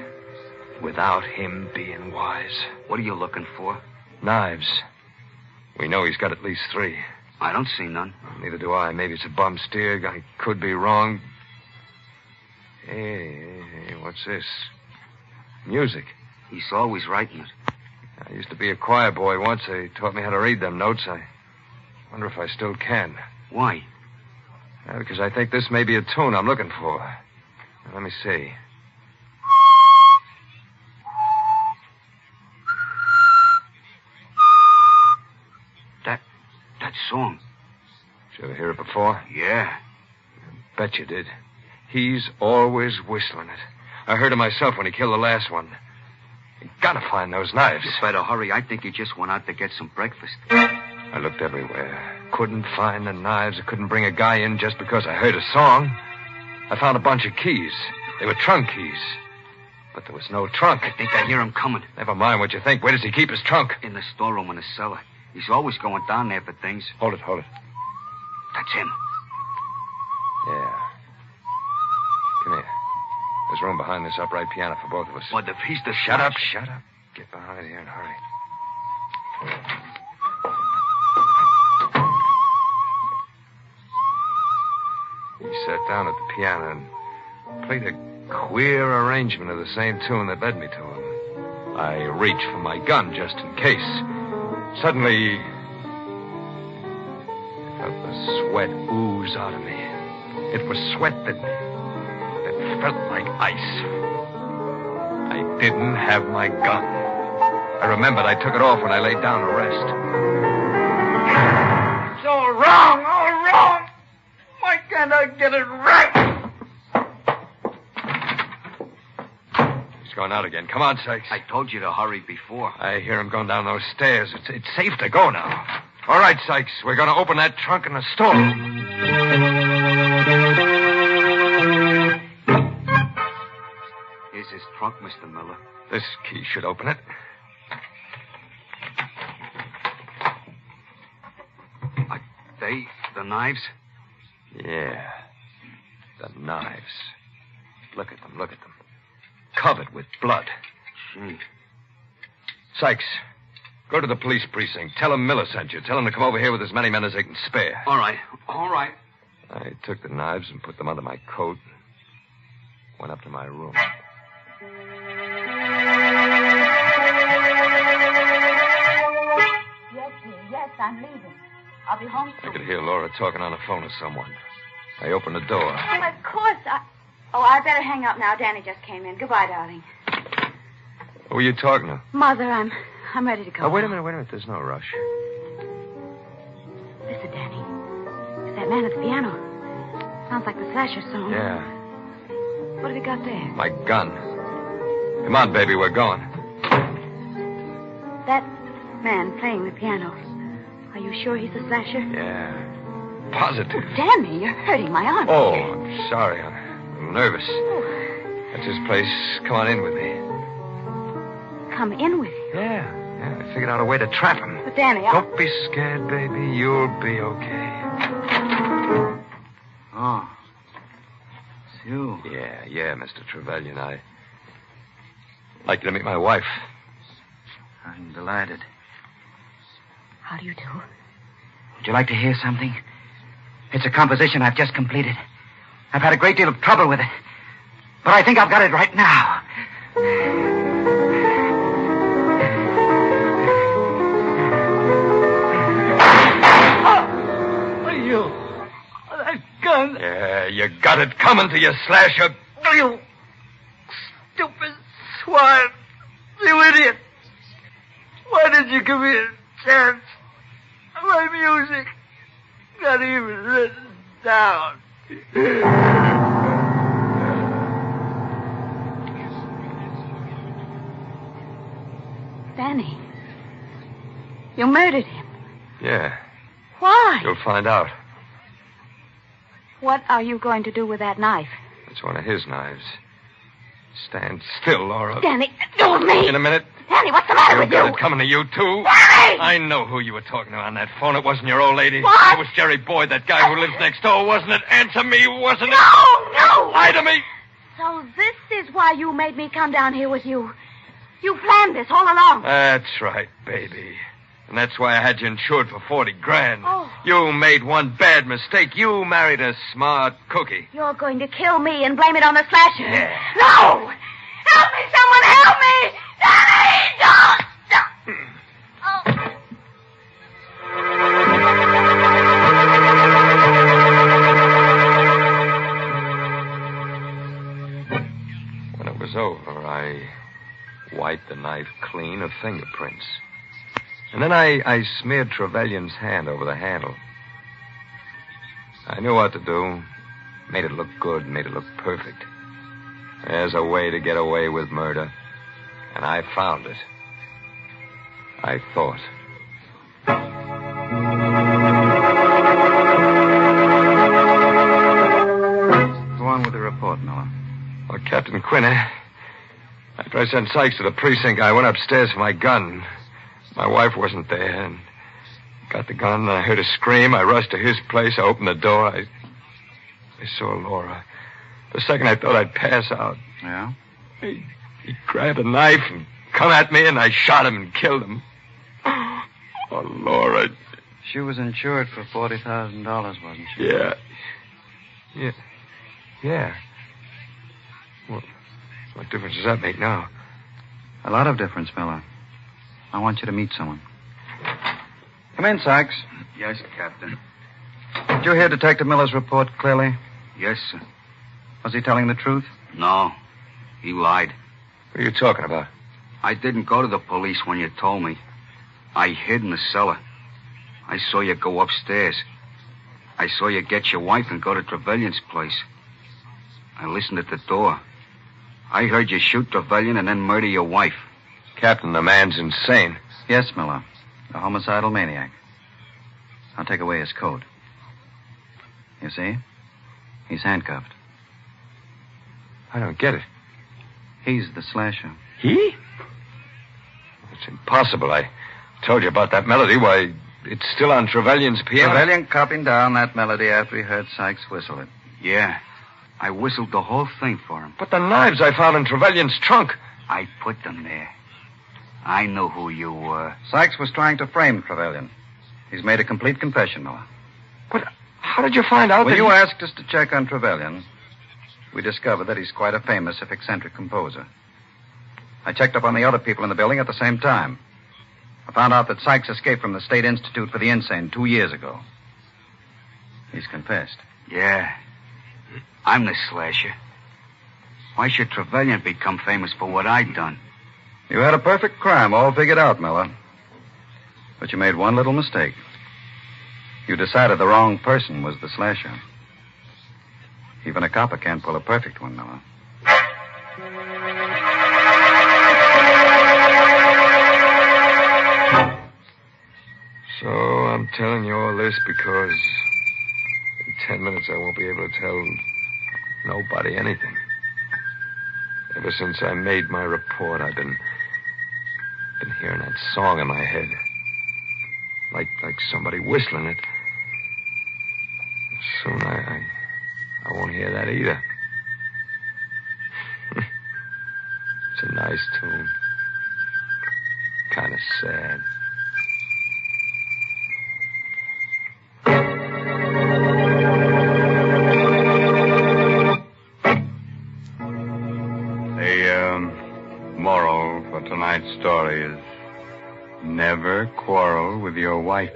E: without him being wise.
V: What are you looking for?
E: Knives. We know he's got at least 3.
V: I don't see none.
E: Neither do I. Maybe it's a bum steer. I could be wrong. Hey, what's this? Music.
V: He's always writing it.
E: I used to be a choir boy once. They taught me how to read them notes. I wonder if I still can.
V: Why?
E: Because I think this may be a tune I'm looking for. Now, let me see.
V: That song.
E: Did you ever hear it before?
V: Yeah.
E: Bet you did. He's always whistling it. I heard it myself when he killed the last one. You gotta find those knives.
V: You better hurry. I think he just went out to get some breakfast.
E: I looked everywhere. Couldn't find the knives. I couldn't bring a guy in just because I heard a song. I found a bunch of keys. They were trunk keys. But there was no trunk.
V: I think I hear him coming.
E: Never mind what you think. Where does he keep his trunk?
V: In the storeroom in the cellar. He's always going down there for things.
E: Hold it.
V: That's him.
E: Yeah. Come here. There's room behind this upright piano for both of us.
V: What, if he's the
E: Shut up. Get behind here and hurry. He sat down at the piano and played a queer arrangement of the same tune that led me to him. I reached for my gun just in case. Suddenly, I felt the sweat ooze out of me. It was sweat that felt like ice. I didn't have my gun. I remembered I took it off when I laid down to rest.
V: It's all wrong. Why can't I get it right?
E: He's going out again. Come on, Sykes.
V: I told you to hurry before.
E: I hear him going down those stairs. It's safe to go now. All right, Sykes. We're going to open that trunk in the store.
V: Here's his trunk, Mr. Miller.
E: This key should open it.
V: Are they the knives?
E: Yeah. The knives. Look at them. Covered with blood.
V: Gee.
E: Sykes, go to the police precinct. Tell them Miller sent you. Tell them to come over here with as many men as they can spare.
V: All right.
E: I took the knives and put them under my coat. Went up to my room.
M: Yes, dear. Yes, I'm leaving. I'll be home soon.
E: I could hear Laura talking on the phone to someone. I opened the door.
M: Oh, of course. I better hang up now. Danny just came in. Goodbye, darling.
E: Who were you talking to?
M: Mother, I'm ready to go.
E: Oh, wait a minute. There's no rush.
M: Listen, Danny. It's that man at the piano. Sounds like the Slasher song.
E: Yeah.
M: What have you got there?
E: My gun. Come on, baby, we're going.
M: That man playing the piano. Are you sure he's the Slasher?
E: Yeah. Positive.
M: Oh, Danny, you're hurting my arm.
E: Oh, I'm sorry. I'm a little nervous. That's his place. Come on in with me.
M: Come in with you?
E: Yeah. I figured out a way to trap him.
M: But, Danny,
E: Don't be scared, baby. You'll be okay.
V: Oh. It's you.
E: Yeah, Mr. Trevelyan. I'd like you to meet my wife.
V: I'm delighted.
M: How do you do?
V: Would you like to hear something? It's a composition I've just completed. I've had a great deal of trouble with it. But I think I've got it right now. You. That gun.
E: Yeah, you got it coming to you, Slasher.
V: You stupid swine. You idiot. Why did you give me a chance? My music. Not even written down.
M: Danny. You murdered him.
E: Yeah,
M: Why?
E: you'll find out.
M: What are you going to do with that knife?
E: It's one of his knives. Stand still, Laura.
M: Danny, do with me.
E: In a minute.
M: Danny, what's the matter with
E: Got
M: you?
E: it coming to you, too.
M: Danny!
E: I know who you were talking to on that phone. It wasn't your old lady.
M: What?
E: It was Jerry Boyd, that guy who lives next door, wasn't it? Answer me, wasn't it?
M: No!
E: Lie to me.
M: So this is why you made me come down here with you. You planned this all along.
E: That's right, baby. And that's why I had you insured for $40,000.
M: Oh.
E: You made one bad mistake. You married a smart cookie.
M: You're going to kill me and blame it on the slasher.
E: Yeah.
M: No! Help me, someone help me! Danny, don't!
E: When it was over, I wiped the knife clean of fingerprints. And then I smeared Trevelyan's hand over the handle. I knew what to do. Made it look good, made it look perfect. There's a way to get away with murder. And I found it. I thought.
G: Go on with the report, Miller.
E: Well, Captain Quinn, after I sent Sykes to the precinct, I went upstairs for my gun. My wife wasn't there, and got the gun, and I heard a scream. I rushed to his place. I opened the door. I saw Laura. The second I thought I'd pass out.
G: Yeah?
E: He grabbed a knife and come at me, and I shot him and killed him. Oh, Laura.
G: She was insured for $40,000, wasn't she?
E: Yeah. Yeah. Well, what difference does that make now?
G: A lot of difference, Miller. I want you to meet someone. Come in, Sykes.
F: Yes, Captain.
G: Did you hear Detective Miller's report clearly?
F: Yes, sir.
G: Was he telling the truth?
F: No. He lied.
E: What are you talking about?
F: I didn't go to the police when you told me. I hid in the cellar. I saw you go upstairs. I saw you get your wife and go to Trevelyan's place. I listened at the door. I heard you shoot Trevelyan and then murder your wife.
E: Captain, the man's insane.
G: Yes, Miller. A homicidal maniac. I'll take away his coat. You see? He's handcuffed.
E: I don't get it.
G: He's the slasher.
E: He? It's impossible. I told you about that melody. Why, it's still on Trevelyan's piano.
G: Trevelyan copied down that melody after he heard Sykes whistle it.
F: Yeah. I whistled the whole thing for him.
E: But the knives I found in Trevelyan's trunk.
F: I put them there. I know who you were.
G: Sykes was trying to frame Trevelyan. He's made a complete confession, Miller.
E: But how did you find out
G: when
E: that
G: you asked us to check on Trevelyan, we discovered that he's quite a famous, if eccentric, composer. I checked up on the other people in the building at the same time. I found out that Sykes escaped from the State Institute for the Insane 2 years ago. He's confessed.
F: Yeah. I'm the slasher. Why should Trevelyan become famous for what I'd done?
G: You had a perfect crime all figured out, Miller. But you made one little mistake. You decided the wrong person was the slasher. Even a copper can't pull a perfect one, Miller.
E: So I'm telling you all this because in 10 minutes I won't be able to tell nobody anything. Ever since I made my report, I've been hearing that song in my head. Like somebody whistling it. Soon I won't hear that either. It's a nice tune. Kind of sad.
A: The moral for tonight's story is never quarrel with your wife.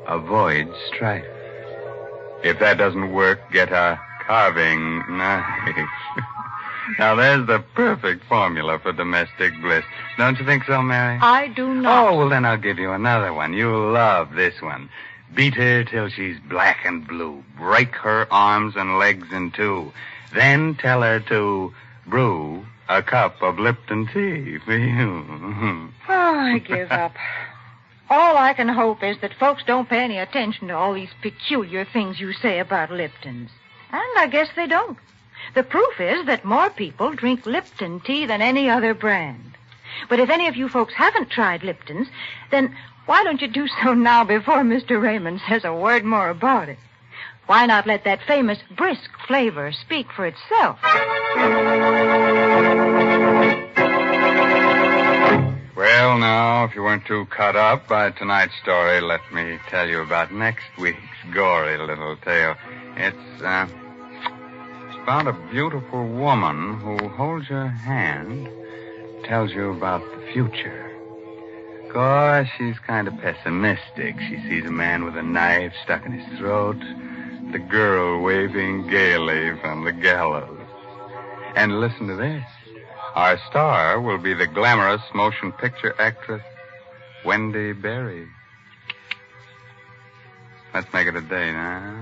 A: Avoid strife. If that doesn't work, get a carving knife. Now, there's the perfect formula for domestic bliss. Don't you think so, Mary?
M: I do not.
A: Oh, well, then I'll give you another one. You'll love this one. Beat her till she's black and blue. Break her arms and legs in two. Then tell her to brew a cup of Lipton tea for you.
M: Oh, I give up.
O: All I can hope is that folks don't pay any attention to all these peculiar things you say about Lipton's. And I guess they don't. The proof is that more people drink Lipton tea than any other brand. But if any of you folks haven't tried Lipton's, then why don't you do so now before Mr. Raymond says a word more about it? Why not let that famous brisk flavor speak for itself?
A: Well, now, if you weren't too cut up by tonight's story, let me tell you about next week's gory little tale. It's about a beautiful woman who holds your hand, tells you about the future. Of course, she's kind of pessimistic. She sees a man with a knife stuck in his throat, the girl waving gaily from the gallows. And listen to this. Our star will be the glamorous motion picture actress, Wendy Berry. Let's make it a date, huh?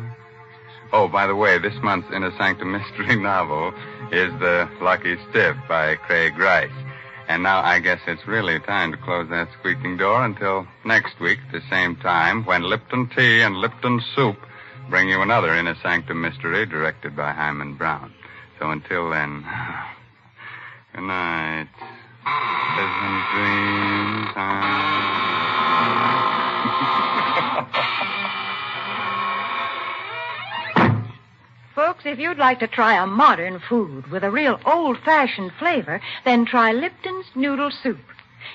A: Oh, by the way, this month's Inner Sanctum mystery novel is The Lucky Stiff by Craig Rice. And now I guess it's really time to close that squeaking door until next week at the same time when Lipton Tea and Lipton Soup bring you another Inner Sanctum mystery directed by Hyman Brown. So until then, good night. Pleasant dreams.
O: Folks, if you'd like to try a modern food with a real old-fashioned flavor, then try Lipton's Noodle Soup.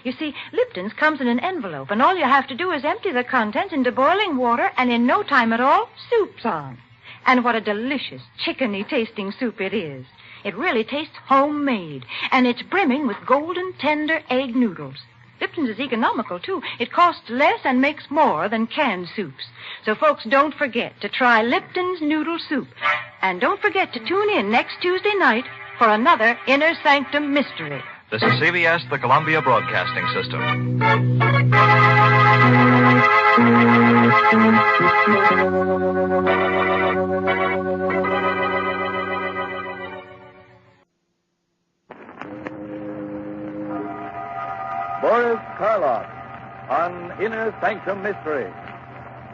O: You see, Lipton's comes in an envelope, and all you have to do is empty the contents into boiling water, and in no time at all, soup's on. And what a delicious, chickeny-tasting soup it is. It really tastes homemade, and it's brimming with golden, tender egg noodles. Lipton's is economical, too. It costs less and makes more than canned soups. So, folks, don't forget to try Lipton's Noodle Soup. And don't forget to tune in next Tuesday night for another Inner Sanctum mystery.
T: This is CBS, the Columbia Broadcasting System.
D: Boris Karloff on Inner Sanctum Mystery.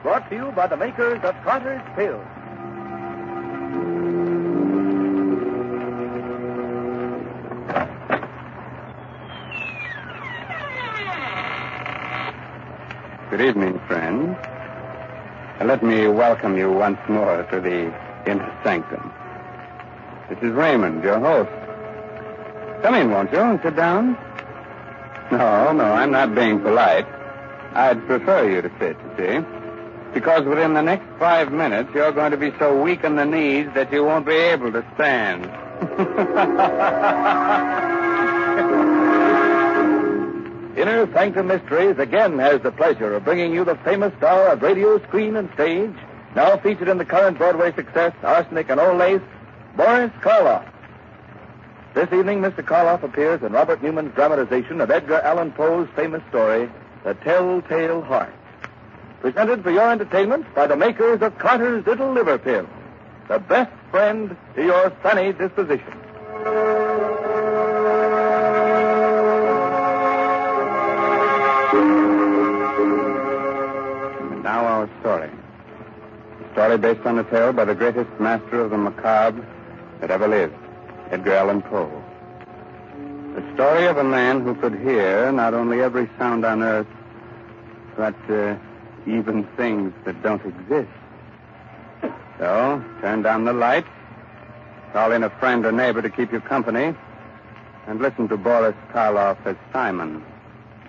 D: Brought to you by the makers of Carter's Pills.
A: Good evening, friends. Let me welcome you once more to the Inner Sanctum. This is Raymond, your host. Come in, won't you, and sit down? No, I'm not being polite. I'd prefer you to sit, you see. Because within the next 5 minutes, you're going to be so weak in the knees that you won't be able to stand.
D: Inner Sanctum Mysteries again has the pleasure of bringing you the famous star of radio, screen, and stage, now featured in the current Broadway success, Arsenic and Old Lace, Boris Karloff. This evening, Mr. Karloff appears in Robert Newman's dramatization of Edgar Allan Poe's famous story, The Telltale Heart. Presented for your entertainment by the makers of Carter's Little Liver Pill, the best friend to your sunny disposition.
A: And now our story. A story based on a tale by the greatest master of the macabre that ever lived, Edgar Allan Poe. The story of a man who could hear not only every sound on earth, but even things that don't exist. So, turn down the lights, call in a friend or neighbor to keep you company, and listen to Boris Karloff as Simon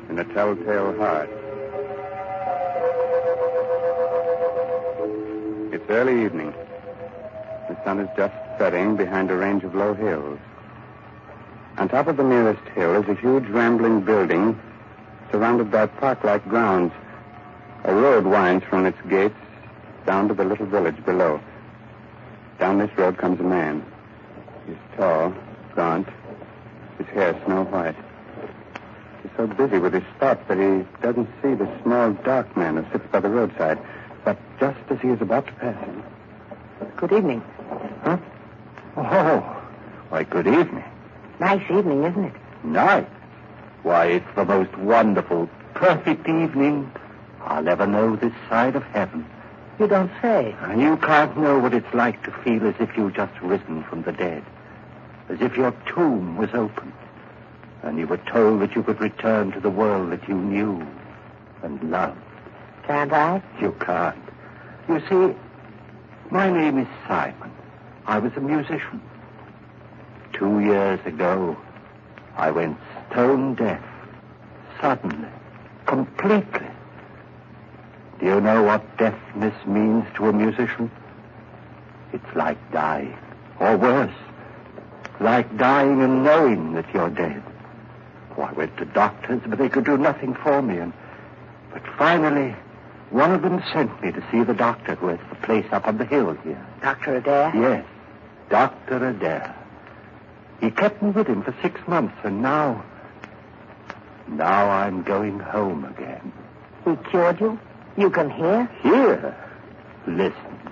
A: in The Telltale Heart. It's early evening. The sun is just setting behind a range of low hills. On top of the nearest hill is a huge rambling building surrounded by park-like grounds. A road winds from its gates down to the little village below. Down this road comes a man. He's tall, gaunt, his hair snow white. He's so busy with his thoughts that he doesn't see the small, dark man who sits by the roadside. But just as he is about to pass him...
N: Good evening.
D: Huh? Oh, why, good evening.
N: Nice evening, isn't it?
D: Nice? Why, it's the most wonderful, perfect evening
J: I'll never know this side of heaven.
N: You don't say.
J: And you can't know what it's like to feel as if you've just risen from the dead. As if your tomb was opened. And you were told that you could return to the world that you knew and loved.
N: Can't I?
J: You can't. You see, my name is Simon. I was a musician. 2 years ago, I went stone deaf. Suddenly. Completely. Do you know what deafness means to a musician? It's like dying. Or worse. Like dying and knowing that you're dead. Oh, I went to doctors, but they could do nothing for me. But finally, one of them sent me to see the doctor who has the place up on the hill here.
N: Dr. Adair?
J: Yes, Dr. Adair. He kept me with him for 6 months, and now I'm going home again.
N: He cured you? You can hear?
J: Hear? Listen.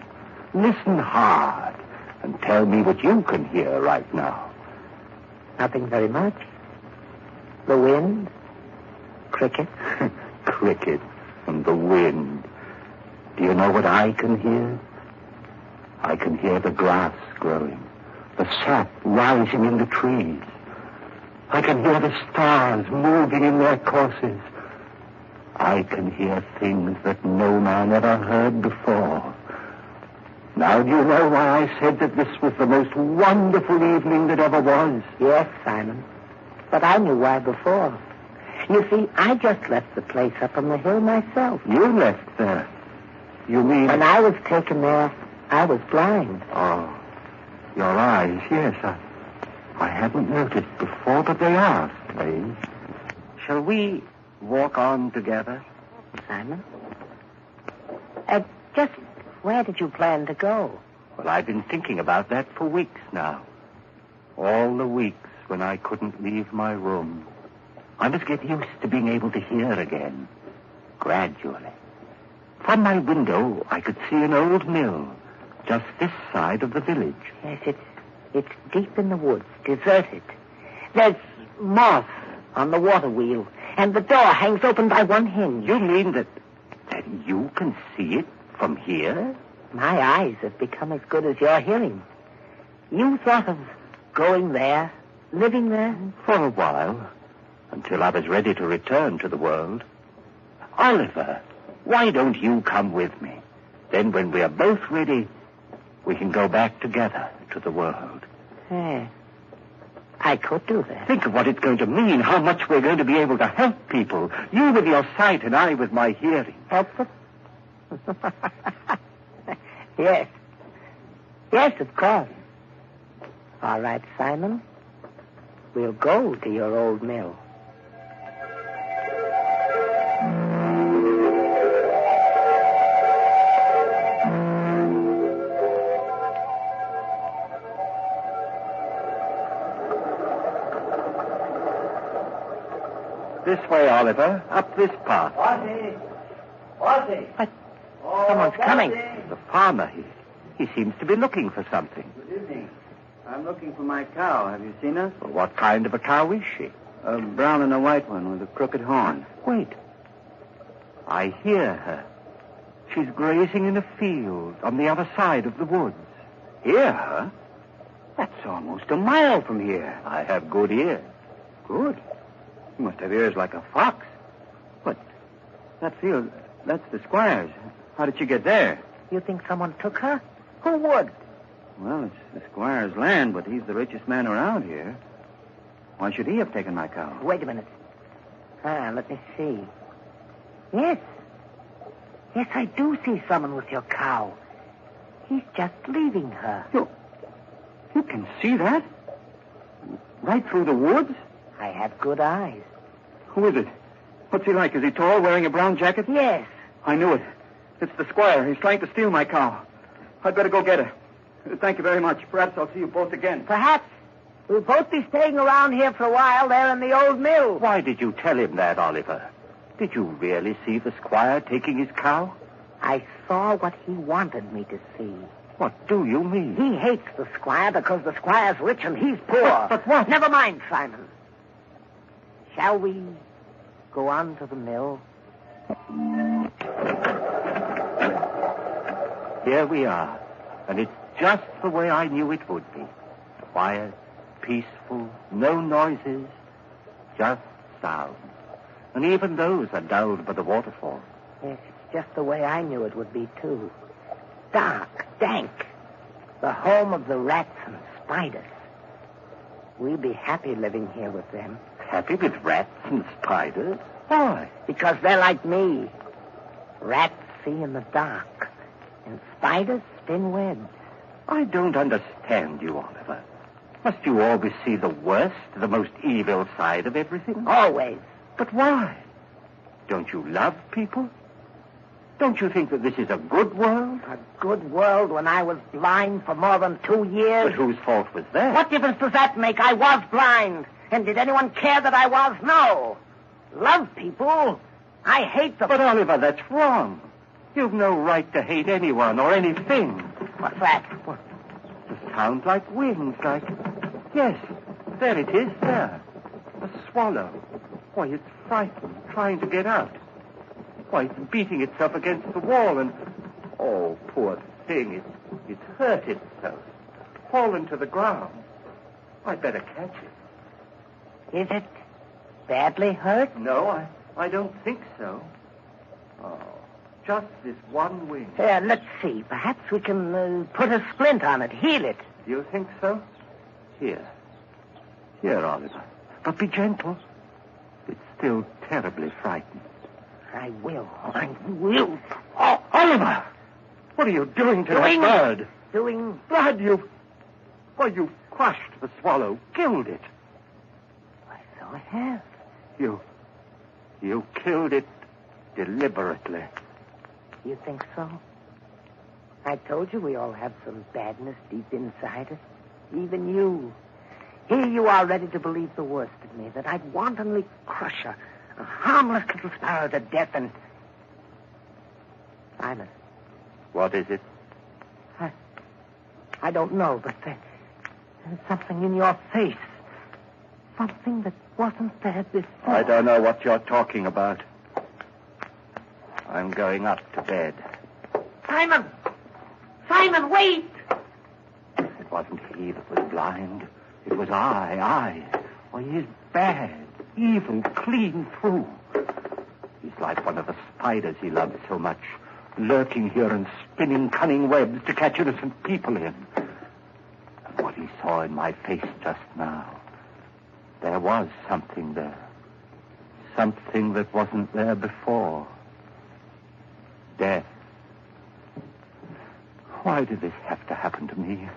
J: Listen hard, and tell me what you can hear right now.
N: Nothing very much. The wind? Cricket?
J: Cricket and the wind. Do you know what I can hear? I can hear the grass growing, the sap rising in the trees. I can hear the stars moving in their courses. I can hear things that no man ever heard before. Now, do you know why I said that this was the most wonderful evening that ever was?
N: Yes, Simon. But I knew why before. You see, I just left the place up on the hill myself.
J: You left there? You mean...
N: When I was taken there, I was blind.
J: Oh, your eyes, yes. I hadn't noticed before, but they are strange. Shall we walk on together?
N: Simon? Just where did you plan to go?
J: Well, I've been thinking about that for weeks now. All the weeks when I couldn't leave my room. I must get used to being able to hear again. Gradually. From my window, I could see an old mill just this side of the village.
N: Yes, it's deep in the woods, deserted. There's moss on the water wheel, and the door hangs open by one hinge.
J: You mean that you can see it from here?
N: My eyes have become as good as your hearing. You thought of going there, living there?
J: For a while, until I was ready to return to the world. Oliver, why don't you come with me? Then when we are both ready, we can go back together to the world.
N: Yeah. I could do that.
J: Think of what it's going to mean, how much we're going to be able to help people. You with your sight and I with my hearing.
N: Help them? Yes. Yes, of course. All right, Simon. We'll go to your old mill.
J: This way, Oliver. Up this path.
N: What? Someone's coming.
J: The farmer. He seems to be looking for something.
S: Good evening. I'm looking for my cow. Have you seen her?
J: Well, what kind of a cow is she?
S: A brown and a white one with a crooked horn.
J: Wait. I hear her. She's grazing in a field on the other side of the woods.
S: Hear her? That's almost a mile from here.
J: I have good ears.
S: Good? You must have ears like a fox. But that field, that's the squire's. How did she get there?
N: You think someone took her? Who would?
S: Well, it's the squire's land, but he's the richest man around here. Why should he have taken my cow?
N: Wait a minute. Let me see. Yes. Yes, I do see someone with your cow. He's just leaving her.
S: You can see that? Right through the woods?
N: I have good eyes.
S: Who is it? What's he like? Is he tall, wearing a brown jacket?
N: Yes.
S: I knew it. It's the squire. He's trying to steal my cow. I'd better go get her. Thank you very much. Perhaps I'll see you both again.
N: Perhaps. We'll both be staying around here for a while there in the old mill.
J: Why did you tell him that, Oliver? Did you really see the squire taking his cow?
N: I saw what he wanted me to see.
J: What do you mean?
N: He hates the squire because the squire's rich and he's poor.
J: But what?
N: Never mind, Simon. Shall we go on to the mill?
J: Here we are, and it's just the way I knew it would be. Quiet, peaceful, no noises, just sound. And even those are dulled by the waterfall.
N: Yes, it's just the way I knew it would be, too. Dark, dank. The home of the rats and spiders. We'll be happy living here with them.
J: Happy with rats and spiders? Why?
N: Because they're like me. Rats see in the dark, and spiders spin webs.
J: I don't understand you, Oliver. Must you always see the worst, the most evil side of everything?
N: Always.
J: But why? Don't you love people? Don't you think that this is a good world?
N: A good world when I was blind for more than 2 years?
J: But whose fault was that?
N: What difference does that make? I was blind. And did anyone care that I was? No. Love people. I hate them.
J: But, Oliver, that's wrong. You've no right to hate anyone or anything.
N: What's that?
J: What? It sounds like wings, like... Yes, there it is, there. A swallow. Why, it's frightened, trying to get out. Why, it's beating itself against the wall and... Oh, poor thing, it's hurt itself. Fallen to the ground. I'd better catch it.
N: Is it badly hurt?
J: No, I don't think so. Oh, just this one wing.
N: Let's see. Perhaps we can put a splint on it, heal it.
J: Do you think so? Here, Oliver. But be gentle. It's still terribly frightened.
N: I will.
J: Oh, Oliver! What are you doing to that bird? Blood, you've crushed the swallow, killed it.
N: So I have.
J: You killed it deliberately.
N: You think so? I told you we all have some badness deep inside us. Even you. Here you are ready to believe the worst of me, that I'd wantonly crush a harmless little sparrow to death and... Simon.
J: What is it?
N: I don't know, but there's something in your face. Something that wasn't there before.
J: I don't know what you're talking about. I'm going up to bed.
N: Simon! Simon, wait!
J: It wasn't he that was blind. It was I. Why, he's bad, evil, clean through. He's like one of the spiders he loves so much, lurking here and spinning cunning webs to catch innocent people in. And what he saw in my face just now, there was something there. Something that wasn't there before. Death. Why did this have to happen to me?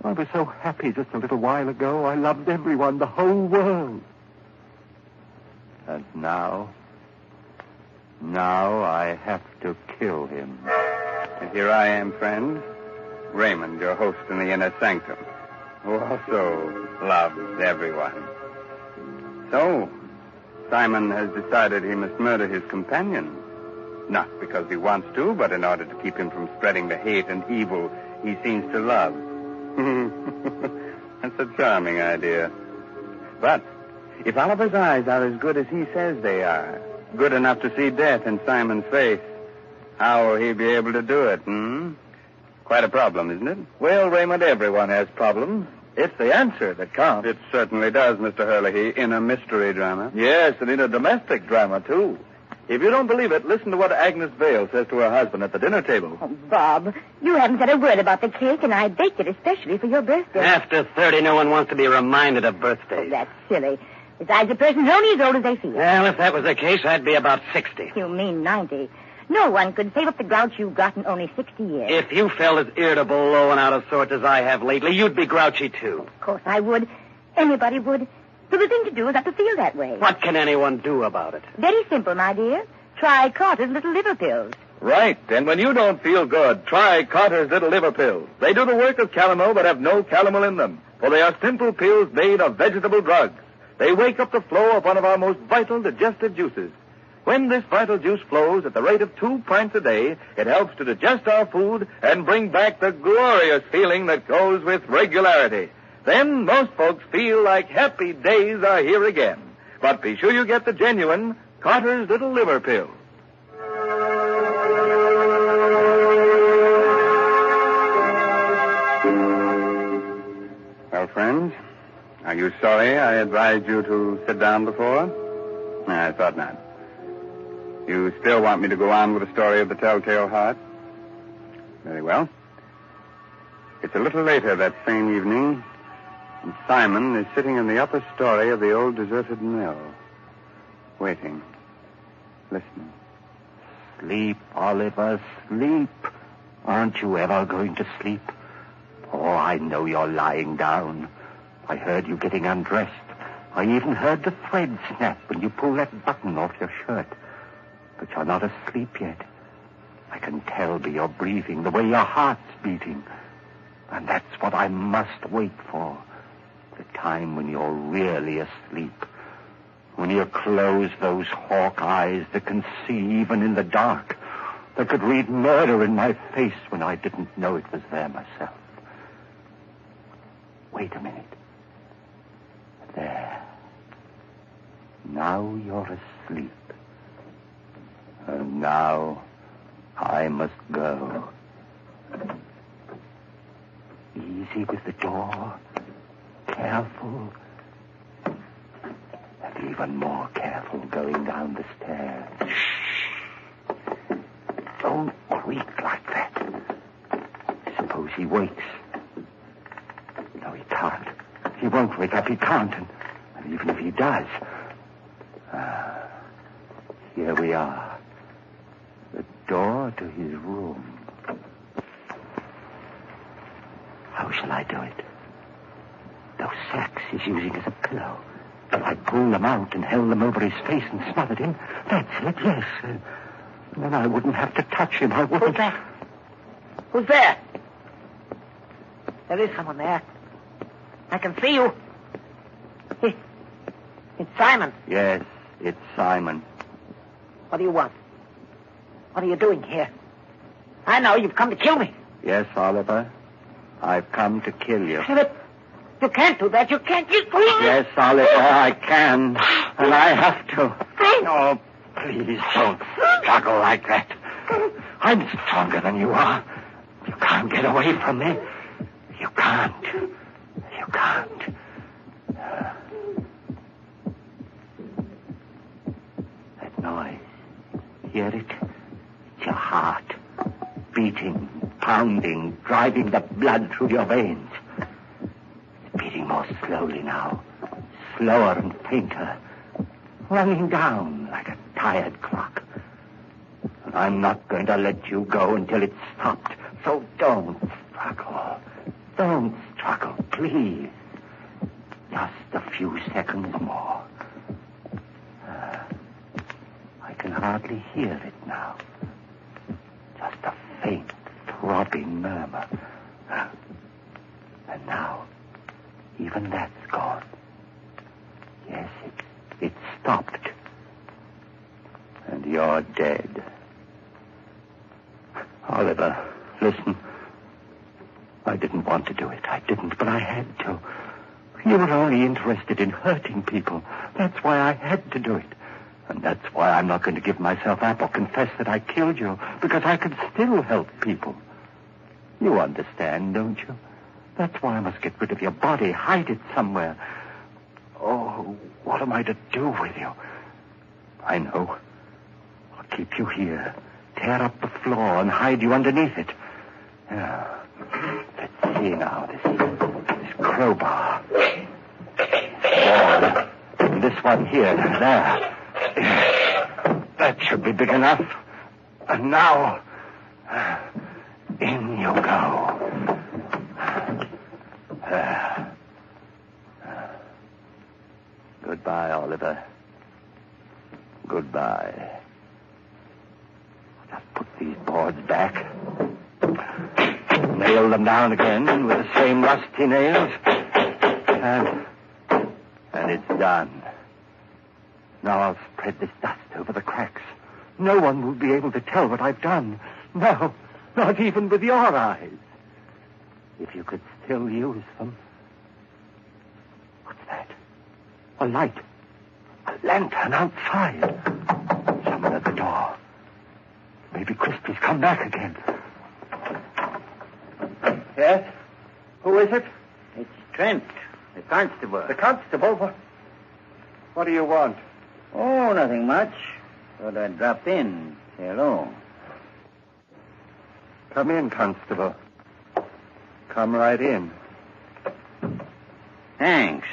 J: I was so happy just a little while ago. I loved everyone, the whole world. And now I have to kill him.
A: And here I am, friend, Raymond, your host in the inner sanctum, who also loves everyone. So, Simon has decided he must murder his companion. Not because he wants to, but in order to keep him from spreading the hate and evil he seems to love. That's a charming idea. But if Oliver's eyes are as good as he says they are, good enough to see death in Simon's face, how will he be able to do it, Quite a problem, isn't it?
K: Well, Raymond, everyone has problems. It's the answer that counts.
A: It certainly does, Mr. Hurley, in a mystery drama.
K: Yes, and in a domestic drama, too. If you don't believe it, listen to what Agnes Vale says to her husband at the dinner table.
L: Oh, Bob, you haven't said a word about the cake, and I baked it especially for your birthday.
W: After 30, no one wants to be reminded of birthdays.
L: Oh, that's silly. Besides, a person's only as old as they feel.
W: Well, if that was the case, I'd be about 60.
L: You mean 90. No one could save up the grouch you've got in only 60 years.
W: If you felt as irritable, low, and out of sorts as I have lately, you'd be grouchy, too.
L: Of course I would. Anybody would. So the thing to do is not to feel that way.
W: What can anyone do about it?
L: Very simple, my dear. Try Carter's Little Liver Pills.
K: Right. And when you don't feel good, try Carter's Little Liver Pills. They do the work of calomel but have no calomel in them. For they are simple pills made of vegetable drugs. They wake up the flow of one of our most vital digestive juices. When this vital juice flows at the rate of 2 pints a day, it helps to digest our food and bring back the glorious feeling that goes with regularity. Then most folks feel like happy days are here again. But be sure you get the genuine Carter's Little Liver Pills.
A: Evans. Are you sorry I advised you to sit down before? I thought not. You still want me to go on with the story of the Telltale Heart? Very well. It's a little later that same evening, and Simon is sitting in the upper story of the old deserted mill, waiting, listening.
J: Sleep, Oliver, sleep. Aren't you ever going to sleep? Oh, I know you're lying down. I heard you getting undressed. I even heard the thread snap when you pulled that button off your shirt. But you're not asleep yet. I can tell by your breathing, the way your heart's beating. And that's what I must wait for. The time when you're really asleep. When you close those hawk eyes that can see even in the dark. That could read murder in my face when I didn't know it was there myself. Wait a minute. There. Now you're asleep. And now I must go. Easy with the door. Careful. And even more careful going down the stairs. Shh. Don't creak like that. Suppose he wakes. No, he can't. He won't wake up. He can't. And even if he does... here we are. The door to his room. How shall I do it? Those sacks he's using as a pillow. If I pulled them out and held them over his face and smothered him, that's it, yes. Then I wouldn't have to touch him. I wouldn't...
N: Who's that? Who's there? There is someone there. I can see you. It's Simon.
J: Yes, it's Simon.
N: What do you want? What are you doing here? I know you've come to kill me.
J: Yes, Oliver. I've come to kill you.
N: But you can't do that. You can't.
J: Yes, Oliver, I can. And I have to. Oh, please don't struggle like that. I'm stronger than you are. You can't get away from me. You can't. You can't. That noise. Hear it? It's your heart. Beating, pounding, driving the blood through your veins. It's beating more slowly now. Slower and fainter. Running down like a tired clock. And I'm not going to let you go until it's stopped. So don't struggle. Don't struggle, please. Just a few seconds more. I can hardly hear it now. Just a faint, throbbing murmur. And now, even that's gone. Yes, it's stopped. And you're dead. Oliver, listen. I didn't want to do it. I didn't, but I had to. You were only interested in hurting people. That's why I had to do it. And that's why I'm not going to give myself up or confess that I killed you, because I can still help people. You understand, don't you? That's why I must get rid of your body, hide it somewhere. Oh, what am I to do with you? I know. I'll keep you here, tear up the floor and hide you underneath it. Yeah. Let's see now, this crowbar. Ball. And this one here, there. That should be big enough. And now, in you go. Goodbye, Oliver. Goodbye. Just put these boards back. Nail them down again with the same rusty nails. And it's done. Now I'll spread this dust over the cracks. No one will be able to tell what I've done. No, not even with your eyes. If you could still use them. What's that? A light. A lantern outside. Someone at the door. Maybe Crispy's come back again. Yes? Who is it?
N: It's Trent.
B: The constable.
J: The constable? What do you want?
B: Oh, nothing much. Thought I'd drop in. Say hello.
J: Come in, constable. Come right in.
B: Thanks.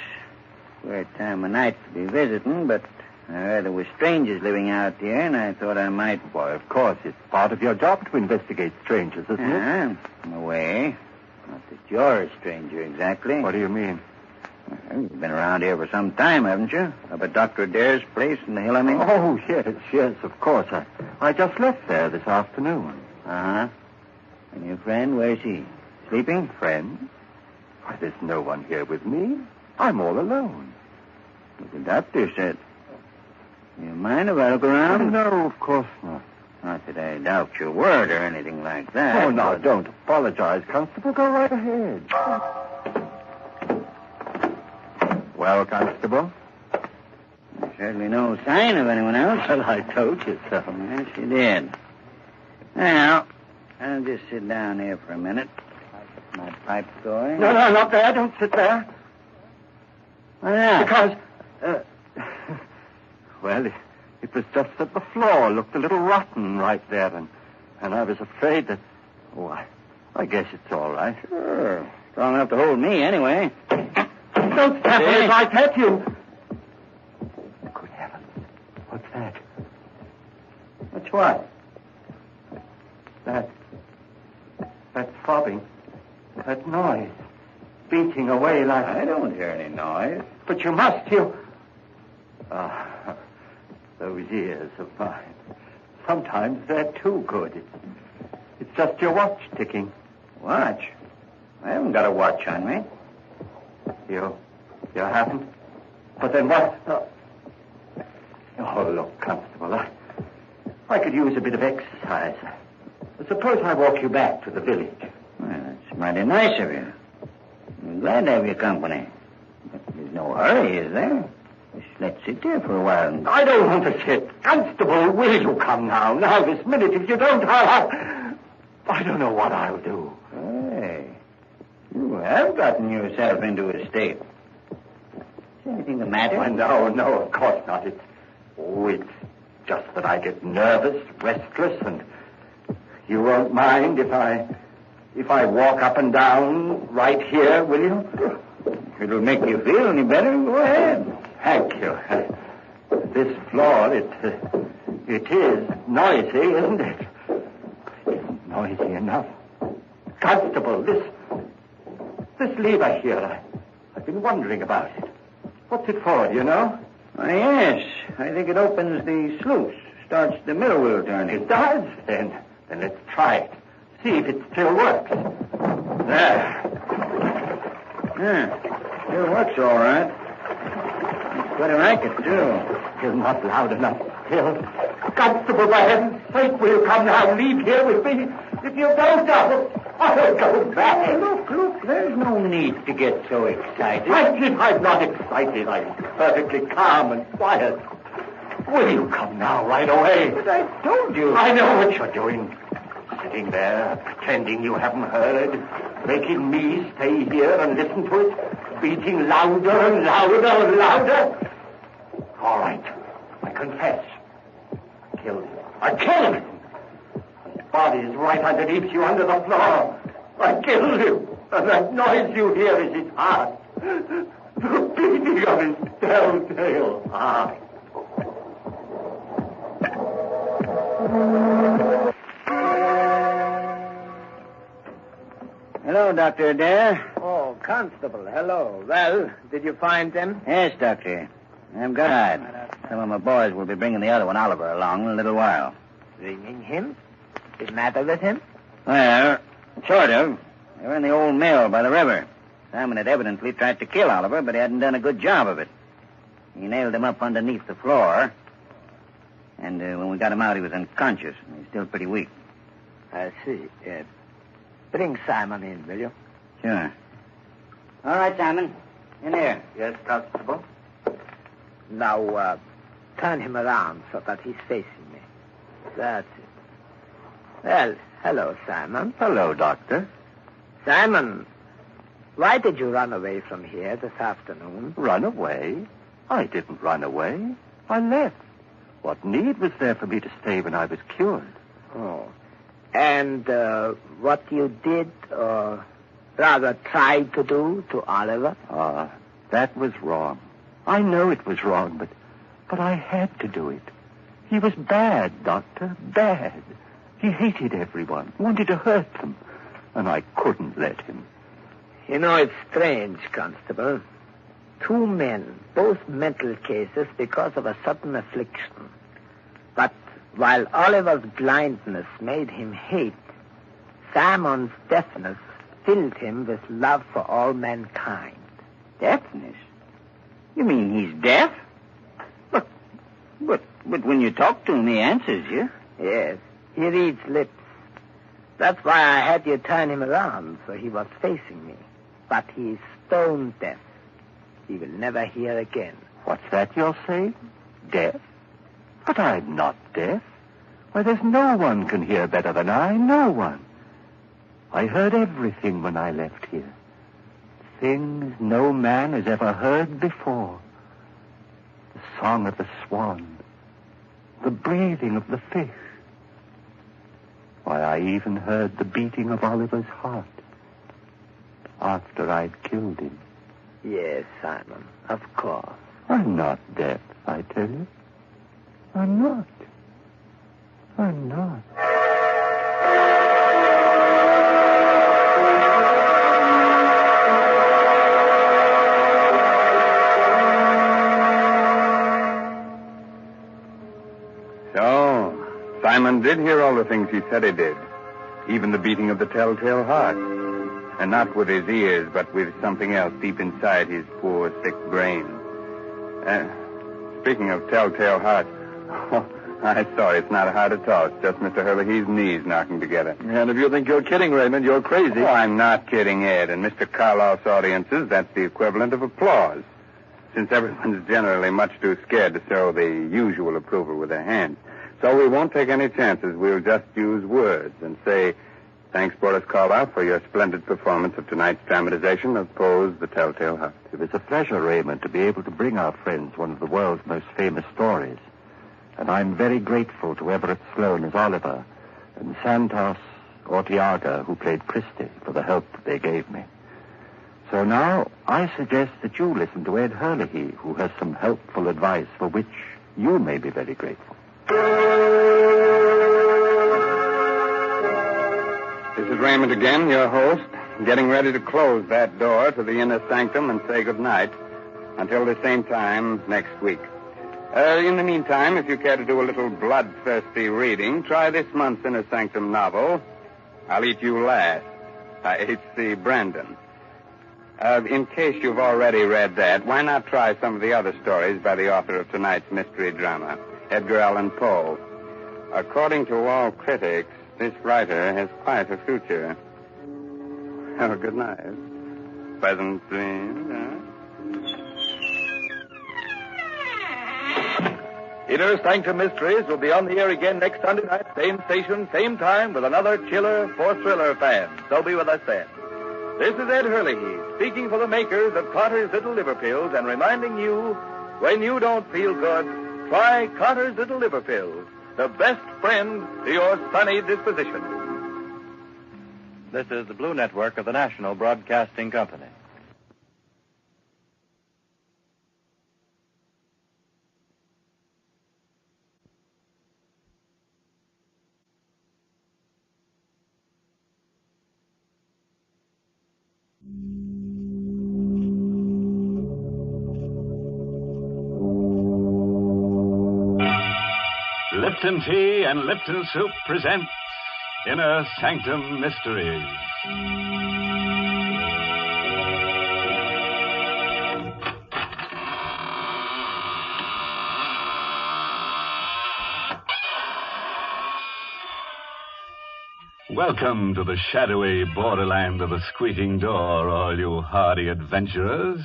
B: Queer time of night to be visiting, but I heard there were strangers living out here, and I thought I might...
J: Why, of course, it's part of your job to investigate strangers, isn't it?
B: In a way. Not that you're a stranger, exactly.
J: What do you mean?
B: Well, you've been around here for some time, haven't you? Up at Dr. Adair's place in the hill, I mean?
J: Oh, yes, of course. I just left there this afternoon.
B: Uh-huh. And your friend, where's he? Sleeping?
J: Friend? Why, there's no one here with me. I'm all alone.
B: What the doctor said. You mind if I look around?
J: No, of course not.
B: Not that I doubt your word or anything like that.
J: Oh, now, don't apologize, Constable. Go right ahead. Well, Constable?
B: There's certainly no sign of anyone else.
J: Well, I told you so.
B: Yes, you did. Now, I'll just sit down here for a minute. Get my pipe going.
J: No, not there. Don't sit there.
B: Why not?
J: Because, well, it was just that the floor looked a little rotten right there, and I was afraid that... Oh, I guess it's all right.
B: Sure. Strong enough to hold me, anyway.
J: Don't step on it like that, you... Good heavens. What's that?
B: What's what?
J: That throbbing. That noise. Beating away like...
B: I don't hear any noise.
J: But you must, you... Ah, those ears of mine. Sometimes they're too good. It's just your watch ticking.
B: Watch? I haven't got a watch on me.
J: You haven't? But then what? Oh, look, Constable, I could use a bit of exercise. Suppose I walk you back to the village.
B: Well, that's mighty nice of you. I'm glad to have your company. But there's no hurry, is there? Just let's sit there for a while.
J: I don't want to sit. Constable, will you come now? Now, this minute. If you don't, I don't know what I'll do.
B: Hey, you have gotten yourself into a state. Is anything the matter?
J: Why, no, of course not. It's just that I get nervous, restless, and you won't mind if I walk up and down right here, will you?
B: It'll make you feel any better. Go ahead.
J: Thank you. This floor, it is noisy, isn't it? It's noisy enough. Constable, this lever here, I've been wondering about it. What's it for, do you know?
B: Why, yes. I think it opens the sluice, starts the middle wheel turning.
J: It does? Then let's try it. See if it still works. There.
B: Yeah, still works all right. It's quite a racket, too.
J: You're not loud enough still. Constable, for heaven's sake, will you come now? Leave here with me. If you don't, I'll go back.
B: Hey, look, there's no need to get so excited.
J: I'm not excited. I'm perfectly calm and quiet. Will you come now, right away?
B: But I told you.
J: I know what you're doing. Sitting there, pretending you haven't heard, making me stay here and listen to it, beating louder and louder and louder. All right, I confess. I killed him. His body is right underneath you, under the floor. I killed him, and that noise you hear is his heart. The beating of his telltale heart.
B: Hello, Dr. Adair.
N: Oh, Constable, hello. Well, did you find them?
B: Yes, Doctor. I'm glad. Some of my boys will be bringing the other one, Oliver, along in a little while.
N: Bringing him? What's the matter with him?
B: Well, sort of. They were in the old mill by the river. Simon had evidently tried to kill Oliver, but he hadn't done a good job of it. He nailed him up underneath the floor. And when we got him out, he was unconscious. He's still pretty weak.
N: I see. Bring Simon in, will you?
B: Sure. All right, Simon. In here.
J: Yes, Constable.
N: Now, turn him around so that he's facing me. That's it. Well, hello, Simon.
J: Hello, Doctor.
N: Simon, Why did you run away from here this afternoon?
J: Run away? I didn't run away. I left. What need was there for me to stay when I was cured?
N: Oh. And what you did, or rather tried to do to Oliver?
J: That was wrong. I know it was wrong, but I had to do it. He was bad, Doctor, bad. He hated everyone, wanted to hurt them, and I couldn't let him.
N: You know, it's strange, Constable. 2 men, both mental cases because of a sudden affliction. But while Oliver's blindness made him hate, Simon's deafness filled him with love for all mankind.
B: Deafness? You mean he's deaf? But when you talk to him, he answers you.
N: Yes, he reads lips. That's why I had you turn him around, so he was facing me. But he's stone deaf. He will never hear again.
J: What's that you're saying? Deaf? But I'm not deaf. Why, there's no one can hear better than I. No one. I heard everything when I left here. Things no man has ever heard before. The song of the swan. The breathing of the fish. Why, I even heard the beating of Oliver's heart. After I'd killed him.
N: Yes, Simon, of course.
J: I'm not deaf, I tell you. I'm not. I'm not.
A: So, Simon did hear all the things he said he did. Even the beating of the Telltale Heart. And not with his ears, but with something else deep inside his poor, sick brain. Speaking of Telltale Heart, I'm sorry, it's not a heart at all. It's just Mr. Herlihy's knees knocking together.
K: And if you think you're kidding, Raymond, you're crazy.
A: Oh, I'm not kidding, Ed. In Mr. Karloff's audiences, that's the equivalent of applause. Since everyone's generally much too scared to show the usual approval with their hands. So we won't take any chances. We'll just use words and say, thanks, Boris Karloff, for your splendid performance of tonight's dramatization of Poe's The Telltale Heart.
J: It was a pleasure, Raymond, to be able to bring our friends one of the world's most famous stories. And I'm very grateful to Everett Sloane as Oliver and Santos Ortiaga, who played Christie, for the help they gave me. So now I suggest that you listen to Ed Herlihy, who has some helpful advice for which you may be very grateful.
A: This is Raymond again, your host, getting ready to close that door to the inner sanctum and say goodnight until the same time next week. In the meantime, if you care to do a little bloodthirsty reading, try this month's Inner Sanctum novel, I'll Eat You Last, by H.C. Brandon. In case you've already read that, why not try some of the other stories by the author of tonight's mystery drama, Edgar Allan Poe? According to all critics, this writer has quite a future. Have a good night. Pleasant dreams, huh?
K: Inner Sanctum Mysteries will be on the air again next Sunday night, same station, same time, with another chiller for thriller fans. So be with us then. This is Ed Herlihy, speaking for the makers of Carter's Little Liver Pills and reminding you, when you don't feel good, try Carter's Little Liver Pills, the best friend to your sunny disposition.
I: This is the Blue Network of the National Broadcasting Company.
C: Lipton Tea and Lipton Soup presents Inner Sanctum Mysteries. Welcome to the shadowy borderland of the squeaking door, all you hardy adventurers.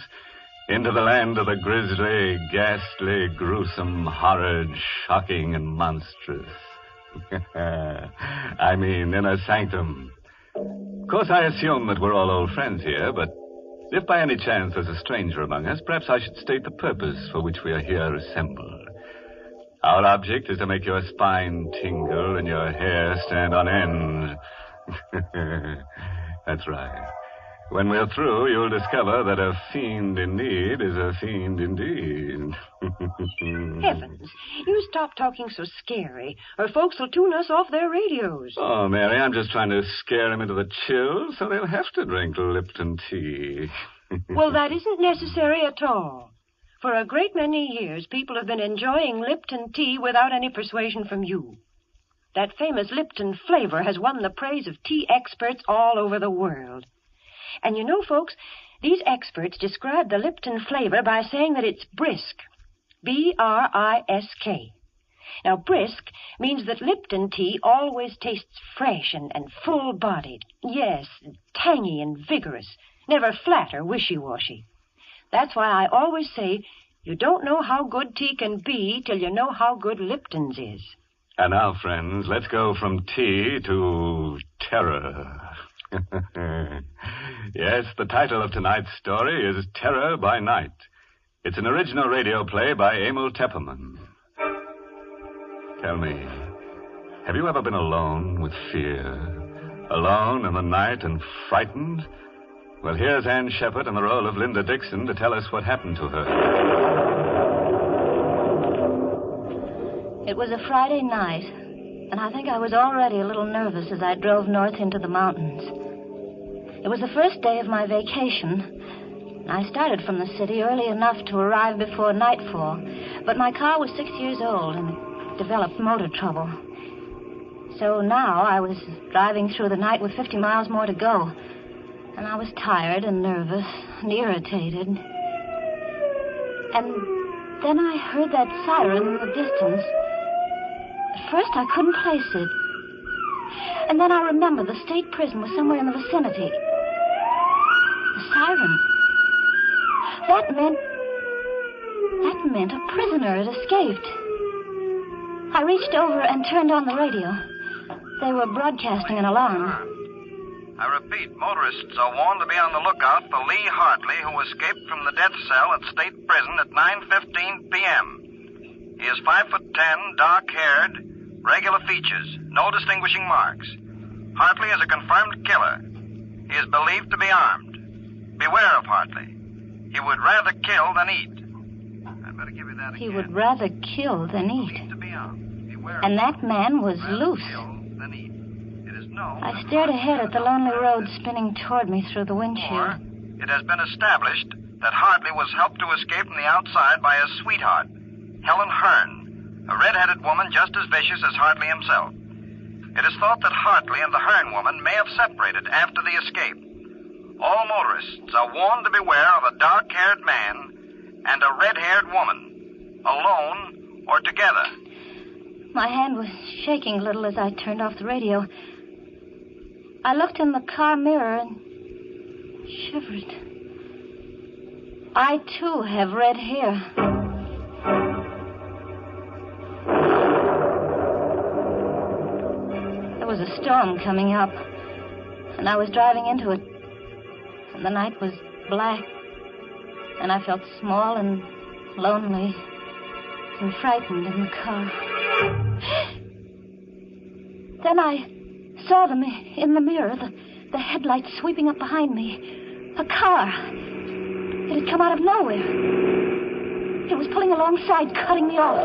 C: Into the land of the grisly, ghastly, gruesome, horrid, shocking, and monstrous. I mean, Inner Sanctum. Of course, I assume that we're all old friends here, but If by any chance there's a stranger among us, perhaps I should state the purpose for which we are here assembled. Our object is to make your spine tingle and your hair stand on end. That's right. When we're through, you'll discover that a fiend in need is a fiend indeed.
Q: Heavens, you stop talking so scary, or folks will tune us off their radios.
C: Oh, Mary, I'm just trying to scare them into the chill, so they'll have to drink Lipton tea.
Q: Well, that isn't necessary at all. For a great many years, people have been enjoying Lipton tea without any persuasion from you. That famous Lipton flavor has won the praise of tea experts all over the world. And you know, folks, these experts describe the Lipton flavor by saying that it's brisk. B-R-I-S-K. Now, brisk means that Lipton tea always tastes fresh and full-bodied. Yes, tangy and vigorous. Never flat or wishy-washy. That's why I always say you don't know how good tea can be till you know how good Lipton's is.
C: And now, friends, let's go from tea to terror. Yes, the title of tonight's story is Terror by Night. It's an original radio play by Emil Tepperman. Tell me, have you ever been alone with fear? Alone in the night and frightened? Well, here's Ann Shepard in the role of Linda Dixon to tell us what happened to her.
R: It was a Friday night, and I think I was already a little nervous as I drove north into the mountains. It was the first day of my vacation. I started from the city early enough to arrive before nightfall, but my car was 6 years old and developed motor trouble. So now I was driving through the night with 50 miles more to go, and I was tired and nervous and irritated. And then I heard that siren in the distance. At first I couldn't place it. And then I remembered the state prison was somewhere in the vicinity. The siren. That meant a prisoner had escaped. I reached over and turned on the radio. They were broadcasting an alarm.
T: I repeat, motorists are warned to be on the lookout for Lee Hartley, who escaped from the death cell at State Prison at 9:15 p.m. He is 5'10", dark-haired, regular features, no distinguishing marks. Hartley is a confirmed killer. He is believed to be armed. Beware of Hartley. He would rather kill than eat. I better give you that again.
R: He would rather kill than eat. And that man was loose. I stared ahead at the lonely road spinning toward me through the windshield.
T: It has been established that Hartley was helped to escape from the outside by his sweetheart, Helen Hearn, a red-headed woman just as vicious as Hartley himself. It is thought that Hartley and the Hearn woman may have separated after the escape. All motorists are warned to beware of a dark-haired man and a red-haired woman, alone or together.
R: My hand was shaking a little as I turned off the radio. I looked in the car mirror and shivered. I, too, have red hair. There was a storm coming up, and I was driving into it. And the night was black, and I felt small and lonely and frightened in the car. Then I saw them in the mirror, the headlights sweeping up behind me. A car. It had come out of nowhere. It was pulling alongside, cutting me off.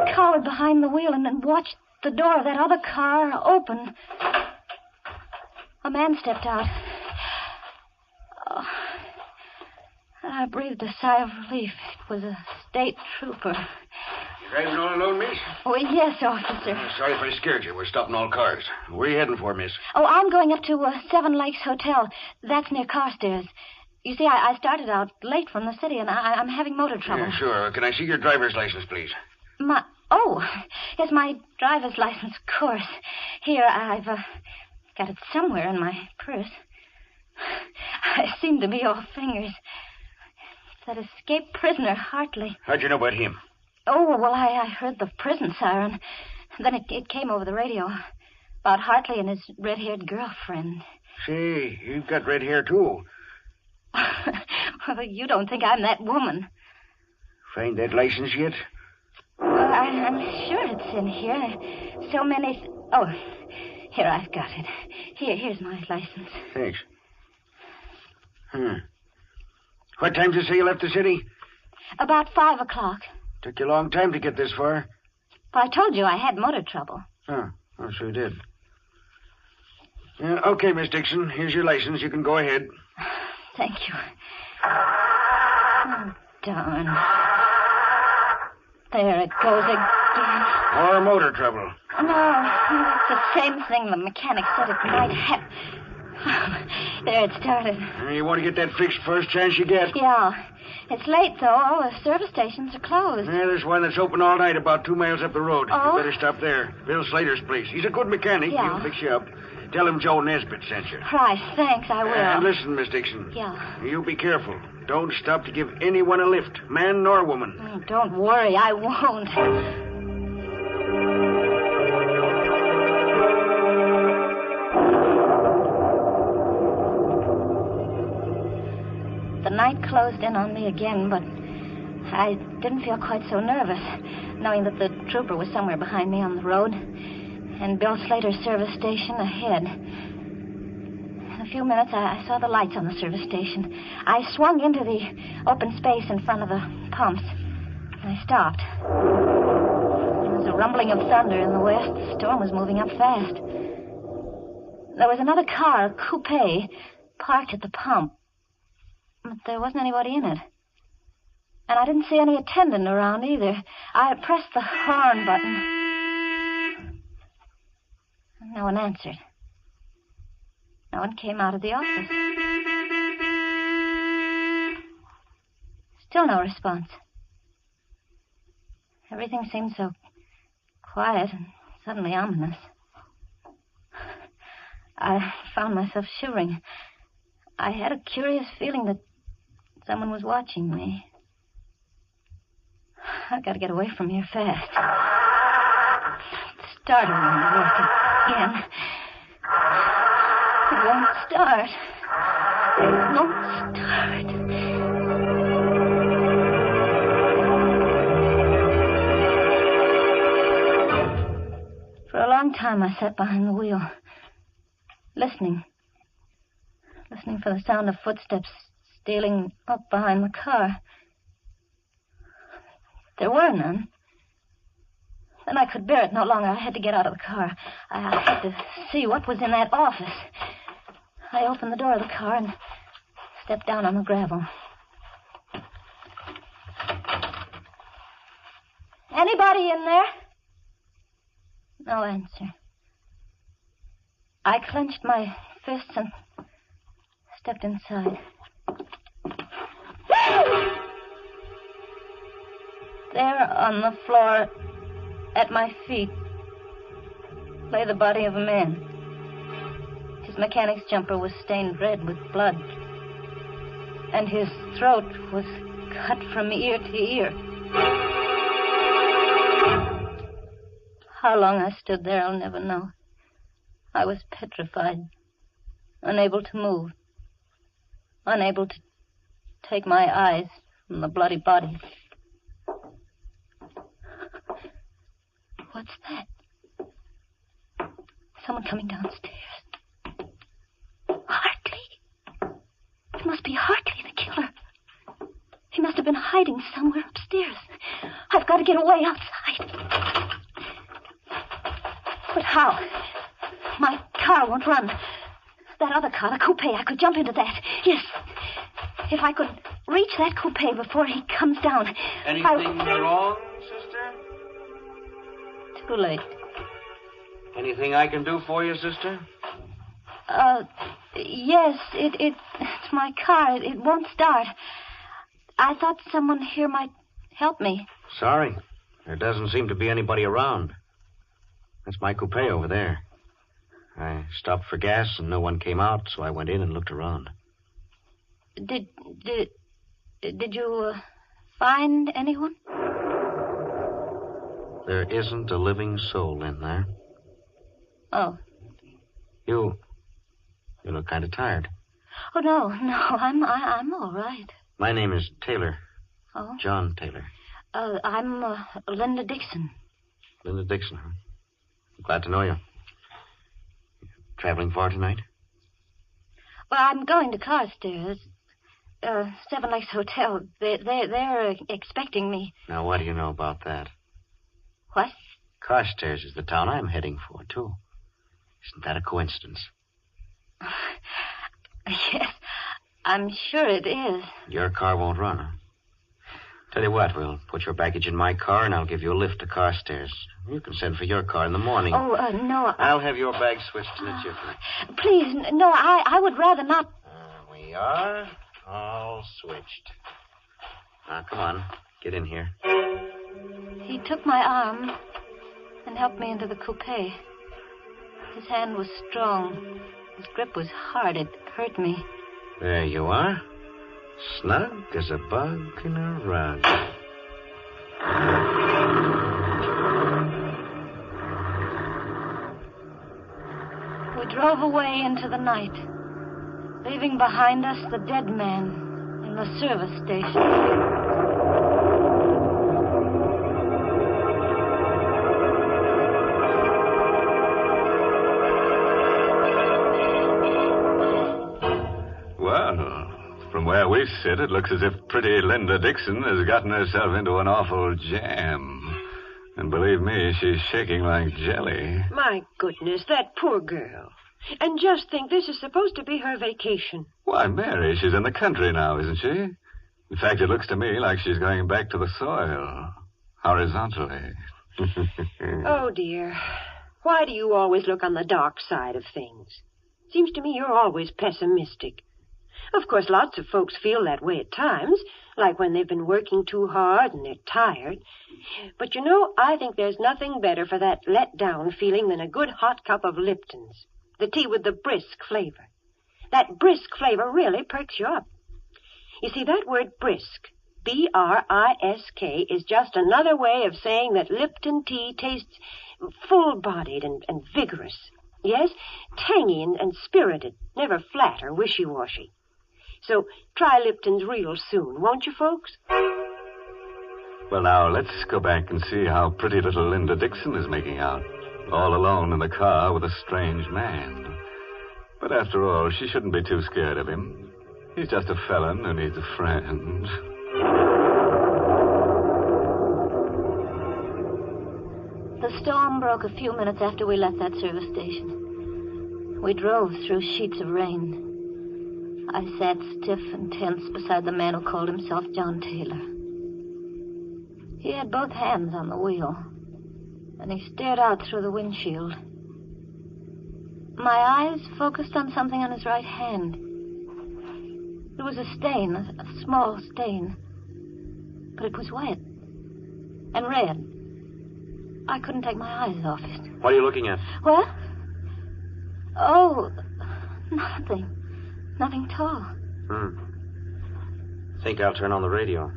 R: I cowered behind the wheel and watched the door of that other car open. A man stepped out. Oh, I breathed a sigh of relief. It was a state trooper.
U: Driving all alone, miss?
R: Oh, yes, officer.
U: Sorry if I scared you. We're stopping all cars. Where are you heading for, miss?
R: Oh, I'm going up to Seven Lakes Hotel. That's near Carstairs. You see, I started out late from the city, and I'm having motor trouble.
U: Yeah, sure. Can I see your driver's license, please?
R: Yes, my driver's license, of course. Here, I've got it somewhere in my purse. I seem to be all fingers. It's that escaped prisoner, Hartley.
U: How'd you know about him?
R: Oh, well, I heard the prison siren. Then it came over the radio about Hartley and his red-haired girlfriend.
U: Say, you've got red hair, too.
R: Well, you don't think I'm that woman.
U: Find that license yet?
R: Well, I'm sure it's in here. So many... Oh, here, I've got it. Here's my license.
U: Thanks. What time did you say you left the city?
R: About 5 o'clock.
U: Took you a long time to get this far.
R: Well, I told you I had motor trouble.
U: Oh, sure you did. Okay, Miss Dixon. Here's your license. You can go ahead.
R: Thank you. Oh, darn. There it goes again.
U: More motor trouble.
R: No, it's the same thing the mechanic said it might have. There it started.
U: You want to get that fixed first chance you get?
R: Yeah. It's late, though. All the service stations are closed.
U: Yeah, there's one that's open all night about 2 miles up the road.
R: Oh?
U: You better stop there. Bill Slater's place. He's a good mechanic.
R: Yeah.
U: He'll fix you up. Tell him Joe Nesbitt sent you.
R: Right, thanks, I will.
U: And listen, Miss Dixon.
R: Yeah.
U: You be careful. Don't stop to give anyone a lift, man nor woman.
R: Oh, don't worry, I won't. The night closed in on me again, but I didn't feel quite so nervous, knowing that the trooper was somewhere behind me on the road, and Bill Slater's service station ahead. In a few minutes, I saw the lights on the service station. I swung into the open space in front of the pumps, and I stopped. There was a rumbling of thunder in the west. The storm was moving up fast. There was another car, a coupe, parked at the pump. But there wasn't anybody in it. And I didn't see any attendant around either. I pressed the horn button. No one answered. No one came out of the office. Still no response. Everything seemed so quiet and suddenly ominous. I found myself shivering. I had a curious feeling that someone was watching me. I've got to get away from here fast. It started won't work again. It won't start. It won't start. For a long time, I sat behind the wheel, listening for the sound of footsteps stealing up behind the car. There were none. Then I could bear it no longer. I had to get out of the car. I had to see what was in that office. I opened the door of the car and stepped down on the gravel. Anybody in there? No answer. I clenched my fists and stepped inside. There on the floor at my feet lay the body of a man. His mechanic's jumper was stained red with blood, and his throat was cut from ear to ear. How long I stood there, I'll never know. I was petrified, unable to move, unable to take my eyes from the bloody body. What's that? Someone coming downstairs. Hartley. It must be Hartley, the killer. He must have been hiding somewhere upstairs. I've got to get away outside. But how? My car won't run. That other car, the coupe, I could jump into that. Yes. If I could reach that coupe before he comes down.
U: Anything wrong, sister?
R: Too late.
U: Anything I can do for you, sister?
R: Yes, it's my car. It won't start. I thought someone here might help me.
U: Sorry. There doesn't seem to be anybody around. That's my coupe over there. I stopped for gas and no one came out, so I went in and looked around.
R: Did you find anyone?
U: There isn't a living soul in there.
R: Oh.
U: You You look kind of tired.
R: Oh, no, I'm all right.
U: My name is Taylor.
R: Oh?
U: John Taylor.
R: I'm Linda Dixon.
U: Linda Dixon, huh? Glad to know you. Traveling far tonight?
R: Well, I'm going to Carstairs. Seven Lakes Hotel. They're expecting me.
U: Now, what do you know about that?
R: What?
U: Carstairs is the town I'm heading for, too. Isn't that a coincidence?
R: Yes, I'm sure it is.
U: Your car won't run, huh? Tell you what, we'll put your baggage in my car, and I'll give you a lift to Carstairs. You can send for your car in the morning.
R: Oh, no.
U: I'll have your bag switched in a jiffy.
R: Please, no, I would rather not.
U: We are all switched. Now, come on. Get in here.
R: He took my arm and helped me into the coupe. His hand was strong. His grip was hard. It hurt me.
U: There you are. Snug as a bug in a rug.
R: We drove away into the night, leaving behind us the dead man in the service station.
C: From where we sit, it looks as if pretty Linda Dixon has gotten herself into an awful jam. And believe me, she's shaking like jelly.
Q: My goodness, that poor girl. And just think, this is supposed to be her vacation.
C: Why, Mary, she's in the country now, isn't she? In fact, it looks to me like she's going back to the soil. Horizontally.
Q: Oh, dear. Why do you always look on the dark side of things? Seems to me you're always pessimistic. Of course, lots of folks feel that way at times, like when they've been working too hard and they're tired. But you know, I think there's nothing better for that let-down feeling than a good hot cup of Lipton's, the tea with the brisk flavor. That brisk flavor really perks you up. You see, that word brisk, B-R-I-S-K, is just another way of saying that Lipton tea tastes full-bodied and vigorous. Yes, tangy and spirited, never flat or wishy-washy. So try Lipton's real soon, won't you, folks?
C: Well, now, let's go back and see how pretty little Linda Dixon is making out, all alone in the car with a strange man. But after all, she shouldn't be too scared of him. He's just a felon who needs a friend.
R: The storm broke a few minutes after we left that service station. We drove through sheets of rain. I sat stiff and tense beside the man who called himself John Taylor. He had both hands on the wheel, and he stared out through the windshield. My eyes focused on something on his right hand. It was a stain, a small stain, but it was wet and red. I couldn't take my eyes off it.
U: What are you looking at?
R: What? Oh, nothing. Nothing at all.
U: Think I'll turn on the radio.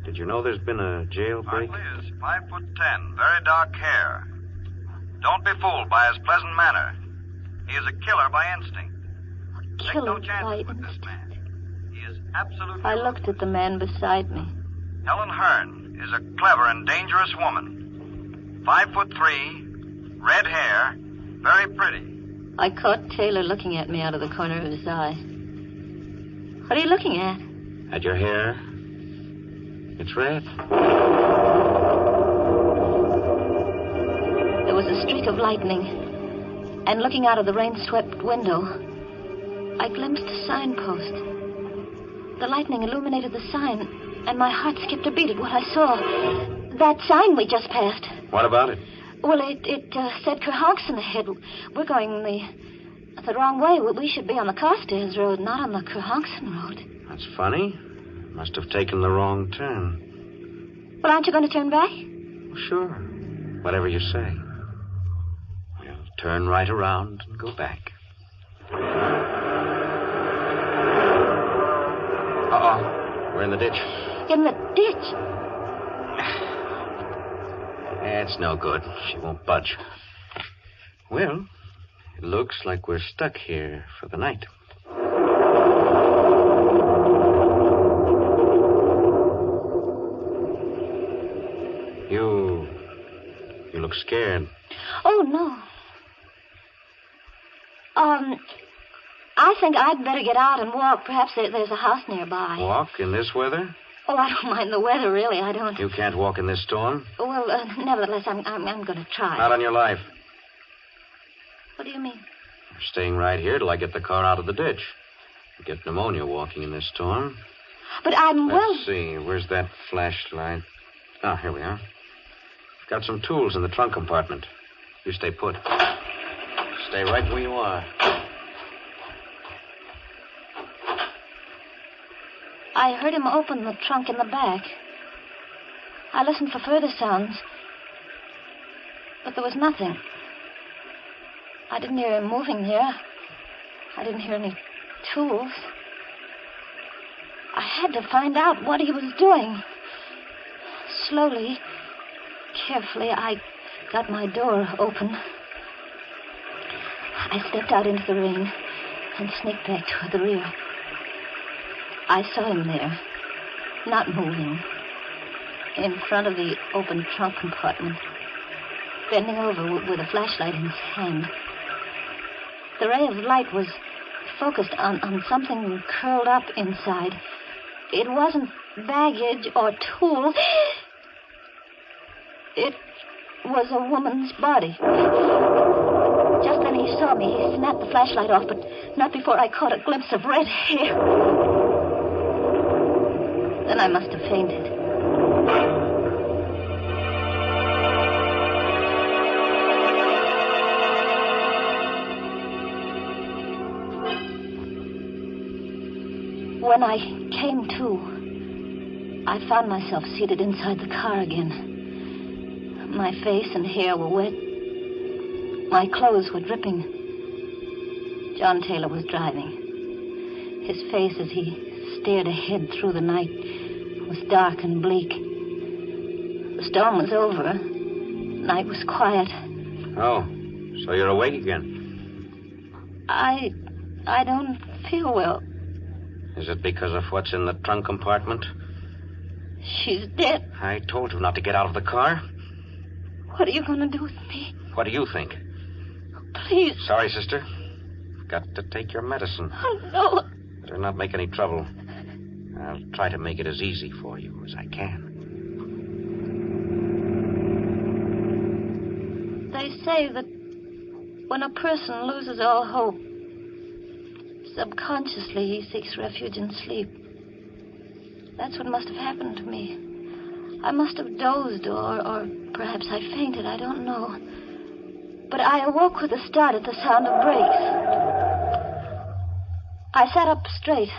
U: Did you know there's been a jailbreak?
T: Mark Liz, 5'10", very dark hair. Don't be fooled by his pleasant manner. He is a killer by instinct. Take no chances with this man. He is absolutely...
R: I looked at the man beside me.
T: Helen Hearn is a clever and dangerous woman. 5'3", red hair, very pretty.
R: I caught Taylor looking at me out of the corner of his eye. What are you looking at?
U: At your hair. It's red.
R: There was a streak of lightning, and looking out of the rain-swept window, I glimpsed a signpost. The lightning illuminated the sign, and my heart skipped a beat at what I saw. That sign we just passed.
U: What about it?
R: Well, it said Kerhonkson ahead. We're going the wrong way. We should be on the Carstairs Road, not on the Kerhonkson Road.
U: That's funny. Must have taken the wrong turn.
R: Well, aren't you going to turn back?
U: Sure. Whatever you say. We'll turn right around and go back. Uh-oh. We're in the ditch.
R: In the ditch?
U: It's no good. She won't budge. Well, It looks like we're stuck here for the night. You look scared.
R: Oh, no. I think I'd better get out and walk. Perhaps there's a house nearby.
U: Walk in this weather?
R: Oh, I don't mind the weather, really. I don't.
U: You can't walk in this storm?
R: Well, nevertheless, I'm going to try.
U: Not on your life.
R: What do you mean?
U: You're staying right here till I get the car out of the ditch. You get pneumonia walking in this storm.
R: But I'm
U: Let's see. Where's that flashlight? Ah, here we are. Got some tools in the trunk compartment. You stay put. Stay right where you are.
R: I heard him open the trunk in the back. I listened for further sounds, but there was nothing. I didn't hear him moving there. I didn't hear any tools. I had to find out what he was doing. Slowly, carefully, I got my door open. I stepped out into the rain and sneaked back toward the rear. I saw him there, not moving, in front of the open trunk compartment, bending over with a flashlight in his hand. The ray of light was focused on something curled up inside. It wasn't baggage or tools. It was a woman's body. Just then he saw me. He snapped the flashlight off, but not before I caught a glimpse of red hair. Then I must have fainted. When I came to, I found myself seated inside the car again. My face and hair were wet. My clothes were dripping. John Taylor was driving. His face, as he stared ahead through the night, was dark and bleak. The storm was over. Night was quiet.
U: Oh, so you're awake again?
R: I don't feel well.
U: Is it because of what's in the trunk compartment?
R: She's dead.
U: I told you not to get out of the car.
R: What are you going to do with me?
U: What do you think?
R: Please.
U: Sorry, sister. Got to take your medicine.
R: Oh, no.
U: Better not make any trouble. I'll try to make it as easy for you as I can.
R: They say that when a person loses all hope, subconsciously he seeks refuge in sleep. That's what must have happened to me. I must have dozed or perhaps I fainted. I don't know. But I awoke with a start at the sound of brakes. I sat up straight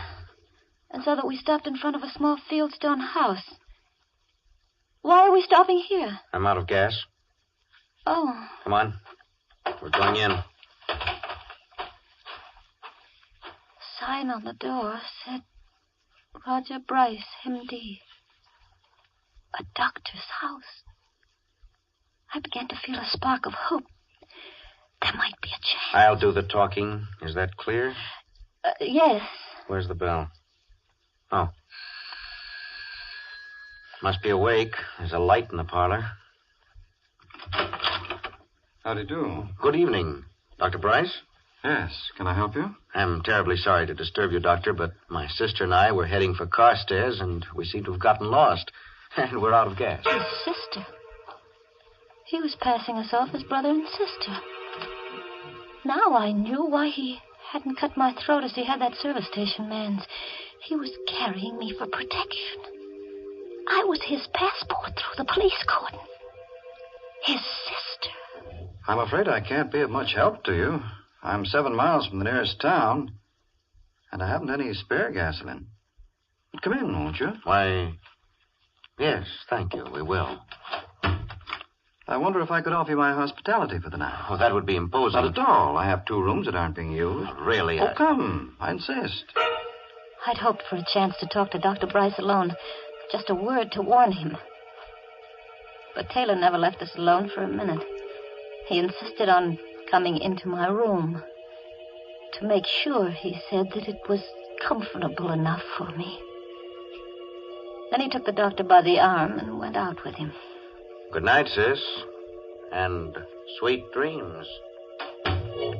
R: and saw that we stopped in front of a small fieldstone house. Why are we stopping here?
U: I'm out of gas.
R: Oh.
U: Come on. We're going in.
R: Sign on the door said Roger Bryce, MD. A doctor's house. I began to feel a spark of hope. There might be a chance.
U: I'll do the talking. Is that clear?
R: Yes.
U: Where's the bell? Oh. Must be awake. There's a light in the parlor.
A: How do you do?
U: Good evening. Dr. Bryce?
A: Yes. Can I help you?
U: I'm terribly sorry to disturb you, Doctor, but my sister and I were heading for Carstairs, and we seem to have gotten lost. And we're out of gas.
R: His sister? He was passing us off as brother and sister. Now I knew why he hadn't cut my throat as he had that service station man's. He was carrying me for protection. I was his passport through the police cordon. His sister.
H: I'm afraid I can't be of much help to you. I'm 7 miles from the nearest town, and I haven't any spare gasoline. But come in, won't you?
U: Why, yes, thank you. We will.
H: I wonder if I could offer you my hospitality for the night.
U: Oh, that would be imposing.
H: Not at all. I have 2 rooms that aren't being used.
U: Oh, really?
H: Oh, come. I insist.
R: I'd hoped for a chance to talk to Dr. Bryce alone. Just a word to warn him. But Taylor never left us alone for a minute. He insisted on coming into my room. To make sure, he said, that it was comfortable enough for me. Then he took the doctor by the arm and went out with him.
U: Good night, sis. And sweet dreams.
R: I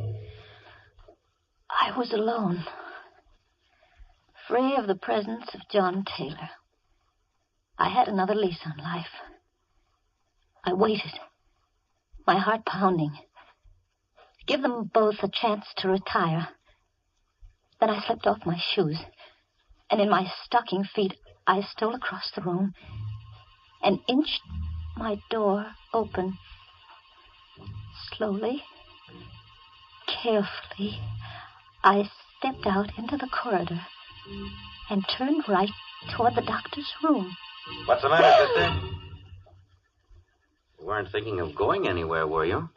R: was alone, free of the presence of John Taylor. I had another lease on life. I waited, my heart pounding, to give them both a chance to retire. Then I slipped off my shoes, and in my stocking feet, I stole across the room and inched my door open. Slowly, carefully, I stepped out into the corridor and turned right toward the doctor's room.
U: What's the matter, sister? You weren't thinking of going anywhere, were you?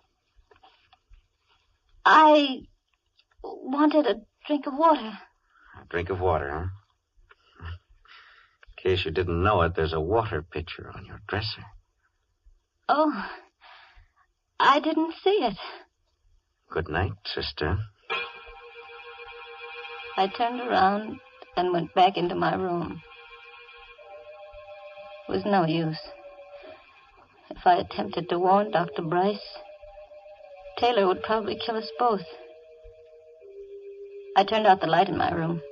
R: I wanted a drink of water.
U: A drink of water, huh? In case you didn't know it, there's a water pitcher on your dresser.
R: Oh, I didn't see it.
U: Good night, sister.
R: I turned around and went back into my room. It was no use. If I attempted to warn Dr. Bryce, Taylor would probably kill us both. I turned out the light in my room.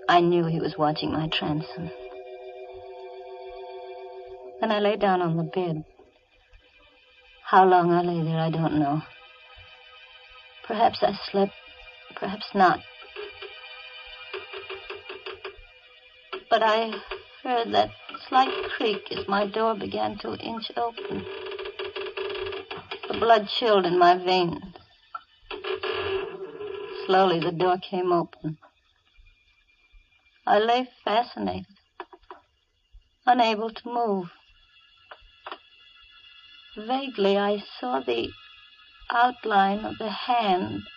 R: I knew he was watching my transom. Then I lay down on the bed. How long I lay there, I don't know. Perhaps I slept, perhaps not. But I heard that slight creak as my door began to inch open. The blood chilled in my veins. Slowly the door came open. I lay fascinated, unable to move. Vaguely I saw the outline of the hand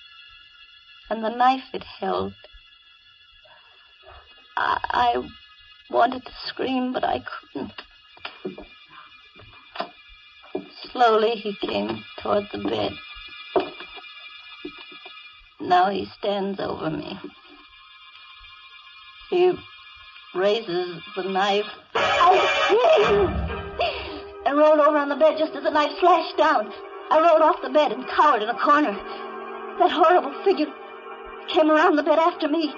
R: and the knife it held. I wanted to scream, but I couldn't. Slowly he came toward the bed. Now he stands over me. He raises the knife. I screamed and rolled over on the bed just as the knife slashed down. I rolled off the bed and cowered in a corner. That horrible figure came around the bed after me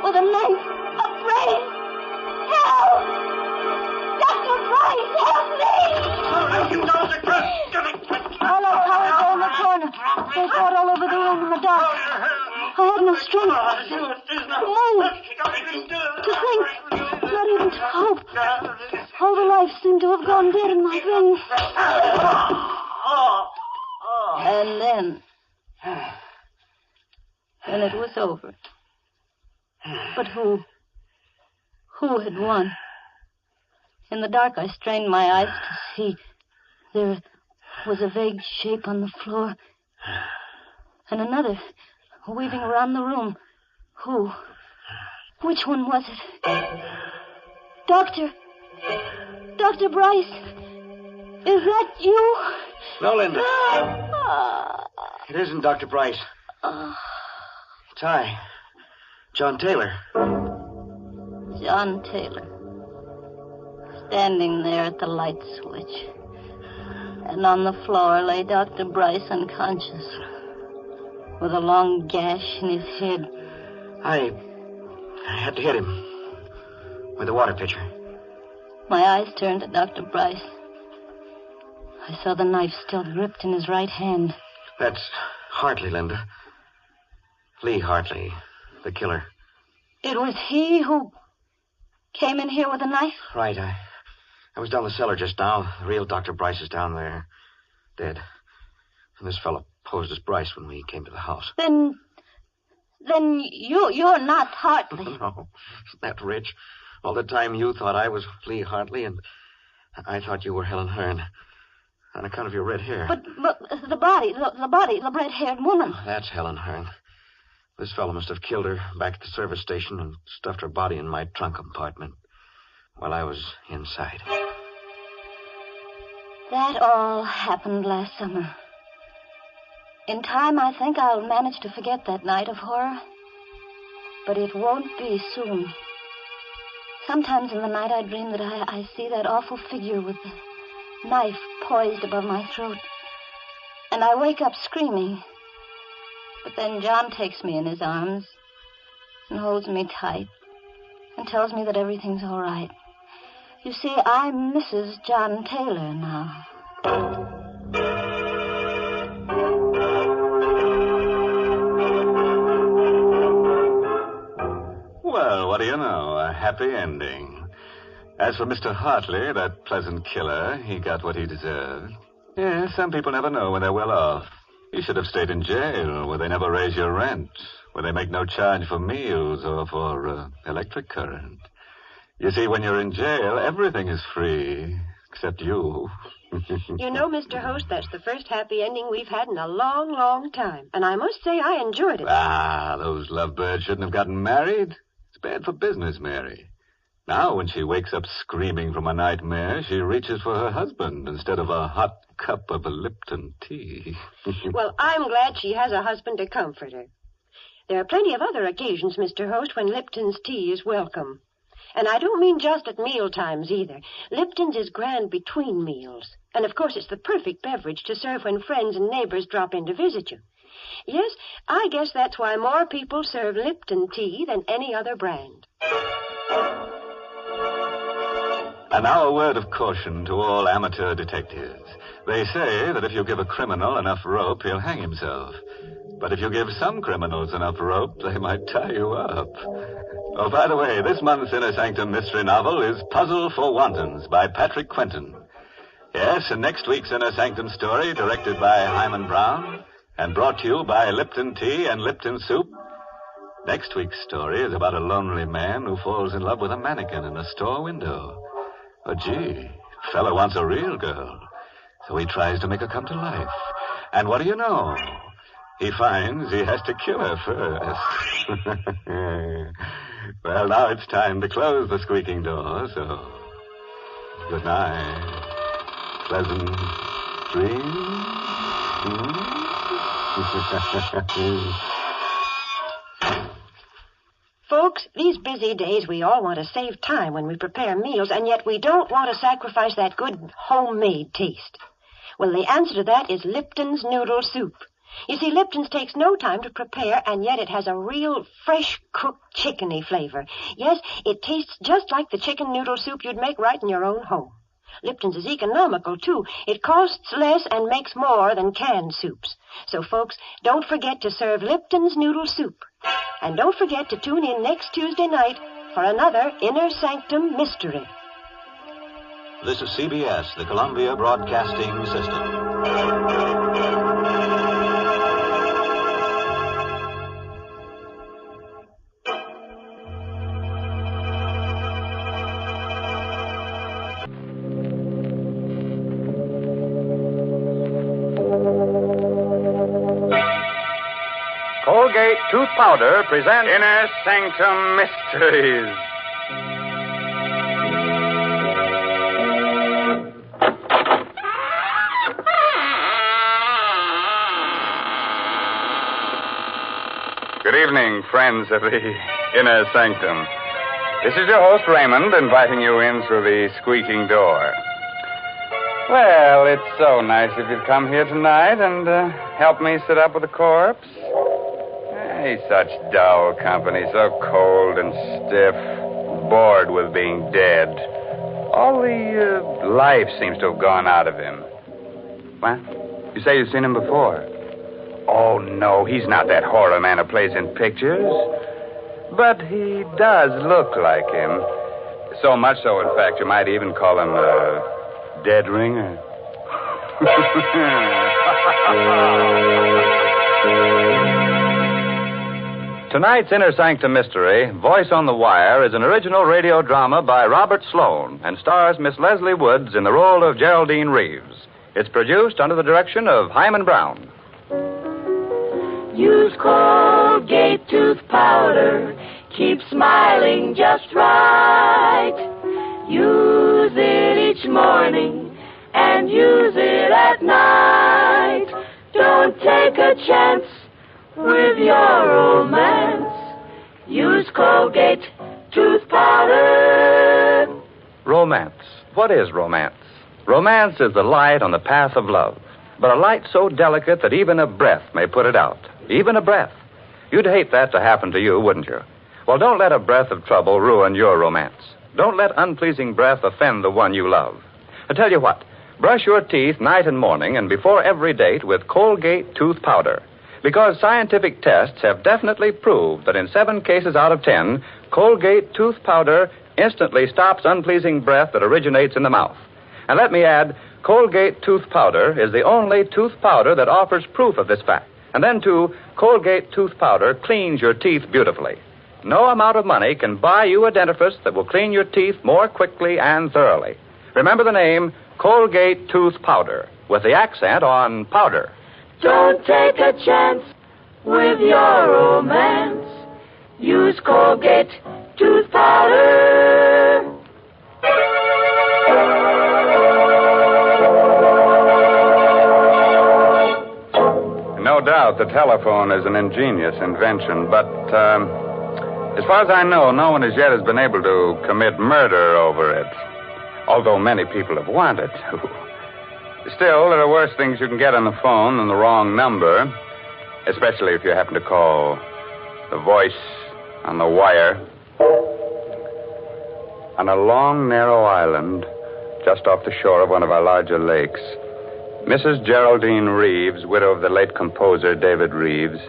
R: with a knife, afraid. Help! Dr. Bryce, help me! I lay cowered there in the corner. They fought all over the room in the dark. I had no strength to move, to think, not even to hope. All the life seemed to have gone dead in my veins. And then it was over. But who had won? In the dark, I strained my eyes to see. There was a vague shape on the floor, and another weaving around the room. Who? Which one was it? Dr. Bryce, is that you?
U: No, Linda. It isn't Dr. Bryce. It's I, John Taylor.
R: John Taylor. Standing there at the light switch. And on the floor lay Dr. Bryce unconscious, with a long gash in his head.
U: I had to hit him with the water pitcher.
R: My eyes turned to Dr. Bryce. I saw the knife still gripped in his right hand.
U: That's Hartley, Linda. Lee Hartley, the killer.
R: It was he who came in here with a knife?
U: Right. I was down the cellar just now. The real Dr. Bryce is down there, dead. And this fellow posed as Bryce when we came to the house.
R: Then you're not Hartley.
U: No, isn't that rich? All the time you thought I was Lee Hartley, and I thought you were Helen Hearn. On account of your red hair.
R: But the body, the red-haired woman.
U: That's Helen Hearn. This fellow must have killed her back at the service station and stuffed her body in my trunk compartment while I was inside.
R: That all happened last summer. In time, I think I'll manage to forget that night of horror. But it won't be soon. Sometimes in the night I dream that I see that awful figure with the knife poised above my throat. And I wake up screaming. But then John takes me in his arms and holds me tight and tells me that everything's all right. You see, I'm Mrs. John Taylor now.
C: Well, what do you know? A happy ending. As for Mr. Hartley, that pleasant killer, he got what he deserved. Yeah, some people never know when they're well off. You should have stayed in jail, where they never raise your rent, where they make no charge for meals or for electric current. You see, when you're in jail, everything is free, except you.
Q: You know, Mr. Host, that's the first happy ending we've had in a long, long time. And I must say I enjoyed it.
C: Ah, those lovebirds shouldn't have gotten married. It's bad for business, Mary. Now, when she wakes up screaming from a nightmare, she reaches for her husband instead of a hot cup of a Lipton tea.
Q: Well, I'm glad she has a husband to comfort her. There are plenty of other occasions, Mr. Host, when Lipton's tea is welcome. And I don't mean just at meal times either. Lipton's is grand between meals. And, of course, it's the perfect beverage to serve when friends and neighbors drop in to visit you. Yes, I guess that's why more people serve Lipton tea than any other brand.
C: And now a word of caution to all amateur detectives. They say that if you give a criminal enough rope, he'll hang himself. But if you give some criminals enough rope, they might tie you up. Oh, by the way, this month's Inner Sanctum mystery novel is Puzzle for Wantons by Patrick Quentin. Yes, and next week's Inner Sanctum story, directed by Hyman Brown, and brought to you by Lipton Tea and Lipton Soup. Next week's story is about a lonely man who falls in love with a mannequin in a store window. Oh, gee, the fellow wants a real girl, so he tries to make her come to life. And what do you know? He finds he has to kill her first. Well, now it's time to close the squeaking door, so good night. Pleasant dreams.
Q: Folks, these busy days we all want to save time when we prepare meals, and yet we don't want to sacrifice that good homemade taste. Well, the answer to that is Lipton's noodle soup. You see, Lipton's takes no time to prepare, and yet it has a real fresh-cooked chickeny flavor. Yes, it tastes just like the chicken noodle soup you'd make right in your own home. Lipton's is economical, too. It costs less and makes more than canned soups. So, folks, don't forget to serve Lipton's noodle soup. And don't forget to tune in next Tuesday night for another Inner Sanctum mystery.
U: This is CBS, the Columbia Broadcasting System.
A: Colgate Tooth Powder presents Inner Sanctum Mysteries. Good evening, friends of the Inner Sanctum. This is your host, Raymond, inviting you in through the squeaking door. Well, it's so nice of you to come here tonight and help me sit up with a corpse. Hey, such dull company, so cold and stiff, bored with being dead. All the life seems to have gone out of him. What? You say you've seen him before? Oh, no, he's not that horror man who plays in pictures. But he does look like him. So much so, in fact, you might even call him a dead ringer. Tonight's Inner Sanctum Mystery, Voice on the Wire, is an original radio drama by Robert Sloan and stars Miss Leslie Woods in the role of Geraldine Reeves. It's produced under the direction of Hyman Brown.
F: Use Colgate tooth powder. Keep smiling just right. Use it each morning and use it at night. Don't Don't take a chance with your romance. Use Colgate tooth powder.
G: Romance. What is romance? Romance is the light on the path of love, but a light so delicate that even a breath may put it out. Even a breath. You'd hate that to happen to you, wouldn't you? Well, don't let a breath of trouble ruin your romance. Don't let unpleasing breath offend the one you love. I tell you what, brush your teeth night and morning and before every date with Colgate tooth powder. Because scientific tests have definitely proved that in 7 cases out of 10, Colgate tooth powder instantly stops unpleasing breath that originates in the mouth. And let me add, Colgate tooth powder is the only tooth powder that offers proof of this fact. And then, too, Colgate tooth powder cleans your teeth beautifully. No amount of money can buy you a dentifrice that will clean your teeth more quickly and thoroughly. Remember the name, Colgate tooth powder, with the accent on powder.
F: Don't take a chance with your romance. Use Colgate tooth powder.
A: No doubt the telephone is an ingenious invention, but as far as I know, no one as yet has been able to commit murder over it, although many people have wanted to. Still, there are worse things you can get on the phone than the wrong number, especially if you happen to call the voice on the wire. On a long, narrow island just off the shore of one of our larger lakes, Mrs. Geraldine Reeves, widow of the late composer David Reeves,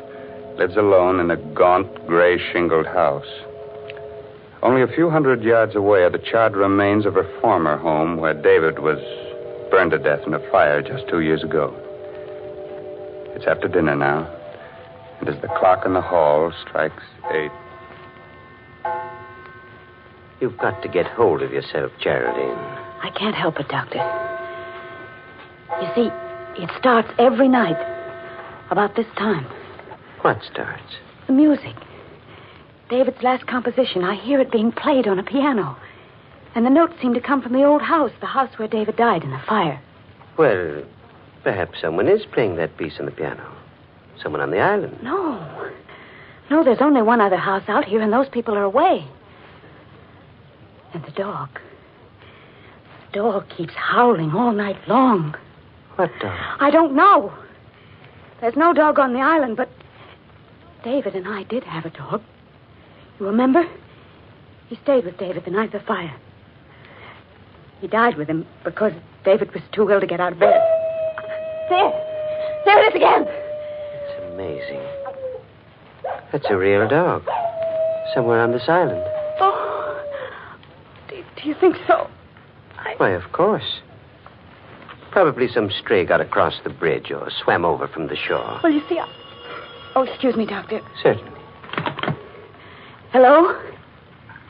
A: lives alone in a gaunt, gray shingled house. Only a few hundred yards away are the charred remains of her former home where David was burned to death in a fire just 2 years ago. It's after dinner now, and as the clock in the hall strikes 8.
P: You've got to get hold of yourself, Geraldine.
V: I can't help it, Doctor. You see, it starts every night about this time.
P: What starts?
V: The music. David's last composition. I hear it being played on a piano. And the notes seem to come from the old house, the house where David died in the fire.
P: Well, perhaps someone is playing that piece on the piano. Someone on the island.
V: No, there's only one other house out here, and those people are away. And the dog. The dog keeps howling all night long.
P: What dog?
V: I don't know. There's no dog on the island, but David and I did have a dog. You remember? He stayed with David the night of the fire. He died with him because David was too ill to get out of bed. There it is again.
P: It's amazing. That's a real dog. Somewhere on this island.
V: Oh, do you think so?
P: Why, of course. Probably some stray got across the bridge or swam over from the shore.
V: Well, you see, Oh, excuse me, Doctor.
P: Certainly.
V: Hello?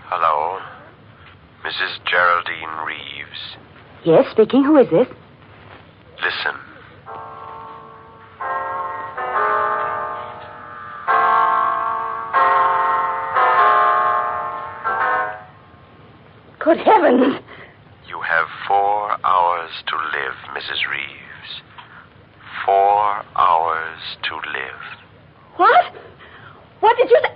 X: Hello? Mrs. Geraldine Reeves.
V: Yes, speaking. Who is this?
X: Listen.
V: Good heavens.
X: You have 4 hours to live, Mrs. Reeves. 4 hours to live.
V: What? What did you say?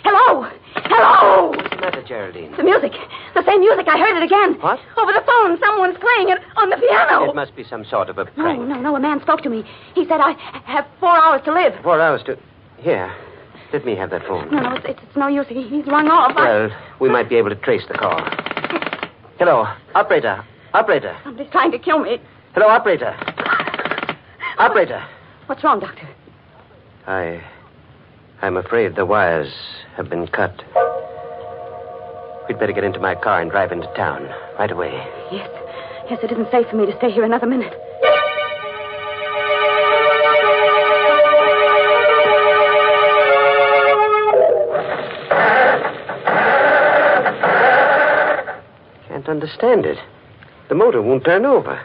V: Hello? Hello?
P: What's the matter, Geraldine?
V: The music. The same music. I heard it again.
P: What?
V: Over the phone. Someone's playing it on the piano.
P: It must be some sort of a prank.
V: No. A man spoke to me. He said I have 4 hours to live.
P: 4 hours to... Here. Let me have that phone.
V: No, it's no use. He's rung off.
P: Well, we might be able to trace the call. Hello. Operator. Operator.
V: Somebody's trying to kill me.
P: Hello, operator. Operator.
V: What's wrong, Doctor?
P: I'm afraid the wires have been cut. We'd better get into my car and drive into town right away.
V: Yes, it isn't safe for me to stay here another minute.
P: Can't understand it. The motor won't turn over.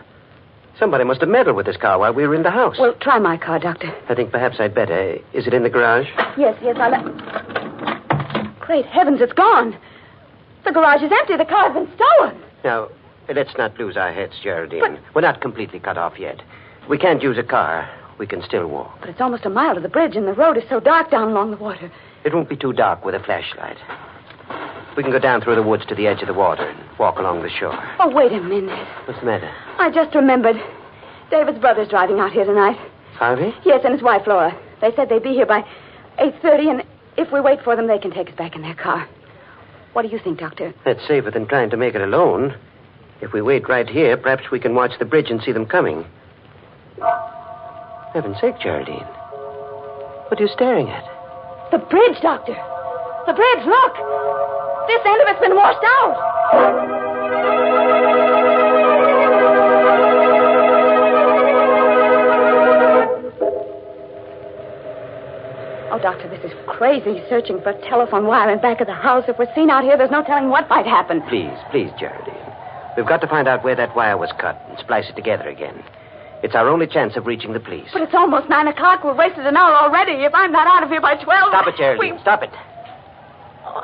P: Somebody must have meddled with this car while we were in the house.
V: Well, try my car, Doctor.
P: I think perhaps I'd better. Is it in the garage?
V: Yes, Great heavens, it's gone. The garage is empty. The car's been stolen.
P: Now, let's not lose our heads, Geraldine. But... We're not completely cut off yet. We can't use a car. We can still walk.
V: But it's almost a mile to the bridge, and the road is so dark down along the water.
P: It won't be too dark with a flashlight. We can go down through the woods to the edge of the water and walk along the shore.
V: Oh, wait a minute.
P: What's the matter?
V: I just remembered. David's brother's driving out here tonight.
P: Harvey?
V: Yes, and his wife, Laura. They said they'd be here by 8:30, and if we wait for them, they can take us back in their car. What do you think, Doctor?
P: That's safer than trying to make it alone. If we wait right here, perhaps we can watch the bridge and see them coming. Heaven's sake, Geraldine. What are you staring at?
V: The bridge, Doctor. The bridge, look. This end of it's been washed out. Oh, Doctor, this is crazy, searching for a telephone wire in back of the house. If we're seen out here, there's no telling what might happen.
P: Please, Geraldine. We've got to find out where that wire was cut and splice it together again. It's our only chance of reaching the police.
V: But it's almost 9 o'clock. We've wasted an hour already. If I'm not out of here by 12...
P: Stop it, Geraldine. Stop it.
V: Oh,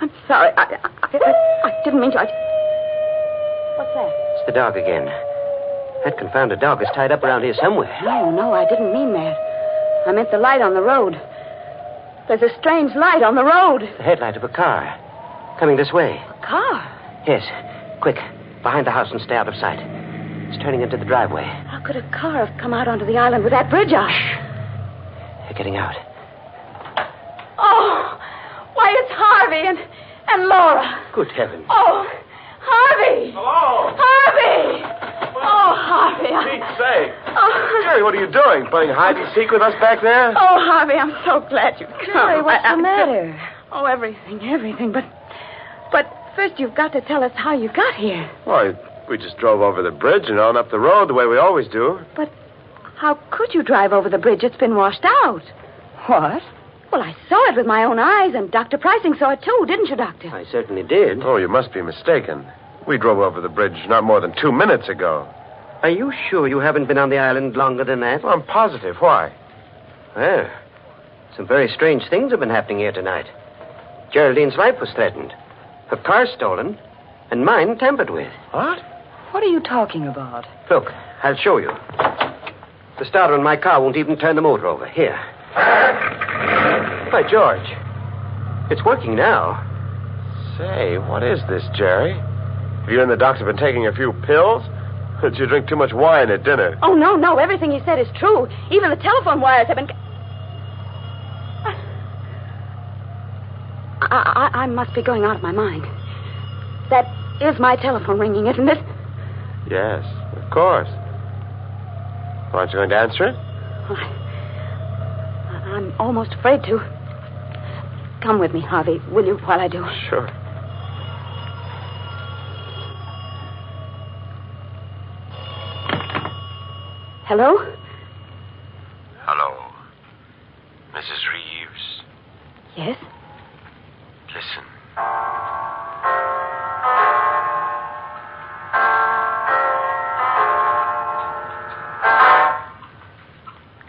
V: I'm sorry. I didn't mean to. What's that?
P: It's the dog again. That confounded dog is tied up around here somewhere.
V: No, I didn't mean that. I meant the light on the road. There's a strange light on the road.
P: The headlight of a car. Coming this way.
V: A car?
P: Yes. Quick. Behind the house and stay out of sight. It's turning into the driveway.
V: How could a car have come out onto the island with that bridge out?
P: Shh. They're getting out.
V: Oh, why, it's Harvey and Laura.
P: Good heavens.
V: Oh, Harvey.
D: Hello.
V: Harvey. Oh, Harvey.
D: Pete's sake.
V: Oh.
D: Jerry, what are you doing? Playing hide and seek with us back there?
V: Oh, Harvey, I'm so glad you've come.
Q: Jerry, what's the matter?
V: Oh, everything. But first you've got to tell us how you got here.
D: Why, we just drove over the bridge and on up the road the way we always do.
V: But how could you drive over the bridge? It's been washed out.
Q: What?
V: Well, I saw it with my own eyes, and Dr. Pricing saw it too, didn't you, Doctor?
P: I certainly did.
D: Oh, you must be mistaken. We drove over the bridge not more than 2 minutes ago.
P: Are you sure you haven't been on the island longer than that?
D: Well, I'm positive. Why?
P: Well, some very strange things have been happening here tonight. Geraldine's life was threatened. Her car stolen, and mine tampered with.
D: What?
Q: What are you talking about?
P: Look, I'll show you. The starter in my car won't even turn the motor over. Here. By George. It's working now.
D: Say, what is this, Jerry? Have you and the doctor been taking a few pills? Did you drink too much wine at dinner?
V: Oh, no. Everything he said is true. Even the telephone wires have been... I must be going out of my mind. That is my telephone ringing, isn't it?
D: Yes, of course. Aren't you going to answer it?
V: Well, I'm almost afraid to. Come with me, Harvey, will you, while I do?
D: Sure.
V: Hello?
X: Hello. Mrs. Reeves.
V: Yes?
X: Listen.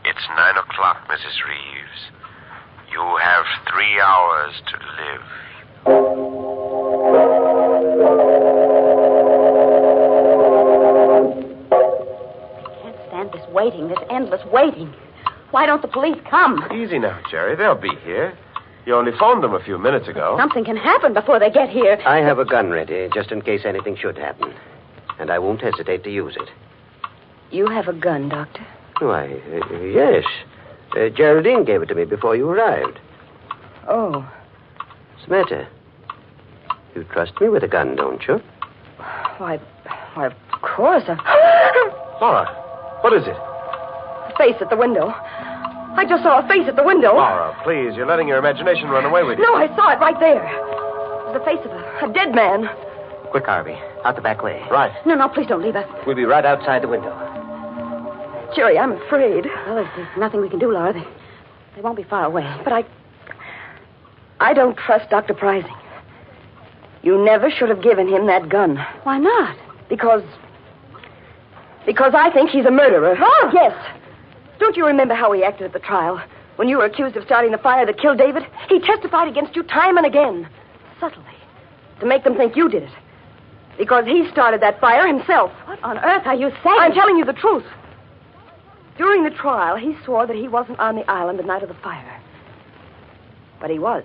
X: It's 9 o'clock, Mrs. Reeves. You have 3 hours to live.
V: I can't stand this waiting, this endless waiting. Why don't the police come?
D: Easy now, Jerry. They'll be here. You only phoned them a few minutes ago.
V: Something can happen before they get here.
P: I have a gun ready, just in case anything should happen. And I won't hesitate to use it.
Q: You have a gun, Doctor?
P: Why, yes. Geraldine gave it to me before you arrived.
Q: Oh.
P: What's the matter? You trust me with a gun, don't you?
Q: Why, of course.
D: Laura, what is it?
V: A face at the window. I just saw a face at the window.
D: Laura, please, you're letting your imagination run away with you.
V: No, I saw it right there. It was the face of a dead man.
P: Quick, Harvey. Out the back way.
D: Right.
V: No, please don't leave us.
P: We'll be right outside the window.
V: Jerry, I'm afraid. Well, there's nothing we can do, Laura. They won't be far away.
Q: But I don't trust Dr. Pricing. You never should have given him that gun.
V: Why not?
Q: Because I think he's a murderer.
V: Oh!
Q: Yes. Don't you remember how he acted at the trial? When you were accused of starting the fire that killed David? He testified against you time and again. Subtly. To make them think you did it. Because he started that fire himself.
V: What on earth are you saying?
Q: I'm telling you the truth.
E: During the trial, he swore that he wasn't on the island the night of the fire. But he was.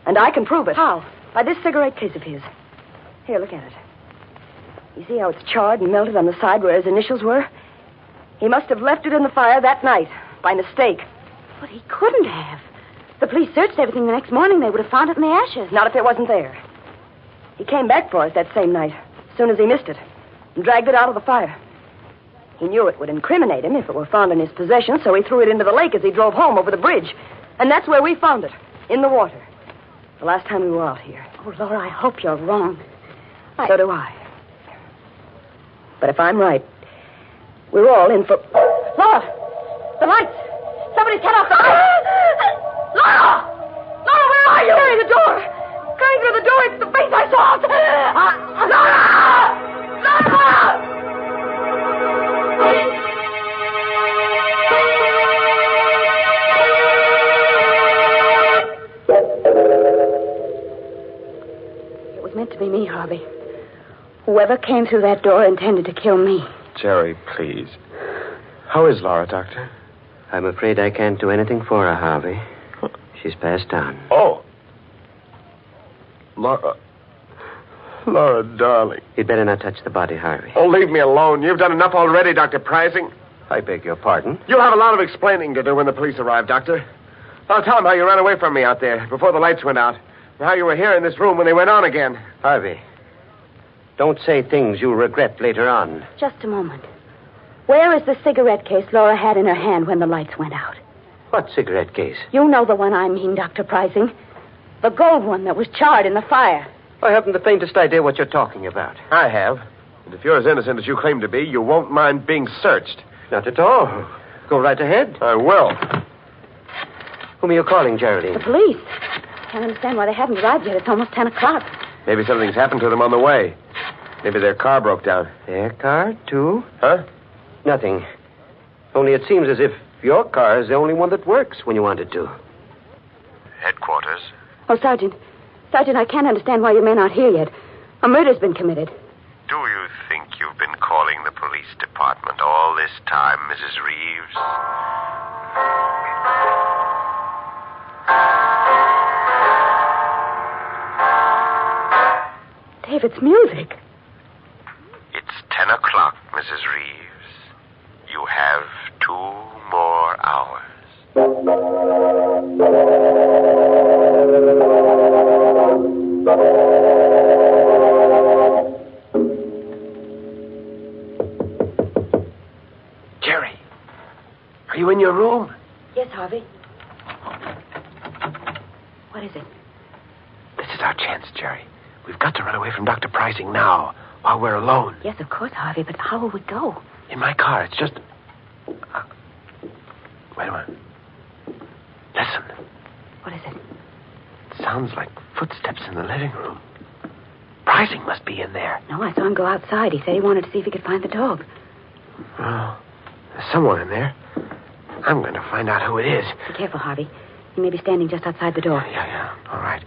E: And I can prove it. How? By this cigarette case of his. Here, look at it. You see how it's charred and melted on the side where his initials were? He must have left it in the fire that night, by mistake.
V: But he couldn't have. The police searched everything the next morning. They would have found it in the ashes.
E: Not if it wasn't there. He came back for us that same night, as soon as he missed it, and dragged it out of the fire. He knew it would incriminate him if it were found in his possession, so he threw it into the lake as he drove home over the bridge. And that's where we found it, in the water. The last time we were out here.
V: Oh, Laura, I hope you're wrong.
E: So do I. But if I'm right, we're all in for...
V: Laura! The lights! Somebody's cut off the lights! Laura! Laura, where are you?
E: Carry the door! Coming through the door, it's the face I saw!
V: Laura! Laura! It was meant to be me, Harvey. Whoever came through that door intended to kill me.
D: Jerry, please. How is Laura, Doctor?
P: I'm afraid I can't do anything for her, Harvey. She's passed on.
D: Oh. Laura, darling.
P: You'd better not touch the body, Harvey.
D: Oh, leave me alone. You've done enough already, Dr. Pricing.
P: I beg your pardon?
D: You'll have a lot of explaining to do when the police arrive, Doctor. I'll tell them how you ran away from me out there before the lights went out. And how you were here in this room when they went on again.
P: Harvey, don't say things you'll regret later on.
V: Just a moment. Where is the cigarette case Laura had in her hand when the lights went out?
P: What cigarette case?
V: You know the one I mean, Dr. Pricing. The gold one that was charred in the fire.
P: I haven't the faintest idea what you're talking about.
D: I have. And if you're as innocent as you claim to be, you won't mind being searched.
P: Not at all. Go right ahead.
D: I will.
P: Whom are you calling, Geraldine?
V: The police. Can't understand why they haven't arrived yet. It's almost 10 o'clock.
D: Maybe something's happened to them on the way. Maybe their car broke down.
P: Their car, too?
D: Huh?
P: Nothing. Only it seems as if your car is the only one that works when you want it to.
X: Headquarters.
V: Oh, Sergeant. Sergeant, I can't understand why your men aren't here yet. A murder's been committed.
X: Do you think you've been calling the police department all this time, Mrs. Reeves?
V: David's music.
X: It's 10 o'clock, Mrs. Reeves. You have 2 more hours.
D: Jerry, are you in your room?
V: Yes, Harvey. What is it?
D: This is our chance, Jerry. We've got to run away from Dr. Pricing now, while we're alone.
V: Yes, of course, Harvey, but how will we go?
D: In my car. It's just... Wait a minute. Listen.
V: What is it?
D: It sounds like footsteps in the living room. Pricing must be in there.
V: No, I saw him go outside. He said he wanted to see if he could find the dog.
D: Oh, there's someone in there. I'm going to find out who it is.
V: Be careful, Harvey. He may be standing just outside the door.
D: Yeah. All right.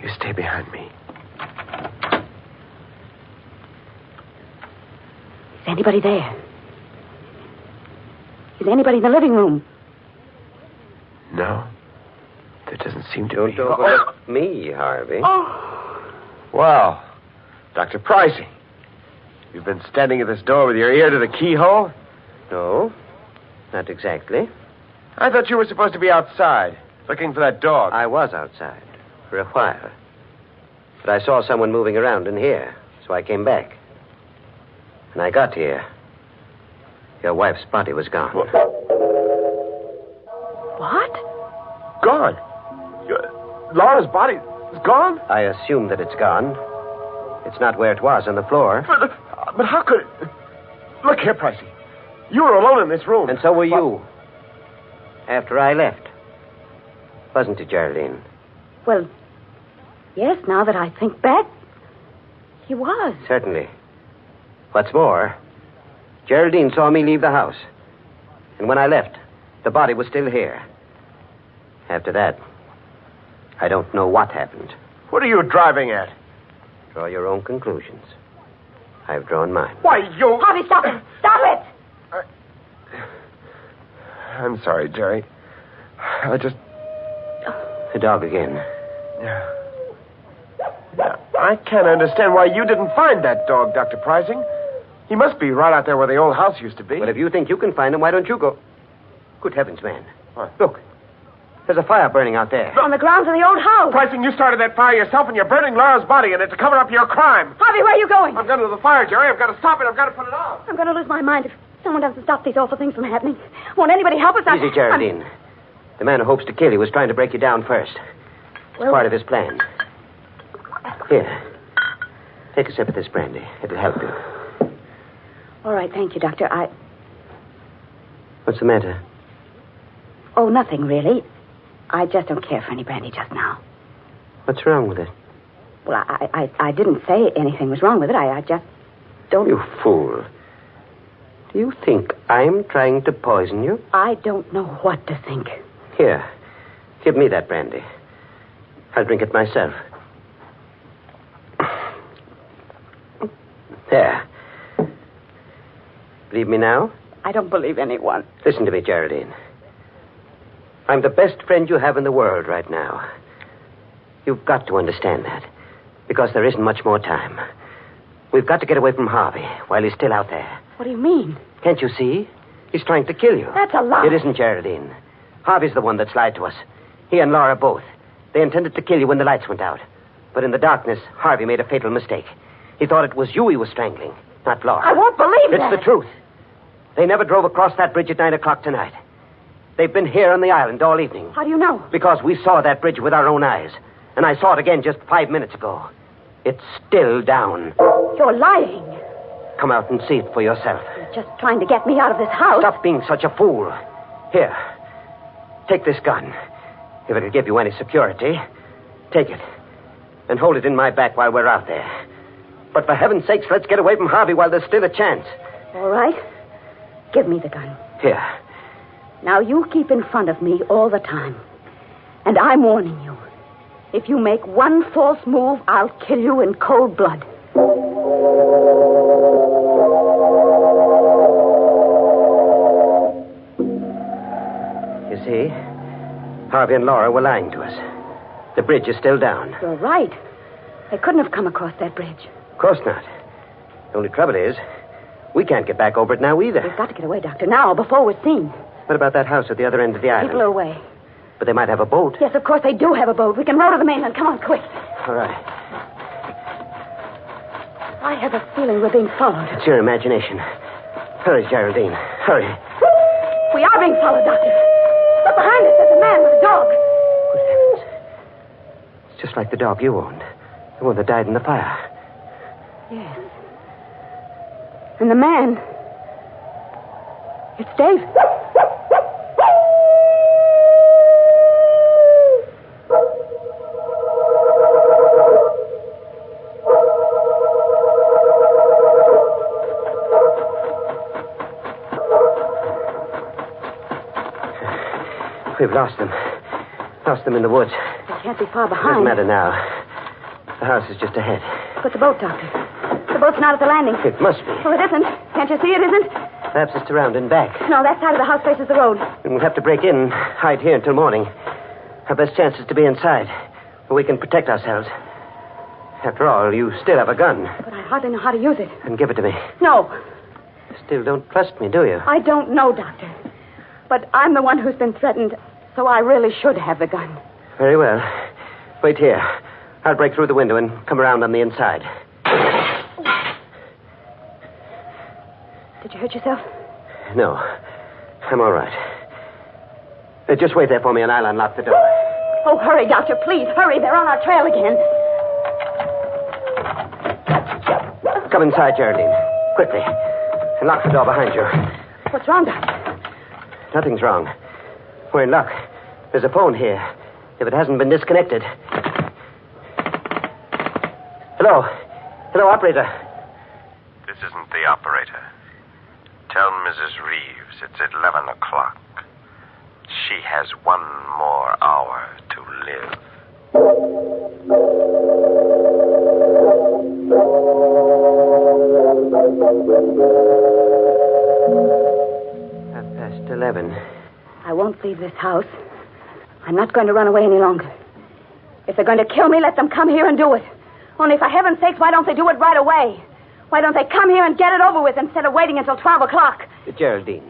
D: You stay behind me.
V: Is anybody there? Is anybody in the living room?
D: No. There doesn't seem to be.
P: Don't overlook me, Harvey.
D: Oh. Wow. Dr. Pricing. You've been standing at this door with your ear to the keyhole?
P: No, not exactly.
D: I thought you were supposed to be outside, looking for that dog.
P: I was outside for a while. But I saw someone moving around in here, so I came back. When I got here, your wife's body was gone.
V: What?
D: Gone? Laura's body is gone?
P: I assume that it's gone. It's not where it was, on the floor.
D: But how could it... Look here, Pricey. You were alone in this room.
P: And so were you. After I left. Wasn't it, Geraldine?
V: Well, yes, now that I think back, he was.
P: Certainly. What's more, Geraldine saw me leave the house. And when I left, the body was still here. After that, I don't know what happened.
D: What are you driving at?
P: Draw your own conclusions. I've drawn mine.
D: Why, you...
V: Harvey, stop it! Stop it!
D: I'm sorry, Jerry. I just...
P: The dog again.
D: Yeah. I can't understand why you didn't find that dog, Dr. Pricing. He must be right out there where the old house used to be.
P: But if you think you can find him, why don't you go? Good heavens, man. What? Look. There's a fire burning out there.
E: On the grounds of the old house.
D: Pricing, you started that fire yourself, and you're burning Laura's body in it to cover up your crime.
E: Harvey, where are you going?
D: I'm going to the fire, Jerry. I've got to stop it. I've got to put it out.
E: I'm going to lose my mind if someone doesn't stop these awful things from happening. Won't anybody help us?
P: Easy, Geraldine. The man who hopes to kill you was trying to break you down first. It's part of his plan. Here. Take a sip of this brandy. It'll help you.
V: All right, thank you, Doctor.
P: What's the matter?
V: Oh, nothing, really. I just don't care for any brandy just now.
P: What's wrong with it?
V: Well, I didn't say anything was wrong with it. I just don't...
P: You fool. Do you think I'm trying to poison you?
V: I don't know what to think.
P: Here. Give me that brandy. I'll drink it myself. There. Believe me now?
V: I don't believe anyone.
P: Listen to me, Geraldine. I'm the best friend you have in the world right now. You've got to understand that. Because there isn't much more time. We've got to get away from Harvey while he's still out there.
V: What do you mean?
P: Can't you see? He's trying to kill you.
V: That's a lie.
P: It isn't, Geraldine. Harvey's the one that's lied to us. He and Laura both. They intended to kill you when the lights went out. But in the darkness, Harvey made a fatal mistake. He thought it was you he was strangling, not Laura.
V: I won't believe that.
P: It's the truth. They never drove across that bridge at 9 o'clock tonight. They've been here on the island all evening.
V: How do you know?
P: Because we saw that bridge with our own eyes. And I saw it again just 5 minutes ago. It's still down.
V: You're lying.
P: Come out and see it for yourself.
V: You're just trying to get me out of this house.
P: Stop being such a fool. Here. Take this gun. If it'll give you any security, take it. And hold it in my back while we're out there. But for heaven's sakes, let's get away from Harvey while there's still a chance.
V: All right. Give me the gun.
P: Here.
V: Now, you keep in front of me all the time. And I'm warning you. If you make one false move, I'll kill you in cold blood.
P: You see, Harvey and Laura were lying to us. The bridge is still down.
V: You're right. They couldn't have come across that bridge.
P: Of course not. The only trouble is, we can't get back over it now either.
V: We've got to get away, Doctor, now, before we're seen.
P: What about that house at the other end of the island?
V: People are away.
P: But they might have a boat.
V: Yes, of course they do have a boat. We can row to the mainland. Come on, quick.
P: All right.
V: I have a feeling we're being followed.
P: It's your imagination. Hurry, Geraldine. Hurry.
V: We are being followed, Doctor. Look behind us. There's a man with a dog.
P: Good heavens. It's just like the dog you owned. The one that died in the fire.
V: Yes. And the man... It's Dave.
P: We've lost them. Lost them in the woods.
V: They can't be far behind.
P: Doesn't matter now. The house is just ahead.
V: But the boat, Doctor. The boat's not at the landing.
P: It must be.
V: Well, it isn't. Can't you see it isn't?
P: Perhaps it's around and back.
V: No, that side of the house faces the road.
P: And we'll have to break in and hide here until morning. Our best chance is to be inside, where we can protect ourselves. After all, you still have a gun.
V: But I hardly know how to use it.
P: Then give it to me.
V: No.
P: You still don't trust me, do you?
V: I don't know, Doctor. But I'm the one who's been threatened, so I really should have the gun.
P: Very well. Wait here. I'll break through the window and come around on the inside.
V: Did you hurt yourself?
P: No. I'm all right. Just wait there for me and I'll unlock the door.
V: Oh, hurry, Doctor, please. Hurry. They're on our trail again.
P: Come inside, Geraldine. Quickly. And lock the door behind you.
V: What's wrong, Doctor?
P: Nothing's wrong. We're in luck. There's a phone here. If it hasn't been disconnected. Hello. Hello, operator.
X: This isn't the operator. Tell Mrs. Reeves it's 11 o'clock. She has 1 more hour to live.
P: 11.
V: I won't leave this house. I'm not going to run away any longer. If they're going to kill me, let them come here and do it. Only for heaven's sakes, why don't they do it right away? Why don't they come here and get it over with instead of waiting until 12 o'clock?
P: Geraldine,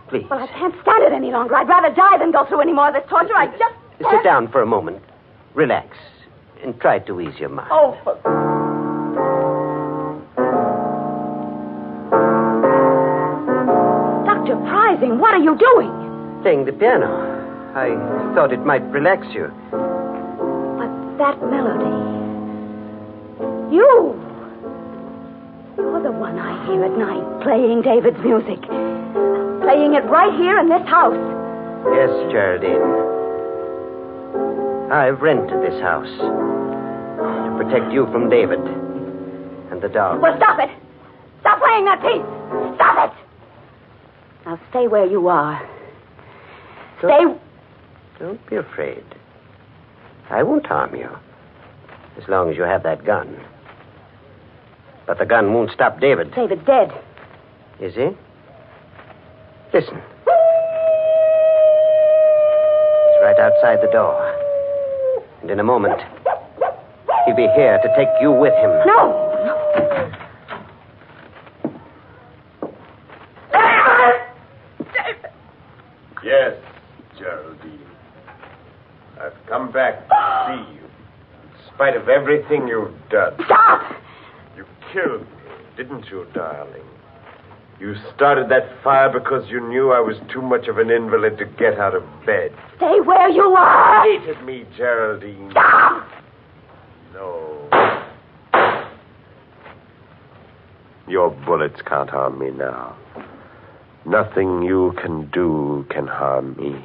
P: please.
V: Well, I can't stand it any longer. I'd rather die than go through any more of this torture. I just...
P: Sit down for a moment. Relax. And try to ease your mind.
V: Oh, Dr. Prizing, what are you doing?
P: Playing the piano. I thought it might relax you.
V: But that melody... You're the one I hear at night, playing David's music. Playing it right here in this house.
P: Yes, Geraldine. I've rented this house to protect you from David and the dog.
V: Well, stop it! Stop playing that piece! Stop it! Now stay where you are.
P: Don't be afraid. I won't harm you. As long as you have that gun. But the gun won't stop David.
V: David's dead.
P: Is he? Listen. He's right outside the door. And in a moment, he'll be here to take you with him.
V: No!
D: Yes, Geraldine. I've come back to see you. In spite of everything you've done.
V: Stop!
D: You killed me, didn't you, darling? You started that fire because you knew I was too much of an invalid to get out of bed.
V: Stay where you are!
D: You hated me, Geraldine.
V: Stop!
D: No. Your bullets can't harm me now. Nothing you can do can harm me.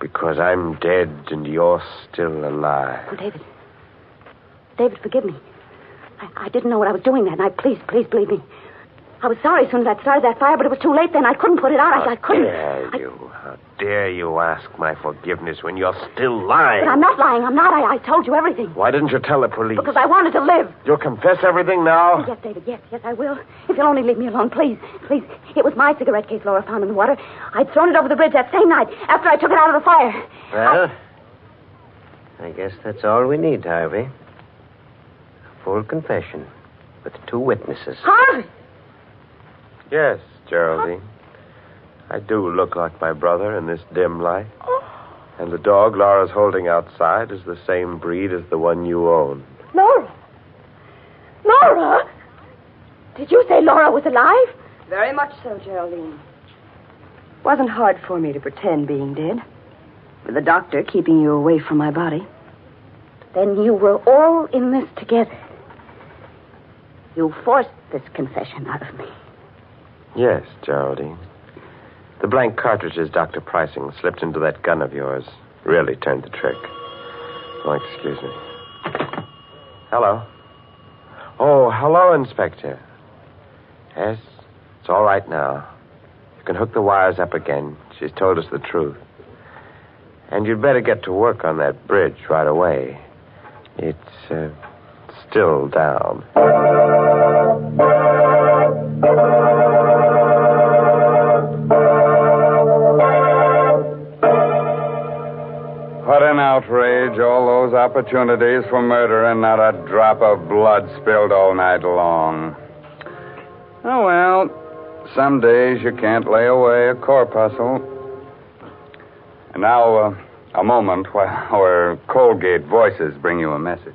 D: Because I'm dead and you're still alive.
V: Oh, David. David, forgive me. I didn't know what I was doing that night. Please believe me. I was sorry as soon as I started that fire, but it was too late then. I couldn't put it out. I couldn't.
D: How dare you ask my forgiveness when you're still lying?
V: But I'm not lying. I'm not. I told you everything.
D: Why didn't you tell the police?
V: Because I wanted to live.
D: You'll confess everything now?
V: Yes, David. Yes, I will. If you'll only leave me alone, please. It was my cigarette case Laura found in the water. I'd thrown it over the bridge that same night after I took it out of the fire.
P: Well, I guess that's all we need, Harvey. A full confession with 2 witnesses.
V: Harvey!
D: Yes, Geraldine. I do look like my brother in this dim light. And the dog Laura's holding outside is the same breed as the one you own.
V: Laura? Laura? Did you say Laura was alive?
E: Very much so, Geraldine. It wasn't hard for me to pretend being dead. With the doctor keeping you away from my body.
V: Then you were all in this together. You forced this confession out of me.
D: Yes, Geraldine. The blank cartridges Dr. Pricing slipped into that gun of yours really turned the trick. Oh, excuse me. Hello. Oh, hello, Inspector. Yes, it's all right now. You can hook the wires up again. She's told us the truth. And you'd better get to work on that bridge right away. It's still down.
A: What an outrage, all those opportunities for murder and not a drop of blood spilled all night long. Oh, well, some days you can't lay away a corpuscle. And now, a moment while our Colgate voices bring you a message.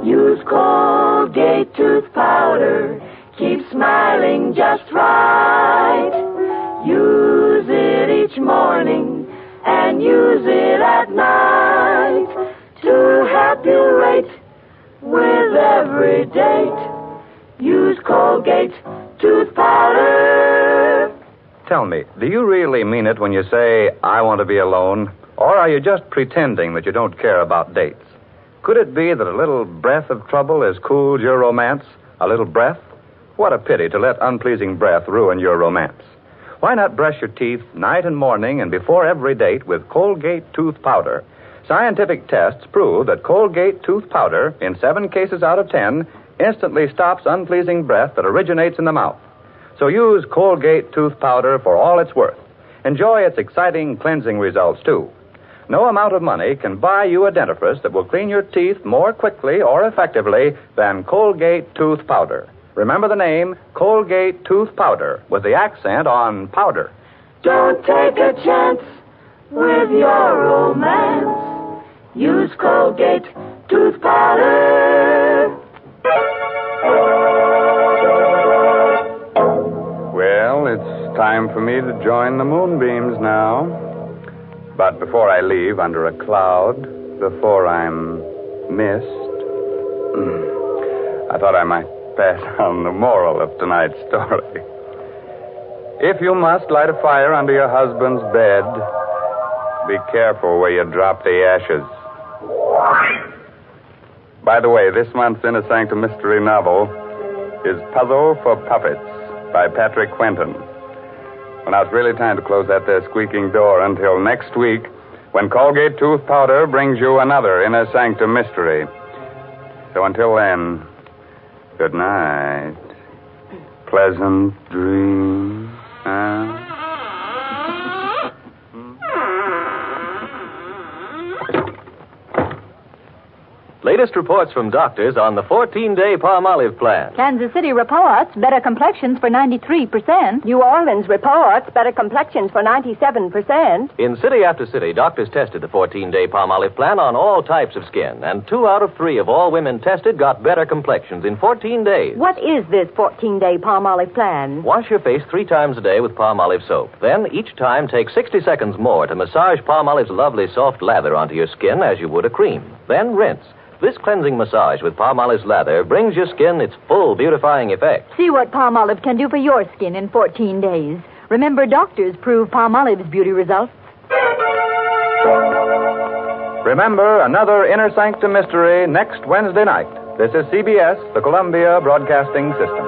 F: Use Colgate tooth powder. Keep smiling just right. Use it each morning and use it at night to help you rate with every date. Use Colgate tooth powder.
G: Tell me, do you really mean it when you say, I want to be alone? Or are you just pretending that you don't care about dates? Could it be that a little breath of trouble has cooled your romance? A little breath? What a pity to let unpleasing breath ruin your romance. Why not brush your teeth night and morning and before every date with Colgate tooth powder? Scientific tests prove that Colgate tooth powder, in 7 cases out of 10, instantly stops unpleasing breath that originates in the mouth. So use Colgate tooth powder for all it's worth. Enjoy its exciting cleansing results, too. No amount of money can buy you a dentifrice that will clean your teeth more quickly or effectively than Colgate Tooth Powder. Remember the name, Colgate Tooth Powder, with the accent on powder.
F: Don't take a chance with your romance. Use Colgate Tooth Powder.
A: Well, it's time for me to join the moonbeams now. But before I leave under a cloud, before I'm missed, I thought I might pass on the moral of tonight's story. If you must light a fire under your husband's bed, be careful where you drop the ashes. By the way, this month's Inner Sanctum mystery novel is Puzzle for Puppets by Patrick Quentin. Well, now it's really time to close that there squeaking door until next week when Colgate Tooth Powder brings you another Inner Sanctum mystery. So until then, good night. Pleasant dreams.
M: Latest reports from doctors on the 14-day Palmolive plan.
O: Kansas City reports better complexions for 93%.
E: New Orleans reports better complexions for 97%.
M: In city after city, doctors tested the 14-day Palmolive plan on all types of skin, and 2 out of 3 of all women tested got better complexions in 14 days.
E: What is this 14-day Palmolive plan?
M: Wash your face 3 times a day with Palmolive soap. Then, each time, take 60 seconds more to massage Palmolive's lovely soft lather onto your skin as you would a cream. Then rinse. This cleansing massage with Palmolive's lather brings your skin its full beautifying effect.
O: See what Palmolive can do for your skin in 14 days. Remember, doctors prove Palmolive's beauty results.
G: Remember, another Inner Sanctum mystery next Wednesday night. This is CBS, the Columbia Broadcasting System.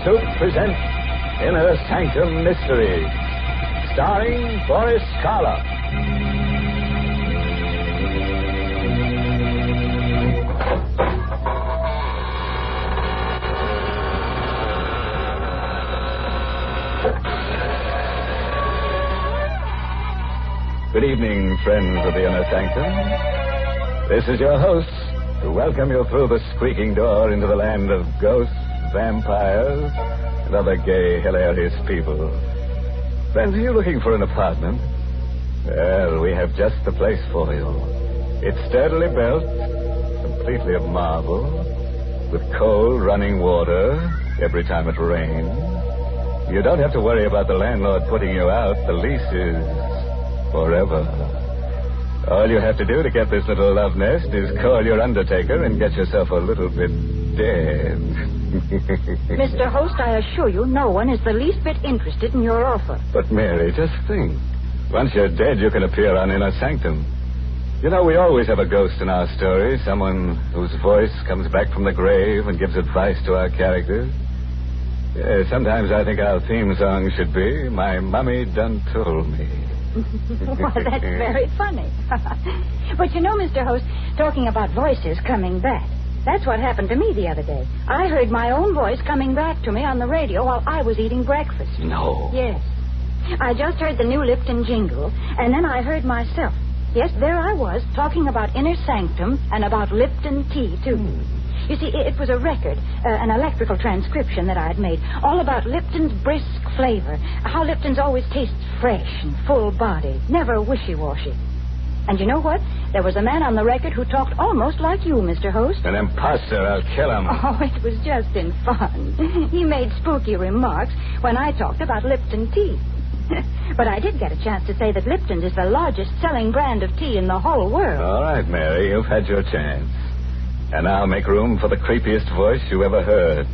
C: Soup presents Inner Sanctum Mysteries, starring Boris Karloff. Good evening, friends of the Inner Sanctum. This is your host to welcome you through the squeaking door into the land of ghosts, vampires, and other gay, hilarious people. Friends, are you looking for an apartment? Well, we have just the place for you. It's sturdily built, completely of marble, with cold running water every time it rains. You don't have to worry about the landlord putting you out. The lease is forever. All you have to do to get this little love nest is call your undertaker and get yourself a little bit dead.
V: Mr. Host, I assure you, no one is the least bit interested in your offer.
C: But, Mary, just think. Once you're dead, you can appear on Inner Sanctum. You know, we always have a ghost in our story, someone whose voice comes back from the grave and gives advice to our characters. Yeah, sometimes I think our theme song should be, My Mummy Done Told Me.
V: Well, that's very funny. But you know, Mr. Host, talking about voices coming back, that's what happened to me the other day. I heard my own voice coming back to me on the radio while I was eating breakfast.
C: No.
V: Yes. I just heard the new Lipton jingle, and then I heard myself. Yes, there I was, talking about Inner Sanctum and about Lipton tea, too. You see, it was a record, an electrical transcription that I'd made, all about Lipton's brisk flavor, how Lipton's always tastes fresh and full-bodied, never wishy-washy. And you know what? There was a man on the record who talked almost like you, Mr. Host.
C: An imposter. I'll kill him.
V: Oh, it was just in fun. He made spooky remarks when I talked about Lipton tea. But I did get a chance to say that Lipton is the largest selling brand of tea in the whole world.
C: All right, Mary, you've had your chance. And now make room for the creepiest voice you ever heard.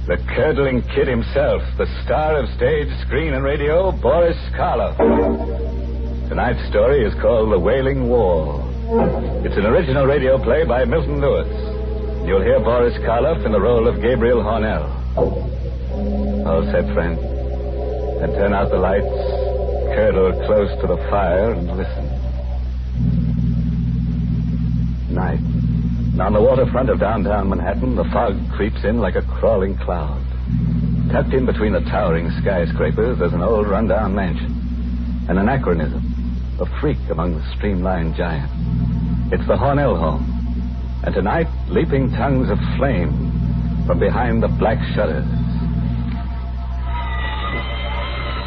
C: The curdling kid himself, the star of stage, screen, and radio, Boris Karloff. Tonight's story is called The Wailing Wall. It's an original radio play by Milton Lewis. you'll hear Boris Karloff in the role of Gabriel Hornell. All set, friend. Then turn out the lights, curdle close to the fire, and listen. Night. And on the waterfront of downtown Manhattan, the fog creeps in like a crawling cloud. Tucked in between the towering skyscrapers, there's an old rundown mansion. An anachronism. A freak among the streamlined giants. It's the Hornell home. And tonight, leaping tongues of flame from behind the black shutters.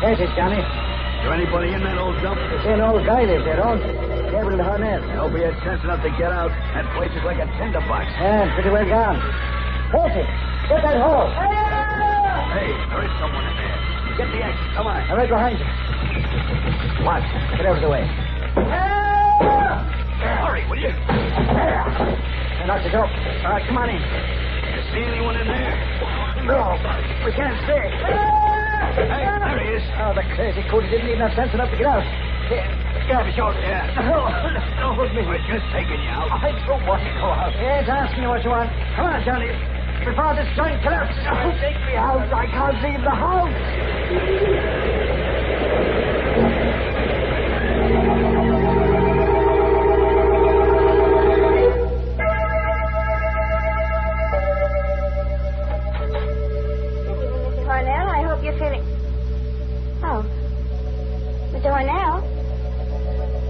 B: Yes, it's Johnny.
U: Is there anybody in that old dump?
B: It's an old guy lives there, don't it? Gabriel Hornell.
U: I hope he had sense enough to get out. That place is like a tinderbox.
B: Yeah, pretty well gone. Casey, get that hole.
U: Hey, there is someone in there. Get the axe. Come on.
B: I'm right behind you. Watch. Get out of the way.
U: Hurry, will you?
B: There. Knock the door. All right, come on in.
U: You see anyone in there?
B: No, we can't stay.
U: Hey, there he is.
B: Oh, the crazy coot didn't even have sense enough to get out. Here, get off your shoulder.
U: Yeah.
B: Don't hold me.
U: We're just taking you out.
B: I don't want to go out. Yeah, it's asking you what you want. Come on, Johnny. Before this joint collapses. Oh, take me out. I can't leave the house.
V: Mr. Hornell, I hope you're feeling... Oh. Mr. Hornell?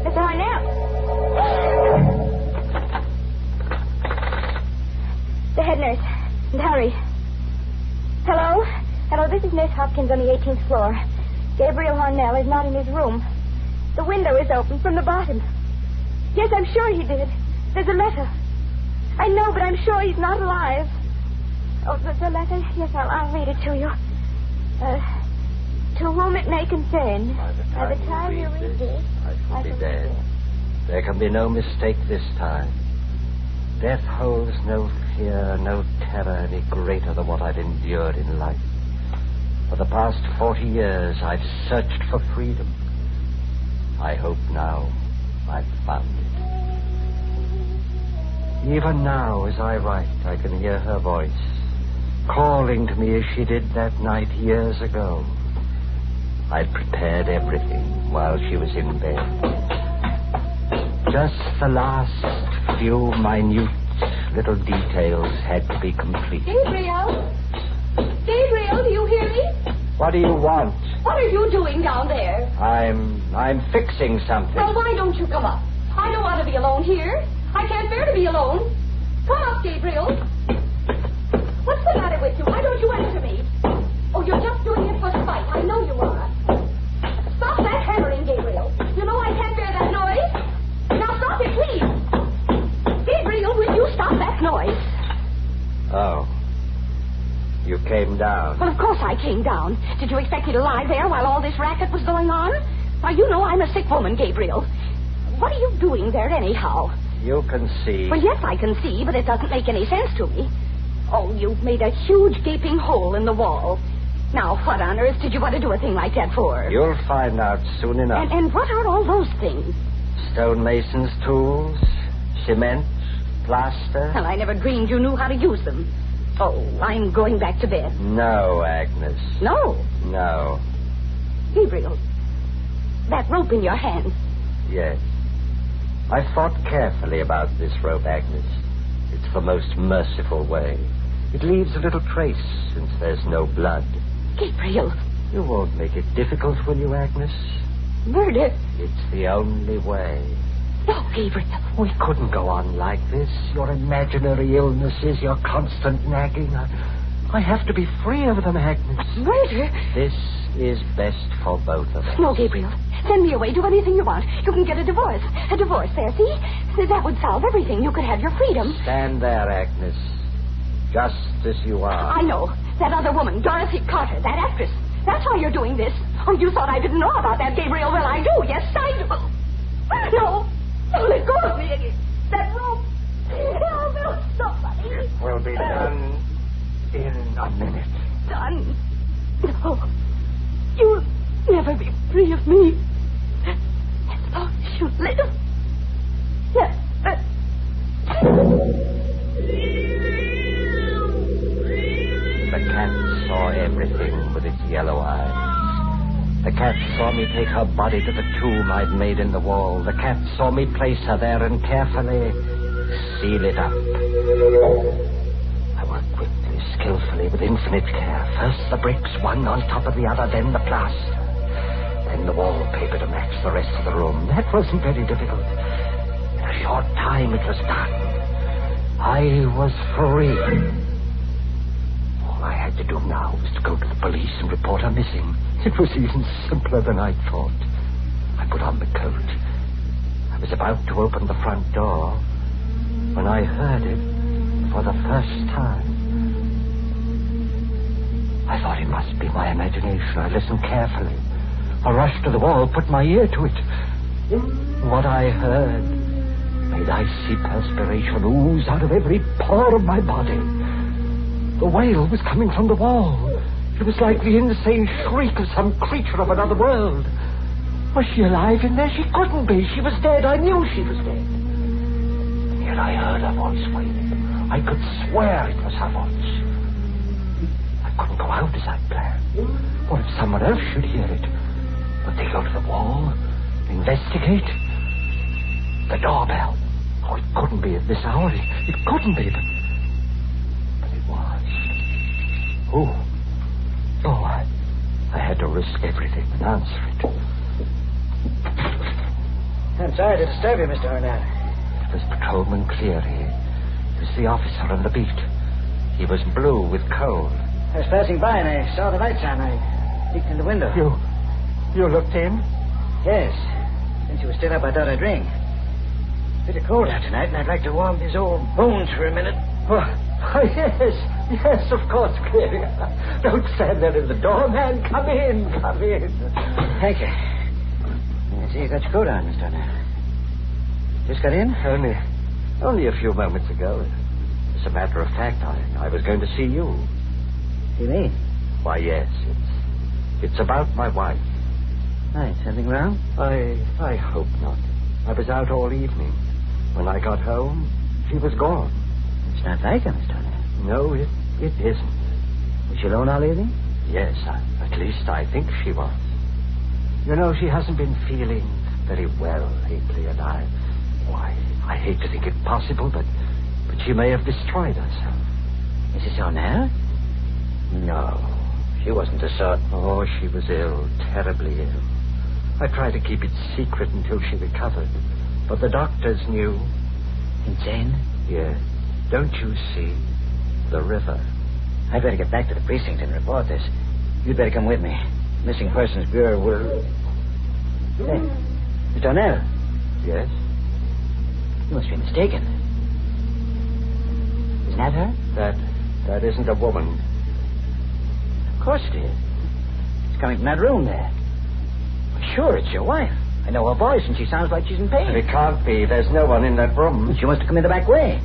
V: Mr. Hornell? The head nurse. And hurry. Hello? Hello, this is Nurse Hopkins on the 18th floor. Gabriel Hornell is not in his room. The window is open from the bottom. Yes, I'm sure he did. There's a letter. I know, but I'm sure he's not alive. Oh, the letter? Yes, I'll read it to you. To whom it may concern. By the time you read this,
J: I shall be dead. There can be no mistake this time. Death holds no fear, no terror any greater than what I've endured in life. For the past 40 years, I've searched for freedom. I hope now I've found it. Even now, as I write, I can hear her voice, calling to me as she did that night years ago. I'd prepared everything while she was in bed. Just the last few minute little details had to be complete.
V: Gabriel? Gabriel, do you hear me?
J: What do you want?
V: What are you doing down there?
J: I'm fixing something.
V: Well, why don't you come up? I don't want to be alone here. I can't bear to be alone. Come up, Gabriel. What's the matter with you? Why don't you answer me? Oh, you're just doing it for spite. I know you are. Stop that hammering, Gabriel. You know I can't bear that noise. Now stop it, please. Gabriel, will you stop that noise?
J: Oh. You came down.
V: Well, of course I came down. Did you expect me to lie there while all this racket was going on? Now, you know I'm a sick woman, Gabriel. What are you doing there anyhow?
J: You can see.
V: Well, yes, I can see, but it doesn't make any sense to me. Oh, you've made a huge gaping hole in the wall. Now, what on earth did you want to do a thing like that for?
J: You'll find out soon enough.
V: And what are all those things?
J: Stonemason's tools, cement, plaster.
V: Well, I never dreamed you knew how to use them. Oh, I'm going back to bed.
J: No, Agnes.
V: No?
J: No.
V: Gabriel, that rope in your hand.
J: Yes. I thought carefully about this rope, Agnes. It's the most merciful way. It leaves a little trace since there's no blood.
V: Gabriel.
J: You won't make it difficult, will you, Agnes?
V: Murder?
J: It's the only way.
V: No, Gabriel.
J: We couldn't go on like this. Your imaginary illnesses, your constant nagging. I have to be free of them, Agnes.
V: Murder?
J: This is best for both of us.
V: No, Gabriel. Send me away. Do anything you want. You can get a divorce. A divorce there, see? That would solve everything. You could have your freedom.
J: Stand there, Agnes. Just as you are.
V: I know. That other woman, Dorothy Carter, that actress. That's why you're doing this. Oh, you thought I didn't know about that, Gabriel. Well, I do. Yes, I do. No. Oh, let go of me. That rope. Oh, somebody.
J: It will be done in a minute.
V: Done? No. You'll never be free of me. As long as you live. Yes.
J: saw everything with its yellow eyes. The cat saw me take her body to the tomb I'd made in the wall. The cat saw me place her there and carefully seal it up. I worked quickly, skillfully, with infinite care. First the bricks, one on top of the other, then the plaster. Then the wallpaper to match the rest of the room. That wasn't very difficult. In a short time it was done. I was free. All I had to do now was to go to the police and report her missing. It was even simpler than I thought. I put on the coat. I was about to open the front door when I heard it for the first time. I thought it must be my imagination. I listened carefully. I rushed to the wall, put my ear to it. What I heard made icy perspiration ooze out of every pore of my body. The wail was coming from the wall. It was like the insane shriek of some creature of another world. Was she alive in there? She couldn't be. She was dead. I knew she was dead. And yet I heard her voice wailing. I could swear it was her voice. I couldn't go out as I'd planned. What if someone else should hear it? Would they go to the wall? Investigate? The doorbell. Oh, it couldn't be at this hour. It couldn't be, but it was. Oh, I had to risk everything and answer it.
B: I'm sorry to disturb you, Mr. Arnett.
J: It was Patrolman Cleary. He was the officer on the beat. He was blue with cold.
B: I was passing by and I saw the lights on. I peeked in the window.
J: You looked in?
B: Yes. Since you were still up, I thought I'd ring. It's a bit cold out tonight, and I'd like to warm his old bones for a minute.
J: Oh, yes, of course, Cleary. Don't stand there in the door, man. Come in.
B: Thank you. I see you got your coat on, Mr. Arnett. Just got in?
J: Only a few moments ago. As a matter of fact, I was going to see you.
B: See me?
J: Why, yes. It's about my wife.
B: Right, something wrong?
J: I hope not. I was out all evening. When I got home, she was gone.
B: It's not like her, Mr. Arnett.
J: No, it isn't.
B: Was she alone all evening?
J: Yes, at least I think she was. You know, she hasn't been feeling very well lately, and I hate to think it possible, but she may have destroyed herself.
B: Mrs. Arnett?
J: No, she wasn't the sort. Oh, she was ill, terribly ill. I tried to keep it secret until she recovered, but the doctors knew.
B: Insane?
J: Yes. Don't you see? The river.
B: I'd better get back to the precinct and report this. You'd better come with me. Missing Persons Bureau will... Hey, Mr. O'Neill.
J: Yes?
B: You must be mistaken. Isn't that her?
J: That isn't a woman.
B: Of course it is. It's coming from that room there. Sure, it's your wife. I know her voice, and she sounds like she's in pain.
J: It can't be. There's no one in that room.
B: She must have come in the back way.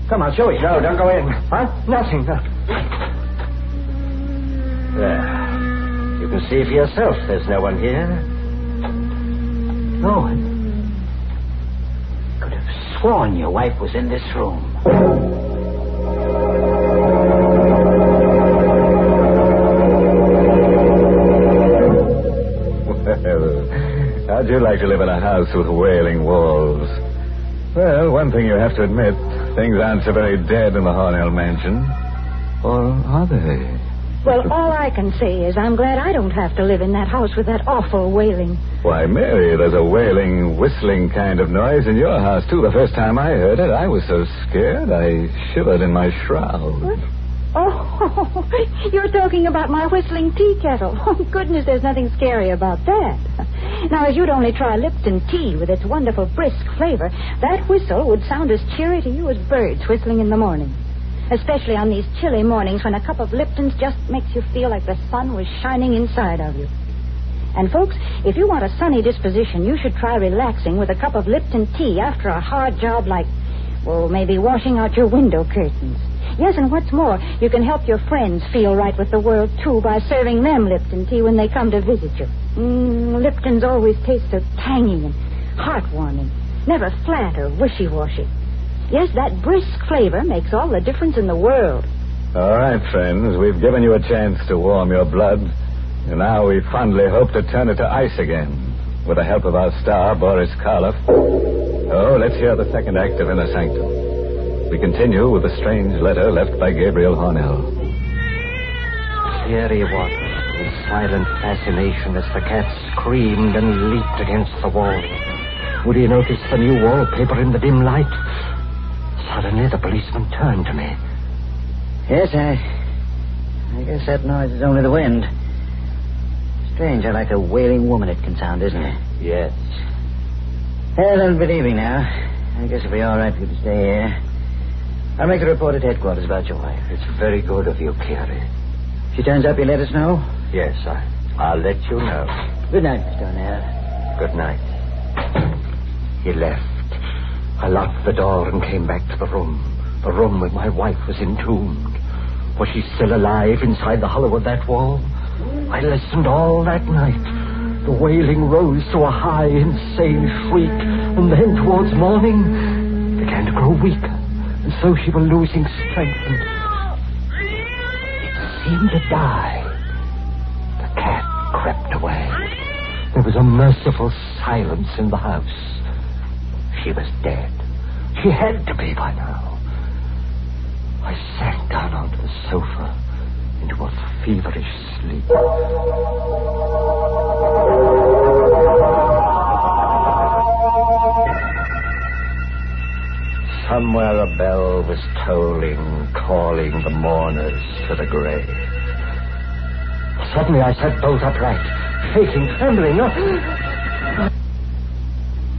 B: Come, I'll show you.
J: No, don't go in. Huh? Nothing. There. You can see for yourself there's no one here.
B: No one? Could have sworn your wife was in this room.
C: Well, how'd you like to live in a house with wailing walls? Well, one thing you have to admit, things aren't so very dead in the Hornell mansion. Or are they?
V: Well, all I can say is I'm glad I don't have to live in that house with that awful wailing.
C: Why, Mary, there's a wailing, whistling kind of noise in your house, too. The first time I heard it, I was so scared I shivered in my shroud.
V: What? Oh, you're talking about my whistling tea kettle. Oh, goodness, there's nothing scary about that. Now, as you'd only try Lipton tea with its wonderful brisk flavor, that whistle would sound as cheery to you as birds whistling in the morning. Especially on these chilly mornings when a cup of Lipton's just makes you feel like the sun was shining inside of you. And, folks, if you want a sunny disposition, you should try relaxing with a cup of Lipton tea after a hard job like, well, maybe washing out your window curtains. Yes, and what's more, you can help your friends feel right with the world, too, by serving them Lipton tea when they come to visit you. Lipton's always taste so tangy and heartwarming, never flat or wishy-washy. Yes, that brisk flavor makes all the difference in the world.
C: All right, friends. We've given you a chance to warm your blood. And now we fondly hope to turn it to ice again. With the help of our star, Boris Karloff. Oh, let's hear the second act of Inner Sanctum. We continue with the strange letter left by Gabriel Hornell.
J: Here he was, in silent fascination as the cat screamed and leaped against the wall. Would he notice the new wallpaper in the dim light? Suddenly, the policeman turned to me.
B: Yes, I guess that noise is only the wind. Strange how like a wailing woman it can sound, isn't it?
J: Yes.
B: Well, then, good evening now. I guess it'll be all right for you to stay here. I'll make a report at headquarters about your wife.
J: It's very good of you, Cleary.
B: If she turns up, you let us know?
J: Yes, I'll let you know.
B: Good night, Mr. O'Neill.
J: Good night. He left. I locked the door and came back to the room where my wife was entombed. Was she still alive inside the hollow of that wall? I listened all that night. The wailing rose to a high, insane shriek, and then towards morning began to grow weaker, and so she was losing strength, and it seemed to die. The cat crept away. There was a merciful silence in the house. She was dead. She had to be by now. I sank down onto the sofa into a feverish sleep. Somewhere a bell was tolling, calling the mourners to the grave. Suddenly I sat bolt upright, shaking, trembling.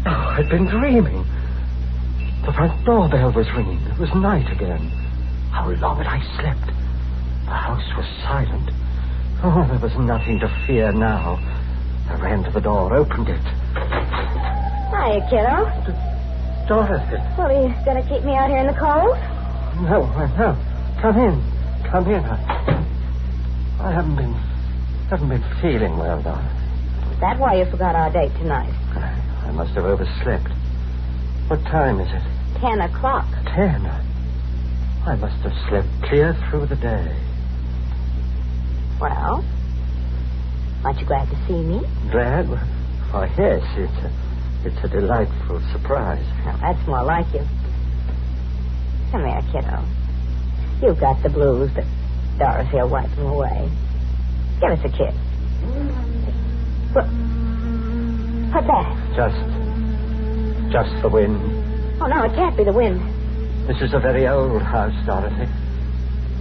J: I'd been dreaming. The front doorbell was ringing. It was night again. How long had I slept? The house was silent. Oh, there was nothing to fear now. I ran to the door, opened it.
O: Hiya, kiddo.
J: Dorothy.
O: Well, are you going to keep me out here in the cold?
J: No. Come in. I haven't been feeling well, Dorothy.
O: Is that why you forgot our date tonight?
J: I must have overslept. What time is it?
O: 10 o'clock.
J: 10? I must have slept clear through the day.
O: Well, aren't you glad to see me?
J: Glad? Oh, yes. It's a delightful surprise.
O: Well, that's more like you. Come here, kiddo. You've got the blues, but Dorothy will wipe them away. Give us a kiss. What's that?
J: Just the wind.
O: Oh, no, it can't be the wind.
J: This is a very old house, Dorothy.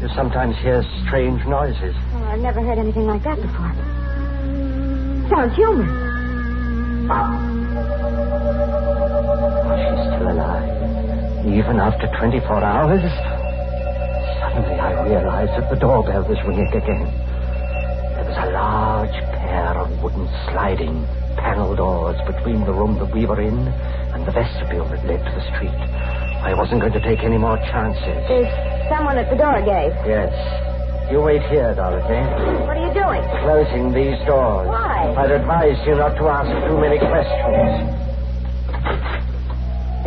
J: You sometimes hear strange noises.
O: Oh, I've never heard anything like that before. Sounds human.
J: Oh, she's still alive. Even after 24 hours? Suddenly I realized that the doorbell was ringing again. There was a large pair of wooden sliding panel doors between the room that we were in and the vestibule that led to the street. I wasn't going to take any more chances.
O: There's someone at the door, Gabe.
J: Yes. You wait here, Dorothy.
O: What are you doing?
J: Closing these doors.
O: Why?
J: I'd advise you not to ask too many questions.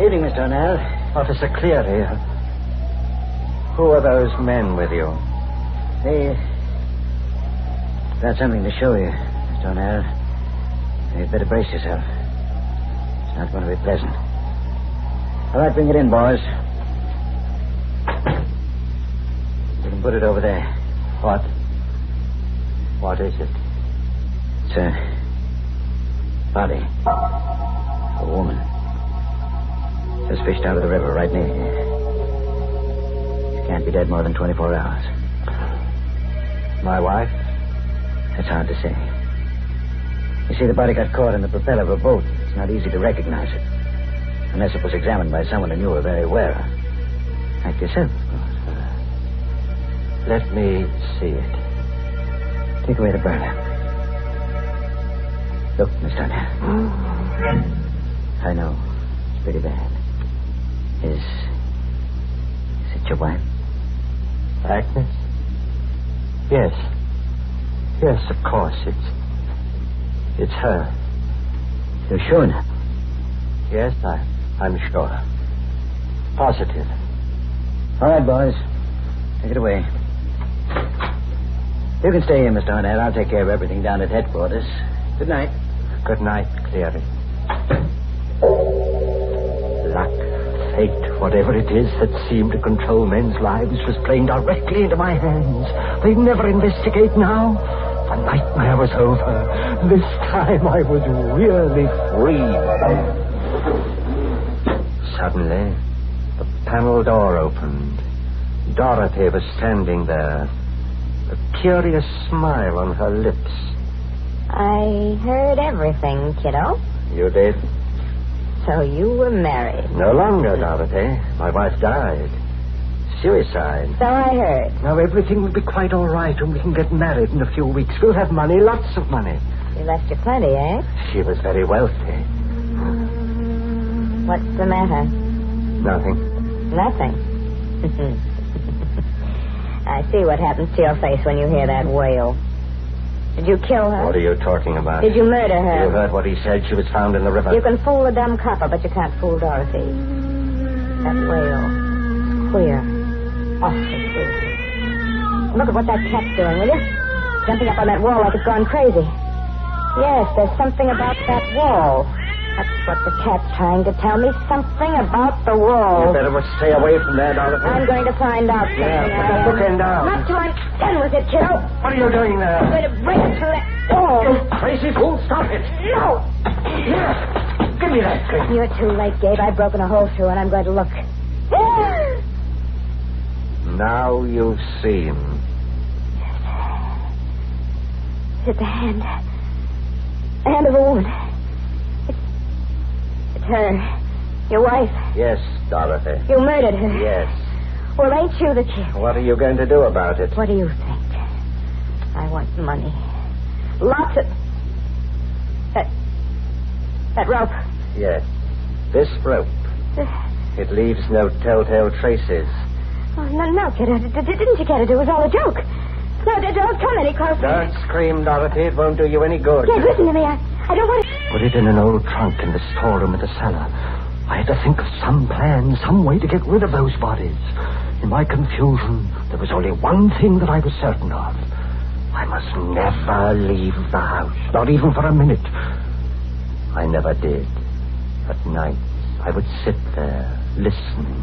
B: Evening, Mr. O'Neill.
J: Officer Cleary. Who are those men with you?
B: They've got something to show you, Mr. O'Neill. You'd better brace yourself. It's not going to be pleasant. All right, bring it in, boys. You can put it over there.
J: What is it?
B: It's a body. A woman. Just fished out of the river right near here. She can't be dead more than 24 hours.
J: My wife?
B: That's hard to say. You see, the body got caught in the propeller of a boat. It's not easy to recognize it. Unless it was examined by someone who knew her very well. Like yourself, of course.
J: Let me see it.
B: Take away the burner. Look, Mr. O'Neill. I know. It's pretty bad. Is it your wife?
J: Agnes? Yes. Yes, of course. It's her.
B: You're sure now?
J: Yes, I'm sure. Positive.
B: All right, boys. Take it away. You can stay here, Mr. Arnett. I'll take care of everything down at headquarters. Good night.
P: Good night, Cleary. Luck, fate, whatever it is that seemed to control men's lives was playing directly into my hands. They'd never investigate now. The nightmare was over. This time I was really free. Suddenly, the panel door opened. Dorothy was standing there, a curious smile on her lips.
O: I heard everything, kiddo.
P: You did?
O: So you were married.
P: No longer, Dorothy. My wife died. Suicide.
O: So I heard.
P: Now everything will be quite all right and we can get married in a few weeks. We'll have money, lots of money.
O: She left you plenty, eh?
P: She was very wealthy.
O: What's the matter?
P: Nothing.
O: Nothing. I see what happens to your face when you hear that wail. Did you kill her?
P: What are you talking about?
O: Did you murder her?
P: You heard what he said. She was found in the river.
O: You can fool a dumb copper, but you can't fool Dorothy. That wail. It's queer. Awfully queer. Look at what that cat's doing, will you? Jumping up on that wall like it's gone crazy. Yes, there's something about that wall. That's what the cat's trying to tell me. Something about the wall.
P: You better stay away from there, Dorothy.
O: I'm going to find out something.
P: Yeah, put that bookend down.
O: Not till I'm done with it, kiddo.
P: What are you doing there?
O: I'm going to break it through that wall.
P: You crazy fool, stop it.
O: No.
P: Here, give me that thing.
O: You're too late, Gabe. I've broken a hole through, and I'm going to look.
P: Now you've seen.
O: It's the hand. The hand of a woman. It's her. Your wife.
P: Yes, Dorothy.
O: You murdered her.
P: Yes.
O: Well, ain't you the kid?
P: What are you going to do about it?
O: What do you think? I want money. Lots of... That rope.
P: Yes. This rope. It leaves no telltale traces.
O: Oh, no, kid. Didn't you get it? It was all a joke. No, don't come any closer.
P: Don't scream, Dorothy. It won't do you any good.
O: Gabe, listen to me. I don't want to...
P: Put it in an old trunk in the storeroom in the cellar. I had to think of some plan, some way to get rid of those bodies. In my confusion, there was only one thing that I was certain of. I must never leave the house, not even for a minute. I never did. At night, I would sit there, listening.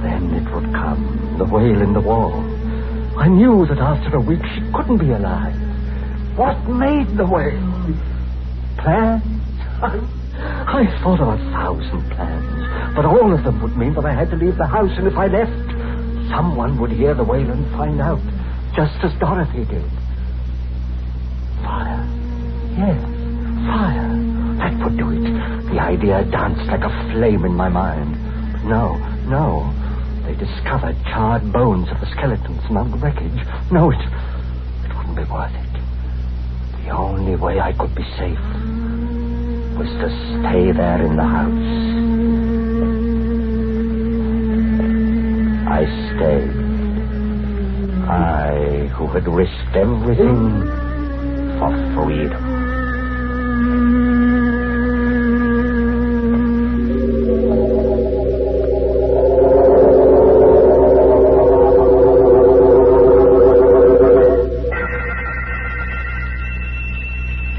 P: Then it would come, the wail in the wall. I knew that after a week she couldn't be alive. What made the wail? Plans? I thought of 1,000 plans, but all of them would mean that I had to leave the house, and if I left, someone would hear the wail and find out, just as Dorothy did. Fire. Yes, fire. That would do it. The idea danced like a flame in my mind. But no. They discovered charred bones of the skeletons among the wreckage. No, it wouldn't be worth it. The only way I could be safe was to stay there in the house. I stayed. I, who had risked everything for freedom.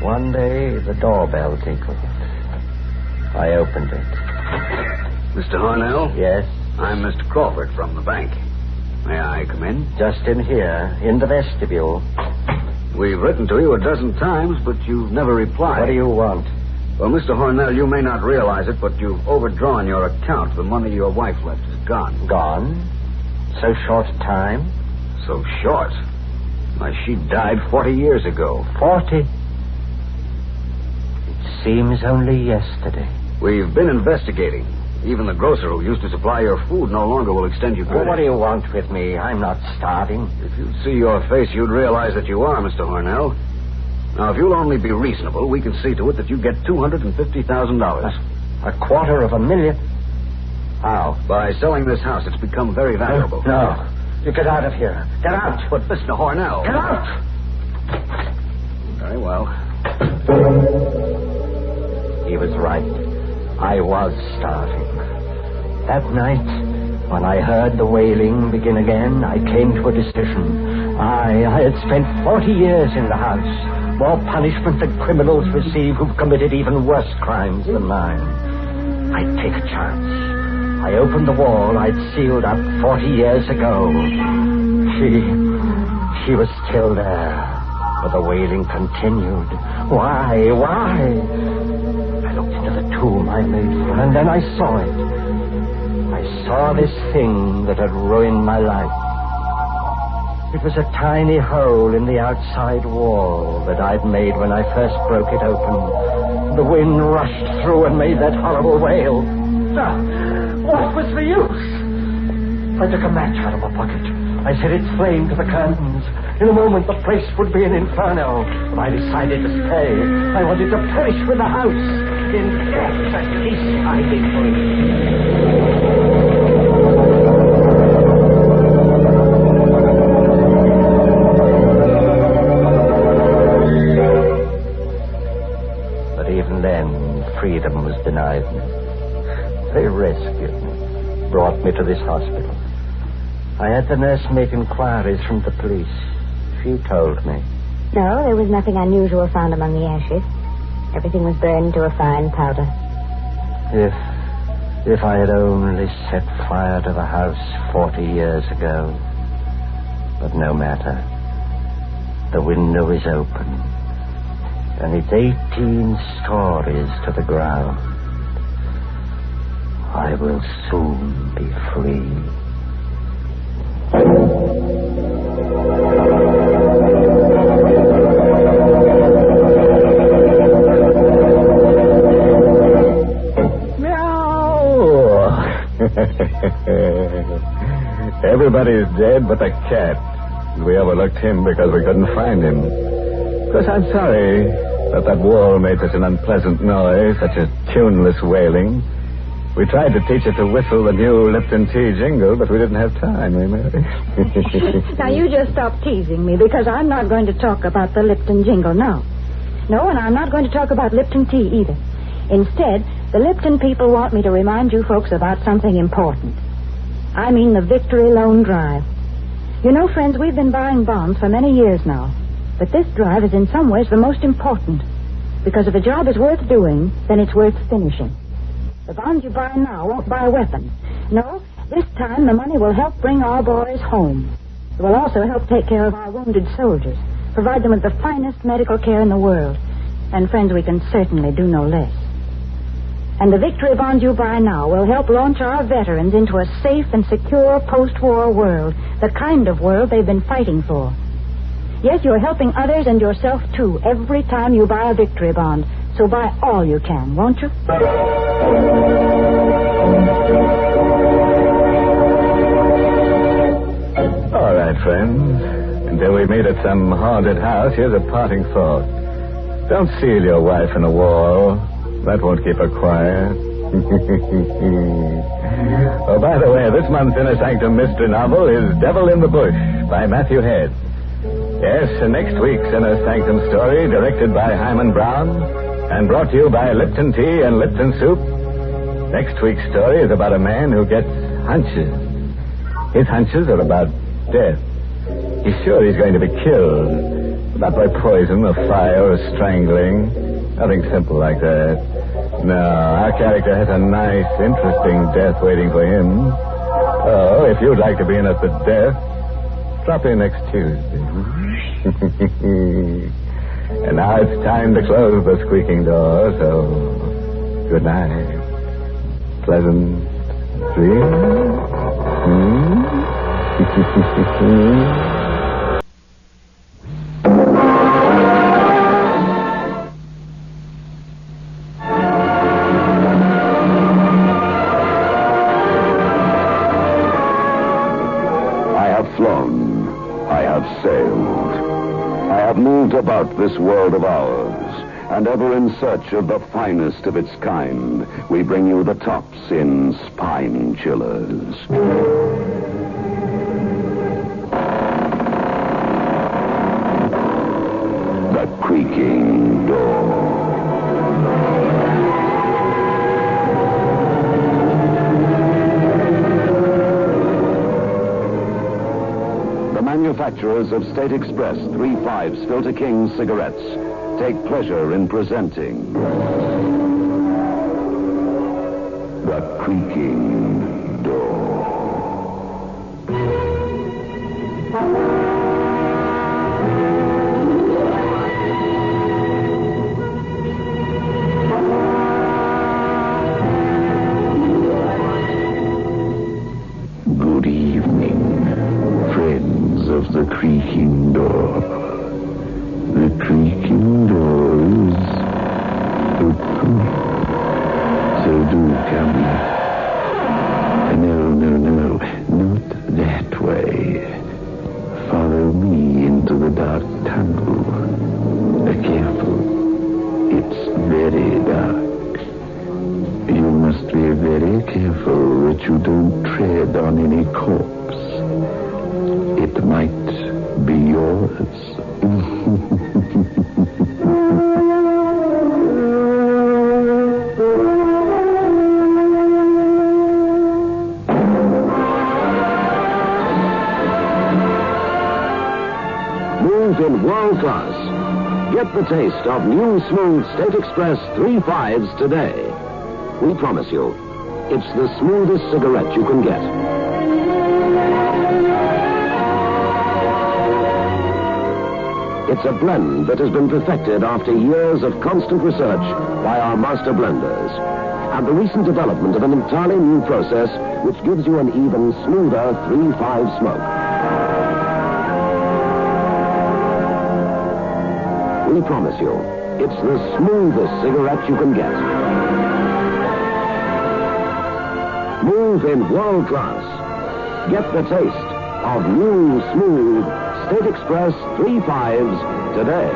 P: One day, the doorbell tinkled. I opened it.
L: Mr. Hornell?
P: Yes?
L: I'm Mr. Crawford from the bank. May I come in?
P: Just in here, in the vestibule.
L: We've written to you a dozen times, but you've never replied.
P: What do you want?
L: Well, Mr. Hornell, you may not realize it, but you've overdrawn your account. The money your wife left is gone.
P: Gone? So short a time?
L: So short? Why, she died 40 years ago.
P: 40? It seems only yesterday.
L: We've been investigating. Even the grocer who used to supply your food no longer will extend you credit.
P: Well, what do you want with me? I'm not starving.
L: If you'd see your face, you'd realize that you are, Mr. Hornell. Now, if you'll only be reasonable, we can see to it that you get $250,000.
P: $250,000? How?
L: By selling this house. It's become very valuable.
P: No. You get out of here. Get out.
L: But, Mr. Hornell.
P: Get out!
L: Very well.
P: He was right. I was starving. That night, when I heard the wailing begin again, I came to a decision.
B: I had spent 40 years in the house. More punishment than criminals receive who've committed even worse crimes than mine. I'd take a chance. I opened the wall I'd sealed up 40 years ago. She was still there, but the wailing continued. Why? I looked into the tomb I made for her, and then I saw it. I saw this thing that had ruined my life. It was a tiny hole in the outside wall that I'd made when I first broke it open. The wind rushed through and made that horrible wail. What was the use? I took a match out of my pocket. I set its flame to the curtains. In a moment, the place would be an inferno. But I decided to stay. I wanted to perish with the house. In death, at least I'd be free. Freedom was denied me. They rescued me, brought me to this hospital. I had the nurse make inquiries from the police. She told me.
O: No, there was nothing unusual found among the ashes. Everything was burned to a fine powder.
B: If I had only set fire to the house 40 years ago. But no matter. The window is open. And it's 18 stories to the ground. I will soon be free.
C: Meow! Everybody's dead but the cat. We overlooked him because we couldn't find him. Of course, I'm sorry that wall made such an unpleasant noise, such a tuneless wailing. We tried to teach it to whistle the new Lipton tea jingle, but we didn't have time, eh, Mary?
O: Now, you just stop teasing me, because I'm not going to talk about the Lipton jingle now. No, and I'm not going to talk about Lipton tea either. Instead, the Lipton people want me to remind you folks about something important. I mean the Victory Loan Drive. You know, friends, we've been buying bonds for many years now. But this drive is in some ways the most important. Because if a job is worth doing, then it's worth finishing. The bonds you buy now won't buy weapons. No, this time the money will help bring our boys home. It will also help take care of our wounded soldiers, provide them with the finest medical care in the world. And, friends, we can certainly do no less. And the victory bonds you buy now will help launch our veterans into a safe and secure post-war world, the kind of world they've been fighting for. Yes, you're helping others and yourself, too, every time you buy a victory bond. So buy all you can, won't you?
C: All right, friends. Until we meet at some haunted house, here's a parting thought. Don't seal your wife in a wall. That won't keep her quiet. Oh, by the way, this month's Inner Sanctum mystery novel is Devil in the Bush by Matthew Head. Yes, next week's Inner Sanctum story, directed by Hyman Brown and brought to you by Lipton Tea and Lipton Soup. Next week's story is about a man who gets hunches. His hunches are about death. He's sure he's going to be killed. Not by poison or fire or strangling. Nothing simple like that. No, our character has a nice, interesting death waiting for him. Oh, if you'd like to be in at the death, drop in next Tuesday. And now it's time to close the squeaking door, so good night. Pleasant dreams.
K: I have flown. I have sailed. I have moved about this world of ours, and ever in search of the finest of its kind, we bring you the tops in spine chillers. The creaking door. manufacturers of State Express 3/5 Filter King cigarettes take pleasure in presenting The Creaking Door.
I: Good evening, friends of The Creaking Door. The creaking door is open. So do come. No, not that way. Follow me into the dark tunnel. Careful. It's very dark. You must be very careful that you don't tread on any corpse. It might be yours.
L: Move in world class. Get the taste of new smooth State Express 3/5s today. We promise you, it's the smoothest cigarette you can get. It's a blend that has been perfected after years of constant research by our master blenders. And the recent development of an entirely new process which gives you an even smoother 3/5 smoke. We promise you, it's the smoothest cigarette you can get. Move in world class. Get the taste of new, smooth State Express 3/5s today.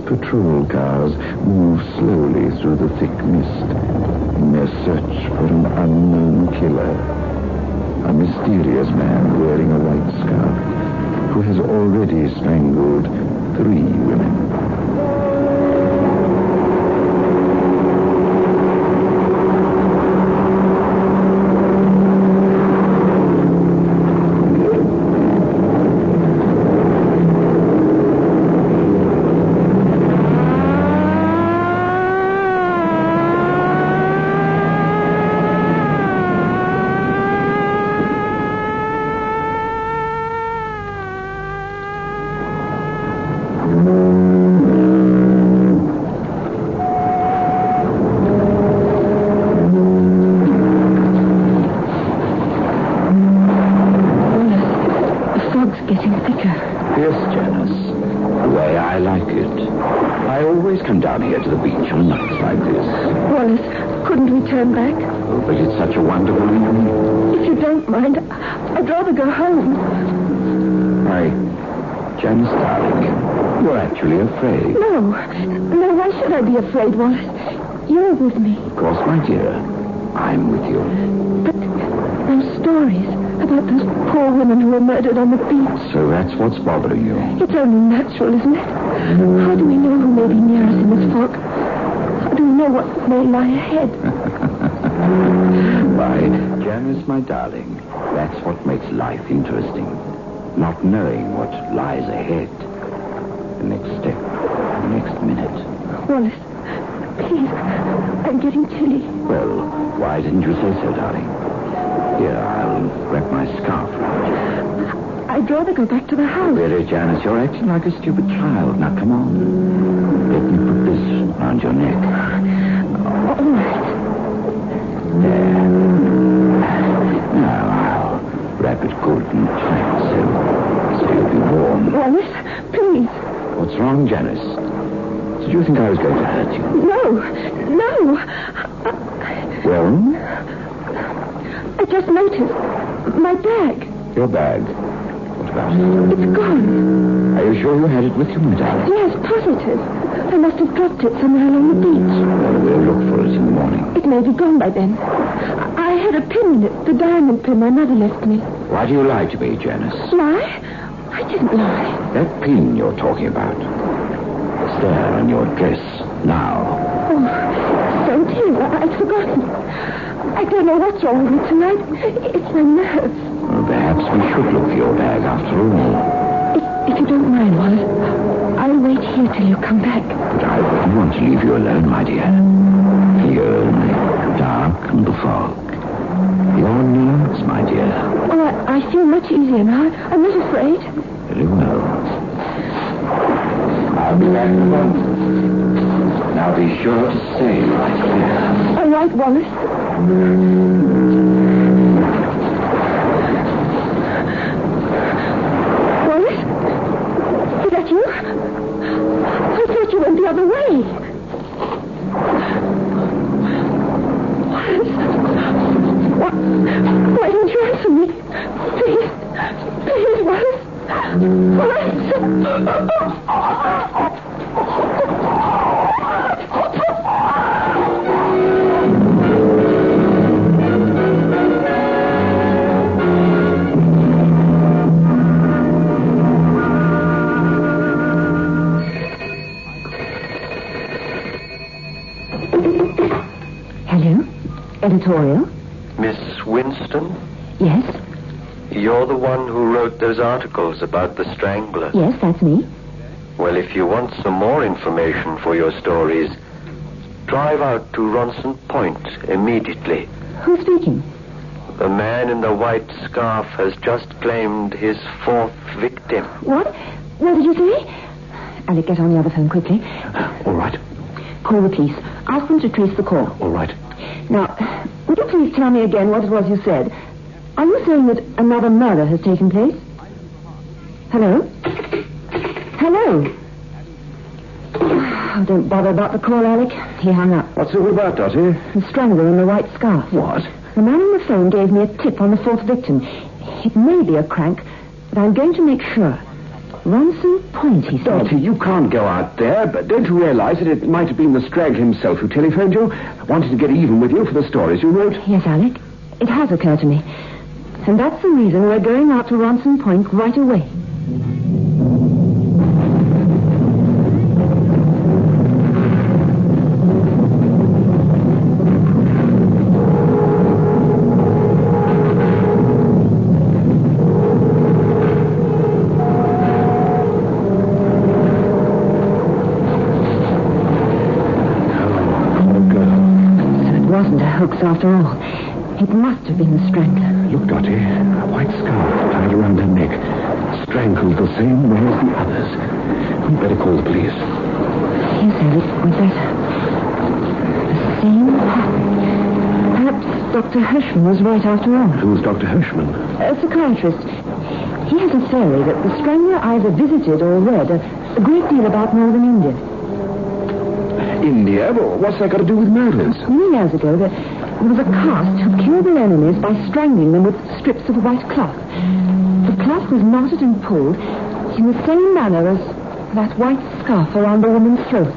I: Patrol cars move slowly through the thick mist in their search for an unknown killer. A mysterious man wearing a white scarf who has already strangled 3 women.
V: Afraid, Wallace. You're with me.
I: Of course, my dear. I'm with you.
V: But those stories about those poor women who were murdered on the beach.
I: So that's what's bothering you.
V: It's only natural, isn't it? How do we know who may be near us in this fog? How do we know what may lie ahead?
I: Why, Janice, my darling, that's what makes life interesting. Not knowing what lies ahead. The next step, the next minute.
V: Wallace, please, I'm getting chilly.
I: Well, why didn't you say so, darling? Here, I'll wrap my scarf around you.
V: I'd rather go back to the house.
I: Really, Janice, you're acting like a stupid child. Now, come on. Let me put this around your neck.
V: All right.
I: There. Now, I'll wrap it good and tight so you'll be warm.
V: Wallace, please.
I: What's wrong, Janice? Did you think I was going to hurt you?
V: No.
I: Well?
V: I just
F: just noticed. My bag.
I: Your bag? What about it?
F: It's gone.
I: Are you sure you had it with you, my darling?
F: Yes, positive. I must have dropped it somewhere along the beach.
I: Well, we'll look for it in the morning.
F: It may be gone by then. I had a pin in it, the diamond pin my mother left me.
I: Why do you lie to me, Janice?
F: Lie? I didn't lie.
I: That pin you're talking about. It's there on your dress now.
F: Oh, so dear, I'd forgotten. I don't know what's wrong with me tonight. It's my nerves.
I: Well, perhaps we should look for your bag after all.
F: If you don't mind, Wallace, I'll wait here till you come back.
I: But I wouldn't want to leave you alone, my dear. Here in the dark and the fog. Your nerves, my dear.
F: Oh, I feel much easier now. I'm not afraid.
I: Very well. I'll be back in a moment. Now be sure to stay right here.
F: All right, Wallace. Wallace? Is that you? I thought you went the other way. Wallace? Why don't you answer me? Please. Please, Wallace.
O: Hello? Editorial?
D: Miss Winston?
O: Yes?
D: You're the one who wrote those articles about the Strangler.
O: Yes, that's me.
D: Well, if you want some more information for your stories, drive out to Ronson Point immediately.
O: Who's speaking?
D: The man in the white scarf has just claimed his 4th victim.
O: What? What did you say? Alec, get on the other phone quickly.
I: All right.
O: Call the police. Ask them to trace the call.
I: All right.
O: Now, would you please tell me again what it was you said? Are you saying that another murder has taken place? Hello? Hello? Oh, don't bother about the call, Alec. He hung up.
I: What's it all about, Dottie?
O: The strangler in the white scarf.
I: What?
O: The man on the phone gave me a tip on the 4th victim. It may be a crank, but I'm going to make sure. Ronson Point, he said.
I: Dottie, you can't go out there, but don't you realize that it might have been the Strangler himself who telephoned you? Wanted to get even with you for the stories you wrote?
O: Yes, Alec. It has occurred to me. And that's the reason we're going out to Ronson Point right away. After all, it must have been the strangler.
I: Look, Dottie, a white scarf tied around her neck, strangled the same way as the others. We'd better call the police.
O: Yes, Alec, we'd better. The same pattern. Perhaps Dr. Hirschman was right after all.
I: Who's Dr. Hirschman?
O: A psychiatrist. He has a theory that the strangler either visited or read a great deal about northern India.
I: India? Well, what's that got to do with murders?
O: Many years ago, there was a caste who killed their enemies by strangling them with strips of white cloth. The cloth was knotted and pulled in the same manner as that white scarf around the woman's throat.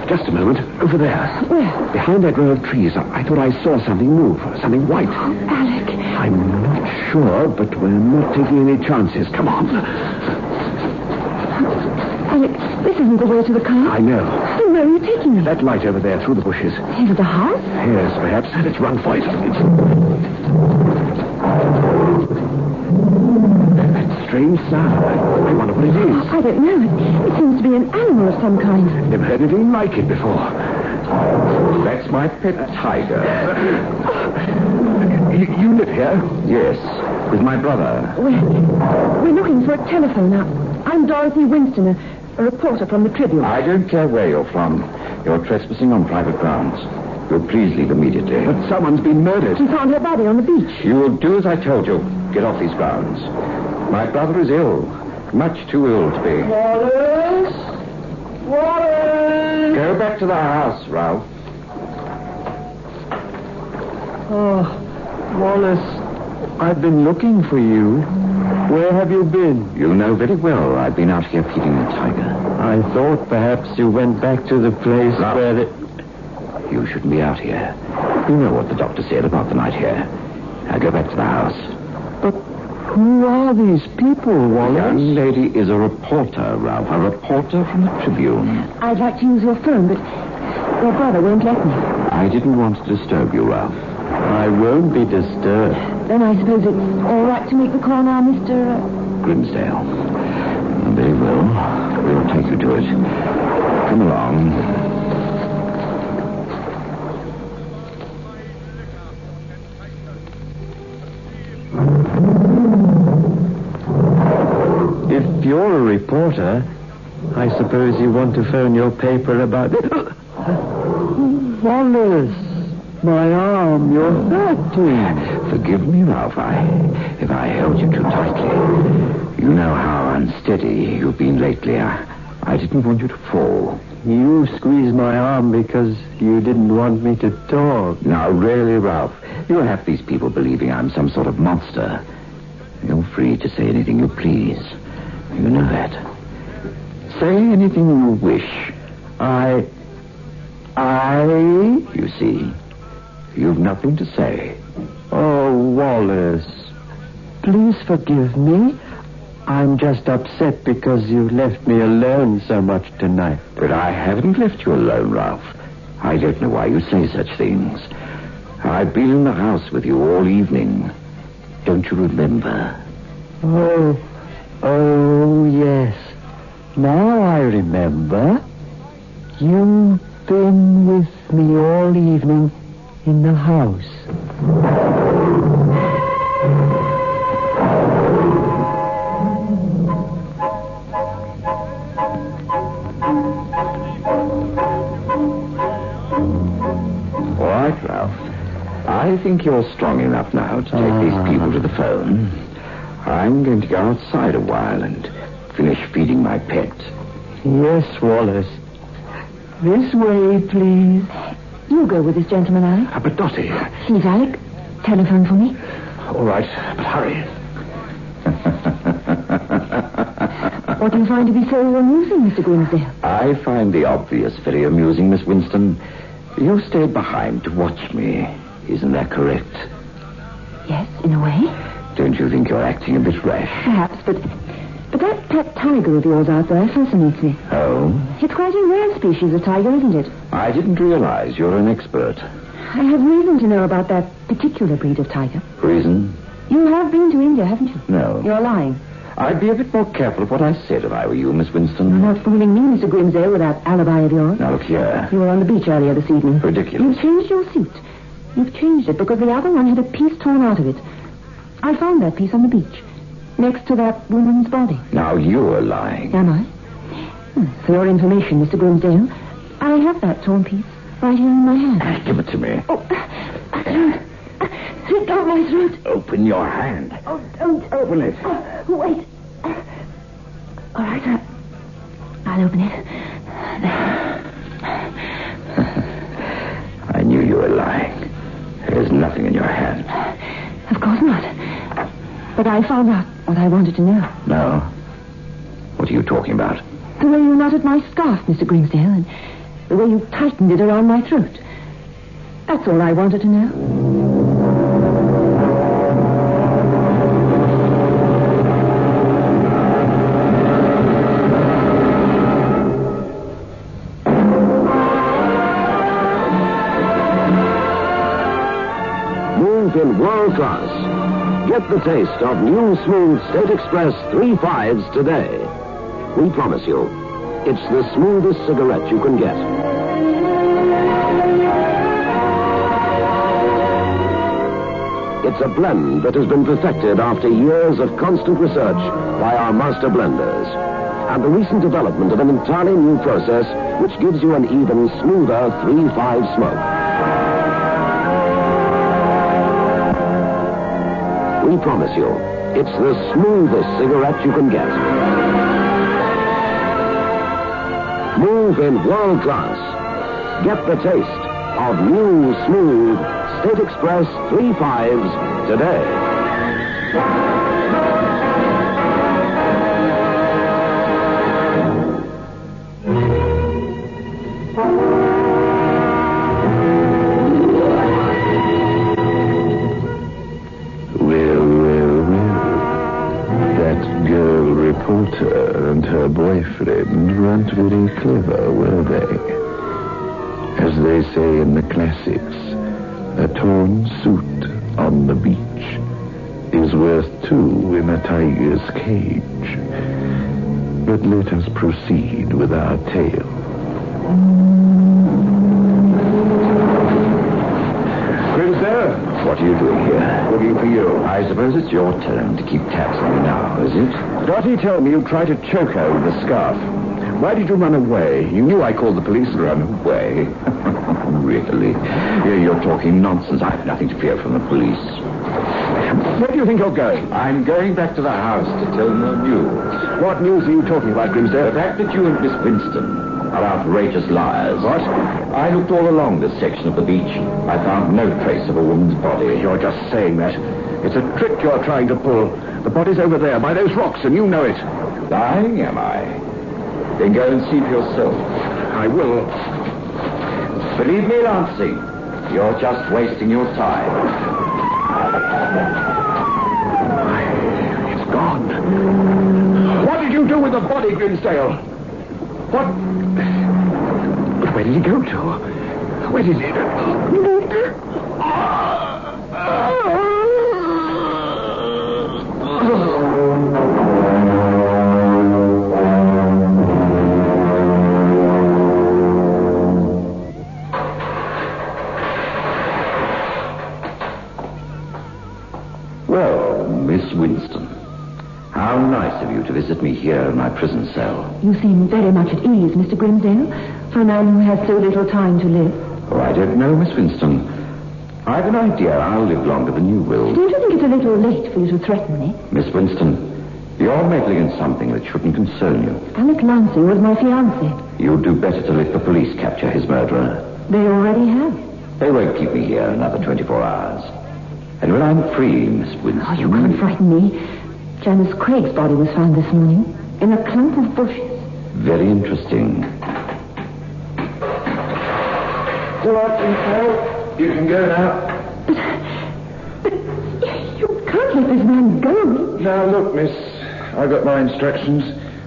I: Just a moment. Over there.
O: Where?
I: Behind that row of trees. I thought I saw something move. Something white.
O: Oh, Alec.
I: I'm not sure, but we're not taking any chances. Come on.
O: Alec, this isn't the way to the car.
I: I know.
O: Then where are you taking me?
I: That light over there, through the bushes.
O: Into the house?
I: Yes, perhaps. Let's run for it. That strange sound. I wonder what it is.
O: I don't know. It seems to be an animal of some kind.
I: Never heard anything like it before. That's my pet tiger. You live here? Yes, with my brother.
O: We're looking for a telephone now. I'm Dorothy Winston, a reporter from the Tribune.
I: I don't care where you're from. You're trespassing on private grounds. You'll please leave immediately. But someone's been murdered.
O: We found her body on the beach.
I: You'll do as I told you. Get off these grounds. My brother is ill. Much too ill to be.
F: Wallace! Wallace!
I: Go back to the house, Ralph.
F: Oh, Wallace.
N: I've been looking for you. Where have you been?
I: You know very well I've been out here feeding the tiger.
N: I thought perhaps you went back to the place where the...
I: You shouldn't be out here. You know what the doctor said about the night here. Now go back to the house.
N: But who are these people, Wallace?
I: The young lady is a reporter, Ralph. A reporter from the Tribune.
F: I'd like to use your phone, but your brother won't let me.
I: I didn't want to disturb you, Ralph.
N: I won't be disturbed.
F: Then I suppose it's all right to make the call now, Mr.
I: Grimsdale. Very well. We'll take you to it. Come along.
N: If you're a reporter, I suppose you want to phone your paper about... Wallace, my arm, you're hurting.
I: Forgive me, Ralph, if I held you too tightly. You know how unsteady you've been lately. I didn't want you to fall.
N: You squeezed my arm because you didn't want me to talk.
I: Now, really, Ralph, you have these people believing I'm some sort of monster. You're free to say anything you please. You know that. Say anything you wish. You see, you've nothing to say.
N: Oh, Wallace, please forgive me. I'm just upset because you left me alone so much tonight.
I: But I haven't left you alone, Ralph. I don't know why you say such things. I've been in the house with you all evening. Don't you remember?
N: Oh, yes. Now I remember. You've been with me all evening in the house.
I: All right, Ralph. I think you're strong enough now to take these people to the phone. I'm going to go outside a while and finish feeding my pet.
N: Yes, Wallace. This way, please.
F: You go with this gentleman, Alec.
I: But Dottie...
F: Please, Alec, telephone for me.
I: All right, but hurry.
F: What do you find to be so amusing, Mr. Grimsdale?
I: I find the obvious very amusing, Miss Winston. You stayed behind to watch me. Isn't that correct?
F: Yes, in a way.
I: Don't you think you're acting a bit rash?
F: Perhaps, but that pet tiger of yours out there fascinates me.
I: Oh?
F: It's quite a rare species of tiger, isn't it?
I: I didn't realize you're an expert.
F: I have reason to know about that particular breed of tiger.
I: Reason?
F: You have been to India, haven't you?
I: No.
F: You're lying.
I: I'd be a bit more careful of what I said if I were you, Miss Winston.
F: You're not fooling me, Mr. Grimsdale, with that alibi of yours.
I: Now, look here.
F: You were on the beach earlier this evening.
I: Ridiculous.
F: You've changed your suit. You've changed it because the other one had a piece torn out of it. I found that piece on the beach, next to that woman's body.
I: Now, you're lying.
F: Am I? For your information, Mr. Grimsdale, I have that torn piece right here in my hand.
I: Give it to me.
F: Oh, slip down my throat.
I: Open your hand.
F: Oh, don't.
I: Open it.
F: Wait. All right, I'll open it. There.
I: I knew you were lying. There's nothing in your hand.
F: Of course not. But I found out what I wanted to know.
I: No? What are you talking about?
F: The way you knotted my scarf, Mr. Grimsdale, and the way you tightened it around my throat. That's all I wanted to know.
L: In world class. Get the taste of new smooth State Express 3.5s today. We promise you, it's the smoothest cigarette you can get. It's a blend that has been perfected after years of constant research by our master blenders. And the recent development of an entirely new process which gives you an even smoother 3.5 smoke. We promise you, it's the smoothest cigarette you can get. Move in world class. Get the taste of new, smooth State Express 3.5s today.
I: And her boyfriend weren't very clever, were they? As they say in the classics, a torn suit on the beach is worth two in a tiger's cage. But let us proceed with our tale.
K: Grimsdale? What are you doing here? Looking for you. I suppose it's your turn to keep tabs on me now, is it? Dottie told me you tried to choke her with the scarf. Why did you run away? You knew I called the police and ran away. Really? You're talking nonsense. I have nothing to fear from the police. Where do you think you're going? I'm going back to the house to tell more news. What news are you talking about, Grimsdale? The fact that you and Miss Winston are outrageous liars. What? I looked all along this section of the beach. I found no trace of a woman's body. You're just saying that. It's a trick you're trying to pull. The body's over there by those rocks, and you know it. Lying, am I? Then go and see for yourself. I will. Believe me, Lancey, you're just wasting your time. It's gone. What did you do with the body, Grimsdale? What? But where did he go to? Where did he... Well, Miss Winston, how nice of you to visit me here in my prison cell.
F: You seem very much at ease, Mr. Grimsdale, for a man who has so little time to live.
K: Oh, I don't know, Miss Winston. I've an idea I'll live longer than you will.
F: Don't you think it's a little late for you to threaten me?
K: Miss Winston, you're meddling in something that shouldn't concern you.
F: Alec Lancey was my fiancé.
K: You'd do better to let the police capture his murderer.
F: They already have.
K: They won't keep me here another 24 hours. And when I'm free, Miss Winston...
F: Oh, you can't frighten me. Janice Craig's body was found this morning in a clump of bushes.
K: Very interesting.
I: All right, Grimsdale. You can go now.
F: But you can't let this man go.
I: Now, look, miss. I've got my instructions.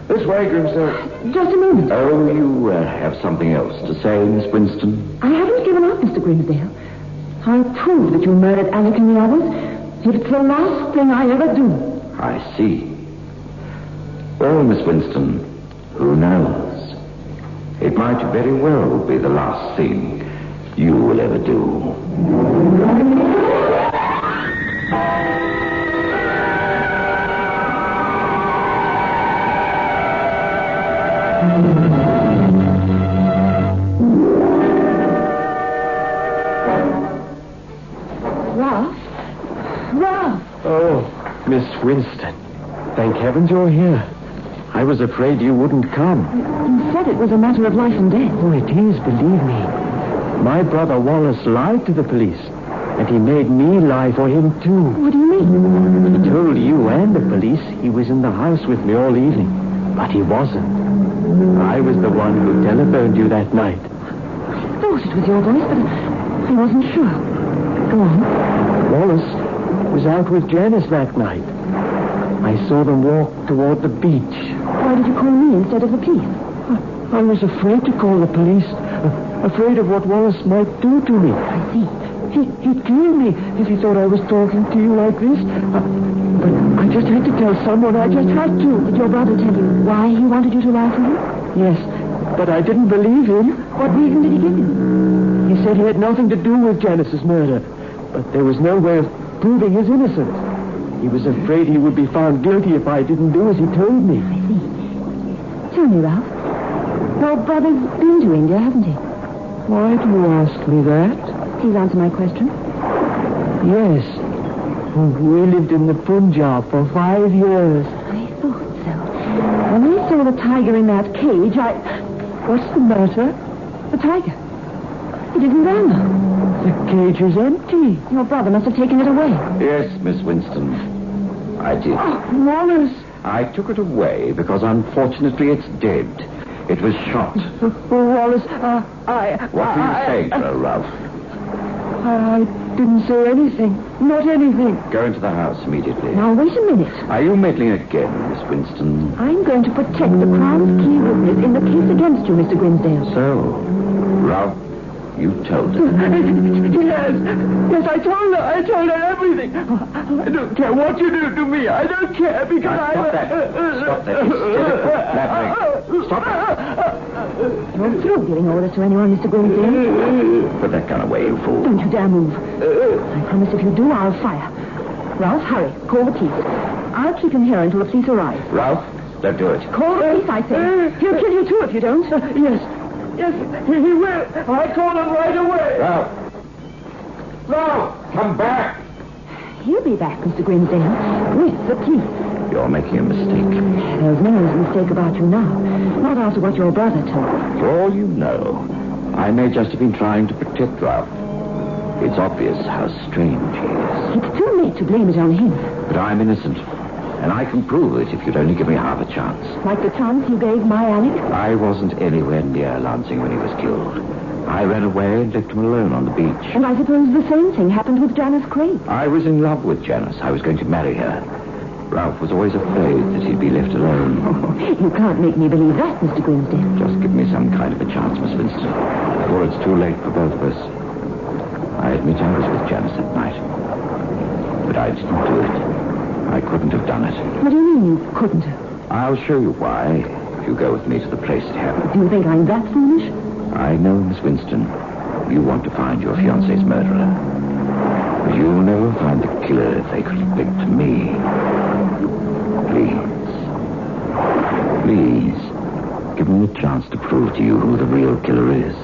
I: This way, Grimsdale.
F: Just a moment.
K: Oh, you have something else to say, Miss Winston?
F: I haven't given up, Mr. Grimsdale. I'll prove that you murdered Alec and the others if it's the last thing I ever do.
K: I see. Well, Miss Winston, who knows? It might very well be the last thing you will ever do.
F: Ralph!
N: Oh, Miss Winston. Thank heavens you're here. I was afraid you wouldn't come.
F: You said it was a matter of life and death.
N: Oh, it is, believe me. My brother Wallace lied to the police, and he made me lie for him, too.
F: What do you mean?
N: He told you and the police he was in the house with me all evening, but he wasn't. I was the one who telephoned you that night.
F: I thought it was your voice, but I wasn't sure. Go on.
N: Wallace was out with Janice that night. I saw them walk toward the beach.
F: Why did you call me instead of the police?
N: I was afraid to call the police. Afraid of what Wallace might do to me.
F: I see.
N: He'd kill me if he thought I was talking to you like this. But I just had to tell someone. I just had to.
F: Did your brother tell you why he wanted you to lie for him?
N: Yes, but I didn't believe him.
F: What reason did he give you?
N: He said he had nothing to do with Janice's murder. But there was no way of proving his innocence. He was afraid he would be found guilty if I didn't do as he told me.
F: I see. Tell me, Ralph. Your brother's been to India, hasn't he?
N: Why do you ask me that?
F: Please answer my question.
N: Yes. We lived in the Punjab for 5 years.
F: I thought so. When I saw the tiger in that cage,
N: What's the matter?
F: The tiger. It isn't there now.
N: The cage is empty.
F: Your brother must have taken it away.
K: Yes, Miss Winston.
I: I did.
F: Oh, Wallace.
I: I took it away because unfortunately it's dead. It was shot.
F: Wallace,
I: What were you saying to her, Ralph?
F: I didn't say anything. Not anything.
I: Go into the house immediately.
F: Now, wait a minute.
I: Are you meddling again, Miss Winston?
F: I'm going to protect the Crown's key witness in the case against you, Mr. Grimsdale.
I: So, Ralph, you told her.
F: Yes, I told her everything. I don't care what you do to me. I don't care because
I: Stop that. Stop that. Stop it.
F: You're through giving orders to anyone, Mr. Grimsdale.
I: Put that gun away, you fool.
F: Don't you dare move. I promise if you do, I'll fire. Ralph, hurry. Call the police. I'll keep him here until the police arrive.
I: Ralph, don't do it.
F: Call the police, I say. He'll kill you, too, if you don't. Yes, he will. I'll call him right away.
I: Ralph, come back.
F: He'll be back, Mr. Grimsdale, with the police.
I: You're making a mistake.
F: There's no mistake about you now. Not after what your brother told.
I: For all you know, I may just have been trying to protect Ralph. It's obvious how strange he is.
F: It's too late to blame it on him.
I: But I'm innocent. And I can prove it if you'd only give me half a chance.
F: Like the chance you gave my Alec?
I: I wasn't anywhere near Lansing when he was killed. I ran away and left him alone on the beach.
F: And I suppose the same thing happened with Janice Craig.
I: I was in love with Janice. I was going to marry her. Ralph was always afraid that he'd be left alone.
F: Oh, you can't make me believe that, Mr. Grimsdale.
I: Just give me some kind of a chance, Miss Winston, before it's too late for both of us. I admit I was with Janice that night. But I didn't do it. I couldn't have done it.
F: What do you mean you couldn't have?
I: I'll show you why, if you go with me to the place it happened.
F: Do you think I'm that foolish?
I: I know, Miss Winston, you want to find your fiancé's murderer. But you'll never find the killer if they click to me. Please, give me a chance to prove to you who the real killer is.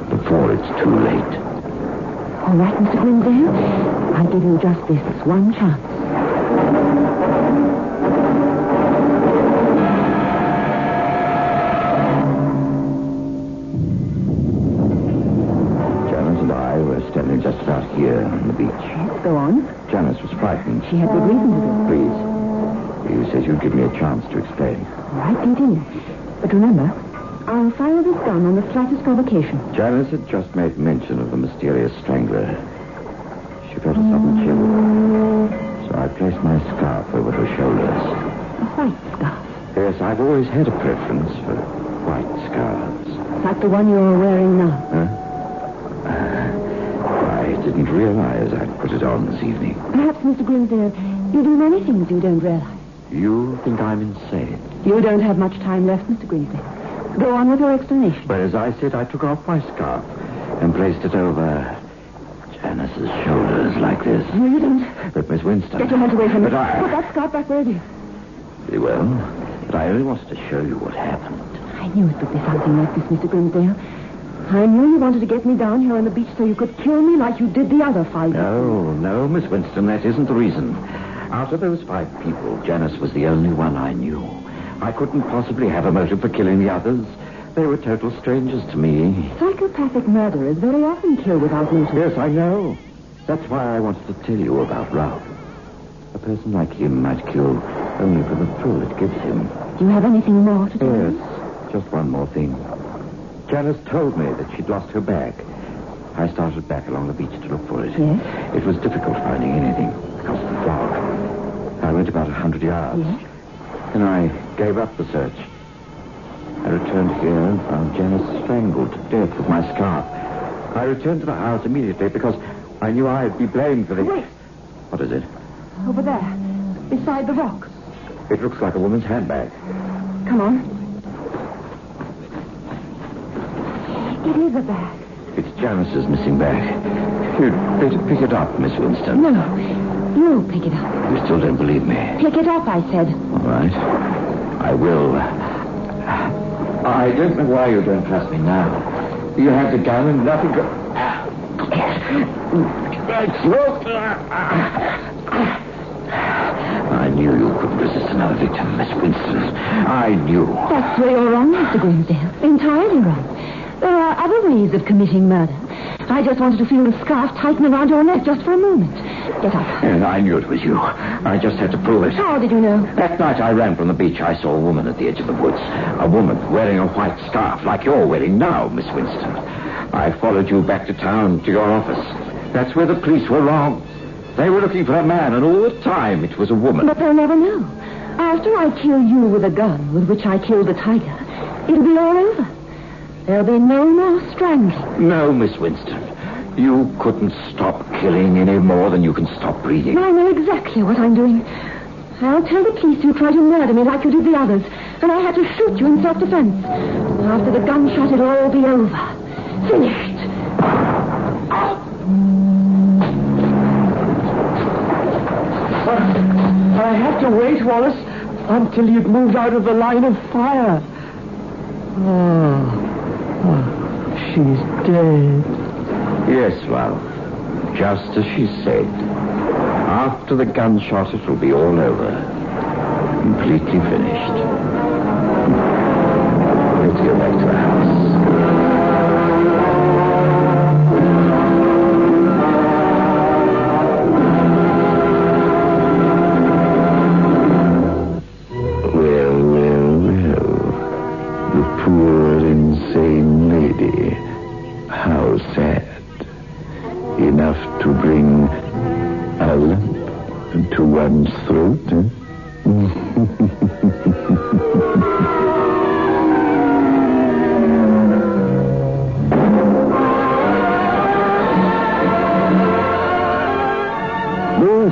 I: Before it's too late.
F: All right, Mr. Grimsdale. I'll give you just this one chance.
I: Janice and I were standing just about here on the beach.
F: Yes, go on.
I: Janice was frightened.
F: She had good reason to be.
I: Please. You said you'd give me a chance to explain.
F: All right, continue. But remember, I'll fire this gun on the slightest provocation.
I: Janice had just made mention of the mysterious strangler. She felt a sudden chill. So I placed my scarf over her shoulders.
F: A white scarf?
I: Yes, I've always had a preference for white scarves.
F: Like the one you're wearing now?
I: Huh? I didn't realize I'd put it on this evening.
F: Perhaps, Mr. Grimsdale, you do many things you don't realize.
I: You think I'm insane?
F: You don't have much time left, Mr. Grimsdale. Go on with your explanation.
I: But as I said, I took off my scarf and placed it over Janice's shoulders like this.
F: No, you don't.
I: But Miss Winston...
F: Get your hands away from me.
I: But I...
F: Put that scarf back where it is.
I: Very well. But I only wanted to show you what happened.
F: I knew it would be something like this, Mr. Grimsdale. I knew you wanted to get me down here on the beach so you could kill me like you did the other 5 people.
I: No, Miss Winston, that isn't the reason. Out of those 5 people, Janice was the only one I knew. I couldn't possibly have a motive for killing the others. They were total strangers to me.
F: Psychopathic murderers very often kill without motive.
I: Yes, I know. That's why I wanted to tell you about Ralph. A person like him might kill only for the thrill it gives him.
F: Do you have anything more to tell me?
I: Yes, just one more thing. Janice told me that she'd lost her bag. I started back along the beach to look for it.
F: Yes?
I: It was difficult finding anything because of the fog. I went about 100 yards.
F: Yes?
I: Then I gave up the search. I returned here and found Janice strangled to death with my scarf. I returned to the house immediately because I knew I'd be blamed for this.
F: Wait.
I: What is it?
F: Over there, beside the rock.
I: It looks like a woman's handbag.
F: Come on. It is a bag.
I: It's Janice's missing bag. You'd better pick it up, Miss Winston.
F: No, you pick it up.
I: You still don't believe me?
F: Pick it up, I said.
I: All right. I will. I don't know why you don't trust me now. You have the gun and nothing could... I knew you couldn't resist another victim, Miss Winston. I knew.
F: That's where you're wrong, Mr. Grimsdale. Entirely wrong. There are other ways of committing murder. I just wanted to feel the scarf tighten around your neck just for a moment. Get up.
I: And I knew it was you. I just had to prove it.
F: How did you know?
I: That night I ran from the beach, I saw a woman at the edge of the woods. A woman wearing a white scarf like you're wearing now, Miss Winston. I followed you back to town to your office. That's where the police were wrong. They were looking for a man, and all the time it was a woman.
F: But they'll never know. After I kill you with a gun with which I killed the tiger, it'll be all over. There'll be no more strangling.
I: No, Miss Winston. You couldn't stop killing any more than you can stop breathing.
F: I know exactly what I'm doing. I'll tell the police you tried to murder me like you did the others, and I had to shoot you in self-defense. After the gunshot, it'll all be over. Finished.
N: I had to wait, Wallace, until you'd moved out of the line of fire. She's dead.
I: Yes, well, just as she said. After the gunshot, it will be all over. Completely finished. Let's go back to the house.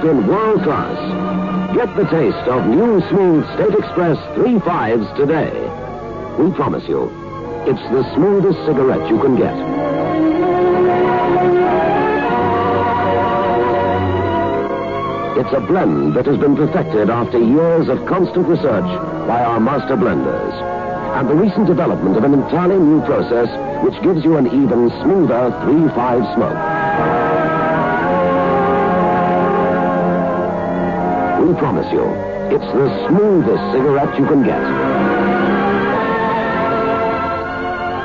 L: In world class. Get the taste of new smooth State Express 3.5s today. We promise you, it's the smoothest cigarette you can get. It's a blend that has been perfected after years of constant research by our master blenders. And the recent development of an entirely new process which gives you an even smoother 3.5 smoke. We promise you, it's the smoothest cigarette you can get.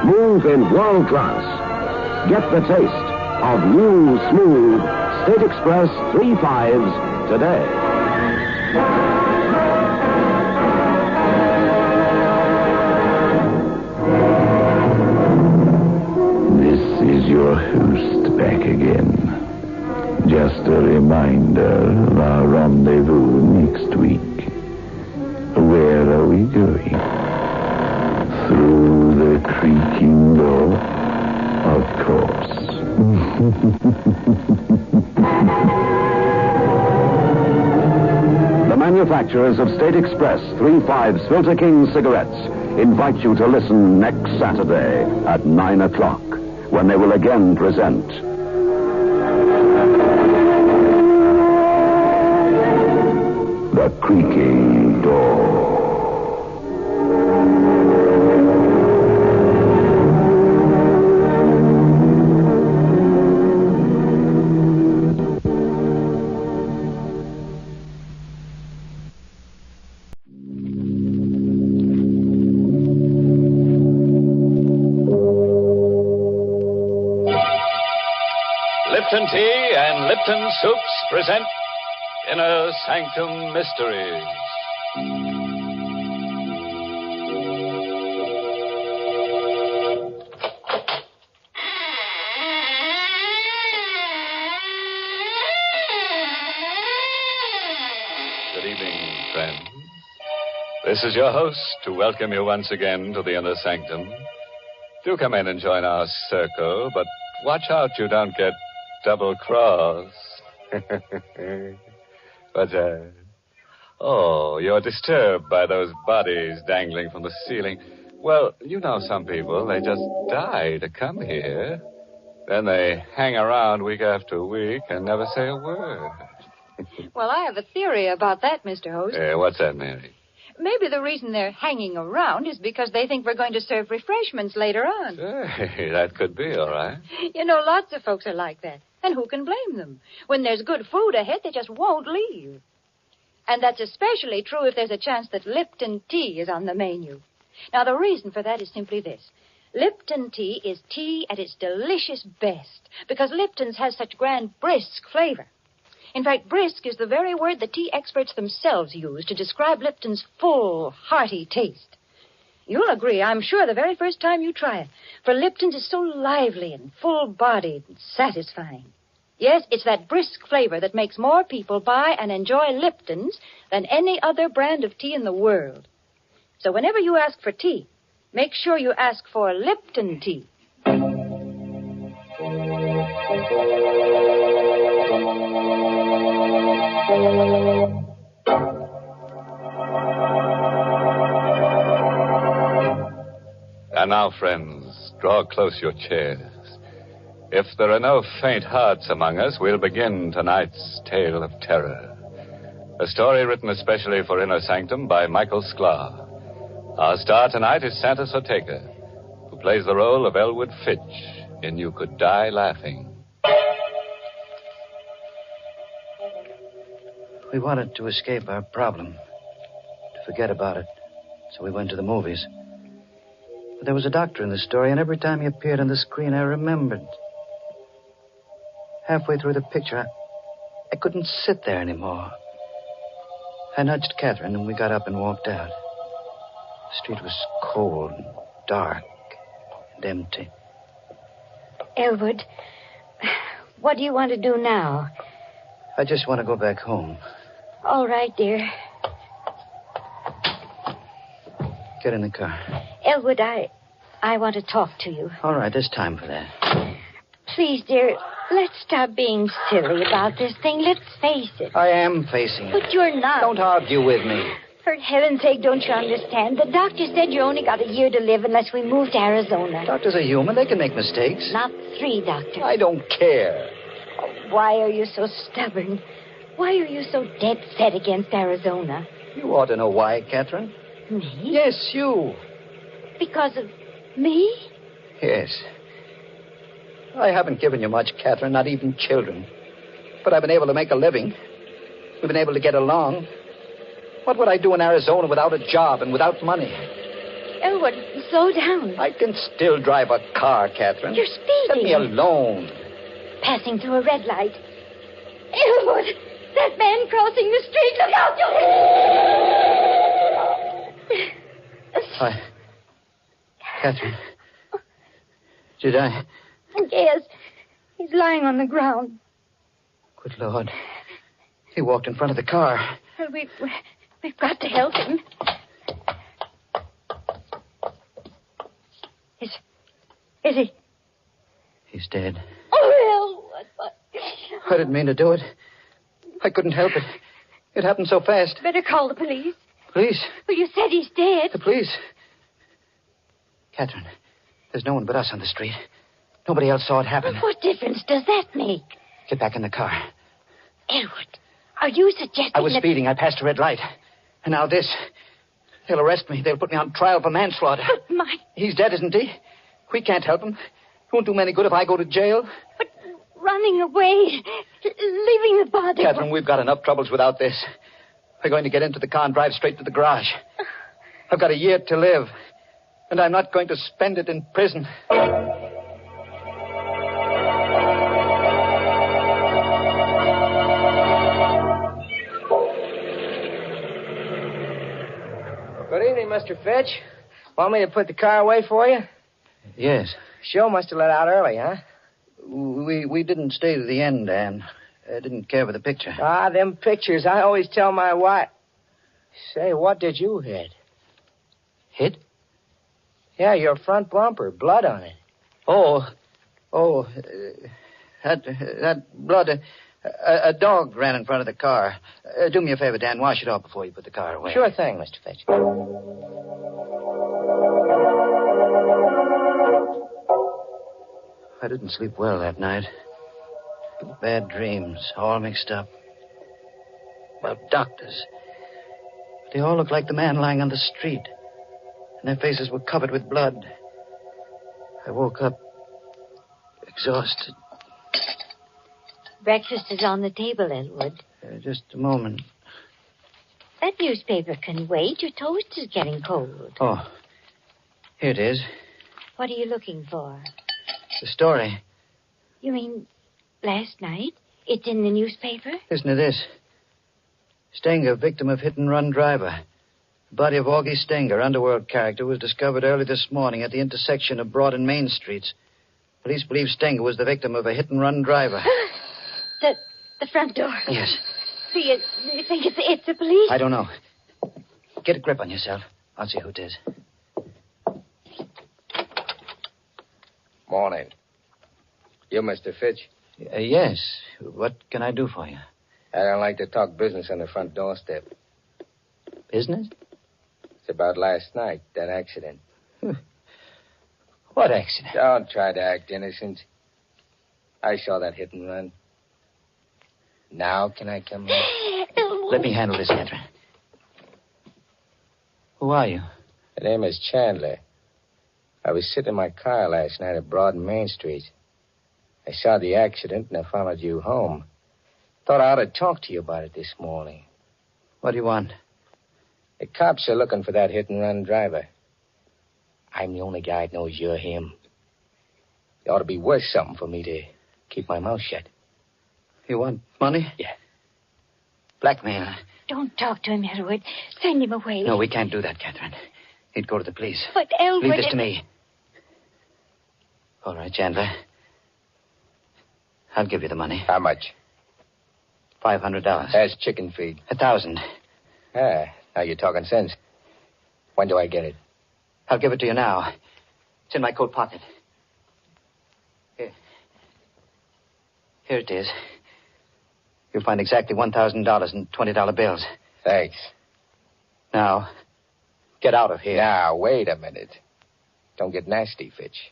L: Move in world class. Get the taste of new, smooth State Express 3.5s today.
I: This is your host back again. Just a reminder of our rendezvous next week. Where are we going? Through the creaking door? Of course.
L: The manufacturers of State Express 3.5's Filter King cigarettes invite you to listen next Saturday at 9 o'clock when they will again present The Creaking Door.
C: Lipton Tea and Lipton Soups present Inner Sanctum Mysteries. Good evening, friends. This is your host to welcome you once again to the Inner Sanctum. Do come in and join our circle, but watch out you don't get double-crossed. But, you're disturbed by those bodies dangling from the ceiling. Well, you know some people, they just die to come here. Then they hang around week after week and never say a word.
H: Well, I have a theory about that, Mr. Host.
C: What's that, Mary?
H: Maybe the reason they're hanging around is because they think we're going to serve refreshments later on.
C: Hey, that could be, all right.
H: You know, lots of folks are like that. And who can blame them? When there's good food ahead, they just won't leave. And that's especially true if there's a chance that Lipton tea is on the menu. Now, the reason for that is simply this. Lipton tea is tea at its delicious best because Lipton's has such grand, brisk flavor. In fact, brisk is the very word the tea experts themselves use to describe Lipton's full, hearty taste. You'll agree, I'm sure, the very first time you try it, for Lipton's is so lively and full-bodied and satisfying. Yes, it's that brisk flavor that makes more people buy and enjoy Lipton's than any other brand of tea in the world. So whenever you ask for tea, make sure you ask for Lipton tea.
C: And now, friends, draw close your chairs. If there are no faint hearts among us, we'll begin tonight's tale of terror. A story written especially for Inner Sanctum by Michael Sklar. Our star tonight is Santos Ortega, who plays the role of Elwood Fitch in You Could Die Laughing.
R: We wanted to escape our problem, to forget about it, so we went to the movies. But there was a doctor in the story, and every time he appeared on the screen, I remembered. Halfway through the picture, I couldn't sit there anymore. I nudged Catherine, and we got up and walked out. The street was cold and dark and empty.
V: Elwood, what do you want to do now?
R: I just want to go back home.
V: All right, dear.
R: Get in the car.
V: Elwood, I want to talk to you.
R: All right, there's time for that.
V: Please, dear, let's stop being silly about this thing. Let's face it.
R: I am facing it.
V: But you're not.
R: Don't argue with me.
V: For heaven's sake, don't you understand? The doctor said you only got a year to live unless we move to Arizona.
R: Doctors are human. They can make mistakes.
V: Not 3, Doctor.
R: I don't care.
V: Oh, why are you so stubborn? Why are you so dead set against Arizona?
R: You ought to know why, Catherine.
V: Me?
R: Yes, you.
V: Because of me?
R: Yes. I haven't given you much, Catherine, not even children. But I've been able to make a living. We've been able to get along. What would I do in Arizona without a job and without money?
V: Elwood, slow down.
R: I can still drive a car, Catherine.
V: You're speeding.
R: Let me alone.
V: Passing through a red light. Elwood, that man crossing the street. Look out,
R: Catherine. Did I?
V: Yes. He's lying on the ground.
R: Good Lord. He walked in front of the car.
V: We've got to help him. Is he?
R: He's dead.
V: Oh, Elwood.
R: I didn't mean to do it. I couldn't help it. It happened so fast.
V: Better call the police.
R: Police?
V: Well, you said he's dead.
R: The police? Catherine, there's no one but us on the street. Nobody else saw it happen.
V: Well, what difference does that make?
R: Get back in the car.
V: Elwood, are you suggesting
R: I was speeding. I passed a red light. And now this. They'll arrest me. They'll put me on trial for manslaughter.
V: But my...
R: He's dead, isn't he? We can't help him. It won't do me any good if I go to jail.
V: But running away, leaving the body...
R: Catherine, we've got enough troubles without this. We're going to get into the car and drive straight to the garage. I've got a year to live. And I'm not going to spend it in prison.
S: Good evening, Mr. Fitch. Want me to put the car away for you?
R: Yes.
S: Show must have let out early, huh?
R: We didn't stay to the end, Anne. I didn't care for the picture.
S: Ah, them pictures. I always tell my wife. Say, what did you hit?
R: Hit?
S: Yeah, your front bumper. Blood on it.
R: That blood... A dog ran in front of the car. Do me a favor, Dan. Wash it off before you put the car away.
S: Sure thing, Mr. Fitch.
R: I didn't sleep well that night. Bad dreams, all mixed up. About doctors. They all looked like the man lying on the street. And their faces were covered with blood. I woke up exhausted.
V: Breakfast is on the table, Elwood.
R: Just a moment.
V: That newspaper can wait. Your toast is getting cold.
R: Oh, here it is.
V: What are you looking for?
R: The story.
V: You mean last night? It's in the newspaper?
R: Listen to this. Stenger, victim of hit-and-run driver. The body of Augie Stenger, underworld character, was discovered early this morning at the intersection of Broad and Main Streets. Police believe Stenger was the victim of a hit-and-run driver.
V: The front door.
R: Yes.
V: Do you think it's the police?
R: I don't know. Get a grip on yourself. I'll see who it is.
Q: Morning. You, Mr. Fitch?
R: Yes. What can I do for you?
Q: I don't like to talk business on the front doorstep.
R: Business?
Q: It's about last night, that accident.
R: What accident?
Q: Don't try to act innocent. I saw that hit and run. Now can I come in?
R: Let me handle this, Catherine. Who are you?
Q: The name is Chandler. I was sitting in my car last night at Broad and Main Street. I saw the accident and I followed you home. Thought I ought to talk to you about it this morning.
R: What do you want?
Q: The cops are looking for that hit-and-run driver. I'm the only guy that knows you're him. It ought to be worth something for me to keep my mouth shut.
R: You want money?
Q: Yeah.
R: Blackmail.
V: Don't talk to him, Elwood. Send him away.
R: No, we can't do that, Catherine. He'd go to the police.
V: But Elwood...
R: Leave this to me. All right, Chandler. I'll give you the money.
Q: How much?
R: $500.
Q: That's chicken feed.
R: 1,000.
Q: Ah, now you're talking sense. When do I get it?
R: I'll give it to you now. It's in my coat pocket. Here. Here it is. You'll find exactly $1,000 in $20 bills.
Q: Thanks.
R: Now, get out of here.
Q: Now, wait a minute. Don't get nasty, Fitch.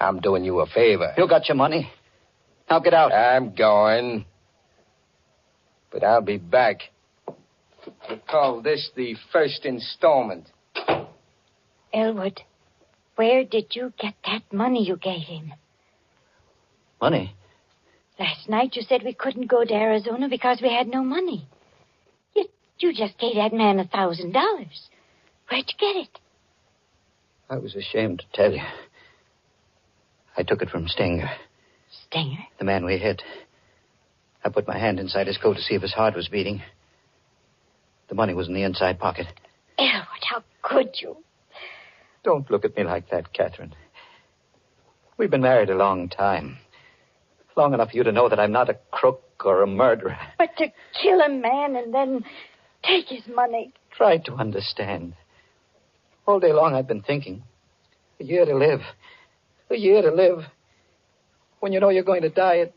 Q: I'm doing you a favor.
R: You got your money. Now get out.
Q: I'm going. But I'll be back. We'll call this the first installment.
V: Elwood, where did you get that money you gave him?
R: Money?
V: Last night you said we couldn't go to Arizona because we had no money. You just gave that man $1,000. Where'd you get it?
R: I was ashamed to tell you. I took it from Stenger.
V: Stenger?
R: The man we hit. I put my hand inside his coat to see if his heart was beating. The money was in the inside pocket.
V: Elwood, how could you?
R: Don't look at me like that, Catherine. We've been married a long time. Long enough for you to know that I'm not a crook or a murderer.
V: But to kill a man and then take his money.
R: Try to understand. All day long I've been thinking. A year to live. A year to live. When you know you're going to die, it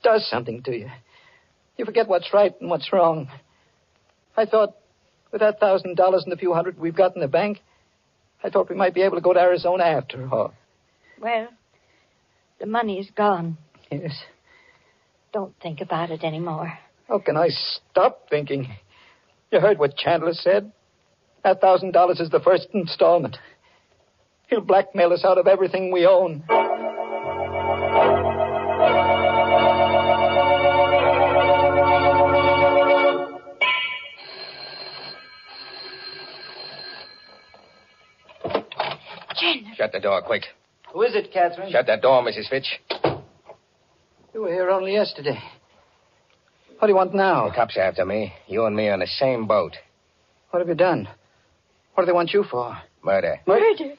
R: does something to you. You forget what's right and what's wrong. I thought, with that $1,000 and the few hundred we've got in the bank, I thought we might be able to go to Arizona after all.
V: Well, the money's gone.
R: Yes.
V: Don't think about it anymore.
R: How can I stop thinking? You heard what Chandler said? That $1,000 is the first installment. He'll blackmail us out of everything we own.
V: Chandler.
Q: Shut the door, quick.
R: Who is it, Catherine?
Q: Shut that door, Mrs. Fitch.
R: You were here only yesterday. What do you want now?
Q: The cops are after me. You and me are on the same boat.
R: What have you done? What do they want you for?
Q: Murder.
V: Murder?
R: You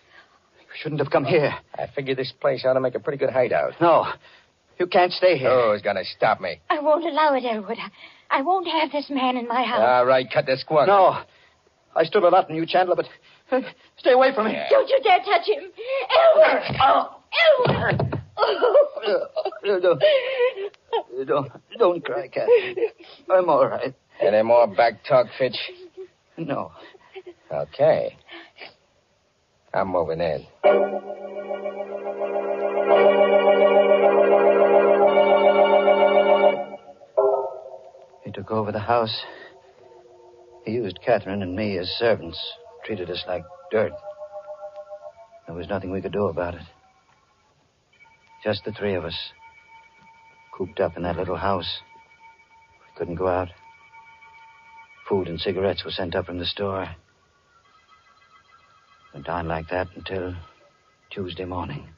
R: shouldn't have come here.
Q: I figured this place ought to make a pretty good hideout.
R: No. You can't stay here.
Q: Who's going to stop me?
V: I won't allow it, Elwood. I won't have this man in my house.
Q: All right, cut the squawk.
R: No. I stood a lot in you, Chandler, but stay away from me.
Q: Yeah.
V: Don't you dare touch him. Elwood! Elwood!
R: Don't cry, Catherine. I'm all right.
Q: Any more back talk, Fitch?
R: No.
Q: Okay. I'm moving in.
R: He took over the house. He used Catherine and me as servants, treated us like dirt. There was nothing we could do about it. Just the three of us, cooped up in that little house. We couldn't go out. Food and cigarettes were sent up from the store. Went on like that until Tuesday morning.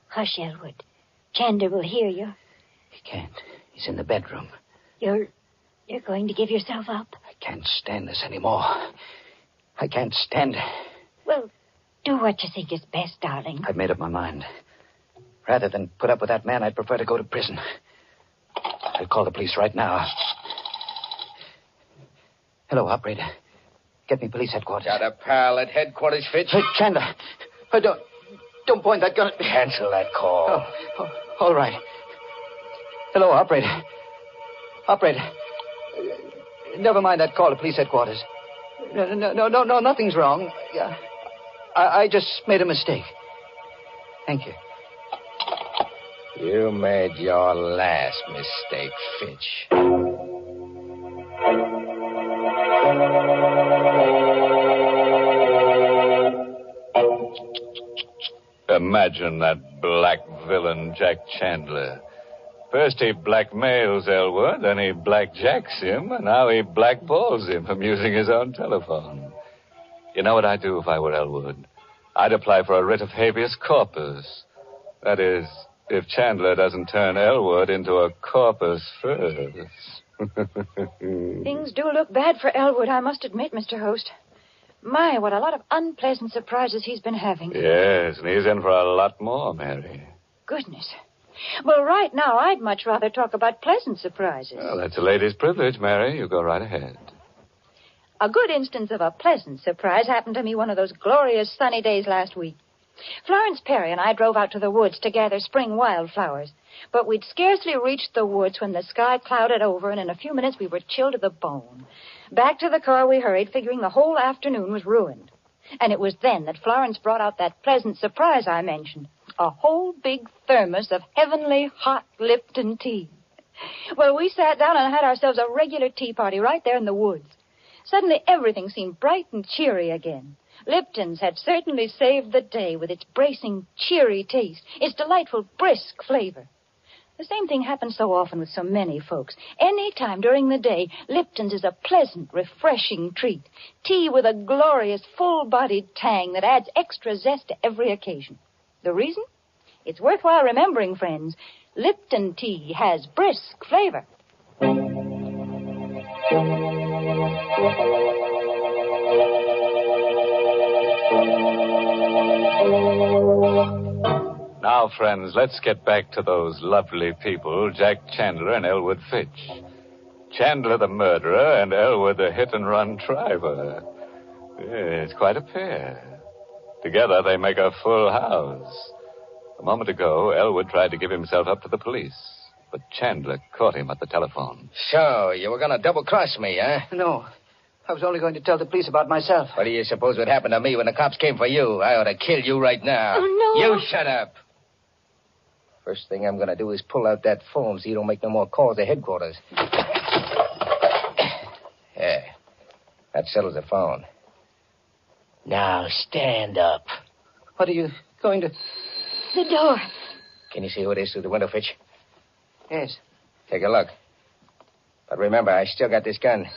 V: Hush, Elwood. Chandler will hear you.
R: He can't. He's in the bedroom.
V: You're going to give yourself up?
R: I can't stand this anymore. I can't stand it.
V: Well, do what you think is best, darling.
R: I've made up my mind. Rather than put up with that man, I'd prefer to go to prison. I'll call the police right now. Hello, operator. Get me police headquarters.
Q: Got a pal at headquarters, Fitch?
R: Hey, Chandler. Don't point that gun at me.
Q: Cancel that call.
R: Oh, all right. Hello, operator. Operator. Never mind that call to police headquarters. No, nothing's wrong. I just made a mistake. Thank you.
Q: You made your last mistake, Fitch.
C: Imagine that black villain, Jack Chandler. First he blackmails Elwood, then he blackjacks him, and now he blackballs him from using his own telephone. You know what I'd do if I were Elwood? I'd apply for a writ of habeas corpus. That is, if Chandler doesn't turn Elwood into a corpus first.
H: Things do look bad for Elwood, I must admit, Mr. Host. My, what a lot of unpleasant surprises he's been having.
C: Yes, and he's in for a lot more, Mary.
H: Goodness. Well, right now, I'd much rather talk about pleasant surprises.
C: Well, that's a lady's privilege, Mary. You go right ahead.
H: A good instance of a pleasant surprise happened to me one of those glorious sunny days last week. Florence Perry and I drove out to the woods to gather spring wildflowers. But we'd scarcely reached the woods when the sky clouded over, and in a few minutes we were chilled to the bone. Back to the car we hurried, figuring the whole afternoon was ruined. And it was then that Florence brought out that pleasant surprise I mentioned. A whole big thermos of heavenly hot Lipton tea. Well, we sat down and had ourselves a regular tea party right there in the woods. Suddenly everything seemed bright and cheery again. Lipton's had certainly saved the day with its bracing, cheery taste, its delightful, brisk flavor. The same thing happens so often with so many folks. Any time during the day, Lipton's is a pleasant, refreshing treat. Tea with a glorious, full-bodied tang that adds extra zest to every occasion. The reason? It's worthwhile remembering, friends. Lipton tea has brisk flavor.
C: Now, friends, let's get back to those lovely people, Jack Chandler and Elwood Fitch. Chandler the murderer and Elwood the hit-and-run driver. It's quite a pair. Together they make a full house. A moment ago, Elwood tried to give himself up to the police, but Chandler caught him at the telephone.
Q: So, you were going to double-cross me, huh?
R: No. I was only going to tell the police about myself.
Q: What do you suppose would happen to me when the cops came for you? I ought to kill you right now.
V: Oh, no.
Q: You shut up. First thing I'm going to do is pull out that phone so you don't make no more calls to headquarters. Yeah. That settles the phone. Now, stand up.
R: What are you going to...
V: The door.
Q: Can you see who it is through the window, Fitch?
R: Yes.
Q: Take a look. But remember, I still got this gun.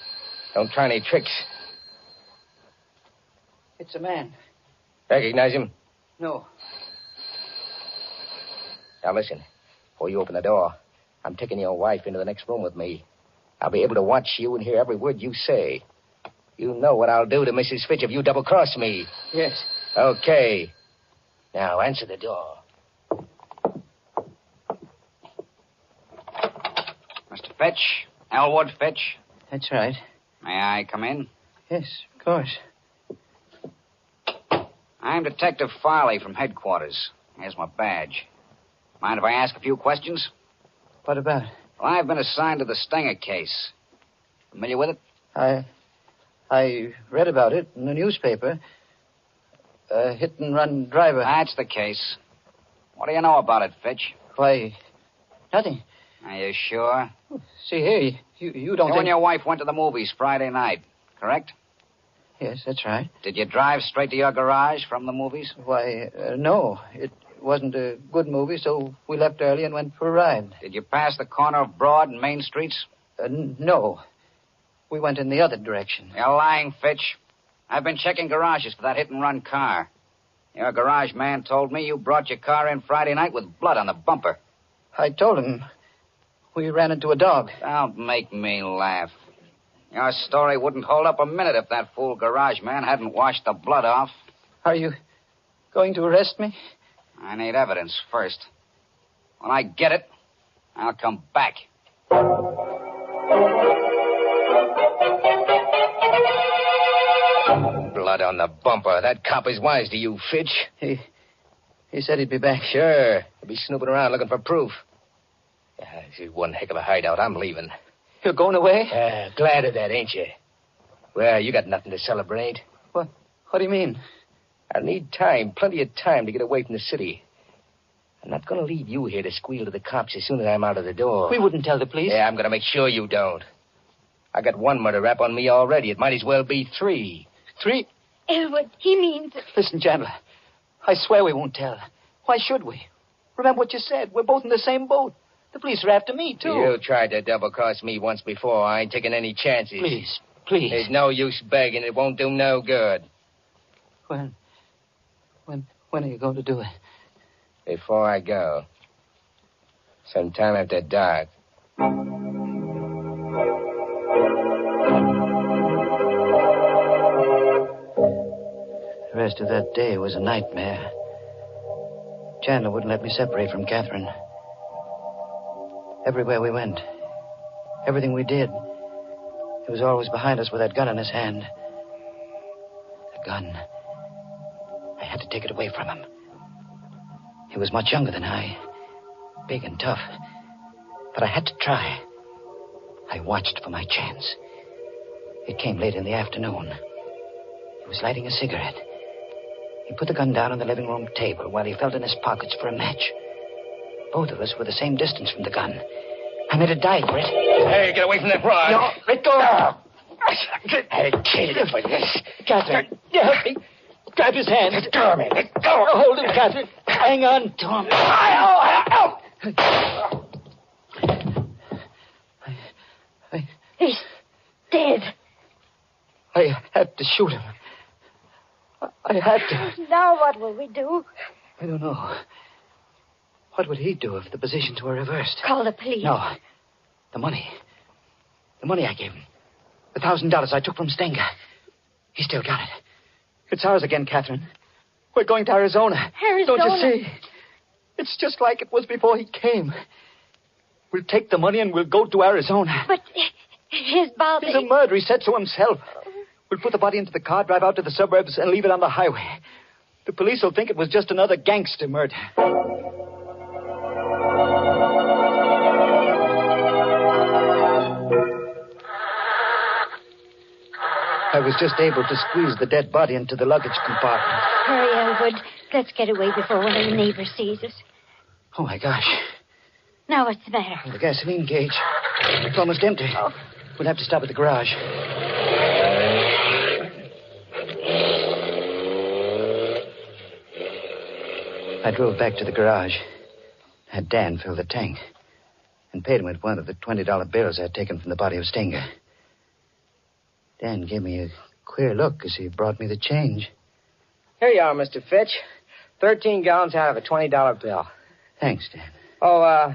Q: Don't try any tricks.
R: It's a man.
Q: Recognize him?
R: No.
Q: Now, listen. Before you open the door, I'm taking your wife into the next room with me. I'll be able to watch you and hear every word you say. You know what I'll do to Mrs. Fitch if you double-cross me.
R: Yes.
Q: Okay. Now, answer the door.
A: Mr. Fitch? Elwood Fitch?
R: That's right.
A: May I come in?
R: Yes, of course.
A: I'm Detective Farley from headquarters. Here's my badge. Mind if I ask a few questions?
R: What about?
A: Well, I've been assigned to the Stenger case. Familiar with it?
R: I read about it in the newspaper. A hit-and-run driver.
A: That's the case. What do you know about it, Fitch?
R: Why, nothing.
A: Are you sure?
R: See here, you don't
A: You
R: think...
A: and your wife went to the movies Friday night, correct?
R: Yes, that's right.
A: Did you drive straight to your garage from the movies?
R: Why, no. It wasn't a good movie, so we left early and went for a ride.
A: Did you pass the corner of Broad and Main Streets?
R: No. We went in the other direction.
A: You're lying, Fitch. I've been checking garages for that hit-and-run car. Your garage man told me you brought your car in Friday night with blood on the bumper.
R: I told him We ran into a dog.
A: Don't make me laugh. Your story wouldn't hold up a minute if that fool garage man hadn't washed the blood off.
R: Are you going to arrest me?
A: I need evidence first. When I get it, I'll come back.
Q: Blood on the bumper. That cop is wise to you, Fitch.
R: He said he'd be back.
Q: Sure. He'll be snooping around looking for proof. Yeah, this is one heck of a hideout. I'm leaving.
R: You're going away?
Q: Yeah, glad of that, ain't you? Well, you got nothing to celebrate.
R: What do you mean?
Q: I need time, plenty of time to get away from the city. I'm not going to leave you here to squeal to the cops as soon as I'm out of the door.
R: We wouldn't tell the police.
Q: Yeah, I'm going to make sure you don't. I got one murder rap on me already. It might as well be 3.
R: 3?
H: Elwood, he means...
R: Listen, Chandler, I swear we won't tell. Why should we? Remember what you said. We're both in the same boat. The police are after me, too.
Q: You tried to double-cross me once before. I ain't taking any chances.
R: Please.
Q: There's no use begging. It won't do no good.
R: When are you going to do it?
Q: Before I go. Sometime after dark.
R: The rest of that day was a nightmare. Chandler wouldn't let me separate from Catherine. Everywhere we went, everything we did, he was always behind us with that gun in his hand. The gun. I had to take it away from him. He was much younger than I, big and tough. But I had to try. I watched for my chance. It came late in the afternoon. He was lighting a cigarette. He put the gun down on the living room table while he felt in his pockets for a match. Both of us were the same distance from the gun. I made a dive for it.
Q: Hey, get away from that rod.
R: No, let go.
Q: I killed you for this.
R: Catherine, you help me. Grab his hand.
Q: Let go of me. Let go.
R: Hold him, Catherine. Hang on to him.
H: He's dead.
R: I had to shoot him. I had to.
H: Now what will we do?
R: I don't know. What would he do if the positions were reversed?
H: Call the police.
R: No. The money. The money I gave him. The $1,000 I took from Stenger. He still got it. It's ours again, Catherine. We're going to Arizona.
H: Arizona?
R: Don't you see? It's just like it was before he came. We'll take the money and we'll go to Arizona.
H: But his body...
R: He's a murderer, he said so himself. We'll put the body into the car, drive out to the suburbs, and leave it on the highway. The police will think it was just another gangster murder. I was just able to squeeze the dead body into the luggage compartment.
H: Hurry, Elwood. Let's get away before one of the neighbors sees us.
R: Oh, my gosh.
H: Now, what's the matter?
R: The gasoline gauge. It's almost empty.
H: Oh.
R: We'll have to stop at the garage. I drove back to the garage. Had Dan fill the tank. And paid him with one of the $20 bills I'd taken from the body of Stenger. Dan gave me a queer look as he brought me the change.
S: Here you are, Mr. Fitch. 13 gallons out of a $20 bill.
R: Thanks, Dan.
S: Oh,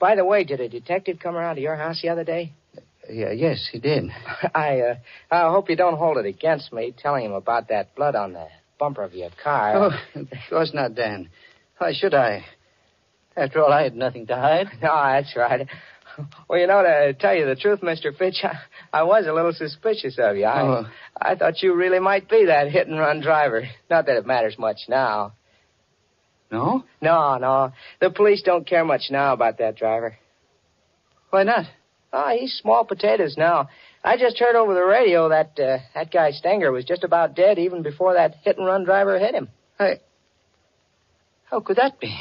S: by the way, did a detective come around to your house the other day?
R: Yes, he did.
S: I hope you don't hold it against me telling him about that blood on the bumper of your car.
R: Oh, of course not, Dan. Why should I? After all, I had nothing to hide.
S: No, that's right. Well, you know, to tell you the truth, Mr. Fitch, I was a little suspicious of you. I thought you really might be that hit-and-run driver. Not that it matters much now.
R: No?
S: No. The police don't care much now about that driver.
R: Why not?
S: Oh, he's small potatoes now. I just heard over the radio that guy Stenger was just about dead even before that hit-and-run driver hit him.
R: How could that be?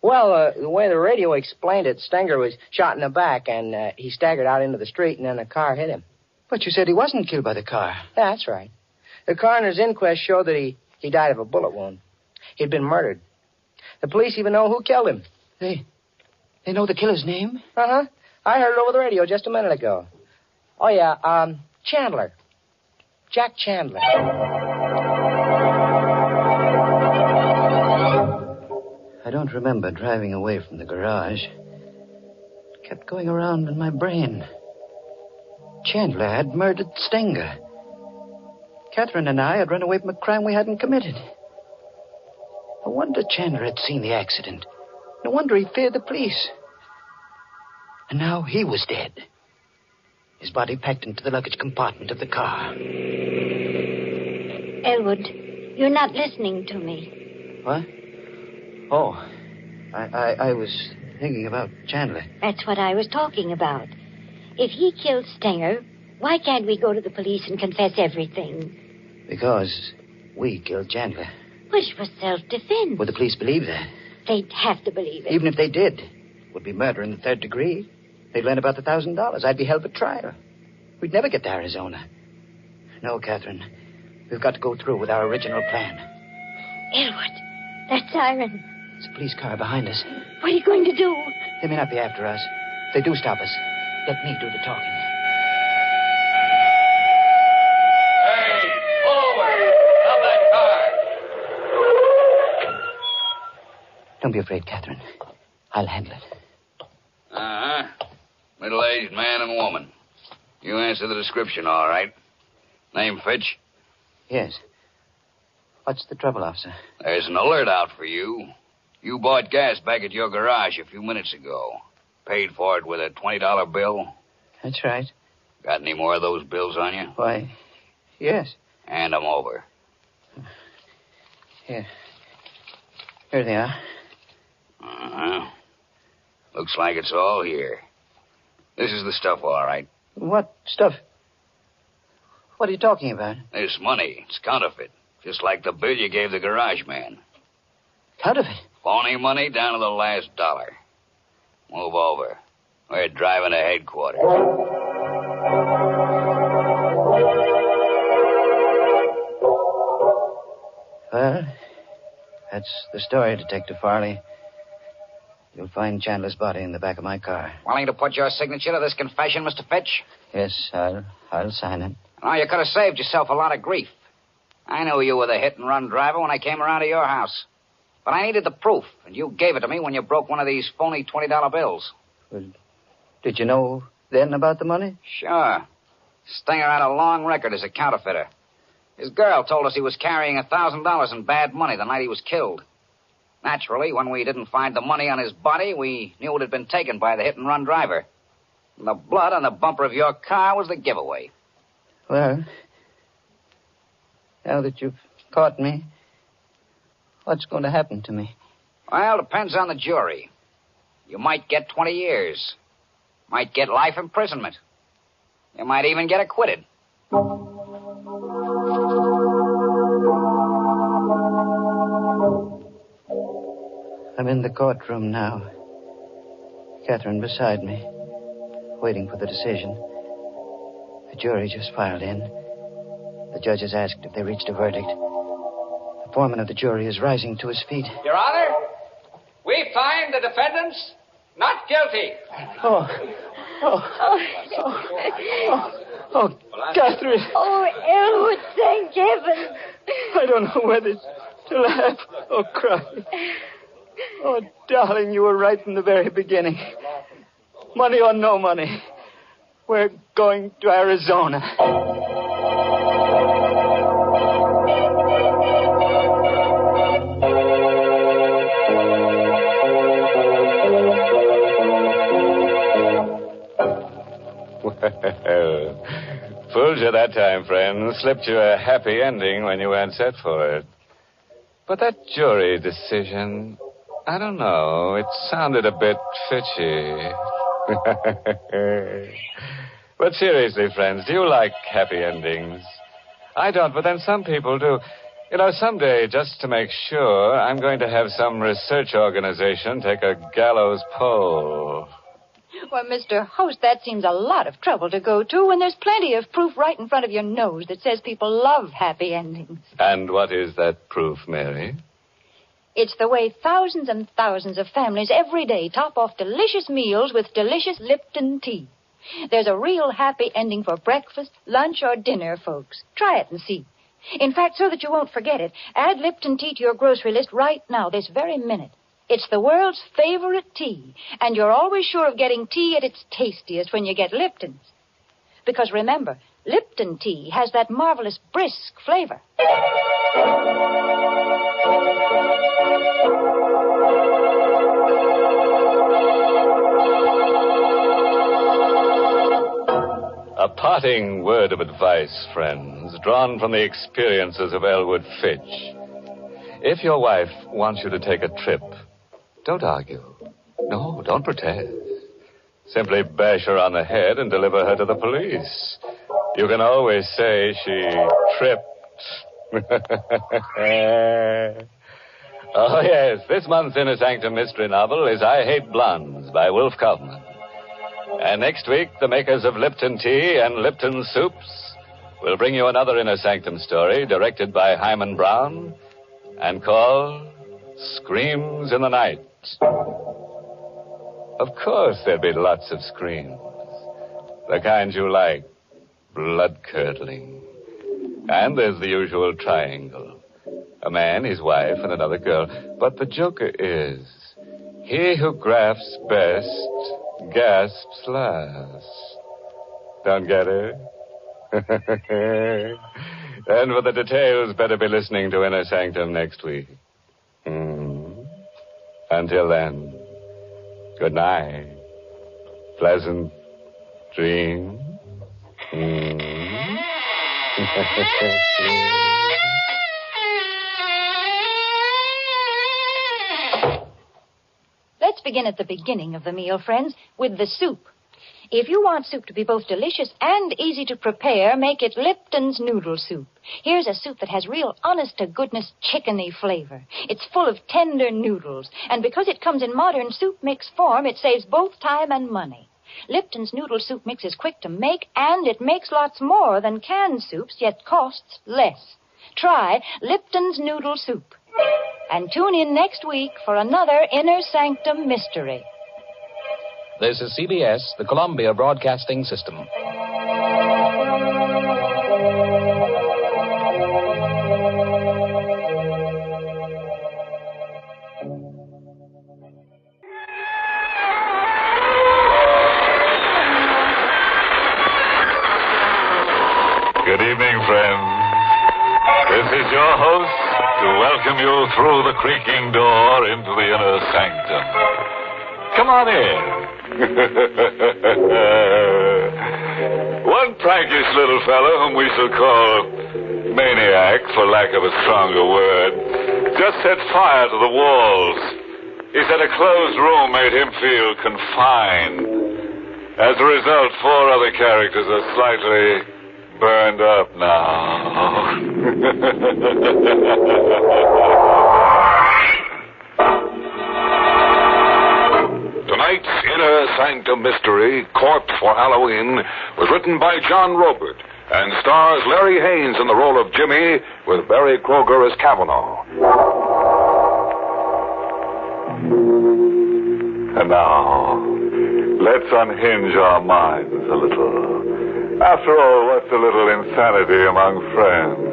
S: Well, the way the radio explained it, Stenger was shot in the back, and he staggered out into the street, and then the car hit him.
R: But you said he wasn't killed by the car.
S: Yeah, that's right. The coroner's inquest showed that he died of a bullet wound. He'd been murdered. The police even know who killed him.
R: They know the killer's name?
S: Uh-huh. I heard it over the radio just a minute ago. Oh, yeah, Chandler. Jack Chandler.
R: I don't remember driving away from the garage. kept going around in my brain. Chandler had murdered Stenger. Catherine and I had run away from a crime we hadn't committed. No wonder Chandler had seen the accident. No wonder he feared the police. And now he was dead. His body packed into the luggage compartment of the car.
E: Elwood, you're not listening to me.
R: What? Oh, I was thinking about Chandler.
E: That's what I was talking about. If he killed Stenger, why can't we go to the police and confess everything?
R: Because we killed Chandler.
E: But it was self-defense.
R: Would the police believe that?
E: They'd have to believe it.
R: Even if they did, it would be murder in the third degree. They'd learn about the $1,000. I'd be held for trial. We'd never get to Arizona. No, Catherine. We've got to go through with our original plan.
E: Elwood, that siren.
R: It's a police car behind us.
E: What are you going to do?
R: They may not be after us. If they do stop us, let me do the talking.
T: Hey, forward! Stop that car!
R: Don't be afraid, Catherine. I'll handle it.
A: Uh-huh. Middle-aged man and woman. You answer the description, all right. Name Fitch?
R: Yes. What's the trouble, officer?
A: There's an alert out for you. You bought gas back at your garage a few minutes ago. Paid for it with a $20 bill.
R: That's right.
A: Got any more of those bills on you?
R: Why, yes.
A: Hand them over.
R: Here. Here they are.
A: Uh-huh. Looks like it's all here. This is the stuff, all right.
R: What stuff? What are you talking about?
A: This money. It's counterfeit. Just like the bill you gave the garage man.
R: Counterfeit?
A: Phony money down to the last dollar. Move over. We're driving to headquarters.
R: Well, that's the story, Detective Farley. You'll find Chandler's body in the back of my car.
A: Willing to put your signature to this confession, Mr. Fitch?
R: Yes, I'll sign it.
A: Oh, you could have saved yourself a lot of grief. I knew you were the hit-and-run driver when I came around to your house. But I needed the proof, and you gave it to me when you broke one of these phony $20 bills.
R: Well, did you know then about the money?
A: Sure. Stenger had a long record as a counterfeiter. His girl told us he was carrying $1,000 in bad money the night he was killed. Naturally, when we didn't find the money on his body, we knew it had been taken by the hit-and-run driver. And the blood on the bumper of your car was the giveaway.
R: Well, now that you've caught me, what's going to happen to me?
A: Well, depends on the jury. You might get 20 years. Might get life imprisonment. You might even get acquitted.
R: I'm in the courtroom now. Catherine beside me, waiting for the decision. The jury just filed in. The judge has asked if they reached a verdict. The foreman of the jury is rising to his feet.
W: Your Honor, we find the defendants not guilty.
R: Catherine.
E: Oh, Elwood, thank heaven.
R: I don't know whether to laugh or cry. Oh, darling, you were right from the very beginning. Money or no money, we're going to Arizona.
C: Well, fooled you that time, friend. Slipped you a happy ending when you weren't set for it. But that jury decision, I don't know. It sounded a bit fishy. But seriously, friends, do you like happy endings? I don't, but then some people do. You know, someday, just to make sure, I'm going to have some research organization take a gallows poll.
H: Well, Mr. Host, that seems a lot of trouble to go to when there's plenty of proof right in front of your nose that says people love happy endings.
C: And what is that proof, Mary?
H: It's the way thousands and thousands of families every day top off delicious meals with delicious Lipton tea. There's a real happy ending for breakfast, lunch, or dinner, folks. Try it and see. In fact, so that you won't forget it, add Lipton tea to your grocery list right now, this very minute. It's the world's favorite tea, and you're always sure of getting tea at its tastiest when you get Lipton's. Because remember, Lipton tea has that marvelous brisk flavor.
C: A parting word of advice, friends, drawn from the experiences of Elwood Fitch. If your wife wants you to take a trip, don't argue. No, don't protest. Simply bash her on the head and deliver her to the police. You can always say she tripped. Oh, yes, this month's Inner Sanctum mystery novel is I Hate Blondes by Wolf Kaufman. And next week, the makers of Lipton Tea and Lipton Soups will bring you another Inner Sanctum story directed by Hyman Brown and called Screams in the Night. Of course, there'll be lots of screams. The kind you like. Blood-curdling. And there's the usual triangle. A man, his wife, and another girl. But the joker is, he who grasps best gasps last. Don't get it? And for the details, better be listening to Inner Sanctum next week. Until then, good night. Pleasant dreams.
H: Let's begin at the beginning of the meal, friends, with the soup. If you want soup to be both delicious and easy to prepare, make it Lipton's noodle soup. Here's a soup that has real honest-to-goodness chickeny flavor. It's full of tender noodles, and because it comes in modern soup mix form, it saves both time and money. Lipton's noodle soup mix is quick to make, and it makes lots more than canned soups, yet costs less. Try Lipton's noodle soup. And tune in next week for another Inner Sanctum mystery.
G: This is CBS, the Columbia Broadcasting System.
C: Good evening, friends. This is your host to welcome you through the creaking door into the Inner Sanctum. Come on in. One prankish little fellow, whom we shall call Maniac, for lack of a stronger word, just set fire to the walls. He said a closed room made him feel confined. As a result, 4 other characters are slightly burned up now.
K: Tonight's Inner Sanctum mystery, Corpse for Halloween, was written by John Robert and stars Larry Haynes in the role of Jimmy with Barry Kroger as Cavanaugh.
C: And now, let's unhinge our minds a little. After all, what's a little insanity among friends?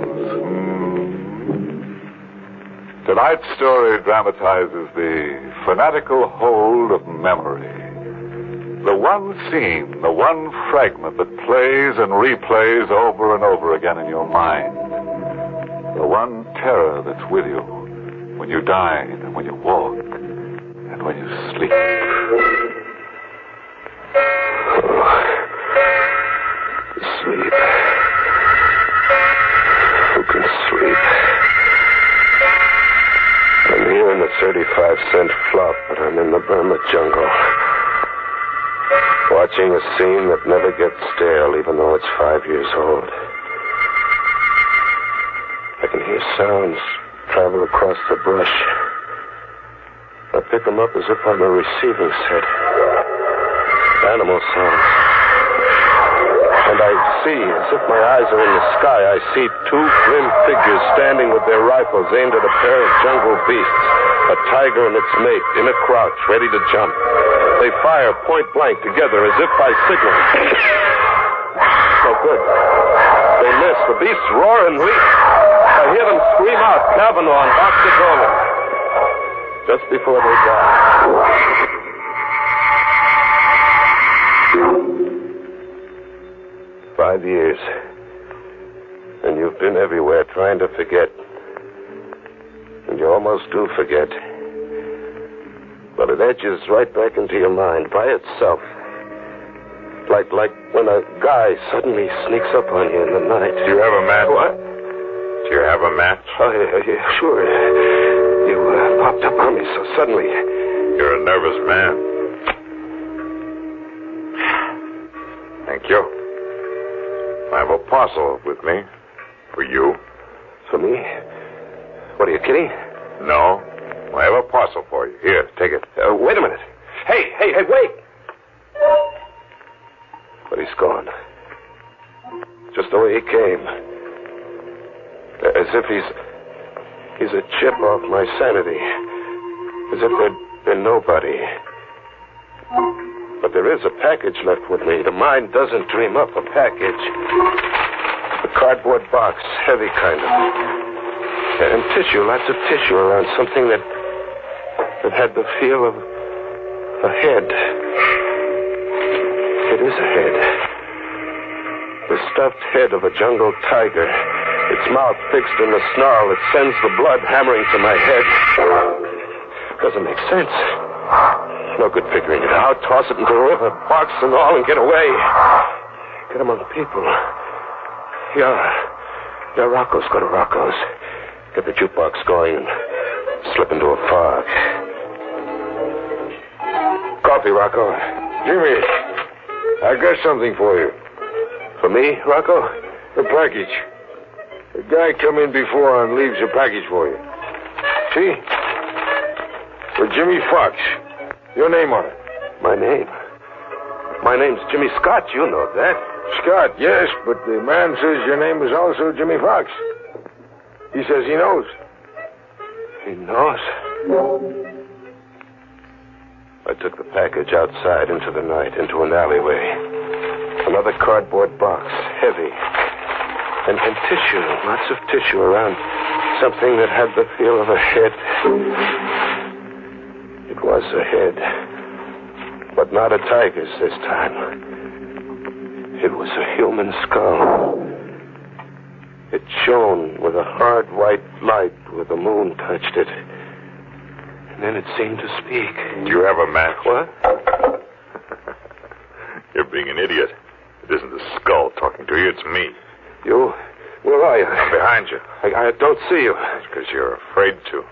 C: Tonight's story dramatizes the fanatical hold of memory. The one scene, the one fragment that plays and replays over and over again in your mind. The one terror that's with you when you dine and when you walk and when you sleep.
K: Sleep. Who can sleep? I'm here in the 35-cent flop, but I'm in the Burma jungle. Watching a scene that never gets stale, even though it's 5 years old. I can hear sounds travel across the brush. I pick them up as if I'm a receiving set. Animal sounds. And I see, as if my eyes are in the sky, I see 2 grim figures standing with their rifles aimed at a pair of jungle beasts. A tiger and its mate in a crouch, ready to jump. They fire point blank together as if by signal. So good. They miss. The beasts roar and leap. I hear them scream out, Kavanaugh and Dr. Dolan. Just
D: before they die. 5 years. And you've been everywhere trying to forget. And you almost do forget. But it edges right back into your mind by itself. Like when a guy suddenly sneaks up on you in the night.
J: Do you have a match?
D: What?
J: Do you have a match?
D: Oh, yeah, sure. You popped up on me so suddenly.
J: You're a nervous man. Thank you. I have a parcel with me. For you.
D: For me? What, are you kidding?
J: No. I have a parcel for you. Here, take it.
D: Wait a minute. Hey, wait! But he's gone. Just the way he came. As if he's a chip off my sanity. As if there'd been nobody. But there is a package left with me. The mind doesn't dream up a package. A cardboard box, heavy kind of. And tissue, lots of tissue around something that had the feel of a head. It is a head. The stuffed head of a jungle tiger. Its mouth fixed in the snarl that sends the blood hammering to my head. Doesn't make sense. No good figuring it out. Toss it into the river, box and all, and get away. Get among people. Yeah, Rocco's. Go to Rocco's. Get the jukebox going and slip into a fog. Coffee, Rocco.
J: Jimmy, I got something for you.
D: For me, Rocco?
J: A package. A guy come in before and leaves a package for you. See? For Jimmy Fox. Your name on it.
D: My name? My name's Jimmy Scott. You know that.
J: Scott, yes, but the man says your name is also Jimmy Fox. He says he knows.
D: He knows? I took the package outside into the night, into an alleyway. Another cardboard box, heavy. And tissue, lots of tissue around something that had the feel of a head. It was a head, but not a tiger's this time. It was a human skull. It shone with a hard white light where the moon touched it. And then it seemed to speak.
J: Do you have a match?
D: What?
J: You're being an idiot. It isn't the skull talking to you, it's me.
D: You? Where are you?
J: I'm behind you.
D: I don't see you.
J: It's because you're afraid to.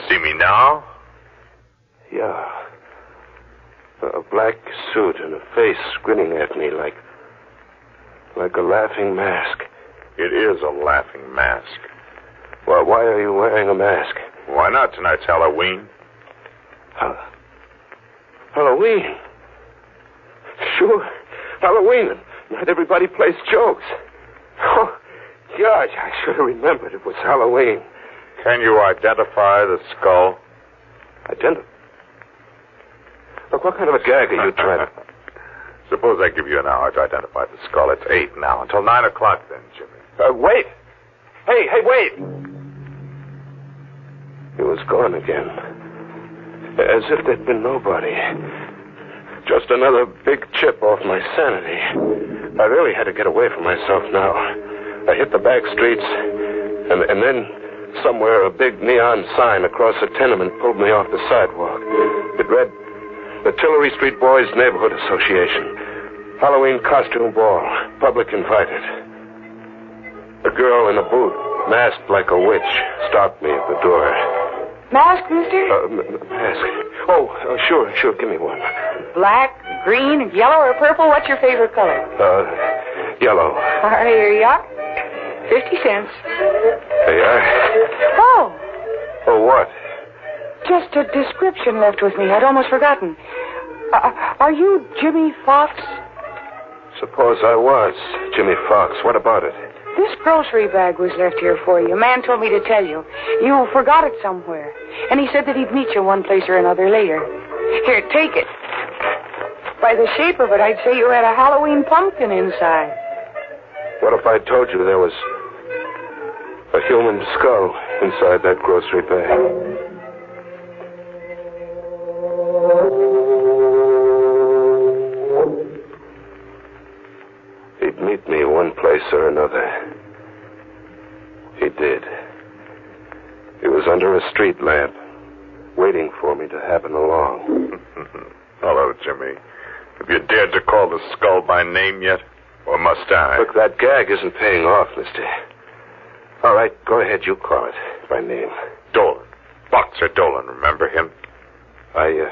J: See me now?
D: Yeah. A black suit and a face grinning at me like a laughing mask.
J: It is a laughing mask.
D: Well, why are you wearing a mask?
J: Why not? Tonight's Halloween.
D: Halloween? Sure. Halloween. Not everybody plays jokes. Oh, gosh, I should have remembered it was Halloween.
J: Can you identify the skull?
D: Look, what kind of a gag are you trying to...
J: Suppose I give you an hour to identify the skull. It's 8 now. Until 9 o'clock then, Jimmy.
D: Wait. Hey, wait. He was gone again. As if there'd been nobody. Just another big chip off my sanity. I really had to get away from myself now. I hit the back streets, and then somewhere a big neon sign across a tenement pulled me off the sidewalk. It read, the Tillery Street Boys Neighborhood Association. Halloween costume ball. Public invited. A girl in a boot, masked like a witch, stopped me at the door.
M: Mask, mister?
D: Mask. Oh, sure. Give me one.
M: Black, green, yellow, or purple? What's your favorite color?
D: Yellow.
M: Here you are. 50 cents.
D: There you are.
M: Oh.
D: Oh, what?
M: Just a description left with me. I'd almost forgotten. Are you Jimmy Fox?
D: Suppose I was Jimmy Fox. What about it?
M: This grocery bag was left here for you. A man told me to tell you. You forgot it somewhere. And he said that he'd meet you one place or another later. Here, take it. By the shape of it, I'd say you had a Halloween pumpkin inside.
D: What if I told you there was a human skull inside that grocery bag?
B: he'd meet me one place or another. He did. He was under a street lamp, waiting for me to happen along.
J: Hello, Jimmy. Have you dared to call the skull by name yet? Or must I?
B: Look, that gag isn't paying off, mister. All right, go ahead, you call it by name.
J: Dolan. Boxer Dolan, remember him?
B: I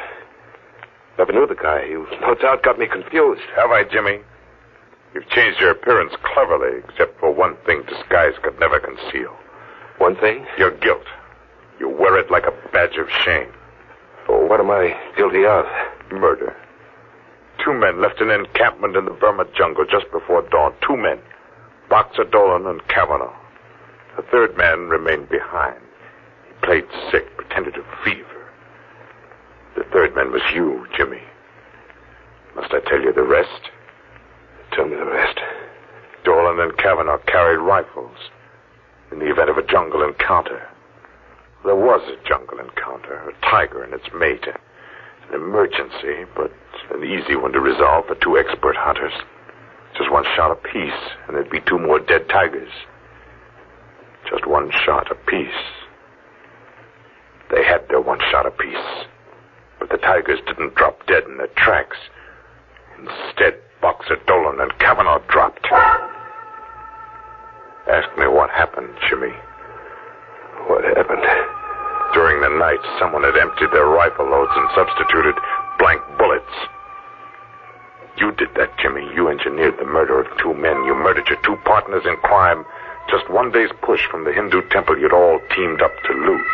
B: never knew the guy. You no doubt got me confused.
J: Have I, Jimmy? You've changed your appearance cleverly, except for one thing disguise could never conceal.
B: One thing?
J: Your guilt. You wear it like a badge of shame.
B: Oh, what am I guilty of?
J: Murder. 2 men left an encampment in the Burma jungle just before dawn. 2 men. Boxer Dolan and Kavanaugh. The 3rd man remained behind. He played sick, pretended to have fever. The 3rd man was you, Jimmy. Must I tell you the rest?
B: Tell me the rest.
J: Dolan and Kavanaugh carried rifles in the event of a jungle encounter. There was a jungle encounter, a tiger and its mate. An emergency, but an easy one to resolve for 2 expert hunters. Just 1 shot apiece, and there'd be 2 more dead tigers. Just 1 shot apiece. They had their 1 shot apiece. But the tigers didn't drop dead in their tracks. Instead, Boxer Dolan and Kavanaugh dropped. Ask me what happened, Jimmy.
B: What happened?
J: During the night, someone had emptied their rifle loads and substituted blank bullets. You did that, Jimmy. You engineered the murder of 2 men. You murdered your 2 partners in crime. Just 1 day's push from the Hindu temple you'd all teamed up to loot.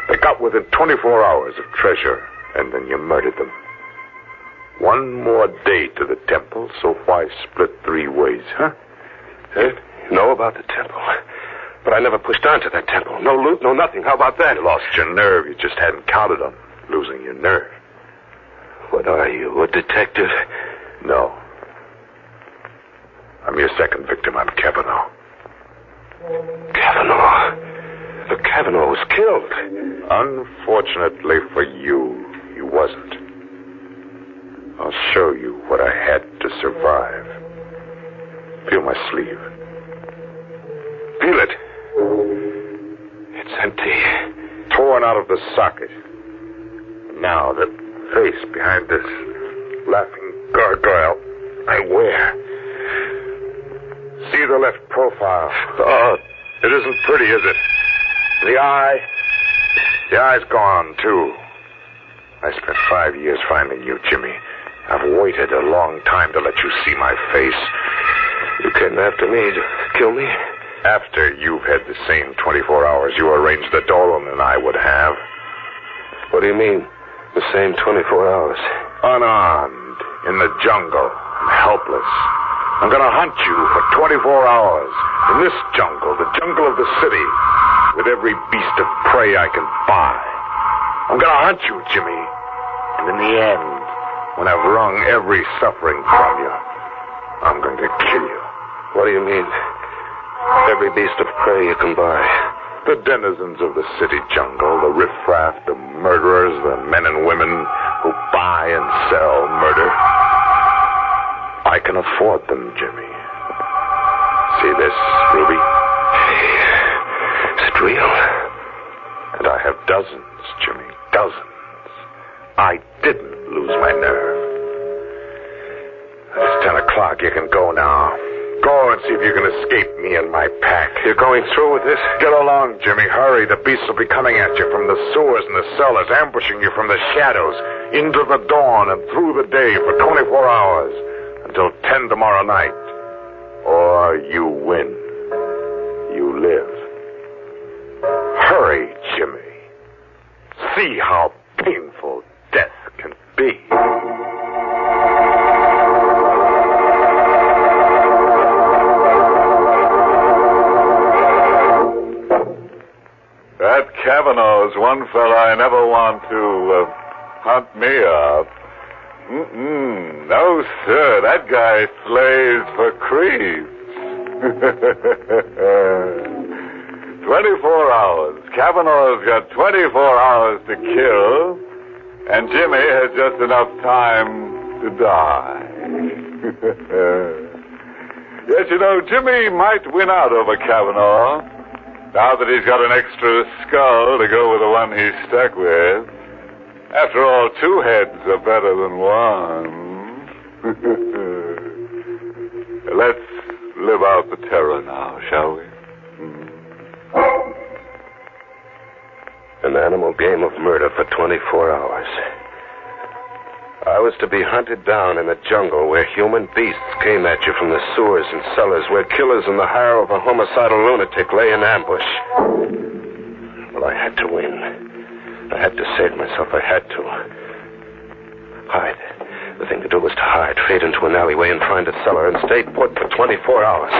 J: They got within 24 hours of treasure, and then you murdered them. 1 more day to the temple, so why split 3 ways, huh?
B: You know about the temple. But I never pushed on to that temple. No loot, no nothing. How about that?
J: You lost your nerve. You just hadn't counted on losing your nerve.
B: What are you, a detective?
J: No. I'm your 2nd victim. I'm Kavanaugh.
B: Kavanaugh? But Kavanaugh was killed.
J: Unfortunately for you, he wasn't. I'll show you what I had to survive. Feel my sleeve.
B: Feel it. It's empty.
J: Torn out of the socket. Now the face behind this laughing gargoyle I wear. See the left profile. Oh, it isn't pretty, is it? The eye's gone, too. I spent 5 years finding you, Jimmy. I've waited a long time to let you see my face.
B: You came after me to kill me?
J: After you've had the same 24 hours you arranged that Dolan and I would have.
B: What do you mean, the same 24 hours?
J: Unarmed, in the jungle, and helpless. I'm going to hunt you for 24 hours. In this jungle, the jungle of the city, with every beast of prey I can buy. I'm going to hunt you, Jimmy. And in the end, when I've wrung every suffering from you, I'm going to kill you.
B: What do you mean? Every beast of prey you can buy.
J: The denizens of the city jungle, the riffraff, the murderers, the men and women who buy and sell murder. I can afford them, Jimmy. See this, Ruby?
B: Is it real?
J: And I have dozens, Jimmy, dozens. I didn't lose my nerve. It's 10 o'clock. You can go now. Go and see if you can escape me and my pack.
B: You're going through with this?
J: Get along, Jimmy. Hurry. The beasts will be coming at you from the sewers and the cellars, ambushing you from the shadows, into the dawn and through the day for 24 hours, until 10 tomorrow night. Or you win. You live. Hurry, Jimmy. See how painful death can be.
I: That Kavanaugh's one fella I never want to hunt me up. No, sir. That guy slays for creeps. 24 hours. Kavanaugh's got 24 hours to kill, and Jimmy has just enough time to die. Yes, you know, Jimmy might win out over Kavanaugh. Now that he's got an extra skull to go with the one he's stuck with. After all, 2 heads are better than one. Let's live out the terror now, shall we?
B: An animal game of murder for 24 hours. I was to be hunted down in a jungle where human beasts came at you from the sewers and cellars, where killers in the hire of a homicidal lunatic lay in ambush. Well, I had to win. I had to save myself. I had to. Hide. The thing to do was to hide, fade into an alleyway and find a cellar and stay put for 24 hours.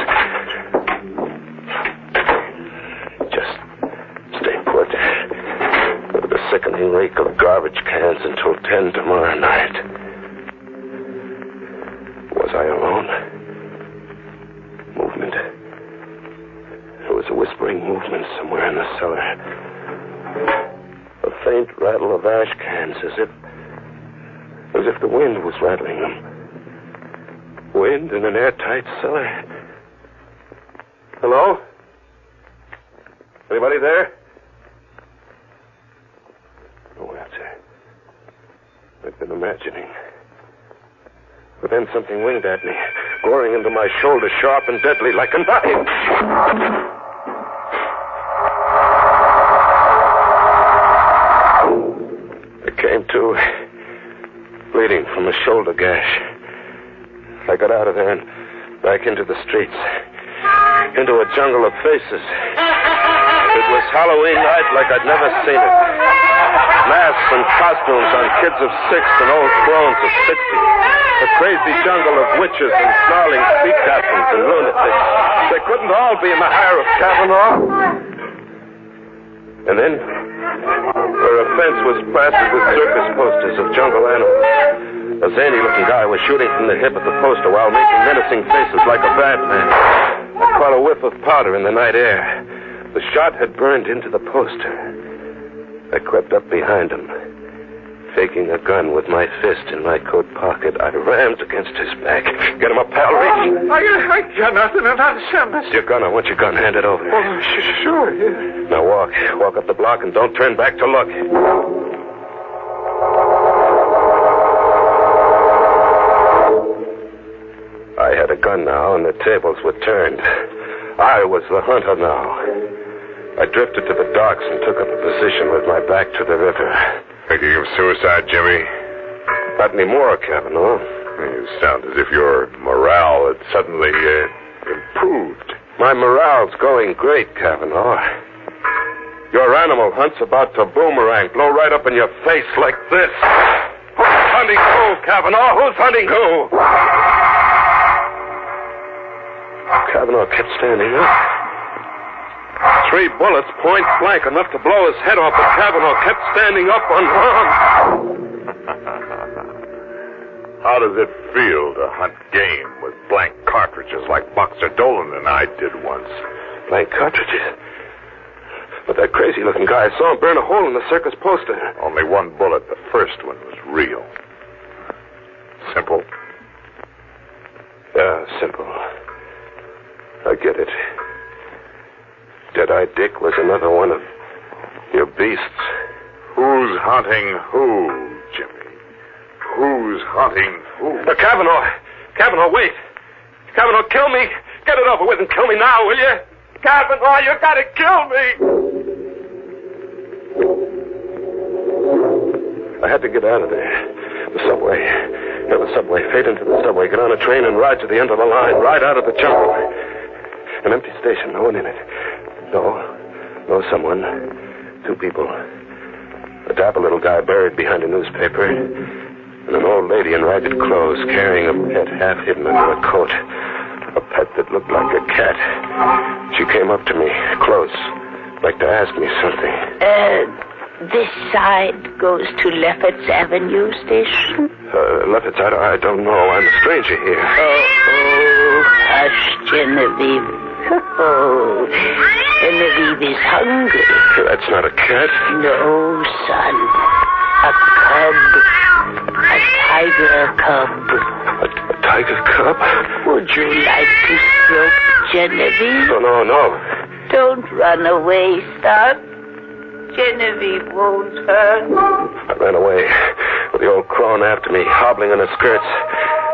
B: Just stay put. With the sickening reek of garbage cans until 10 tomorrow night. Was I alone? Movement. There was a whispering movement somewhere in the cellar. A faint rattle of ash cans as if the wind was rattling them. Wind in an airtight cellar. Hello? Anybody there? No answer. I'd been imagining. But then something winged at me, goring into my shoulder, sharp and deadly like a knife. I came to, bleeding from a shoulder gash. I got out of there and back into the streets, into a jungle of faces. It was Halloween night like I'd never seen it. Masks and costumes on kids of 6 and old crones of 60. A crazy jungle of witches and snarling sea captains and lunatics. They couldn't all be in the hire of Kavanaugh. And then, where a fence was plastered with circus posters of jungle animals, a zany-looking guy was shooting from the hip at the poster while making menacing faces like a bad man. I caught a whiff of powder in the night air. The shot had burned into the poster. I crept up behind him. Faking a gun with my fist in my coat pocket, I rammed against his back. Get him up, pal. Reach.
I: I got nothing to understand this.
B: Your gun. I want your gun. Hand it over.
I: Oh, sure. Yeah.
B: Now walk. Walk up the block and don't turn back to look. I had a gun now, and the tables were turned. I was the hunter now. I drifted to the docks and took up a position with my back to the river.
J: Thinking of suicide, Jimmy?
B: Not anymore, Kavanaugh.
J: You sound as if your morale had suddenly improved.
B: My morale's going great, Kavanaugh. Your animal hunt's about to boomerang, blow right up in your face like this. Who's hunting who, Kavanaugh? Who's hunting who? Kavanaugh kept standing up. 3 bullets, point blank, enough to blow his head off, but Kavanaugh kept standing up unharmed.
J: How does it feel to hunt game with blank cartridges like Boxer Dolan and I did once?
B: Blank cartridges? But that crazy-looking guy, I saw him burn a hole in the circus poster.
J: Only 1 bullet. The first one was real. Simple?
B: Yeah, simple. I get it. Dead-Eye Dick was another one of your beasts.
J: Who's hunting who, Jimmy? Who's hunting who?
B: Kavanaugh! Kavanaugh, wait! Kavanaugh, kill me! Get it over with and kill me now, will you? Kavanaugh, you gotta kill me! I had to get out of there. The subway. Get the subway. Fade into the subway. Get on a train and ride to the end of the line. Ride out of the jungle. An empty station. No one in it. No, someone. 2 people. A dapper little guy buried behind a newspaper, and an old lady in ragged clothes carrying a pet half hidden under a coat. A pet that looked like a cat. She came up to me, close, like to ask me something.
O: This side goes to Lefferts Avenue Station?
B: Lefferts, I don't know. I'm a stranger here.
O: Oh, hush, Genevieve. Oh, Genevieve is hungry.
B: That's not a cat.
O: No, son. A cub. A tiger cub.
B: A tiger tiger cub.
O: Would you like to stroke Genevieve?
B: Oh, no.
O: Don't run away, son. Genevieve won't hurt.
B: I ran away with the old crone after me, hobbling on her skirts,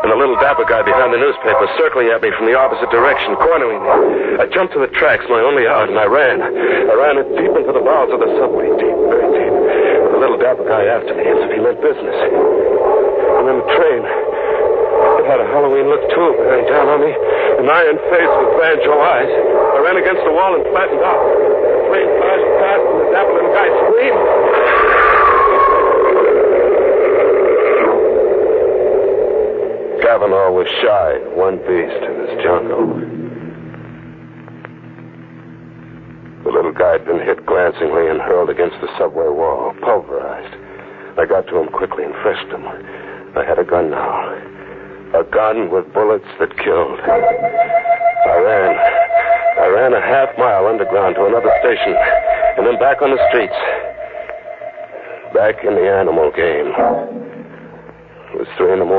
B: and the little dapper guy behind the newspaper circling at me from the opposite direction, cornering me. I jumped to the tracks, my only out, and I ran. I ran it deep into the bowels of the subway, deep, very deep, with the little dapper guy after me, as if he meant business. And then the train, it had a Halloween look, too, bearing down on me, an iron face with banjo eyes. I ran against the wall and flattened out. The train flashed past, and the dapper little guy screamed. Kavanaugh was shy, one beast in this jungle. The little guy had been hit glancingly and hurled against the subway wall, pulverized. I got to him quickly and frisked him. I had a gun now. A gun with bullets that killed. I ran a half-mile underground to another station, and then back on the streets. Back in the animal game. It was 3 a.m.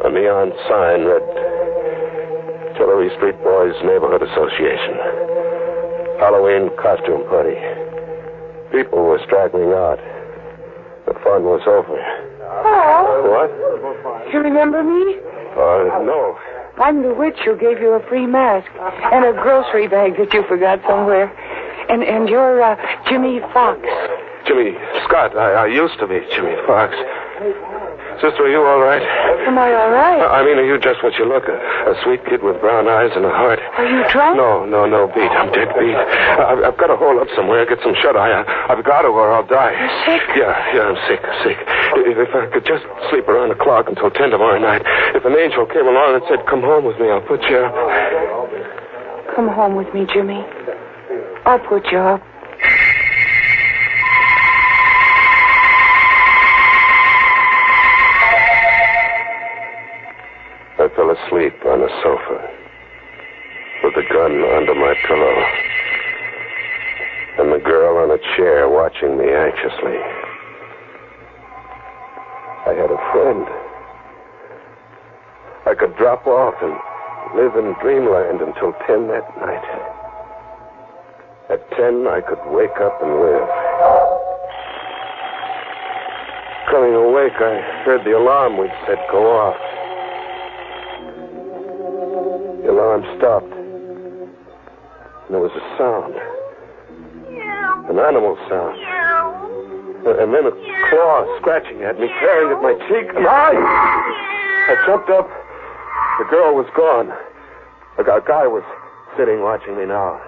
B: A neon sign read Tillery Street Boys Neighborhood Association. Halloween costume party. People were straggling out. The fun was over.
M: Oh.
B: What?
M: You remember me?
B: No.
M: I'm the witch who gave you a free mask and a grocery bag that you forgot somewhere. And you're Jimmy Fox.
B: Jimmy Scott. I used to be Jimmy Fox. Sister, are you all right?
M: Am I all right?
B: I mean, are you just what you look? A sweet kid with brown eyes and a heart.
M: Are you drunk?
B: No, beat. I'm dead beat. I've got to hole up somewhere, get some shut-eye. I've got to or I'll die.
M: You're sick?
B: Yeah, I'm sick. If I could just sleep around the clock until 10 tomorrow night. If an angel came along and said, come home with me, I'll put you up.
M: Come home with me, Jimmy. I'll put you up.
B: I fell asleep on a sofa with the gun under my pillow and the girl on a chair watching me anxiously. I had a friend. I could drop off and live in dreamland until 10 that night. At 10, I could wake up and live. Coming awake, I heard the alarm we'd set go off. The alarm stopped. And there was a sound. An animal sound. And then a claw scratching at me, tearing at my cheek. And I jumped up. The girl was gone. A guy was sitting watching me now.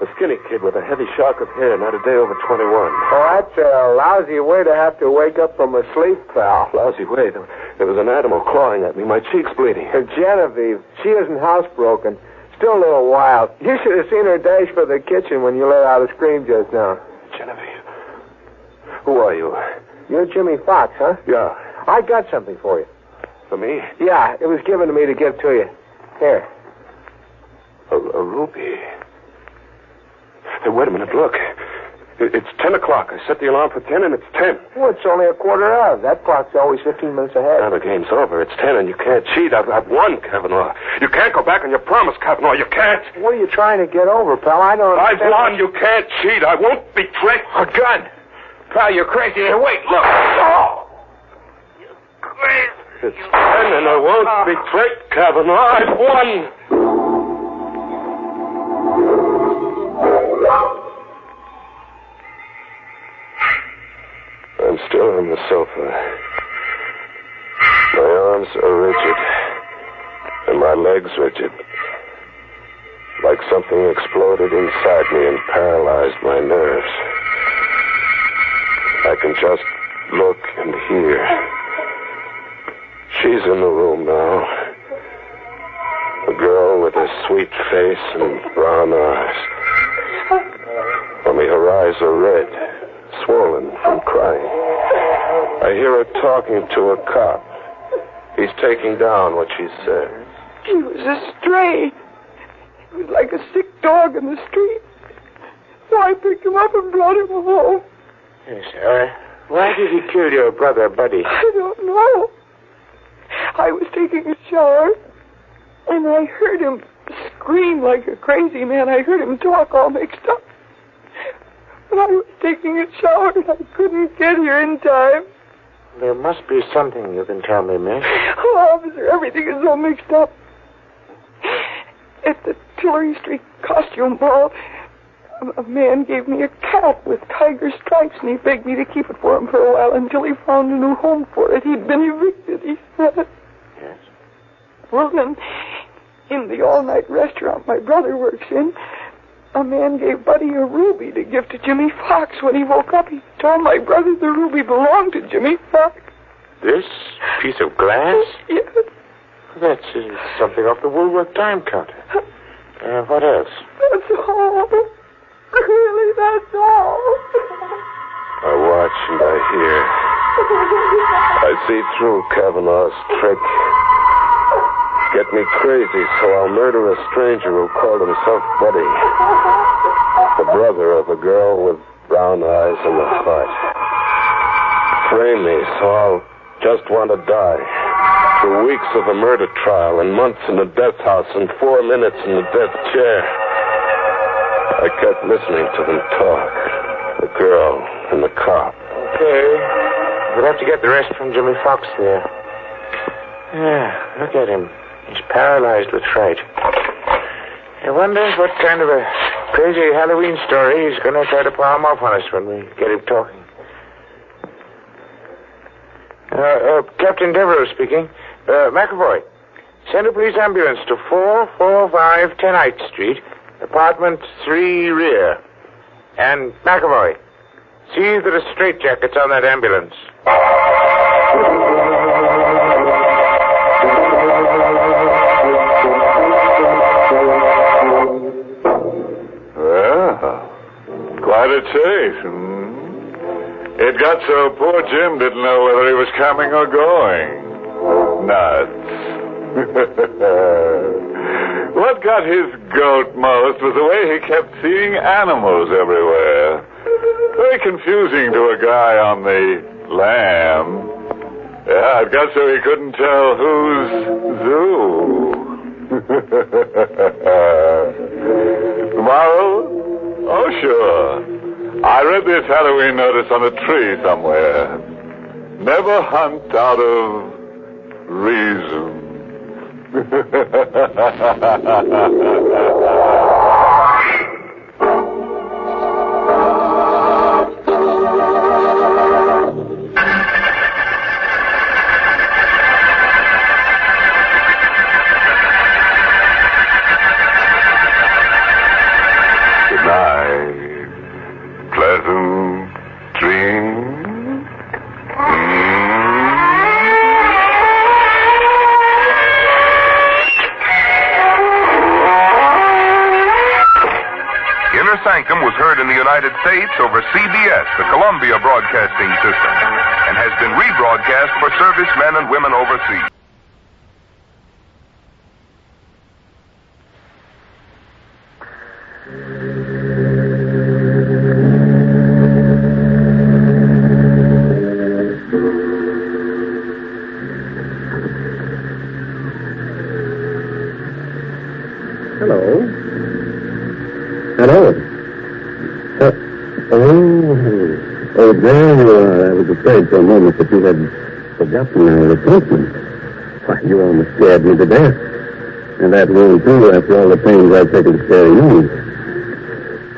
B: A skinny kid with a heavy shock of hair, not a day over 21.
F: Oh, that's a lousy way to have to wake up from a sleep, pal.
B: Lousy way. There was an animal clawing at me. My cheek's bleeding.
F: Genevieve, she isn't housebroken. Still a little wild. You should have seen her dash for the kitchen when you let out a scream just now.
B: Genevieve. Who are you?
F: You're Jimmy Fox, huh?
B: Yeah.
F: I got something for you.
B: For me?
F: Yeah, it was given to me to give to you. Here.
B: A ruby. Hey, wait a minute, look. It's 10 o'clock. I set the alarm for 10, and it's 10.
F: Well, it's only a quarter of. That clock's always 15 minutes ahead.
B: Now the game's over. It's 10, and you can't cheat. I've won, Kavanaugh. You can't go back on your promise, Kavanaugh. You can't.
F: What are you trying to get over, pal? I don't understand.
B: I've won. You can't cheat. I won't betray.
F: A gun. Pal, you're crazy. Hey, wait, look.
B: Oh! You're crazy. It's 10, and I won't betray Kavanaugh. I've won. I'm still on the sofa. My arms are rigid, and my legs rigid. Like something exploded inside me and paralyzed my nerves. I can just look and hear. She's in the room now. A girl with a sweet face and brown eyes. Only her eyes are red, swollen from crying. I hear her talking to a cop. He's taking down what she said.
M: He was a stray. He was like a sick dog in the street. So I picked him up and brought him home.
F: Yes, sir. Why did he kill your brother, Buddy?
M: I don't know. I was taking a shower, and I heard him scream like a crazy man. I heard him talk all mixed up. But I was taking a shower, and I couldn't get here in time.
N: There must be something you can tell me, miss.
M: Oh, officer, everything is so mixed up. At the Tillery Street costume ball, a man gave me a cat with tiger stripes, and he begged me to keep it for him for a while until he found a new home for it. He'd been evicted, he said.
N: Yes?
M: Well, then, in the all-night restaurant my brother works in, a man gave Buddy a ruby to give to Jimmy Fox. When he woke up, he told my brother the ruby belonged to Jimmy Fox.
N: This piece of glass?
M: Yes.
N: That's something off the Woolworth time counter. What else?
M: That's all. Really, that's all.
B: I watch and I hear. I see through Kavanaugh's trick. Get me crazy, so I'll murder a stranger who called himself Buddy. The brother of a girl with brown eyes and a heart. Frame me, so I'll just want to die. Through weeks of a murder trial and months in the death house and 4 minutes in the death chair. I kept listening to them talk. The girl and the cop.
N: Okay. We'll have to get the rest from Jimmy Fox there. Yeah, look at him. He's paralyzed with fright. I wonder what kind of a crazy Halloween story he's going to try to palm off on us when we get him talking. Captain Devereaux speaking. McAvoy, send a police ambulance to 445 10th Street, apartment 3 rear. And McAvoy, see that a straitjacket's on that ambulance.
C: Well, quite a chase. It got so poor Jim didn't know whether he was coming or going. Nuts. What got his goat most was the way he kept seeing animals everywhere. Very confusing to a guy on the lam. Yeah, it got so he couldn't tell who's zoo. Tomorrow? Oh, sure. I read this Halloween notice on a tree somewhere. Never hunt out of reason. Good night. Pleasant dreams.
P: Inner Sanctum was heard in the United States over CBS, the Columbia Broadcasting System, and has been rebroadcast for servicemen and women overseas.
U: Hello. Oh, there you are. I was afraid for a moment that you had forgotten our appointment. Why, you almost scared me to death. And that wound, too, after all the pains I've taken to carry you.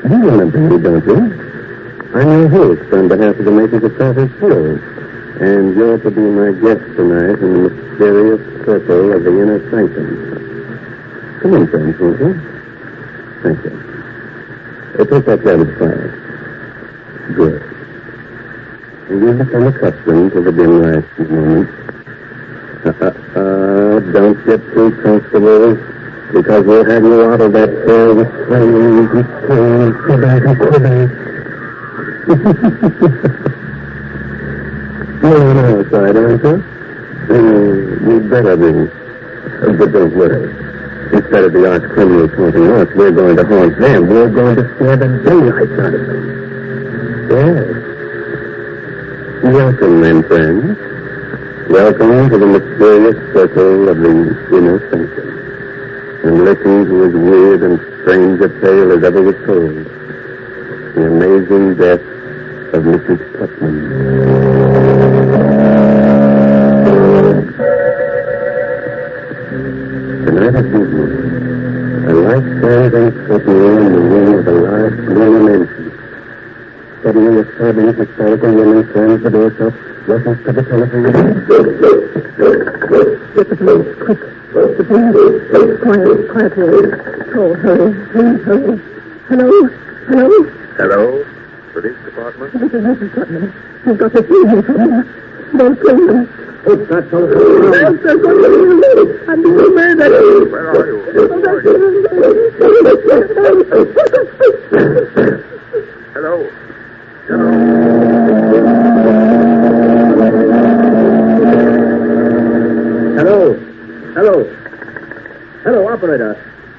U: You want to be, don't you? I'm your host on behalf of the makers of Cottage Hill. And you're to be my guest tonight in the mysterious circle of the Inner Sanctum. Come in, friends, won't you? Thank you. Take that garbage fire. Good. And you become accustomed to the dim light for a moment. Don't get too comfortable, because we'll have you out of that cell with flames and flames. Go back. You're on our side, aren't you? You'd better be. But don't worry. Instead of the arch criminals haunting us, we're going to haunt them. We're going to scare the daylights out of them. Yes. Welcome, then, friends. Welcome to the mysterious circle of the inner sanctum. And listen to as weird and strange a tale as ever was told. The amazing death of Mrs. Putman. Tonight at midnight, a light burned out suddenly in the wing of a large gloomy mansion. Suddenly a sobbing, hysterical woman slams the door shut, rushes to the telephone. Get the police, quick. The police. Quiet, please. Oh, hurry, please, hurry. Hello?
B: Hello? Police department?
U: This is Mrs. Putman. You've got to see me from here. Don't kill me.
B: What's that so?
U: I'm being murdered.
B: Where are you? Hello?
U: Hello, operator.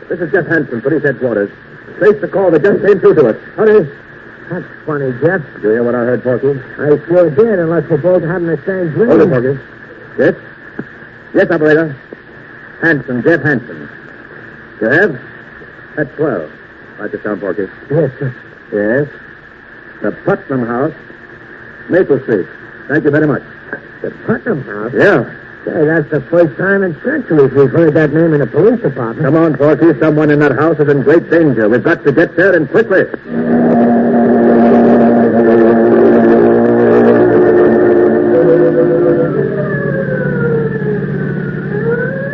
U: This is Jeff Hansen, police headquarters. Trace the call that just came through to us. Hurry.
F: That's funny, Jeff.
U: Did you hear what I heard, Porky?
F: I sure did, unless we're both having the same dream.
U: Hold it, Porky. Yes? Yes, operator. Hansen, Jeff Hansen. You have? That's 12. Write this down, Porky.
F: Yes, sir.
U: Yes. The Putnam House, Maple Street. Thank you very much.
F: The Putnam House?
U: Yeah.
F: Say, that's the first time in centuries we've heard that name in the police department.
U: Come on, Porky. Someone in that house is in great danger. We've got to get there, and quickly.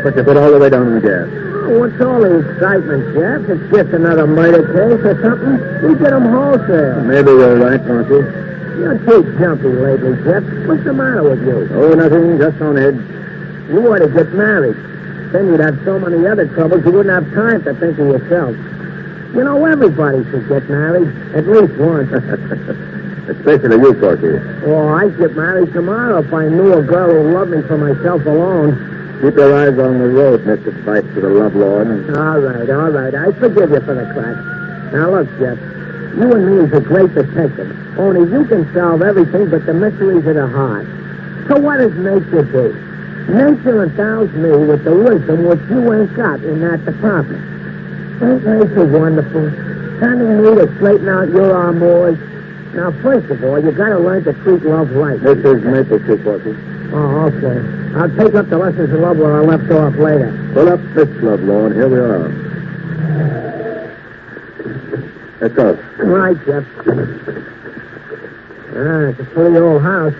U: Put your foot all the way down in the gas.
F: Oh, what's all the excitement, Jeff? It's just another murder case or something. We get them wholesale.
U: Maybe you're right, Porky.
F: You're too jumpy lately, Jeff. What's the matter with you?
U: Oh, nothing. Just on edge.
F: You ought to get married. Then you'd have so many other troubles you wouldn't have time to think of yourself. You know, everybody should get married. At least once.
U: Especially you, Porky.
F: Oh, I'd get married tomorrow if I knew a girl who loved me for myself alone.
U: Keep your eyes on the road, Mr. Vice to the Love Lord.
F: All right. I forgive you for the crack. Now, look, Jeff. You and me is a great detective. Only you can solve everything but the mysteries of the heart. So what does nature do? Nature endows me with the wisdom which you ain't got in that department. Ain't nature wonderful? Turning me to straighten out your amours. Now, first of all, you gotta learn to treat love right.
U: This is Maple Street, Porky.
F: Oh, okay. I'll take up the lessons of love where I left off later.
U: Pull up this Love Law, and here we are. Let's go.
F: Right, Jeff. It's a pretty old house.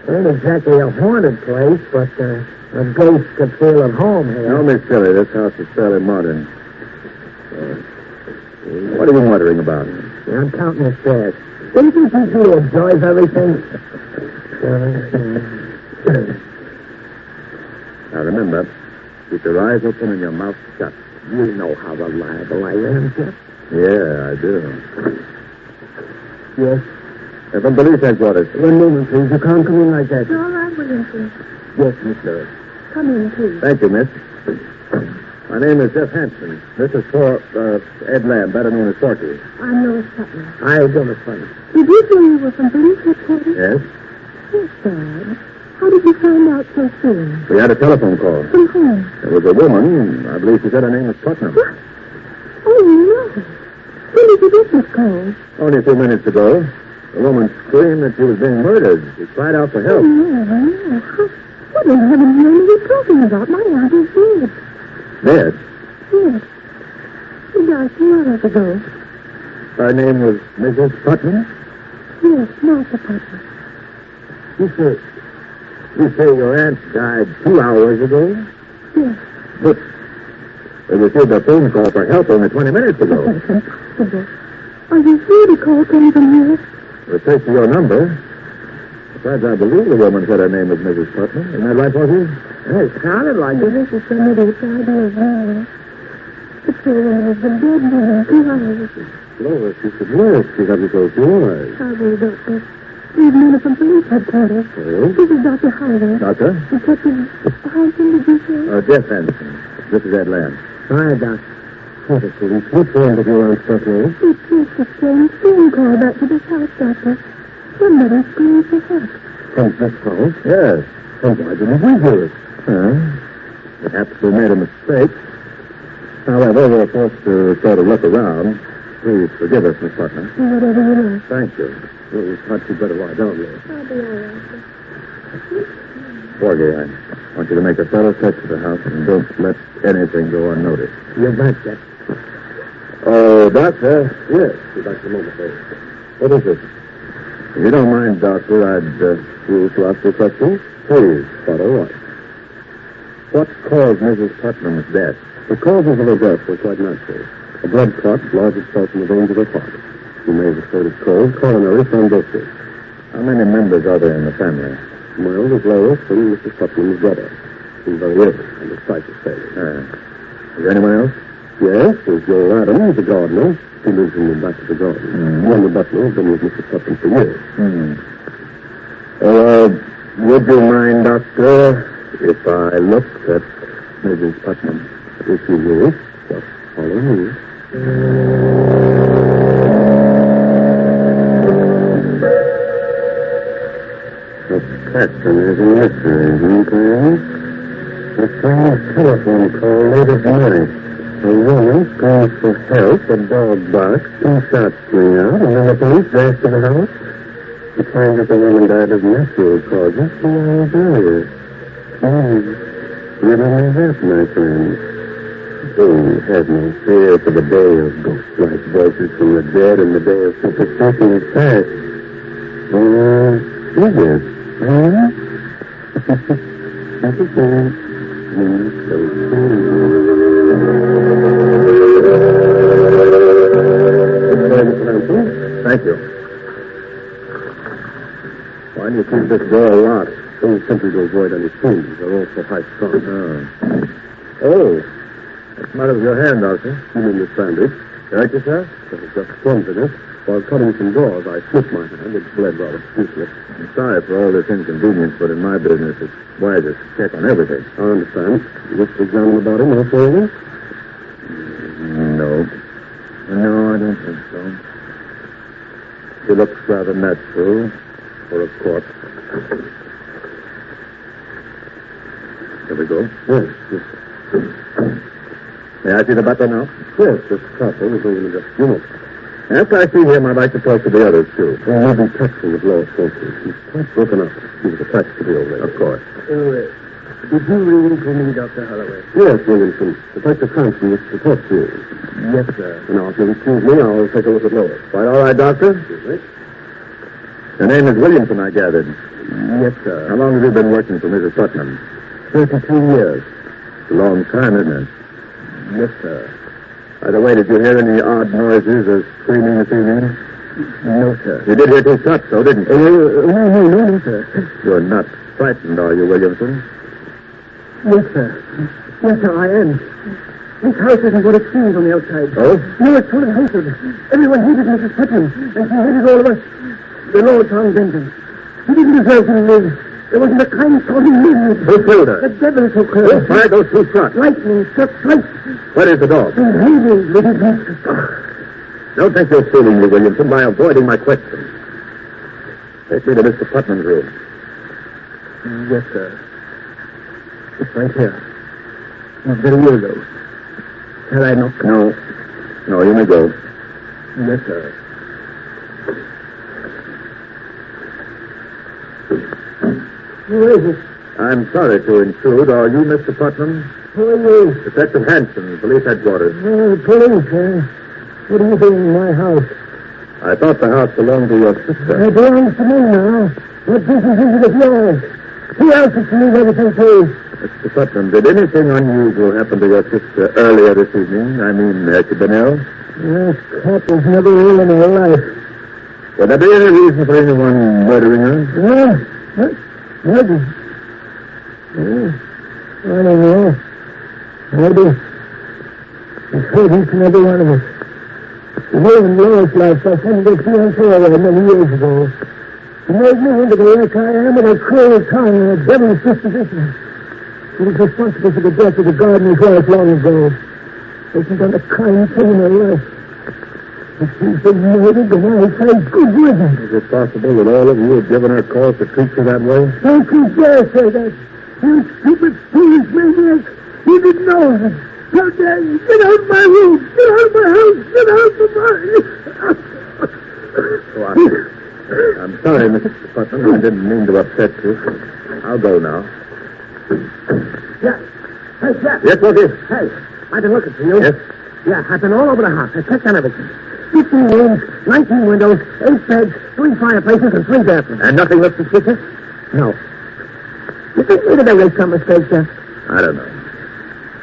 F: Ain't exactly a haunted place, but a ghost could feel at home here.
U: Don't be silly. This house is fairly modern. What are you wondering about?
F: I'm counting the stairs. Didn't you think you observe everything?
U: Now, remember, keep your eyes open and your mouth shut.
F: You know how reliable I am, Jeff.
U: Yeah, I do.
F: Yes?
U: From police headquarters.
F: One moment, please. You can't come in like that.
O: It's all right, Williamson.
F: Yes, Miss Lewis.
O: Come in, please.
U: Thank you, miss. My name is Jeff Hansen. This is for Ed Lamb, better known as Porky.
O: I'm Lois Putman.
F: How do you do, Miss Putman?
O: Did you say you were from police headquarters?
U: Yes?
O: Yes, Dad. How did you find out so soon?
U: We had a telephone call.
O: From whom?
U: There was a woman. I believe she said her name was Putnam.
O: What? Oh, no. When did you get this call?
U: Only a few minutes ago. The woman screamed that she was being murdered. She cried out for help.
O: Oh, no. What in heaven's name are you talking about? My aunt is dead.
U: Dead?
O: Yes. She died 2 hours ago.
U: Her name was Mrs. Putman?
O: Yes, Martha Putman.
U: You say your aunt died 2 hours ago?
O: Yes.
U: But we received a phone call for help only 20 minutes ago.
O: That's impossible. Are you sure the call came from here?
U: We'll take your number. Besides, I believe the woman said her name was Mrs. Putman. Isn't that right, Porky?
F: It sounded like it.
O: This is some idiot's idea as well. The poor woman has been dead now 2 hours.
U: Lois, you should work. She's got to close yours.
O: I will, Doctor. We've men from police headquarters.
U: Hello?
O: This is Dr. Hyder.
U: Doctor?
O: Detective Hansen, did you say?
U: Jeff Hansen. This is Ed Lamb.
F: Hi, Doc.
U: What is police? What's the end of your aunt's Putman?
O: It's just a strange phone call back to this house, Doctor. Somebody screamed for help.
U: From this house? Yes. And why didn't we do it? Perhaps we made a mistake. However, we're forced to sort of look around. Please forgive us, Miss Putman.
O: Whatever you like.
U: Thank you. Well, perhaps you'd better lie down there.
O: I'll be all right.
U: Porgy, I want you to make a thorough search of the house and don't let anything go unnoticed.
F: You're back, Jack.
U: Oh, Doctor? Yes, you're back a moment ago. What is it? If you don't mind, Doctor, I'd choose to ask you a question. Please, follow what? What caused Mrs. Putman's death? The causes of her death were quite natural. A blood clot lodged itself in the veins of her heart. She may have reported cold, coronary thrombosis. How many members are there in the family? My oldest Lois and Mrs. Putman's brother. He's very ill and his sight is failing. Is there anyone else? Yes, there's Joe Adams, the gardener. He lives in the back of the garden. One of the butler has been with Mrs. Putman for years. Would you mind, Doctor, if I looked at Mrs. Putman? If you wish, just follow me. The captain is a mystery, isn't there? The strange telephone call late at night. A woman calls for help, a dog barks, 2 shots ring out, and then the police dash to the house. To find that the woman died of natural causes 2 hours earlier. You don't know that, my friend. Oh, have no fear, for the day of ghost-like voices from the dead and the day of superstition is past. Is it? That's a thing. Thank you. Why do you keep this door locked? Oh, simply to avoid any fumes. They're all so high strung. Oh. What's the matter with your hand, Doctor? You mean this bandage? Hurt yourself? It was just clumsiness. While cutting some doors, I slipped my hand. It bled rather profusely. I'm sorry for all this inconvenience, but in my business, it's wise to check on everything. I understand. You wish to examine the body more thoroughly? No. No, I don't think so. She looks rather natural for a corpse. Here we go. Yes. May I see the butler now? Yes, this couple is over in just a few moments. After I see him, I'd like to talk to the others, too. We'll be touching with Lois Wilson. He's quite broken up. He was attached to the old lady. Of course.
F: Did you ring for me, Dr. Holloway?
U: Yes, Williamson. Detective Sanctum wishes to talk to you.
F: Yes, sir.
U: Now, if you'll excuse me, I'll take a look at Lois. Quite all right, Doctor? Excuse me. Your name is Williamson, I gathered.
F: Yes, sir.
U: How long have you been working for Mrs. Putman?
F: 32 years.
U: It's a long time, isn't it?
F: Yes, sir.
U: By the way, did you hear any odd noises or screaming this evening?
F: No, sir.
U: You did hear 2 shots, though, didn't you?
F: No, sir.
U: You're not frightened, are you, Williamson?
F: Yes, sir. Yes, sir, I am. This house isn't what it seems on the outside.
U: Oh?
F: No, it's full of hatred. Everyone hated Mrs. Putman, and she hated all of us. The Lord found vengeance. He didn't deserve to live. There wasn't a kind thought in him.
U: Who killed her?
F: The devil took her.
U: Who fired those 2 shots?
F: Lightning struck twice.
U: Where is the dog?
F: Hanging with his head.
U: Don't think you're fooling me, Williamson, by avoiding my question. Take me to Mr. Putman's room.
F: Yes, sir. It's right here. Not very near, though. Shall I knock?
U: No. No, you may go.
F: Yes, sir. Who is it?
U: I'm sorry to intrude. Are you Mr. Putman?
F: Who are you?
U: Detective Hanson, police headquarters.
F: Police, eh? What are you doing in my house?
U: I thought the house belonged to your sister.
F: It belongs to me now. What business is it of yours? Who else is to leave everything to?
U: Mr. Putman, did anything unusual happen to your sister earlier this evening? I mean, has she been ill?
F: This cat was never ill in her life.
U: Would there be any reason for anyone murdering her?
F: Yeah. Maybe. I don't know. Maybe. It's hurt each and every one of us. The woman Lois life, I sent this fiancé away many years ago. She made me into the wreck I am with a cruel tongue and a devil's disposition. She was responsible for the death of the gardener's wife long ago. Hasn't done a kind thing in her life. If she's been murdered, the whole place good riddance.
U: Is it possible that all of you have given her cause to treat you that way?
F: Don't you dare say that. You stupid, foolish maniac. You didn't know it. How dare you? Get out of my room. Get out of my house. Get out of my...
U: I'm sorry, Mr. Putman. I didn't mean to upset you. I'll go now.
F: Yeah. Hey, Jeff.
U: Yes, Wilkie?
F: Hey, I've been looking for you.
U: Yes?
F: Yeah, I've been all over the house. I checked on everything. 15 rooms, 19 windows, 8 beds, 3 fireplaces, and 3 bathrooms.
U: And nothing left suspicious?
F: No. You think maybe they made some mistake, Jeff?
U: I don't know.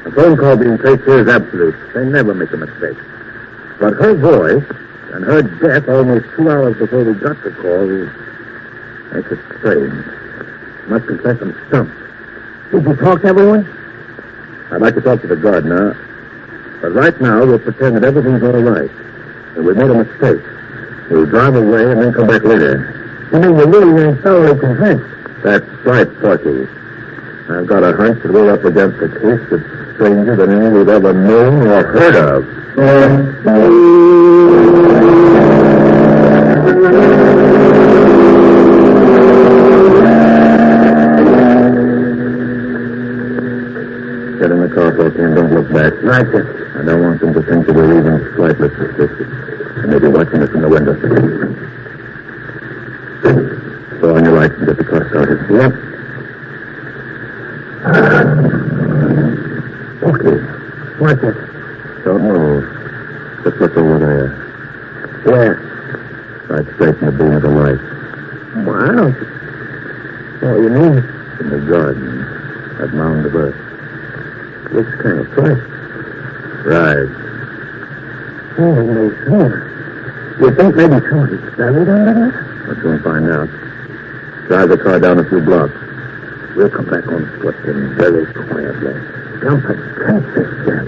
U: A phone call being traced here is absolute. They never make a mistake. But her voice and her death almost 2 hours before we got the call makes it strange. Must confess I'm stumped.
F: Did you talk to everyone?
U: I'd like to talk to the gardener, but right now we'll pretend that everything's all right. And we made a mistake. We'll drive away and then come back later.
F: You mean you really ain't thoroughly convinced?
U: That's right, Porky. I've got a hunch that we're up against a case that's stranger than any we've ever known or heard of. Get in the car, Porky, and don't look back.
F: Right, sir.
U: I don't want them to think that we're even slightly suspicious. And maybe watching us from the window. Throw on your lights and get the car started.
F: Yep.
U: Okay.
F: What's it?
U: Don't move. Just look over there.
F: Yeah.
U: Right straight in the beam of the light.
F: Well, I don't... What do you mean?
U: In the garden. That mound of earth.
F: Looks kind of fresh.
U: Right.
F: Holy smoke. You think maybe somebody's buried under there?
U: We'll soon find out. Drive the car down a few blocks. We'll come back on foot and very quietly.
F: Jump a trenches, Jeff.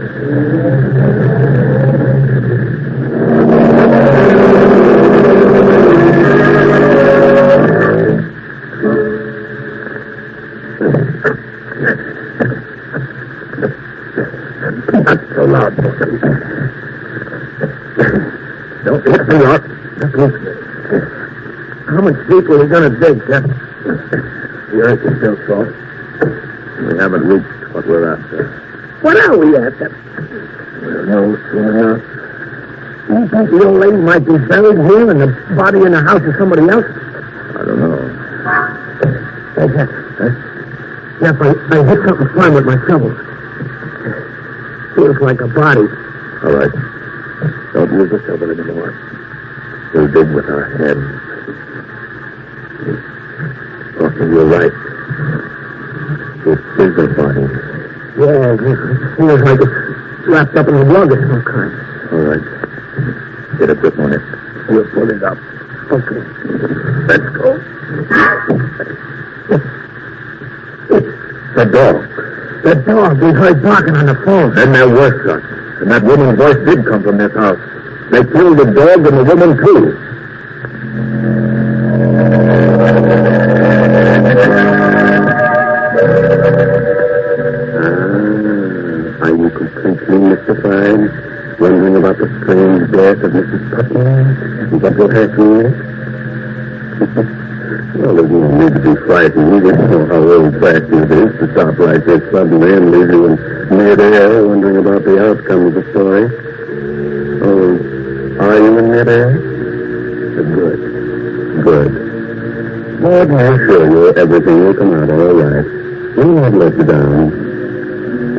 U: Not so loud, Porky. Don't hit me up.
F: How much deep are we going to dig, Jeff?
U: The earth is still soft. We haven't reached what we're after.
F: What are we after?
U: We'll know soon enough.
F: You think the old lady might be buried here and the body in the house of somebody else?
U: I don't know.
F: Hey, Jeff.
U: Huh?
F: Jeff, I hit something firm with my shovel. Feels like a body.
U: All right. Don't use the shovel anymore. We'll dig with our heads. Porky, you're right. It is a body.
F: Yeah, it feels like it's wrapped up in a rug of some kind.
U: All right. Get a grip on it. We'll pull it up.
F: Okay.
U: Let's go. The dog.
F: The dog. We heard barking on the phone.
U: Then there were shots. And that woman's voice did come from this house. They killed the dog and the woman, too. Are you completely mystified? Wondering about the strange death of Mrs. Putman? Is that what happened? Well, there's no need to be frightened. You know how old-fashioned it is to stop right there suddenly and leave you in mid-air wondering about the outcome of the story. Oh, are you in mid-air? Good. Good. But I assure you, everything will come out all right. We'll not let you down.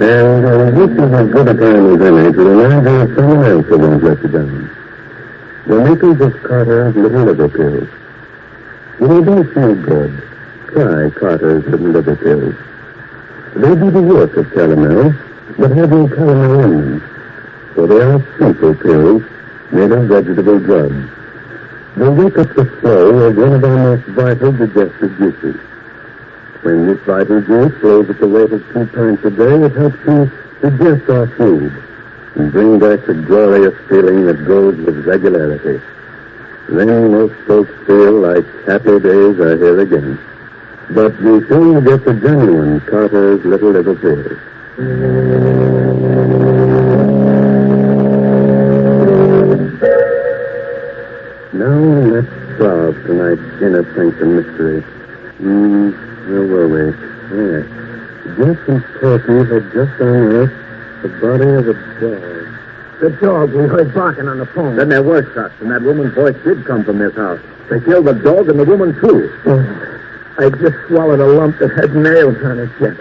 U: And this is as good a time as any to remind you of someone else who won't let you down. The makers of Carter's Little Liver Pills. When you don't feel good, try Carter's Little Liver Pills. They do the work of calomel, but have no calomel in them. For they are simple pills made of vegetable drugs. They wake up the flow of one of our most vital digestive juices. When this vital juice flows at the rate of 2 pints a day, it helps to digest our food and bring back the glorious feeling that goes with regularity. Then most folks feel like happy days are here again. But be sure you get the genuine Carter's Little Liver Pills. inner Sanctum mystery. Where were we? Yes. Jeff and Porky had just unearthed the body of a dog.
F: The dog we heard barking on the phone.
U: Then there were shots, and that woman's voice did come from this house. They killed the dog and the woman, too.
F: I just swallowed a lump that had nails on it, Jeff.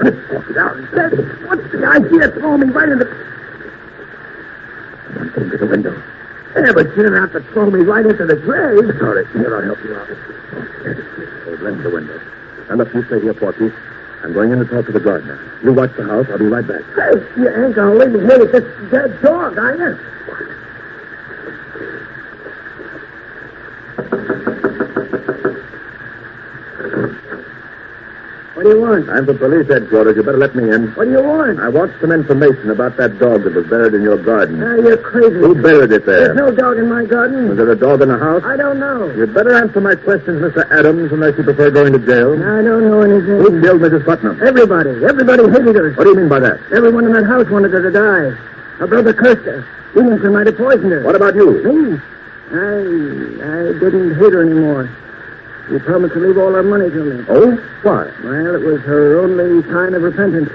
F: What's the idea? Throw me right in the... Don't go to the window. Yeah, but you didn't have to throw me right into the grave.
U: Sorry. Here, I'll help you out. Okay, blend the window. Now, look, you stay here, Porky. I'm going in to talk to the gardener. You watch the house. I'll be right back.
F: Hey, you ain't gonna leave me here with this dead dog, are you? What do you want?
U: I'm from police headquarters. You better let me in.
F: What do you want?
U: I want some information about that dog that was buried in your garden.
F: You're crazy.
U: Who buried it there?
F: There's no dog in my garden.
U: Was there a dog in the house?
F: I don't know.
U: You'd better answer my questions, Mr. Adams, unless you prefer going to jail.
F: I don't know anything.
U: Who killed Mrs. Putnam?
F: Everybody. Everybody hated her.
U: What do you mean by that?
F: Everyone in that house wanted her to die. Her brother cursed her. Williamson might have poisoned her.
U: What about you?
F: Me? I didn't hate her anymore. She promised to leave all her money to me.
U: Oh? Why?
F: Well, it was her only sign of repentance.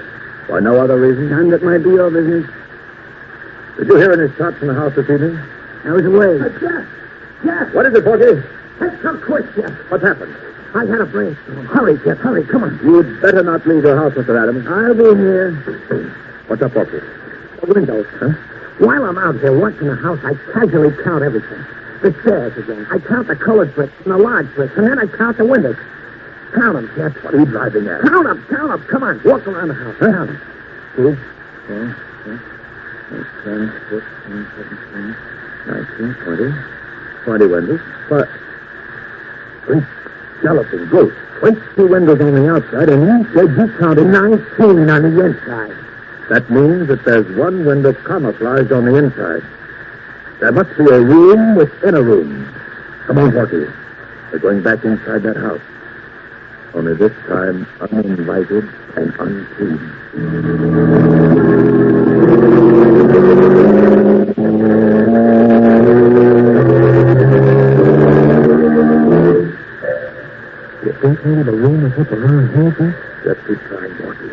U: Why, no other reason?
F: None that might be your business.
U: Did you hear any shots in the house this evening?
F: I was away.
U: Jeff! What is it, Porky?
F: Hey, come quick, Jeff.
U: What happened?
F: I had a brainstorm. Hurry, Jeff, hurry. Come on.
U: You'd better not leave your house, Mr. Adams.
F: I'll be here.
U: What's up, Porky?
F: The windows. Huh? While I'm out here watching the house, I casually count everything. The stairs again. I count the colored bricks and the large bricks, and then I count the windows. Count them, Jeff.
U: What are you driving at?
F: Count them. Come on, walk around the house.
U: Huh?
F: Count them. 2, 4, 6, 10, 15, 17, 19, 20.
U: 20 windows. But... Great skeleton, good. 20 windows on the outside, and you said you counted
F: 19 on the inside.
U: That means that there's one window camouflaged on the inside. There must be a room within a room. Come on, Porky. We're going back inside that house. Only this time, uninvited and unseen. You think maybe the room is up around here, sir? Just keep trying, Porky.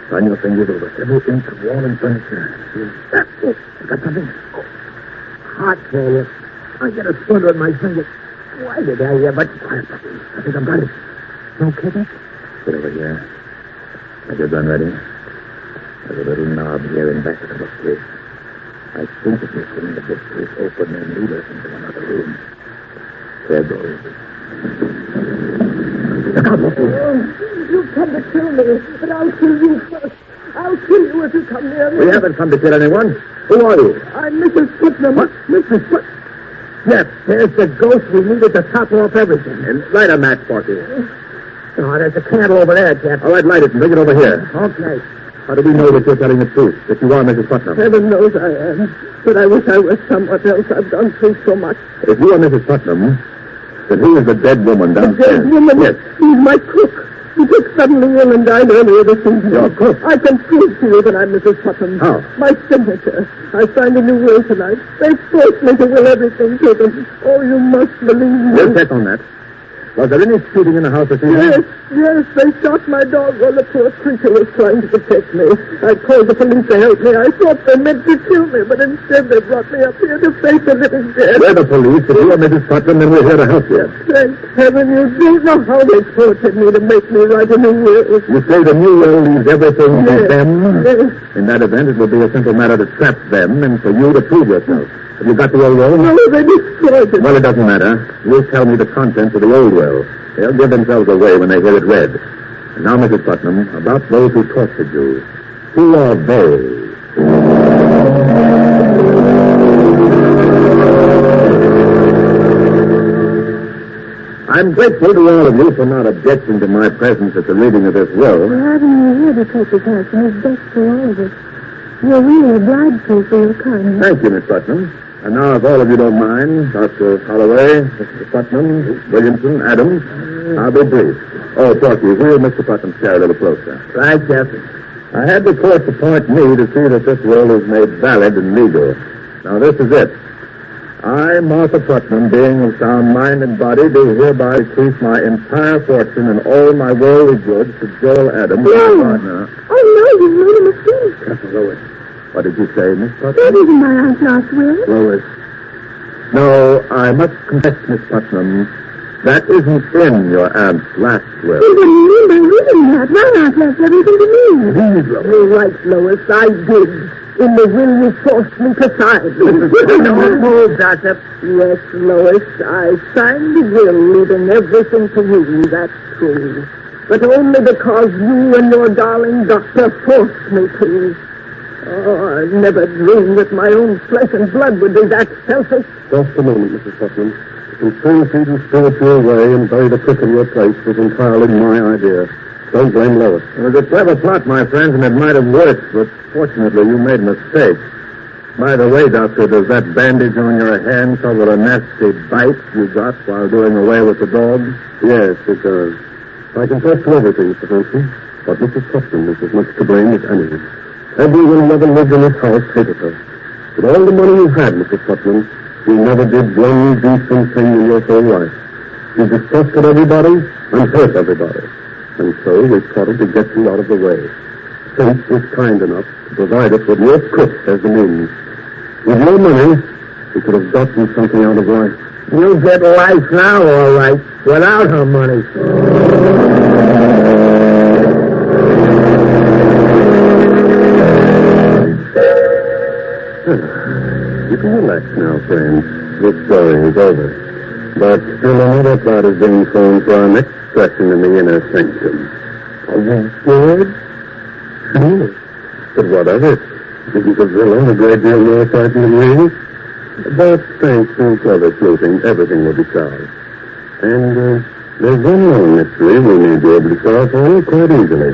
U: Run your fingers over every inch of wall and furniture.
F: I got something. Heart failure. I get a splinter in my finger. Why did I ever... Quiet, puppy. I think I've got it. No kidding?
U: Sit over here. Have your gun ready? There's a little knob here in back of the bookcase. I think if you swing the bookcase open and lead us into another room. There goes. Look out, Lucy.
O: You've come to kill me, but I'll kill you first. I'll kill you if you come near me.
U: We haven't come to kill anyone. Who are you?
O: I'm Mrs. Putman.
U: What? Mrs. Putman?
F: Jeff, there's the ghost we needed to top off everything.
U: And light a match, Porky.
F: Oh, there's a candle over there, Jeff.
U: All right, light it and bring it over here.
F: Okay.
U: How do we know that you're telling the truth, that you are Mrs. Putnam?
O: Heaven knows I am, but I wish I was someone else. I've gone through so much.
U: If you are Mrs. Putnam, then who is the dead woman downstairs?
O: The dead woman?
U: Yes.
O: He's my cook. He took suddenly ill and died earlier this evening.
U: Your cook?
O: I can prove to you that I'm Mrs. Putnam.
U: How?
O: My signature. I signed a new will tonight. They forced me to will everything to them. Oh, you must believe me.
U: We'll check on that. Was there any shooting in the house this evening?
O: Yes. They shot my dog while the poor creature was trying to protect me. I called the police to help me. I thought they meant to kill me, but instead they brought me up here to face the living dead.
U: We're the police. If you are Mrs. Putnam, then we're here to help you.
O: Thank heaven you don't know how they tortured me to make me write a new will.
U: You say the new will leaves everything to them?
O: Yes.
U: In that event, it will be a simple matter to trap them and for you to prove yourself. Have you got the old will?
O: No, they destroyed it.
U: Well, it doesn't matter. You tell me the contents of the old will. They'll give themselves away when they hear it read. And now, Mrs. Putnam, about those who tortured you. Who are they? I'm grateful to all of you for not objecting to my presence at the reading of this will.
O: Having you here to take the counsel is best for all of us. You're really obliged to for your kindness.
U: Thank you, Miss Putnam. And now, if all of you don't mind, Dr. Holloway, Mr. Putnam, Williamson, Adams, I'll be brief. Oh, Porky, wheel Mr. Putnam's chair a little closer.
F: Right, Jeff.
U: I had the court appoint me to see that this will is made valid and legal. Now, this is it. I, Martha Putman, being of sound mind and body, do hereby bequeath my entire fortune and all my worldly goods to Joel Adams, my partner.
O: Oh, no, you've made a mistake.
U: Captain Lois. What did you say, Miss Putman?
O: That isn't my aunt's last will.
U: Lois. No, I must confess, Miss Putnam, that isn't in your aunt's last will.
O: What do you mean by reading that? My aunt left everything to me.
U: Please, Lois.
O: You're right, Lois. I did. In the will you forced me to sign.
U: Don't move, gossip.
O: Yes, Lois, I signed the will leaving everything to you, that's true. But only because you and your darling doctor forced me to. Oh, I never dreamed that my own flesh and blood would be that selfish.
U: Just a moment, Mrs. Putnam. The conspiracy to spirit you away and bury the cook in your place was entirely my idea. Don't blame Lois. It was a clever plot, my friends, and it might have worked, but fortunately you made a mistake. By the way, Doctor, does that bandage on your hand cover a nasty bite you got while doing away with the dog? Yes, it does. I confess to everything, Mr. Hanson, but Mrs. Putnam is as much to blame as anyone. Everyone who ever lived in this house hated her. With all the money you had, Mrs. Putnam, you never did one decent thing in your whole life. You distrusted everybody and hurt everybody. And so we plotted to get you out of the way. Fate was kind enough to provide us with your cook as the means. With your money, we could have gotten something out of life.
O: You'll get life now, all right, without her money.
U: You can relax now, friends. This story is over. But still another plot is being formed for our next session in the inner sanctum. Are you scared? Sure. But what of it? Isn't the villain a great deal more frightening than me? But thanks to clever sleuthing, everything will be solved. And there's one more mystery we may be able to solve for you quite easily.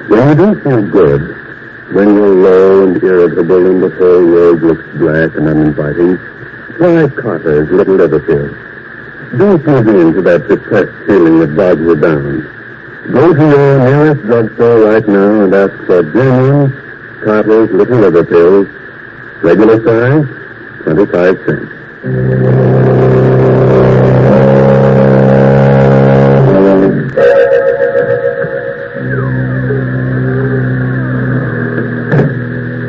U: When you do feel good, when you're low and irritable and the whole world looks black and uninviting, try Carter's little liver pill. Don't give in to that depressed feeling that bogs you down. Go to your nearest drugstore right now and ask for genuine Carter's little liver pills, regular size, 25 cents.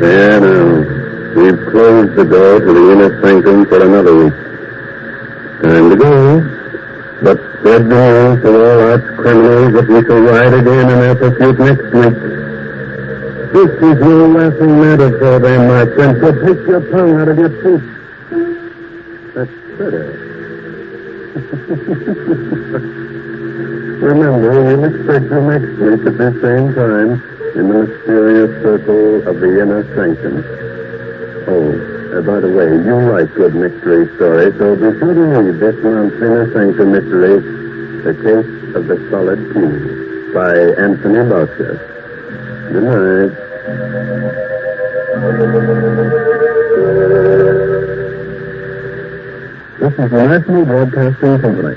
U: There now. We've closed the door to the inner sanctum for another week. Time to go. But spread the news to all arch criminals that we shall ride again in their pursuit next week. This is no laughing matter for them, my friend, so take your tongue out of your teeth. That's better. Remember, we'll expect you next week at the same time in the mysterious circle of the inner sanctum. Oh, by the way, you write good mystery stories, so be sure to read this month's Inner Sanctum mystery, The Case of the Solid Key, by Anthony Boucher. Good night. This is the National Broadcasting Company.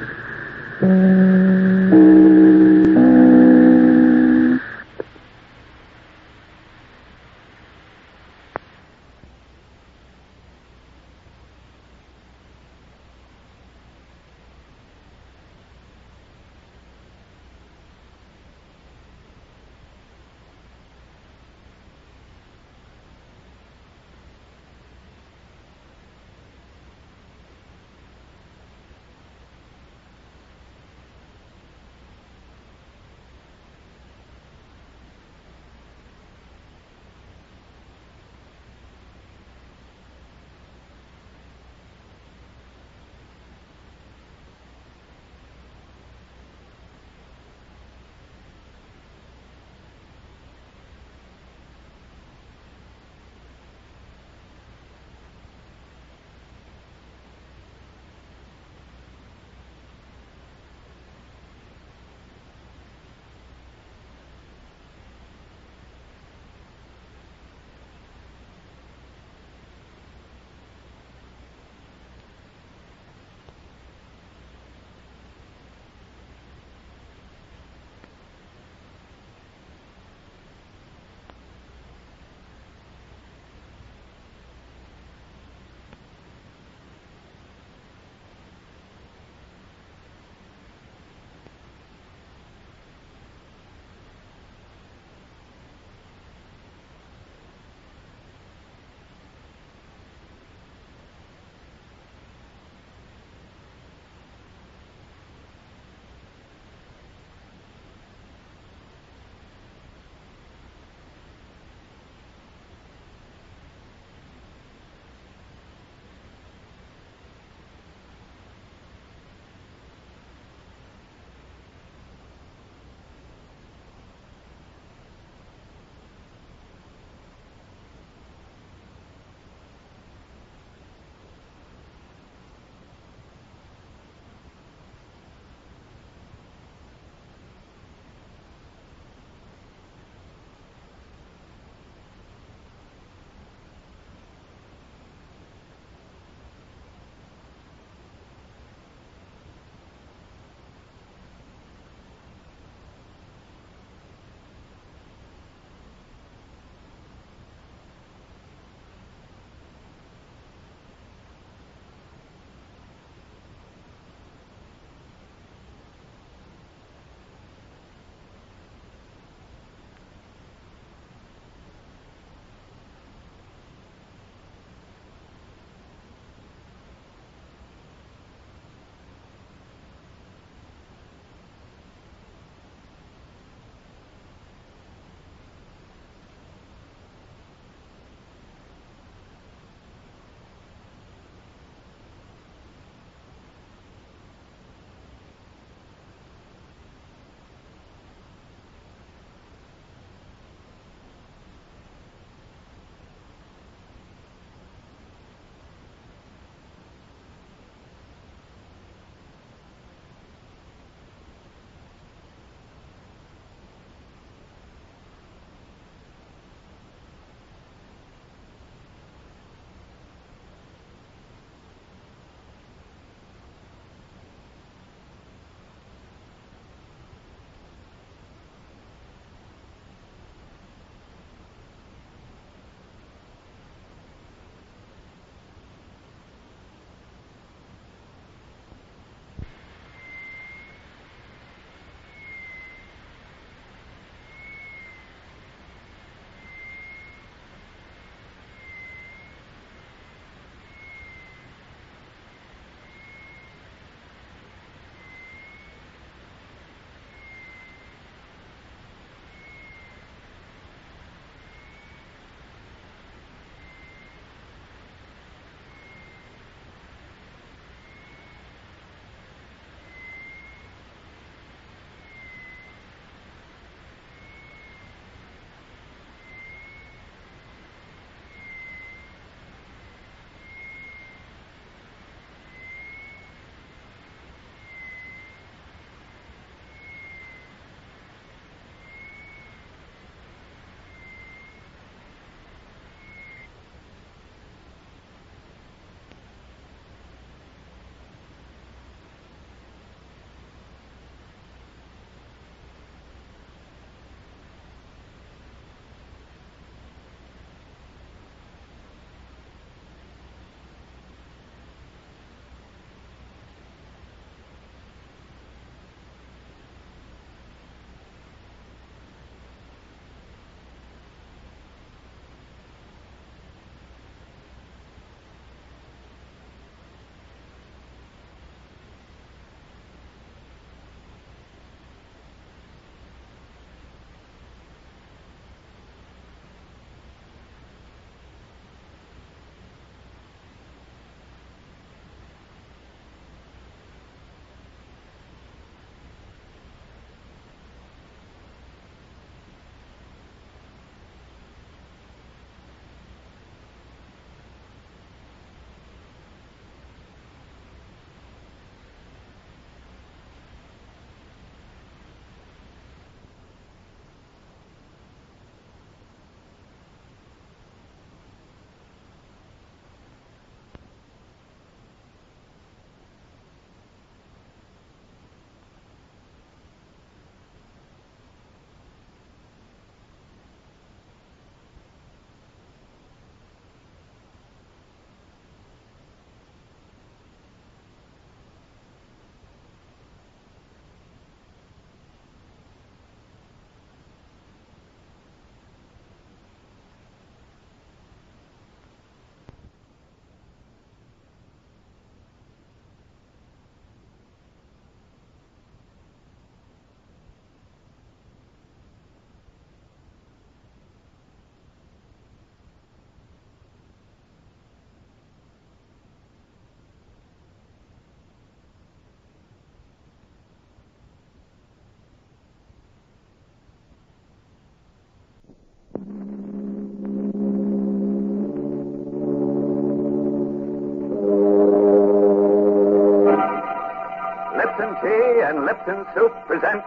L: Lipton Soup presents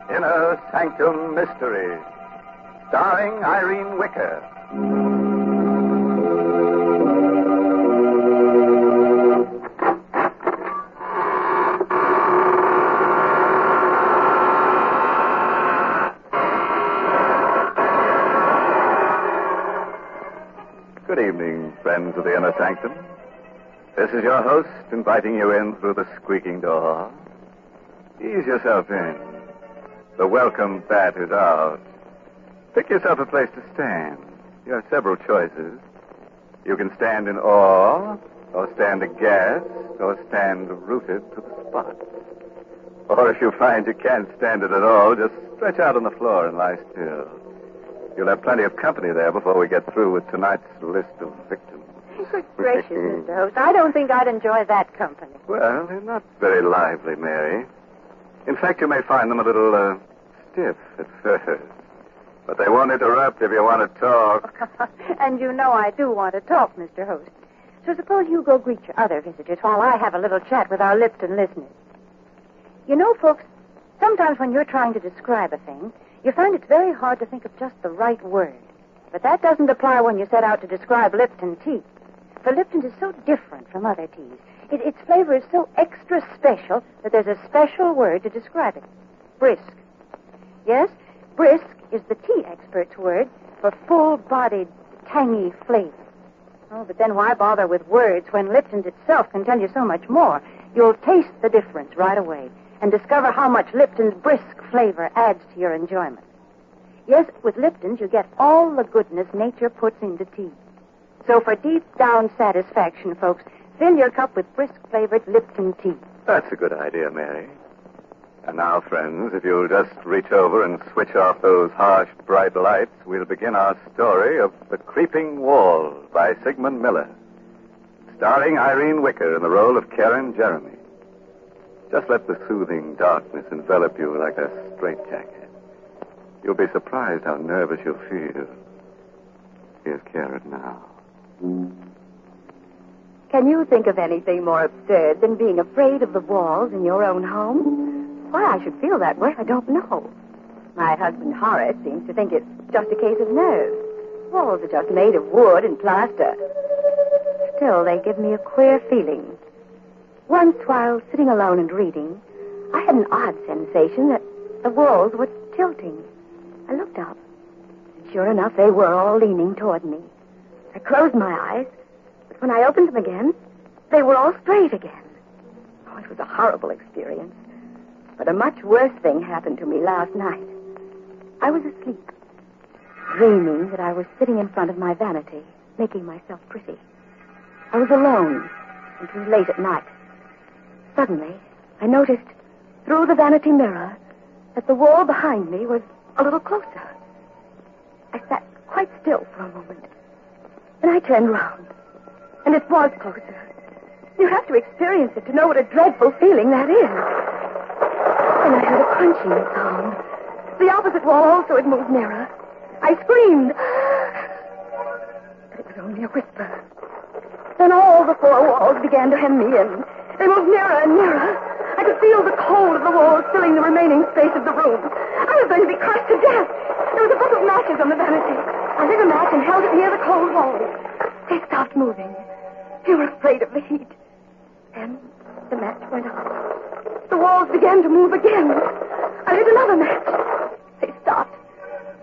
L: Inner Sanctum Mystery, starring Irene Wicker. Good evening, friends of the Inner Sanctum. This is your host inviting you in through the squeaking door. Ease yourself in. The welcome bat is out. Pick yourself a place to stand. You have several choices. You can stand in awe, or stand aghast, or stand rooted to the spot. Or if you find you can't stand it at all, just stretch out on the floor and lie still. You'll have plenty of company there before we get through with tonight's list of victims.
Q: Good gracious, Mr. Host. I don't think I'd enjoy that company.
L: Well, they're not very lively, Mary. In fact, you may find them a little stiff at first. But they won't interrupt if you want to talk.
Q: And you know I do want to talk, Mr. Host. So suppose you go greet your other visitors while I have a little chat with our Lipton listeners. You know, folks, sometimes when you're trying to describe a thing, you find it's very hard to think of just the right word. But that doesn't apply when you set out to describe Lipton tea. For Lipton is so different from other teas. Its flavor is so extra special that there's a special word to describe it. Brisk. Yes, brisk is the tea expert's word for full-bodied, tangy flavor. Oh, but then why bother with words when Lipton's itself can tell you so much more? You'll taste the difference right away and discover how much Lipton's brisk flavor adds to your enjoyment. Yes, with Lipton's you get all the goodness nature puts into tea. So for deep-down satisfaction, folks, fill your cup with brisk-flavored Lipton tea.
L: That's a good idea, Mary. And now, friends, if you'll just reach over and switch off those harsh, bright lights, we'll begin our story of The Creeping Wall by Sigmund Miller, starring Irene Wicker in the role of Karen Jeremy. Just let the soothing darkness envelop you like a straitjacket. You'll be surprised how nervous you'll feel. Here's Karen now.
V: Can you think of anything more absurd than being afraid of the walls in your own home? Why I should feel that way, I don't know. My husband Horace seems to think it's just a case of nerves. Walls are just made of wood and plaster. Still, they give me a queer feeling. Once, while sitting alone and reading, I had an odd sensation that the walls were tilting. I looked up. Sure enough, they were all leaning toward me. I closed my eyes, but when I opened them again, they were all straight again. Oh, it was a horrible experience. But a much worse thing happened to me last night. I was asleep, dreaming that I was sitting in front of my vanity, making myself pretty. I was alone. It was late at night. Suddenly, I noticed through the vanity mirror that the wall behind me was a little closer. I sat quite still for a moment. Then I turned round, and it was closer. You have to experience it to know what a dreadful feeling that is. And I heard a crunching sound. The opposite wall also had moved nearer. I screamed. But it was only a whisper. Then all the four walls began to hem me in. They moved nearer and nearer. I could feel the cold of the walls filling the remaining space of the room. I was going to be crushed to death. There was a book of matches on the vanity. I lit a match and held it near the cold walls. They stopped moving. They were afraid of the heat. Then the match went out. The walls began to move again. I lit another match. They stopped.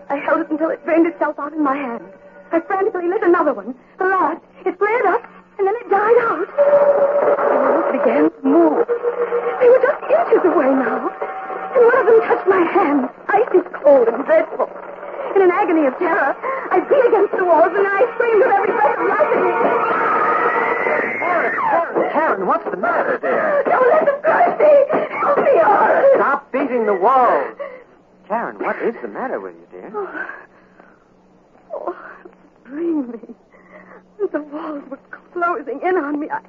V: I held it until it drained itself out in my hand. I frantically lit another one. The last. It flared up, and then it died out. The walls began to move. They were just inches away now. And one of them touched my hand, icy cold and dreadful. In an agony of terror, I beat against the walls, and I screamed with every breath of life.
X: Karen, what's the matter, dear?
V: Don't let them crush me! Help me, Horace!
X: Stop beating the walls. Karen, what is the matter with you, dear?
V: Oh, I was dreaming. The walls were closing in on me. I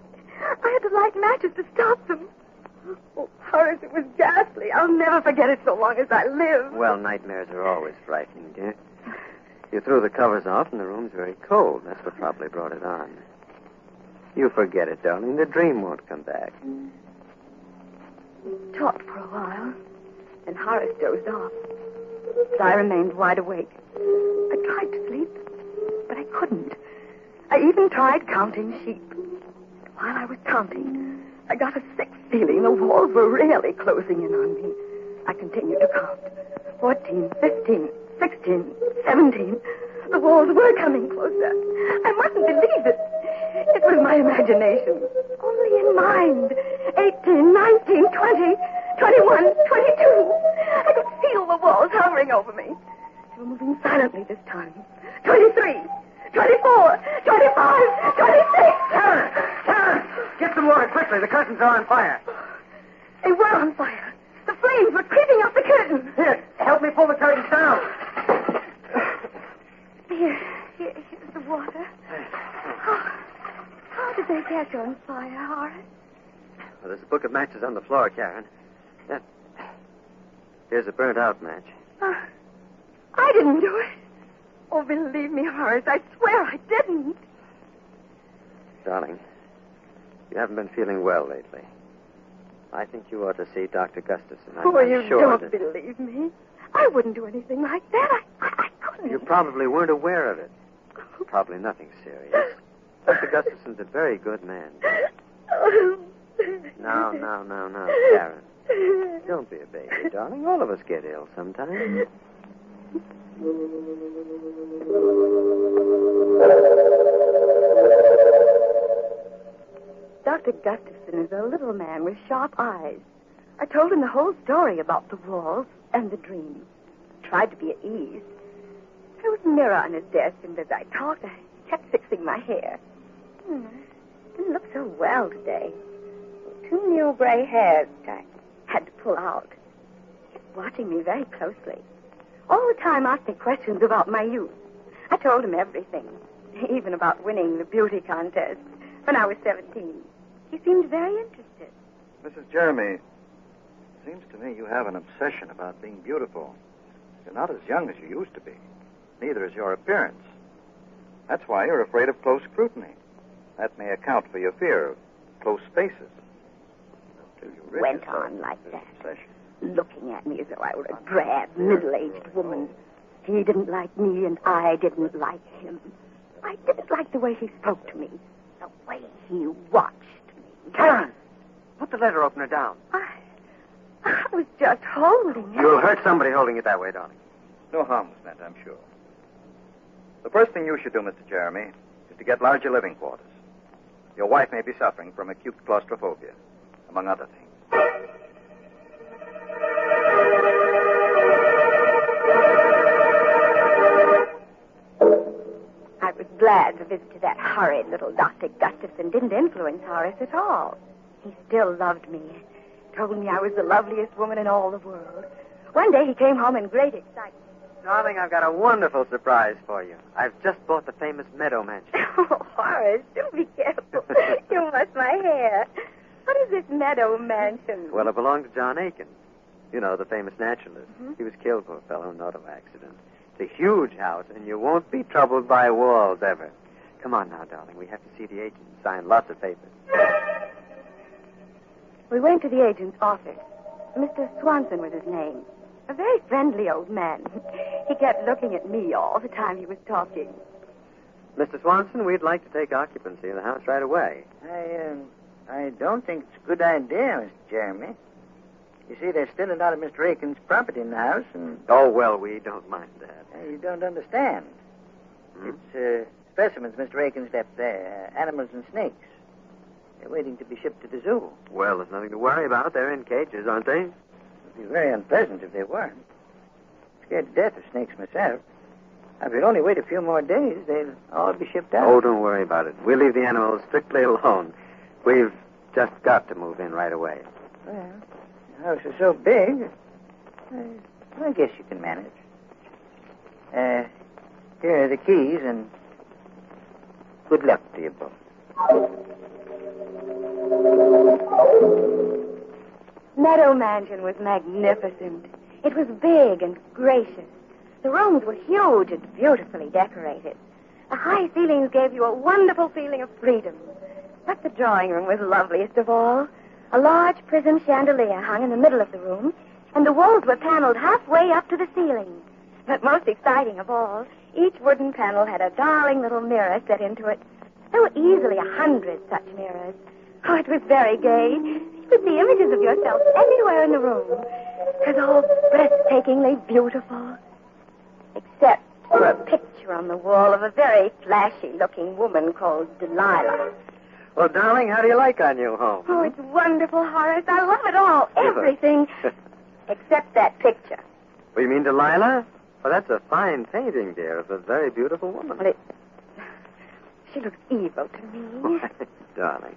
V: had to light matches to stop them. Oh, Horace, it was ghastly. I'll never forget it so long as I live.
X: Well, nightmares are always frightening, dear. You threw the covers off and the room's very cold. That's what probably brought it on. You forget it, darling. The dream won't come back.
V: We talked for a while. Then Horace dozed off. But I remained wide awake. I tried to sleep, but I couldn't. I even tried counting sheep. While I was counting, I got a sick feeling the walls were really closing in on me. I continued to count. 14, 15, 16, 17. The walls were coming closer. I mustn't believe it. It was my imagination. Only in mind. 18, 19, 20, 21, 22. I could feel the walls hovering over me. They were moving silently this time. 23, 24, 25, 26.
A: Karen! Get some water quickly. The curtains are on fire.
V: They were on fire. The flames were creeping up the curtain.
A: Here, help me pull the curtains down.
V: Here's the water. How did they get on fire, Horace?
X: Well, there's a book of matches on the floor, Karen. Here's a burnt-out match.
V: I didn't do it. Oh, believe me, Horace, I swear I didn't.
X: Darling, you haven't been feeling well lately. I think you ought to see Dr. Gustafson. I'm
V: you
X: sure
V: don't believe me. I wouldn't do anything like that. I couldn't.
X: You probably weren't aware of it. Probably nothing serious. Dr. Gustafson's a very good man. Now, Karen. Don't be a baby, darling. All of us get ill sometimes.
V: Dr. Gustafson is a little man with sharp eyes. I told him the whole story about the walls and the dream. Tried to be at ease. There was a mirror on his desk, and as I talked, I kept fixing my hair. Didn't look so well today. 2 new gray hairs I had to pull out. He kept watching me very closely. All the time asking questions about my youth. I told him everything, even about winning the beauty contest when I was 17. He seemed very interested.
L: Mrs. Jeremy, seems to me you have an obsession about being beautiful. You're not as young as you used to be. Neither is your appearance. That's why you're afraid of close scrutiny. That may account for your fear of close spaces.
V: Went on like that, looking at me as though I were a drab, middle-aged woman. He didn't like me, and I didn't like him. I didn't like the way he spoke to me, the way he watched me.
A: Karen! Put the letter opener down.
V: I was just holding it.
A: You'll hurt somebody holding it that way, darling.
L: No harm was meant, I'm sure. The first thing you should do, Mr. Jeremy, is to get larger living quarters. Your wife may be suffering from acute claustrophobia, among other things.
V: I was glad the visit to that horrid little Dr. Gustafson didn't influence Horace at all. He still loved me. Told me I was the loveliest woman in all the world. One day he came home in great excitement.
X: Darling, I've got a wonderful surprise for you. I've just bought the famous Meadow Mansion.
V: Oh, Horace, do be careful. You must my hair. What is this Meadow Mansion?
X: Well, it belonged to John Aiken. You know, the famous naturalist.
V: Mm-hmm.
X: He was killed, poor fellow, in an auto accident. It's a huge house, and you won't be troubled by walls ever. Come on now, darling. We have to see the agent and sign lots of papers.
V: We went to the agent's office. Mr. Swanson was his name. A very friendly old man. He kept looking at me all the time he was talking.
X: Mr. Swanson, we'd like to take occupancy of the house right away.
S: I don't think it's a good idea, Mr. Jeremy. You see, there's still a lot of Mr. Aiken's property in the house, and...
X: Oh, well, we don't mind that.
S: You don't understand. It's specimens Mr. Aiken's left there, animals and snakes. They're waiting to be shipped to the zoo.
X: Well, there's nothing to worry about. They're in cages, aren't they?
S: It'd be very unpleasant if they weren't. Scared to death of snakes myself. If we'd only wait a few more days, they'll all be shipped out.
X: Oh, don't worry about it. We'll leave the animals strictly alone. We've just got to move in right away.
S: Well, the house is so big, I guess you can manage. Here are the keys, and good luck to you both.
V: Meadow Mansion was magnificent. It was big and gracious. The rooms were huge and beautifully decorated. The high ceilings gave you a wonderful feeling of freedom. But the drawing room was loveliest of all. A large prism chandelier hung in the middle of the room, and the walls were paneled halfway up to the ceiling. But most exciting of all, each wooden panel had a darling little mirror set into it. There were easily 100 such mirrors. Oh, it was very gay. You could see images of yourself anywhere in the room. It was all breathtakingly beautiful. Except for a picture on the wall of a very flashy-looking woman called Delilah.
X: Well, darling, how do you like our new home?
V: Oh, it's wonderful, Horace. I love it all. Everything. Except that picture.
X: Well, you mean Delilah? Well, that's a fine painting, dear, of a very beautiful woman.
V: Well, she looks evil to me.
X: Darling,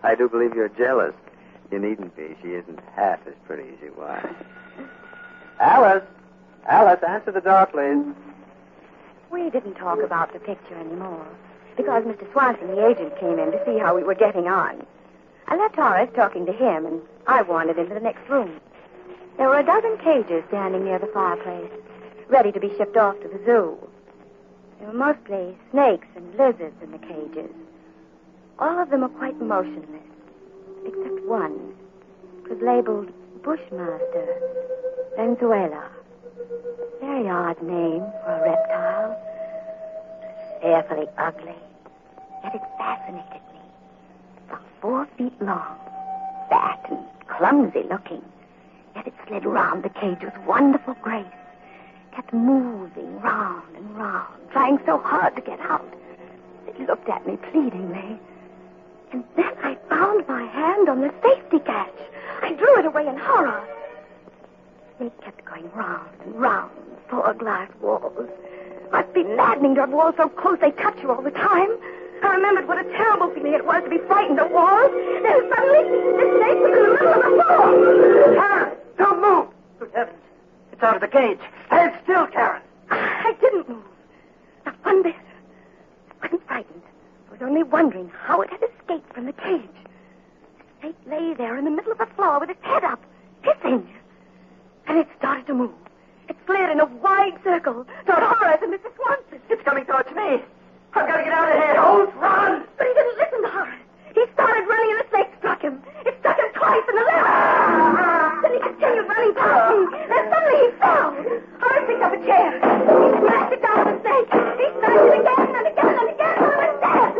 X: I do believe you're jealous. You needn't be. She isn't half as pretty as you are. Alice! Alice, answer the door, please.
V: We didn't talk about the picture anymore, because Mr. Swanson, the agent, came in to see how we were getting on. I left Horace talking to him, and I wandered into the next room. There were a dozen cages standing near the fireplace, ready to be shipped off to the zoo. There were mostly snakes and lizards in the cages. All of them were quite motionless, except one. It was labeled Bushmaster, Venezuela. Very odd name for a reptile. Fearfully ugly, yet it fascinated me. About 4 feet long, fat and clumsy looking, yet it slid round the cage with wonderful grace. Kept moving round and round, trying so hard to get out. It looked at me pleadingly. And then I found my hand on the safety catch. I drew it away in horror. The snake kept going round and round the 4 glass walls. Must be maddening to have walls so close they touch you all the time. I remembered what a terrible feeling it was to be frightened of walls. Then suddenly, the snake was in the middle of the floor.
A: Karen, don't move! Good heavens. It's out of the cage. Stand still, Karen.
V: I didn't move. Not one bit. I wasn't frightened. I was only wondering how it had escaped from the cage. The snake lay there in the middle of the floor with its head up, hissing. And it started to move. It slid in a wide circle toward Horace and Mrs. Swanson.
A: It's coming towards me. I've got to get out of here. Don't run!
V: But he didn't listen to Horace. He started running and the snake struck him. It struck him twice in the left. Then he continued running past me. Then suddenly he fell. Horace picked up a chair. He smashed it down on the snake. He smashed it again and again and again until it was dead.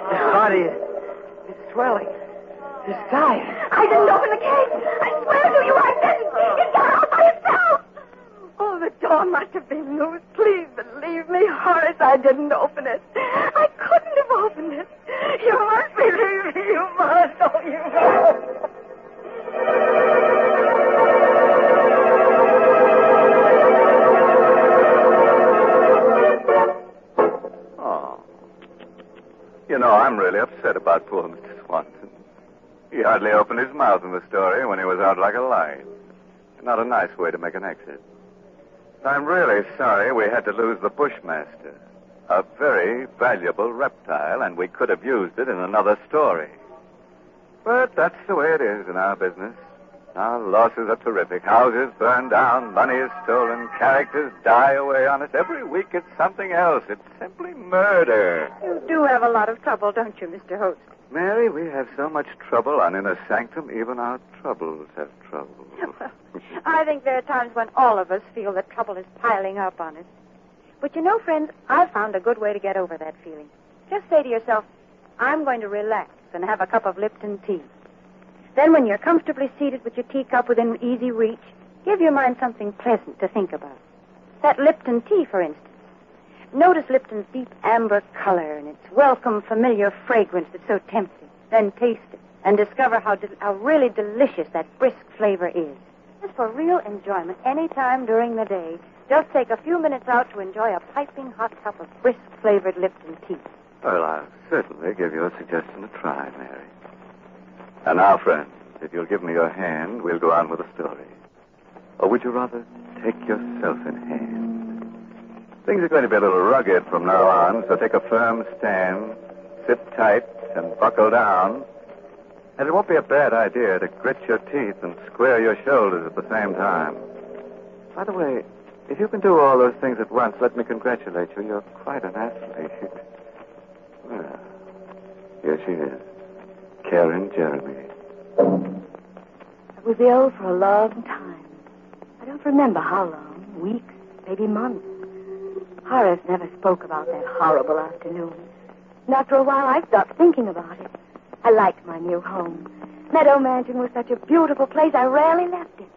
X: His body is swelling. He's dying.
V: I didn't open the cage. I swear to you I didn't. He got out by himself. Oh, the door must have been loose. Please believe me, Horace. I didn't open it. I couldn't have opened it. You must believe me. You must. Oh, you must.
L: Oh. You know, I'm really upset about poor Mr. Swanson. He hardly opened his mouth in the story when he was out like a light. Not a nice way to make an exit. I'm really sorry we had to lose the Bushmaster. A very valuable reptile, and we could have used it in another story. But that's the way it is in our business. Our losses are terrific. Houses burn down, money is stolen, characters die away on us. Every week it's something else. It's simply murder.
Q: You do have a lot of trouble, don't you, Mr. Host?
L: Mary, we have so much trouble on Inner Sanctum, even our troubles have trouble.
Q: Well, I think there are times when all of us feel that trouble is piling up on us. But you know, friends, I've found a good way to get over that feeling. Just say to yourself, I'm going to relax and have a cup of Lipton tea. Then when you're comfortably seated with your teacup within easy reach, give your mind something pleasant to think about. That Lipton tea, for instance. Notice Lipton's deep amber color and its welcome, familiar fragrance that's so tempting. Then taste it and discover how really delicious that brisk flavor is. Just for real enjoyment, any time during the day, just take a few minutes out to enjoy a piping hot cup of brisk-flavored Lipton tea.
L: Well, I'll certainly give your suggestion a try, Mary. And now, friends, if you'll give me your hand, we'll go on with the story. Or would you rather take yourself in hand? Things are going to be a little rugged from now on, so take a firm stand, sit tight, and buckle down. And it won't be a bad idea to grit your teeth and square your shoulders at the same time. By the way, if you can do all those things at once, let me congratulate you. You're quite an athlete. Well, Here she is. Karen Jeremy.
V: I was ill for a long time. I don't remember how long. Weeks, maybe months. Horace never spoke about that horrible afternoon. And after a while, I stopped thinking about it. I liked my new home. Meadow Mansion was such a beautiful place, I rarely left it.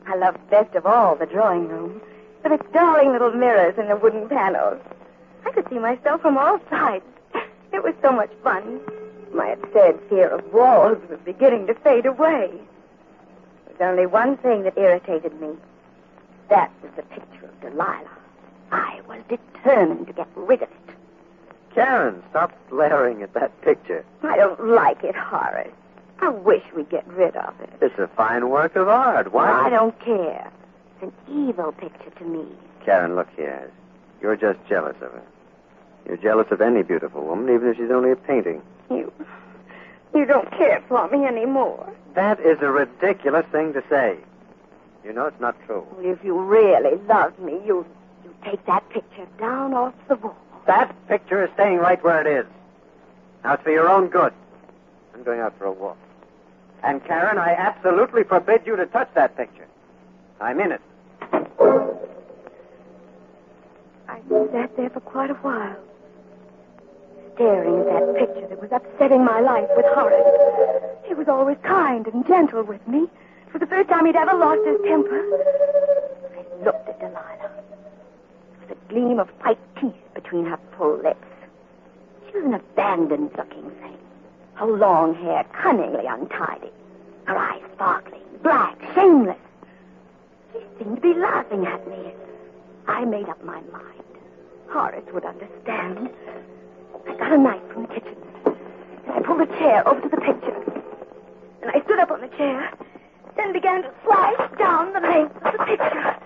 V: I loved best of all the drawing room, with its darling little mirrors and the wooden panels. I could see myself from all sides. It was so much fun. My absurd fear of walls was beginning to fade away. There was only one thing that irritated me. That was the picture of Delilah. I was determined to get rid of it.
X: Karen, stop glaring at that picture.
V: I don't like it, Horace. I wish we'd get rid of it.
X: It's a fine work of art. Why?
V: I don't care. It's an evil picture to me.
X: Karen, look here. You're just jealous of her. You're jealous of any beautiful woman, even if she's only a painting.
V: You don't care for me anymore.
X: That is a ridiculous thing to say. You know it's not true.
V: Well, if you really loved me, you'd take that picture down off the wall.
X: That picture is staying right where it is. Now, it's for your own good. I'm going out for a walk. And, Karen, I absolutely forbid you to touch that picture. I'm in it.
V: I sat there for quite a while, staring at that picture that was upsetting my life with Horace. He was always kind and gentle with me. It was the first time he'd ever lost his temper. I looked at Delilah. There was a gleam of white teeth between her full lips. She was an abandoned-looking thing. Her long hair cunningly untidy. Her eyes sparkling, black, shameless. She seemed to be laughing at me. I made up my mind. Horace would understand. I got a knife from the kitchen, and I pulled a chair over to the picture. And I stood up on the chair, then began to slice down the length of the picture.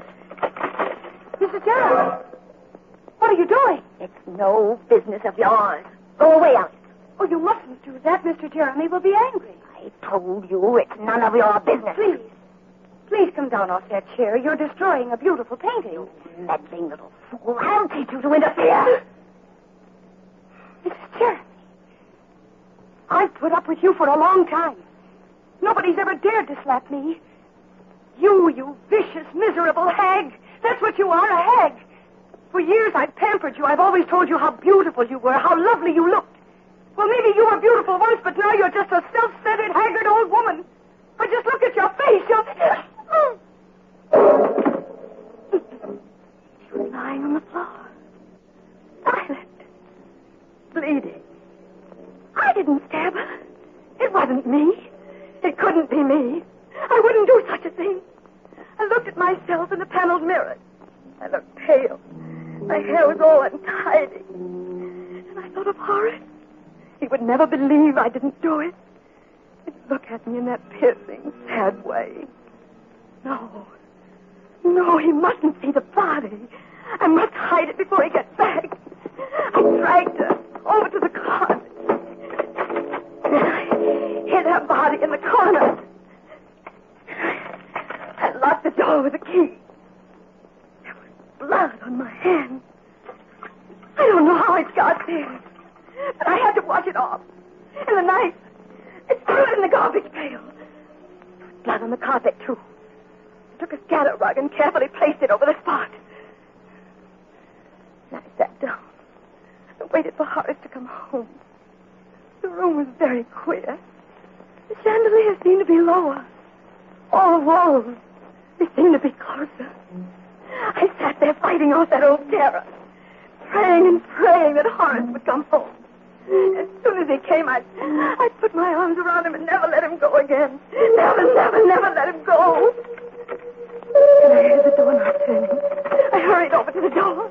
Q: Mrs. Jeremy, what are you doing?
V: It's no business of yours. Go away, Alice.
Q: Oh, you mustn't do that. Mr. Jeremy will be angry.
V: I told you it's none of your business.
Q: Please come down off that chair. You're destroying a beautiful painting.
V: You meddling little fool. I'll teach you to interfere.
Q: Mrs. Jeremy, I've put up with you for a long time. Nobody's ever dared to slap me. You vicious, miserable hag. That's what you are, a hag. For years I've pampered you. I've always told you how beautiful you were, how lovely you looked. Well, maybe you were beautiful once, but now you're just a self-centered, haggard old woman. I just look at your face.
V: She was lying on the floor, silent, bleeding. I didn't stab her. It wasn't me. It couldn't be me. I wouldn't do such a thing. I looked at myself in the paneled mirror. I looked pale. My hair was all untidy. And I thought of Horace. He would never believe I didn't do it. He'd look at me in that piercing, sad way. No, he mustn't see the body. I must hide it before he gets back. I dragged her over to the closet. I hid her body in the corner. I locked the door with a key. There was blood on my hand. I don't know how it got there, but I had to wash it off. And the knife, I threw it in the garbage pail. There was blood on the carpet, too. I took a scatter rug and carefully placed it over the spot. And I sat down and waited for Horace to come home. The room was very queer. The chandelier seemed to be lower. All the walls, they seemed to be closer. I sat there fighting off that old terror, praying and praying that Horace would come home. As soon as he came, I'd put my arms around him and never let him go again. Never let him go. And I heard the doorknob turning. I hurried over to the door.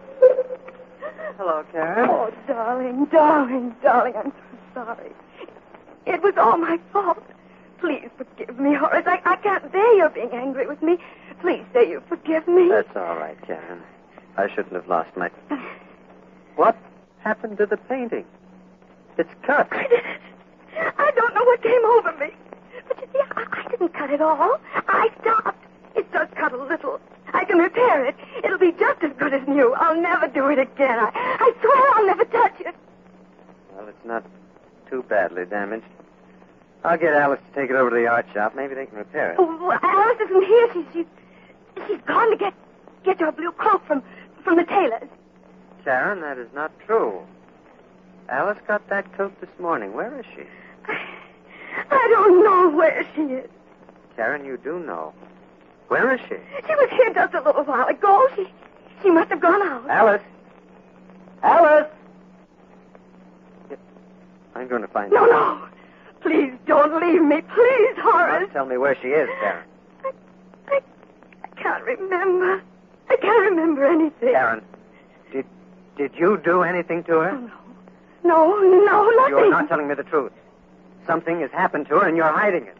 X: Hello, Karen.
V: Oh, darling, I'm so sorry. It was all my fault. Please forgive me, Horace. I can't bear your being angry with me. Please say you forgive me.
X: That's all right, Karen. I shouldn't have lost my... What happened to the painting? It's cut.
V: I don't know what came over me. But you see, I didn't cut it all. I stopped. It does cut a little. I can repair it. It'll be just as good as new. I'll never do it again. I swear I'll never touch it.
X: Well, it's not too badly damaged. I'll get Alice to take it over to the art shop. Maybe they can repair it.
V: Oh, Alice isn't here. She's gone to get your blue cloak from the tailor's.
X: Karen, that is not true. Alice got that coat this morning. Where is she?
V: I don't know where she is.
X: Karen, you do know. Where is she?
V: She was here just a little while ago. She must have gone out.
X: Alice! Alice! I'm going to find her.
V: No. Please don't leave me. Please, Horace.
X: Tell me where she is, Karen.
V: I can't remember. I can't remember anything.
X: Karen, did you do anything to her?
V: No, nothing.
X: You're not telling me the truth. Something has happened to her and you're hiding it.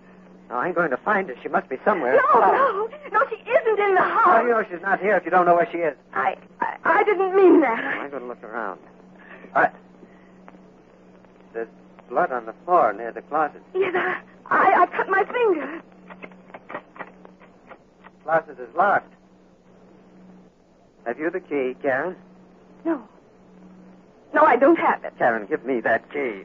X: Now, I'm going to find her. She must be somewhere.
V: No, she isn't in the house.
X: How do you know she's not here if you don't know where she is?
V: I didn't mean that.
X: I'm going to look around. All right. There's blood on the floor near the closet.
V: Yes, I cut my finger.
X: The closet is locked. Have you the key, Karen?
V: No, I don't have it.
X: Karen, give me that key.